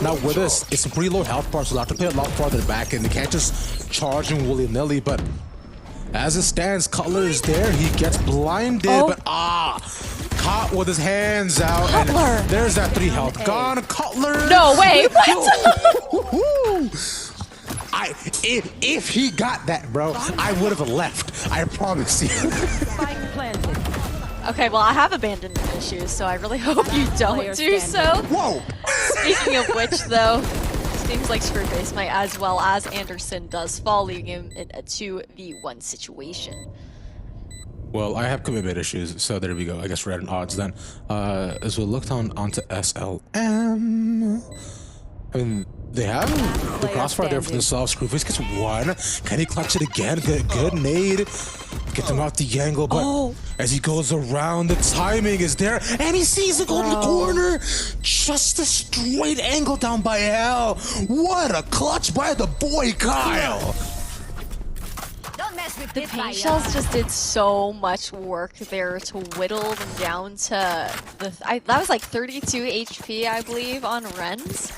now with this, it's a pretty low health bar, so they'll have to play a lot farther back, and they can't just charge him willy-nilly. But as it stands, Cutler is there. He gets blinded, but caught with his hands out. Cutler. And there's that 3 health gone. Cutler. No way. What? If he got that, bro, I would have left. I promise you. Spike planted. Okay, well, I have abandonment issues, so I really hope you don't do so. Whoa. Speaking of which, though, seems like Screwface might as well as Anderson does fall, leaving him in a 2v1 situation. Well, I have commitment issues, so there we go. I guess we're at an odds then. As we looked onto SLM, I mean, they have the crossfire there for themselves. Screwface gets one. Can he clutch it again? Good nade. Get them out the angle, but as he goes around, the timing is there, and he sees it go to the corner. Just a straight angle down by L. What a clutch by the boy Kyle. The paint shells just did so much work there to whittle them down to that was like 32 HP, I believe, on Ren's.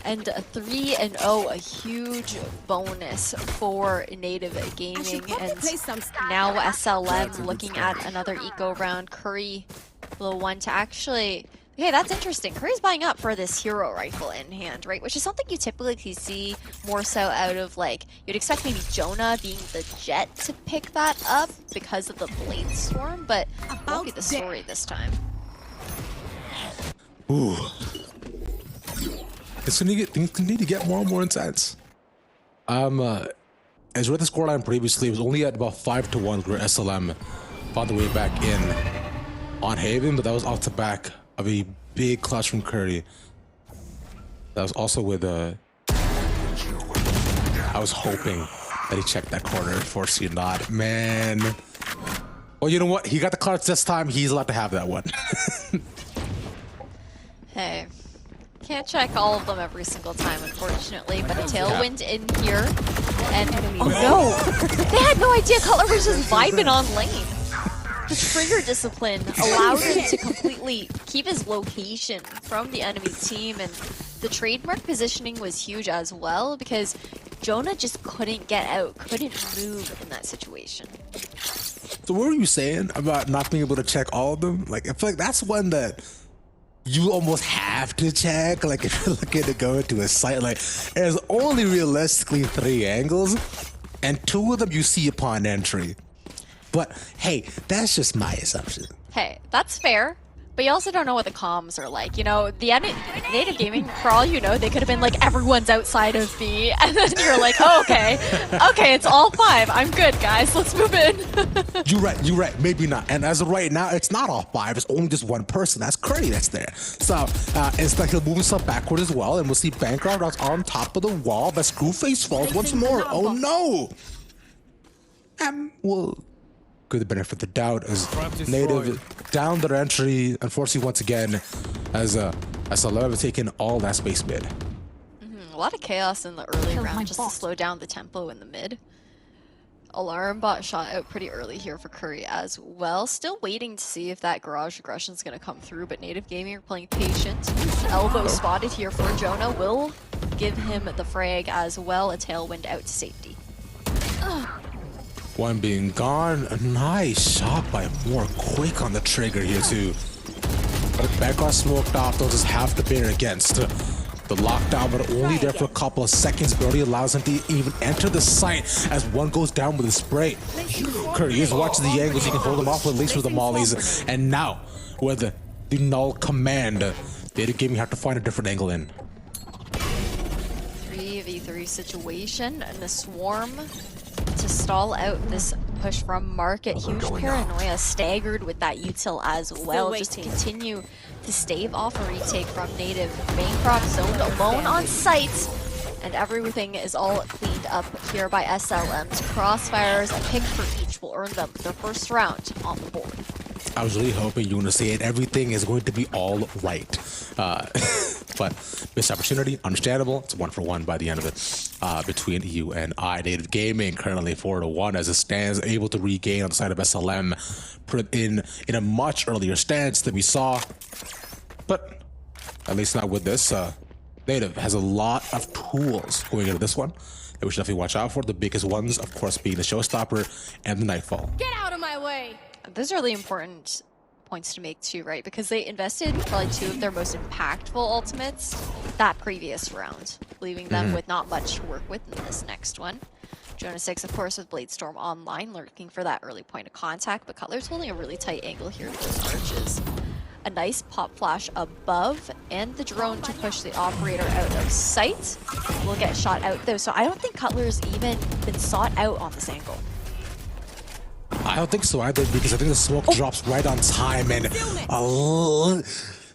And a 3-0, a huge bonus for Native Gaming. And now SLM looking at another eco round. Curry, the one to actually... Okay, that's interesting. Curry's buying up for this hero rifle in hand, right? Which is something you typically see more so out of, like, you'd expect maybe Jonah being the jet to pick that up because of the Blade Storm, but won't be the story this time. Ooh. Things continue to get more and more intense. As we read the scoreline previously, it was only at about 5-1 where SLM found their way back in on Haven, but that was off the back of a big clutch from Curry. That was also with I was hoping that he checked that corner. Unfortunately not, man. Well, you know what? He got the clutch this time. He's allowed to have that one. Hey. Can't check all of them every single time, unfortunately, but a tailwind in here, and oh no! They had no idea Cutler was just vibing on lane. The trigger discipline allowed him to completely keep his location from the enemy team, and the trademark positioning was huge as well, because Jonah just couldn't get out, couldn't move in that situation. So what were you saying about not being able to check all of them? Like, I feel like that's one that you almost have to check, like if you're looking to go into a site, like there's only realistically 3 angles and 2 of them you see upon entry. But hey, that's just my assumption. Hey, that's fair, but you also don't know what the comms are like. You know, the Native Gaming, for all you know, they could have been like, everyone's outside of B, and then you're like, oh, okay, it's all 5. I'm good, guys. Let's move in. You're right. Maybe not. And as of right now, it's not all 5. It's only just one person. That's Curry that's there. So it's like he'll move himself backward as well, and we'll see Bankroft on top of the wall, but Screwface falls once more. Oh no! Well, good benefit of the doubt as Native down their entry, unfortunately once again, as SLM have taken all that space mid. A lot of chaos in the early round just to slow down the tempo in the mid. Alarm bot shot out pretty early here for Curry as well. Still waiting to see if that garage aggression is going to come through, but Native Gaming are playing patient. Elbow spotted here for Jonah will give him the frag as well. A tailwind out to safety. One being gone. A nice shot by Moore. Quick on the trigger here too. But background smoked off. They'll just have to bear against the lockdown, but only there for a couple of seconds. Barely allows him to even enter the site as one goes down with a spray. Curry is watching the angles. He can hold them off at least with the mollies. And now, with the null command, Native Gaming have to find a different angle in. 3v3 situation and a swarm to stall out this push from Market. Huge paranoia, staggered with that util as well, just to continue to stave off a retake from Native. Bancroft zoned alone on site, and everything is all cleaned up here by SLM's crossfires. A pick for each will earn them their first round on the board. I was really hoping you were going to say it. Everything is going to be all right. but missed opportunity, understandable. It's 1-for-1 by the end of it between you and I. Native Gaming currently 4-1 as it stands, able to regain on the side of SLM, put it in a much earlier stance than we saw, but at least not with this. Native has a lot of tools going into this one that we should definitely watch out for. The biggest ones, of course, being the Showstopper and the Nightfall. Get out of my way! Those are really important points to make too, right? Because they invested probably 2 of their most impactful ultimates that previous round, leaving them with not much to work with in this next one. Jonah 6, of course, with Bladestorm online, looking for that early point of contact, but Cutler's holding a really tight angle here with those arches. A nice pop flash above, and the drone to push the operator out of sight. Will get shot out though, so I don't think Cutler's even been sought out on this angle. I don't think so either, because I think the smoke drops right on time, and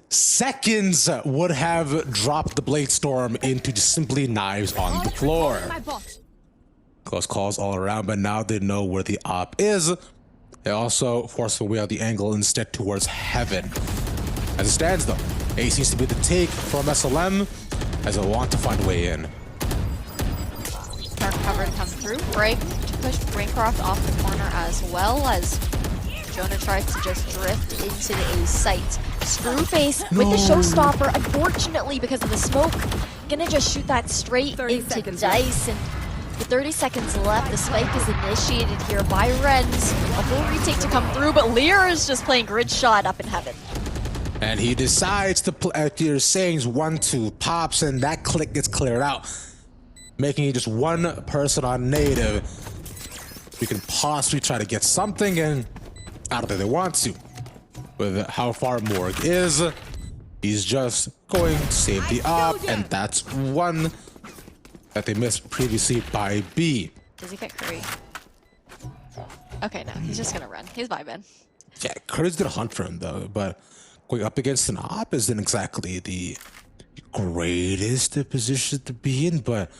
seconds would have dropped the Bladestorm into just simply knives on the floor. Close calls all around, but now they know where the op is. They also force away on the angle instead towards heaven. As it stands though, A seems to be the take from SLM as they want to find a way in. Dark cover to come through, break to push Braincroft off the corner as well as Jonah tries to just drift into the A site. Screwface with the Showstopper, unfortunately because of the smoke, gonna just shoot that straight into Dice, and with 30 seconds left, the spike is initiated here by Renz. A full retake to come through, but Lear is just playing grid shot up in heaven. And he decides to play, you're saying 1-2 pops, and that click gets cleared out, making it just one person on native. We can possibly try to get something, and I don't think they want to. With how far Morg is, he's just going to save the op, and that's one that they missed previously by B. Does he get Curry? Okay, no, he's just gonna run. He's vibing. Yeah, Curry's gonna hunt for him though, but going up against an op isn't exactly the greatest position to be in, but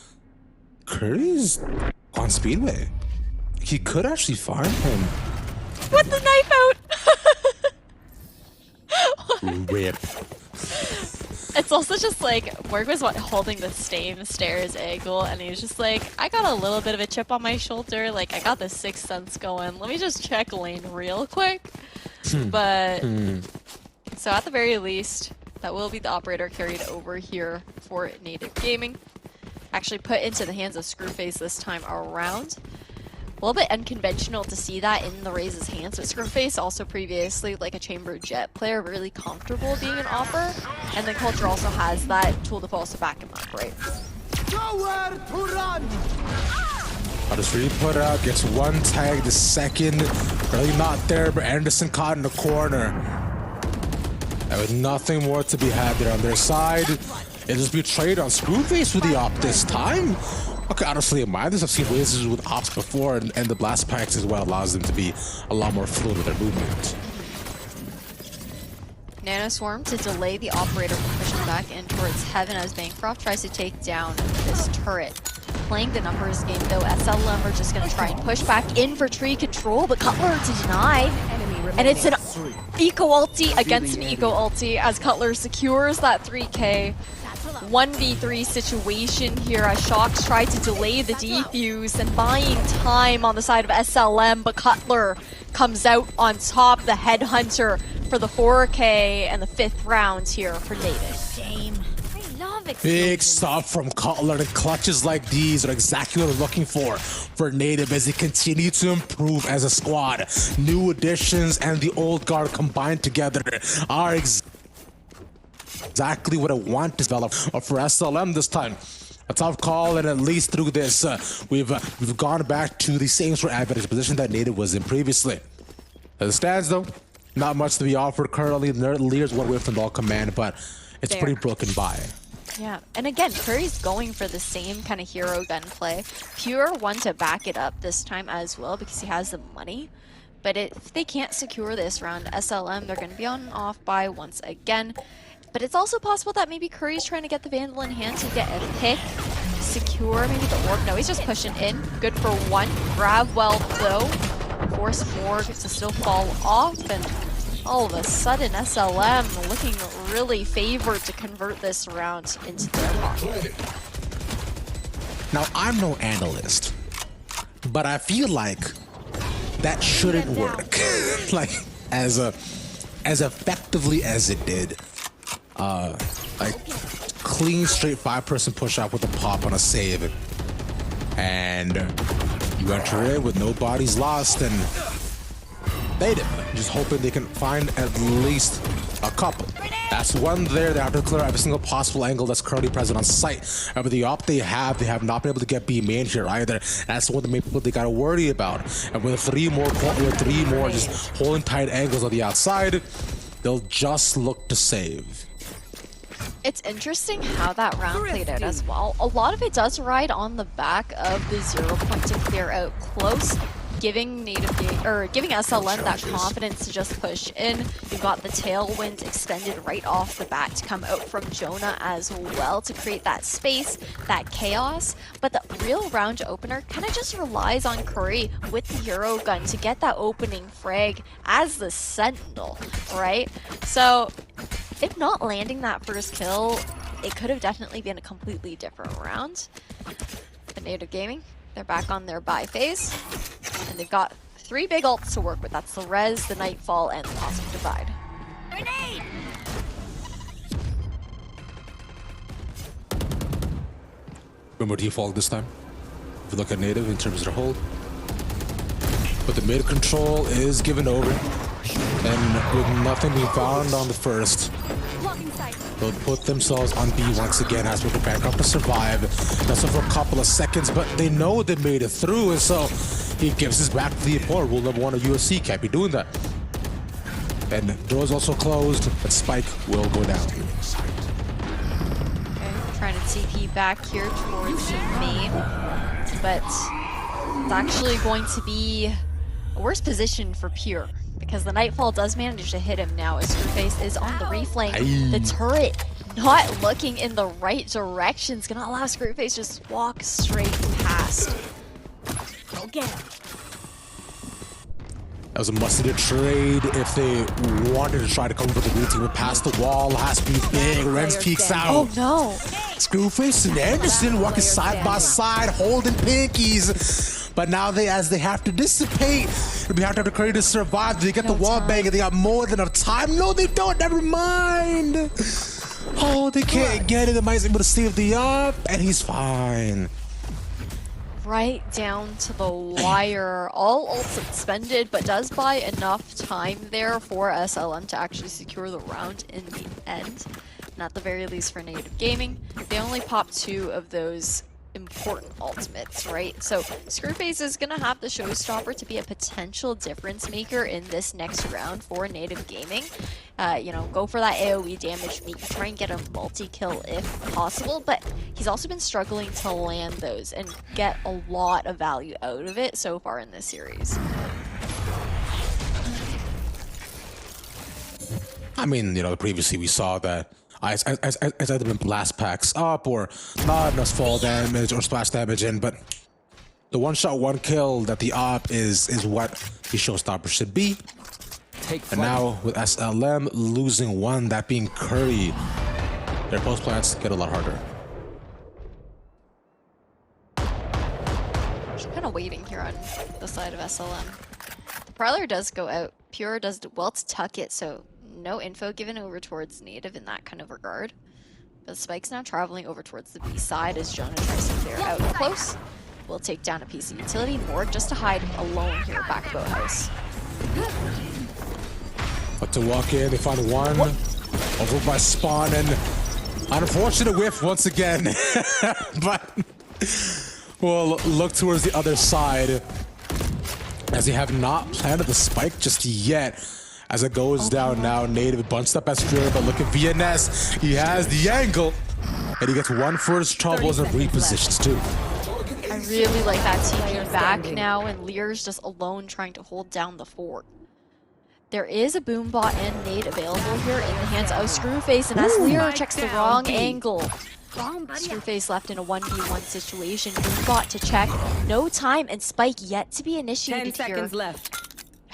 Curry's on Speedway. He could actually find him. With the knife out! Rip. It's also just like, Morg was holding the same stairs angle, and he was just like, I got a little bit of a chip on my shoulder, like I got the sixth sense going, let me just check lane real quick. But, so at the very least, that will be the operator carried over here for Native Gaming. Actually put into the hands of Screwface this time around. A little bit unconventional to see that in the Raze's hands, but Screwface also previously like a Chamber Jet player, really comfortable being an offer, and then Culture also has that tool to also back him up, right? Nowhere to run! I'll just really put it out, gets one tag, the second, really not there, but Anderson caught in the corner. There was nothing more to be had there on their side. It just be traded on Screwface with the op this time. Okay, honestly, in mind this, I've seen Razors with ops before, and the blast packs as well allows them to be a lot more fluid with their movement. Nanoswarm to delay the operator from pushing back in towards heaven as Bancroft tries to take down this turret. Playing the numbers game though, SLM are just going to try and push back in for tree control, but Cutler to deny. And it's an eco ulti against an eco ulti as Cutler secures that 3k. 1v3 situation here as Shox tried to delay the defuse and buying time on the side of SLM, but Cutler comes out on top, the headhunter for the 4k and the 5th round here for Native. Big stuff from Cutler, and clutches like these are exactly what we're looking for Native as they continue to improve as a squad. New additions and the old guard combined together are exactly what I want to develop for SLM this time. A tough call, and at least through this, we've gone back to the same sort of advantage position that Native was in previously. As it stands though, not much to be offered currently. Lear's one away from all command, but it's pretty broken by. Yeah, and again, Curry's going for the same kind of hero gunplay. Pure one to back it up this time as well because he has the money. But if they can't secure this round, SLM, they're going to be on off by once again. But it's also possible that maybe Curry's trying to get the Vandal in hand to get a pick, secure maybe the orb. No, he's just pushing in. Good for one. Grab well though. Force Morg to still fall off, and all of a sudden, SLM looking really favored to convert this round into their pocket. Now, I'm no analyst, but I feel like that shouldn't work. Like, as effectively as it did. Like, clean, straight 5-person push-out with a pop on a save. And you enter in with no bodies lost, and Native just hoping they can find at least a couple. That's one there. They have to clear every single possible angle that's currently present on site. But the op they have not been able to get B main here either. That's one of the main people they gotta worry about. And with three more just holding tight angles on the outside, they'll just look to save. It's interesting how that round played out as well. A lot of it does ride on the back of the 0 point to clear out close, giving giving SLM that confidence to just push in. You've got the tailwind extended right off the bat to come out from Jonah as well to create that space, that chaos. But the real round opener kind of just relies on Curry with the Euro gun to get that opening frag as the Sentinel, right? So if not landing that first kill, it could have definitely been a completely different round. But Native Gaming, they're back on their buy phase, and they've got 3 big ults to work with. That's the Res, the Nightfall, and the Cosmic Divide. Grenade! Remember default this time. If you look at Native in terms of their hold. But the mid control is given over. And with nothing being found on the first, they'll put themselves on B once again as we're preparing to survive. That's for a couple of seconds, but they know they made it through, and so he gives his back to the opponent. Rule number 1 of UFC, can't be doing that. And doors also closed, but Spike will go down. Okay, trying to TP back here towards the main, but it's actually going to be a worse position for Pure, because the Nightfall does manage to hit him now as Screwface is on the reflank. The turret not looking in the right direction is going to allow Screwface just walk straight past. Go get him. That was a must-have trade if they wanted to try to come for the blue team. But past the wall has to be big. Renz peeks out. Oh no! Screwface and Anderson walking side by side, holding pinkies. But now as they have to dissipate, we have to have the credit to survive. They get the wall bang and they got more than enough time. No, they don't. Never mind. Oh, they can't get it. They might be able to save the up, and he's fine. Right down to the wire. All ults expended, but does buy enough time there for SLM to actually secure the round in the end. And at the very least for Native Gaming, they only pop 2 of those important ultimates, right? So Screwface is going to have the showstopper to be a potential difference maker in this next round for Native Gaming. You know, go for that AoE damage, maybe try and get a multi-kill if possible, but he's also been struggling to land those and get a lot of value out of it so far in this series. I mean, you know, previously we saw that as either been blast packs up or not enough fall damage or splash damage in, but the one-shot, one-kill that the op is what the showstopper should be. And now with SLM losing 1, that being Curry, their post plants get a lot harder. Just kind of waiting here on the side of SLM. The Prowler does go out. Pure does well to tuck it, so no info given over towards Native in that kind of regard. But Spike's now traveling over towards the B side as Jonah tries to clear out close. Will take down a piece of utility. Morg just to hide alone here back boathouse. But to walk in, they find 1 over by spawn, and unfortunate whiff once again. But we'll look towards the other side as they have not planted the spike just yet. As it goes down now, Native bunched up as Fuera, but look at VNS. He has the angle, and he gets 1 for his troubles and repositions too. I really like that TP back now, and Lear's just alone trying to hold down the fort. There is a Boombot and nade available here in the hands of Screwface, and as Lear checks the wrong angle, Screwface left in a 1v1 situation. Boombot to check, no time, and Spike yet to be initiated 10 here. seconds left.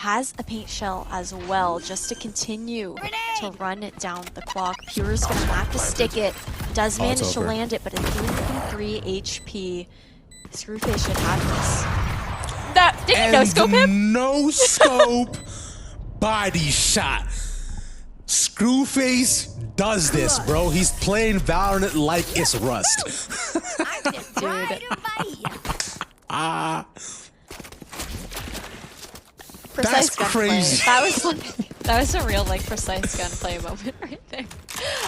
has a paint shell as well, just to continue to run it down the clock. Pure's gonna have to stick it. Does manage to land it, but it's 3 HP. Screwface should have this. That did you no scope him? No scope body shot. Screwface does this, bro. He's playing Valorant like it's Rust. Dude. That's crazy. That was a real like precise gunplay moment right there.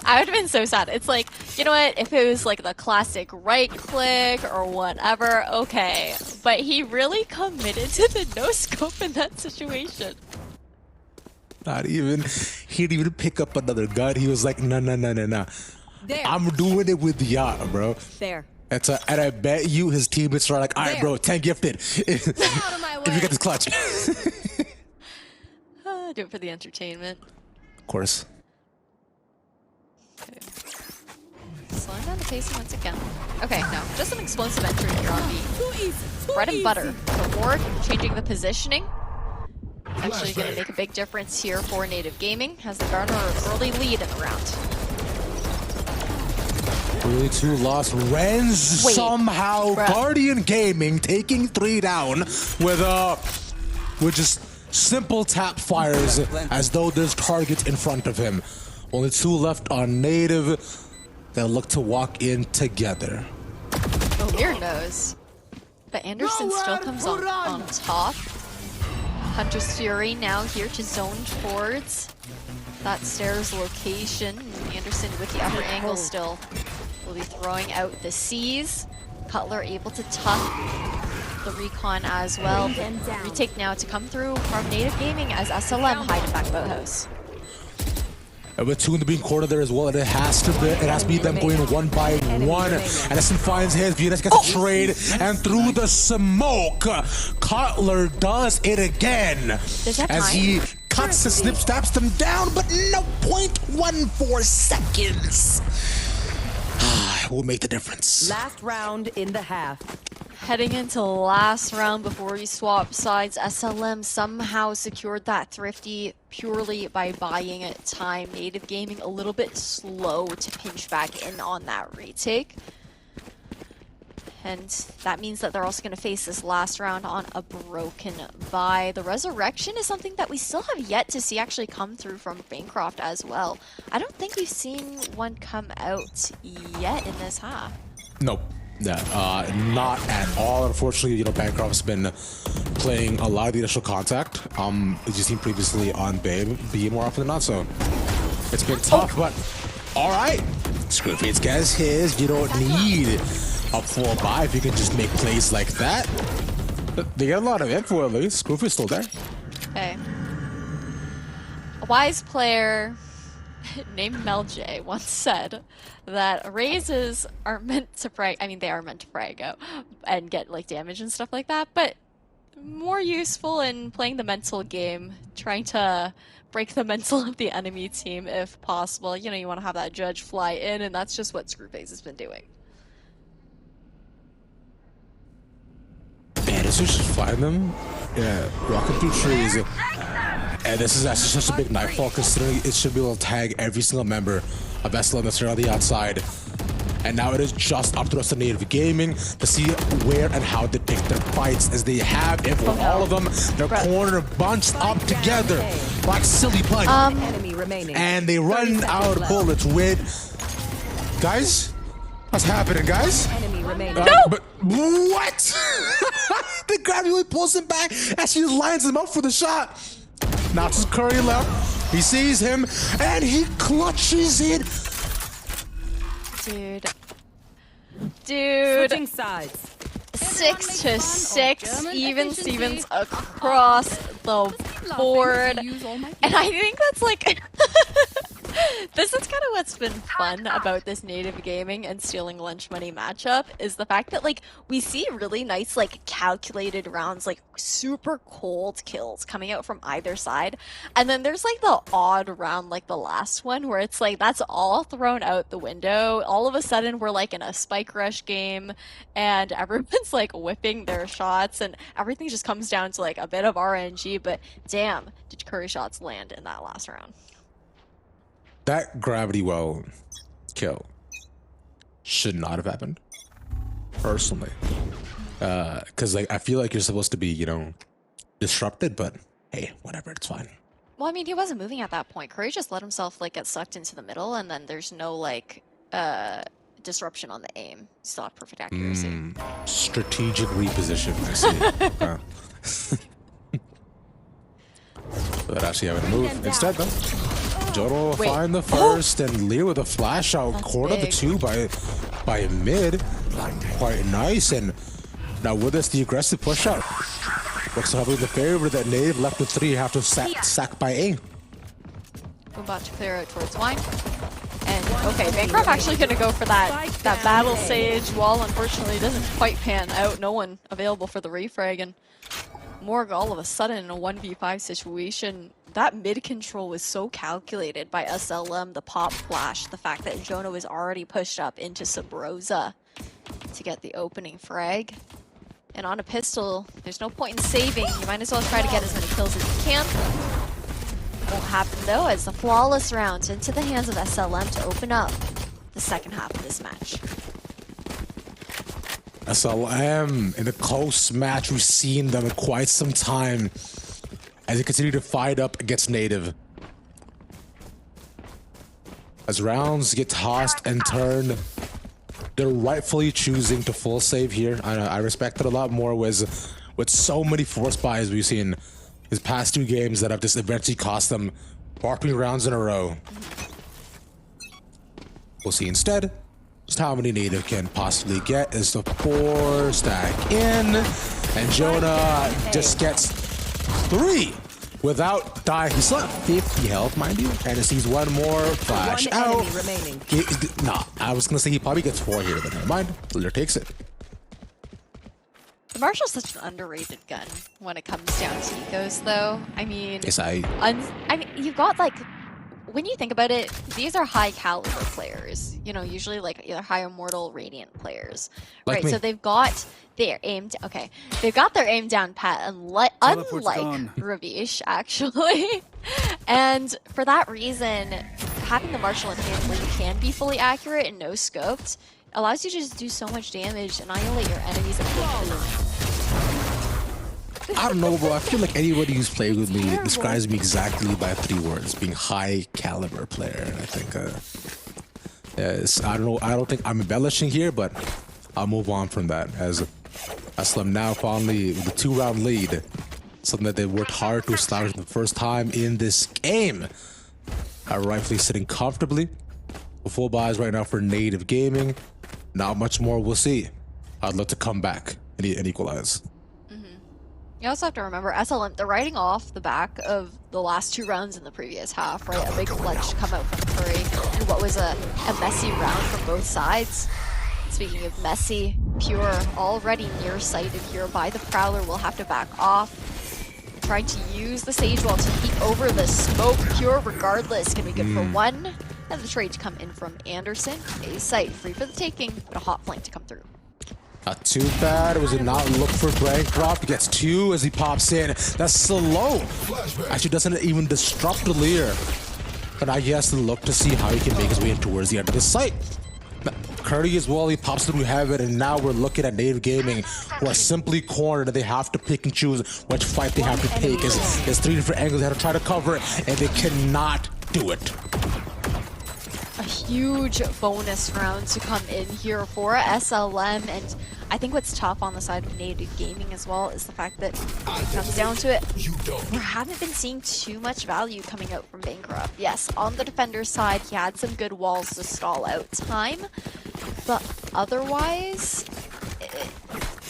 I would have been so sad. It's like, you know what? If it was like the classic right click or whatever, okay. But he really committed to the no scope in that situation. Not even. He didn't even pick up another gun. He was like, no. I'm doing it with the yacht, bro. There. And I bet you his teammates are like, all right, bro, 10 gifted. If you get this clutch. Do it for the entertainment. Of course. Okay. Slowing down the pacing once again. Okay, no, just an explosive entry here on the bread and butter. The ward, changing the positioning. Actually going to make a big difference here for Native Gaming. Has the Garner an early lead in the round. Really 2 lost. Renz somehow. Bruh. Guardian Gaming taking 3 down with just simple tap fires as though there's targets in front of him. Only 2 left on Native. They'll look to walk in together. Oh, weird nose. But Anderson still comes on top. Hunter's Fury now here to zone towards that stairs location. Anderson with the upper angle still will be throwing out the C's. Cutler able to tuck the recon as well. Retake now to come through from Native Gaming as SLM hide in back boathouse. And with 2 in the beam corner there as well, and it has to be them going 1 by 1. Anderson finds his, Venus gets a trade, and through the smoke, Cutler does it again. As he cuts and snip snaps them down, but no, 0.14 seconds. Will make the difference. Last round in the half. Heading into last round before we swap sides, SLM somehow secured that thrifty purely by buying time. Native Gaming a little bit slow to pinch back in on that retake. And that means that they're also going to face this last round on a broken buy. The resurrection is something that we still have yet to see actually come through from Bancroft as well. I don't think we've seen one come out yet in this half. Nope. Yeah, not at all. Unfortunately, you know, Bancroft's been playing a lot of the initial contact. As you've seen previously on B more often than not, so it's been tough, but all right. Screwface gets his. You don't need a full buy if you can just make plays like that. But they get a lot of info at least. Screwface still there. Okay. A wise player named Melj once said that raises are meant to frag. I mean, they are meant to frag out and get like damage and stuff like that, but more useful in playing the mental game, trying to break the mental of the enemy team if possible. You know, you want to have that judge fly in, and that's just what Screwface has been doing. Man, this is just flying them. Yeah, walking through trees. And this is actually such a big nightfall considering it should be able to tag every single member of SLM that's on the outside. And now it is just up to us, Native Gaming, to see where and how they pick their fights, as they have it for all of them. They're corner bunched up together like silly bunny. And they run out of bullets with... Guys? What's happening, guys? No! But what? The gradually pulls him back as she lines him up for the shot. Now it's Curry left. He sees him and he clutches it. Dude. Switching sides. 6-6, even Stevens across the board. And I think that's like This is kind of what's been fun about this native gaming and stealing lunch money matchup is the fact that like we see really nice like calculated rounds, like super cold kills coming out from either side, and then there's like the odd round like the last one where it's like that's all thrown out the window. All of a sudden we're like in a spike rush game and everyone's like whipping their shots and everything just comes down to like a bit of RNG, but damn, did Curry shots land in that last round. That gravity well kill should not have happened, personally. Because like I feel like you're supposed to be, you know, disrupted, but hey, whatever, it's fine. Well, I mean, he wasn't moving at that point. Curry just let himself like get sucked into the middle, and then there's no like disruption on the aim. Still have perfect accuracy. Strategic reposition, I see. But actually having to move instead though. Jono will find the first, and Lear with a flash out. Corner the two by mid. Quite nice, and now with this, the aggressive push out. Looks heavily in the favor that Native left with 3 have to sack by A. We're about to clear out towards wine. And okay, Bancroft actually gonna go for that battle sage wall. Unfortunately, doesn't quite pan out. No one available for the refrag, and Morg all of a sudden in a 1v5 situation. That mid control was so calculated by SLM, the pop flash, the fact that Jono was already pushed up into Sabrosa to get the opening frag. And on a pistol, there's no point in saving. You might as well try to get as many kills as you can. Won't happen though, as the flawless rounds into the hands of SLM to open up the second half of this match. SLM in a close match. We've seen them in quite some time as they continue to fight up against Native. As rounds get tossed and turned, they're rightfully choosing to full save here. I respect it a lot more with so many force buys we've seen his past 2 games that have just eventually cost them 4 rounds in a row. We'll see instead just how many Native can possibly get as the 4 stack in, and Jonah just gets 3 without dying. He's still at 50 health, mind you, and he sees one more flash out. Nah, I was gonna say he probably gets 4 here, but never mind. Leader takes it. The Marshal's such an underrated gun when it comes down to ecos, though. I mean, Yes, I mean, you've got like, when you think about it, these are high caliber players. You know, usually like either high immortal radiant players, like right? me. So they've got their aim. They've got their aim down pat, unlike Ravish, actually. And for that reason, having the Marshal in hand where you can be fully accurate and no scoped allows you to just do so much damage, annihilate your enemies and I don't know, bro. I feel like anybody who's played with me describes me exactly by 3 words: being high caliber player. And I think, yes, I don't know. I don't think I'm embellishing here, but I'll move on from that. As Aslam now finally with a 2-round lead, something that they worked hard to establish for the first time in this game. Rightfully sitting comfortably. The full buys right now for Native Gaming. Not much more. We'll see. I'd love to come back and equalize. You also have to remember, SLM, they're riding off the back of the last 2 rounds in the previous half, right? A big clutch to come out from Curry, and what was a messy round from both sides. Speaking of messy, Pure already nearsighted here by the Prowler will have to back off. Trying to use the Sage Wall to peek over the smoke. Pure, regardless, can be good for 1. And the trade to come in from Anderson. A site free for the taking, but a hot flank to come through. Not too bad. Was it not look for Bancroft? He gets 2 as he pops in. That's so low. Actually doesn't even disrupt the Lear. But I guess to look to see how he can make his way in towards the end of the site. Curry as well, he pops through Heaven, and now we're looking at Native Gaming, who are simply cornered, and they have to pick and choose which fight they have to take. There's 3 different angles they have to try to cover it, and they cannot do it. A huge bonus round to come in here for SLM, and I think what's tough on the side of Native Gaming as well is the fact that when it comes down to it, we haven't been seeing too much value coming out from Bancroft. Yes, on the defender's side, he had some good walls to stall out time, but otherwise,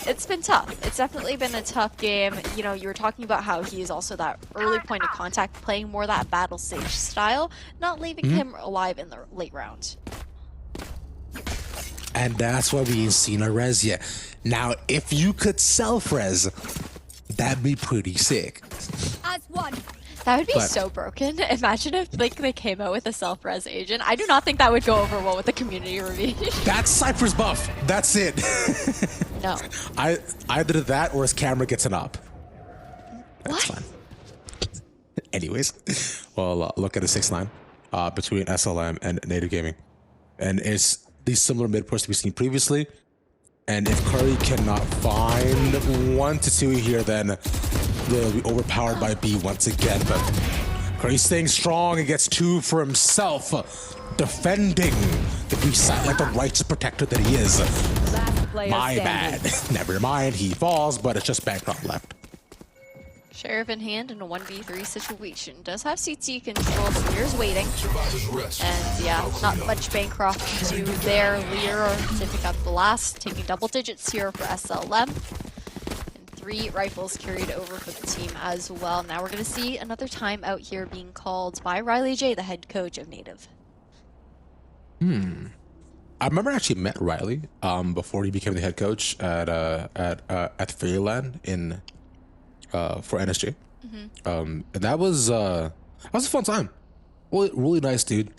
it's been tough. It's definitely been a tough game. You know, you were talking about how he is also that early point of contact, playing more that battle stage style, not leaving him alive in the late round. And that's why we ain't seen a res yet. Now, if you could self-res, that'd be pretty sick. As one. That would be But- so broken. Imagine if like they came out with a self-res agent. I do not think that would go over well with the community review. That's Cypher's buff. That's it. No. Either that or his camera gets an op. That's What? fine. Anyways, well, look at the 6-9 between SLM and Native Gaming. And it's these similar mid push we've seen previously. And if Curry cannot find 1 to 2 here, then they'll be overpowered by B once again. But Curry's staying strong and gets 2 for himself, defending the B side like the righteous protector that he is. Last player My standing. bad. Never mind, he falls, but it's just Bancroft left. Sheriff in hand in a 1v3 situation. Does have CT control, but Lear's waiting. And yeah, not much Bancroft to do there. Lear to pick up the last, taking double digits here for SLM. And 3 rifles carried over for the team as well. Now we're going to see another timeout here being called by Riley J, the head coach of Native. I remember I actually met Riley before he became the head coach at Fairyland in for NSJ. And that was a fun time. Really nice dude.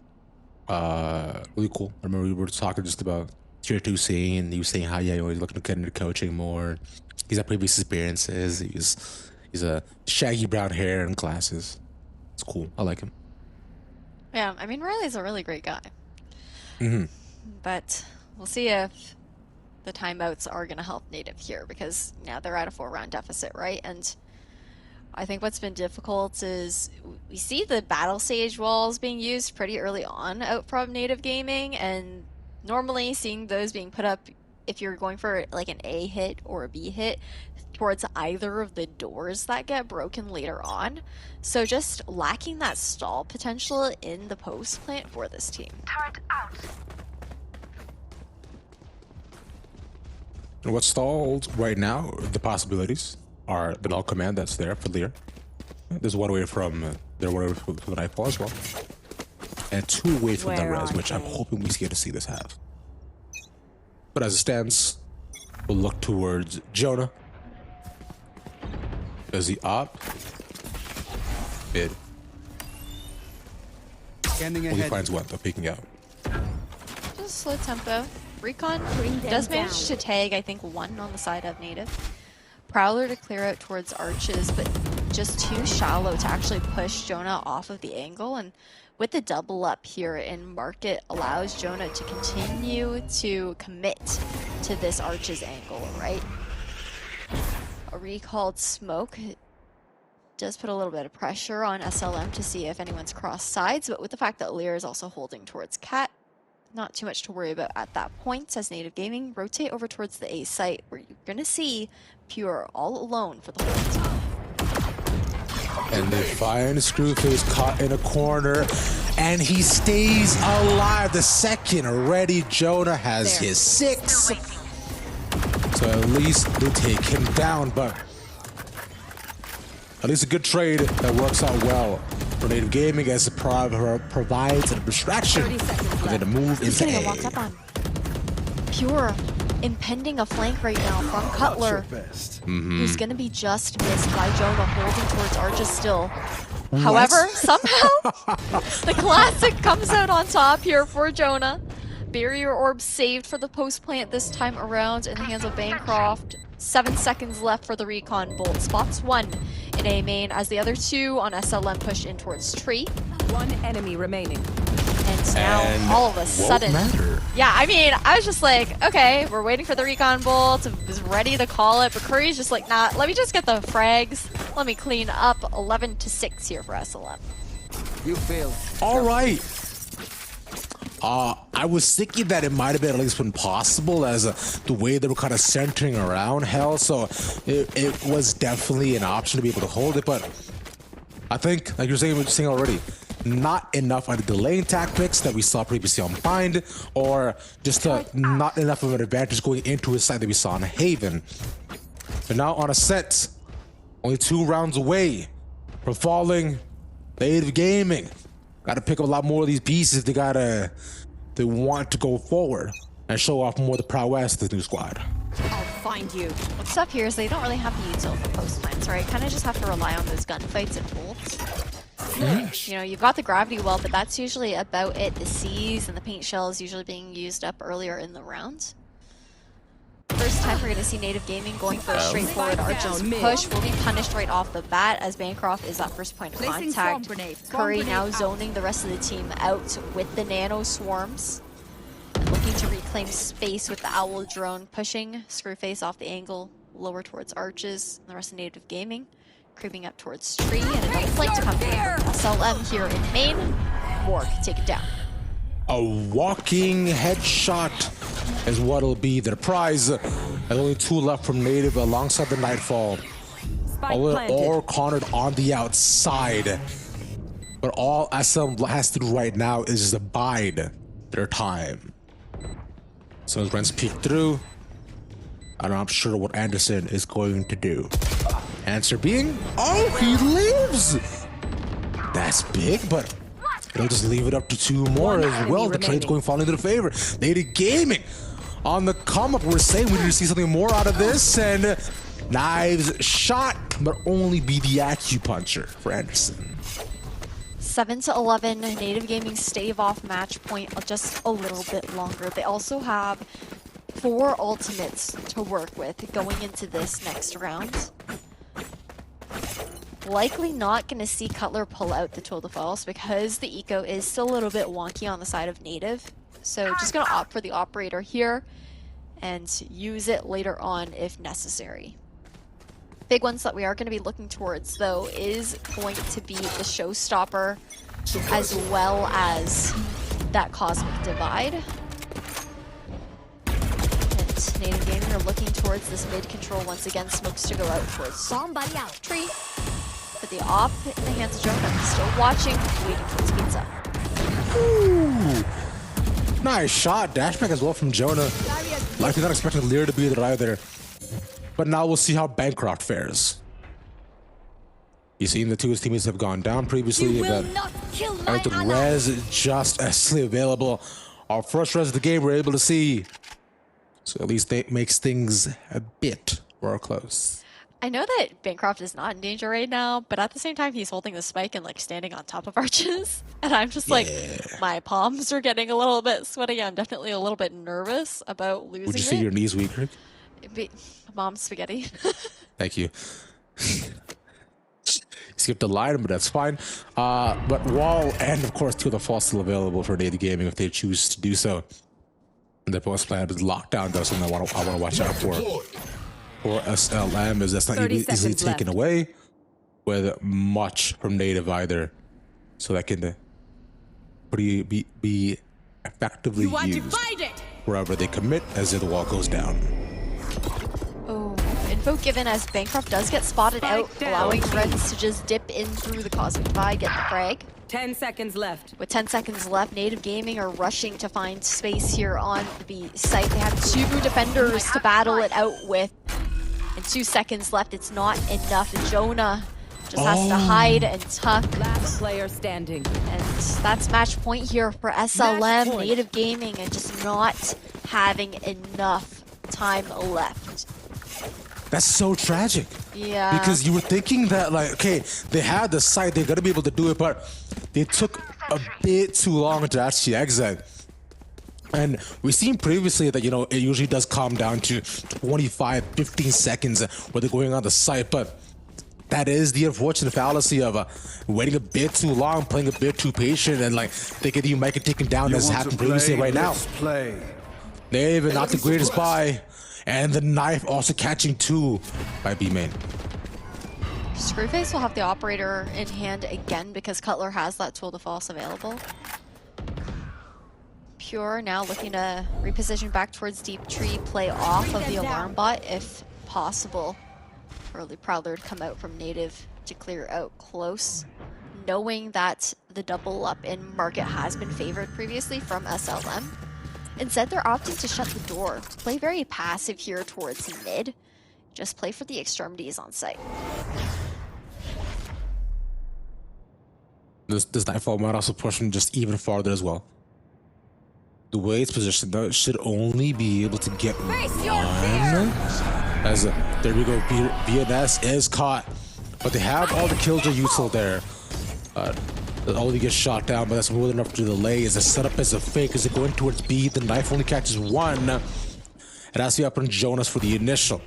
Really cool. I remember we were talking just about tier 2 scene, and he was saying how he's looking to get into coaching more. He's had previous experiences. He's a shaggy brown hair and glasses. It's cool. I like him. Yeah, I mean, Riley's a really great guy. But we'll see if the timeouts are going to help Native here, because now they're at a 4-round deficit, right? And I think what's been difficult is we see the battle stage walls being used pretty early on out from Native Gaming, and normally seeing those being put up if you're going for like an A hit or a B hit towards either of the doors that get broken later on. So just lacking that stall potential in the post plant for this team. And what's stalled right now, the possibilities are the null command that's there for Lear. There's 1 away from they're 1 away from the Nightfall as well. And 2 away from the Where res, are which I'm they? hoping we get to see this have. But as it stands, we'll look towards Jonah. Does he op? Mid. Scanning Well, he ahead. finds one, though, peeking out. Just slow tempo. Recon does manage to tag, I think, 1 on the side of Native. Prowler to clear out towards arches, but just too shallow to actually push Jonah off of the angle. And with the double up here in market, allows Jonah to continue to commit to this arches angle, right? A recalled smoke does put a little bit of pressure on SLM to see if anyone's crossed sides, but with the fact that Lear is also holding towards Cat, not too much to worry about at that point as Native Gaming rotate over towards the A site, where you're going to see Pure all alone for the whole team. And they find Screwface caught in a corner, and he stays alive. The second already, Jonah has his 6. So at least they take him down, but at least a good trade that works out well for Native Gaming, as it provides a distraction and then a move He's into gonna get walked up on. Pure impending a flank right now from Cutler, who's gonna be just missed by Jonah, holding towards arches still. However, somehow the classic comes out on top here for Jonah. Barrier orb saved for the post plant this time around in the hands of Bancroft. 7 seconds left for the recon bolt. Spots 1 in A main as the other 2 on SLM push in towards tree. 1 enemy remaining. And now And all of a won't sudden, matter. yeah, I mean, I was just like, okay, we're waiting for the recon bolt. I was ready to call it, but Curry's just like, nah, let me just get the frags. Let me clean up. 11-6 here for SLM. You failed. All right. I was thinking that it might have been at least been possible, as the way they were kind of centering around Hell, so it was definitely an option to be able to hold it. But I think, like you're saying already, not enough of the delaying tactics that we saw previously on Bind, or just not enough of an advantage going into a site that we saw on Haven. But now on Ascent, only 2 rounds away from falling, Native Gaming got to pick up a lot more of these pieces. They want to go forward and show off more of the prowess of this new squad. I'll find you. What's up here is they don't really have the util for post plants, right? Kind of just have to rely on those gunfights and bolts. You know, you've got the gravity well, but that's usually about it. The C's and the paint shells usually being used up earlier in the round. First time we're going to see Native Gaming going for a straightforward Archer's push. Will be punished right off the bat as Bancroft is that first point of contact. Curry now zoning the rest of the team out with the nano swarms. And looking to reclaim space with the Owl drone, pushing Screwface off the angle lower towards Arches. And the rest of Native Gaming creeping up towards Tree, and another flight to come through. SLM here in main. Morg, take it down. A walking headshot is what'll be their prize. There's only 2 left from Native alongside the Nightfall. All cornered on the outside. But all SM has to do right now is just bide their time. So as Rens peek through, I'm not sure what Anderson is going to do. Answer being, oh, he lives! That's big, but they'll just leave it up to 2 more as well. The trade's going falling into the favor. Native Gaming on the come up. We're saying we need to see something more out of this, and Knives shot, but only be the acupuncture for Anderson. 7-11, Native Gaming stave off match point just a little bit longer. They also have 4 ultimates to work with going into this next round. Likely not going to see Cutler pull out the Tour de Force because the eco is still a little bit wonky on the side of Native. So just going to opt for the operator here and use it later on if necessary. Big ones that we are going to be looking towards, though, is going to be the showstopper as well as that Cosmic Divide. And Native Gaming are looking towards this mid control once again. Smokes to go out towards somebody out. Tree. But the op in the hands of Jonah. Still watching, waiting for his pizza. Ooh. Nice shot. Dashback as well from Jonah. Likely not expecting Lear to be there either. But now we'll see how Bancroft fares. You've seen the 2 of his teammates have gone down previously, but I think the res just as available. Our first res of the game we're able to see. So at least it makes things a bit more close. I know that Bancroft is not in danger right now, but at the same time he's holding the spike and like standing on top of Arches. And I'm just like, my palms are getting a little bit sweaty. I'm definitely a little bit nervous about losing it. Would you say your knees weak, Rick? Mom's spaghetti. Thank you. Skipped the line, but that's fine. But Wall and of course 2 of the falls still available for Native Gaming if they choose to do so. And the post plan is lockdown, though, something I want to watch out for. For SLM is that's not easily taken away with much from Native either, so that can be effectively used wherever they commit as the wall goes down. Oh, info given as Bancroft does get spotted out, allowing Reds to just dip in through the Cosmic Divide, get the frag. 10 seconds left. With 10 seconds left, Native Gaming are rushing to find space here on the site. They have 2 defenders to battle it out with. And 2 seconds left, it's not enough. Jonah just has to hide and tuck. Last player standing. And that's match point here for SLM, Native Gaming, and just not having enough time left. That's so tragic. Yeah. Because you were thinking that, like, okay, they had the site, they're going to be able to do it, but they took a bit too long to actually exit. And we've seen previously that, you know, it usually does calm down to 25, 15 seconds where they're going on the site, but that is the unfortunate fallacy of waiting a bit too long, playing a bit too patient, and like thinking you might get taken down as happened previously right now. They're even not the greatest buy, and the knife also catching 2 by B main. Screwface will have the operator in hand again because Cutler has that Tour de Force available. Pure now looking to reposition back towards Deep Tree, play off of the alarm bot if possible. Early Prowler to come out from Native to clear out close, knowing that the double up in market has been favored previously from SLM. Instead, they're opting to shut the door, play very passive here towards mid, just play for the extremities on site. This Nightfall might also push him just even farther as well. The way it's positioned, though, it should only be able to get one. As there we go, VNS is caught, but they have all the kills are useful there. Only gets shot down, but that's more than enough to delay. As the setup is a fake, as they go in towards B, the knife only catches one. It has to be up on Jonas for the initial.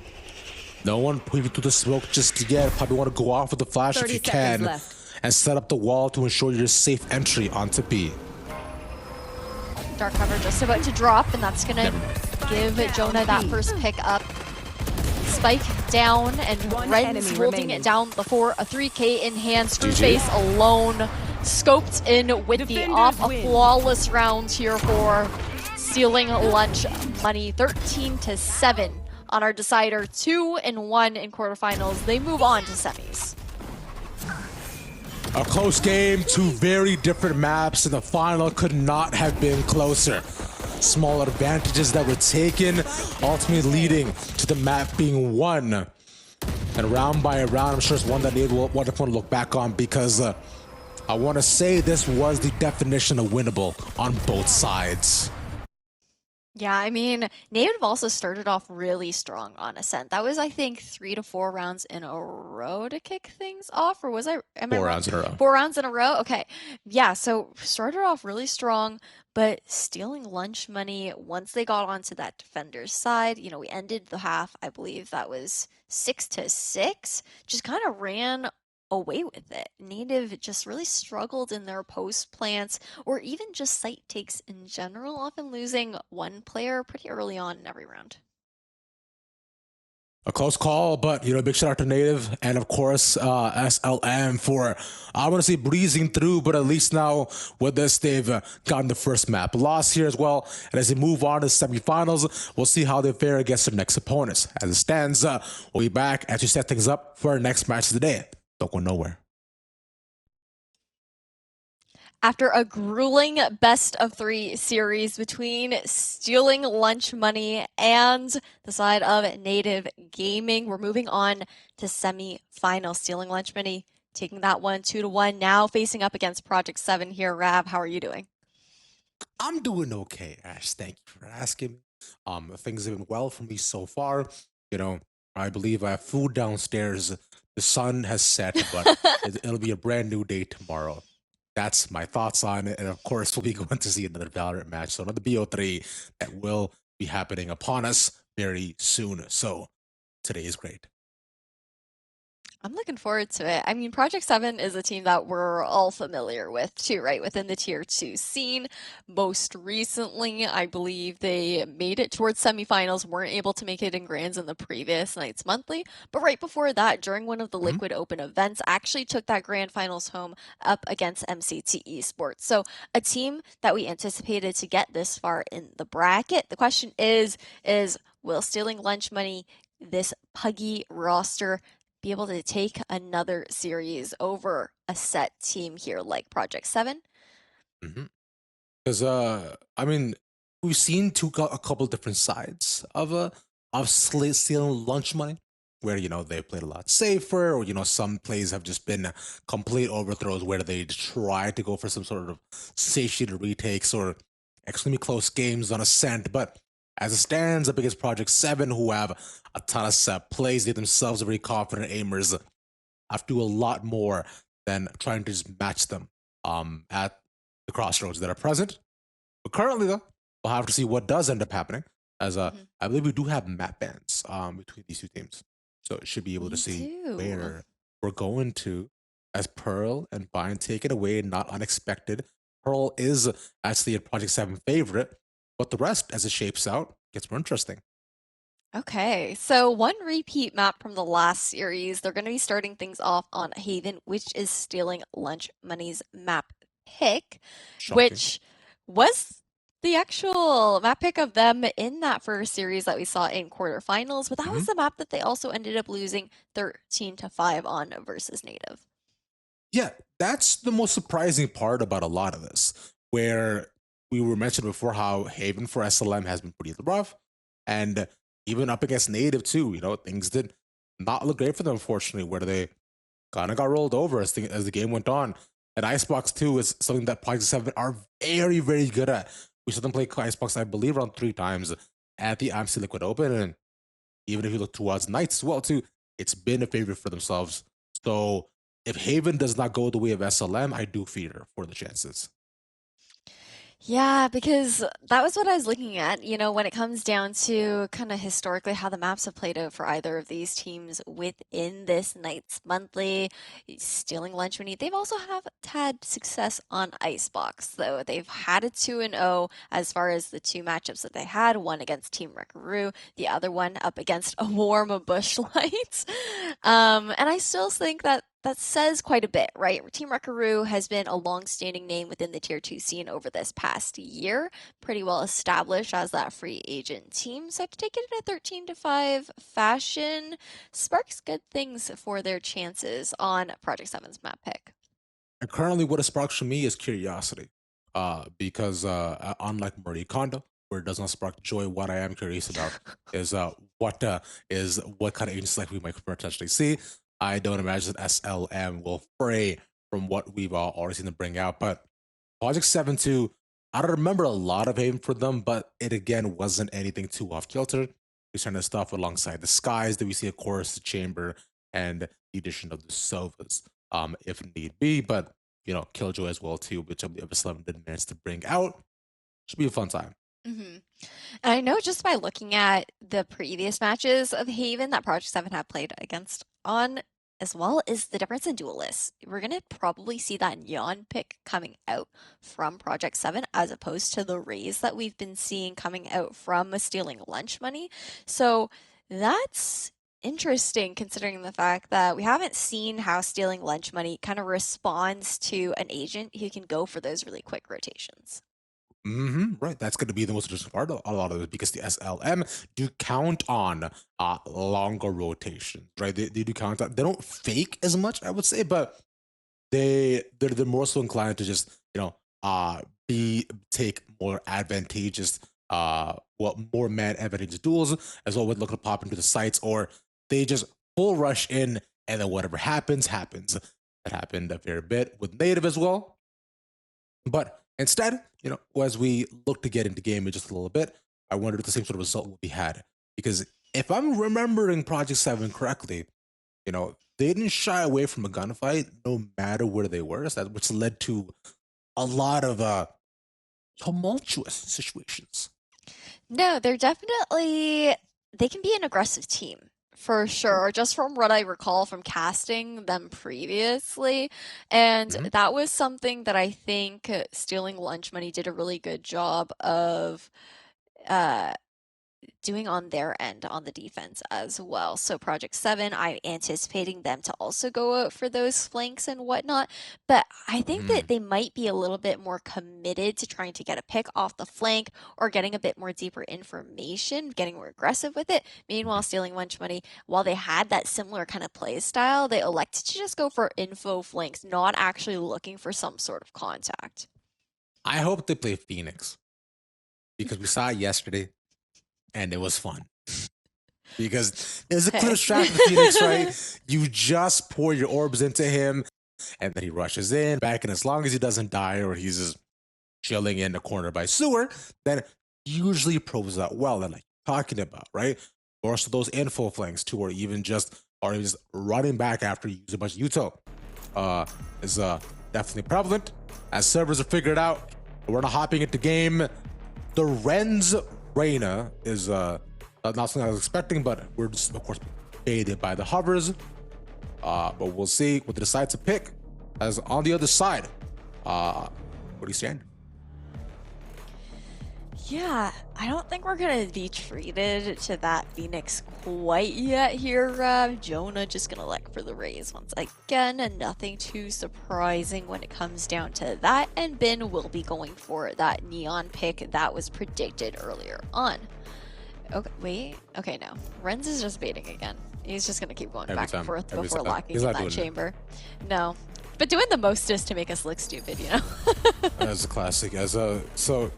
No one peeping through the smoke just yet. Probably want to go off with the flash if you can, and set up the wall to ensure your safe entry onto B. Dark cover just about to drop, and that's gonna give Jonah that first pick up. Spike down, and Ren's holding it down before a 3K in hand. Screwface alone, scoped in with the off. A flawless round here for stealing lunch money. 13-7 on our decider. 2-1 in quarterfinals. They move on to semis. A close game, two very different maps, and the final could not have been closer. Small advantages that were taken, ultimately leading to the map being won. And round by round, I'm sure it's one that they will want to look back on, because I want to say this was the definition of winnable on both sides. Yeah, I mean, Native also started off really strong on Ascent. That was, I think, 3 to 4 rounds in a row to kick things off, or was I? Am I 4 wrong? rounds in a row. 4 rounds in a row. Okay, yeah. So started off really strong, but stealing lunch money once they got onto that defender's side. You know, we ended the half. I believe that was 6-6. Just kind of ran away with it. Native just really struggled in their post plants, or even just site takes in general, often losing one player pretty early on in every round. A close call, but big shout out to Native and of course SLM for, I want to say, breezing through, but at least now with this they've gotten the first map loss here as well. And as they move on to the semifinals, we'll see how they fare against their next opponents. As it stands, we'll be back as we set things up for our next match of the day. Don't go nowhere. After a grueling best-of-3 series between stealing lunch money and the side of Native Gaming, we're moving on to semi-final. Stealing lunch money, taking that one 2-1, now facing up against Project 7 here. Rav, how are you doing? I'm doing okay, Ash. Thank you for asking. Things have been well for me so far. I believe I have food downstairs. The sun has set, but it'll be a brand new day tomorrow. That's my thoughts on it. And of course, we'll be going to see another Valorant match. So another BO3 that will be happening upon us very soon. So today is great. I'm looking forward to it. I mean, Project 7 is a team that we're all familiar with too, right? Within the Tier 2 scene. Most recently, I believe they made it towards semifinals, weren't able to make it in Grands in the previous Knights Monthly. But right before that, during one of the Liquid Open events, actually took that Grand Finals home up against MCT Esports. So a team that we anticipated to get this far in the bracket. The question is will stealing lunch money, this puggy roster, be able to take another series over a set team here like Project 7? Because I mean, we've seen a couple different sides of stealing lunch money, where they played a lot safer, or some plays have just been complete overthrows where they try to go for some sort of satiated retakes or extremely close games on Ascent. But as it stands, up against Project 7, who have a ton of set plays, they themselves are very confident aimers, have to do a lot more than trying to just match them at the crossroads that are present. But currently, though, we'll have to see what does end up happening, as I believe we do have map bans between these two teams. So it should be able to see where we're going to, as Pearl and Bind take it away, not unexpected. Pearl is actually a Project 7 favorite, but the rest, as it shapes out, gets more interesting. Okay, so one repeat map from the last series. They're going to be starting things off on Haven, which is stealing lunch money's map pick, Shocking. which was the actual map pick of them in that first series that we saw in quarterfinals. But that was the map that they also ended up losing 13-5 on versus Native. Yeah, that's the most surprising part about a lot of this, where we were mentioned before how Haven for SLM has been pretty rough, and even up against Native too. Things did not look great for them, unfortunately, where they kind of got rolled over as the game went on. And Icebox 2 is something that Project 7 are very, very good at. We saw them play Icebox, I believe, around 3 times at the AMC Liquid Open, and even if you look towards Knights as well too, it's been a favorite for themselves. So if Haven does not go the way of SLM, I do fear for the chances. Yeah, because that was what I was looking at, when it comes down to kind of historically how the maps have played out for either of these teams within this Knights monthly, stealing lunch money. They've also had success on Icebox, though. They've had a 2-0 as far as the 2 matchups that they had, one against Team Wreckaroo, the other one up against a warm Bushlight. And I still think that says quite a bit, right? Team Wreckaroo has been a long-standing name within the Tier 2 scene over this past year, pretty well established as that free agent team. So I've taken it a 13-5 fashion. Sparks good things for their chances on Project 7's map pick. And currently, what it sparks for me is curiosity, because unlike Marie Kondo, where it does not spark joy, what I am curious about is what kind of agents like we might potentially see. I don't imagine SLM will fray from what we've already seen them bring out. But Project 7 2, I don't remember a lot of Haven for them, but it again wasn't anything too off kilter. We started stuff alongside the Skies that we see, of course, the Chamber and the addition of the Sovas, if need be. But Killjoy as well too, which SLM did manage to bring out. Should be a fun time. And I know just by looking at the previous matches of Haven that Project 7 have played against on, as well as the difference in duelists. We're going to probably see that neon pick coming out from Project 7 as opposed to the raise that we've been seeing coming out from stealing lunch money. So that's interesting considering the fact that we haven't seen how stealing lunch money kind of responds to an agent who can go for those really quick rotations. Right, that's going to be the most interesting part of a lot of it, because the SLM do count on longer rotations, right? They do count on. They don't fake as much, I would say, but they're more so inclined to just take more advantageous, more man advantageous duels, as well with looking to pop into the sites, or they just full rush in and then whatever happens. That happened a fair bit with Native as well, but. Instead, as we look to get into game in just a little bit, I wondered if the same sort of result will be had. Because if I'm remembering Project 7 correctly, they didn't shy away from a gunfight no matter where they were, which led to a lot of tumultuous situations. No, they can be an aggressive team. For sure, just from what I recall from casting them previously. And that was something that I think Stealing Lunch Money did a really good job of doing on their end on the defense as well. So Project 7, I'm anticipating them to also go out for those flanks and whatnot. But I think that they might be a little bit more committed to trying to get a pick off the flank or getting a bit more deeper information, getting more aggressive with it. Meanwhile, Stealing Lunch Money, while they had that similar kind of play style, they elected to just go for info flanks, not actually looking for some sort of contact. I hope they play Phoenix, because we saw it yesterday. And it was fun, because there's a clear strat for Phoenix, right? You just pour your orbs into him, and then he rushes in back, and as long as he doesn't die or he's just chilling in the corner by sewer, then usually proves out well. And like talking about, right? Or so those info flanks too, or even just running back after you use a bunch of Uto is definitely prevalent. As servers are figured out, we're not hopping into game. The Ren's Reyna is not something I was expecting, but we're just, of course, baited by the hovers. But we'll see what they decide to pick. As on the other side, what do you stand? Yeah, I don't think we're gonna be treated to that Phoenix quite yet here. Jonah just gonna elect for the raise once again, and nothing too surprising when it comes down to that. And Ben will be going for that neon pick that was predicted earlier on. Okay, wait. Okay, no. Renz is just baiting again. He's just gonna keep going back and forth before locking in that chamber. No. but doing the mostest to make us look stupid, you know? As a classic, so,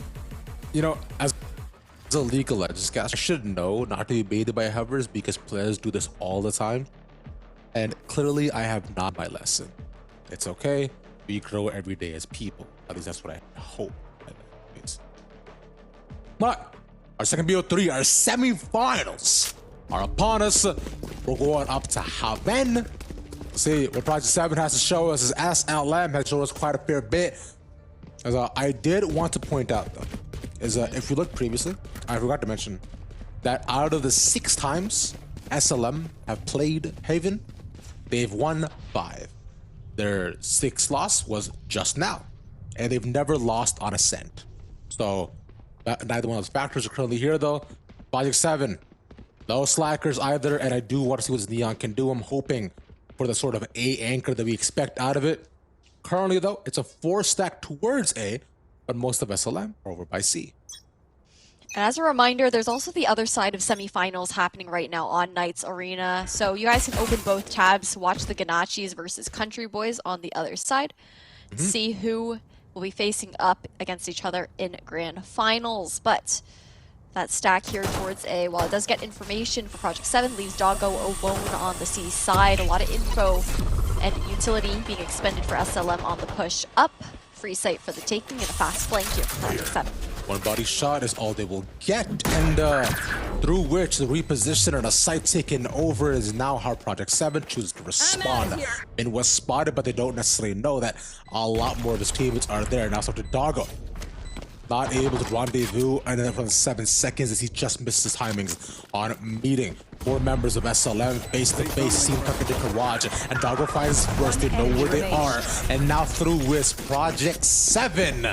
you know, as a League of Legends guy, I should know not to be baited by hovers because players do this all the time. And clearly I have not my lesson. It's okay. We grow every day as people. At least that's what I hope. But our second BO3, our semifinals are upon us. We're going up to Haven. See, what Project 7 has to show us is SLM has shown us quite a fair bit. As I did want to point out though, is if you look previously, I forgot to mention that out of the 6 times SLM have played Haven, they've won 5. Their 6th loss was just now, and they've never lost on Ascent. So neither one of those factors are currently here though. Project 7, no slackers either, and I do want to see what Neon can do. I'm hoping for the sort of A anchor that we expect out of it. Currently though, it's a 4-stack towards A, but most of SLM are over by C. And as a reminder, there's also the other side of semifinals happening right now on Knights Arena. So you guys can open both tabs, watch the Ganaccis versus Country Boys on the other side, see who will be facing up against each other in grand finals. But that stack here towards A, while it does get information for Project 7, leaves Doggo alone on the C side. A lot of info and utility being expended for SLM on the push up. Free sight for the taking and a fast flank here for Project 7. One body shot is all they will get, and through which the reposition and a site taken over is now how Project 7 chooses to respond. And was spotted, but they don't necessarily know that a lot more of his teammates are there. Now it's up to Doggo. Not able to rendezvous, and then for the 7 seconds as he just missed his timings on meeting 4 members of SLM face to face, seen tucked into garage, and Doggo finds first, they know where they are, and now through with Project 7.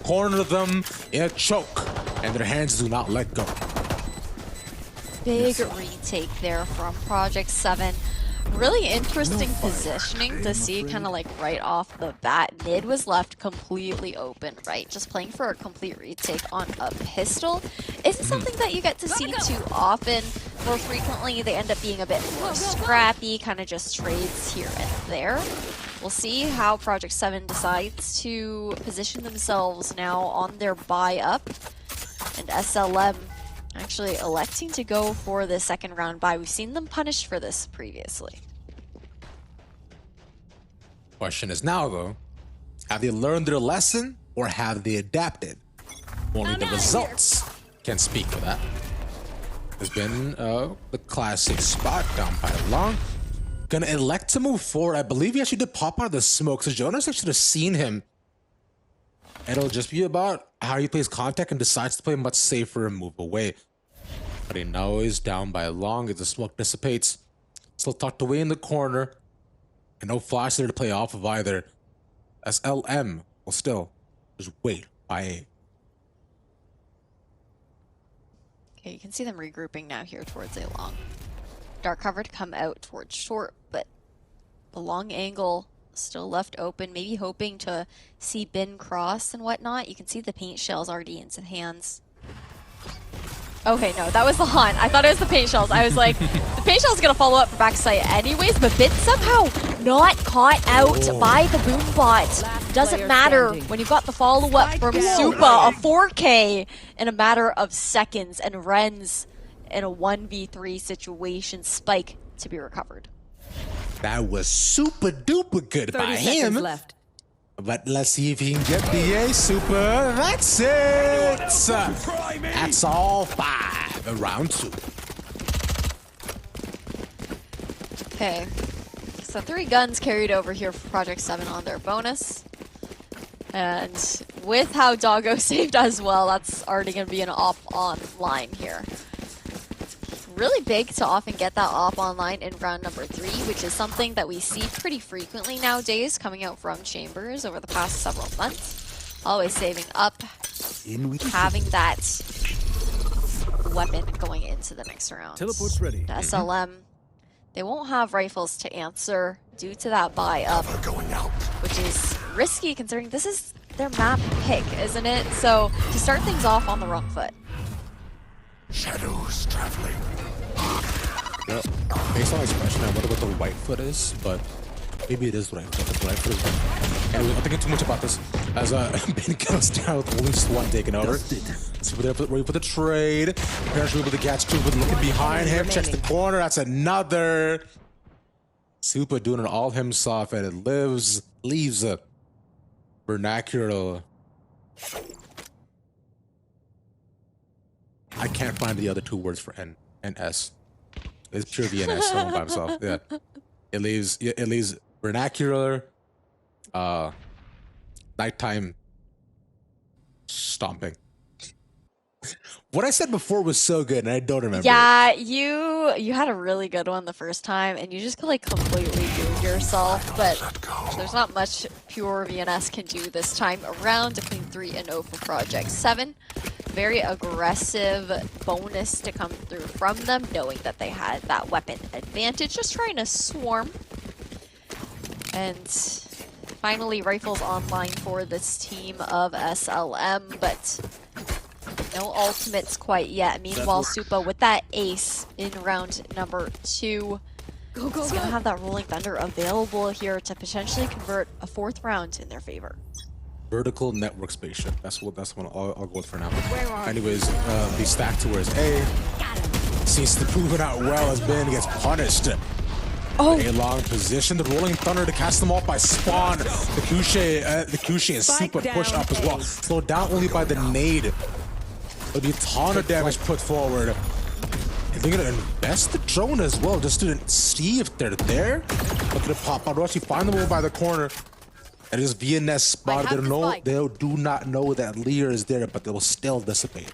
Corner them in a choke, and their hands do not let go. Big retake there from Project 7. Really interesting positioning to see kind of like right off the bat. Mid was left completely open, right? Just playing for a complete retake on a pistol isn't something that you get to see too often. More frequently, they end up being a bit more scrappy, kind of just trades here and there. We'll see how Project 7 decides to position themselves now on their buy up. And SLM actually electing to go for the second round buy. We've seen them punished for this previously. Question is now though, have they learned their lesson or have they adapted? Only the results can speak for that. There's been the classic spot down by long. Gonna elect to move forward. I believe he actually did pop out of the smoke, so Jonas actually have seen him. It'll just be about how he plays contact and decides to play much safer and move away. But he now is down by long as the smoke dissipates. Still tucked away in the corner. And no flash there to play off of either. SLM will still just wait by A. Okay, you can see them regrouping now here towards A long. Dark cover to come out towards short, but the long angle still left open, maybe hoping to see bin cross and whatnot. You can see the paint shells already into hands. Okay, no, that was the hunt. I thought it was the paint shells. I was like, the paint shell's gonna follow up for backside anyways, but bin somehow not caught out by the boom bot. Doesn't matter when you got the follow-up from Supa, a 4K in a matter of seconds, and Ren's in a 1v3 situation, Spike to be recovered. That was super duper good by him. Left. But let's see if he can get the A super. That's it. That's all 5 in round 2. Okay, so 3 guns carried over here for Project 7 on their bonus. And with how Doggo saved as well, that's already going to be an op online here. Really big to often get that op online in round number 3, which is something that we see pretty frequently nowadays coming out from Chambers over the past several months. Always saving up, having that weapon going into the next round. Teleport's ready. The SLM, they won't have rifles to answer due to that buy up, which is risky considering this is their map pick, isn't it? So to start things off on the wrong foot. Shadows traveling. Based on his question, I wonder what the white foot is, but Maybe it is the right foot. The right foot is right. Anyway, I'm thinking too much about this. As Ben goes down with only just one taken over. So we're ready for the trade. Apparently able to catch two, but looking behind him. Checks the corner. That's another. Super doing it all himself, and it leaves a vernacular. I can't find the other two words for N and S. It's pure VNS, someone by himself. Yeah. It leaves vernacular, nighttime stomping. What I said before was so good, and I don't remember. Yeah, you had a really good one the first time, and you just like completely doomed yourself. But there's not much pure VNS can do this time around. A clean 3-0 for Project 7. Very aggressive bonus to come through from them, knowing that they had that weapon advantage. Just trying to swarm. And finally, rifles online for this team of SLM, but no ultimates quite yet. Meanwhile, Supa with that ace in round number 2 is going to have that Rolling Thunder available here to potentially convert a 4th round in their favor. Vertical network spaceship. That's what I'll go with for now. Anyways, the stack towards A seems to prove it out well as Ben gets punished. Oh, A long position, the Rolling Thunder to cast them off by Spawn. The Kushe is super push up as well. Slowed down only by the nade. There'll be a ton of damage put forward. And they're gonna invest the drone as well, just to see if they're there. Look at the pop out rush. You find them over by the corner. And just VNS spot. They do not know that Lear is there, but they will still dissipate.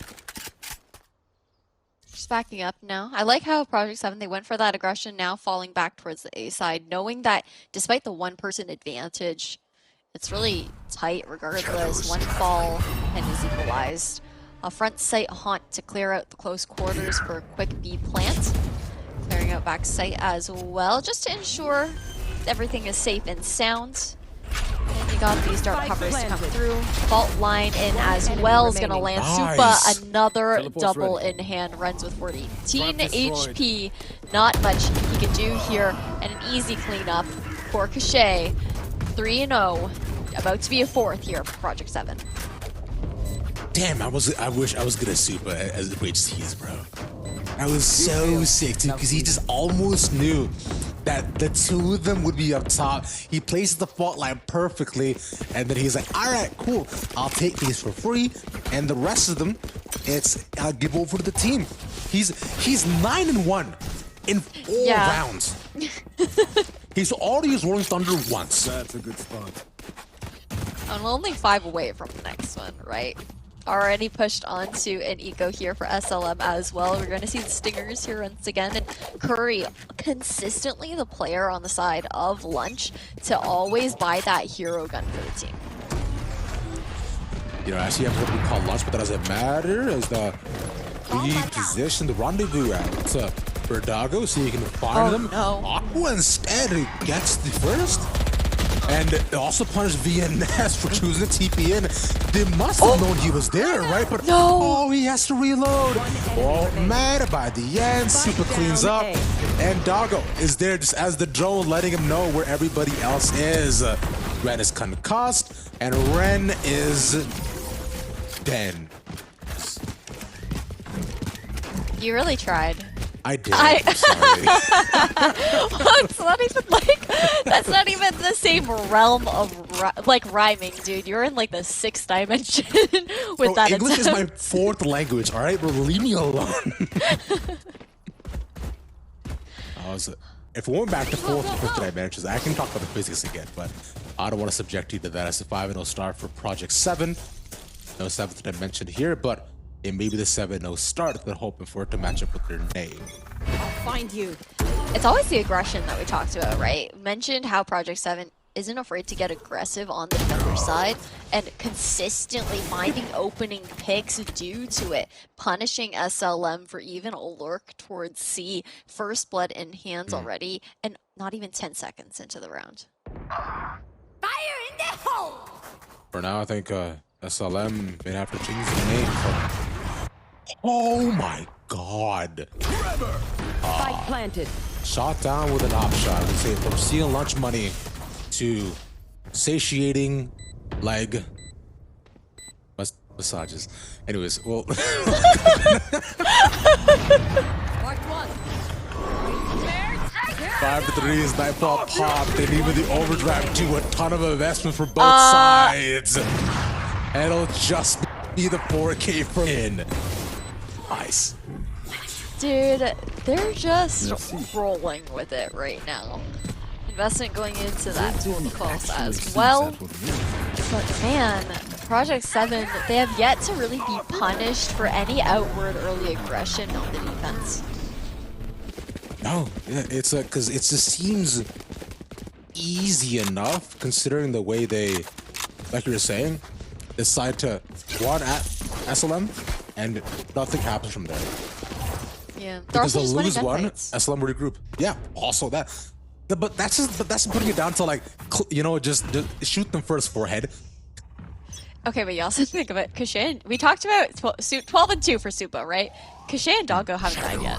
just backing up now. I like how Project 7, they went for that aggression, now falling back towards the A side, knowing that despite the one-person advantage, it's really tight regardless. One fall and is equalized. A front sight haunt to clear out the close quarters for a quick B plant. Clearing out back sight as well, just to ensure everything is safe and sound. And you got these dark covers to come through. Fault line in as well is going to land Nice. Supa. Another double in hand. Runs with 14 HP. Not much he can do here. And an easy cleanup for Cachet. 3-0. About to be a 4th here for Project 7. Damn, I wish I was gonna Supa as HCs, bro. I was so sick too, because he just almost knew that the two of them would be up top. He placed the fault line perfectly, and then he's like, all right, cool, I'll take these for free, and the rest of them, I'll give over to the team. He's 9-1 in 4 rounds. He's already used Rolling Thunder once. That's a good spot. I'm only 5 away from the next one, right? Already pushed onto an eco here for SLM as well. We're going to see the Stingers here once again. And Curry, consistently the player on the side of Lunch to always buy that hero gun for the team. You know, actually, I'm going to be called Lunch, but that doesn't matter. As the reposition the rendezvous out to Verdago so you can find them. No. Aqua instead gets the first. And they also punished VNS for choosing to TP in. They must have known he was there, right? But oh, he has to reload. Oh, mad by the end. Super cleans up. And Doggo is there just as the drone, letting him know where everybody else is. Ren is concussed, and Ren is dead. You really tried. I did. I'm sorry. It's not even like, that's not even the same realm of rhyming, dude. You're in like the 6th dimension with that. English is my 4th language, all right? Bro, leave me alone. If we went back to 4th and 5th dimensions, I can talk about the physics again, but I don't want to subject you to that. As a 5-0 start for Project 7. No 7th dimension here, but it may be the 7-0 start they're hoping for it to match up with their name. I'll find you. It's always the aggression that we talked about, right? Mentioned how Project 7 isn't afraid to get aggressive on the defender side and consistently finding opening picks due to it, punishing SLM for even a lurk towards C. First blood in hands already, and not even 10 seconds into the round. Fire in the hole! For now, I think SLM may have to change the name from... Oh my god. Spike planted. Shot down with an op shot. We say from seeing Lunch money to satiating leg massages. Anyways, well, Mark one. 5 threes, Nightfall popped, and even the overdraft do a ton of investment for both sides. And it'll just be the 4K from in. Nice. Dude, they're just rolling with it right now. Investment going into that cost as well. But man, Project 7, they have yet to really be punished for any outward early aggression on the defense. No, yeah, it's because it just seems easy enough considering the way they, like you were saying, decide to one at SLM and nothing happens from there. Yeah, they're Because also they'll just winning lose one, gunfights. SLM regroup. Yeah, also that. But that's putting it down to like, you know, just shoot them first forehead. Okay, but you also think of it, Kashay, we talked about 12 and 2 for Supa, right? Kashay and Doggo haven't died yet.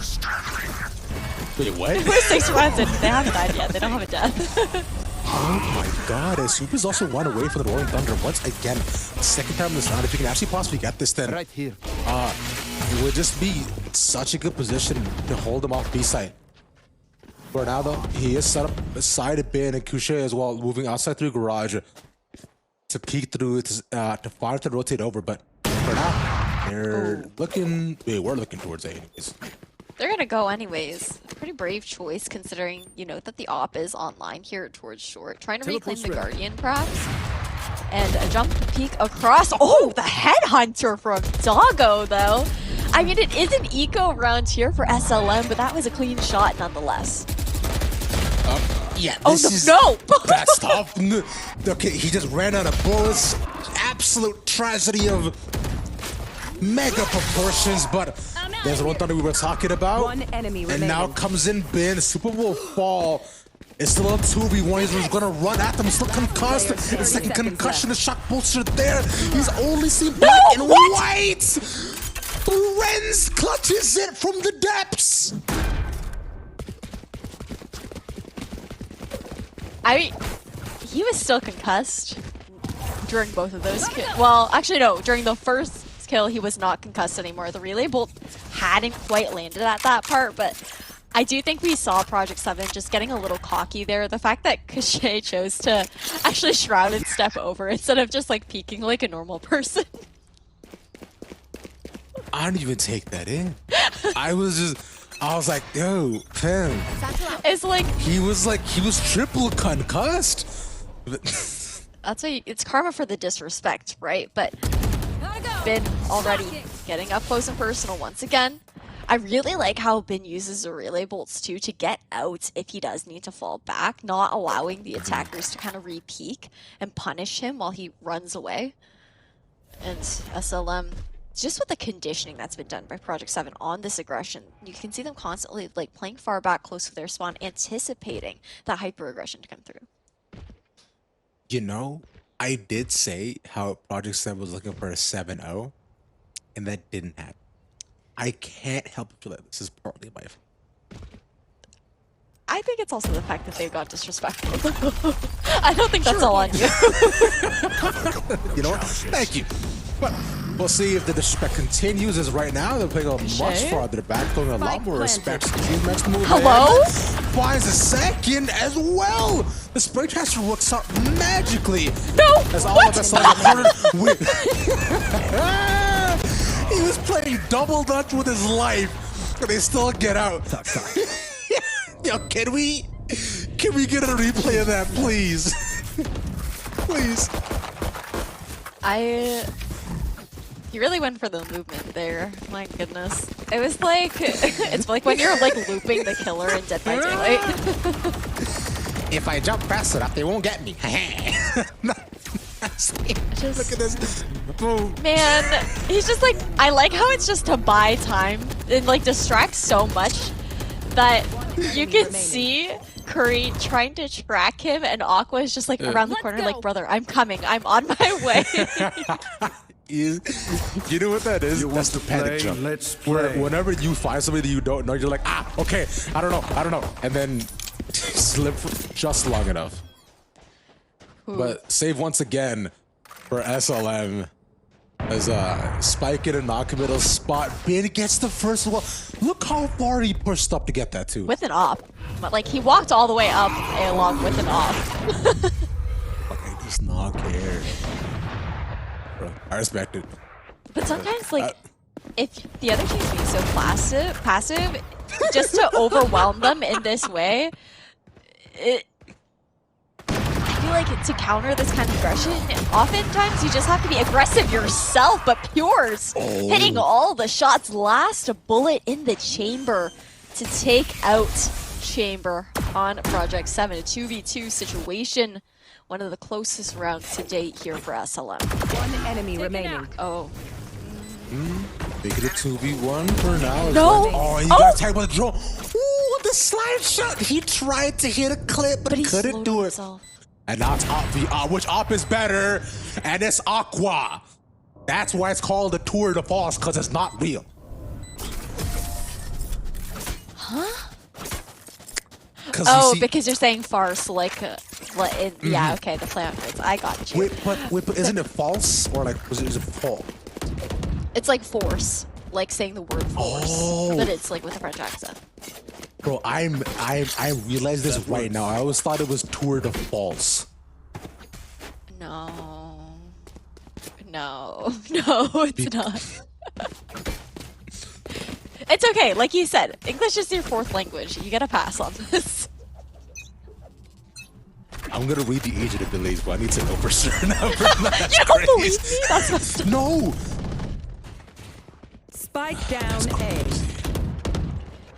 Wait, what? We're 6 rounds in, they haven't died yet, they don't have a death. Oh my god, Supa's also run away from the Rolling Thunder once again. Second time this round. If you can actually possibly get this, then Right here. it would just be such a good position to hold him off B-side. For now though, he is set up beside a bin and Couché as well, moving outside through garage to peek through to find to rotate over, but for now, they're looking, they were looking towards A anyways. They're gonna go anyways. Pretty brave choice considering, you know, that the op is online here towards short. Trying to reclaim the Guardian perhaps. And a jump peek across. Oh, the headhunter from Doggo though. I mean, it is an eco round here for SLM, but that was a clean shot nonetheless. Yeah, Oh this no! that's tough. Okay, he just ran out of bullets. Absolute tragedy of mega proportions, but there's one thunder we were talking about. One enemy and now remaining. comes in bin. Super will fall. It's still a 2v1. He's gonna run at them. He's still concussed. The second concussion, the shock bolster there. He's only seen black and white. Renz clutches it from the depths. He was still concussed during both of those kills. Well, actually no, during the first kill he was not concussed anymore. The relay bolt hadn't quite landed at that part, but I do think we saw Project 7 just getting a little cocky there. The fact that Kashay chose to actually shroud and step over instead of just like peeking like a normal person. I didn't even take that in. I was like, yo, fam. It's like He was triple concussed. that's why it's karma for the disrespect, right? But Bin already getting up close and personal once again. I really like how Bin uses the relay bolts too to get out if he does need to fall back, not allowing the attackers to kind of re-peek and punish him while he runs away. And SLM, just with the conditioning that's been done by Project 7 on this aggression, you can see them constantly like playing far back close to their spawn, anticipating that hyper aggression to come through. You know, I did say how Project 7 was looking for a 7-0, and that didn't happen. I can't help but feel like this is partly my fault. I think it's also the fact that they got disrespectful. I don't think that's all on you. You know what? Thank you. But we'll see if the disrespect continues, as right now they're playing a much farther back, throwing a lot more respect to the next move. Hello? Finds a second as well. The spray caster works out magically. No! As all of us on the corner. He was playing double dutch with his life, and they still get out. Yo, can we get a replay of that, please? Please. You really went for the movement there. My goodness. It was like, it's like when you're like looping the killer in Dead by Daylight. If I jump fast enough, they won't get me. Just, look at this. Boom. Man, he's just like, I like how it's just to buy time. It like distracts so much that you can see Curry trying to track him, and Aqua is just like around the corner like, brother, I'm coming. I'm on my way. You know what that is? That's the panic jump. Let's Where play. whenever you find somebody that you don't know, you're like, okay, I don't know. And then slip for just long enough. But save once again for SLM. As Spike in a knock middle spot. Bin gets the first one. Look how far he pushed up to get that too. With an op. But like he walked all the way up along with an op. Okay, does not care. Bro, I respect it. But sometimes like if the other team's being so passive, just to overwhelm them in this way, I feel like to counter this kind of aggression, oftentimes you just have to be aggressive yourself, but Pure's hitting all the shots. Last bullet in the chamber to take out Chamber on Project 7. A 2v2 situation. One of the closest rounds to date here for SLM. One enemy remaining. Oh. Make it a 2v1 for now. No! Oh, he got tagged by the drone. Ooh, the slide shot. He tried to hit a clip, but he couldn't do it. himself. And now it's Op v Op, which Op is better, and it's Aqua. That's why it's called a tour de force, because it's not real. Huh? Oh, because you're saying farce, like, yeah, okay, the play on words. I got you. Wait, but isn't it false, or like, is it false? It's like force, like saying the word force, Oh. but it's like with a French accent. Bro, I realize this right now. I always thought it was tour de force. No, it's not. It's okay, like you said, English is your fourth language. You get a pass on this. I'm gonna read the age of the delays, but I need to know for sure now. You don't believe me? That's what's No! Spike down A.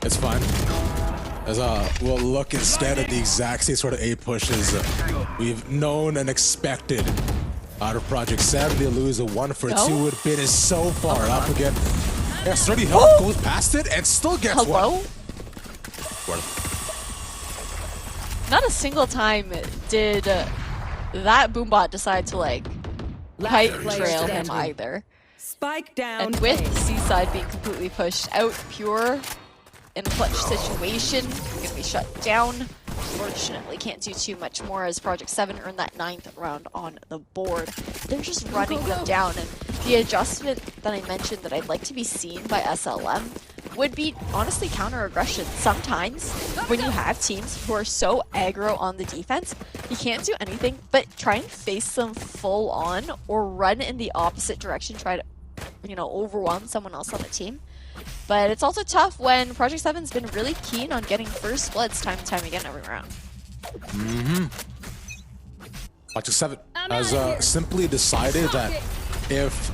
It's fine. As we'll look instead at the exact same sort of A pushes we've known and expected out of Project 7. They lose a 1-for-2 with Bin is so far up again. Yeah, 30 health goes past it and still gets Hello? one. Not a single time did that boombot decide to like kite trail him either. Spike down And with A. the Seaside being completely pushed out, Pure in a clutch situation, gonna be shut down. Unfortunately, can't do too much more as Project 7 earned that 9th round on the board. They're just running them down, and the adjustment that I mentioned that I'd like to be seen by SLM would be honestly counter-aggression. Sometimes when you have teams who are so aggro on the defense, you can't do anything but try and face them full on or run in the opposite direction, try to, you know, overwhelm someone else on the team. But it's also tough when Project 7's been really keen on getting first splits time and time again every round. Project 7 has simply decided that if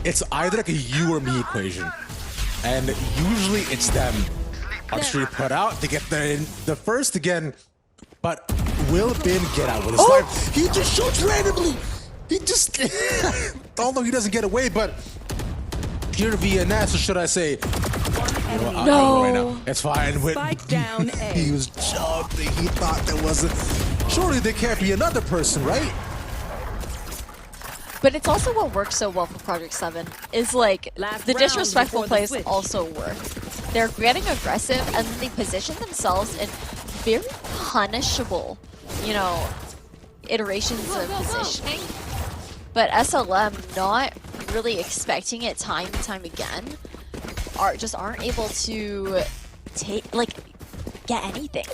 it's either like a you or me equation, and usually it's them. Archery put out, they get the first again, but will Bin get out with his life? He just shoots randomly. He just, although he doesn't get away, but pure VNS, or should I say? No. Right now. It's fine. Spike down A. He was jumping. He thought there wasn't. Surely there can't be another person, right? But it's also what works so well for Project 7 is like Last the round disrespectful before the plays switch. also work. They're getting aggressive and they position themselves in very punishable, you know, iterations of positioning. But SLM not really expecting it time and time again aren't able to get anything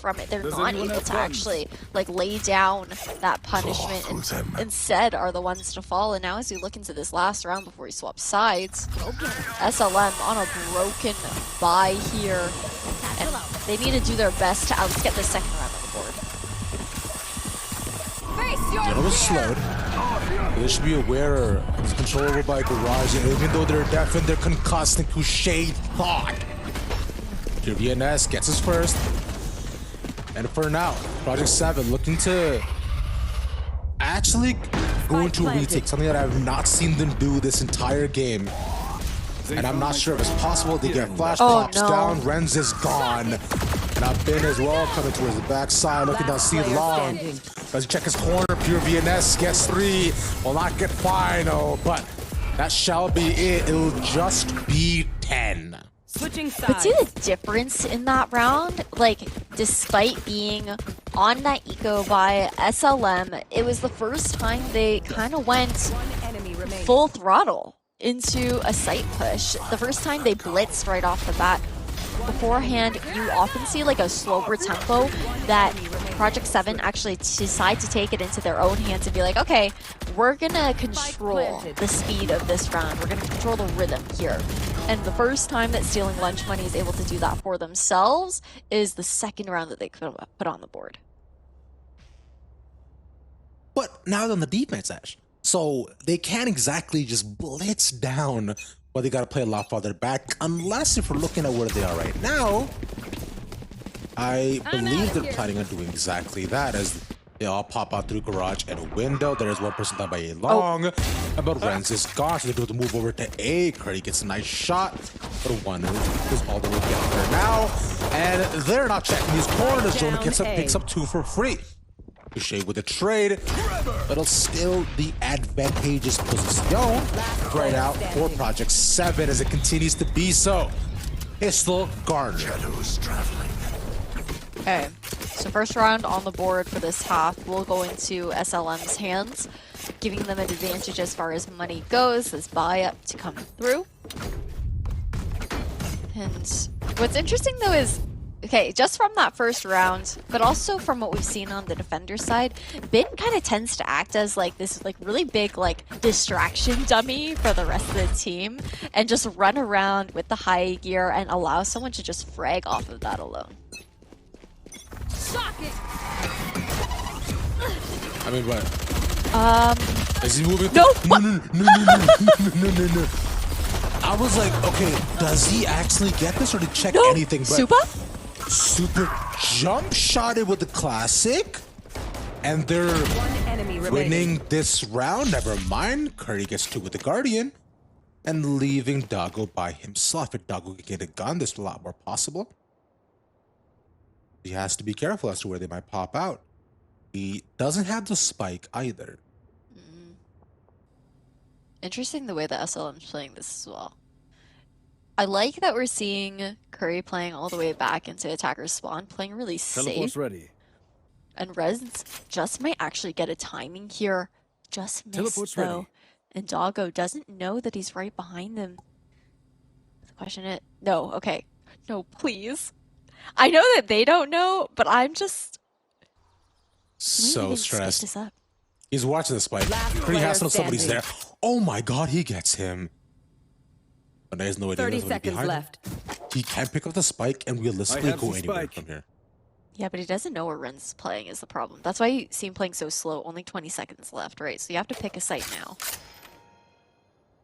from it. They're not able to actually like lay down that punishment and instead are the ones to fall. And now as we look into this last round before he swaps sides, SLM on a broken bye here, and they need to do their best to at least get the second round on the board. It was slowed. They should be aware it's controllable by Garage, and even though they're deaf and they're concussed and Couché thought. Your VNS gets his first. And for now, Project 7 looking to actually go into a retake, something that I have not seen them do this entire game. And I'm not sure if it's possible. They get flash pops down, Renz is gone. And I've been as well, coming towards the backside, looking down C long. Let's check his corner, pure VNS gets 3, will not get final, but that shall be it. It'll just be 10. Switching But sides. see the difference in that round? Like, despite being on that eco by SLM, it was the first time they kind of went One enemy remaining. full throttle into a site push. The first time they blitzed right off the bat. Beforehand, you often see like a slower tempo that Project 7 actually decide to take it into their own hands and be like, okay, we're gonna control the speed of this round. We're gonna control the rhythm here. And the first time that Stealing Lunch Money is able to do that for themselves is the second round that they put on the board. But now they're on the defense, Ash. So they can't exactly just blitz down, but they got to play a lot farther back, unless if we're looking at where they are right now, I believe they're planning on doing exactly that, as they all pop out through garage and a window. There is one person down by A long, but Renz is gone, so they're going to move over to A. Curry gets a nice shot, but one goes all the way down there now, and they're not checking these corners. Jonah picks up 2 for free. Touche with a trade, but it'll still the advantageous position right out for Project 7 as it continues to be so. Pistol Garner. Shadows traveling. Okay, so first round on the board for this half will go into SLM's hands, giving them an advantage as far as money goes, this buy up to come through. And what's interesting though is, okay, just from that first round, but also from what we've seen on the defender side, Bin kind of tends to act as like this like really big like distraction dummy for the rest of the team and just run around with the high gear and allow someone to just frag off of that alone. I mean, what? Is he moving? No, No, no, no, no, no, no. I was like, okay, does he actually get this or did he check anything? But Super jump shotted with the classic, and they're One enemy remaining. winning this round. Never mind. Curry gets 2 with the Guardian and leaving Doggo by himself. If Doggo can get a gun, there's a lot more possible. He has to be careful as to where they might pop out. He doesn't have the spike either. Interesting the way that SLM's playing this as well. I like that we're seeing Curry playing all the way back into attacker's spawn, playing really Teleport's safe. ready. And Rez just might actually get a timing here. Just missed Teleport's though. ready. And Doggo doesn't know that he's right behind them. The question is, no, okay. No, please. I know that they don't know, but I'm just So skip stressed. this up. He's watching the spike. Last Pretty has to know player somebody's there. standing. Oh my god, he gets him. But there's no idea 30 there's nobody seconds behind him. left. He can't pick up the spike and realistically have go the anywhere spike. from here. Yeah, but he doesn't know where Ren's playing is the problem. That's why you see him playing so slow. Only 20 seconds left, right? So you have to pick a site now.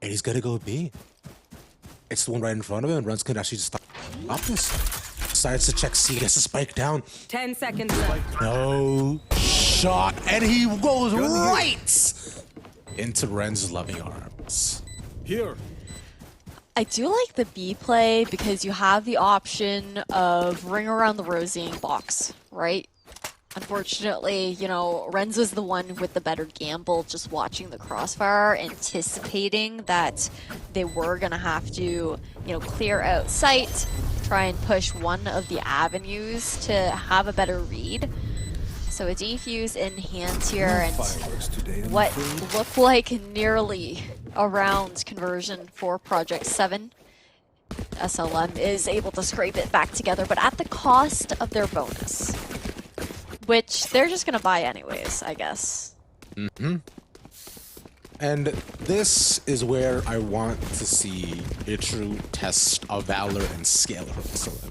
And he's gonna go B. It's the one right in front of him, and Ren's gonna actually just stop this. Decides to check C, gets the spike down. 10 seconds left. No shot, and he goes right into Ren's loving arms. Here. I do like the B play because you have the option of ring around the rosy box, right? Unfortunately, you know, Renz was the one with the better gamble, just watching the crossfire, anticipating that they were going to have to, you know, clear out sight, try and push one of the avenues to have a better read. So a defuse in hand here, and Fireworks today. what looked like nearly a round conversion for Project 7. SLM is able to scrape it back together, but at the cost of their bonus, which they're just going to buy anyways, I guess. And this is where I want to see a true test of valor and skill from SLM.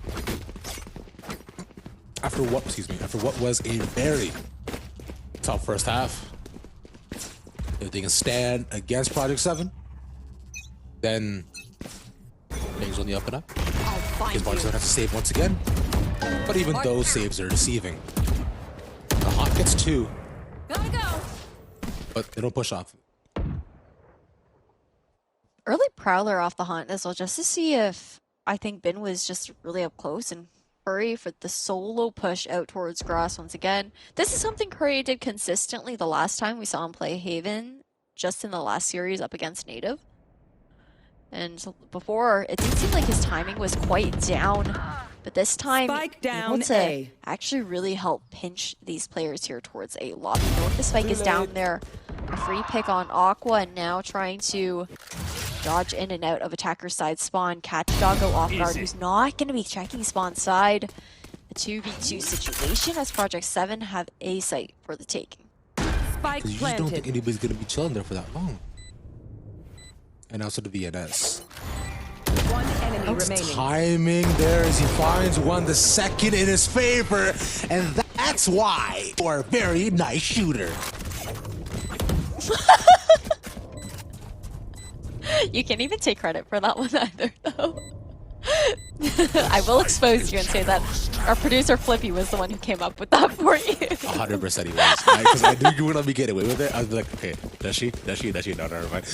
After what was a very tough first half, if they can stand against Project 7, then things on the up and up. Because Project 7 has to save once again. But even those saves are deceiving. The Hawk gets 2, Gotta go. but they don't push off. Early Prowler off the hunt as well, just to see if I think Bin was just really up close and Curry for the solo push out towards Grass once again. This is something Curry did consistently the last time we saw him play Haven, just in the last series up against Native. And before, it did seem like his timing was quite down. But this time, Spike down able to A. actually really help pinch these players here towards A lobby. Note the spike is down there. A free pick on Aqua, and now trying to dodge in and out of attacker side spawn. Catch Doggo off guard, who's not going to be checking spawn side. A 2v2 situation as Project 7 have A site for the taking. Spike You just don't think planted. anybody's gonna be chilling there for that long. And also the VNS. One enemy remaining. Timing there as he finds one, the second in his favor, and that's why you're a very nice shooter. You can't even take credit for that one either, though. I will expose you and say that our producer Flippy was the one who came up with that for you. 100% he was. Because I knew you wouldn't let me get away with it. I was like, okay, does she? Does she? Does she? No, never mind.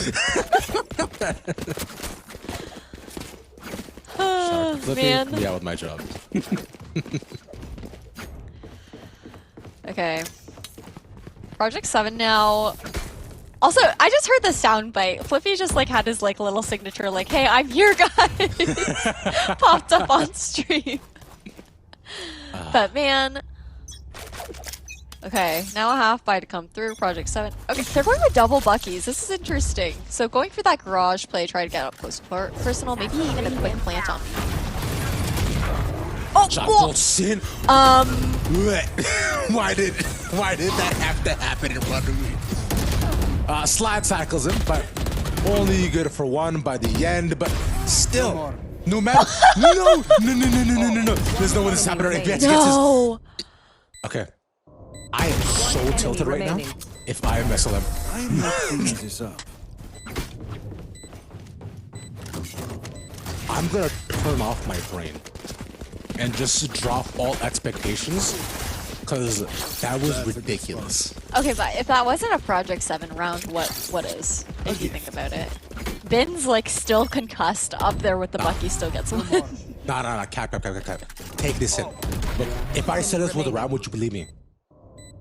Flippy, Man. yeah, with my job. Okay. Project 7 now. Also, I just heard the sound bite. Flippy just like had his like little signature like, hey, I'm here, guys. Popped up on stream. But man. Okay, now a half buy to come through. Project 7. Okay, they're going with double Buckies. This is interesting. So going for that garage play, try to get up close personal, maybe even a quick plant on me. Oh, Shot cool. gold sin. Why did that have to happen in front of me? Slide tackles him, but only good for one by the end. But still, no matter. No. There's no way this is happening right now. No. Okay. I am so tilted right now. remaining. If I am SLM. I'm not cleaning this up. I'm gonna turn off my brain and just drop all expectations, because that was ridiculous. Okay, but if that wasn't a Project 7 round, what is? If you think about it. Ben's like still concussed up there with the Bucky still gets one. Nah, cap. Take this in. Look, if I said this was a round, would you believe me?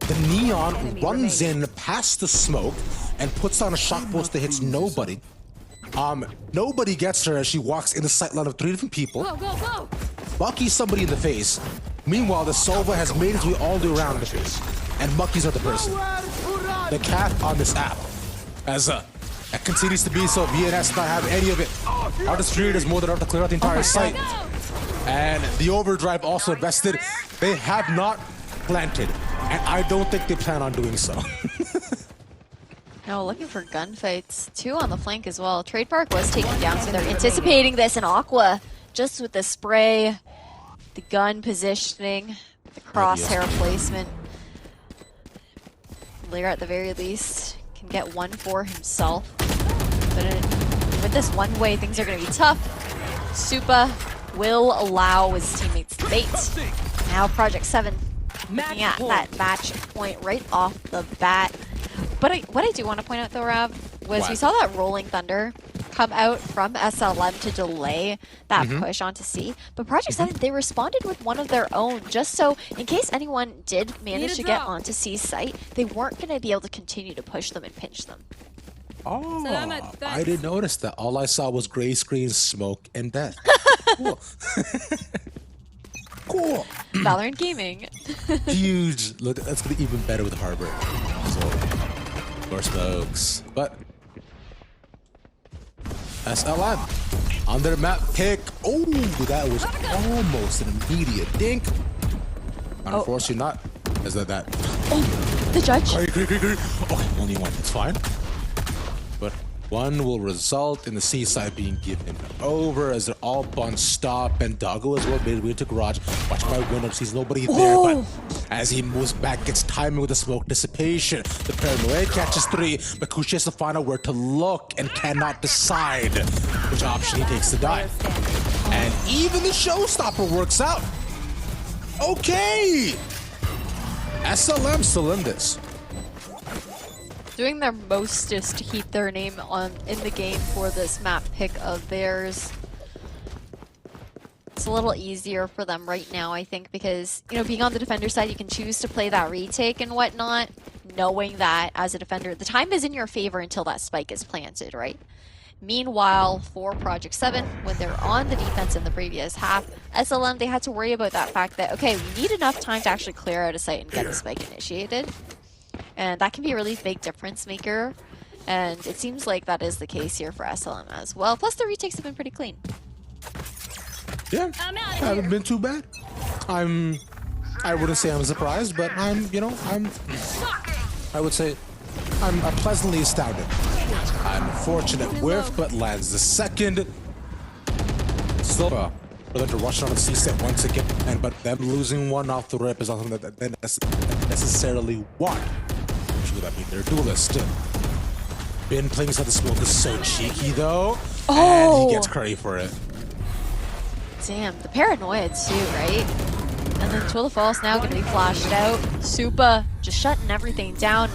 The Neon runs in past the smoke and puts on a shot post that hits nobody. Nobody gets her as she walks in the sight line of 3 different people. Go. Bucky's somebody in the face. Meanwhile, the Sova has made its way all the way around the face. And Bucky's not the person. The cat on this app, as it continues to be so, VNS not have any of it. Artist Creator is more than enough to clear out the entire site. And the Overdrive also invested. They have not planted. And I don't think they plan on doing so. No, looking for gunfights. 2 on the flank as well. Trade Park was taken down, so they're anticipating this in Aqua. Just with the spray, the gun positioning, the crosshair placement. Lear at the very least can get one for himself. But with this one way, things are going to be tough. Supa will allow his teammates to bait. Now Project 7 looking at that match point right off the bat. But what I do want to point out though, Rav, was we saw that Rolling Thunder come out from SLM to delay that push onto C. But Project 7, they responded with one of their own, just so in case anyone did manage to get onto C's site, they weren't going to be able to continue to push them and pinch them. Oh, I didn't notice that. All I saw was gray screen, smoke, and death. Cool. Cool. Valorant Gaming. Huge. Look, that's gonna be even better with Harbor. So, more smokes. But SLM on their map pick. Oh, that was almost an immediate dink. Unfortunately, not. Is that? Oh, the judge. Great. Okay, only one. It's fine. But one will result in the C side being given over as they're all bunched up, and Doggo as well made his way to garage. Watch my window, sees nobody there, but as he moves back, gets timing with the smoke dissipation. The paranoia catches 3, but Kushi has to find out where to look and cannot decide which option he takes to die. And even the showstopper works out. Okay! SLM still in this. Doing their mostest to keep their name in the game for this map pick of theirs. It's a little easier for them right now, I think, because, you know, being on the defender side, you can choose to play that retake and whatnot, knowing that as a defender, the time is in your favor until that spike is planted, right? Meanwhile, for Project 7, when they're on the defense in the previous half, SLM, they had to worry about that fact that, okay, we need enough time to actually clear out a site and get the spike initiated. And that can be a really big difference maker. And it seems like that is the case here for SLM as well. Plus, the retakes have been pretty clean. Yeah, haven't been too bad. I wouldn't say I'm surprised, but I would say I'm pleasantly astounded. Unfortunate whiff, but lands the second. Still for them to rush on the C-set once again, but them losing one off the rip is not something that they necessarily want. Should that mean they're duelist? Been playing inside the smoke is so cheeky though, and he gets credit for it. Damn, the paranoia too, right? And then Tool of False now going to be flashed out. Supa just shutting everything down.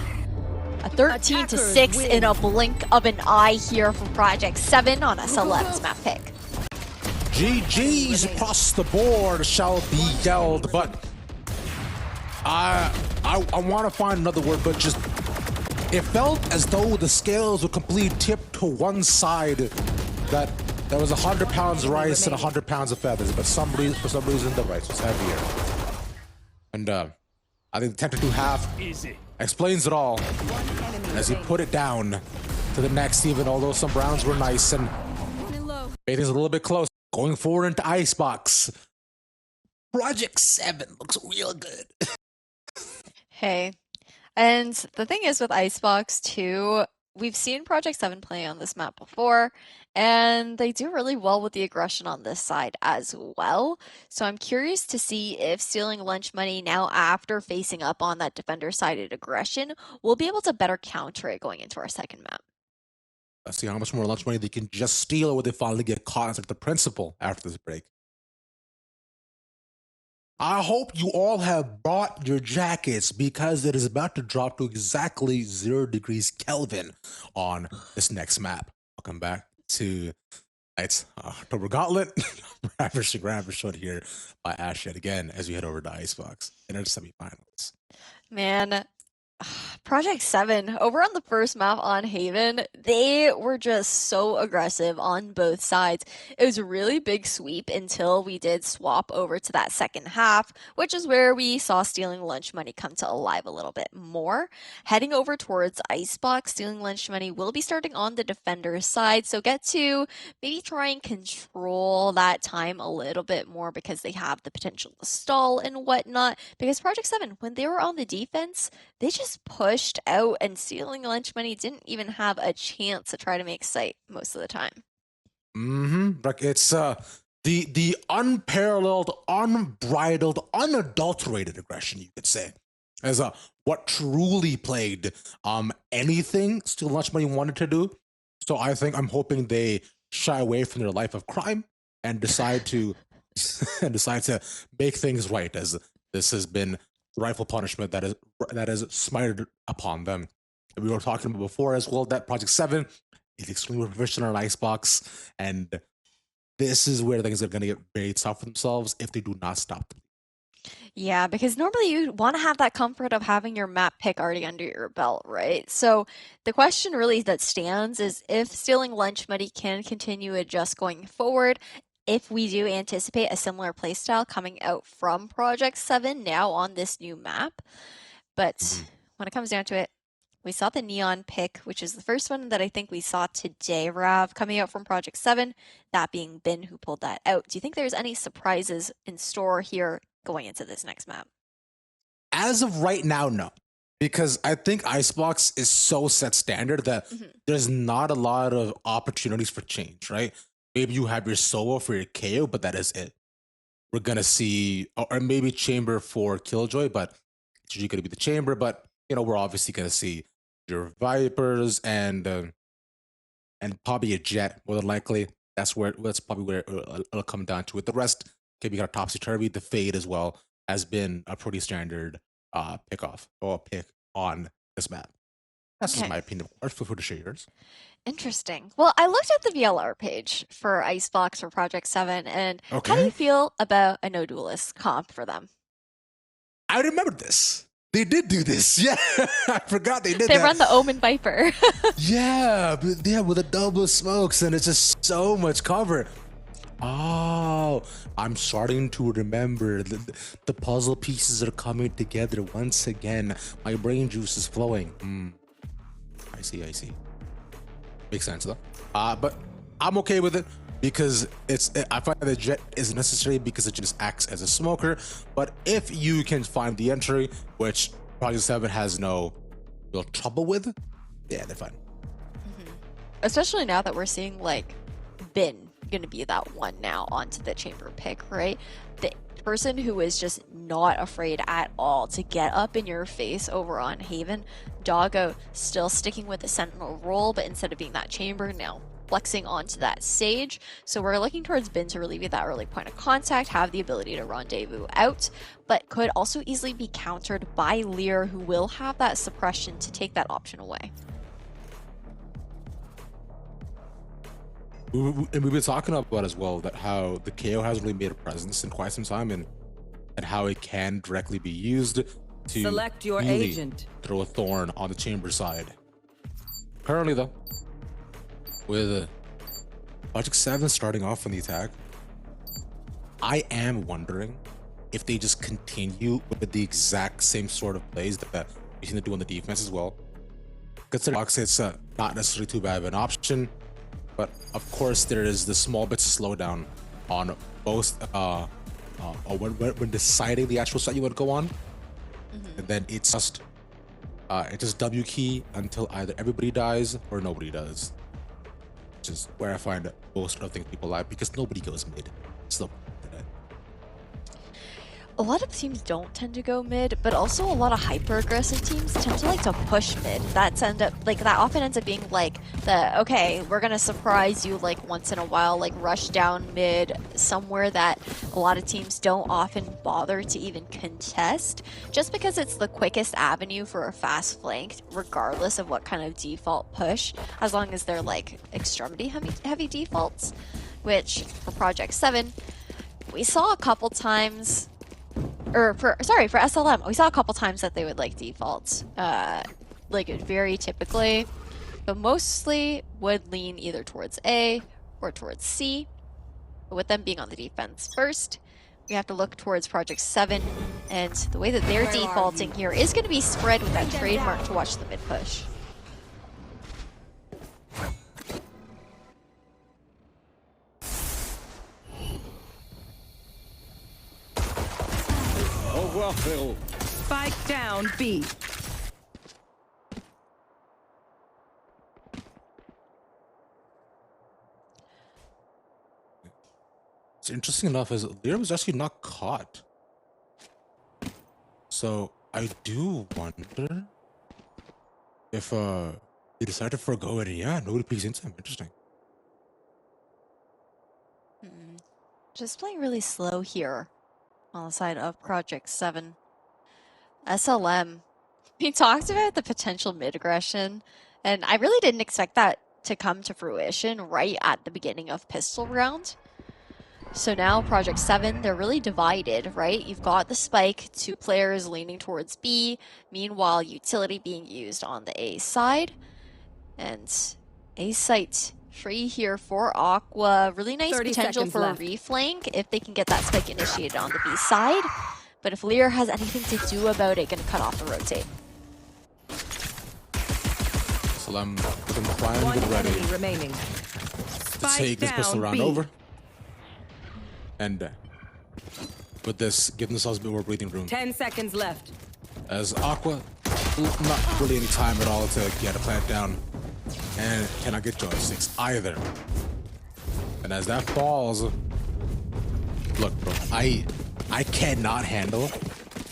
A 13-6 in a blink of an eye here from Project 7 on SLM's map pick. GG's across the board shall be yelled, but I want to find another word, but just it felt as though the scales were completely tipped to one side, that there was 100 pounds of rice and 100 pounds of feathers, but for some reason the rice was heavier. And I think the 10-2 half explains it all as he put it down to the next, even although some rounds were nice and made things a little bit close. Going forward into Icebox. Project 7 looks real good. Hey, and the thing is with Icebox too, we've seen Project 7 play on this map before, and they do really well with the aggression on this side as well. So I'm curious to see if stealing lunch money now after facing up on that defender-sided aggression will be able to better counter it going into our second map. Let's see how much more lunch money they can just steal, or will they finally get caught as the principal after this break. I hope you all have bought your jackets because it is about to drop to exactly 0 degrees Kelvin on this next map. Welcome back to Knights October Gauntlet. Ravishing here by Ash yet again as we head over to Icebox in our semifinals. Man, Project 7, over on the first map on Haven, they were just so aggressive on both sides. It was a really big sweep until we did swap over to that second half, which is where we saw stealing lunch money come to alive a little bit more. Heading over towards Icebox, stealing lunch money will be starting on the defender's side, so get to maybe try and control that time a little bit more because they have the potential to stall and whatnot. Because Project 7, when they were on the defense, they just pushed out, and stealing lunch money didn't even have a chance to try to make sight most of the time. Like it's the unparalleled, unbridled, unadulterated aggression, you could say, as what truly played anything Steal Lunch Money wanted to do. So I'm hoping they shy away from their life of crime and decide to make things right, as this has been rightful punishment that is smited upon them. And we were talking about before as well that Project 7 is extremely proficient on Icebox, and this is where things are going to get very tough for themselves if they do not stop them. Yeah, because normally you want to have that comfort of having your map pick already under your belt, right? So the question really that stands is if stealing lunch money can continue to adjust going forward, if we do anticipate a similar playstyle coming out from Project 7 now on this new map. But when it comes down to it, we saw the Neon pick, which is the first one that I think we saw today, Rav, coming out from Project 7, that being Bin who pulled that out. Do you think there's any surprises in store here going into this next map? As of right now, no. Because I think Icebox is so set standard that there's not a lot of opportunities for change, right? Maybe you have your solo for your KO, but that is it. We're going to see, or maybe Chamber for Killjoy, but it's usually going to be the Chamber. But, we're obviously going to see your Vipers and probably a Jet, more than likely. That's probably where it'll come down to it. The rest can be kind of topsy-turvy. The Fade as well has been a pretty standard pick on this map. That's just my opinion, of course. Feel free to share yours. Interesting. Well, I looked at the VLR page for Icebox for Project 7, and how do you feel about a no duelist comp for them? I remember this. They did do this. Yeah, I forgot they did They that. run the Omen Viper. Yeah, but yeah, with the double smokes, and it's just so much cover. Oh, I'm starting to remember. The puzzle pieces are coming together once again. My brain juice is flowing. I see. Makes sense though. But I'm okay with it because I find that Jet is necessary because it just acts as a smoker. But if you can find the entry, which Project 7 has no real trouble with, yeah, they're fine. Especially now that we're seeing like Bin gonna be that one now onto the chamber pick, right? The person who is just not afraid at all to get up in your face over on Haven. Doggo still sticking with the sentinel role, but instead of being that chamber, now flexing onto that sage. So we're looking towards Bin to really be that early point of contact, have the ability to rendezvous out, but could also easily be countered by Lear, who will have that suppression to take that option away. And we've been talking about as well that how the KO hasn't really made a presence in quite some time, and how it can directly be used to Select your really agent. throw a thorn on the chamber side. Currently though, with Project 7 starting off on the attack, I am wondering if they just continue with the exact same sort of plays that we seem to do on the defense as well. Considering it's not necessarily too bad of an option, but of course there is the small bits of slowdown on both when deciding the actual set you would go on, and then it's just W key until either everybody dies or nobody does, which is where I find most of the things people like, because nobody goes mid. So A lot of teams don't tend to go mid, but also a lot of hyper-aggressive teams tend to like to push mid. That often ends up being like okay, we're gonna surprise you like once in a while, like rush down mid somewhere that a lot of teams don't often bother to even contest, just because it's the quickest avenue for a fast flank, regardless of what kind of default push, as long as they're like extremity heavy defaults, which for Project 7, we saw a couple times. Or for SLM, we saw a couple times that they would like default, like very typically, but mostly would lean either towards A or towards C. But with them being on the defense first, we have to look towards Project 7, and the way that they're defaulting here is going to be spread with that trademark to watch the mid push. Spike down B. it's interesting enough is Lear was actually not caught, so I do wonder if they decided to forgo it. And yeah, nobody peeks into him. Interesting. Just playing really slow here on the side of Project 7. SLM, we talked about the potential mid-aggression, and I really didn't expect that to come to fruition right at the beginning of pistol round. So now Project 7, they're really divided, right? You've got the spike, 2 players leaning towards B, meanwhile utility being used on the A side. And A site free here for Aqua. Really nice 30 potential seconds for left. a reflank if they can get that spike initiated on the B side. But if Lear has anything to do about it, gonna cut off the rotate. So I'm primed One and ready enemy remaining. to Spike take this pistol down round B. over, and with this, give themselves a bit more breathing room. 10 seconds left. As Aqua, not really any time at all to get a plant down, and cannot get joysticks either. And as that falls, look, bro, I cannot handle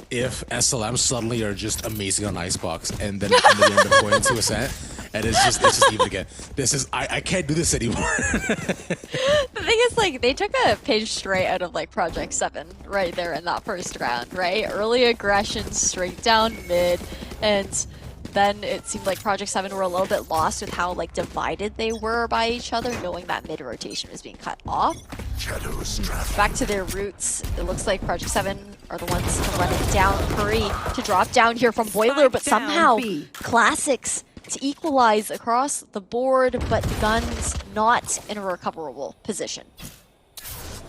if SLM suddenly are just amazing on Icebox, and then they end up going into a set, and it's just even again. This is I can't do this anymore. The thing is, like, they took a page straight out of, like, Project 7 right there in that first round, right? Early aggression straight down mid, and then it seemed like Project 7 were a little bit lost with how, like, divided they were by each other, knowing that mid rotation was being cut off. Back to their roots, it looks like Project 7 are the ones to run it down. Curry to drop down here from Boiler, but Down somehow B. Classics to equalize across the board, but the guns not in a recoverable position.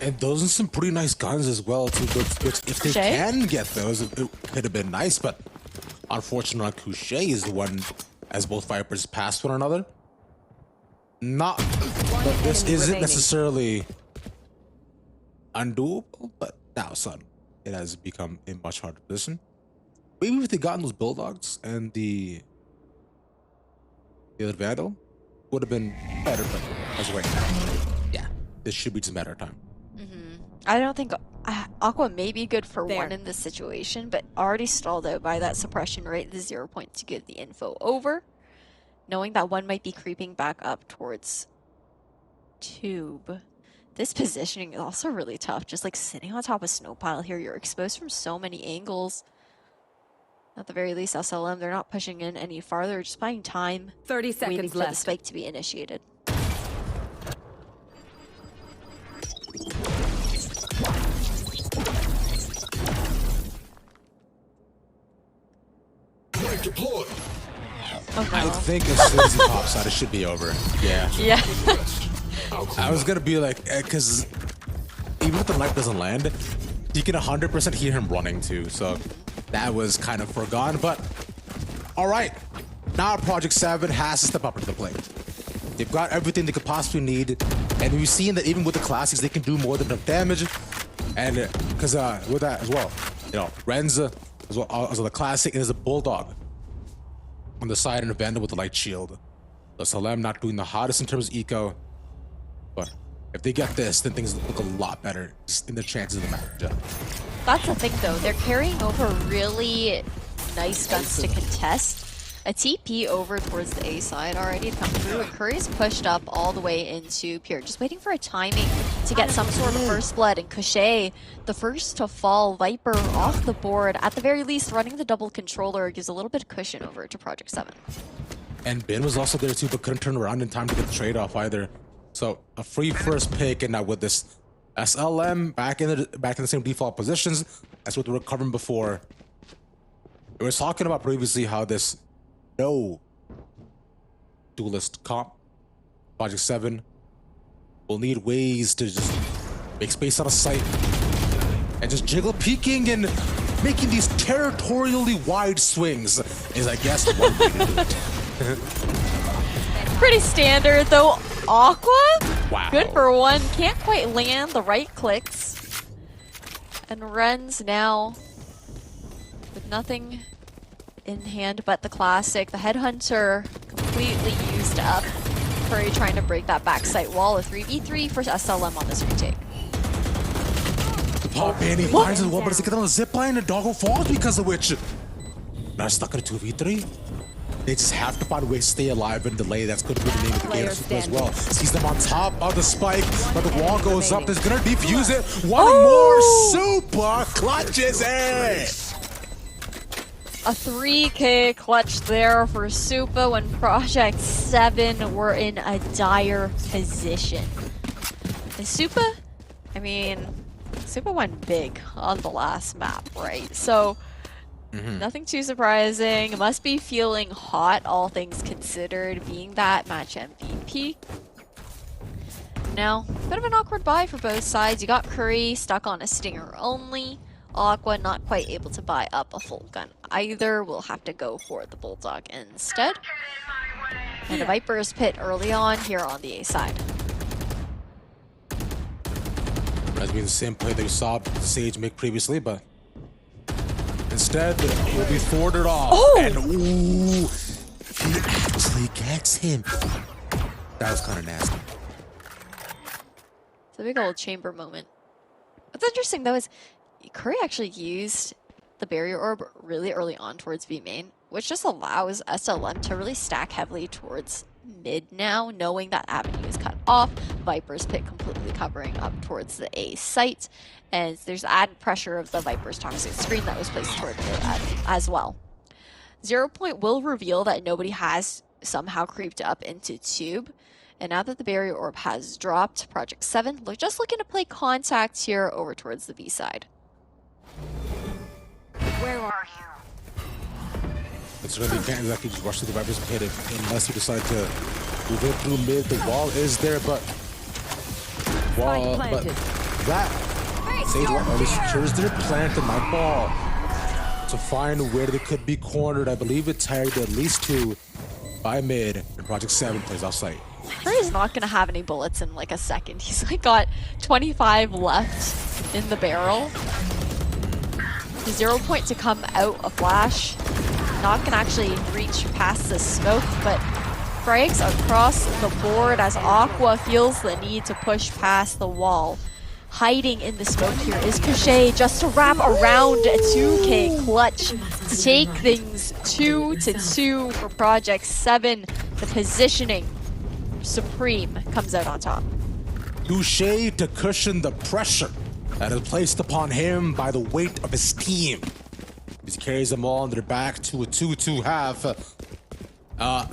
And those are some pretty nice guns as well, too. Which if they Couché? can get those, it could have been nice. But unfortunately, Couché is the one, as both Vipers pass one another. But this isn't remaining. necessarily undoable, but now, son, it has become a much harder position. Maybe if they gotten those Bulldogs and the other Vandal, would have been better. But as of right now, yeah, this should be just a matter of time. I don't think Aqua may be good for There. one in this situation, but already stalled out by that suppression rate, the 0 point to give the info over. Knowing that one might be creeping back up towards Tube. This positioning is also really tough. Just like sitting on top of snow pile here, you're exposed from so many angles. At the very least, SLM, they're not pushing in any farther, just buying time, 30 waiting seconds for the left. spike to be initiated. Oh I no. think as soon as he pops out, it should be over. Yeah. Yeah. I was gonna be like, because even if the knife doesn't land, you can 100% hear him running too. So that was kind of forgotten. But all right, now Project 7 has to step up to the plate. They've got everything they could possibly need, and we've seen that even with the classics, they can do more than enough damage. And because with that as well, you know, Renza as well as the classic, and there's a Bulldog on the side and a Vandal with the light shield. The Salem not doing the hottest in terms of eco, but if they get this, then things look a lot better just in the chances of the match. That's the thing though, they're carrying over really nice guns to contest. A TP over towards the A side already to come through, and Curry's pushed up all the way into Pier, just waiting for a timing to get some sort of first blood. And Couché, the first to fall, Viper off the board. At the very least, running the double controller gives a little bit of cushion over to Project 7. And Ben was also there too, but couldn't turn around in time to get the trade off either. So a free first pick, and now with this SLM back in the same default positions, that's what they were covering before. We were talking about previously how this no duelist comp Project 7 will need ways to just make space out of sight and just jiggle peeking and making these territorially wide swings is, I guess, one way to do it. Pretty standard though. Aqua? Wow. Good for one. Can't quite land the right clicks. And Ren's now with nothing in hand but the classic. The Headhunter completely used up. Curry trying to break that backside wall. A 3v3 for SLM on this retake. The pop in, he finds his wall, but it's get on the zip line and Doggo falls because of which. Now stuck in a 2v3. They just have to find a way to stay alive and delay. That's going to be the name of the game as well. Sees them on top of the spike, but the wall goes up. There's going to defuse it. One more super clutches it. A 3K clutch there for Supa when Project 7 were in a dire position. And Supa, I mean, Supa went big on the last map, right? So, nothing too surprising. Must be feeling hot, all things considered, being that match MVP. Now, bit of an awkward buy for both sides. You got Curry stuck on a stinger only. Aqua not quite able to buy up a full gun either. We'll have to go for the Bulldog instead. And a Viper's pit early on here on the A side. That's been the same play that you saw Sage make previously, but instead it will be thwarted off. Oh! And ooh, he actually gets him. That was kind of nasty. It's a big old chamber moment. What's interesting though is Curry actually used the barrier orb really early on towards B main, which just allows SLM to really stack heavily towards mid now, knowing that avenue is cut off. Viper's pit completely covering up towards the A site, and there's added pressure of the Viper's toxic screen that was placed toward mid as well. 0 point will reveal that nobody has somehow creeped up into tube. And now that the barrier orb has dropped, Project 7 just looking to play contact here over towards the B side. Where are Considering they can't exactly just rush to the Vipers and hit it unless you decide to move in through mid. The wall is there, but that Sage Wall only secures their plant and night ball to find where they could be cornered. I believe it tagged at least 2 by mid, and Project 7 plays off site. Furry's not gonna have any bullets in like a second. He's like got 25 left in the barrel. 0 point to come out a flash. Not gonna actually reach past the smoke, but frags across the board as Aqua feels the need to push past the wall. Hiding in the smoke here is Cachet just to wrap around a 2K clutch to take things 2-2 for Project 7. The positioning supreme comes out on top. Touché to cushion the pressure that is placed upon him by the weight of his team. He carries them all on their back to a 2-2 half.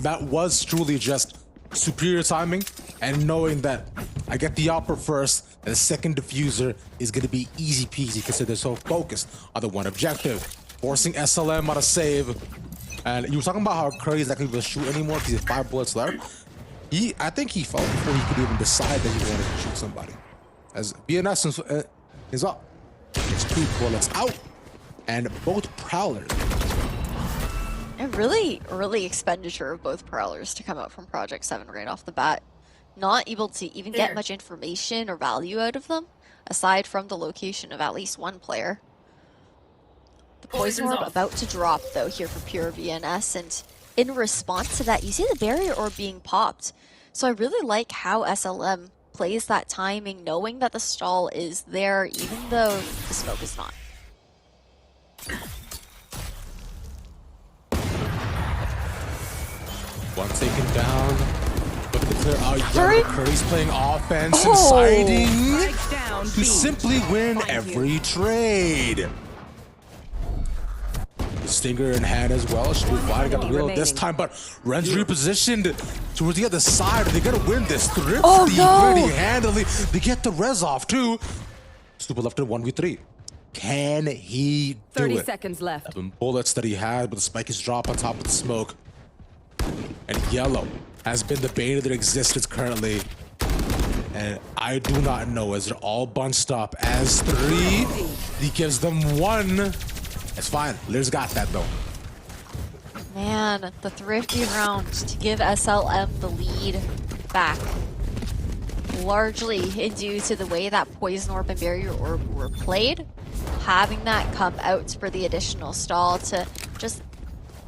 That was truly just superior timing, and knowing that I get the upper first and the second diffuser is going to be easy peasy because they're so focused on the one objective, forcing SLM out of save. And you were talking about how Curry's not going to be able to shoot anymore because he has 5 bullets left. I think he felt before he could even decide that he wanted to shoot somebody. As VNS is up, it's 2 bullets out, and both Prowlers. A really early expenditure of both Prowlers to come out from Project 7 right off the bat. Not able to even get much information or value out of them, aside from the location of at least one player. The Poison Orb about to drop, though, here for pure VNS, and in response to that, you see the barrier orb being popped. So I really like how SLM plays that timing, knowing that the stall is there, even though the smoke is not. One taken down. Looking to clear out Yellow. Curry's playing offense and siding to simply win every trade. The Stinger in hand as well. Should be wide, got the wheel this time, but Ren's repositioned towards the other side. They're gonna win this thrifty, pretty handily. They get the res off too. Stupid left in 1v3. Can he do 30 it? seconds left. 7 bullets that he had, but the spike is dropped on top of the smoke. And Yellow has been the bane of their existence currently. And I do not know as they're all bunched up as 3. He gives them 1. It's fine. Lir's got that though. Man, the thrifty round to give SLM the lead back. Largely due to the way that Poison Orb and Barrier Orb were played. Having that come out for the additional stall to just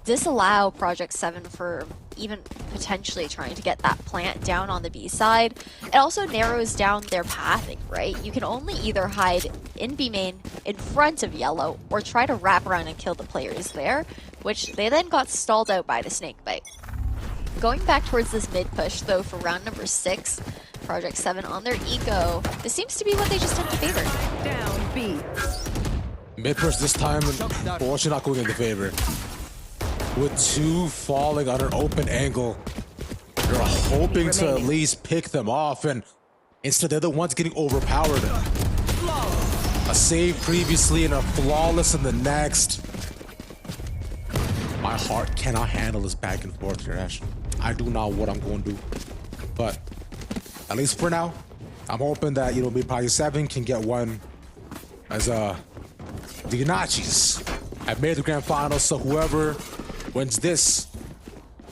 disallow Project 7 for even potentially trying to get that plant down on the B side. It also narrows down their pathing, right? You can only either hide in B main in front of Yellow or try to wrap around and kill the players there, which they then got stalled out by the snakebite. Going back towards this mid push though for round number 6, Project 7 on their eco, this seems to be what they just tend to favor. Down B. Mid push this time, unfortunately not going into favor. With 2 falling on an open angle, they're hoping to at least pick them off, and instead they're the ones getting overpowered. A save previously and a flawless in the next. My heart cannot handle this back and forth here, Ash. I do not know what I'm going to do. But at least for now, I'm hoping that, you know, maybe Project 7 can get one as the Ganaccis have made the grand finals, so whoever wins this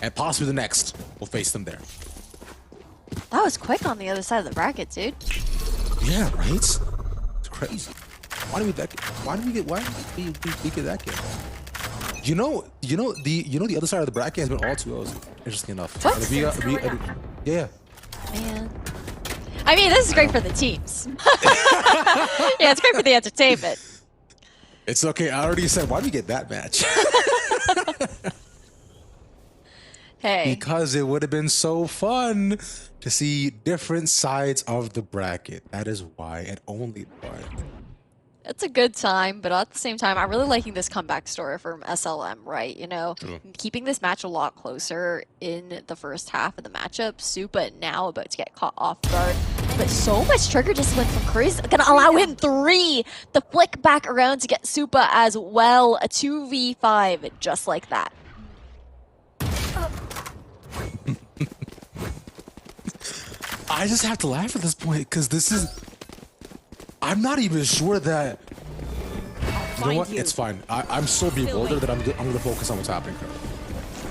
and possibly the next will face them there. That was quick on the other side of the bracket, dude. Yeah, right? It's crazy. Why did we get that game? You know the other side of the bracket has been all 2-0s. Interesting enough. What? Yeah. Man. I mean, this is great for the teams. Yeah, it's great for the entertainment. It's okay. I already said, why did we get that match? Hey. Because it would have been so fun to see different sides of the bracket. That is why, and only why. It's a good time, but at the same time, I'm really liking this comeback story from SLM, right? You know, keeping this match a lot closer in the first half of the matchup. Supa now about to get caught off guard. but so much trigger discipline from Curry's gonna allow him 3 to flick back around to get Supa as well. A 2v5 just like that. I just have to laugh at this point because this is. I'm not even sure that. You know what? It's fine. I'm so bewildered that I'm gonna focus on what's happening.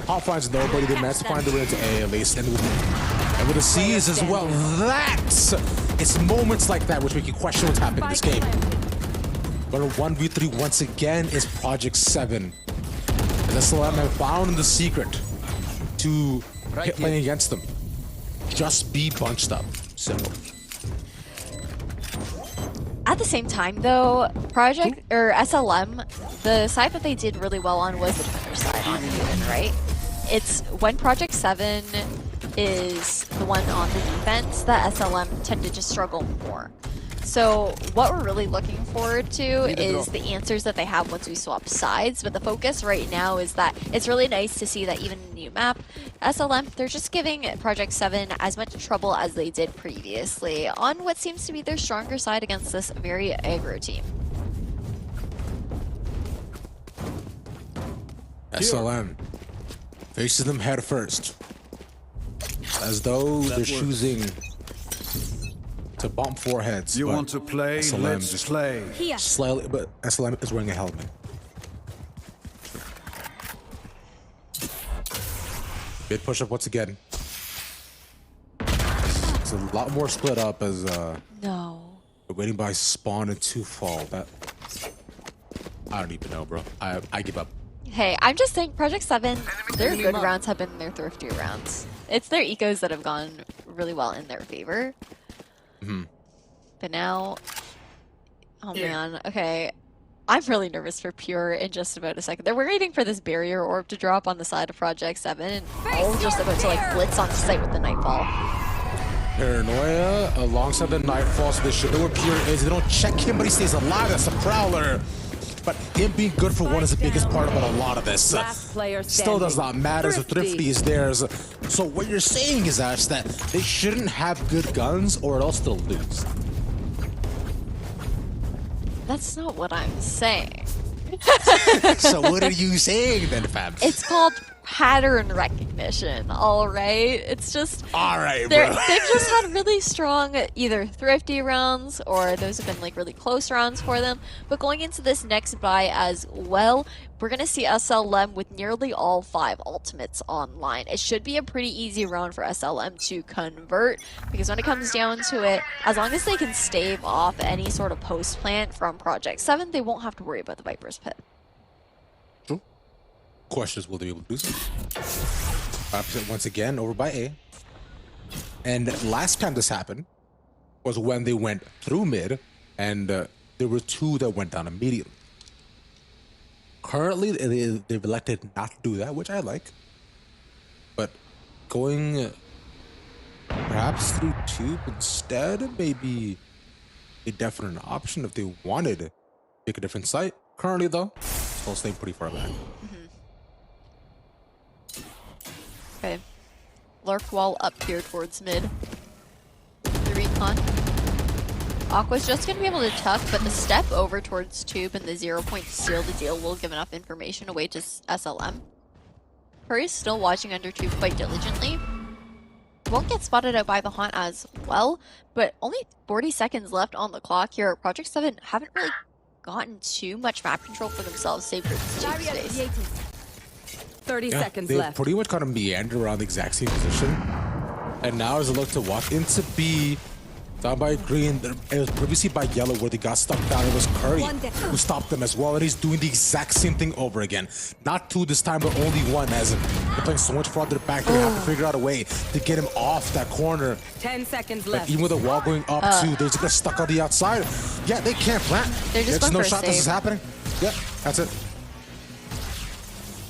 Hot finds nobody. They managed to find the way into A at least, and with the C's as well. It's moments like that which make you question what's happening in this game. But a 1v3 once again is Project 7. That's the line I found the secret to hit playing against them. Just be bunched up. Simple. At the same time, though, Project or SLM, the side that they did really well on was the defender side on Human, right? It's when Project 7 is the one on the defense that SLM tended to struggle more. So what we're really looking forward to is the answers that they have once we swap sides, but the focus right now is that it's really nice to see that even in the new map, SLM, they're just giving Project 7 as much trouble as they did previously on what seems to be their stronger side against this very aggro team. SLM faces them head first, as though they're choosing to bump foreheads. You want to play? SLM Let's just play. slightly, but SLM is wearing a helmet. Mid push up once again. It's a lot more split up as No. we're waiting by spawn and 2 fall. That I don't even know, bro. I give up. Hey, I'm just saying Project 7, their good rounds have been their thrifty rounds. It's their ecos that have gone really well in their favor. But now, oh man, okay. I'm really nervous for Pure in just about a second. They're waiting for this barrier orb to drop on the side of Project 7, and all just about to like blitz on site with the Nightfall. Paranoia alongside the Nightfall, so they should know where Pure is. They don't check him, but he stays alive. That's a Prowler. But him being good for one is the biggest part about a lot of this. Still does not matter. The thrifty is theirs. So what you're saying is Ash, that they shouldn't have good guns or else they'll lose. That's not what I'm saying. So what are you saying then, fam? It's called pattern recognition, all right? It's just... All right, bro. They've just had really strong either thrifty rounds or those have been like really close rounds for them. But going into this next buy as well, we're going to see SLM with nearly all 5 ultimates online. It should be a pretty easy round for SLM to convert because when it comes down to it, as long as they can stave off any sort of post plant from Project 7, they won't have to worry about the Viper's Pit. Question is, will they be able to do so? 5% once again over by A. And last time this happened was when they went through mid, and there were 2 that went down immediately. Currently, they've elected not to do that, which I like. But going perhaps through tube instead may be a definite option if they wanted to pick a different site. Currently, though, still staying pretty far back. Okay. Lurk wall up here towards mid. The recon. Aqua's just going to be able to tuck, but the step over towards tube and the 0 point to seal the deal will give enough information away to SLM. Curry's still watching under tube quite diligently. Won't get spotted out by the Haunt as well, but only 40 seconds left on the clock here. Project 7 haven't really gotten too much map control for themselves, save for the tube space. 30 seconds they left. pretty much kind of meander around the exact same position. And now as they look to walk into B, down by green, it was previously by yellow where they got stuck down. It was Curry who stopped them as well, and he's doing the exact same thing over again. Not 2 this time, but only 1, as they're playing so much farther back. They have to figure out a way to get him off that corner. 10 seconds But left. even with the wall going up too, they're just get stuck on the outside. Yeah, they can't plant. They're just There's going no for a shot this save. is happening. Yeah, that's it.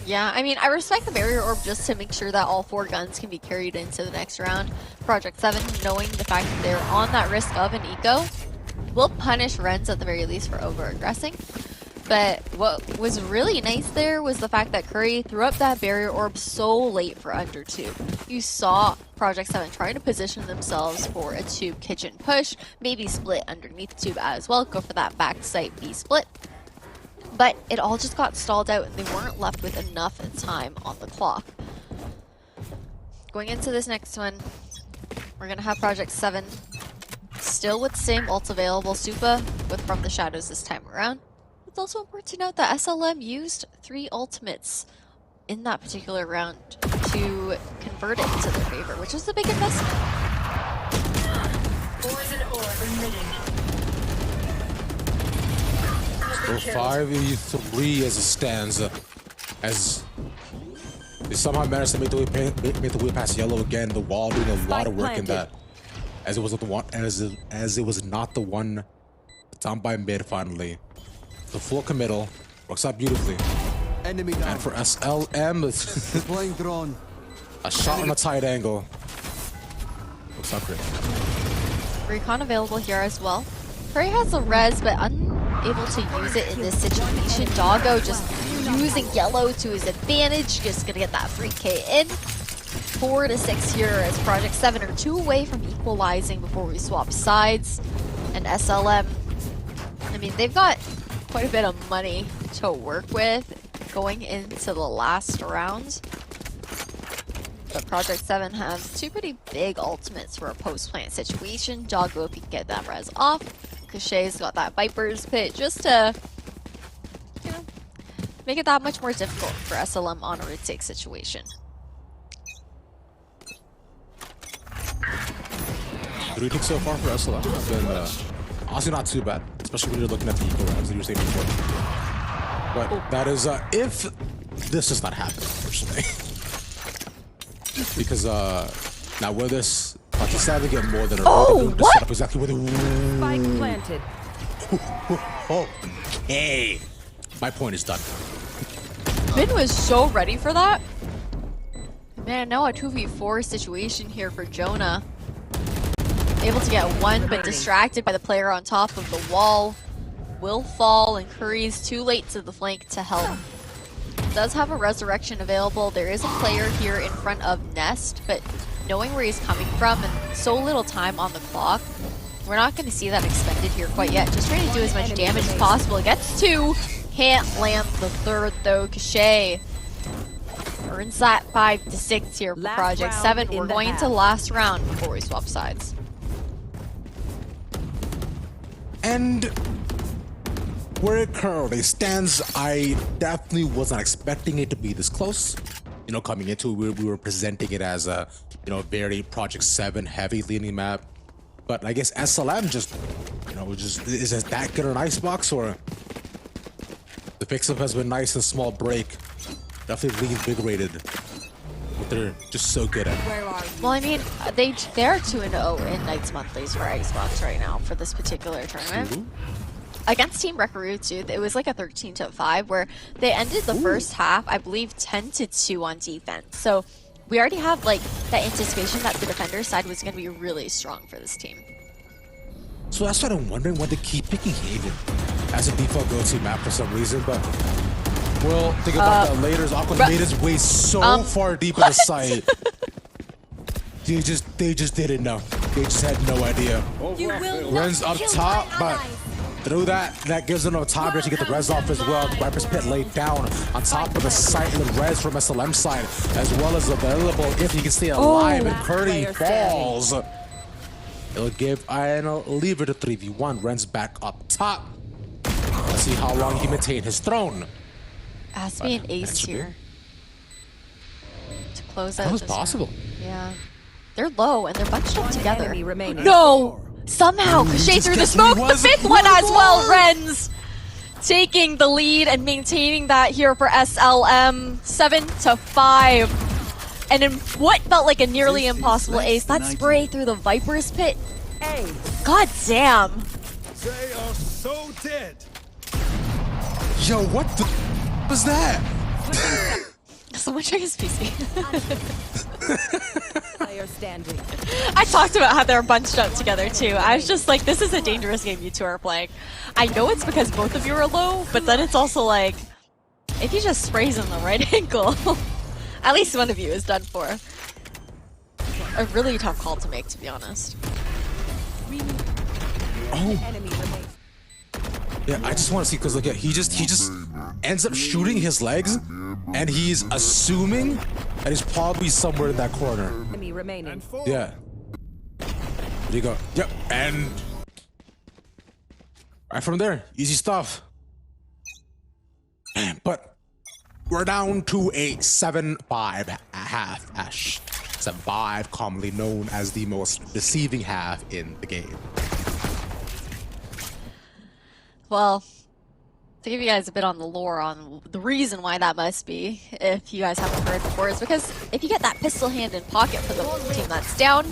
Yeah, I mean, I respect the barrier orb just to make sure that all 4 guns can be carried into the next round. Project 7, knowing the fact that they're on that risk of an eco, will punish Renz at the very least for over-aggressing. But what was really nice there was the fact that Curry threw up that barrier orb so late for under 2. You saw Project 7 trying to position themselves for a tube kitchen push, maybe split underneath tube as well, go for that backside B split. But it all just got stalled out and they weren't left with enough time on the clock. Going into this next one, we're going to have Project 7 still with the same ult available, Supa with From the Shadows this time around. It's also important to note that SLM used 3 ultimates in that particular round to convert it into their favor, which was a big investment. Poison orb emitting. So 5v3 as it stands, as they somehow managed to make the way past yellow again. The wall doing a lot of work in that, as it was the one, as it was not the one down by mid finally. The full committal works out beautifully. Enemy down. And for SLM, it's Deploying drone. a shot on a tight angle. Works out great. Recon available here as well. Curry has a res, but unable to use it in this situation. Doggo just using yellow to his advantage, just gonna get that 3k in. 4 to 6 here as Project 7 are 2 away from equalizing before we swap sides. And SLM, I mean, they've got quite a bit of money to work with going into the last round. But Project 7 has 2 pretty big ultimates for a post-plant situation. Doggo, if he can get that res off. Cachet's got that Viper's Pit just to, you know, make it that much more difficult for SLM on a retake situation. 3 ticks so far for SLM. It's been honestly not too bad, especially when you're looking at the eco rounds that you were saying before. But that is if this does not happen, unfortunately. Because now with this, Project 7 get more than a what? set up exactly where they Spike planted. Okay. My point is done. Min was so ready for that. Man, now a 2v4 situation here for Jonah. Able to get one, but distracted by the player on top of the wall. Will fall, and Curry's too late to the flank to help. Does have a resurrection available. There is a player here in front of Nest, but knowing where he's coming from and so little time on the clock, we're not going to see that expended here quite yet. Just trying to do as much damage as possible. Gets 2, can't land the 3rd though. Cachet earns that 5 to 6 here for Last Project round 7. in We're the going half. into last round before we swap sides. And where it currently stands, I definitely was not expecting it to be this close. You know, coming into it, we were presenting it as a, you know, very Project 7 heavy leaning map. But I guess SLM just, you know, is it that good an icebox, or the fix-up has been nice and small break. Definitely reinvigorated. But they're just so good at it. Well, I mean, they're 2-0 in Knights Monthlies for Icebox right now for this particular tournament. Against Team Rekarutsu, it was like a 13-5 where they ended the first half, I believe, 10-2 on defense. So we already have like that anticipation that the defender side was going to be really strong for this team. So that's what I'm wondering, why they keep picking Haven as a default go-to map for some reason, but we'll think about that later. Aqua made his way so far deep in the site. They just didn't know. They just had no idea. Ren's up top, but through that gives them enough time to get the res off as well. The Viper's Pit laid down on top of the site and the res from SLM side, as well as available if he can stay alive. And Curdy falls. It'll leave it to 3v1. Ren's back up top. Let's see how long he can maintain his throne. Has to be an ace here to close out. That was this possible. round. Yeah, they're low and they're bunched up together. Enemy remaining. No! Somehow, Cachet through the smoke, the 5th one as well, Renz! Taking the lead and maintaining that here for SLM, 7-5. And in what felt like a nearly impossible ace, that spray through the Viper's Pit. Hey. God damn. They are so dead. Yo, what the was that? Someone check his PC. Player standing. I talked about how they're bunched up together too. I was just like, this is a dangerous game you two are playing. I know it's because both of you are low, but then it's also like, if he just sprays in the right angle, at least one of you is done for. A really tough call to make, to be honest. Oh. Enemy remains. Yeah, I just want to see because look at he just ends up shooting his legs, and he's assuming that he's probably somewhere in that corner. Enemy remaining. Yeah. There you go. Yep. And right from there, easy stuff. But we're down to a 7-5 half Ash. 7-5, commonly known as the most deceiving half in the game. Well, to give you guys a bit on the lore on the reason why that must be, if you guys haven't heard before, is because if you get that pistol hand in pocket for the team that's down,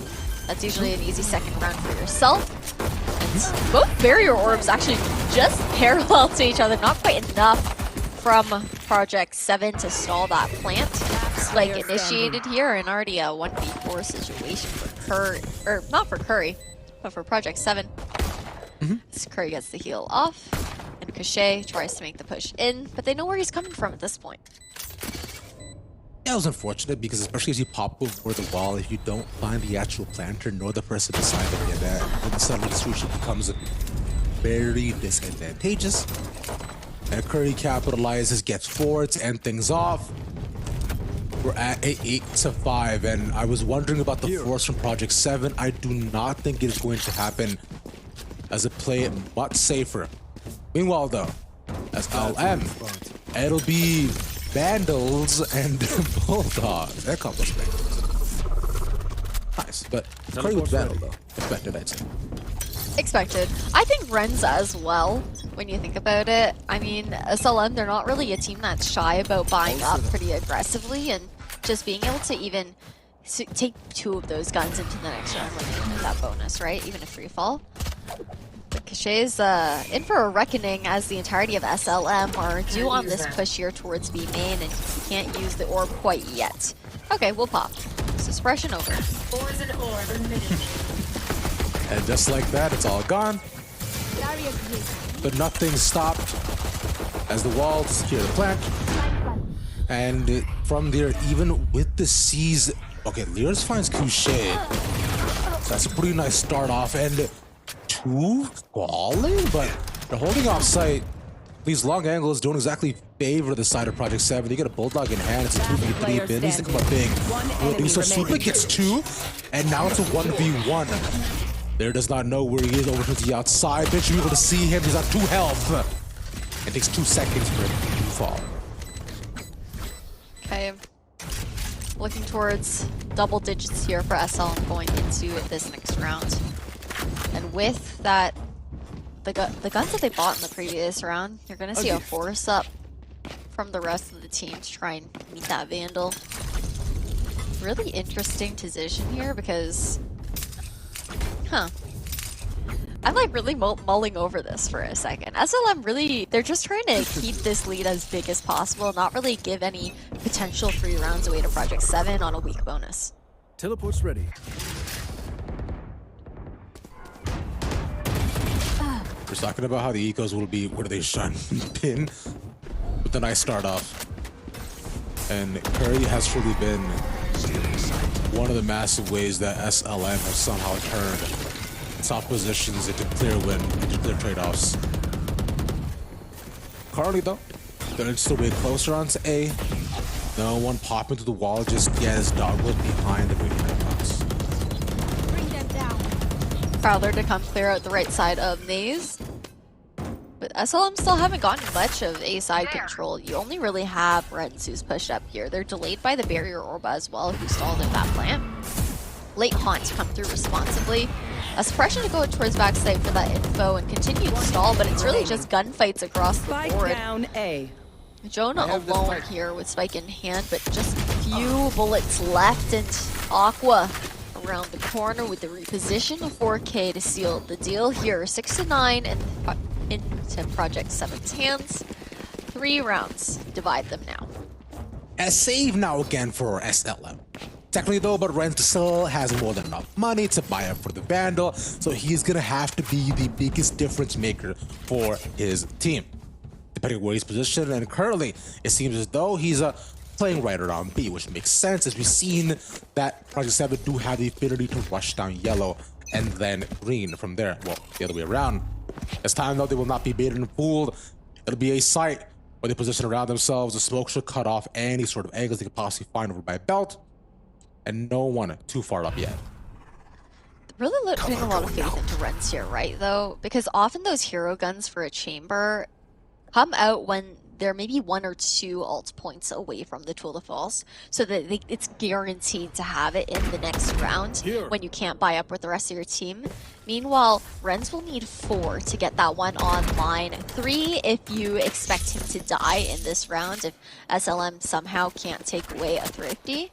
that's usually an easy second round for yourself. And both barrier orbs actually just parallel to each other, not quite enough from Project 7 to stall that plant. Spike initiated here, and already a 1v4 situation for Curry, or not for Curry, but for Project 7. As Curry gets the heal off, and Cachet tries to make the push in, but they know where he's coming from at this point. Yeah, it was unfortunate because especially as you pop over the wall, if you don't find the actual planter nor the person beside them, then suddenly the solution becomes very disadvantageous. And Curry capitalizes, gets forward to end things off. We're at 8-5, and I was wondering about the force from Project 7. I do not think it is going to happen, as it play it much safer. Meanwhile, though, as LM, it'll be Vandals and Bulldogs. They're called those things. Nice, but Curry with Vandal, though. Expected, I'd say. Expected. I think Renza as well, when you think about it. I mean, SLM, they're not really a team that's shy about buying up pretty aggressively, and just being able to even take 2 of those guns into the next round when they get that bonus, right? Even a free fall. But Cachet's in for a reckoning, as the entirety of SLM are due on this push here towards B main, and he can't use the orb quite yet. Okay, we'll pop. So suppression over. Ores and orb emitted. And just like that, it's all gone. But nothing stopped as the walls secure the plant. And from there, even with the C's, okay, Lyris finds Couché. That's a pretty nice start off, and 2 falling, but they're holding off site. These long angles don't exactly favor the side of Project 7. You get a Bulldog in hand, it's a 2v3 bin. Needs to come up big. So Super gets 2, and now it's a 1v1. There does not know where he is over to the outside. They should be able to see him. He's at 2 health. It takes 2 seconds for him to fall. Okay. Looking towards double digits here for SL going into this next round. And with that, the guns that they bought in the previous round, you're going to see a force up from the rest of the team to try and meet that Vandal. Really interesting position here because... I'm like really mulling over this for a second. SLM really, they're just trying to keep this lead as big as possible, not really give any potential 3 rounds away to Project 7 on a weak bonus. Teleport's ready. We're talking about how the ecos will be where they shun pin with a nice start off. And Curry has truly been one of the massive ways that SLM has somehow turned top positions into clear win, into clear trade-offs. Currently though, they're still way closer onto A. No one popping through the wall, just get his dogwood behind the green box. Bring them down. Prowler to come clear out the right side of Maze. But SLM still haven't gotten much of A side control. You only really have Rens who's pushed up here. They're delayed by the barrier orb as well, who stalled in that plant. Late Haunt to come through responsibly. A suppression to go towards backside for that info and continued stall, but it's really just gunfights across the board. Spike down A. Jonah alone here with Spike in hand, but just a few bullets left, and Aqua around the corner with the reposition of 4K to seal the deal here. 6-9 and into Project 7's hands. 3 rounds divide them now. A save now again for SLM. Technically though, but Ren still has more than enough money to buy up for the Vandal, so he's gonna have to be the biggest difference maker for his team. Depending on where he's positioned, and currently it seems as though he's playing right around B, which makes sense as we've seen that Project 7 do have the ability to rush down yellow and then green from there. Well, the other way around. This time though, they will not be baited and fooled. It'll be a site where they position around themselves. The smoke should cut off any sort of angles they could possibly find over by belt. And no one too far up yet. Really putting a lot of faith into Rens here, right, though? Because often those hero guns for a chamber come out when they're maybe 1 or 2 alt points away from the tool de force, so that it's guaranteed to have it in the next round when you can't buy up with the rest of your team. Meanwhile, Rens will need 4 to get that one online. 3 if you expect him to die in this round, if SLM somehow can't take away a Thrifty.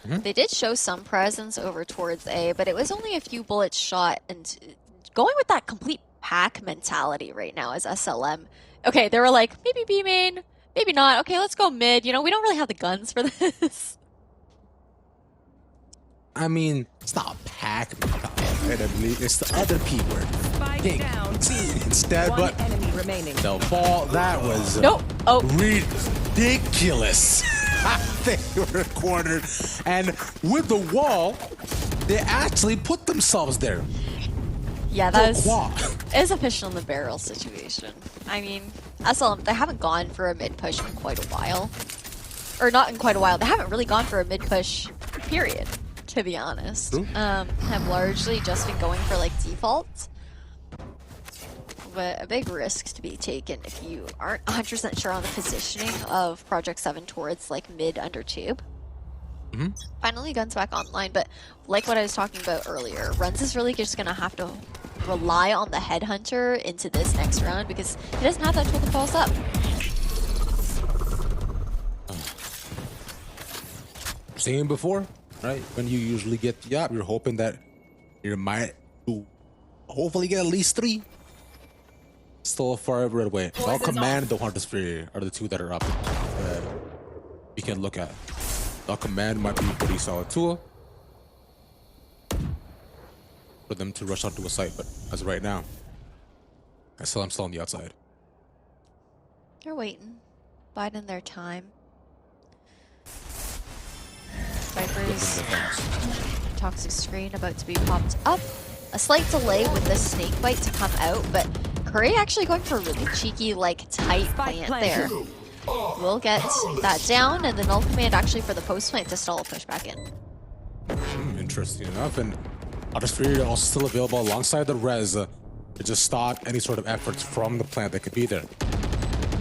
They did show some presence over towards A, but it was only a few bullets shot, and going with that complete pack mentality right now as SLM. Okay, they were like, maybe B main, maybe not. Okay, let's go mid. You know, we don't really have the guns for this. I mean, it's not pack mentality, it's the other P word. Spike down B. Instead, One but enemy remaining. the ball, that was Nope. Oh. ridiculous. They were cornered, and with the wall, they actually put themselves there. Yeah, that Pourquoi? is a fish on the barrel situation. I mean, SLM, they haven't gone for a mid push in quite a while. Or not in quite a while. They haven't really gone for a mid push, period, to be honest. Have largely just been going for like default. But a big risk to be taken if you aren't 100% sure on the positioning of Project 7 towards like mid under tube. Finally, guns back online, but like what I was talking about earlier, Rens is really just gonna have to rely on the headhunter into this next round because he doesn't have that tool to pulse up. Seen before, right? When you usually get the up, you're hoping that you might hopefully get at least 3. Still far away. I'll command the Hunter's Fury are the 2 that are up. You can look at. The command might be a pretty solid tool for them to rush onto a site, but as of right now, I'm still on the outside. They're waiting, biding their time. Vipers, toxic screen about to be popped up. A slight delay with the snake bite to come out, but Curry actually going for a really cheeky, like, tight plant there. We'll get that down, and the null command actually for the post plant to stall a push back in. Interesting enough, and Autosphere also still available alongside the res to just stop any sort of efforts from the plant that could be there.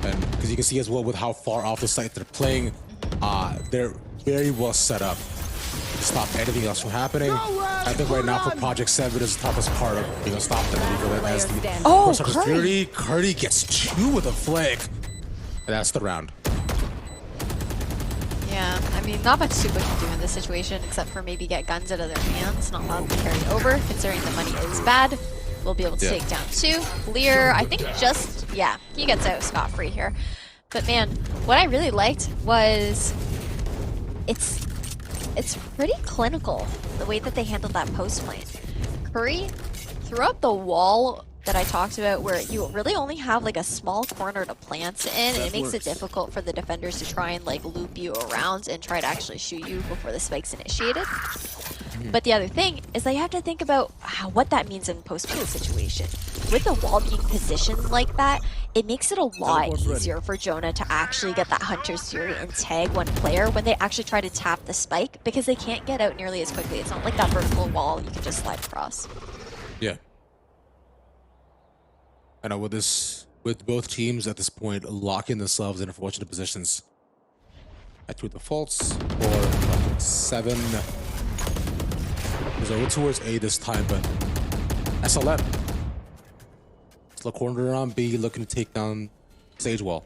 And because you can see as well with how far off the site they're playing, they're very well set up to stop anything else from happening. I think right now for Project 7 is the toughest part of being able to stop them. As the Curry gets 2 with a flag. And that's the round. Yeah, I mean, not much Supa can do in this situation except for maybe get guns out of their hands, not allowed to carry over, considering the money is bad. We'll be able to take down 2. Lear, I think he gets out scot-free here. But man, what I really liked was it's pretty clinical, the way that they handled that post plant. Curry threw up the wall that I talked about where you really only have like a small corner to plant in, and it makes it difficult for the defenders to try and like loop you around and try to actually shoot you before the spike's initiated. But the other thing is that you have to think about what that means in post-play situation. With the wall being positioned like that, it makes it a lot easier for Jonah to actually get that Hunter's Fury and tag one player when they actually try to tap the spike, because they can't get out nearly as quickly. It's not like that vertical wall you can just slide across. Yeah. I know with both teams at this point locking themselves in unfortunate positions. At 2 defaults or 7. Goes over towards A this time, but SLM still cornered on B, looking to take down Sage Wall.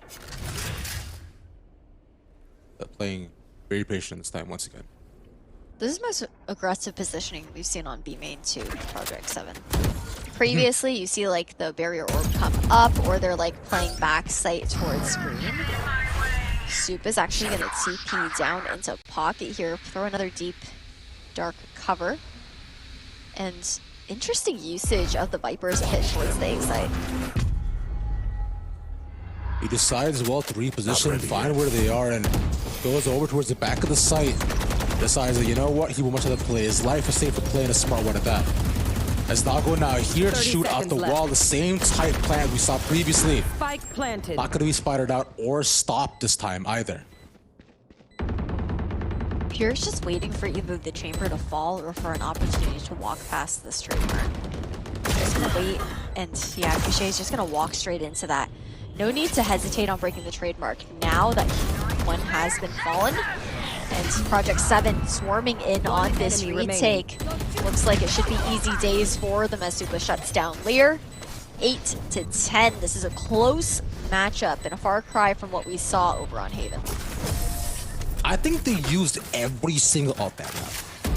But playing very patient this time once again. This is the most aggressive positioning we've seen on B main to Project 7. Previously, you see like the barrier orb come up, or they're like playing back sight towards green. Soup is actually going to TP down into pocket here, throw another deep, dark cover. And interesting usage of the Viper's pit towards the A site. He decides, well, to reposition, find where they are, and goes over towards the back of the site. Decides that, you know what, he will much rather play his life, a safer play, and a smart one at that. As Nago now here to 30 shoot out the seconds wall, left. the same type plan we saw previously. Spike planted. Not going to be spidered out or stopped this time either. Pure's just waiting for either the chamber to fall or for an opportunity to walk past the straight mark. Just gonna wait, and yeah, Couchet's just gonna walk straight into that. No need to hesitate on breaking the trademark now that one has been fallen. And Project 7 swarming in on this enemy retake. Looks like it should be easy days for them as Supa shuts down Lear. 8-10. This is a close matchup and a far cry from what we saw over on Haven. I think they used every single ult that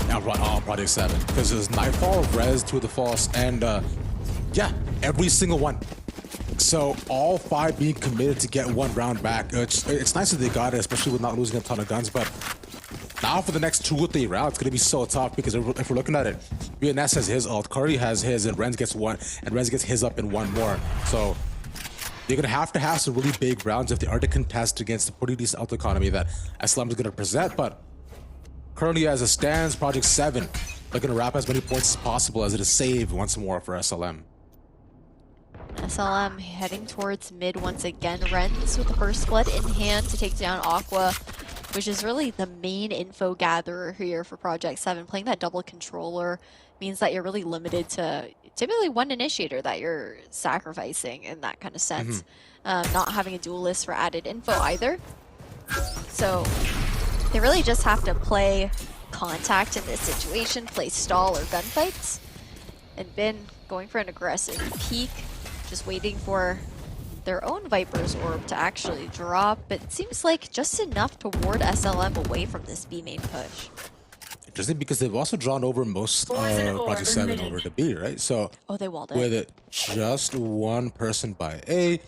round on Project 7. Because there's Nightfall, Res, Two of the False, and yeah, every single one. So all 5 being committed to get 1 round back. It's nice that they got it, especially with not losing a ton of guns, but now for the next 2 or 3 rounds, it's going to be so tough because if we're looking at it, VNS has his ult, Curry has his, and Renz gets 1, and Renz gets his up in 1 more. So they're going to have some really big rounds if they are to contest against the pretty decent ult economy that SLM is going to present, but currently as it stands, Project 7 looking to wrap as many points as possible as it is saved once more for SLM. SLM heading towards mid once again. Renz with the first blood in hand to take down Aqua, which is really the main info gatherer here for Project 7. Playing that double controller means that you're really limited to typically 1 initiator that you're sacrificing in that kind of sense. Not having a duelist for added info either. So they really just have to play contact in this situation, play stall or gunfights. And Bin going for an aggressive peek. Just waiting for their own Viper's orb to actually drop, but it seems like just enough to ward SLM away from this B main push. Interesting because they've also drawn over most Project 7 over to B, right? So Oh, they walled it. with just 1 person by A,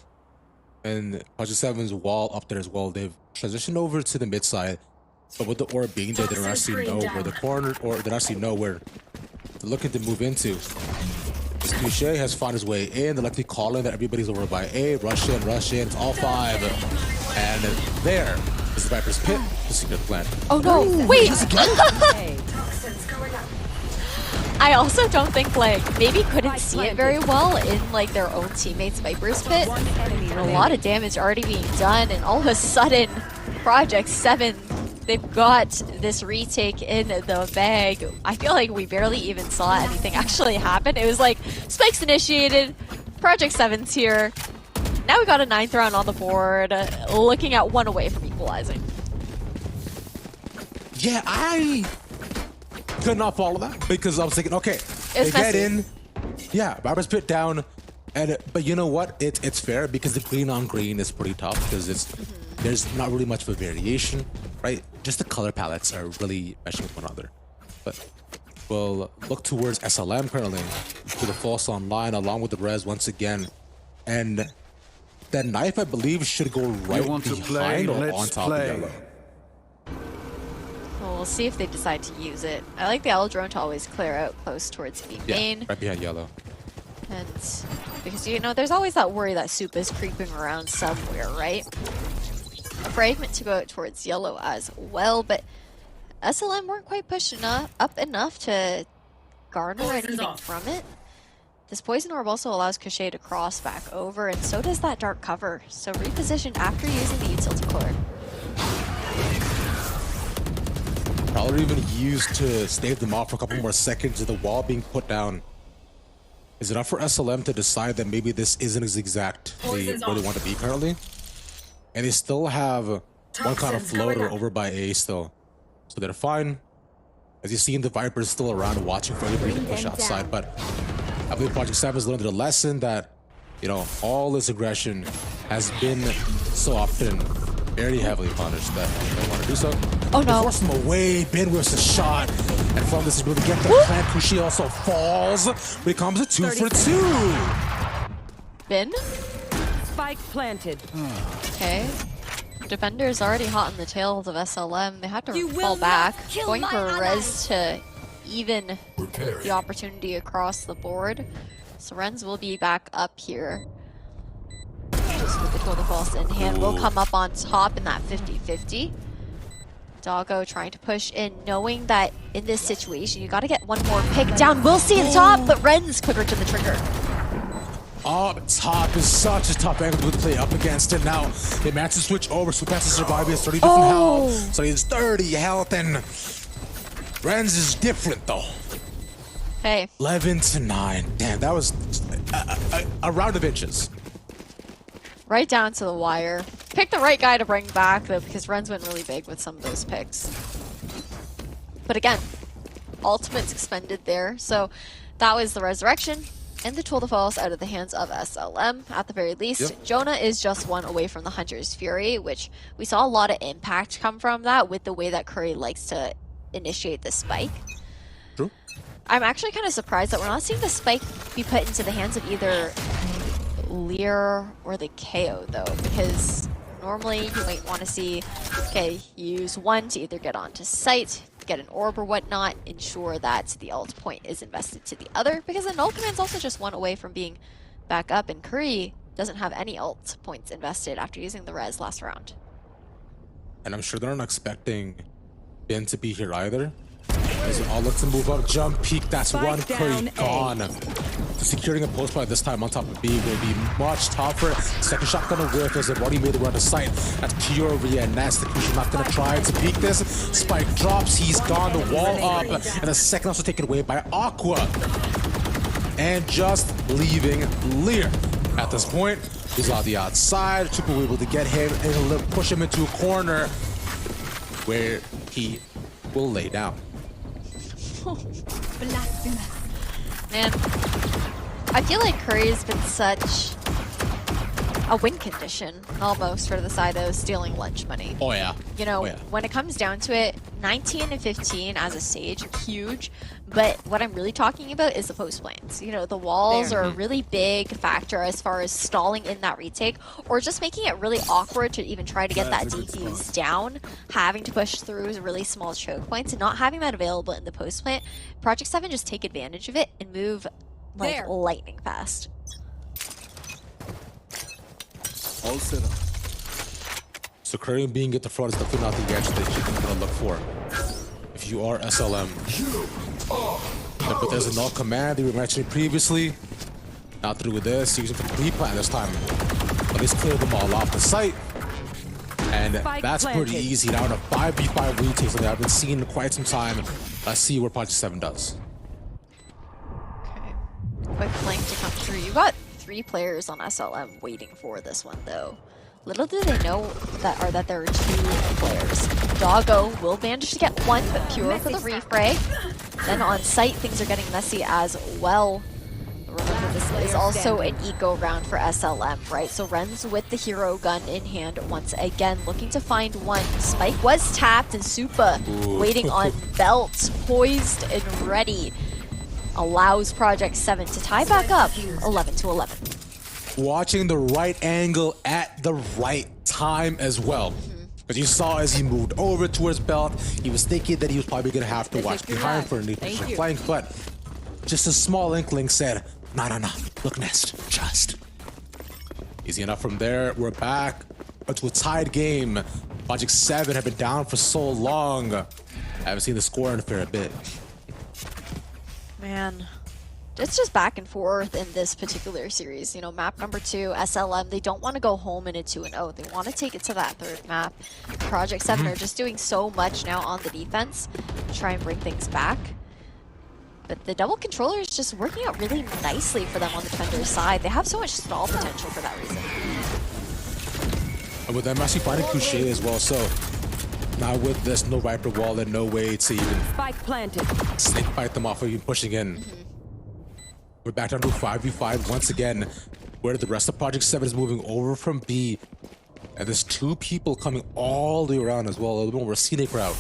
and Project 7's wall up there as well, they've transitioned over to the mid side, but with the orb being there, they don't actually know where the corner, or they don't actually know where they're looking to move into. Couchet has found his way in. They're likely calling that everybody's over by A. Rush in, it's all 5. And there is the Viper's pit, the secret plan. Oh no, wait! Toxins going up. I also don't think, like, maybe couldn't see it very well in, like, their own teammates' Viper's pit. A lot of damage already being done, and all of a sudden, Project 7, they've got this retake in the bag. I feel like we barely even saw anything actually happen. It was like, spikes initiated, Project 7's here. Now we got a 9th round on the board, looking at 1 away from equalizing. Yeah, I could not follow that because I was thinking, okay, they It's get messy. in, yeah, Viper's pit down, and but you know what? It's fair because the green on green is pretty tough because there's not really much of a variation, right? Just the color palettes are really meshing with one another. But we'll look towards SLM currently to the false online along with the res once again, and that knife I believe should go right want to play? behind or Let's on top play. of yellow. Well, we'll see if they decide to use it. I like the Owl drone to always clear out close towards B Yeah, main. right behind yellow. And because, you know, there's always that worry that Soup is creeping around somewhere, right? A fragment to go out towards yellow as well, but SLM weren't quite pushed up enough to garner Poison's anything off. from it. This poison orb also allows Couchet to cross back over, and so does that dark cover. So repositioned after using the utility core. Probably even used to stave them off for a couple more seconds of the wall being put down. Is it enough for SLM to decide that maybe this isn't as exact where they want to be currently? And they still have one kind of Toxins going floater up. over by A still. So they're fine. As you see, the Viper's still around watching for everybody to push outside, but I believe Project 7 has learned a lesson that, you know, all this aggression has been so often very heavily punished that they don't want to do so. Oh no. They force him away, Ben whiffs a shot, and from this is able to get the plant. Kushi also falls, becomes a 2 for 2. Bin? Spike planted. Okay. Defender's already hot in the tails of SLM. They had to You fall will back, not kill going my for ally. res to even the opportunity across the board. So Renz will be back up here. Just with the total false in hand, will come up on top in that 50-50. Doggo trying to push in, knowing that in this situation, you got to get one more pick down. We'll see the top, but Ren's quicker to the trigger. Up top is such a tough angle to play up against it. Now they managed to switch over, so that's to survive. He has 30 different health, so he has 30 health, and Renz is different though. Hey, 11-9. Damn, that was a round of inches. right down to the wire. Pick the right guy to bring back though, because Ren's went really big with some of those picks. But again, ultimates expended there, so that was the resurrection. And the tool to falls out of the hands of SLM, at the very least. Yep. Jonah is just one away from the Hunter's Fury, which we saw a lot of impact come from that with the way that Curry likes to initiate the spike. True. I'm actually kind of surprised that we're not seeing the spike be put into the hands of either Lear or the KO, though, because normally you might want to see, okay, use one to either get onto site, get an orb or whatnot, ensure that the ult point is invested to the other, because the null command's also just one away from being back up, and Curry doesn't have any ult points invested after using the res last round. And I'm sure they're not expecting Ben to be here either. As they all look to move up, jump, peek, that's Spike one Curry down A. gone. So securing a post by this time on top of B will be much tougher. Second shot gonna whiff as they've already made the run to sight. That's Fury, and that's the Crucial not gonna try to peek this. Spike drops, he's gone, the wall up, and the second also taken away by Aqua. And just leaving Lear. At this point, he's on the outside. Triple able to get him and push him into a corner where he will lay down. Man, I feel like Curry's been such a win condition, almost, for the side of stealing lunch money. Oh yeah. You know, Oh, yeah. when it comes down to it, 19 and 15 as a Sage, huge. But what I'm really talking about is the post plants. You know, the walls are a really big factor as far as stalling in that retake, or just making it really awkward to even try to get that defuse down, having to push through really small choke points, and not having that available in the post plant. Project 7 just take advantage of it and move like There. lightning fast. All set up. So Curry being at the front is definitely not the edge that you're gonna look for. If you are SLM. But there's a null command that we were mentioning previously. Not through with this, using the pre-plan this time. At least clear them all off the site. And Spike that's pretty planted. easy. Now in a 5v5 retake that I've been seeing in quite some time. Let's see what Project 7 does. Okay. Quick flank to come through. You got 3 players on SLM waiting for this one, though. Little do they know that there are 2 players. Doggo will manage to get 1, but Pure for the refray. Then on site, things are getting messy as well. Remember, this is also an eco round for SLM, right? So Ren's with the hero gun in hand once again, looking to find one. Spike was tapped, and Supa waiting on belt, poised and ready. Allows Project 7 to tie back up 11-11. Watching the right angle at the right time as well. Because you saw as he moved over towards belt, he was thinking that he was probably going to have to watch behind for an efficient flank, but just a small inkling said, no, look nest, just. Easy enough from there. We're back to a tied game. Project 7 have been down for so long. I haven't seen the score in a fair bit. Man, it's just back and forth in this particular series. You know, map number 2, SLM, they don't want to go home in a 2-0. They want to take it to that 3rd map. Project 7 are just doing so much now on the defense to try and bring things back. But the double controller is just working out really nicely for them on the defender's side. They have so much stall potential for that reason. And with them actually finding Couché as well, so now with this no Viper wall and no way to even Spike planted. snake bite them off of even pushing in. We're back down to 5v5 once again, where the rest of Project 7 is moving over from B. And there's 2 people coming all the way around as well, a little bit more scenic route,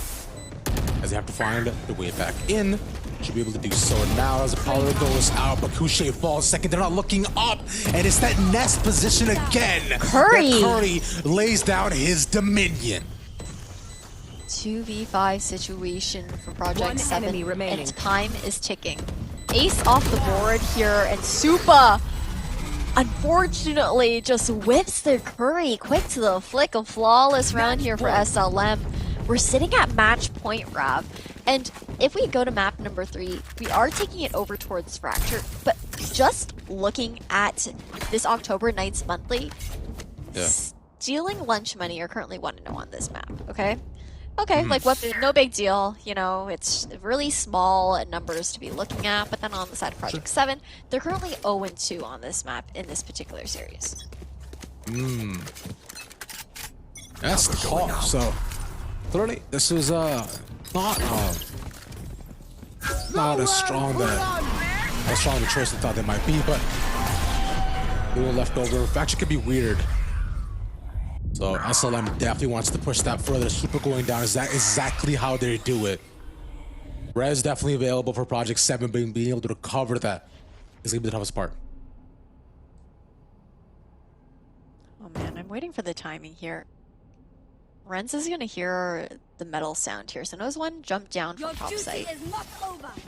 as they have to find their way back in. should be able to do so. Now as the power goes out, but Couche falls second. They're not looking up, and it's that nest position again. Curry. Curry lays down his dominion. 2v5 situation for Project One 7, enemy remaining. and time is ticking. Ace off the board here, and Supa unfortunately just whips their Curry quick to the flick. A flawless round here for SLM. We're sitting at match point, Rav, and if we go to map number 3, we are taking it over towards Fracture, but just looking at this October Knights monthly, stealing lunch money are currently 1-0 on this map, okay? Okay, like what? No big deal. You know, it's really small numbers to be looking at. But then on the side of Project 7, they're currently 0-2 on this map in this particular series. That's tough. So clearly, this is not as strong a choice I thought they might be, but a little left over. Actually, could be weird. So SLM definitely wants to push that further. Super going down. Is that exactly how they do it? Res definitely available for Project 7, being able to recover that is gonna be the toughest part. Oh man, I'm waiting for the timing here. Renz is gonna hear the metal sound here. So knows one jump down from top site.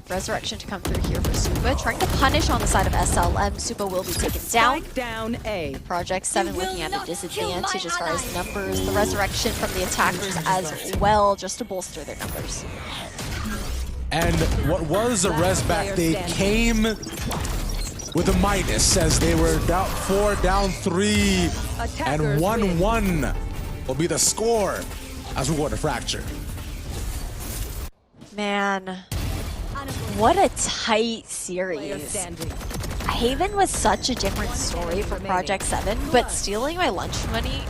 Resurrection to come through here for Supa. Trying to punish on the side of SLM. Supa will be taken down. Spike down A. Project 7 looking at a disadvantage as far as numbers. The resurrection from the attackers as well, just to bolster their numbers. And what was a res back, they came with a minus as they were down 4, down 3, and 1-1 will be the score as we go to Fracture. Man, what a tight series. Haven was such a different story for Project 7, but stealing my lunch money,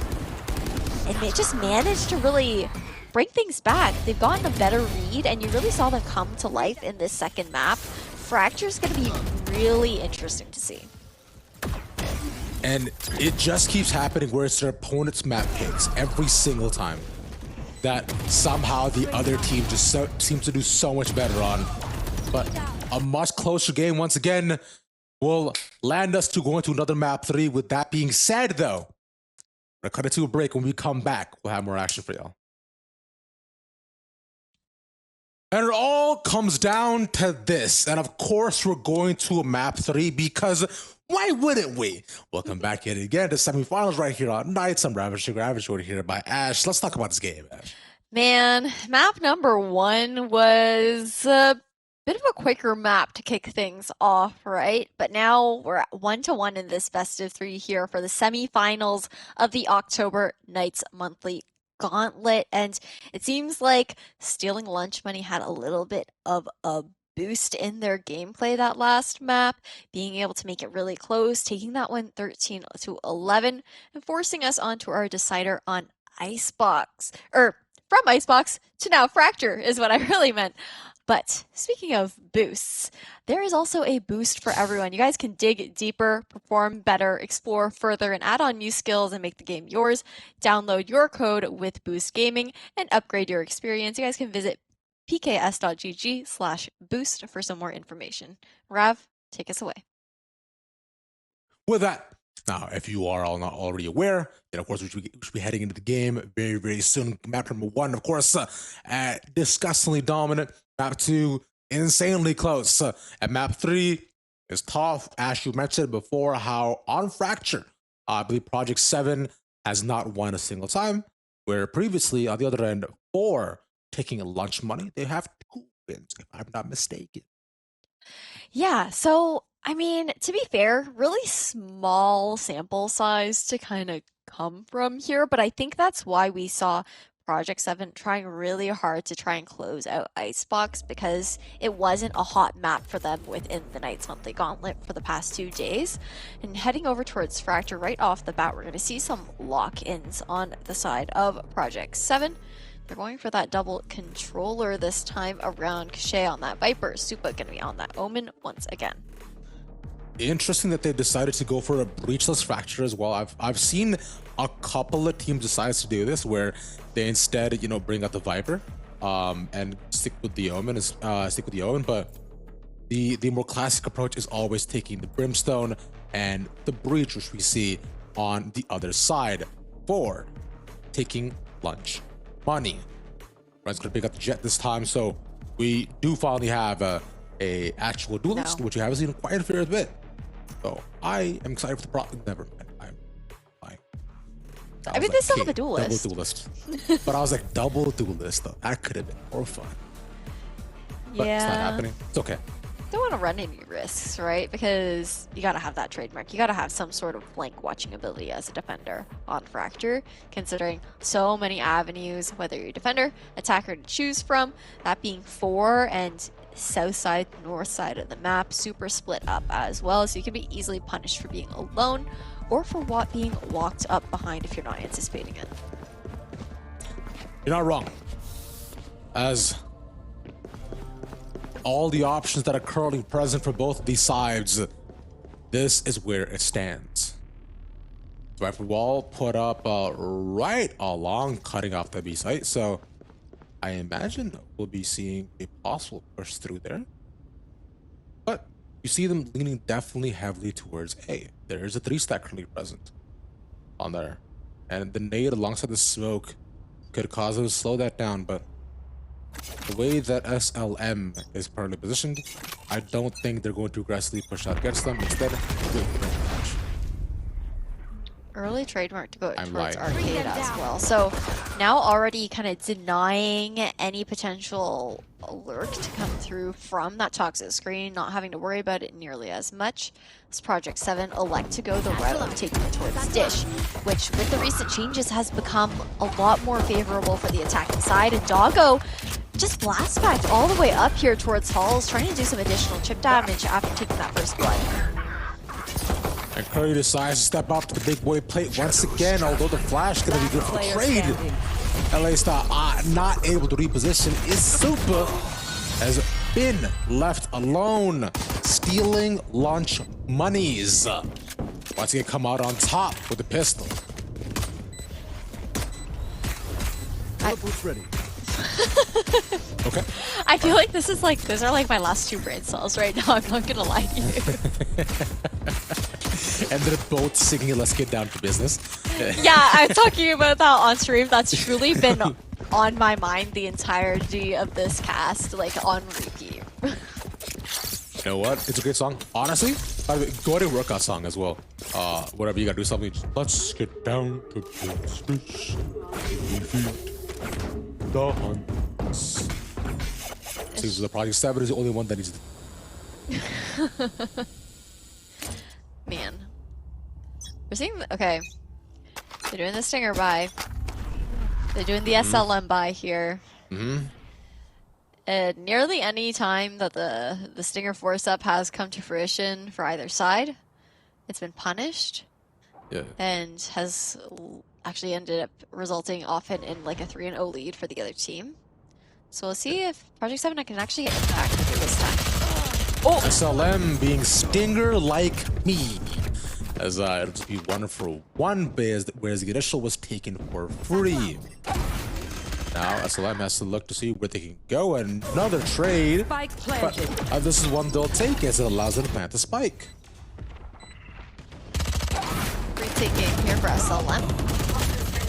and they just managed to really bring things back. They've gotten a better read, and you really saw them come to life in this second map. Fracture's gonna be really interesting to see. And it just keeps happening where it's their opponent's map picks every single time that somehow the other team just seems to do so much better on. But a much closer game once again will land us to go into another map 3. With that being said, though, we're gonna cut it to a break. When we come back, we'll have more action for y'all. And it all comes down to this. And of course, we're going to a map 3 because why wouldn't we? Welcome back yet again to semifinals right here on Knights. I'm Ravage here by Ash. Let's talk about this game, Ash. Man, map number 1 was a bit of a quicker map to kick things off, right? But now we're at 1-1 in this best of 3 here for the semifinals of the October Knights monthly Gauntlet, and it seems like stealing lunch money had a little bit of a boost in their gameplay that last map, being able to make it really close, taking that one 13-11, and forcing us onto our decider on Icebox, or from Icebox to now Fracture is what I really meant. But speaking of boosts, there is also a boost for everyone. You guys can dig deeper, perform better, explore further, and add on new skills and make the game yours. Download your code with Boost Gaming and upgrade your experience. You guys can visit pks.gg/boost for some more information. Rav, take us away. With that, now, if you are all not already aware, then of course we should be heading into the game very, very soon. Map number 1, of course, disgustingly dominant. Map 2, insanely close. And map 3 is tough. Ash, you mentioned before how on Fracture, I believe Project 7 has not won a single time, where previously on the other end, 4 taking lunch money, they have 2 wins, if I'm not mistaken. Yeah, so I mean, to be fair, really small sample size to kind of come from here, but I think that's why we saw Project 7 trying really hard to try and close out Icebox, because it wasn't a hot map for them within the Knights Monthly Gauntlet for the past 2 days. And heading over towards Fracture right off the bat, we're going to see some lock-ins on the side of Project 7. They're going for that double controller this time around. Cachet on that Viper, Supa going to be on that Omen once again. Interesting that they decided to go for a breachless Fracture as well. I've seen a couple of teams decide to do this where they instead, bring out the Viper and stick with the Omen, but the more classic approach is always taking the brimstone and the breach, which we see on the other side, for taking lunch money. Ryan's gonna pick up the jet this time, so we do finally have a actual duelist, which we haven't seen in quite a fair bit. So I am excited for the product. Never mind. I'm fine. I mean, they still have a duelist. Double duelist. But I was like, double duelist though. That could have been more fun. But it's not happening. It's okay. Don't want to run any risks, right? Because you gotta have that trademark. You gotta have some sort of flank watching ability as a defender on Fracture, considering so many avenues, whether you're a defender, attacker to choose from, that being 4 and south side, north side of the map, super split up as well, so you can be easily punished for being alone or for being walked up behind if you're not anticipating it. You're not wrong. As all the options that are currently present for both of these sides, this is where it stands. Rifle wall put up right along cutting off the B site, so I imagine we'll be seeing a possible push through there. But you see them leaning definitely heavily towards A. There is a 3-stack currently present on there, and the nade alongside the smoke could cause them to slow that down, but the way that SLM is currently positioned, I don't think they're going to aggressively push out against them. Instead, wait for them to push. Early trademark to go towards lying. arcade as well. So now already kind of denying any potential lurk to come through from that toxic screen, not having to worry about it nearly as much. As Project 7 elect to go the route of taking it towards Dish, which with the recent changes has become a lot more favorable for the attacking side. And Doggo just blast backed all the way up here towards Halls, trying to do some additional chip damage after taking that first blood. And Curry decides to step up to the big boy plate once again, although the flash is going to be good for the trade. LA Star not able to reposition. Is Super has been left alone, stealing lunch monies. Once again, come out on top with the pistol. Teleport's ready. Okay. I feel like those are like my last 2 brain cells right now. I'm not gonna lie to you. And they're both singing "Let's Get Down to Business." Yeah, I'm talking about that on stream. That's truly been on my mind the entirety of this cast, like on repeat. You know what? It's a great song. Honestly, by the way, go ahead and workout song as well. Whatever you gotta do something. Just, let's get down to business. The hunts. Seems the Project 7 is the only one that needs. Man. We're seeing, okay. They're doing the Stinger buy. They're doing the SLM buy here. Nearly any time that the Stinger force up has come to fruition for either side, it's been punished. Yeah. And has actually ended up resulting often in like a 3-0 lead for the other team. So we'll see if Project 7 can actually get impacted this time. Oh! SLM being Stinger like me. As it'll just be 1 for 1, whereas the initial was taken for free. Now SLM has to look to see where they can go. And another trade. Spike planted. But this is one they'll take as it allows them to plant the spike. Retaking here for SLM.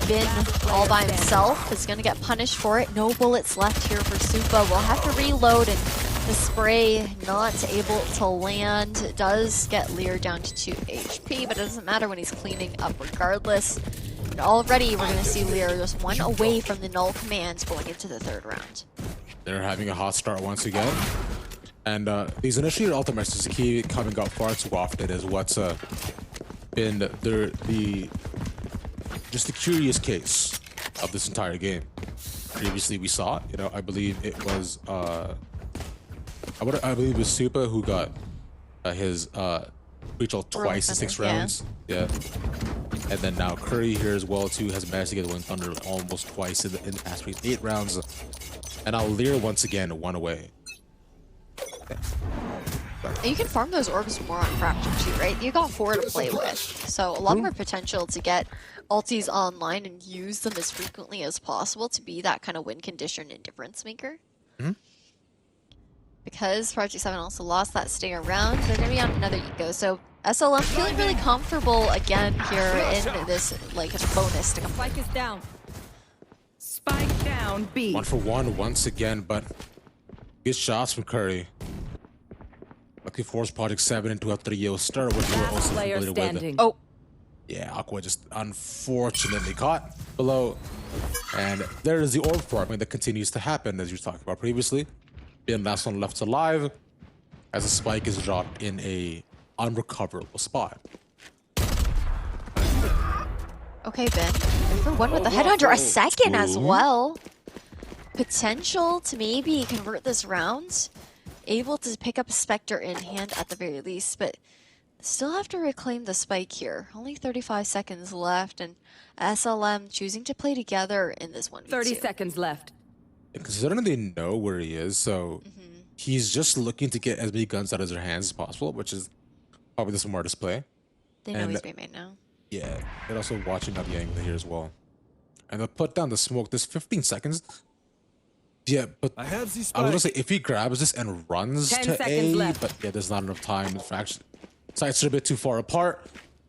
Bin all by himself is going to get punished for it. No bullets left here for Supa. We'll have to reload, and the spray not able to land. It does get Lear down to 2 HP, but it doesn't matter when he's cleaning up regardless. And already we're going to see Lear just 1 away from the null command going into the 3rd round. They're having a hot start once again. And these initiated ultimates is keep coming up far too often is what's been just the curious case of this entire game. Previously we saw, I believe it was I believe it was Supa who got his breach ult twice in 6 rounds. Yeah. And then now Curry here as well too has managed to get the Wind Thunder almost twice in the past 8 rounds. And now Lear once again 1 away. And you can farm those orbs more on Fracture too, right? You got 4 to play with, so a lot more potential to get ultis online and use them as frequently as possible to be that kind of win condition and difference maker. because Project 7 also lost that stinger round, they're going to be on another eco. So SLM feeling really comfortable again here in this like bonus to come. Spike is down. Spike down B. 1 for 1 once again, but good shots from Curry. Lucky force Project 7 into a 3-0 start, which we're Last also player familiar with. standing. Oh, Yeah, Aqua just unfortunately caught below. And there is the orb farming that continues to happen, as you talked about previously. Being last one left alive, as a spike is dropped in a unrecoverable spot. okay, Ben. 3 for 1 with the headhunter, a second as well. Potential to maybe convert this round. Able to pick up a Spectre in hand at the very least, but still have to reclaim the spike here. Only 35 seconds left, and SLM choosing to play together in this 1v2. 30 seconds left. Considering they know where he is, so he's just looking to get as many guns out of their hands as possible, which is probably the smartest play. They know And- he's being made now. Yeah, they're also watching out the angle here as well. And they'll put down the smoke. There's 15 seconds. Yeah, but I have the I was spike. gonna say if he grabs this and runs 10 to seconds A, left. but yeah, there's not enough time. Sites are a bit too far apart,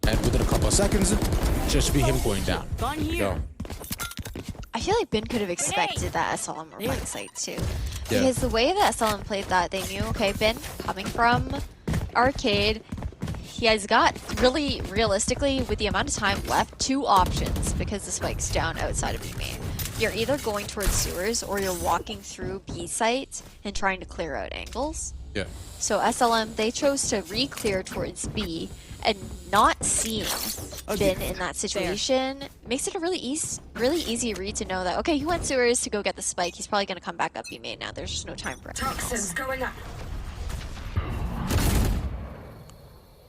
and within a couple of seconds, just be him going down. Gun There you here. go. I feel like Ben could have expected that SLM were playing site too. Yeah. Because the way that SLM played that, they knew, okay, Ben coming from arcade, he has got really, realistically, with the amount of time left, 2 options because the spike's down outside of B main. You're either going towards sewers or you're walking through B site and trying to clear out angles. Yeah. So SLM, they chose to re-clear towards B, and not seeing Ben in that situation makes it a really easy read to know that, okay, he went sewers to go get the spike. He's probably going to come back up B main now. There's just no time for anything Toxins else. going up.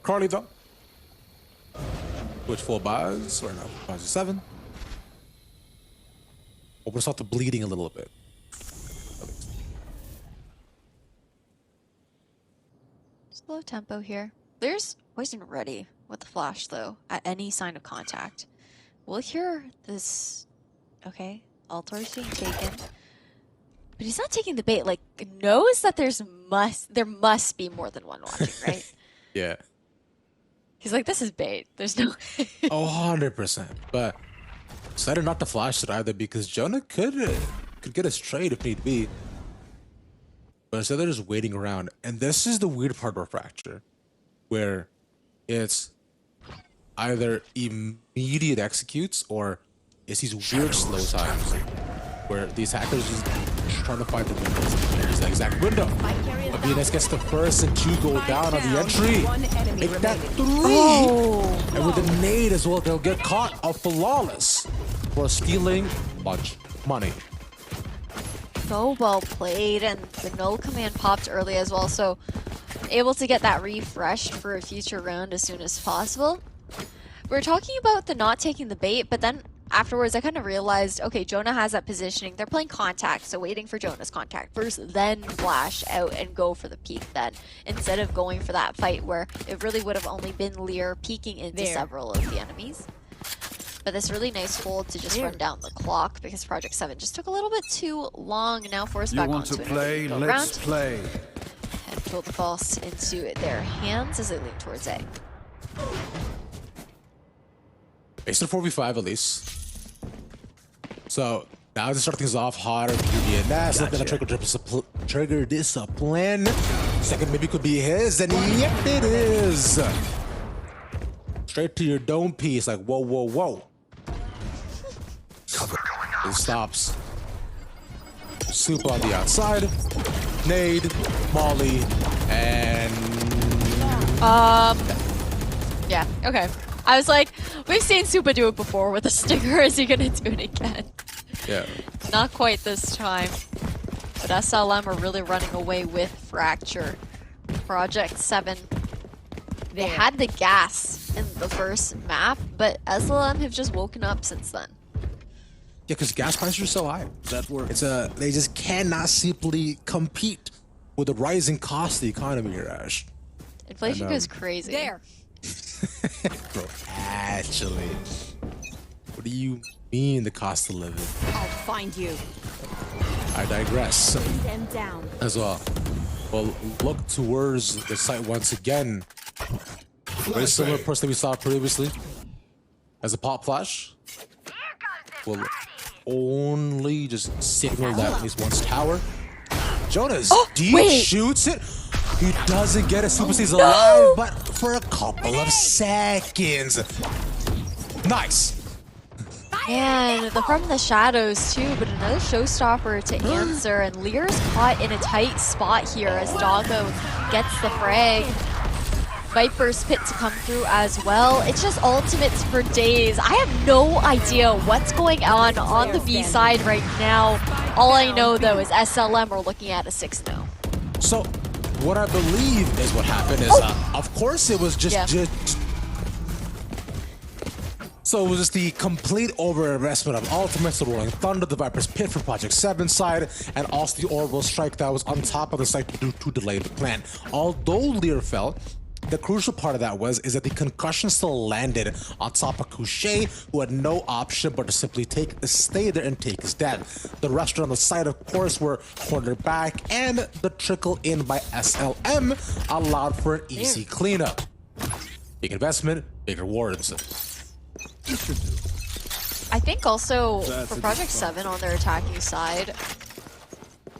Carly though. Which 4 buys right now? Buys 7. We're gonna start the bleeding a little bit. Slow tempo here. There's Poison ready with the flash though, at any sign of contact. We'll hear this. Okay, Altor's being taken. But he's not taking the bait, like, knows that there must be more than one watching, right? Yeah. He's like, this is bait. There's no. Oh, 100%. But decided not to flash it either because Jonah could get us trade if need be. But instead they're just waiting around. And this is the weird part of Fracture, where it's either immediate executes or it's these weird slow times where these hackers just trying to find the windows. There's the exact window. VNS gets the first and 2 go down on the entry. One enemy Make that remaining. 3. Oh. And with the nade as well, they'll get caught a flawless for stealing lunch money. So well played, and the null command popped early as well, so able to get that refreshed for a future round as soon as possible. We're talking about the not taking the bait, but then afterwards I kind of realized, okay, Jonah has that positioning. They're playing contact, so waiting for Jonah's contact first, then flash out and go for the peek then, instead of going for that fight where it really would have only been Lear peeking into several of the enemies. But this really nice hold to just run down the clock because Project 7 just took a little bit too long. Now forced You back want onto to play? another Let's round. play. And pull the false into their hands as they lean towards A. Based on 4v5 at least. So now to start things off harder for VNS. Looking to trigger discipline. Second maybe could be his, and yep it is. Straight to your dome piece, like whoa, whoa, whoa. It stops. Soup on the outside. Nade, Molly, and Yeah, okay. I was like, we've seen Supa do it before with a stinger. Is he gonna do it again? yeah. Not quite this time. But SLM are really running away with Fracture. Project 7. They had the gas in the first map, but SLM have just woken up since then. Yeah, because gas prices are so high. That works. They just cannot simply compete with the rising cost of the economy here, Ash. Inflation And, goes crazy. There. Bro, actually, what do you mean the cost of living? I'll find you. I digress Them down. as well. will look towards the site once again. Very similar person that we saw previously. As a pop flash will only just signal that at least one's tower. Jonas shoots it. He doesn't get it. Super C's alive, but for a couple of seconds. Nice. And from the shadows too, but another showstopper to answer, and Lear's caught in a tight spot here as Doggo gets the frag. Viper's pit to come through as well. It's just ultimates for days. I have no idea what's going on the B side right now. All I know though is SLM are looking at a 6-0. So what I believe is what happened is, of course it was just so it was just the complete overinvestment of ultimates, the Rolling Thunder, the Viper's Pit for Project 7 side, and also the Orbital Strike that was on top of the site to delay the plan. Although Lear fell, the crucial part of that is that the concussion still landed on top of Couché, who had no option but to simply stay there and take his death. The rest on the side, of course, were cornered back, and the trickle in by SLM allowed for an easy cleanup. Big investment, big rewards. I think also for Project 7 on their attacking side,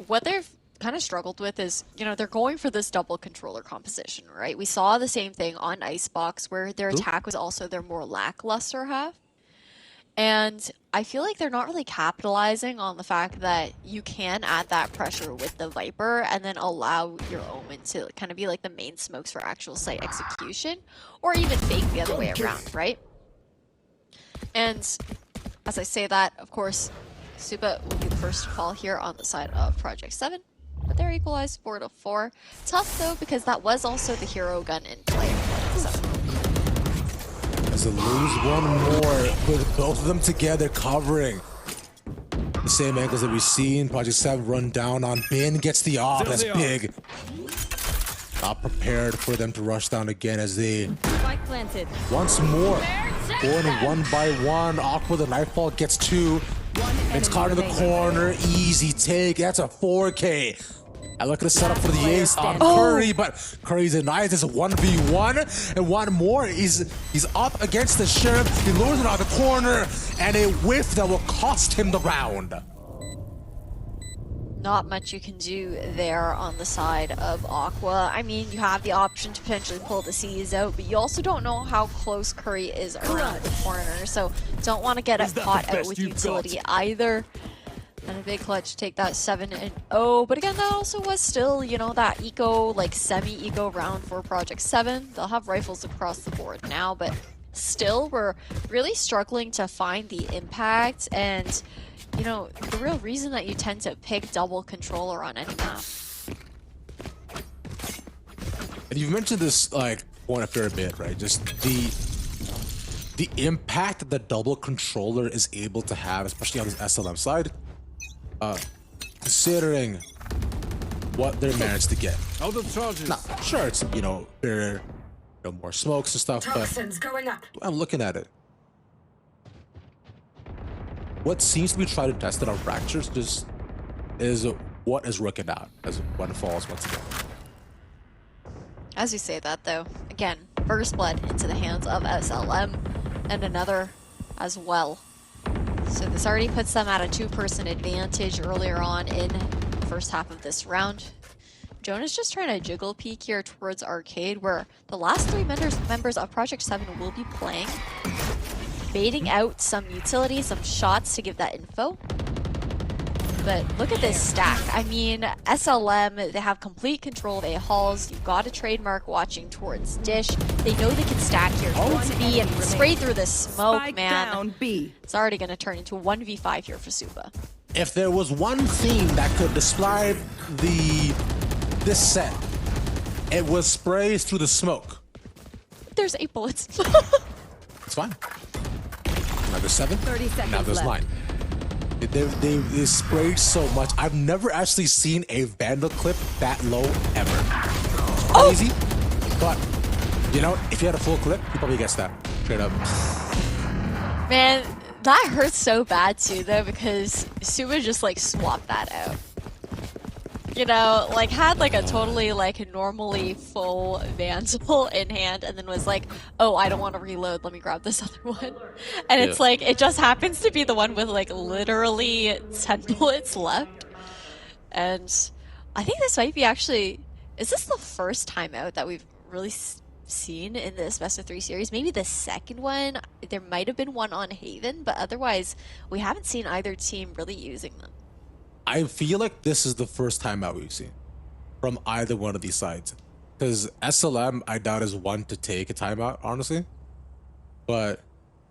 what they've kind of struggled with is, you know, they're going for this double controller composition, right? We saw the same thing on Icebox where their attack was also their more lackluster half. And I feel like they're not really capitalizing on the fact that you can add that pressure with the Viper and then allow your Omen to kind of be like the main smokes for actual site execution, or even fake the other way around, right? And as I say that, of course, Suba will be the first to fall here on the side of Project 7. But they're equalized 4-4. Tough though, because that was also the hero gun in play. As they lose one more with both of them together covering the same angles that we've seen. Project 7 run down on Bin, gets the off. That's big. Not prepared for them to rush down again as they once more going one by one. Aqua the Nightfall gets 2. It's caught in the corner. Easy take. That's a 4K. I look at the setup for the ace on Curry, but Curry denies this 1v1, and one more. He's up against the Sheriff. He lures it out of the corner, and a whiff that will cost him the round. Not much you can do there on the side of Aqua. I mean, you have the option to potentially pull the C's out, but you also don't know how close Curry is around the corner, so don't want to get it caught out with utility either. And a big clutch to take that 7-0, but again, that also was still, you know, that eco, like semi-eco round for Project 7. They'll have rifles across the board now, but still, we're really struggling to find the impact and, you know, the real reason that you tend to pick double controller on any map. And you've mentioned this, like, point a fair bit, right? Just the impact that the double controller is able to have, especially on this SLM side. Considering what they managed to get. Now, sure, it's, you know, there are more smokes and stuff, Toxins going up. but I'm looking at it. What seems to be tried and tested on fractures just is what is working out as one falls once again. As you say that, though, again, first blood into the hands of SLM, and another as well. So this already puts them at a 2-person advantage earlier on in the first half of this round. Jonah's just trying to jiggle peek here towards Arcade, where the last 3 members of Project 7 will be playing, baiting out some utility, some shots to give that info. But look at this stack. I mean, SLM, they have complete control of A halls. You've got a trademark watching towards Dish. They know they can stack here towards B and spray through this smoke, Spike man. down B. It's already going to turn into a 1v5 here for Suba. If there was one theme that could describe this set, it was sprays through the smoke. There's 8 bullets. It's fine. Now there's 7. 30 seconds Now there's left. 9. They sprayed so much. I've never actually seen a Vandal clip that low ever. Crazy, but you know, if you had a full clip, you probably guess that straight up. Man, that hurts so bad too, though, because Suba just like swapped that out. you know, like had like a totally like normally full Vandal in hand and then was like, oh, I don't want to reload, let me grab this other one. And it's like, it just happens to be the one with like literally 10 bullets left. And I think this might be actually, is this the first time out that we've really seen in this best of 3 series? Maybe the second one. There might have been one on Haven, but otherwise we haven't seen either team really using them. I feel like this is the first time out we've seen from either one of these sides. Because SLM, I doubt, is one to take a timeout, honestly. But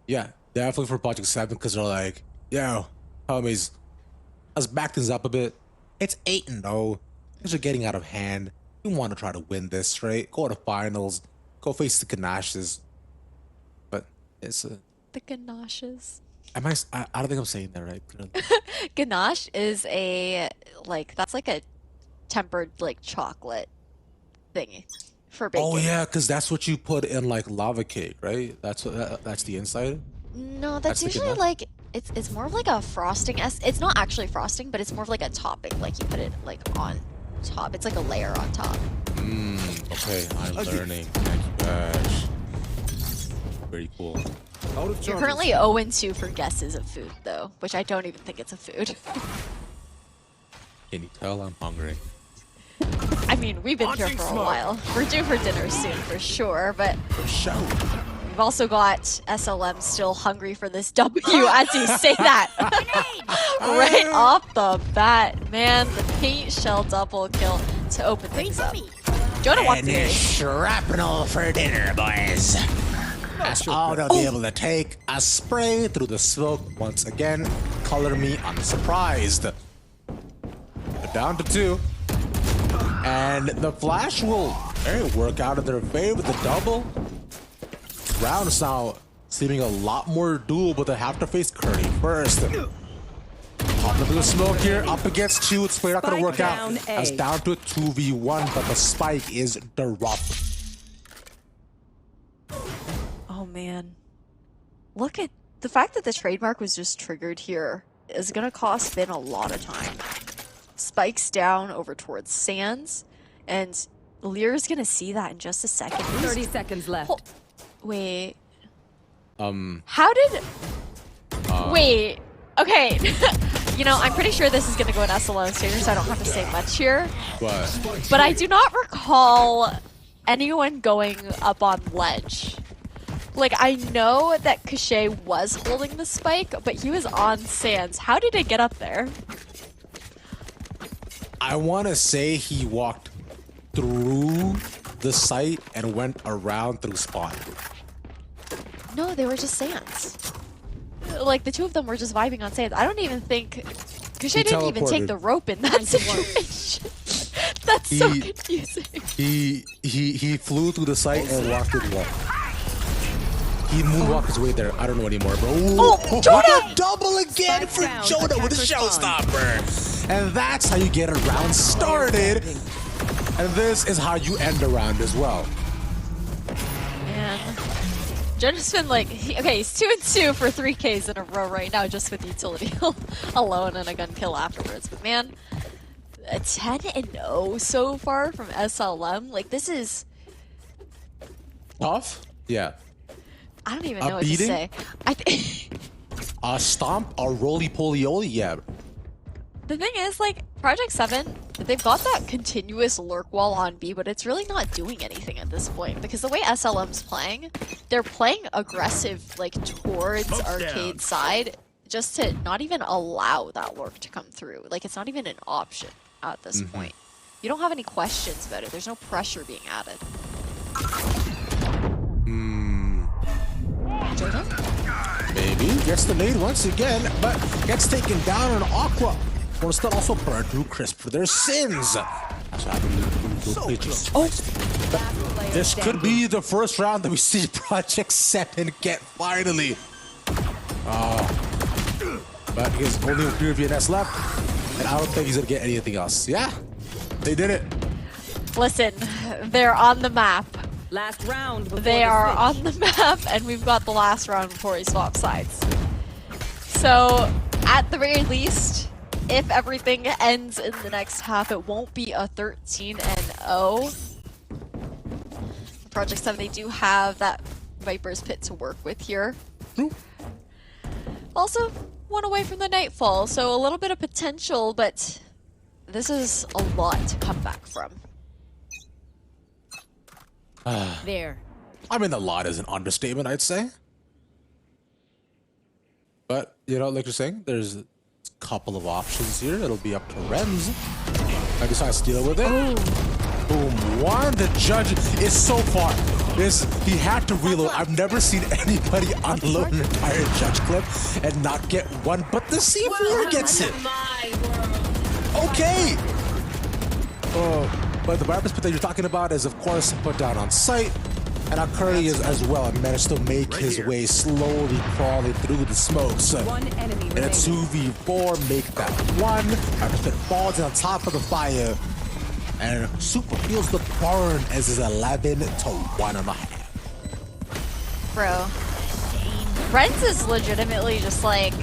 yeah, definitely for Project 7, because they're like, yo, homies, let's back things up a bit. It's 8-0. Things are getting out of hand. We want to try to win this straight. Go to finals. Go face the Ganaccis. But it's a... The Ganaccis. I don't think I'm saying that right. Ganache is a, like, that's like a tempered, like, chocolate thingy for baking. Oh yeah, because that's what you put in like lava cake, right? That's the inside. No, that's usually like it's more of like a frosting. It's not actually frosting, but it's more of like a topping. Like you put it like on top. It's like a layer on top. Okay, I'm learning. Thank you, gosh. Very cool. You're currently 0-2 for guesses of food, though, which I don't even think it's a food. Can you tell I'm hungry? I mean, we've been here for a while. We're due for dinner soon, for sure, but we've also got SLM still hungry for this W as you say that. Right off the bat, man, the paint shell double kill to open things up. Jonah wants to shrapnel for dinner, boys. That's all they'll be able to take. A spray through the smoke once again. Color me unsurprised. They're down to 2. And the flash will work out in their favor. The double. Round is now seeming a lot more doable. They have to face Curdy first. Pop into the smoke here. Up against 2. It's not going to work out. It's down to a 2v1, but the spike is dropped. Oh man. Look at the fact that the trademark was just triggered here is gonna cost Finn a lot of time. Spikes down over towards Sands, and Lear's gonna see that in just a second. 30 seconds left. Wait. How did... Wait. Okay. You know, I'm pretty sure this is gonna go in SLM's favor, so I don't have to say much here. But I do not recall anyone going up on ledge. Like, I know that Cachet was holding the spike, but he was on Sands. How did it get up there? I want to say he walked through the site and went around through spawn. No, they were just Sands. Like, the two of them were just vibing on Sands. I don't even think... Cachet didn't even take the rope in that situation. That's so confusing. He flew through the site and walked through the wall. He moonwalked his way there. I don't know anymore, bro. Oh, Jonah! Double again for Jonah with a showstopper. And that's how you get a round started. And this is how you end a round as well. Man. Jonah's been like, he's 2-2 for 3Ks in a row right now, just with utility alone and a gun kill afterwards. But man, a 10-0 so far from SLM. Like, this is tough. Yeah. I don't even know what to say. A stomp, a roly-poly-oly, yeah. The thing is, like, Project 7, they've got that continuous lurk wall on B, but it's really not doing anything at this point, because the way SLM's playing, they're playing aggressive, like, towards arcade side, just to not even allow that lurk to come through. Like, it's not even an option at this point. You don't have any questions about it. There's no pressure being added. Maybe gets the nade once again, but gets taken down on Aqua. Forced also burned through Crisp for their sins. This could be the first round that we see Project 7 get finally. But he has only 3 VNS left, and I don't think he's gonna get anything else. Yeah, they did it. Listen, they're on the map. Last round. They are on the map, and we've got the last round before he swaps sides. So, at the very least, if everything ends in the next half, it won't be a 13-0. Project 7, they do have that Viper's Pit to work with here. Also, one away from the Nightfall, so a little bit of potential, but this is a lot to come back from. There. I mean, a lot is an understatement, I'd say. But, you know, like you're saying, there's a couple of options here. It'll be up to Renz. I decides to deal with it. Boom, one. The judge is so far. He had to reload. I've never seen anybody unload an entire judge clip and not get one, but the C4 gets it. Okay. But the Viper's Pit that you're talking about is, of course, put down on site. And now Curry is as well managed to make his way slowly crawling through the smokes. One enemy And a remaining. 2v4 make that one. Viper's Pit falls on top of the fire. And Super feels the burn as is 11 to 1.5. Bro. Renz is legitimately just like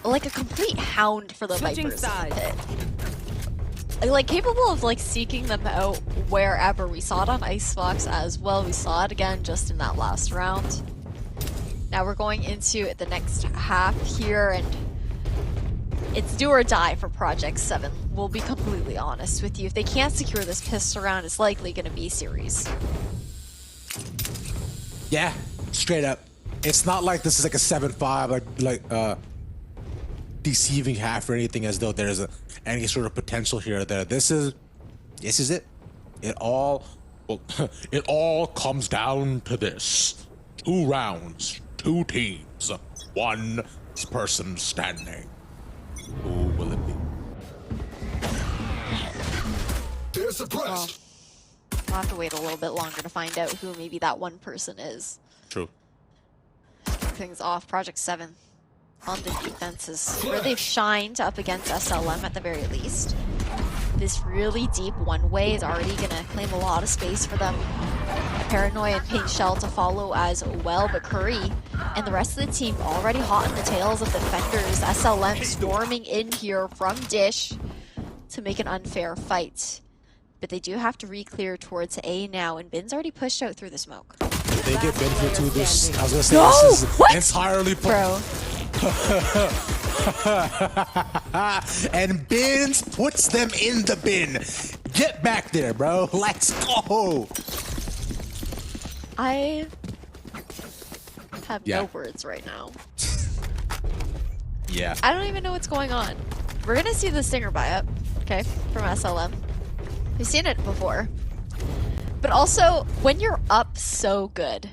a complete hound for the Switching Vipers in the sides. pit. Like capable of like seeking them out wherever. We saw it on Icebox as well. We saw it again just in that last round. Now we're going into the next half here, and it's do or die for Project 7. We'll be completely honest with you. If they can't secure this pistol round, it's likely going to be series. Yeah, straight up. It's not like this is like a 7-5, like deceiving half or anything, as though there's any sort of potential here or there. This is it. It all comes down to this. 2 rounds, 2 teams, 1 person standing. Who will it be? They're suppressed. We'll have to wait a little bit longer to find out who maybe that one person is. True. Kick things off. Project 7 on the defenses, where they've shined up against SLM at the very least. This really deep one-way is already going to claim a lot of space for them. Paranoia and Pink Shell to follow as well, but Curry and the rest of the team already hot on the tails of defenders. SLM storming in here from Dish to make an unfair fight. But they do have to re-clear towards A now, and Bin's already pushed out through the smoke. If they get Ben here too, this, I was gonna say, No! this is What? entirely Bro. and Bins puts them in the bin. Get back there, bro. Let's go. I have Yeah. no words right now. Yeah. I don't even know what's going on. We're gonna see the Stinger buy up, okay, from SLM. We've seen it before. But also, when you're up so good,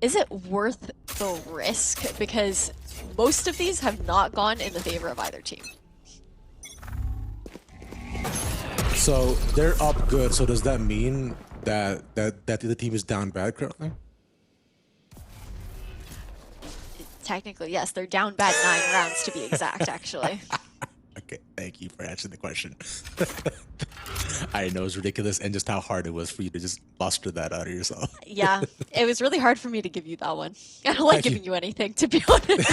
is it worth the risk? Because most of these have not gone in the favor of either team. So they're up good. So does that mean that the team is down bad currently? Technically, yes, they're down bad 9 rounds to be exact, actually. Okay, thank you for answering the question. I know it's ridiculous, and just how hard it was for you to just muster that out of yourself. Yeah, it was really hard for me to give you that one. I don't like Thank you. giving you anything, to be honest.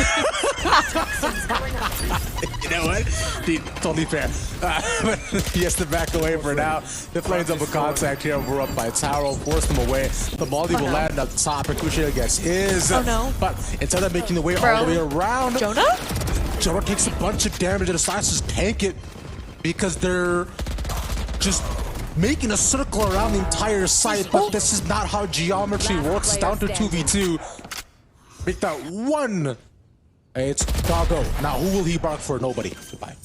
You know what? Dude, totally fair. But he has to back away for now. The Flames up a contact here. We're up by Taro. Force them away. The Molly will land up top. Ricochet gets his. Oh, no. But instead of making the way Bro. all the way around, Jonah? Jonah takes a bunch of damage and decides to tank it because they're just making a circle around the entire site. But this is not how geometry works. It's down to 2v2. Make that one. It's Doggo. Now, who will he bark for? Nobody. Goodbye.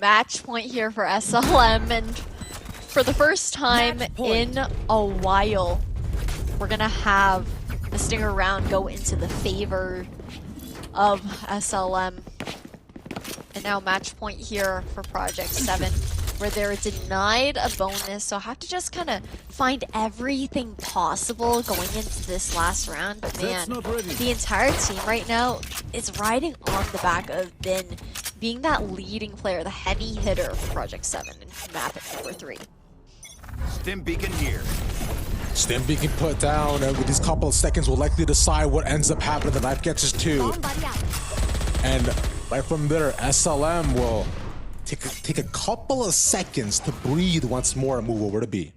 Match point here for SLM, and for the first time in a while, we're gonna have the Stinger round go into the favor of SLM. And now match point here for Project 7, where they're denied a bonus, so have to just kind of find everything possible going into this last round. But man, not ready. the entire team right now is riding on the back of Bin being that leading player, the heavy hitter for Project 7 in map at number 3. Stim beacon here. Stim beacon put down, and with these couple of seconds will likely decide what ends up happening. The knife gets his 2. And Right from there, SLM will take a couple of seconds to breathe once more and move over to B.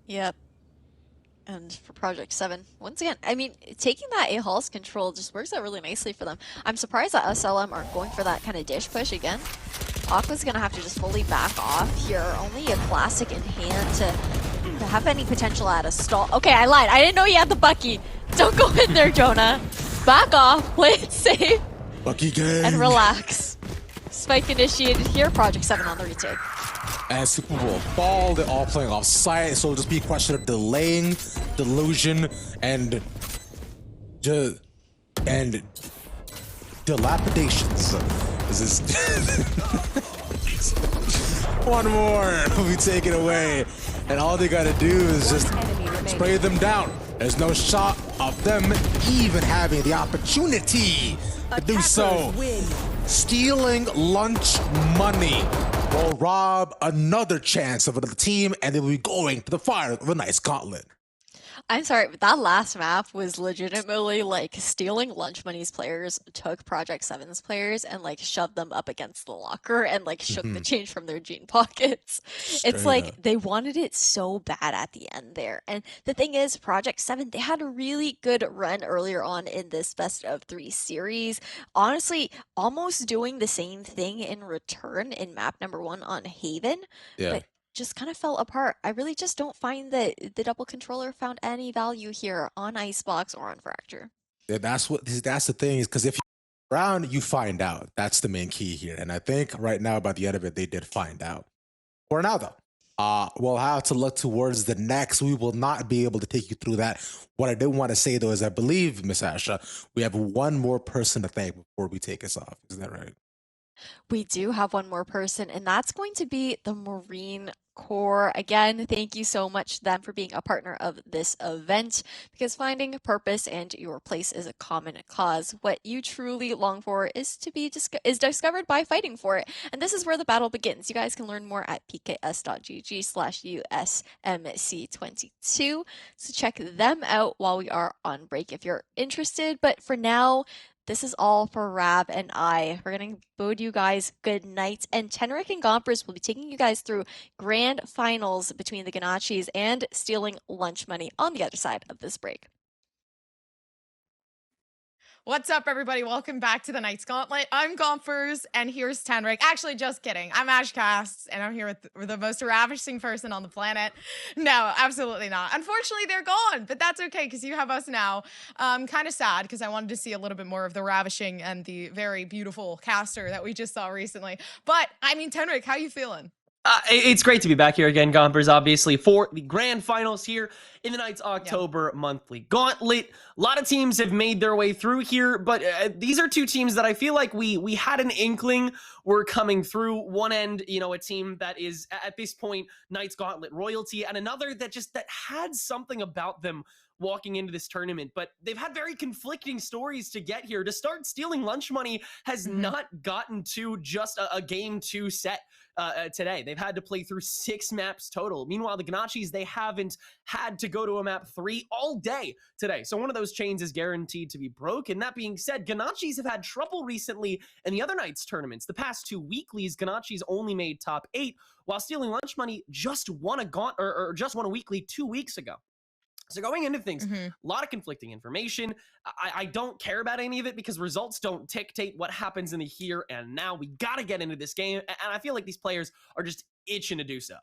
Yep. And for Project 7, once again, I mean, taking that A-Hall's control just works out really nicely for them. I'm surprised that SLM aren't going for that kind of dish push again. Aqua's gonna have to just fully back off here. Only a classic in hand to have any potential at a stall. Okay, I lied. I didn't know you had the Bucky. Don't go in there, Jonah. Back off, play it safe, Bucky gang. and relax. Spike initiated here, Project 7 on the retake. And Super Bowl ball, they're all playing off site, so it'll just be a question of delaying, delusion, and dilapidations. This is one more will be taken away, and all they gotta do is just spray them down. There's no shot of them even having the opportunity to do so. Stealing lunch money will rob another chance of another team, and they will be going to the fire of a nice gauntlet. I'm sorry, but that last map was legitimately like stealing lunch money's players, took Project 7's players, and like shoved them up against the locker and like shook the change from their jean pockets. It's like they wanted it so bad at the end there. And the thing is, Project 7, they had a really good run earlier on in this best of 3 series. Honestly, almost doing the same thing in return in map number 1 on Haven. Yeah. But just kind of fell apart. I really just don't find that the double controller found any value here on Icebox or on Fracture. Yeah, that's the thing, is because if you're around, you find out. That's the main key here. And I think right now, by the end of it, they did find out. For now, though, we'll have to look towards the next. We will not be able to take you through that. What I did want to say, though, is I believe, Miss Asha, we have one more person to thank before we take us off. Isn't that right? We do have one more person, and that's going to be the Marine Corps. Again, thank you so much to them for being a partner of this event, because finding purpose and your place is a common cause. What you truly long for is to be discovered by fighting for it, and this is where the battle begins. You guys can learn more at pks.gg/USMC22, so check them out while we are on break if you're interested. But for now, this is all for Rav and I. We're going to bode you guys good night. And Tenric and Gompers will be taking you guys through grand finals between the Ganaccis and stealing lunch money on the other side of this break. What's up, everybody? Welcome back to the Knights Gauntlet. I'm Gompers, and here's Tenric. Actually, just kidding. I'm Ashcast, and I'm here with the most ravishing person on the planet. No, absolutely not. Unfortunately, they're gone, but that's okay, because you have us now. Kind of sad, because I wanted to see a little bit more of the ravishing and the very beautiful caster that we just saw recently. But, I mean, Tenric, how you feeling? It's great to be back here again, Gompers, obviously, for the grand finals here in the Knights October monthly gauntlet. A lot of teams have made their way through here, but these are two teams that I feel like we had an inkling were coming through. One end, you know, a team that is, at this point, Knights Gauntlet royalty, and another that had something about them walking into this tournament, but they've had very conflicting stories to get here. To start, stealing lunch money has not gotten to just a game 2 set today. They've had to play through 6 maps total. Meanwhile, the Ganaccis, they haven't had to go to a map 3 all day today. So one of those chains is guaranteed to be broken. That being said, Ganaccis have had trouble recently in the other Knights tournaments. The past 2 weeklies, Ganaccis only made top 8, while stealing lunch money just won a weekly 2 weeks ago. So going into things, a lot of conflicting information. I don't care about any of it because results don't dictate what happens in the here and now. We got to get into this game, and I feel like these players are just itching to do so.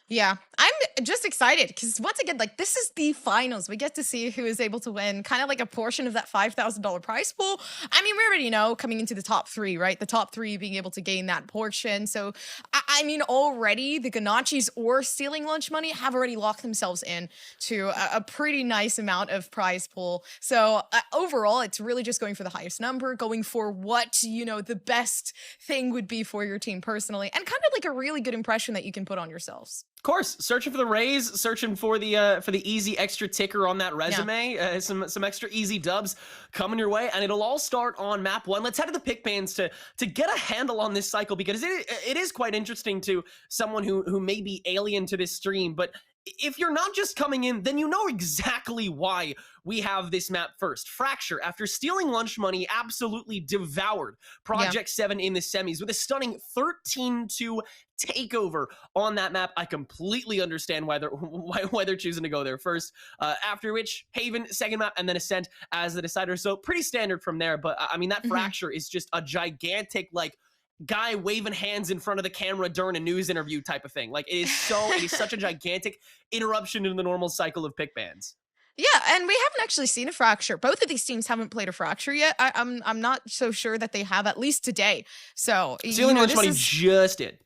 Yeah, I'm just excited because once again, like, this is the finals. We get to see who is able to win kind of like a portion of that $5,000 prize pool. I mean, we already know coming into the top 3, right? The top 3 being able to gain that portion. So, I mean, already the Ganaccis or stealing lunch money have already locked themselves in to a pretty nice amount of prize pool. So overall, it's really just going for the highest number, going for what, you know, the best thing would be for your team personally, and kind of like a really good impression that you can put on yourselves. Of course, searching for the raise, searching for the easy extra ticker on that resume, some extra easy dubs coming your way, and it'll all start on map 1. Let's head to the pick bans to get a handle on this cycle, because it is quite interesting to someone who may be alien to this stream, but if you're not just coming in, then you know exactly why we have this map first. Fracture, after stealing lunch money, absolutely devoured Project 7 in the semis with a stunning 13-2 takeover on that map. I completely understand why they're choosing to go there first. After which, Haven, second map, and then Ascent as the decider. So pretty standard from there. But I mean, that Fracture is just a gigantic, like, guy waving hands in front of the camera during a news interview type of thing. Like, it is such a gigantic interruption in the normal cycle of pick bans. Yeah, and we haven't actually seen a Fracture. Both of these teams haven't played a Fracture yet. I'm not so sure that they have, at least today. So Stealing Lunch Money just did.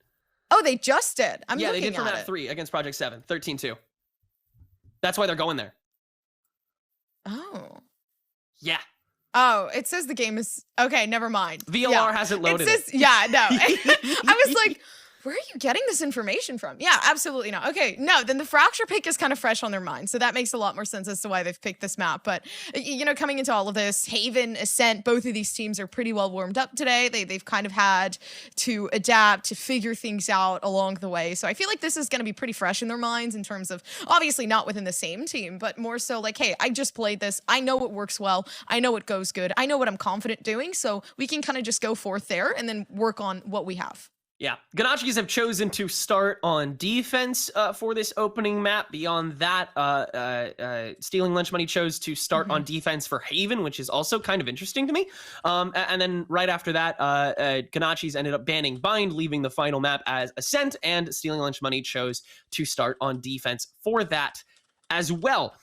Oh, they just did. Yeah, they did for map 3 against Project 7, 13-2. That's why they're going there. Oh. Yeah. Oh, it says the game is okay. Never mind. VLR hasn't loaded. It says, yeah, no. I was like, where are you getting this information from? Yeah, absolutely not. Okay, no, then the Fracture pick is kind of fresh on their mind. So that makes a lot more sense as to why they've picked this map. But, you know, coming into all of this, Haven, Ascent, both of these teams are pretty well warmed up today. They've kind of had to adapt, to figure things out along the way. So I feel like this is going to be pretty fresh in their minds in terms of, obviously not within the same team, but more so like, hey, I just played this. I know what works well. I know what goes good. I know what I'm confident doing. So we can kind of just go forth there and then work on what we have. Yeah, Ganaccis have chosen to start on defense for this opening map. Beyond that, Stealing Lunch Money chose to start on defense for Haven, which is also kind of interesting to me. And then right after that, Ganaccis ended up banning Bind, leaving the final map as Ascent, and Stealing Lunch Money chose to start on defense for that as well.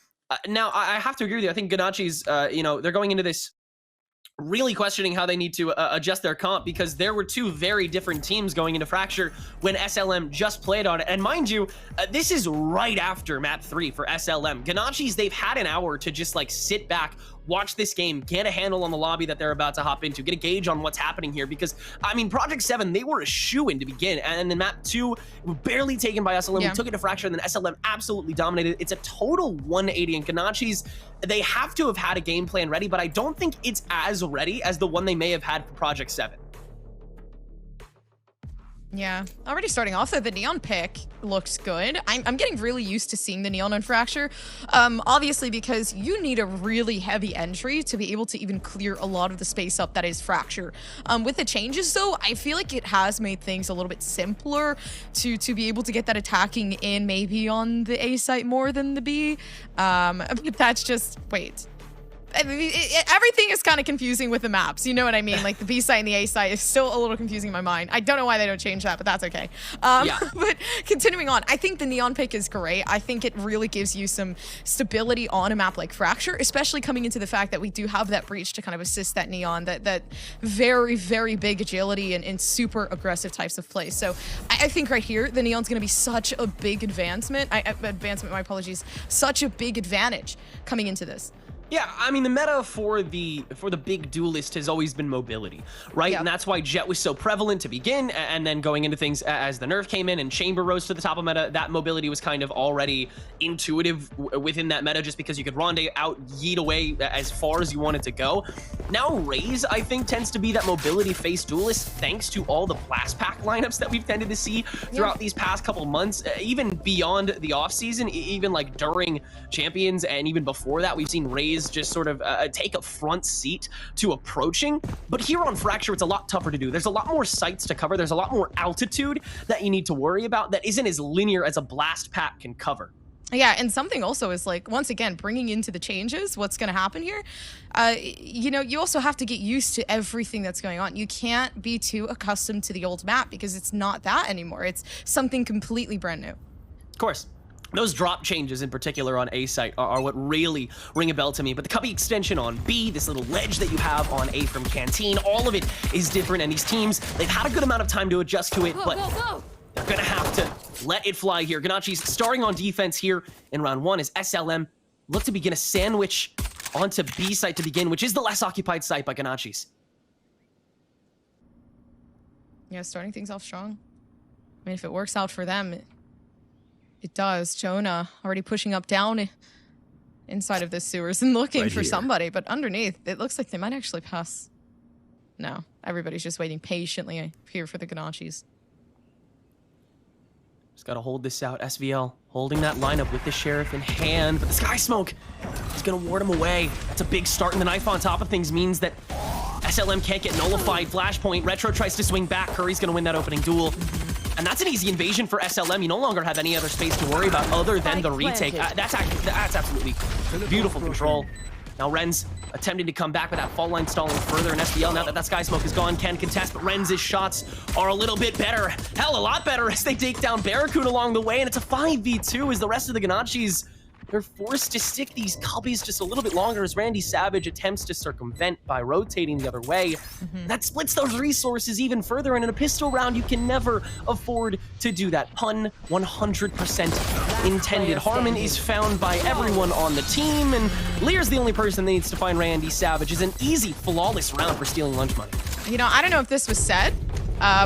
Now, I have to agree with you. I think Ganaccis, they're going into this really questioning how they need to adjust their comp, because there were two very different teams going into Fracture when SLM just played on it. And mind you, this is right after map 3 for SLM. Ganaccis, they've had an hour to just like sit back, watch this game, get a handle on the lobby that they're about to hop into, get a gauge on what's happening here. Because, I mean, Project 7, they were a shoo-in to begin. And then map 2, barely taken by SLM. We took it to Fracture, and then SLM absolutely dominated. It's a total 180. And Ganaccis, they have to have had a game plan ready, but I don't think it's as ready as the one they may have had for Project 7. Yeah, already starting off though, the Neon pick looks good. I'm getting really used to seeing the Neon on Fracture, obviously because you need a really heavy entry to be able to even clear a lot of the space up that is Fracture. With the changes though, I feel like it has made things a little bit simpler to be able to get that attacking in maybe on the A site more than the B. But that's just, wait. Everything is kind of confusing with the maps, you know what I mean? Like the B site and the A site is still a little confusing in my mind. I don't know why they don't change that, but that's okay. But continuing on, I think the Neon pick is great. I think it really gives you some stability on a map like Fracture, especially coming into the fact that we do have that breach to kind of assist that Neon, that very, very big agility and super aggressive types of play. So I think right here, the Neon's going to be such a big advancement. My apologies. Such a big advantage coming into this. Yeah, I mean, the meta for the big duelist has always been mobility, right? Yep. And that's why Jet was so prevalent to begin, and then going into things as the nerf came in and Chamber rose to the top of meta, that mobility was kind of already intuitive within that meta, just because you could Ronde out, yeet away as far as you wanted to go. Now Raze, I think, tends to be that mobility face duelist, thanks to all the blast pack lineups that we've tended to see throughout these past couple months, even beyond the offseason, even like during Champions, and even before that, we've seen Raze just sort of take a front seat to approaching. But here on Fracture, it's a lot tougher to do. There's a lot more sites to cover. There's a lot more altitude that you need to worry about that isn't as linear as a blast pack can cover. Yeah, and something also is like, once again, bringing into the changes, what's going to happen here, you also have to get used to everything that's going on. You can't be too accustomed to the old map because it's not that anymore. It's something completely brand new. Of course. Those drop changes in particular on A site are what really ring a bell to me. But the cubby extension on B, this little ledge that you have on A from Canteen, all of it is different. And these teams, they've had a good amount of time to adjust to it, but they're going to have to let it fly here. Ganaccis starting on defense here in round 1 as SLM look to begin a sandwich onto B site to begin, which is the less occupied site by Ganaccis. Yeah, starting things off strong. I mean, if it works out for them, it does. Jonah already pushing up down inside of the sewers and looking for somebody, but underneath, it looks like they might actually pass. No, everybody's just waiting patiently here for the Ganaccis. Just gotta hold this out. SVL holding that lineup with the Sheriff in hand, but the Sky Smoke is gonna ward him away. That's a big start, and the knife on top of things means that SLM can't get nullified. Flashpoint, Retro tries to swing back. Curry's gonna win that opening duel. And that's an easy invasion for SLM. You no longer have any other space to worry about other than the retake. That's absolutely beautiful control. Now Renz attempting to come back, but that fall line stalling further, and SBL, now that Sky Smoke is gone, can contest, but Renz's shots are a little bit better. Hell, a lot better as they take down Barracoon along the way, and it's a 5v2 as the rest of the Ganaccis, they're forced to stick these cubbies just a little bit longer as Randy Savage attempts to circumvent by rotating the other way. That splits those resources even further, and in a pistol round, you can never afford to do that. Pun 100% intended. Harmon is found by everyone on the team, and Lear's the only person that needs to find Randy Savage. Is an easy, flawless round for stealing lunch money. You know, I don't know if this was said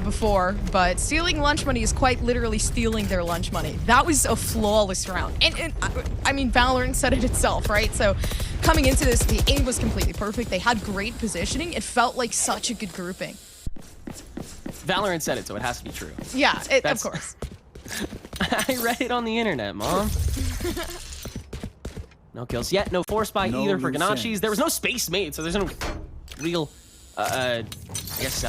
before, but stealing lunch money is quite literally stealing their lunch money. That was a flawless round. And I mean, Valorant said it itself, right? So coming into this, the aim was completely perfect. They had great positioning. It felt like such a good grouping. Valorant said it, so it has to be true. Yeah, of course. I read it on the internet, Mom. No kills yet, no force buy either for Ganaccis. There was no space made, so there's no real, I guess,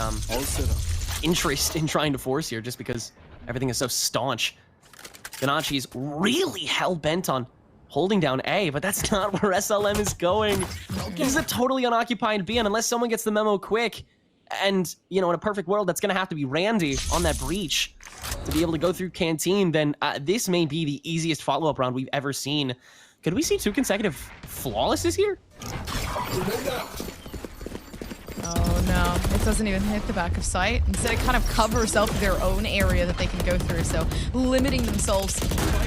interest in trying to force here just because everything is so staunch. Ganacci's really hell-bent on holding down A, but that's not where SLM is going. This is a totally unoccupied B, and unless someone gets the memo quick, and, you know, in a perfect world, that's going to have to be Randy on that breach to be able to go through Canteen, then this may be the easiest follow-up round we've ever seen. Could we see 2 consecutive flawlesses here? Oh no, it doesn't even hit the back of sight. Instead, it kind of covers up their own area that they can go through, so limiting themselves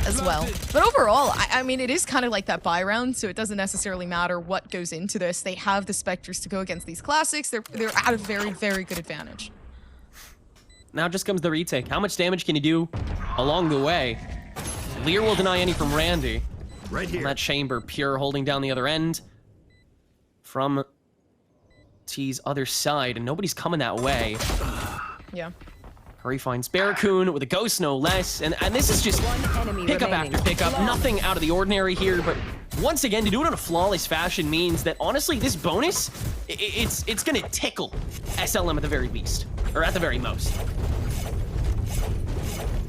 as well. But overall, I mean, it is kind of like that buy round, so it doesn't necessarily matter what goes into this. They have the Spectres to go against these classics. They're at a very, very good advantage. Now just comes the retake. How much damage can you do along the way? Lear will deny any from Randy. Right here. On that chamber, Pure holding down the other end from T's other side, and nobody's coming that way. Yeah. Curry finds Barracoon with a ghost, no less, and this is just pickup after pickup. Nothing out of the ordinary here, but once again, to do it in a flawless fashion means that, honestly, this bonus, it's gonna tickle SLM at the very least, or at the very most.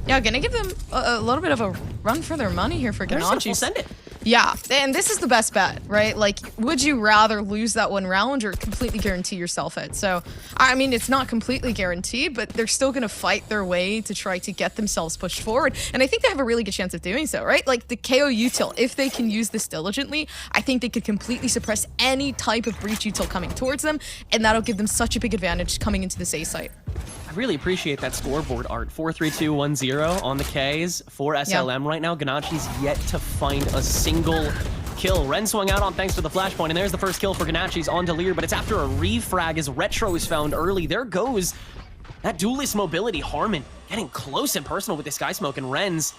Yeah, gonna give them a little bit of a run for their money here for Ganaccis. Send it. Yeah, and this is the best bet, right? Like, would you rather lose that one round or completely guarantee yourself it? So, I mean, it's not completely guaranteed, but they're still gonna fight their way to try to get themselves pushed forward. And I think they have a really good chance of doing so, right? Like, the KO util, if they can use this diligently, I think they could completely suppress any type of breach util coming towards them, and that'll give them such a big advantage coming into this A site. I really appreciate that scoreboard art. 4-3-2-1-0 on the Ks for SLM right now. Ganacci's yet to find a single kill. Ren swung out on thanks to the flashpoint, and there's the first kill for Ganacci's on Delir, but it's after a refrag as Retro is found early. There goes that duelist mobility. Harmon getting close and personal with the Sky Smoke, and Renz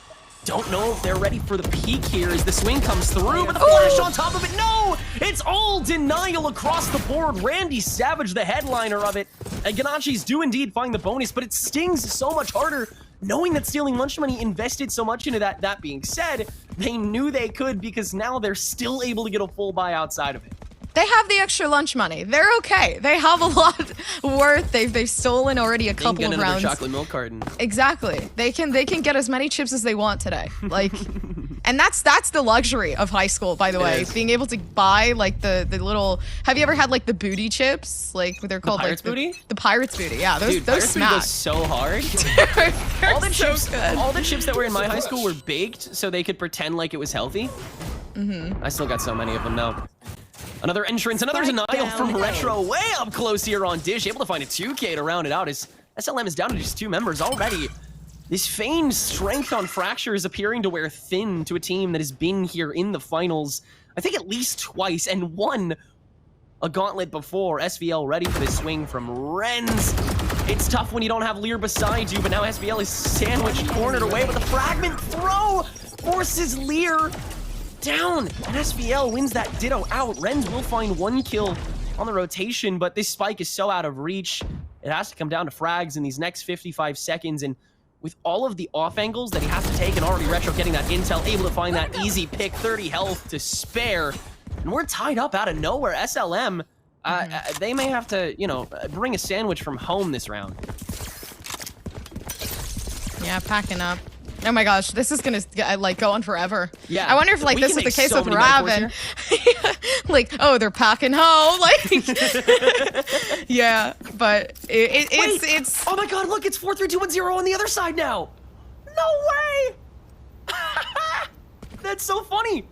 don't know if they're ready for the peak here as the swing comes through, but the flash on top of it, no! It's all denial across the board. Randy Savage, the headliner of it, and Ganacci's do indeed find the bonus, but it stings so much harder knowing that stealing lunch money invested so much into that. That being said, they knew they could because now they're still able to get a full buy outside of it. They have the extra lunch money. They're okay. They have a lot worth. They've stolen already a couple of rounds. Chocolate milk carton. Exactly. They can get as many chips as they want today. Like, and that's the luxury of high school, by the way. Being able to buy like the little. Have you ever had like the booty chips? Like they're called Pirates like booty. The Pirates booty. Yeah, those Dude, Pirates smack. Booty goes so hard. all the chips, all the chips that were in my high school were baked so they could pretend like it was healthy. I still got so many of them now. Another entrance, another denial from Retro, way up close here on Dish, able to find a 2K to round it out as SLM is down to just 2 members already. This feigned strength on Fracture is appearing to wear thin to a team that has been here in the finals, I think at least twice, and won a Gauntlet before. SVL ready for this swing from Renz. It's tough when you don't have Lear beside you, but now SVL is sandwiched, cornered away, but the fragment throw forces Lear down, and SVL wins that ditto out. Renz will find 1 kill on the rotation, but this spike is so out of reach. It has to come down to frags in these next 55 seconds, and with all of the off angles that he has to take, and already Retro getting that intel, able to find that easy pick, 30 health to spare. And we're tied up out of nowhere. SLM, they may have to, you know, bring a sandwich from home this round. Yeah, packing up. Oh my gosh, this is gonna like go on forever. Yeah. I wonder if like We this can is the make case so with many metaphors Raven. Like, oh, they're packing home. Like, yeah, but it's. Oh my god, look, it's 4-3-2-1-0 on the other side now. No way. That's so funny.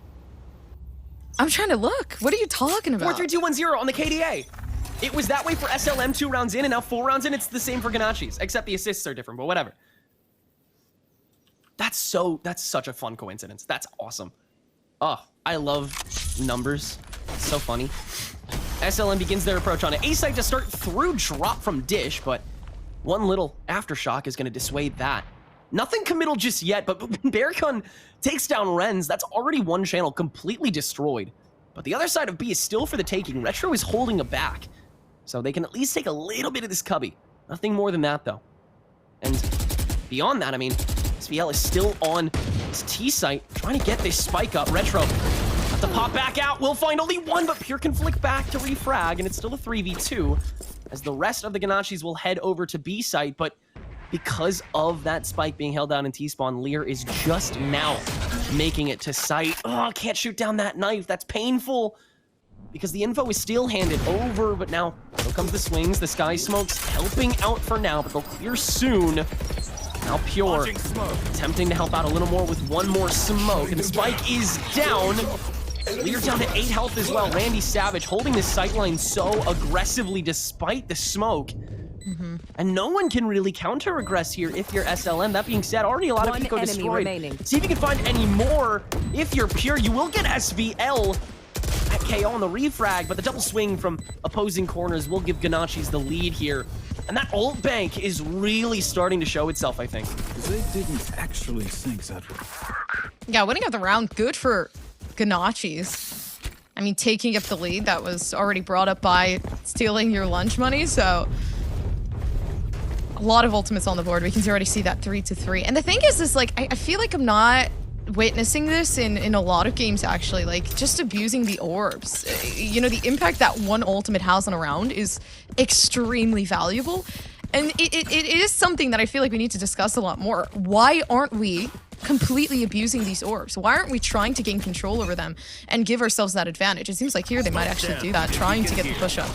I'm trying to look. What are you talking about? 4-3-2-1-0 on the KDA. It was that way for SLM 2 rounds in, and now 4 rounds in, it's the same for Ganaccis, except the assists are different, but whatever. That's such a fun coincidence. That's awesome. Oh, I love numbers. It's so funny. SLM begins their approach on an A site to start through drop from Dish, but one little aftershock is going to dissuade that. Nothing committal just yet, but Bearcun takes down Renz. That's already one channel completely destroyed. But the other side of B is still for the taking. Retro is holding a back, so they can at least take a little bit of this cubby. Nothing more than that, though. And beyond that, I mean, SVL is still on his T site, trying to get this spike up. Retro, have to pop back out. We'll find only one, but Pure can flick back to refrag, and it's still a 3v2, as the rest of the Ganaccis will head over to B site, but because of that spike being held down in T-spawn, Lear is just now making it to site. Oh, can't shoot down that knife. That's painful, because the info is still handed over, but now here comes the swings. The sky smokes helping out for now, but they'll clear soon. Now Pure attempting to help out a little more with one more smoke, and the spike is down. Lear down to 8 health as well. Randy Savage holding the sightline so aggressively despite the smoke. And no one can really counter-aggress here if you're SLM. That being said, already a lot of Pico destroyed. See if you can find any more. If you're Pure, you will get SVL at KO on the refrag, but the double swing from opposing corners will give Ganaccis the lead here. And that ult bank is really starting to show itself, I think. They didn't actually think that would work. Yeah, winning of the round, good for Ganaccis. I mean, taking up the lead that was already brought up by stealing your lunch money, so a lot of ultimates on the board. We can already see that 3-3. And the thing is like, I feel like I'm not witnessing this in a lot of games, actually, like just abusing the orbs. You know, the impact that one ultimate has on a round is extremely valuable, and it is something that I feel like we need to discuss a lot more. Why aren't we completely abusing these orbs? Why aren't we trying to gain control over them and give ourselves that advantage? It seems like here they might actually do that, trying to get the push up.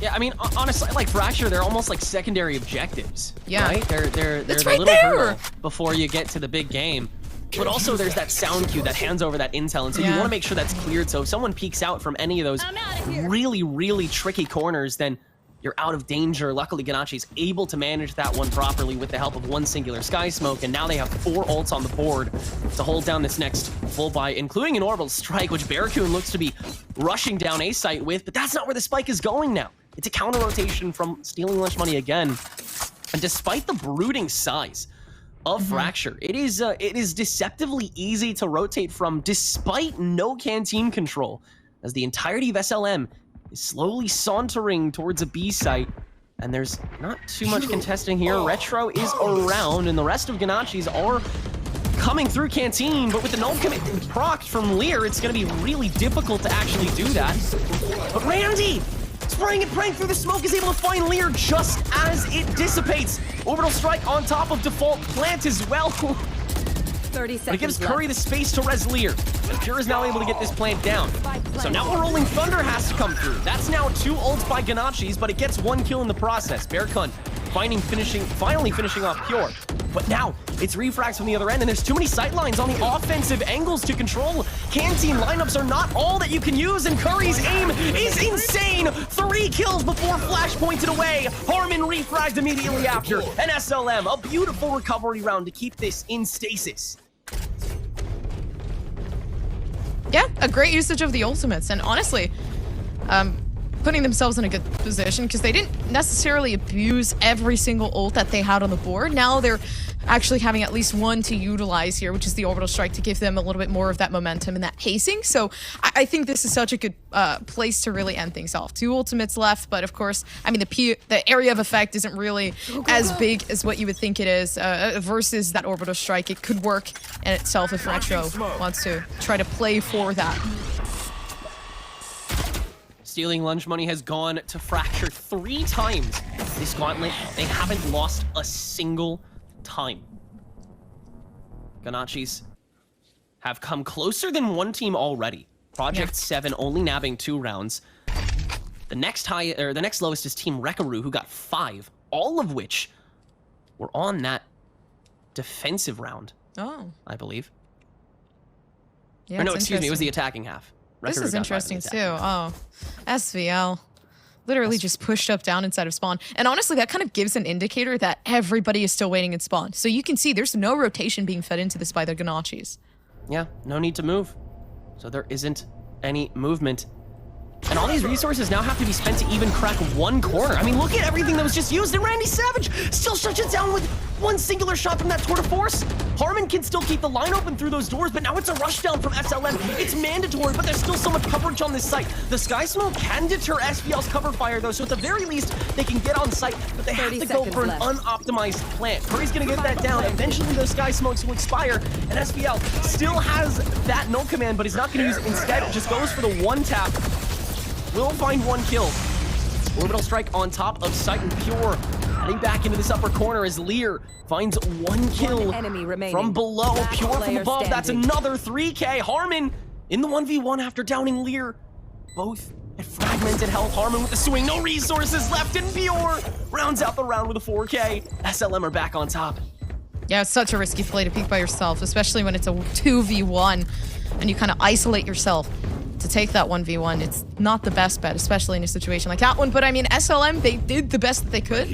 Yeah, I mean, honestly, like Fracture, they're almost like secondary objectives. Yeah, right? They're it's the right little there hurdle before you get to the big game. But also there's that sound cue that hands over that intel, and so you want to make sure that's cleared. So if someone peeks out from any of those really, really tricky corners, then you're out of danger. Luckily, Ganacci's able to manage that one properly with the help of one singular sky smoke, and now they have 4 ults on the board to hold down this next full buy, including an orbital strike, which Barracoon looks to be rushing down A site with, but that's not where the spike is going now. It's a counter rotation from stealing lunch money again. And despite the brooding size of Fracture, it is deceptively easy to rotate from despite no canteen control, as the entirety of SLM is slowly sauntering towards a B site, and there's not too much contesting here. Retro is around, and the rest of Ganaccis are coming through canteen, but with the null commit proc from Lear, it's going to be really difficult to actually do that. But Randy, spraying and praying through the smoke, is able to find Lear just as it dissipates. Orbital strike on top of default plant as well. 30 seconds But it gives left. Curry the space to res Lear, and Pure is now able to get this plant down. So now a Rolling Thunder has to come through. That's now 2 ults by Ganaccis, but it gets 1 kill in the process. Bearcun finally finishing off Pure. But now it's refrags from the other end, and there's too many sightlines on the offensive angles to control. Canteen lineups are not all that you can use, and Curry's aim is insane. 3 kills before flash pointed away. Harmon refragged immediately after, and SLM, a beautiful recovery round to keep this in stasis. Yeah, a great usage of the ultimates, and honestly, putting themselves in a good position because they didn't necessarily abuse every single ult that they had on the board. Now they're actually having at least one to utilize here, which is the orbital strike to give them a little bit more of that momentum and that pacing. So I think this is such a good place to really end things off. 2 ultimates left, but of course, I mean, the area of effect isn't really as big as what you would think it is versus that orbital strike. It could work in itself if Retro wants to try to play for that. Stealing lunch money has gone to Fracture 3 times. This Gauntlet, they haven't lost a single time. Ganaccis have come closer than one team already. Project 7 only nabbing 2 rounds. The next lowest is Team Rekaru, who got 5, all of which were on that defensive round. Oh. I believe. Yeah, Or no, excuse me, it was the attacking half. This Rekaru is got 5 in the interesting too. attacking half. Oh, SVL. Literally just pushed up down inside of spawn. And honestly, that kind of gives an indicator that everybody is still waiting in spawn. So you can see there's no rotation being fed into this by the Ganaccis. Yeah, no need to move. So there isn't any movement. And all these resources now have to be spent to even crack one corner. I mean, look at everything that was just used, and Randy Savage still shuts it down with one singular shot from that tour de force. Harmon can still keep the line open through those doors, but now it's a rush down from SLM. It's mandatory, but there's still so much coverage on this site. The Sky Smoke can deter SVL's cover fire, though, so at the very least, they can get on site, but they have to go for an unoptimized plant. Curry's gonna get that down. Eventually, those Sky Smokes will expire, and SVL still has that null command, but he's not gonna use it. Instead, it just goes for the one tap. Will find 1 kill. Orbital strike on top of Sight and Pure. Heading back into this upper corner as Lear finds 1 kill from below. Pure from above. That's another 3K. Harmon in the 1v1 after downing Lear. Both at fragmented health. Harmon with the swing. No resources left, and Pure rounds out the round with a 4K. SLM are back on top. Yeah, it's such a risky play to peek by yourself, especially when it's a 2v1 and you kind of isolate yourself to take that 1v1. It's not the best bet, especially in a situation like that one. But I mean, SLM, they did the best that they could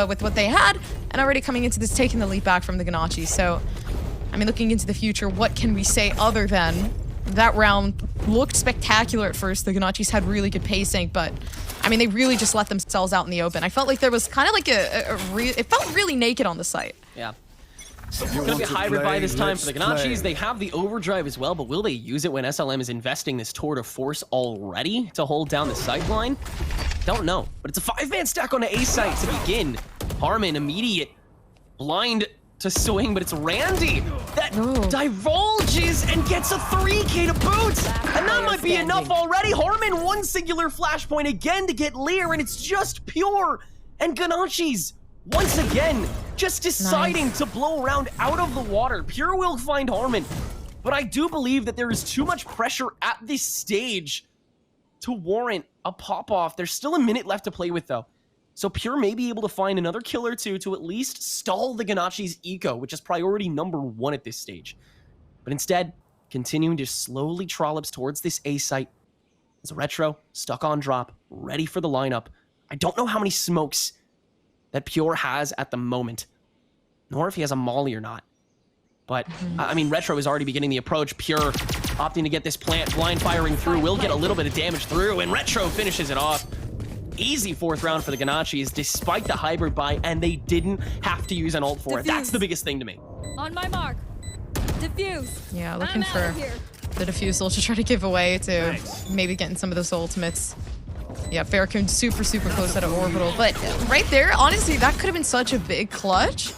with what they had, and already coming into this, taking the lead back from the Ganaccis. So, I mean, looking into the future, what can we say other than that round looked spectacular at first. The Ganaccis had really good pacing, but I mean, they really just let themselves out in the open. I felt like there was kind of like it felt really naked on the site. Yeah. So it's going to be a hybrid buy this time for the Ganaccis. They have the overdrive as well, but will they use it when SLM is investing this tour de force already to hold down the sight line? Don't know, but it's a 5-man stack on the A site to begin. Harmon, immediate blind to swing, but it's Randy that divulges and gets a 3K to boot. And that might be enough already. Harmon, 1 singular flashpoint again to get Lear, and it's just Pure and Ganaccis once again just deciding to blow around out of the water. Pure will find Harmon, but I do believe that there is too much pressure at this stage to warrant a pop-off. There's still a minute left to play with, though. So Pure may be able to find another kill or two to at least stall the Ganaccis' eco, which is priority number 1 at this stage. But instead, continuing to slowly trollops towards this A site. As a Retro, stuck on drop, ready for the lineup. I don't know how many smokes that Pure has at the moment, nor if he has a molly or not. But, I mean, Retro is already beginning the approach. Pure opting to get this plant, blind firing through, will get a little bit of damage through, and Retro finishes it off. Easy 4th round for the Ganaccis, despite the hybrid buy, and they didn't have to use an ult for it. That's the biggest thing to me. On my mark. Diffuse. Yeah, looking for the defusal to try to give away to maybe getting some of those ultimates. Yeah, Farrakhan super close at an orbital, but right there, honestly, that could have been such a big clutch.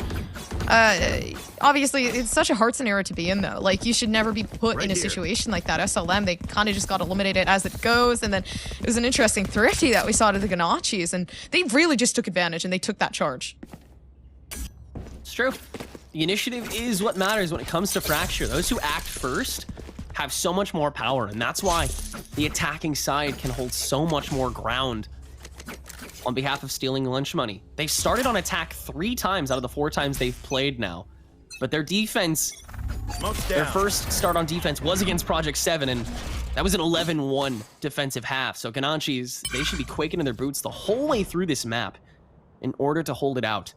Obviously, it's such a hard scenario to be in, though. Like, you should never be put in a situation like that. SLM, they kind of just got eliminated as it goes, and then it was an interesting thrifty that we saw to the Ganaccis, and they really just took advantage, and they took that charge. It's true. The initiative is what matters when it comes to Fracture. Those who act first have so much more power, and that's why the attacking side can hold so much more ground on behalf of stealing lunch money. They've started on attack 3 times out of the 4 times they've played now, but their defense, their first start on defense was against Project 7, and that was an 11-1 defensive half. So Ganaccis, they should be quaking in their boots the whole way through this map in order to hold it out.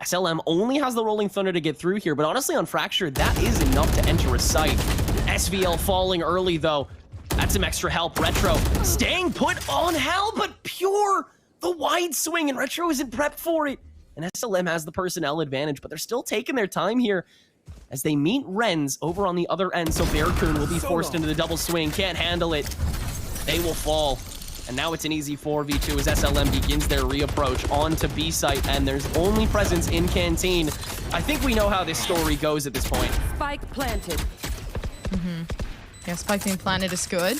SLM only has the Rolling Thunder to get through here, but honestly on Fracture, that is enough to enter a site. SVL falling early, though. That's some extra help. Retro staying put on Hell, but Pure, the wide swing, and Retro isn't prepped for it. and SLM has the personnel advantage, but they're still taking their time here as they meet Renz over on the other end. So Bearcoon will be forced into the double swing, can't handle it. They will fall. And now it's an easy 4v2 as SLM begins their reapproach onto B site, and there's only presence in Canteen. I think we know how this story goes at this point. Spike planted. Yeah, spike being planted is good.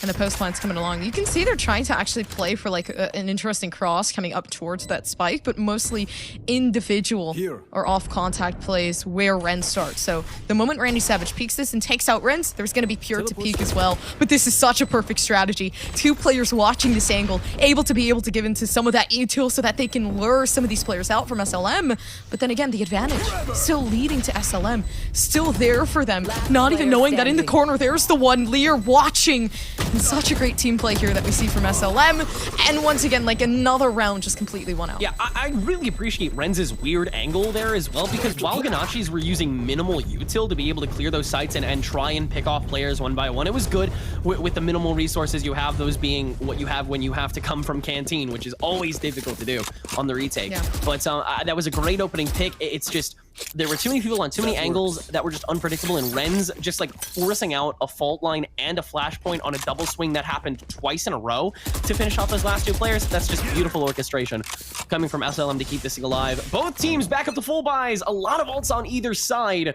And the post plant's coming along. You can see they're trying to actually play for like an interesting cross coming up towards that spike, but mostly individual or off contact plays where Ren starts. So the moment Randy Savage peeks this and takes out Ren's, there's going to be Pure to peek as well. But this is such a perfect strategy. Two players watching this angle, able to give into some of that util so that they can lure some of these players out from SLM. But then again, the advantage still leading to SLM, still there for them. Not even knowing that in the corner, there's the one Lear watching. And such a great team play here that we see from SLM. And once again, like another round just completely won out. Yeah, I really appreciate Renz's weird angle there as well, because while Ganaccis were using minimal util to be able to clear those sites and try and pick off players one by one, it was good with the minimal resources you have, those being what you have when you have to come from Canteen, which is always difficult to do on the retake. Yeah. But that was a great opening pick. It's just, there were too many people on too many angles that were just unpredictable, and Renz just like forcing out a fault line and a flashpoint on a double swing that happened twice in a row to finish off those last two players. That's just beautiful orchestration coming from SLM to keep this thing alive. Both teams back up to full buys, a lot of ults on either side,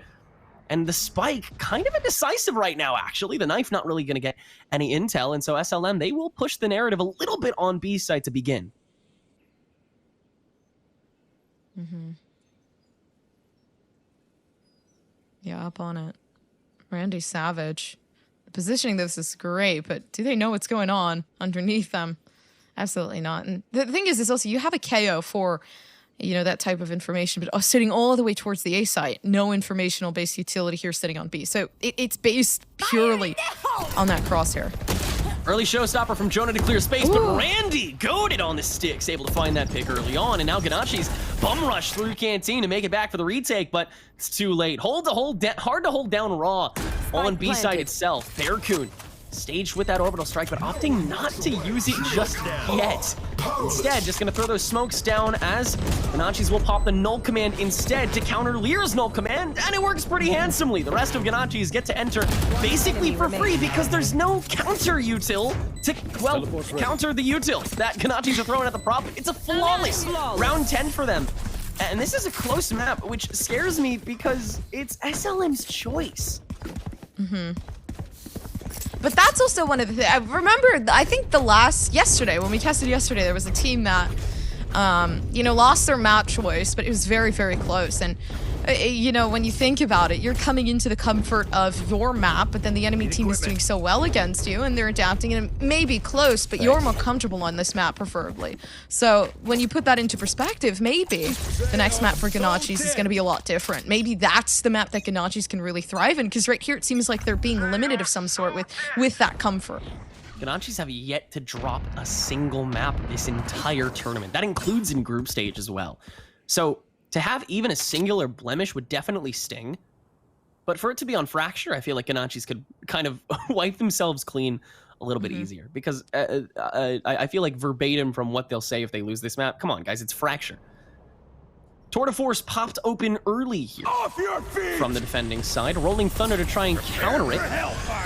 and the spike kind of indecisive right now, actually. The knife not really going to get any intel, and so SLM, they will push the narrative a little bit on B side to begin. Yeah, up on it. Randy Savage. The positioning this is great, but do they know what's going on underneath them? Absolutely not. And the thing is also you have a KO for, you know, that type of information, but sitting all the way towards the A site, no informational based utility here sitting on B. So it's based purely on that crosshair. Early showstopper from Jonah to clear space, but Randy goaded on the sticks, able to find that pick early on, and now Ganaccis bum rush through Canteen to make it back for the retake, but it's too late. Hard to hold down Raw on B side itself. Bearcoon staged with that orbital strike, but opting not to use it just yet. Instead, just gonna throw those smokes down as Ganaccis will pop the null command instead to counter Lear's null command, and it works pretty handsomely. The rest of Ganaccis get to enter basically for free because there's no counter util to, well, counter the util that Ganaccis are throwing at the prop. It's a flawless round 10 for them. And this is a close map, which scares me because it's SLM's choice. But that's also one of the things. I remember, I think yesterday, when we tested yesterday, there was a team that, you know, lost their map choice, but it was very, very close. And, you know, when you think about it, you're coming into the comfort of your map, but then the enemy team is doing so well against you, and they're adapting, and it may be close, but you're more comfortable on this map, preferably. So when you put that into perspective, maybe the next map for Ganaccis is going to be a lot different. Maybe that's the map that Ganaccis can really thrive in, because right here it seems like they're being limited of some sort with that comfort. Ganaccis have yet to drop a single map this entire tournament. That includes in group stage as well. So to have even a singular blemish would definitely sting. But for it to be on Fracture, I feel like Ganaccis could kind of wipe themselves clean a little bit easier. Because I feel like verbatim from what they'll say if they lose this map, come on guys, it's Fracture. Tour de Force popped open early here from the defending side. Rolling Thunder to try and counter it.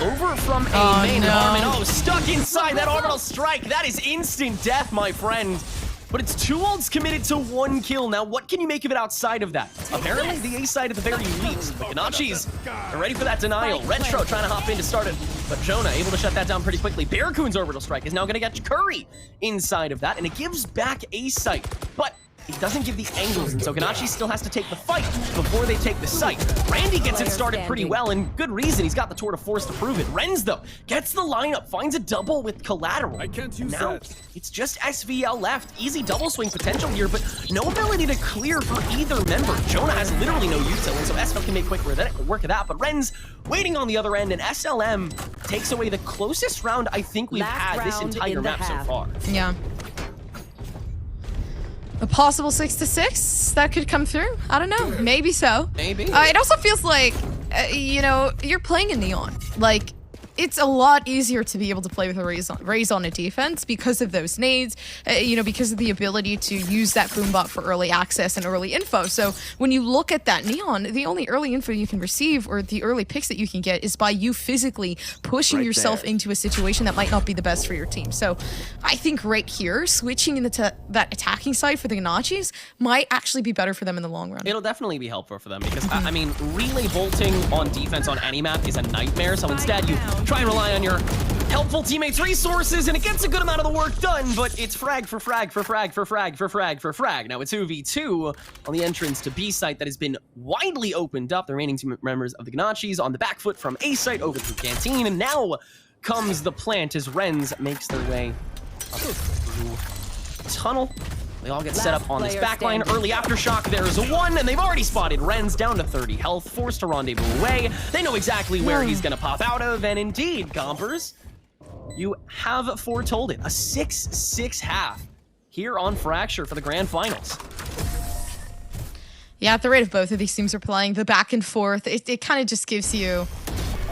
Over from a main Harmon. Oh, stuck inside that orbital strike. That is instant death, my friend. But it's 2 ults committed to 1 kill. Now, what can you make of it outside of that? Apparently, the A side at the very least. But Ganaccis are ready for that denial. Retro trying to hop in to start it. But Jonah able to shut that down pretty quickly. Bearcoon's orbital strike is now going to get Curry inside of that. And it gives back A site. But it doesn't give the angles, and so Ganaccis still has to take the fight before they take the site. Randy gets it started pretty well, and good reason. He's got the Tour de Force to prove it. Renz, though, gets the lineup, finds a double with collateral. I can't use now, that. it's just SVL left. Easy double swing potential here, but no ability to clear for either member. Jonah has literally no util, and so SVL can make quick work of that, but Renz waiting on the other end, and SLM takes away the closest round I think we've had this entire map so far. Yeah. A possible 6-6 that could come through. I don't know. Maybe so. Maybe. It also feels like, you know, you're playing in Neon. Like, it's a lot easier to be able to play with a raise on a defense because of those nades, you know, because of the ability to use that boombot for early access and early info. So when you look at that Neon, the only early info you can receive or the early picks that you can get is by you physically pushing yourself into a situation that might not be the best for your team. So I think right here, switching into that attacking side for the Ganaccis might actually be better for them in the long run. It'll definitely be helpful for them because, I mean, relay bolting on defense on any map is a nightmare. So instead, you try and rely on your helpful teammates' resources, and it gets a good amount of the work done, but it's frag for frag for frag for frag for frag for frag. Now it's 2v2 on the entrance to B site that has been widely opened up. The remaining two members of the Ganaccis on the back foot from A site over to Canteen, and now comes the plant as Renz makes their way up through tunnel. They all get set up on this backline. Early aftershock, there's a one, and they've already spotted Renz down to 30 health, forced to rendezvous away. They know exactly where he's gonna pop out of, and indeed, Gompers, you have foretold it. A 6-6 half here on Fracture for the grand finals. Yeah, at the rate of both of these teams are playing, the back and forth, it kind of just gives you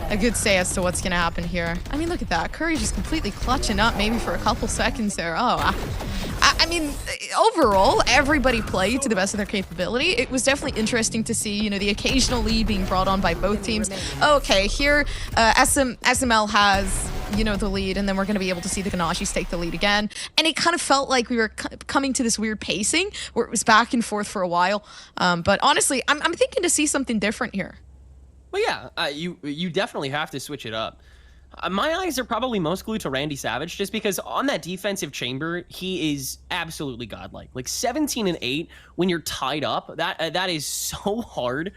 a good say as to what's gonna happen here. I mean, look at that. Curry just completely clutching up maybe for a couple seconds there. Oh, I mean, overall, everybody played to the best of their capability. It was definitely interesting to see, you know, the occasional lead being brought on by both teams. Okay, here, SML has, you know, the lead, and then we're going to be able to see the Ganaccis take the lead again. And it kind of felt like we were coming to this weird pacing where it was back and forth for a while. But honestly, I'm thinking to see something different here. Well, yeah, you definitely have to switch it up. My eyes are probably most glued to Randy Savage just because on that defensive chamber, he is absolutely godlike. Like 17 and 8 when you're tied up, that is so hard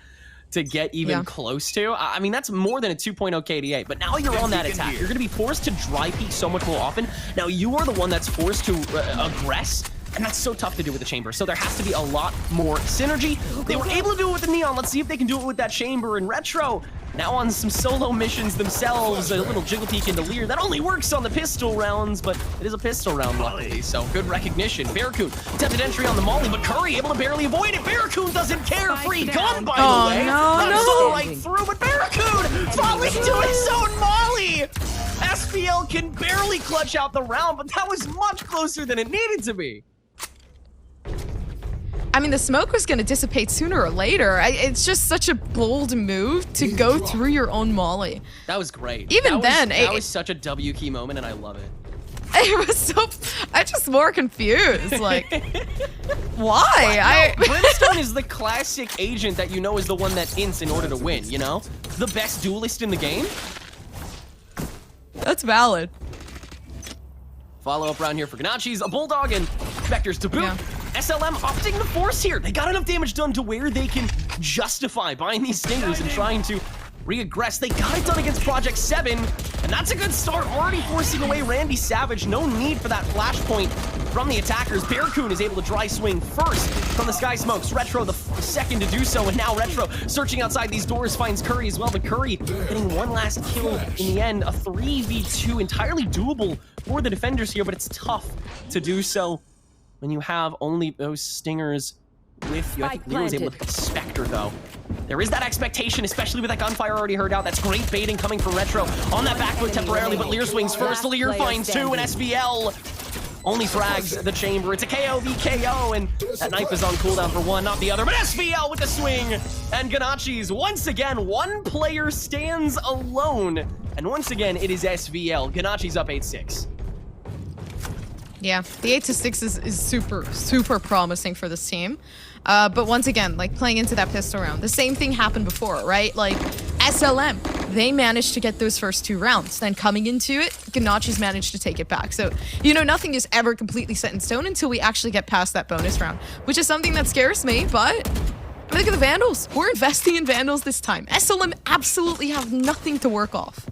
to get even close to. I mean, that's more than a 2.0 KDA, but now you're on that attack. You're going to be forced to dry peek so much more often. Now you are the one that's forced to aggress, and that's so tough to do with the chamber. So there has to be a lot more synergy. They were able to do it with the Neon. Let's see if they can do it with that chamber and Retro. Now on some solo missions themselves, a little jiggle peek into Lear. That only works on the pistol rounds, but it is a pistol round luckily, so good recognition. Barracoon attempted entry on the Molly, but Curry able to barely avoid it. Barracoon doesn't care. Free gun, by the way. No. Right through, but Barracoon falling to his own Molly. SPL can barely clutch out the round, but that was much closer than it needed to be. I mean, the smoke was going to dissipate sooner or later. It's just such a bold move to go through your own Molly. That was great. Even then, that was such a W key moment, and I love it. It was so... I'm just more confused. Like, why? Brimstone is the classic agent that you know is the one that ints in order to win, you know? The best duelist in the game. That's valid. Follow up round here for Ganaccis, a Bulldog, and Vectors to boot. Yeah. SLM opting to force here. They got enough damage done to where they can justify buying these Stingers and trying to re-aggress. They got it done against Project 7, and that's a good start. Already forcing away Randy Savage. No need for that flashpoint from the attackers. Barracoon is able to dry swing first from the Sky Smokes. Retro the second to do so, and now Retro searching outside these doors finds Curry as well, but Curry getting one last kill in the end. A 3v2, entirely doable for the defenders here, but it's tough to do so when you have only those Stingers with you. I think Lear was able to pick Spectre, though. There is that expectation, especially with that gunfire already heard out. That's great baiting coming from Retro on that back foot temporarily, but Lear swings first. Lear finds two, and SVL only frags the chamber. It's a KO v KO, and that knife is on cooldown for one, not the other, but SVL with the swing. And Ganaccis, once again, one player stands alone. And once again, it is SVL. Ganaccis up 8-6. Yeah, the 8-6 is super promising for this team. But once again, like playing into that pistol round, the same thing happened before, right? Like SLM, they managed to get those first two rounds. Then coming into it, Ganaccis managed to take it back. So, you know, nothing is ever completely set in stone until we actually get past that bonus round, which is something that scares me, but look at the Vandals. We're investing in Vandals this time. SLM absolutely have nothing to work off.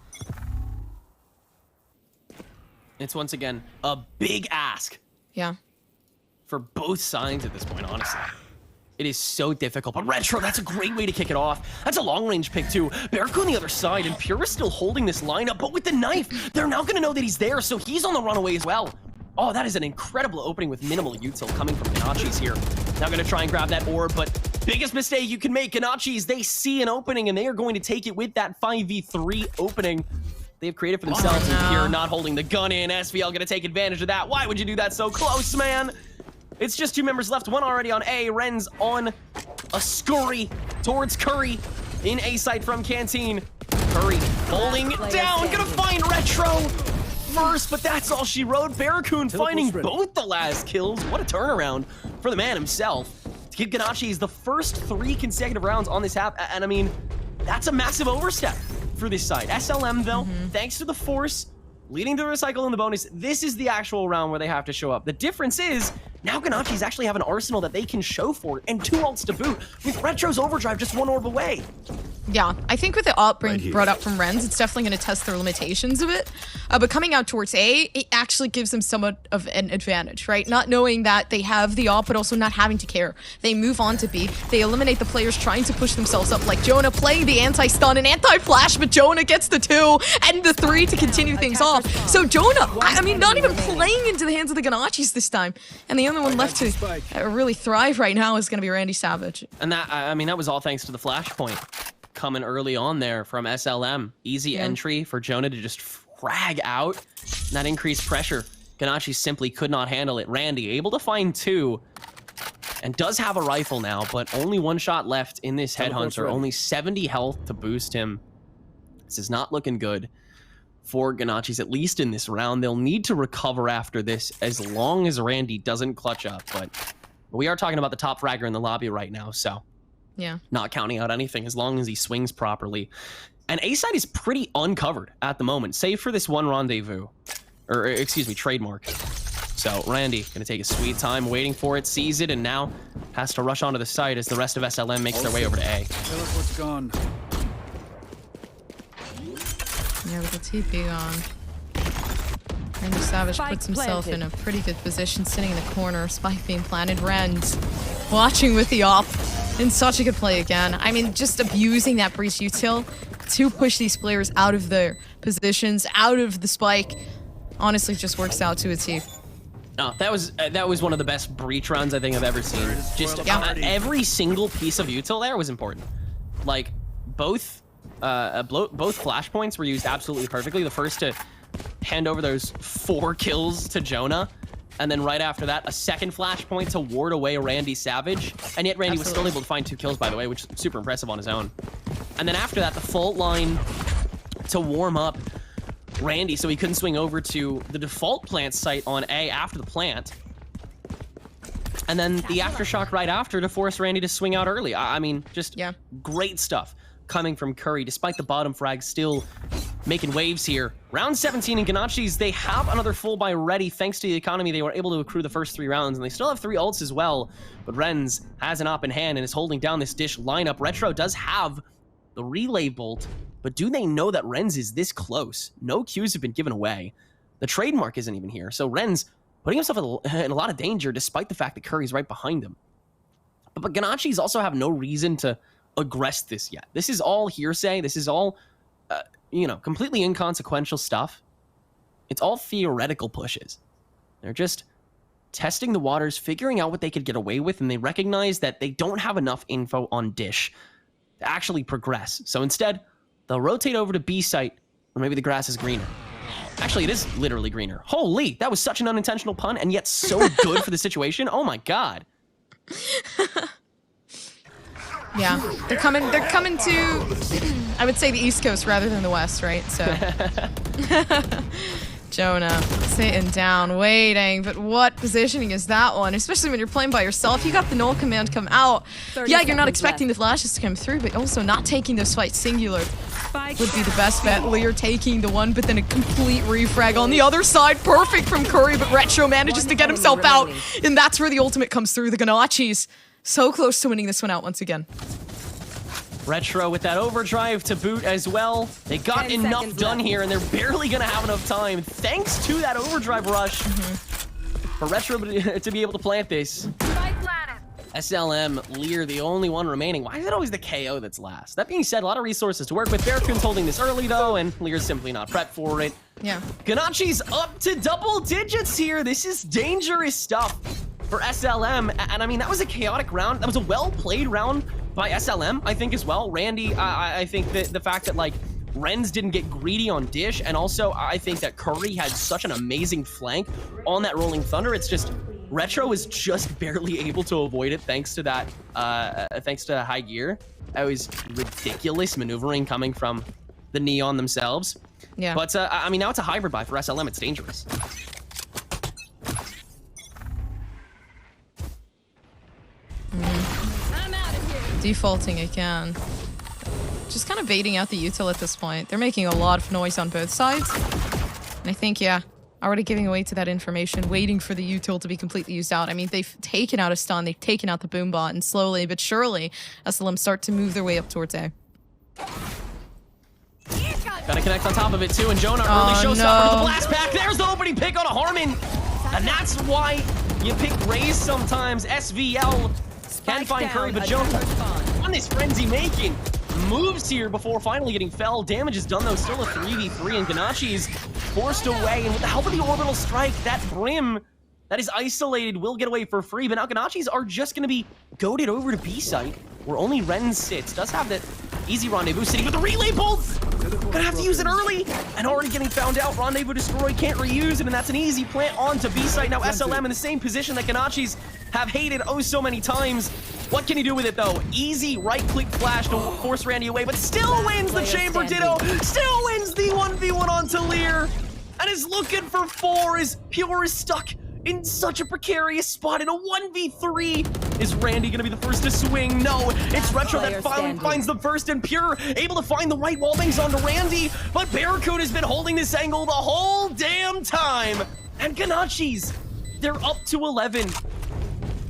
It's once again a big ask. Yeah. For both sides at this point, honestly. It is so difficult, but Retro, that's a great way to kick it off. That's a long-range pick, too. Barracoon on the other side, and Pure is still holding this lineup, but with the knife, they're now going to know that he's there, so he's on the runaway as well. Oh, that is an incredible opening with minimal util coming from Ganaccis here. Now going to try and grab that orb, but biggest mistake you can make, Ganaccis, they see an opening, and they are going to take it with that 5v3 opening. they've created for themselves with Pure not holding the gun in. SVL gonna take advantage of that. Why would you do that so close, man? It's just 2 members left, one already on A. Ren's on a scurry towards Curry in A site from Canteen. Curry falling down, gonna find Retro first, but that's all she wrote. Barracoon finding both the last kills. What a turnaround for the man himself. To give Ganaccis the first 3 consecutive rounds on this half, and I mean, that's a massive overstep for this side. SLM though, thanks to the force, leading to the recycle and the bonus, this is the actual round where they have to show up. The difference is, now Ganaccis actually have an arsenal that they can show for it, and 2 ults to boot, with Retro's overdrive just 1 orb away. Yeah, I think with the ult brought up from Rens, it's definitely going to test their limitations of it. But coming out towards A, it actually gives them somewhat of an advantage, right? Not knowing that they have the ult, but also not having to care. They move on to B. They eliminate the players trying to push themselves up, like Jonah playing the anti-stun and anti-flash, but Jonah gets the 2 and the 3 to continue things off. So Jonah, I mean, not even playing into the hands of the Ganaccis this time. And the only one left to really thrive right now is going to be Randy Savage. And that, I mean, that was all thanks to the flashpoint coming early on there from SLM. Easy entry for Jonah to just frag out. And that increased pressure, Ganaccis simply could not handle it. Randy able to find 2 and does have a rifle now, but only 1 shot left in this headhunter. Only 70 health to boost him. This is not looking good for Ganaccis, at least in this round. They'll need to recover after this as long as Randy doesn't clutch up, but we are talking about the top fragger in the lobby right now, so yeah, not counting out anything as long as he swings properly. And A side is pretty uncovered at the moment, save for this 1 rendezvous, or excuse me, trademark. So Randy gonna take a sweet time waiting for it, sees it, and now has to rush onto the site as the rest of SLM makes their way over to A. Tell us what's gone. Yeah, with the TP on. Randy Savage puts himself in a pretty good position, sitting in the corner, spike being planted. Rens watching with the op. In such a good play again. I mean, just abusing that breach util to push these players out of their positions, out of the spike. Honestly, just works out to a T. Oh, that was one of the best breach runs I think I've ever seen. Just every single piece of util there was important. Like both flashpoints were used absolutely perfectly. The first to hand over those 4 kills to Jonah. And then right after that, a second flashpoint to ward away Randy Savage. And yet Randy was still able to find 2 kills, by the way, which is super impressive on his own. And then after that, the fault line to warm up Randy so he couldn't swing over to the default plant site on A after the plant. And then the aftershock right after to force Randy to swing out early. I mean, just great stuff coming from Curry, despite the bottom frag still making waves here. Round 17 in Ganaccis, they have another full buy ready. Thanks to the economy, they were able to accrue the first 3 rounds, and they still have 3 ults as well. But Rens has an op in hand and is holding down this dish lineup. Retro does have the relay bolt, but do they know that Rens is this close? No Qs have been given away. The trademark isn't even here, so Rens putting himself in a lot of danger despite the fact that Curry's right behind him. But Ganaccis also have no reason to aggress this yet. This is all hearsay. This is all, you know, completely inconsequential stuff. It's all theoretical pushes. They're just testing the waters, figuring out what they could get away with, and they recognize that they don't have enough info on Dish to actually progress. So instead, they'll rotate over to B site, or maybe the grass is greener. Actually, it is literally greener. Holy, that was such an unintentional pun, and yet so good for the situation. Oh my god. Yeah, they're coming to, I would say, the East Coast rather than the West, right? So Jonah sitting down, waiting, but what positioning is that one? Especially when you're playing by yourself. You got the null command come out. Yeah, you're not expecting the flashes to come through, but also not taking those fights singular would be the best bet. Lear taking the one, but then a complete refrag on the other side. Perfect from Curry, but Retro manages to get himself out, and that's where the ultimate comes through. The Ganaccis so close to winning this one out once again. Retro with that overdrive to boot as well. They got enough done here, and they're barely going to have enough time thanks to that overdrive rush for Retro to be able to plant this. SLM, Lear, the only one remaining. Why is it always the KO that's last? That being said, a lot of resources to work with. Barracoon's holding this early, though, and Lear's simply not prepped for it. Yeah. Ganaccis up to double digits here. This is dangerous stuff for SLM, and I mean, that was a chaotic round. That was a well-played round by SLM, I think, as well. Randy, I think that the fact that, like, Renz didn't get greedy on Dish, and also I think that Curry had such an amazing flank on that Rolling Thunder. It's just Retro was just barely able to avoid it thanks to that, thanks to high gear. That was ridiculous maneuvering coming from the Neon themselves. Yeah. But I mean, now it's a hybrid buy for SLM. It's dangerous. Defaulting again. Just kind of baiting out the util at this point. They're making a lot of noise on both sides. And I think, yeah, already giving away to that information, waiting for the util to be completely used out. I mean, they've taken out a stun, they've taken out the boom bot, and slowly but surely, SLM start to move their way up towards A. Gotta connect on top of it too, and Jonah early showstopper to the blast pack. There's the opening pick on a Harmon, and that's why you pick Raze sometimes. SVL can find Curry, but Jonah on this frenzy making moves here before finally getting felled. Damage is done though, still a 3v3, and Ganaccis forced away, and with the help of the orbital strike, that Brim that is isolated will get away for free, but now Ganaccis are just gonna be goaded over to B site, where only Ren sits. Does have that easy rendezvous sitting with the relay bolt. Gonna have to use it early, and already getting found out. Rendezvous destroyed, can't reuse it, and that's an easy plant onto B site. Now SLM in the same position that Ganaccis have hated oh so many times. What can he do with it though? Easy right-click flash to force Randy away, but still wins the Chamber Ditto, still wins the 1v1 onto Lear, and is looking for 4 as Pure is stuck in such a precarious spot in a 1v3. Is Randy gonna be the first to swing? No, it's Retro that finally finds the first, and Pure able to find the right wall bangs onto Randy, but Barracuda has been holding this angle the whole damn time. And Ganaccis, they're up to 11.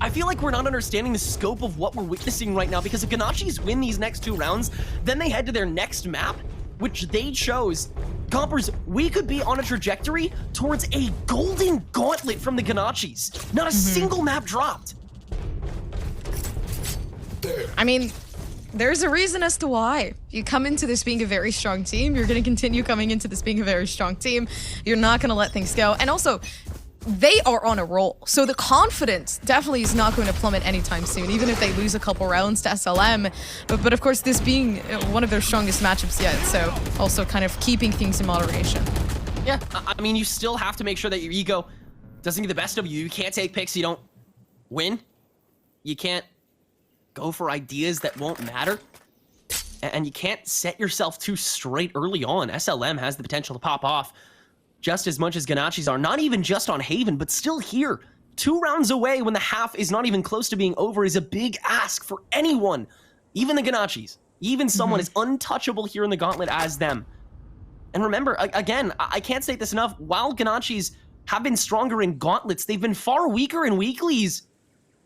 I feel like we're not understanding the scope of what we're witnessing right now, because if Ganaccis win these next 2 rounds, then they head to their next map, which they chose. Gompers, we could be on a trajectory towards a golden gauntlet from the Ganaccis. Not a single map dropped. I mean, there's a reason as to why. You come into this being a very strong team, you're going to continue coming into this being a very strong team. You're not going to let things go. And also, they are on a roll, so the confidence definitely is not going to plummet anytime soon, even if they lose a couple rounds to SLM. But of course, this being one of their strongest matchups yet, so also kind of keeping things in moderation. Yeah, I mean, you still have to make sure that your ego doesn't get the best of you. You can't take picks you don't win. You can't go for ideas that won't matter. And you can't set yourself too straight early on. SLM has the potential to pop off just as much as Ganaccis are, not even just on Haven, but still here. 2 rounds away when the half is not even close to being over is a big ask for anyone. Even the Ganaccis, even someone as untouchable here in the Gauntlet as them. And remember, again, I can't state this enough, while Ganaccis have been stronger in Gauntlets, they've been far weaker in weeklies.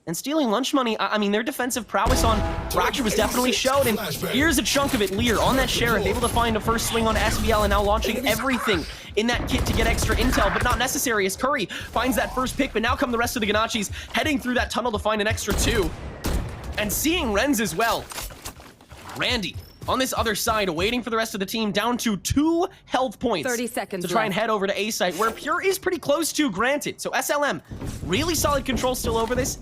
And stealing lunch money, I mean, their defensive prowess on Fracture was definitely showed, and here's a chunk of it. Lear on that Sheriff, able to find a first swing on SVL, and now launching everything in that kit to get extra intel, but not necessary as Curry finds that first pick, but now come the rest of the Ganaccis heading through that tunnel to find an extra 2. And seeing Renz as well. Randy on this other side, waiting for the rest of the team, down to 2 health points 30 seconds to try and left. head over to A site, where Pure is pretty close to, granted. So SLM, really solid control still over this.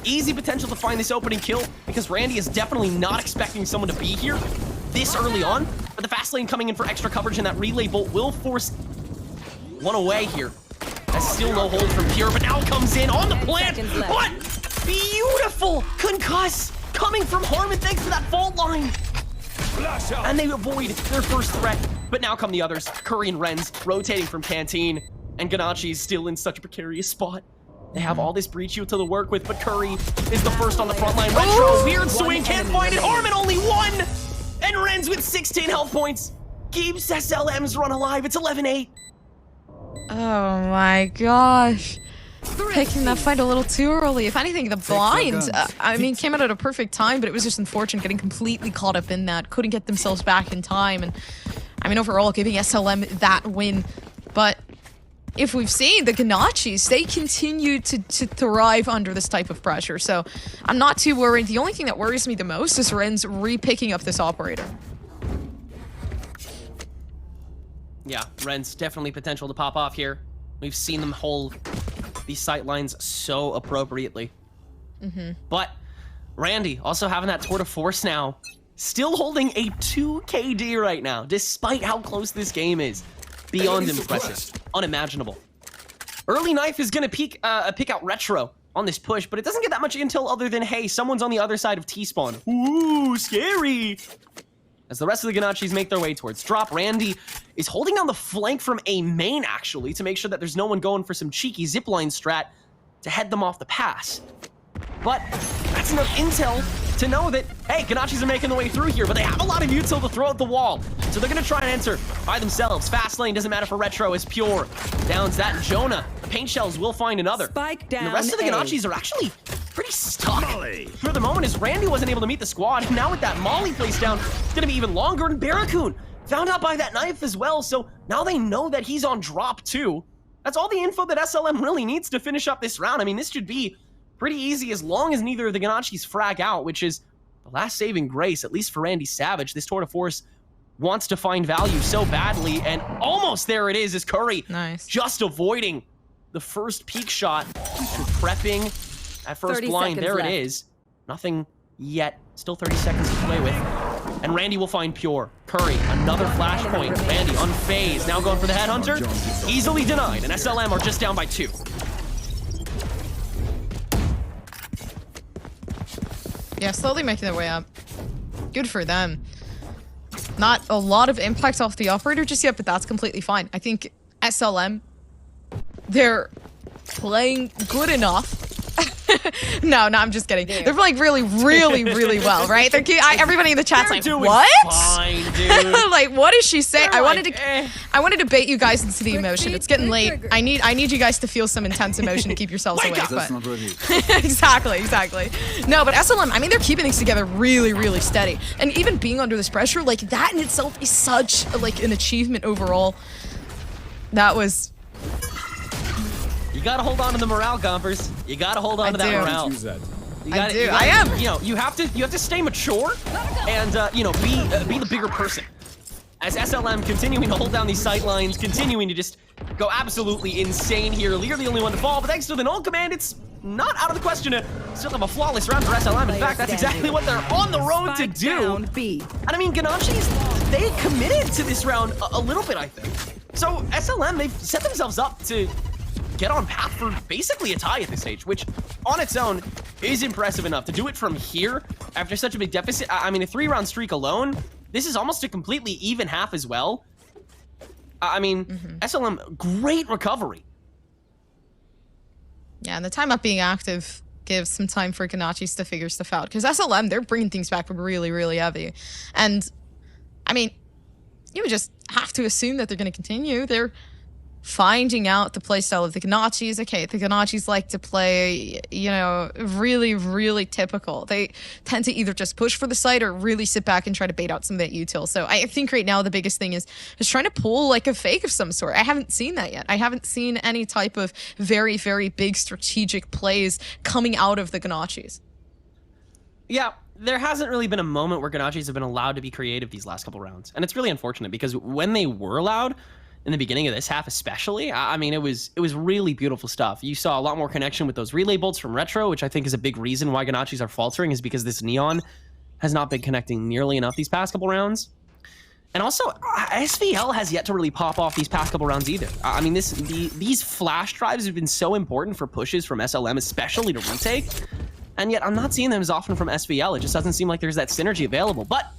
Easy potential to find this opening kill, because Randy is definitely not expecting someone to be here this early on. But the fast lane coming in for extra coverage, and that relay bolt will force one away here. That's still no hold from Pure, but now comes in on the plant. What? Beautiful concuss coming from Harmon, thanks to that fault line. And they avoid their first threat, but now come the others. Curry and Renz rotating from Canteen, and Ganaccis still in such a precarious spot. They have all this breach util to work with, but Curry is the first on the front line. Retro, weird swing, can't find it. Harmon only 1, and Renz with 16 health points keeps SLM's run alive. It's 11-8. Oh my gosh. Taking that fight a little too early. If anything, the blind, I mean, came out at a perfect time, but it was just unfortunate getting completely caught up in that. Couldn't get themselves back in time. And I mean, overall, giving SLM that win. But if we've seen the Ganaccis, they continue to thrive under this type of pressure. So I'm not too worried. The only thing that worries me the most is Renz re-picking up this operator. Yeah, Renz definitely potential to pop off here. We've seen them hold these sight lines so appropriately. But Randy also having that tour de force now. still holding a 2 KD right now, despite how close this game is. Beyond impressive. Unimaginable. Early Knife is going to pick out Retro on this push, but it doesn't get that much intel other than, hey, someone's on the other side of T-spawn. Ooh, scary. As the rest of the Ganaccis make their way towards drop, Randy is holding down the flank from A main, actually, to make sure that there's no one going for some cheeky zipline strat to head them off the pass. But that's enough intel to know that, hey, Ganaccis are making their way through here, but they have a lot of util to throw at the wall. So they're going to try and enter by themselves. Fast lane doesn't matter for Retro as Pure downs that. And Jonah, the paint shells will find another. Spike down. And the rest of the Ganaccis are actually pretty stuck for the moment as Randy wasn't able to meet the squad. And now with that Molly placed down, it's going to be even longer. And Barracoon found out by that knife as well. So now they know that he's on drop too. That's all the info that SLM really needs to finish up this round. I mean, this should be pretty easy as long as neither of the Ganaccis frag out, which is the last saving grace, at least for Randy Savage. This tour de force wants to find value so badly, and almost there it is Curry just avoiding the first peak shot. Prepping at first blind. There it is. Nothing yet. Still 30 seconds to play with. And Randy will find Pure. Curry, another flashpoint. Randy unfazed. Now going for the headhunter. Easily denied, and SLM are just down by 2. Yeah, slowly making their way up. Good for them. Not a lot of impact off the operator just yet, but that's completely fine. I think SLM, they're playing good enough. No, I'm just kidding. They're playing really well, right? They're everybody in the chat's like, what? Fine, dude. Like, what is she saying? I wanted to bait you guys into the emotion. It's getting late. I need you guys to feel some intense emotion to keep yourselves awake. But exactly. No, but SLM, I mean, they're keeping things together really steady. And even being under this pressure, like that in itself is such like an achievement overall. That was. You gotta hold on to the morale, Gompers. You gotta hold on to that morale. I do. I am. You know, you have to stay mature and you know, be the bigger person. As SLM continuing to hold down these sight lines, continuing to just go absolutely insane here. Lear the only one to fall, but thanks to the null command, it's not out of the question to still have a flawless round for SLM. In fact, that's exactly what they're on the road to do. And I mean, Ganaccis, they committed to this round a little bit, I think. So SLM, they've set themselves up to get on path for basically a tie at this stage, which on its own is impressive enough. To do it from here after such a big deficit, I mean, a 3-round streak alone, this is almost a completely even half as well. I mean, SLM, great recovery. Yeah, and the time up being active gives some time for Ganaccis to figure stuff out. Because SLM, they're bringing things back really heavy. And, I mean, you would just have to assume that they're going to continue. They're finding out the playstyle of the Ganaccis. Okay, the Ganaccis like to play, you know, really typical. They tend to either just push for the site or really sit back and try to bait out some of that util. So I think right now the biggest thing is trying to pull like a fake of some sort. I haven't seen that yet. I haven't seen any type of very big strategic plays coming out of the Ganaccis. Yeah, there hasn't really been a moment where Ganaccis have been allowed to be creative these last couple rounds. And it's really unfortunate because when they were allowed, in the beginning of this half especially, I mean, it was really beautiful stuff. You saw a lot more connection with those relay bolts from Retro, which I think is a big reason why Ganaccis are faltering, is because this Neon has not been connecting nearly enough these past couple rounds. And also, SVL has yet to really pop off these past couple rounds either. I mean, these flash drives have been so important for pushes from SLM, especially to retake, and yet I'm not seeing them as often from SVL. It just doesn't seem like there's that synergy available. But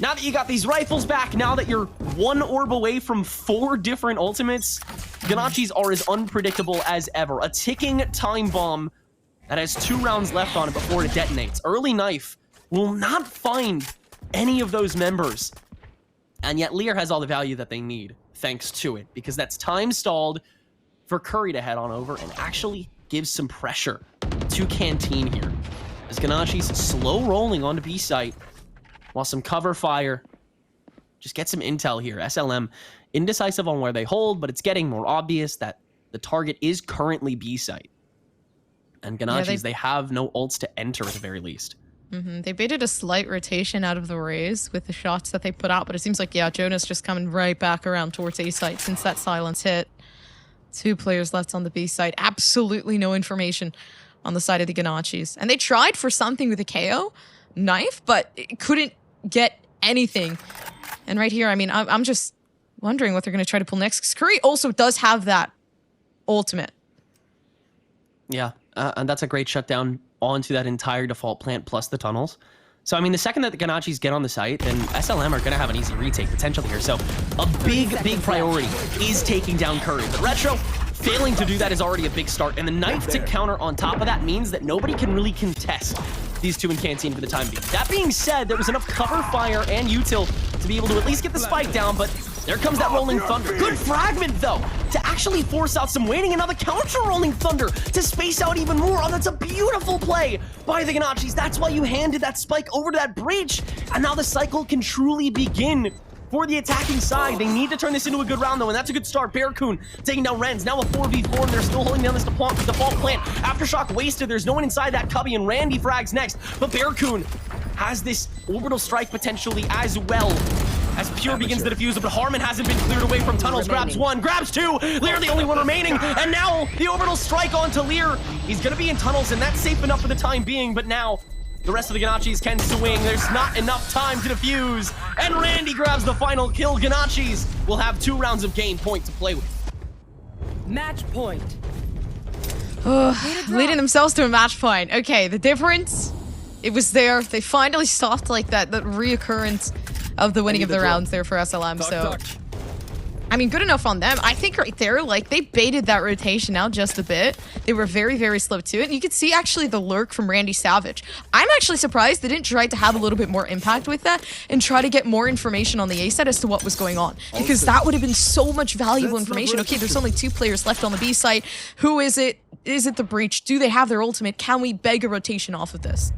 now that you got these rifles back, now that you're 1 orb away from 4 different ultimates, Ganaccis are as unpredictable as ever. A ticking time bomb that has 2 rounds left on it before it detonates. Early Knife will not find any of those members. And yet Lear has all the value that they need, thanks to it, because that's time stalled for Curry to head on over and actually give some pressure to Canteen here. As Ganaccis slow rolling onto B site, while some cover fire just get some intel here. SLM indecisive on where they hold, but it's getting more obvious that the target is currently B site. And Ganaccis, they have no ults to enter at the very least. They baited a slight rotation out of the raise with the shots that they put out, but it seems like, yeah, Jonah's just coming right back around towards A site since that silence hit. 2 players left on the B site. Absolutely no information on the side of the Ganaccis. And they tried for something with a KO knife, but it couldn't get anything. And right here, I mean, I'm just wondering what they're going to try to pull next. 'Cause Curry also does have that ultimate. Yeah, and that's a great shutdown onto that entire default plant plus the tunnels. So, I mean, the second that the Ganaccis get on the site, then SLM are going to have an easy retake potential here. So, a big priority is taking down Curry. But Retro, failing to do that is already a big start. And the Knights to counter on top of that means that nobody can really contest these two in Canteen for the time being. That being said, there was enough cover fire and util to be able to at least get the spike down, but there comes that Rolling Thunder. Good fragment, though, to actually force out some waiting. Another counter Rolling Thunder to space out even more. Oh, that's a beautiful play by the Ganaccis. That's why you handed that spike over to that breach, and now the cycle can truly begin for the attacking side. They need to turn this into a good round, though, and that's a good start. Bearcoon taking down Renz. Now a 4v4, and they're still holding down this default plant. Aftershock wasted. There's no one inside that cubby, and Randy frags next. But Bearcoon has this orbital strike potentially as well, as Pure begins the defuse, but Harmon hasn't been cleared away from tunnels. Grabs one, grabs two. Lear the only one remaining, and now the orbital strike onto Lear. He's gonna be in tunnels, and that's safe enough for the time being, but now the rest of the Ganaccis can swing. There's not enough time to defuse, and Randy grabs the final kill. Ganaccis will have 2 rounds of game point to play with. Match point. Leading themselves to a match point. Okay, the difference, it was there. They finally stopped like that reoccurrence of the winning of the rounds there for SLM. So, I mean, good enough on them. I think right there, like, they baited that rotation out just a bit. They were very, very slow to it. And you could see actually the lurk from Randy Savage. I'm actually surprised they didn't try to have a little bit more impact with that and try to get more information on the A set as to what was going on. Because that would have been so much valuable information. Okay, there's only 2 players left on the B site. Who is it? Is it the breach? Do they have their ultimate? Can we beg a rotation off of this?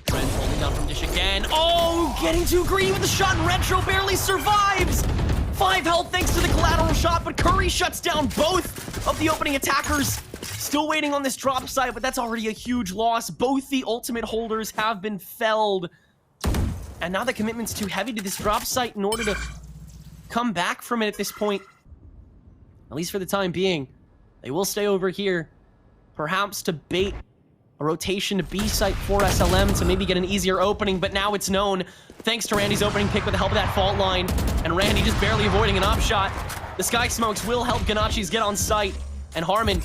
Renz holding down from Dish again. Oh, getting too greedy with the shot, and Retro barely survives. 5 health thanks to the collateral shot, but Curry shuts down both of the opening attackers. Still waiting on this drop site, but that's already a huge loss. Both the ultimate holders have been felled. And now the commitment's too heavy to this drop site in order to come back from it at this point. At least for the time being. They will stay over here, perhaps to bait a rotation to B site for SLM to maybe get an easier opening, but now it's known thanks to Randy's opening pick with the help of that fault line, and Randy just barely avoiding an upshot. The Sky Smokes will help Ganaccis get on site, and Harmon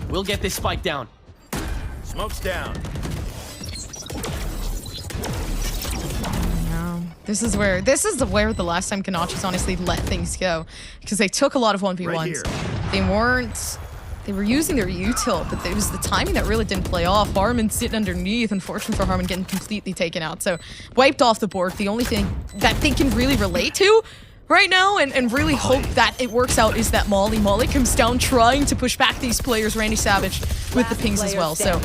will get this spike down. Smoke's down. This is where the last time Ganaccis honestly let things go, because they took a lot of 1v1s. They were using their util, but it was the timing that really didn't play off. Harmon sitting underneath, unfortunately for Harmon, getting completely taken out. So wiped off the board. The only thing that they can really relate to right now and really hope that it works out is that Molly. Molly comes down trying to push back these players, Randy Savage, with the pings as well. So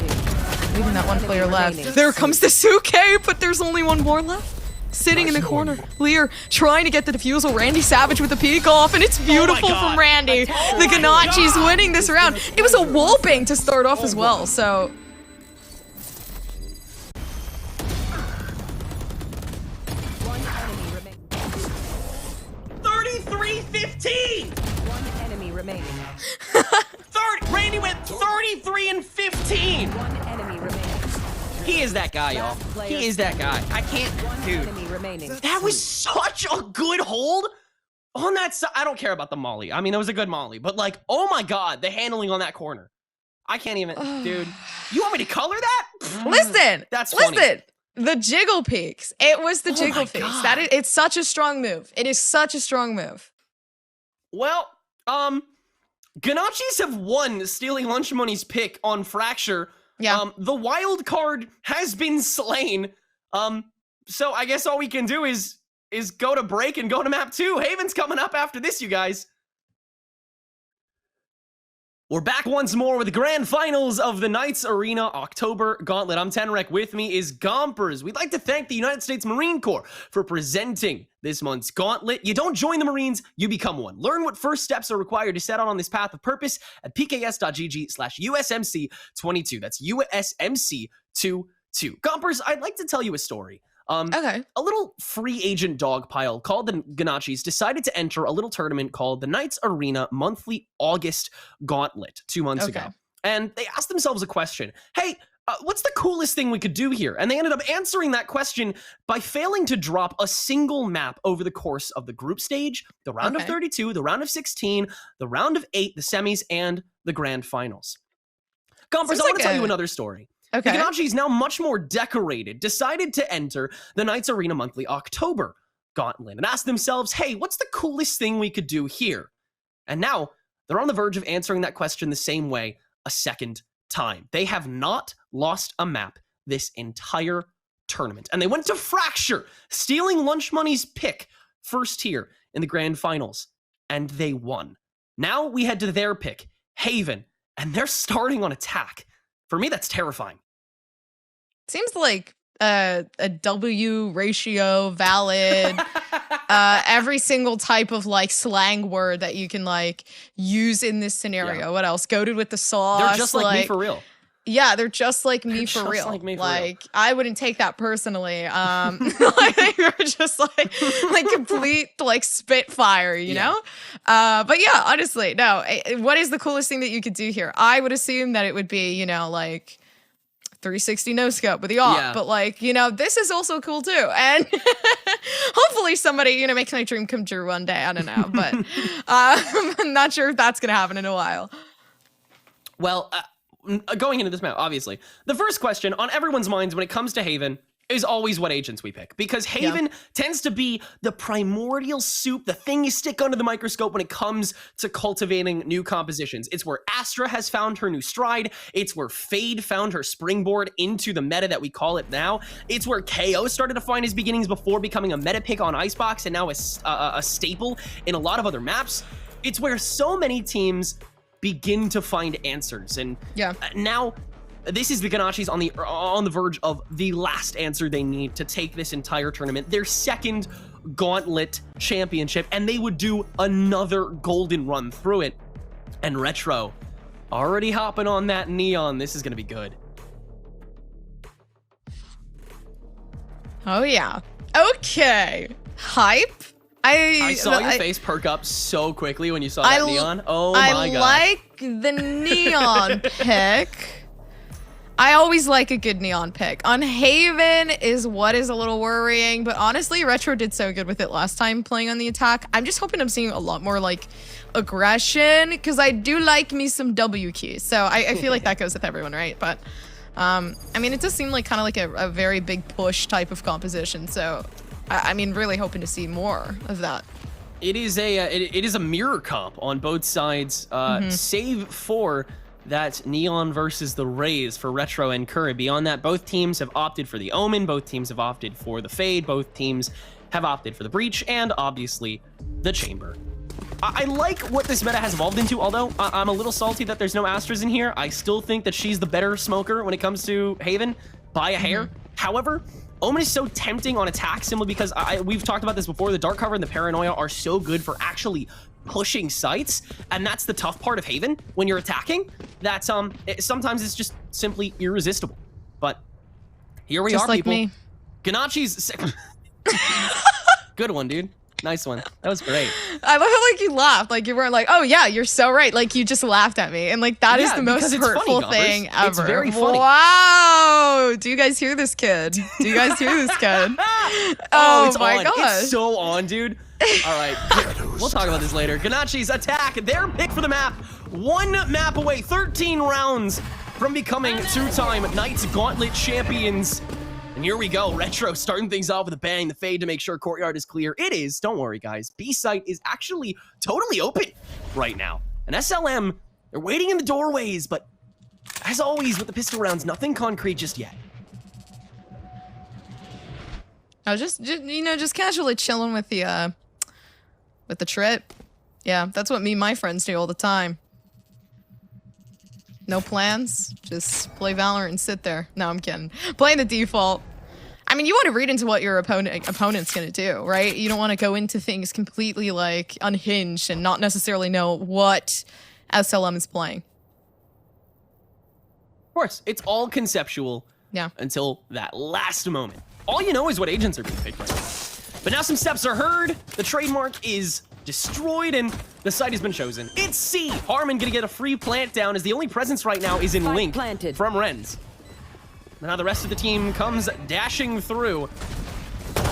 leaving that one player left. There comes the Suke, but there's only one more left. Sitting in the corner. Lear trying to get the defusal. Randy Savage with the peek off, and it's beautiful from Randy. The Ganaccis winning this round. It was a wall bang to start off as well, so. 33-15! 1 enemy remaining. Randy went 33 and 15! 1 enemy remaining. He is that guy, y'all. He is that guy. I can't, dude. Enemy remaining. That was such a good hold on that side. I don't care about the molly. I mean, it was a good molly, but like, oh my god, the handling on that corner. I can't even, dude. You want me to color that? Listen, That's funny. listen. The jiggle peaks. It was the jiggle peaks. God. It's such a strong move. It is such a strong move. Well, Ganaccis have won stealing lunch money's pick on Fracture. Yeah. The wild card has been slain. So I guess all we can do is go to break and go to map 2. Haven's coming up after this, you guys. We're back once more with the grand finals of the Knights Arena October Gauntlet. I'm Tenrek. With me is Gompers. We'd like to thank the United States Marine Corps for presenting this month's Gauntlet. You don't join the Marines, you become one. Learn what first steps are required to set out on this path of purpose at pks.gg/USMC22. That's USMC22. Gompers, I'd like to tell you a story. Okay. A little free agent dogpile called the Ganaccis decided to enter a little tournament called the Knights Arena Monthly August Gauntlet 2 months ago. And they asked themselves a question. Hey, what's the coolest thing we could do here? And they ended up answering that question by failing to drop a single map over the course of the group stage, the round of 32, the round of 16, the round of 8, the semis, and the grand finals. Gompers, I want to tell you another story. Okay. The Ganaccis, now much more decorated, decided to enter the Knights Arena Monthly October Gauntlet and asked themselves, hey, what's the coolest thing we could do here? And now they're on the verge of answering that question the same way a second time. They have not lost a map this entire tournament. And they went to Fracture, stealing Lunch Money's pick first here in the grand finals. And they won. Now we head to their pick, Haven, and they're starting on attack. For me, that's terrifying. Seems like a W ratio valid. Every single type of like slang word that you can like use in this scenario. Yeah. What else? Goated with the sauce. They're just like me for real. Yeah, they're just like me for real. Like I wouldn't take that personally. Like you're just like complete like spitfire, you know? But yeah, honestly, no. What is the coolest thing that you could do here? I would assume that it would be, you know, like 360 no scope with the AWP, but like, you know, this is also cool too. And hopefully somebody, you know, makes my dream come true one day. I don't know, but I'm not sure if that's going to happen in a while. Well, going into this map, obviously, the first question on everyone's minds when it comes to Haven is always what agents we pick, because Haven tends to be the primordial soup, the thing you stick under the microscope when it comes to cultivating new compositions. It's where Astra has found her new stride. It's where Fade found her springboard into the meta that we call it now. It's where KO started to find his beginnings before becoming a meta pick on Icebox and now a staple in a lot of other maps. It's where so many teams begin to find answers, and now this is the Ganaccis on the verge of the last answer they need to take this entire tournament, their second Gauntlet championship, and they would do another golden run through it. And Retro already hopping on that Neon. This is gonna be good. Oh yeah. Okay. Hype. I saw your face perk up so quickly when you saw that Neon. Oh my god. I like the Neon pick. I always like a good Neon pick. On Haven is what is a little worrying, but honestly, Retro did so good with it last time playing on the attack. I'm just hoping I'm seeing a lot more like aggression, because I do like me some W keys. So I feel like that goes with everyone, right? But I mean, it does seem like kind of like a very big push type of composition. So I mean, really hoping to see more of that. It is a mirror comp on both sides, save for that Neon versus the Rays for Retro and Curry. Beyond that, both teams have opted for the Omen, both teams have opted for the Fade, both teams have opted for the Breach, and obviously the Chamber. I like what this meta has evolved into, although I'm a little salty that there's no Astras in here. I still think that she's the better smoker when it comes to Haven, by a hair. However, Omen is so tempting on attack simply because we've talked about this before. The Dark Cover and the Paranoia are so good for actually pushing sites, and that's the tough part of Haven when you're attacking. That sometimes it's just simply irresistible. But here we are, people. Me. Ganaccis. Good one, dude. Nice one. That was great. I love how like you laughed, like you weren't like, oh yeah, you're so right. Like you just laughed at me, and like that is the most hurtful thing ever. It's very funny. Wow. Do you guys hear this kid? Do you guys hear this kid? Oh it's my on. gosh. It's so on, dude. All right, we'll talk about this later. Ganaccis attack, their pick for the map. One map away, 13 rounds from becoming two-time Knights Gauntlet champions. And here we go, Retro starting things off with a bang, the Fade to make sure Courtyard is clear. It is, don't worry guys, B site is actually totally open right now. And SLM, they're waiting in the doorways, but as always with the pistol rounds, nothing concrete just yet. I was just you know, just casually chilling with the trip. Yeah, that's what me and my friends do all the time. No plans, just play Valorant and sit there. No, I'm kidding. Playing the default. I mean, you want to read into what your opponent's gonna do, right? You don't want to go into things completely like unhinged and not necessarily know what SLM is playing. Of course, it's all conceptual. Yeah. Until that last moment. All you know is what agents are being picked right now. But now some steps are heard, the trademark is destroyed, and the site has been chosen. It's C. Harmon gonna get a free plant down, as the only presence right now is in Link from Renz. Now the rest of the team comes dashing through.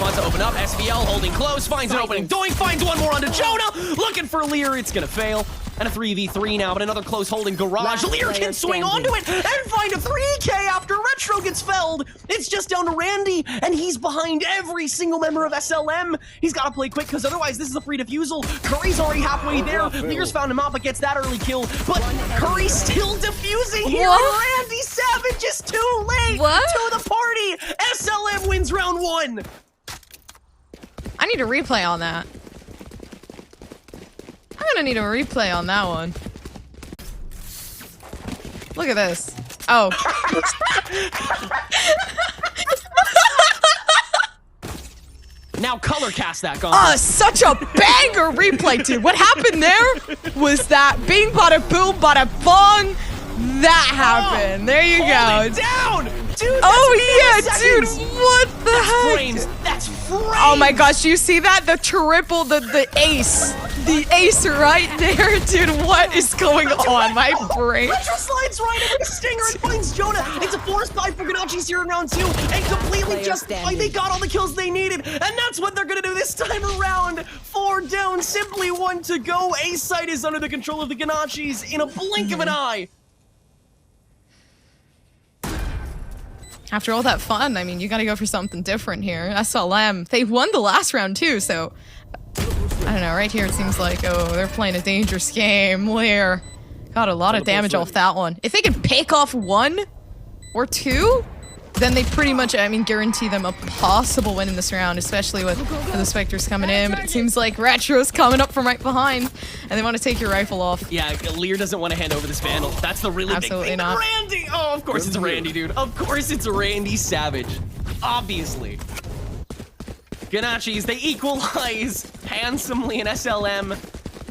Wants to open up. SVL holding close, finds an opening. Doink finds one more onto Jonah. Looking for Lear. It's going to fail. And a 3v3 now, but another close holding Garage. Lear can swing onto it and find a 3K after Retro gets felled. It's just down to Randy, and he's behind every single member of SLM. He's got to play quick, because otherwise this is a free defusal. Curry's already halfway there. Lear's found him out, but gets that early kill. But Curry's still defusing here, and Randy Savage is too late to the party. SLM wins round 1. I need a replay on that. I'm gonna need a replay on that one. Look at this. Oh. Now color cast that, Gauntlet. Such a banger replay, dude. What happened there was that bing bada boom bada bong. That happened. There you go. Down! Dude, oh yeah, dude. What the heck? Frames. That's frames. Oh my gosh, you see that? The triple, the ace. The ace right there, dude. What is going on? My brain. Retro slides right into the stinger and finds Jonah. It's a force buy for Ganaccis here in round 2, and completely justified. They got all the kills they needed, and that's what they're gonna do this time around. 4 down, simply 1 to go. A site is under the control of the Ganaccis in a blink of an eye. After all that fun, I mean, you gotta go for something different here. SLM, they won the last round too, so I don't know, right here it seems like, oh, they're playing a dangerous game. Lear got a lot of damage off that one. If they can pick off 1 or 2, then they pretty much, I mean, guarantee them a possible win in this round, especially with the Spectres coming in. But it seems like Retro's coming up from right behind, and they want to take your rifle off. Yeah, Lear doesn't want to hand over this Vandal. That's the really big thing. Not. Randy! Oh, of course it's Randy, dude. Of course it's Randy Savage. Obviously. Ganaccis, they equalize handsomely in SLM.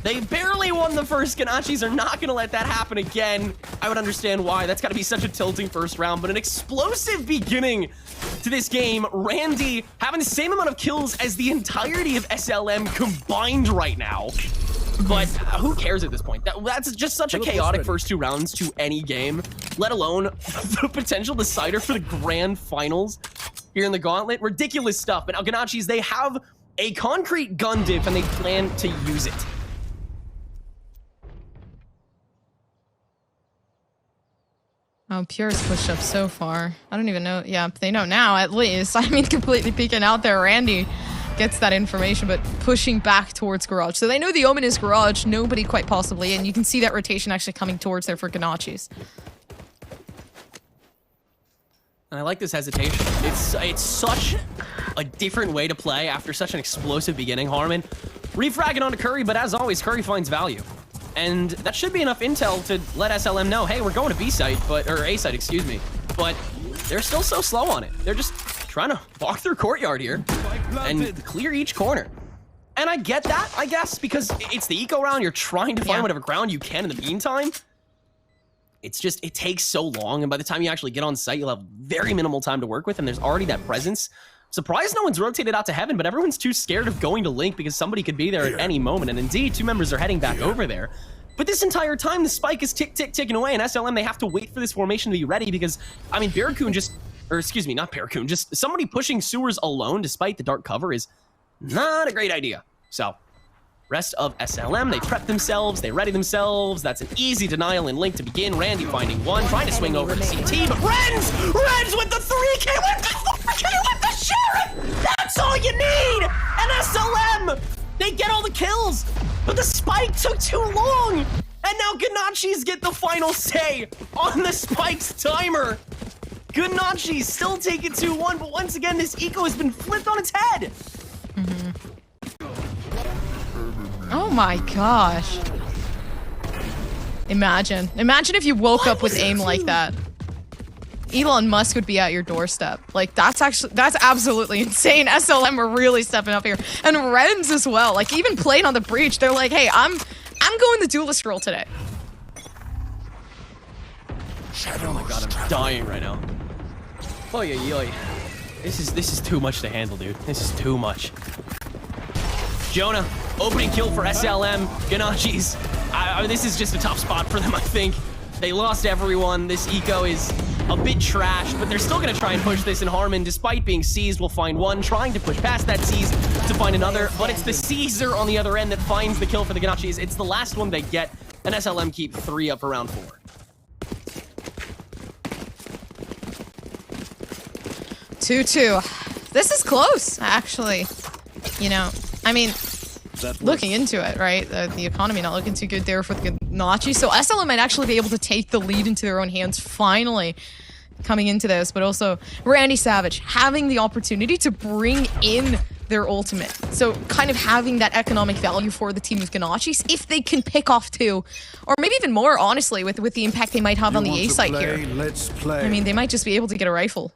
They barely won the first. Ganaccis are not going to let that happen again. I would understand why. That's got to be such a tilting first round, but an explosive beginning to this game. Randy having the same amount of kills as the entirety of SLM combined right now. But who cares at this point? That's just such a chaotic first 2 rounds to any game, let alone the potential decider for the grand finals here in the Gauntlet. Ridiculous stuff. But now Ganaccis, they have a concrete gun diff, and they plan to use it. Oh, Pure's pushed up so far. I don't even know. Yeah, they know now, at least. I mean, completely peeking out there. Randy gets that information, but pushing back towards Garage. So they know the Omen is Garage, nobody quite possibly, and you can see that rotation actually coming towards there for Ganaccis. And I like this hesitation. It's such a different way to play after such an explosive beginning, Harmon. Refragging onto Curry, but as always, Curry finds value. And that should be enough intel to let SLM know, hey, we're going to B site, or A site, excuse me. But they're still so slow on it. They're just trying to walk through courtyard here and clear each corner. And I get that, I guess, because it's the eco round. You're trying to find whatever ground you can in the meantime. It's just, it takes so long. And by the time you actually get on site, you'll have very minimal time to work with. And there's already that presence. Surprised no one's rotated out to heaven, but everyone's too scared of going to Link because somebody could be there at any moment. And indeed, 2 members are heading back over there. But this entire time, the spike is ticking away. And SLM, they have to wait for this formation to be ready because, I mean, Barracoon just, or excuse me, not Barracoon, just somebody pushing sewers alone despite the dark cover is not a great idea. So, rest of SLM, they prep themselves, they ready themselves. That's an easy denial in Link to begin. Randy finding 1, trying to swing over to CT, but Renz with the 3K, with the 4K, with the Sheriff! That's all you need! And SLM, they get all the kills, but the spike took too long! And now Ganaccis get the final say on the spike's timer. Ganaccis still take it 2-1, but once again, this eco has been flipped on its head. Oh my gosh. Imagine if you woke up with aim like that. Elon Musk would be at your doorstep. Like, that's absolutely insane. SLM are really stepping up here. And Renz as well. Like, even playing on the breach, they're like, hey, I'm going the duelist role today. Oh my god, I'm dying right now. Oy, oy, oy. This is too much to handle, dude. This is too much. Jonah, opening kill for SLM. Ganaccis. This is just a tough spot for them, I think. They lost everyone. This eco is a bit trashed, but they're still going to try and push this, and Harmon, despite being seized, will find one, trying to push past that seize to find another, but it's the Caesar on the other end that finds the kill for the Ganaccis. It's the last one they get, and SLM keep 3 up for round 4. 2-2. This is close, actually. You know, I mean, looking into it, right? The economy not looking too good there for the Ganaccis. So SLM might actually be able to take the lead into their own hands finally coming into this, but also Randy Savage having the opportunity to bring in their ultimate. So kind of having that economic value for the team of Ganaccis if they can pick off 2, or maybe even more, honestly, with the impact they might have on the A site here. Let's play. I mean, they might just be able to get a rifle.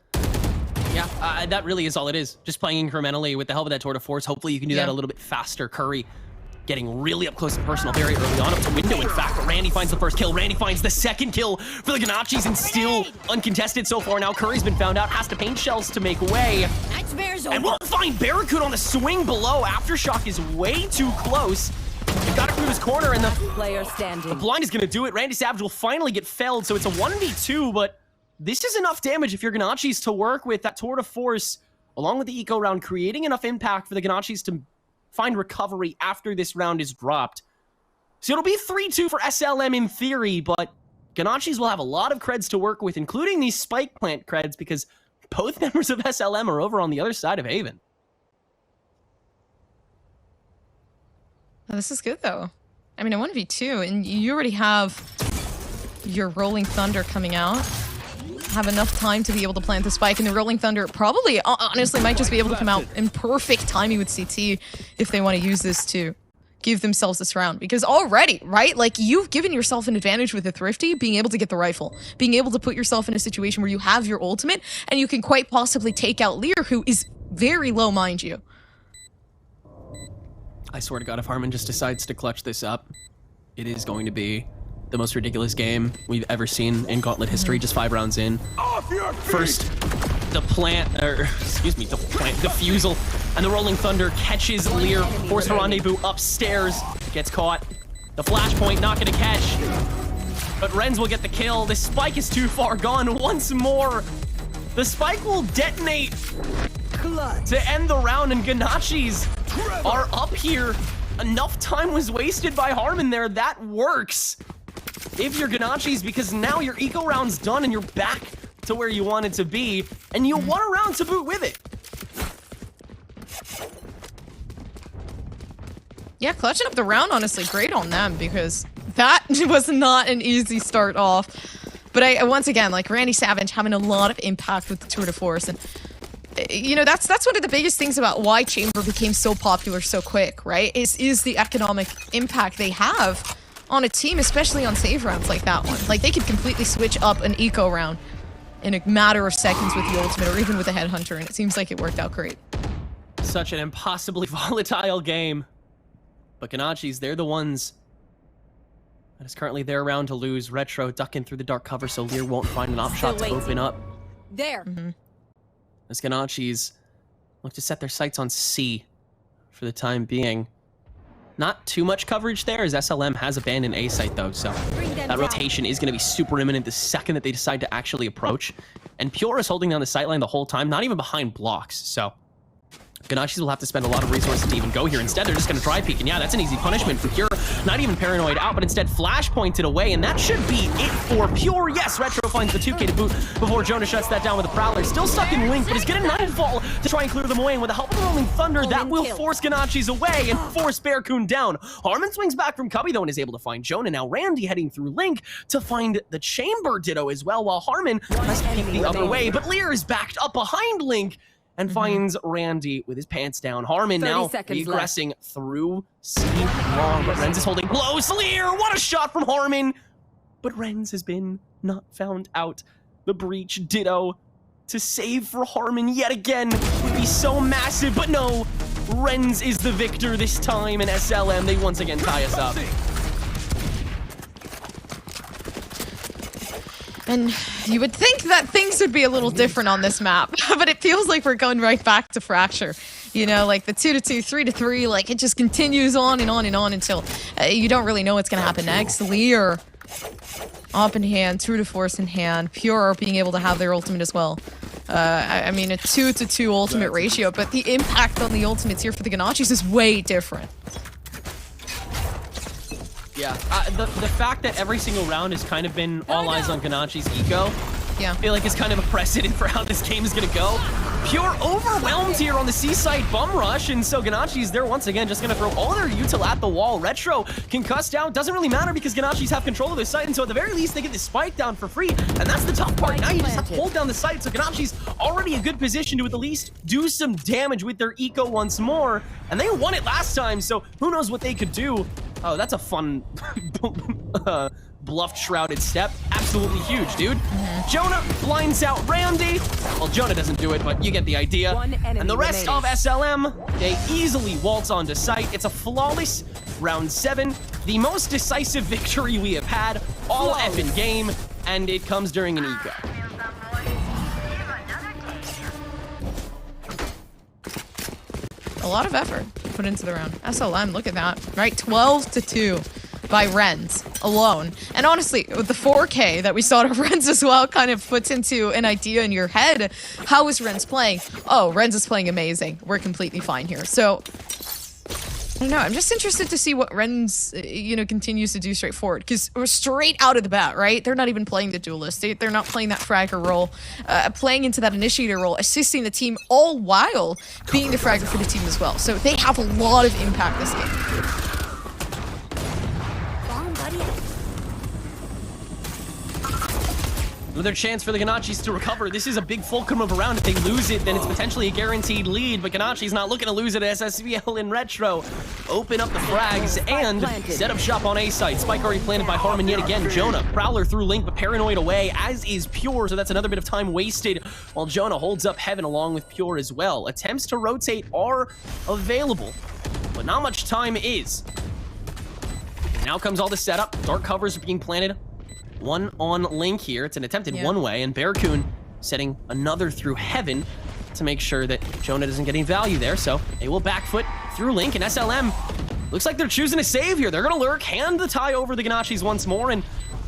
Yeah, that really is all it is. Just playing incrementally with the help of that tour de force. Hopefully you can do that a little bit faster. Curry getting really up close and personal very early on, up to window, in fact. But Randy finds the first kill. Randy finds the second kill for the Ganaccis, and still uncontested so far. Now Curry's been found out, has to paint shells to make way. And we'll find Barracuda on the swing below. Aftershock is way too close. They've got it through this corner, and the blind is going to do it. Randy Savage will finally get felled, so it's a 1v2, but this is enough damage if you're Ganaccis to work with. That tour de force, along with the eco round, creating enough impact for the Ganaccis to find recovery after this round is dropped. So it'll be 3-2 for SLM in theory, but Ganaccis will have a lot of creds to work with, including these spike plant creds, because both members of SLM are over on the other side of Haven. Oh, this is good, though. I mean, a 1v2, and you already have your Rolling Thunder coming out. Have enough time to be able to plant the spike, and the Rolling Thunder probably, honestly, might just be able to come out in perfect timing with CT if they want to use this to give themselves this round. Because already, right, like, you've given yourself an advantage with the Thrifty, being able to get the rifle, being able to put yourself in a situation where you have your ultimate, and you can quite possibly take out Lear, who is very low, mind you. I swear to God, if Harmon just decides to clutch this up, it is going to be the most ridiculous game we've ever seen in Gauntlet history, just 5 rounds in. First, the Fusel, and the Rolling Thunder catches Lear, forces a rendezvous upstairs, gets caught. The flashpoint not gonna catch, but Renz will get the kill. The spike is too far gone once more. The spike will detonate to end the round, and Ganaccis are up here. Enough time was wasted by Harmon there. That works if you're Ganaccis, because now your eco round's done and you're back to where you wanted to be, and you won a round to boot with it. Yeah, clutching up the round, honestly, great on them, because that was not an easy start off. But once again, like, Randy Savage having a lot of impact with the tour de force, and you know, that's one of the biggest things about why Chamber became so popular so quick, right? Is the economic impact they have on a team, especially on save rounds like that one. Like, they could completely switch up an eco round in a matter of seconds with the ultimate, or even with a headhunter, and it seems like it worked out great. Such an impossibly volatile game. But Ganaccis, they're the ones that is currently their round to lose. Retro ducking through the dark cover so Lear won't find an op shot to open up. There. As Ganaccis look to set their sights on C for the time being. Not too much coverage there, as SLM has abandoned A site, though, so that rotation is going to be super imminent the second that they decide to actually approach. And Pure is holding down the sightline the whole time, not even behind blocks, so Ganaccis will have to spend a lot of resources to even go here. Instead, they're just going to try peek, and yeah, that's an easy punishment for Pure. Not even paranoid out, but instead flash pointed away, and that should be it for Pure. Yes, Retro finds the 2K to boot before Jonah shuts that down with a Prowler. Still stuck in Link, but he's getting Nightfall to try and clear them away, and with the help of the Rolling Thunder, that will force Ganaccis away and force Bearcoon down. Harmon swings back from Cubby, though, and is able to find Jonah. Now Randy heading through Link to find the Chamber Ditto as well, while Harmon has to peek the other way, but Lear is backed up behind Link and finds Randy with his pants down. Harmon now regressing through C long, but Renz is holding close. Lear, what a shot from Harmon! But Renz has been not found out. The breach ditto to save for Harmon yet again would be so massive, but no, Renz is the victor this time, and SLM, they once again tie us up. And you would think that things would be a little different on this map, but it feels like we're going right back to Fracture. You know, like the 2-2, 3-3, like it just continues on and on and on until you don't really know what's going to happen next. Lear Op in hand, True to Force in hand, Pure being able to have their ultimate as well. I mean, a 2-to-2 ultimate ratio, but the impact on the ultimates here for the Ganaccis is way different. Yeah, the fact that every single round has kind of been all eyes on Ganacci's eco, Yeah. I feel like it's kind of a precedent for how this game is going to go. Pure overwhelmed here on the seaside bum rush, and so Ganaccis, they're once again just going to throw all their util at the wall. Retro concussed down, doesn't really matter because Ganaccis have control of their site, and so at the very least they get this spike down for free, and that's the tough part. Now you just have to hold down the site, so Ganaccis already a good position to at the least do some damage with their eco once more, and they won it last time, so who knows what they could do. Oh, that's a fun bluff shrouded step. Absolutely huge, dude. Jonah blinds out Randy. Well, Jonah doesn't do it, but you get the idea. And the rest of SLM, they easily waltz onto site. It's a flawless round 7. The most decisive victory we have had all effing game, and it comes during an eco. A lot of effort put into the round. SLM, look at that. Right, 12-2 by Renz alone. And honestly, with the 4K that we saw to Renz as well kind of puts into an idea in your head. How is Renz playing? Oh, Renz is playing amazing. We're completely fine here. So, I don't know. I'm just interested to see what Renz, continues to do straight forward. Because we're straight out of the bat, right? They're not even playing the duelist. They're not playing that fragger role. Playing into that initiator role, assisting the team, all while being the fragger for the team as well. So they have a lot of impact this game. Another chance for the Ganaccis to recover. This is a big fulcrum of a round. If they lose it, then it's potentially a guaranteed lead, but Ganacci's not looking to lose it. SSVL in Retro open up the frags and set up shop on A site. Spike already planted by Harmon yet again. Jonah, Prowler through Link, but Paranoid away, as is Pure, so that's another bit of time wasted while Jonah holds up Heaven along with Pure as well. Attempts to rotate are available, but not much time is. Now comes all the setup. Dark covers are being planted. One on Link here. It's an attempted one-way, and Bearcoon setting another through Heaven to make sure that Jonah doesn't get any value there. So they will backfoot through Link, and SLM looks like they're choosing to save here. They're going to lurk, hand the tie over the Ganaccis once more, and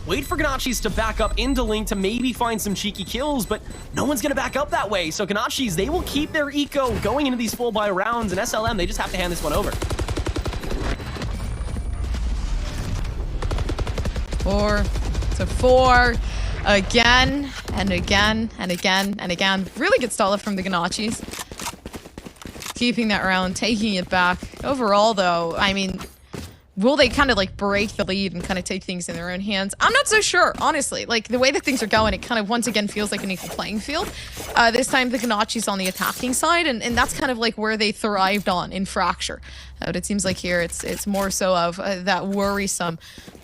wait for Ganaccis to back up into Link to maybe find some cheeky kills, but no one's going to back up that way. So Ganaccis, they will keep their eco going into these full buy rounds, and SLM, they just have to hand this one over. 4 again and again and again and again. Really good stall from the Ganaccis. Keeping that round, taking it back. Overall, though, I mean, will they kind of like break the lead and kind of take things in their own hands? I'm not so sure, honestly. Like, the way that things are going, it kind of once again feels like an equal playing field. This time, the Ganaccis on the attacking side, and that's kind of like where they thrived on in Fracture. But it seems like here it's more so of that worrisome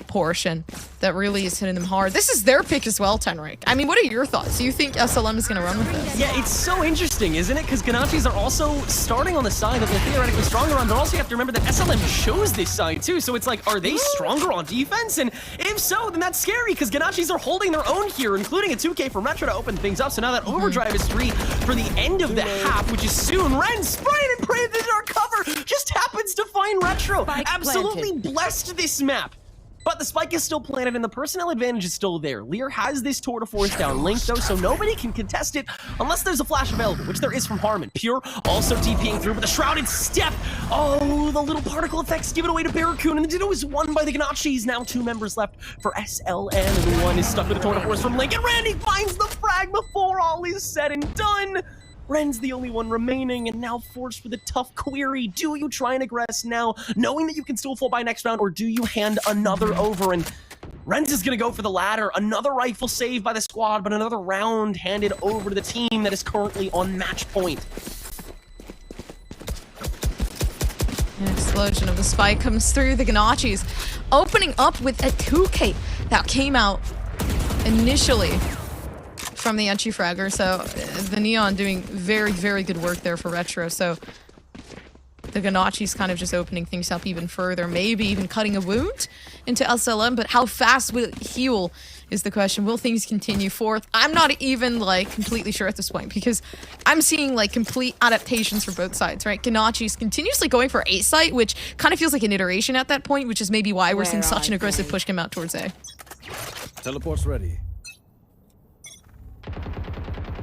portion that really is hitting them hard. This is their pick as well, Tenrik. I mean, what are your thoughts? Do you think SLM is going to run with this? Yeah, it's so interesting, isn't it? Because Ganaccis are also starting on the side that they're theoretically stronger on, but also you have to remember that SLM chose this side too, so it's like, are they stronger on defense? And if so, then that's scary, because Ganaccis are holding their own here, including a 2K from Retro to open things up, so now that overdrive is free for the end of the half, which is soon. Ren spraying and praying that our cover just happens to find Retro. Absolutely blessed this map. But the spike is still planted, and the personnel advantage is still there. Lear has this tour de force down Link, though, so nobody can contest it unless there's a flash available, which there is from Harmon. Pure also TPing through with a shrouded step. Oh, the little particle effects give it away to Bearcoon, and the Ditto is won by the Ganaccis. Now 2 members left for SLM, and one is stuck with a tour de force from Link, and Randy finds the frag before all is said and done. Ren's the only one remaining, and now forced with a tough query. Do you try and aggress now, knowing that you can still fall by next round, or do you hand another over? And Renz is going to go for the latter. Another rifle save by the squad, but another round handed over to the team that is currently on match point. An explosion of the spike comes through the Ganaccis, opening up with a 2K that came out initially from the entry fragger, so the Neon doing very, very good work there for Retro, so the Ganaccis kind of just opening things up even further, maybe even cutting a wound into SLM, but how fast will it heal is the question. Will things continue forth? I'm not even, like, completely sure at this point, because I'm seeing, like, complete adaptations for both sides, right? Ganaccis continuously going for A site, which kind of feels like an iteration at that point, which is maybe why we're seeing such an aggressive push come out towards A. Teleport's ready.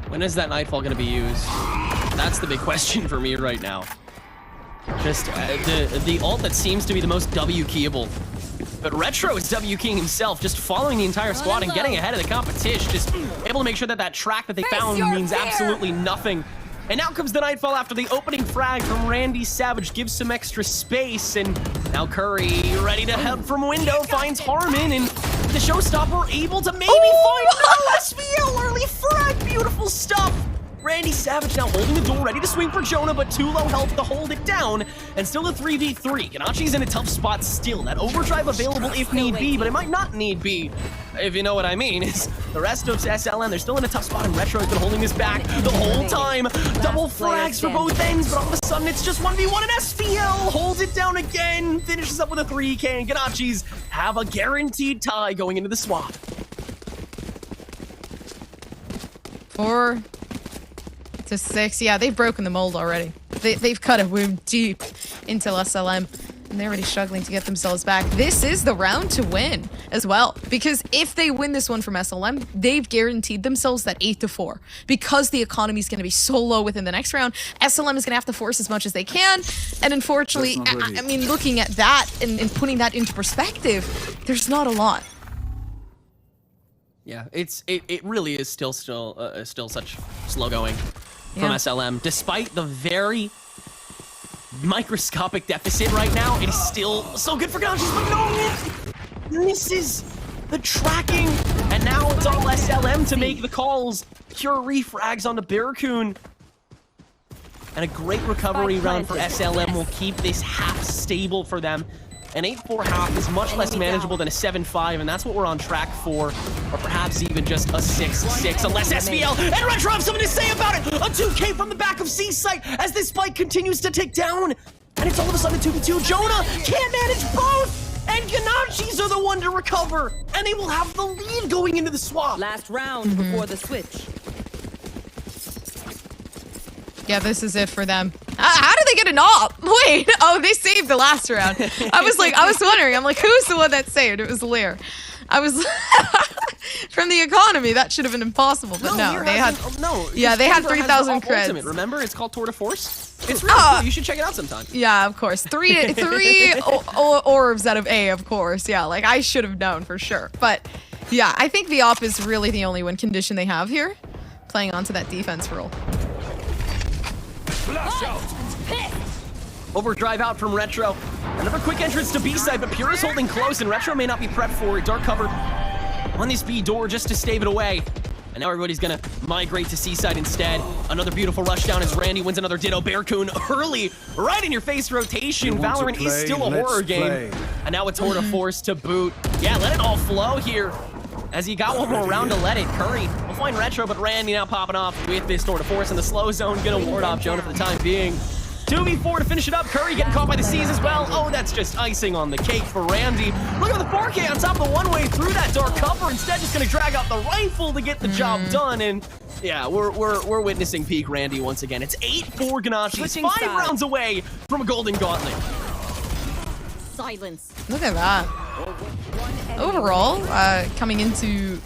When is that Nightfall going to be used? That's the big question for me right now. Just the ult that seems to be the most W keyable. But Retro is W keying himself, just following the entire squad and getting ahead of the competition. Just able to make sure that that track that they found means absolutely nothing. And now comes the Nightfall after the opening frag from Randy Savage. Gives some extra space, and now Curry ready to head from window, finds Harmon, and the showstopper able to maybe find no SVL early frag. Beautiful stuff. Randy Savage now holding the door, ready to swing for Jonah, but too low health to hold it down. And still a 3v3. Ganacci's in a tough spot still. That overdrive available if need be, but it might not need be, if you know what I mean. It's the rest of SLM, they're still in a tough spot, and Retro's been holding this back the whole time. Double frags for both ends, but all of a sudden it's just 1v1, and SVL holds it down again, finishes up with a 3K, and Ganacci's have a guaranteed tie going into the swap. 4 to 6. Yeah, they've broken the mold already. They've cut a wound deep into SLM, and they're already struggling to get themselves back. This is the round to win as well, because if they win this one from SLM, they've guaranteed themselves that 8 to 4. Because the economy is going to be so low within the next round, SLM is going to have to force as much as they can. And unfortunately, I mean, looking at that and putting that into perspective, there's not a lot. Yeah, it really is still such slow going from SLM, despite the very microscopic deficit right now. It is still so good for Ganaccis, but no, it misses the tracking, and now it's all SLM to make the calls. Pure refrags on the Barracoon, and a great recovery round for SLM will keep this half stable for them. An 8-4 half is much less manageable than a 7-5, and that's what we're on track for. Or perhaps even just a 6-6, unless SVL and Retro have something to say about it! A 2K from the back of Seaside as this spike continues to tick down. And it's all of a sudden a 2v2. Jonah can't manage both! And Ganaccis are the one to recover! And they will have the lead going into the swap. Last round before the switch. Yeah, this is it for them. How did they get a knob? Wait, oh, they saved the last round. I was wondering, I'm like, who's the one that saved? It was Lear. I was from the economy. That should have been impossible, but no, they had. Yeah, they had 3,000 creds. Remember, it's called Tour de Force. It's really cool. You should check it out sometime. Yeah, of course. Three orbs out of A, of course. Yeah, like I should have known for sure. But yeah, I think the op is really the only win condition they have here, playing onto that defense role. Overdrive out from Retro. Another quick entrance to B-side, but Pure is holding close, and Retro may not be prepped for it. Dark cover on this B door just to stave it away. And now everybody's gonna migrate to C-side instead. Another beautiful rush down as Randy wins another Ditto. Barracoon early, right in your face rotation. Valorant is still a horror game. And now it's Tour de Force to boot. Yeah, let it all flow here. As he got one more round to let it. Curry will find Retro, but Randy now popping off with this Tour de Force in the slow zone. Gonna ward off Jonah for the time being. 2v4 to finish it up. Curry getting caught by the C's as well. Oh, that's just icing on the cake for Randy. Look at the 4K on top of the one-way through that dark cover. Instead, just gonna drag out the rifle to get the job done. And yeah, we're witnessing peak Randy once again. It's 8-4 Ganaccis, 5 rounds away from a golden gauntlet. Silence. Look at that. Overall, coming into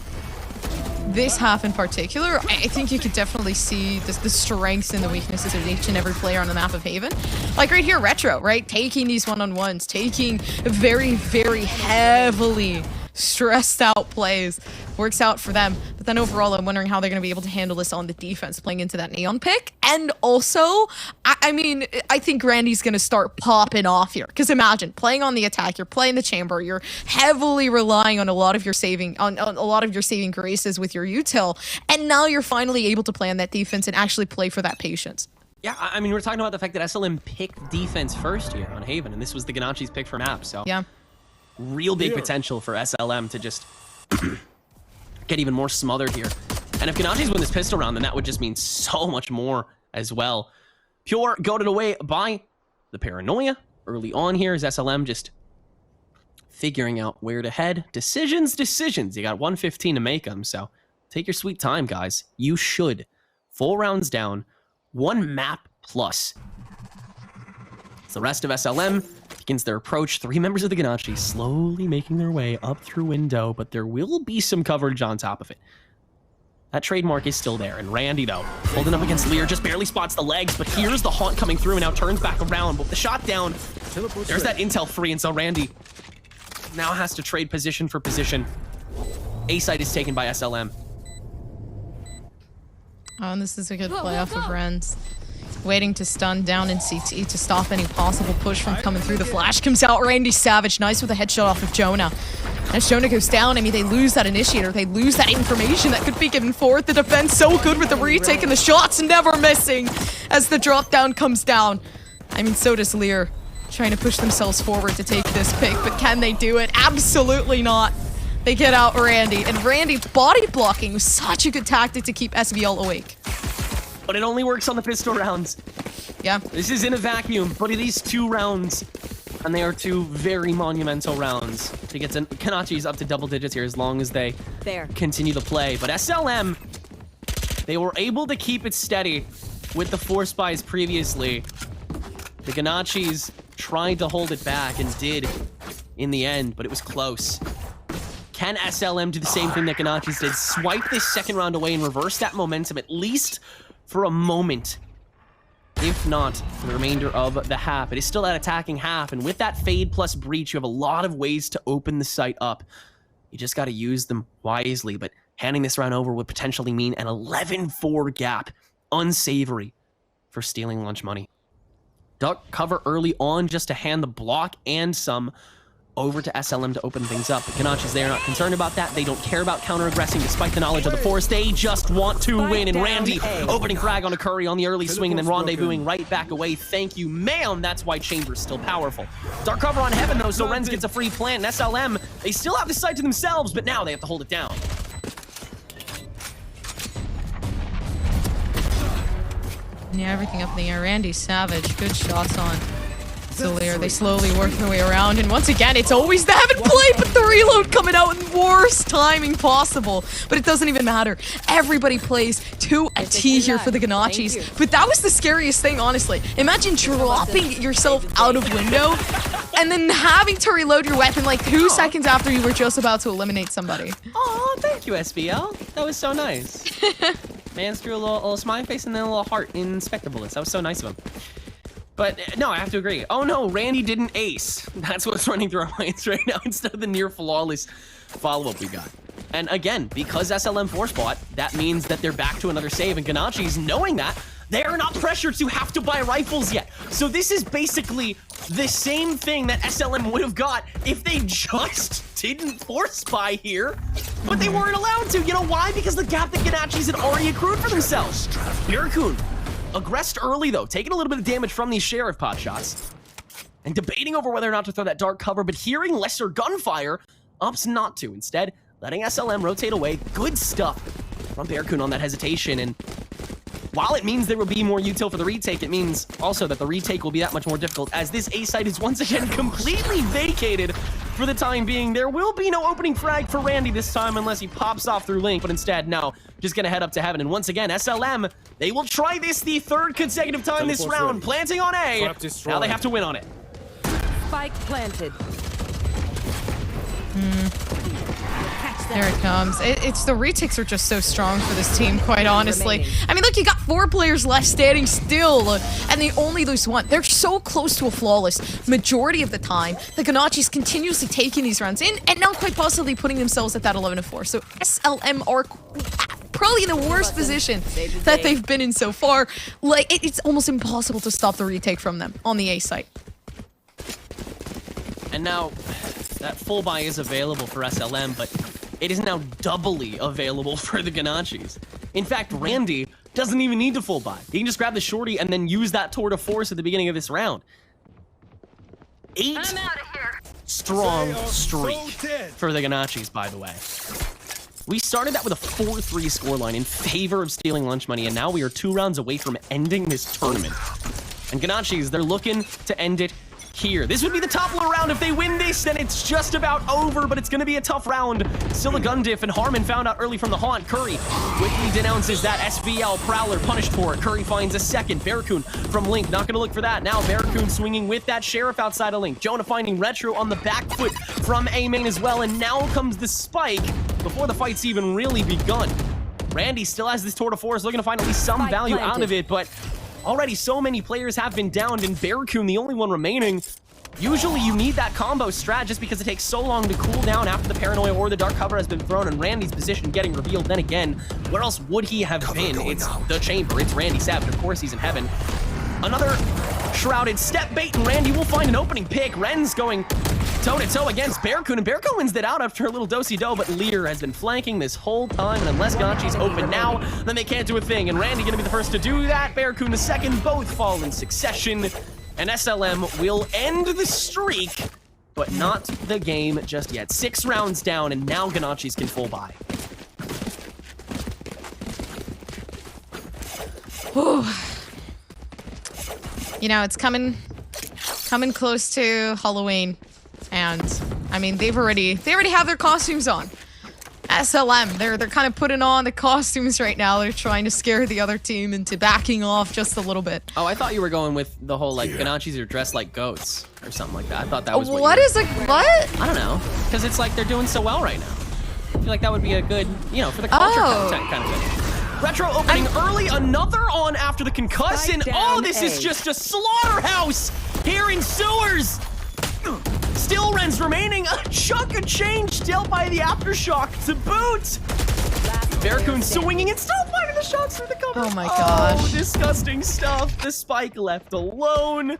this half in particular, I think you could definitely see the strengths and the weaknesses of each and every player on the map of Haven. Like right here, Retro, right? Taking these one-on-ones, taking very, very heavily stressed out plays. Works out for them. But then overall, I'm wondering how they're going to be able to handle this on the defense, playing into that Neon pick. And also, I mean, I think Randy's going to start popping off here. Because imagine, playing on the attack, you're playing the chamber, you're heavily relying on a lot of your saving, on a lot of your saving graces with your util. And now you're finally able to play on that defense and actually play for that patience. Yeah, I mean, we're talking about the fact that SLM picked defense first here on Haven, and this was the Ganaccis pick for map, so yeah, real big potential for SLM to just get even more smothered here. And if Ganaccis win this pistol round, then that would just mean so much more as well. Pure goaded away by the paranoia early on here as SLM just figuring out where to head. Decisions. You got 115 to make them, so take your sweet time, guys. You should. 4 rounds down, 1 map plus. It's the rest of SLM. begins their approach. 3 members of the Ganaccis slowly making their way up through window, but there will be some coverage on top of it. That trademark is still there, and Randy, though, holding up against Lear, just barely spots the legs, but here's the haunt coming through and now turns back around. But with the shot down, there's that intel free, and so Randy now has to trade position for position. A site is taken by SLM. Oh, and this is a good play off of Renz. Waiting to stun down in CT to stop any possible push from coming through. The flash comes out. Randy Savage, nice with a headshot off of Jonah. As Jonah goes down, I mean, they lose that initiator. They lose that information that could be given forth. The defense so good with the retake and the shots never missing as the drop down comes down. I mean, so does Lear, trying to push themselves forward to take this pick, but can they do it? Absolutely not. They get out Randy, and Randy's body blocking was such a good tactic to keep SVL awake. But it only works on the pistol rounds. Yeah. This is in a vacuum, but it is 2 rounds. And they are 2 very monumental rounds to get Ganaccis up to double digits here as long as they continue to play. But SLM, they were able to keep it steady with the 4 spies previously. The Ganaccis tried to hold it back and did in the end, but it was close. Can SLM do the same thing that Ganaccis did? Swipe this second round away and reverse that momentum, at least for a moment. If not, for the remainder of the half. It is still that attacking half, and with that fade plus breach, you have a lot of ways to open the site up. You just got to use them wisely, but handing this round over would potentially mean an 11-4 gap. Unsavory for stealing lunch money. Duck cover early on just to hand the block and some over to SLM to open things up. But Ganaccis, they are not concerned about that. They don't care about counter-aggressing despite the knowledge of the force. They just want to win. And Randy opening frag on a Curry on the early swing and then rendezvousing right back away. Thank you, ma'am. That's why Chamber's still powerful. Dark cover on Heaven, though, so Renz gets a free plant. And SLM, they still have the site to themselves, but now they have to hold it down. Yeah, everything up in the air. Randy Savage, good shots on Lear. They slowly work their way around, and once again, it's always the Heaven play, but the reload coming out in worst timing possible. But it doesn't even matter. Everybody plays to a T here for the Ganaccis. But that was the scariest thing, honestly. Imagine dropping yourself out of window and then having to reload your weapon like 2 seconds after you were just about to eliminate somebody. Oh, thank you, SBL. That was so nice. Man threw a little smiley face and then a little heart in Spectre bullets. That was so nice of him. But no, I have to agree. Oh no, Randy didn't ace. That's what's running through our minds right now instead of the near flawless follow-up we got. And again, because SLM force bought, that means that they're back to another save. And Ganaccis, knowing that, they are not pressured to have to buy rifles yet. So this is basically the same thing that SLM would have got if they just didn't force buy here, but they weren't allowed to. You know why? Because the gap that Ganaccis had already accrued for themselves. Miracun aggressed early, though, taking a little bit of damage from these sheriff pot shots and debating over whether or not to throw that dark cover, but hearing lesser gunfire, opts not to. Instead, letting SLM rotate away. Good stuff from Bearcoon on that hesitation. And while it means there will be more util for the retake, it means also that the retake will be that much more difficult as this A site is once again completely vacated for the time being. There will be no opening frag for Randy this time unless he pops off through Link, but instead, no, just gonna head up to Heaven. And once again, SLM, they will try this the 3rd consecutive time this round, planting on A. Now they have to win on it. Spike planted. There it comes. It's the retakes are just so strong for this team, quite honestly. I mean, look, you got 4 players left standing still, and they only lose 1. They're so close to a flawless majority of the time. The Ganaccis continuously taking these rounds in, and now quite possibly putting themselves at that 11-4. So SLM are probably in the worst position that they've been in so far. Like, it's almost impossible to stop the retake from them on the A site. And now, that full buy is available for SLM, but it is now doubly available for the Ganaccis. In fact, Randy doesn't even need to full buy. He can just grab the shorty and then use that tour de force at the beginning of this round. 8 strong streak for the Ganaccis, by the way. We started that with a 4-3 scoreline in favor of stealing lunch money, and now we are 2 rounds away from ending this tournament. And Ganaccis, they're looking to end it here. This would be the toppler round. If they win this, then it's just about over, but it's going to be a tough round. Still a gun diff, and Harmon found out early from the haunt. Curry quickly denounces that SVL Prowler, punished for it. Curry finds a second. Barracoon from Link, not going to look for that. Now Barracoon swinging with that Sheriff outside of Link. Jonah finding Retro on the back foot from A-Main as well, and now comes the spike before the fight's even really begun. Randy still has this tour de force, looking to find at least some value out of it, but already so many players have been downed, and Barracoon the only one remaining. Usually you need that combo strat just because it takes so long to cool down after the paranoia or the dark cover has been thrown and Randy's position getting revealed. Then again, where else would he have been? It's the chamber, it's Randy Savage, of course he's in heaven. Another shrouded step bait, and Randy will find an opening pick. Ren's going toe-to-toe against Barracoon, and Barracoon wins it out after a little do-si-do, but Lear has been flanking this whole time, and unless Ganacci's open now, then they can't do a thing, and Randy gonna be the first to do that. Barracoon the second, both fall in succession, and SLM will end the streak, but not the game just yet. 6 rounds down, and now Ganaccis can full buy. You know, it's coming close to Halloween, and I mean they already have their costumes on. SLM, they're kind of putting on the costumes right now. They're trying to scare the other team into backing off just a little bit. Oh, I thought you were going with the whole like Ganaccis are dressed like goats or something like that. I thought that was what is like what? I don't know, because it's like they're doing so well right now. I feel like that would be a good, you know, for the culture kind of thing. Retro opening early, another on after the concuss, and oh, this is just a slaughterhouse here in sewers. Still Ren's remaining, a chunk of change dealt by the aftershock to boot. Barracoon swinging and still finding the shots through the cover. Oh my gosh. Oh, disgusting stuff. The spike left alone.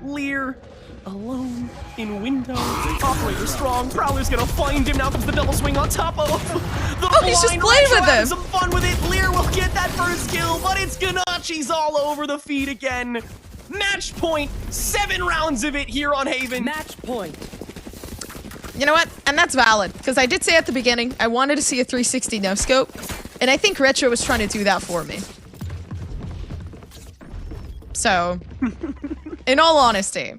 Lear alone in window. Operator strong. Prowler's gonna find him. Now comes the double swing on top of the blind. He's just playing with him. Some fun with it. Lear will get that first kill, but it's Ganacci's all over the feed again. Match point. 7 rounds of it here on Haven. Match point. You know what? And that's valid, because I did say at the beginning I wanted to see a 360 no scope, and I think Retro was trying to do that for me. So, in all honesty,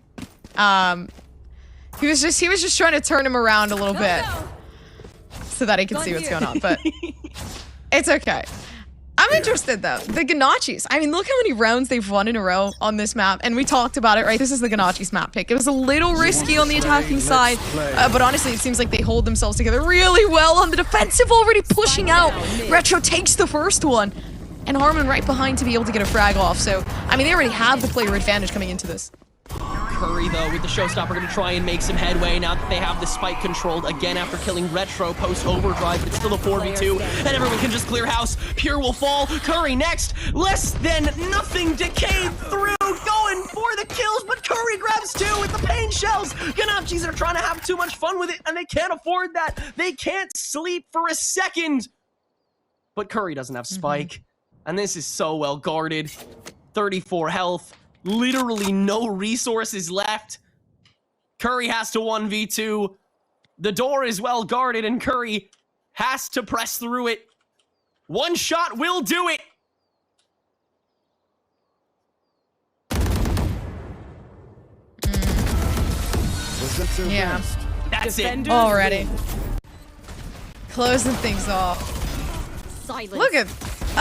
he was just trying to turn him around a little bit so that he could see what's going on, but it's okay. I'm interested though. The Ganaccis. I mean, look how many rounds they've won in a row on this map, and we talked about it, right? This is the Ganaccis map pick. It was a little risky on the attacking side, but honestly, it seems like they hold themselves together really well on the defensive, already pushing out. Retro takes the first one, and Harmon right behind to be able to get a frag off. So, I mean, they already have the player advantage coming into this. Curry, though, with the showstopper, going to try and make some headway now that they have the spike controlled again after killing Retro post-overdrive, but it's still a 4v2, and everyone can just clear house. Pure will fall. Curry next. Less than nothing. Decayed through, going for the kills, but Curry grabs 2 with the pain shells. Ganaccis are trying to have too much fun with it, and they can't afford that. They can't sleep for a second. But Curry doesn't have spike, and this is so well guarded. 34 health. Literally no resources left. Curry has to 1v2. The door is well guarded, and Curry has to press through it. One shot will do it. Yeah. That's it. Already. Closing things off. Silence. Look at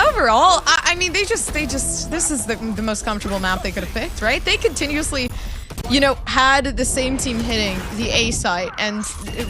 overall, I mean, they just this is the most comfortable map they could have picked, right? They continuously, you know, had the same team hitting the A site, and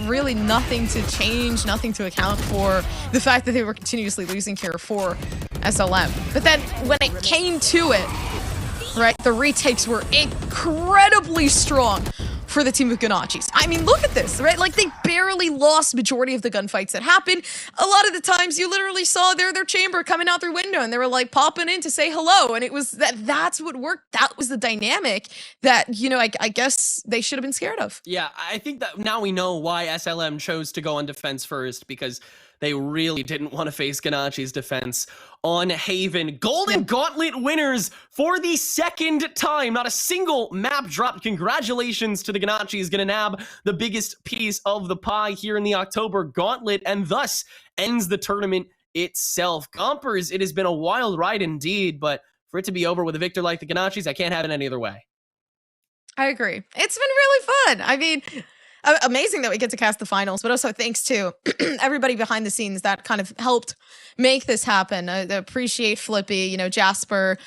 really nothing to change, nothing to account for the fact that they were continuously losing here for SLM. But then when it came to it, right, the retakes were incredibly strong for the team of Ganaccis. I mean, look at this, right? Like, they barely lost majority of the gunfights that happened. A lot of the times you literally saw their chamber coming out their window, and they were like popping in to say hello, and it was that's what worked. That was the dynamic that, you know, I guess they should have been scared of. Yeah, I think that now we know why SLM chose to go on defense first, because they really didn't want to face Ganacci's defense on Haven. Golden Gauntlet winners for the second time. Not a single map dropped. Congratulations to the Ganaccis. Gonna nab the biggest piece of the pie here in the October Gauntlet, and thus ends the tournament itself. Gompers, it has been a wild ride indeed, but for it to be over with a victor like the Ganaccis, I can't have it any other way. I agree. It's been really fun. I mean, amazing that we get to cast the finals, but also thanks to everybody behind the scenes that kind of helped make this happen. I appreciate Flippy, you know, Jasper,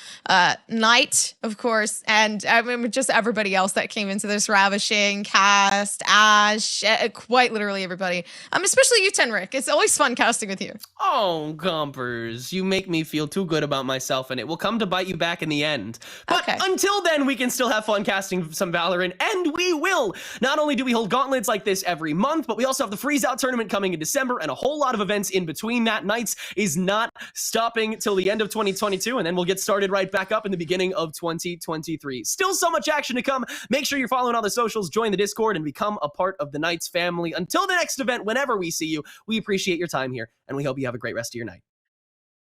Knight, of course, and I mean, just everybody else that came into this. Ravishing, Cast, Ash, quite literally everybody. Especially you, Tenric. It's always fun casting with you. Oh, Gompers, you make me feel too good about myself, and it will come to bite you back in the end. But Okay. until then, we can still have fun casting some Valorant, and we will. Not only do we hold gauntlets like this every month, but we also have the Freeze Out tournament coming in December, and a whole lot of events in between that. Knights is not stopping till the end of 2022, and then we'll get started right back up in the beginning of 2023. Still so much action to come. Make sure you're following all the socials, join the Discord, and become a part of the Knights family. Until the next event, whenever we see you, we appreciate your time here, and we hope you have a great rest of your night.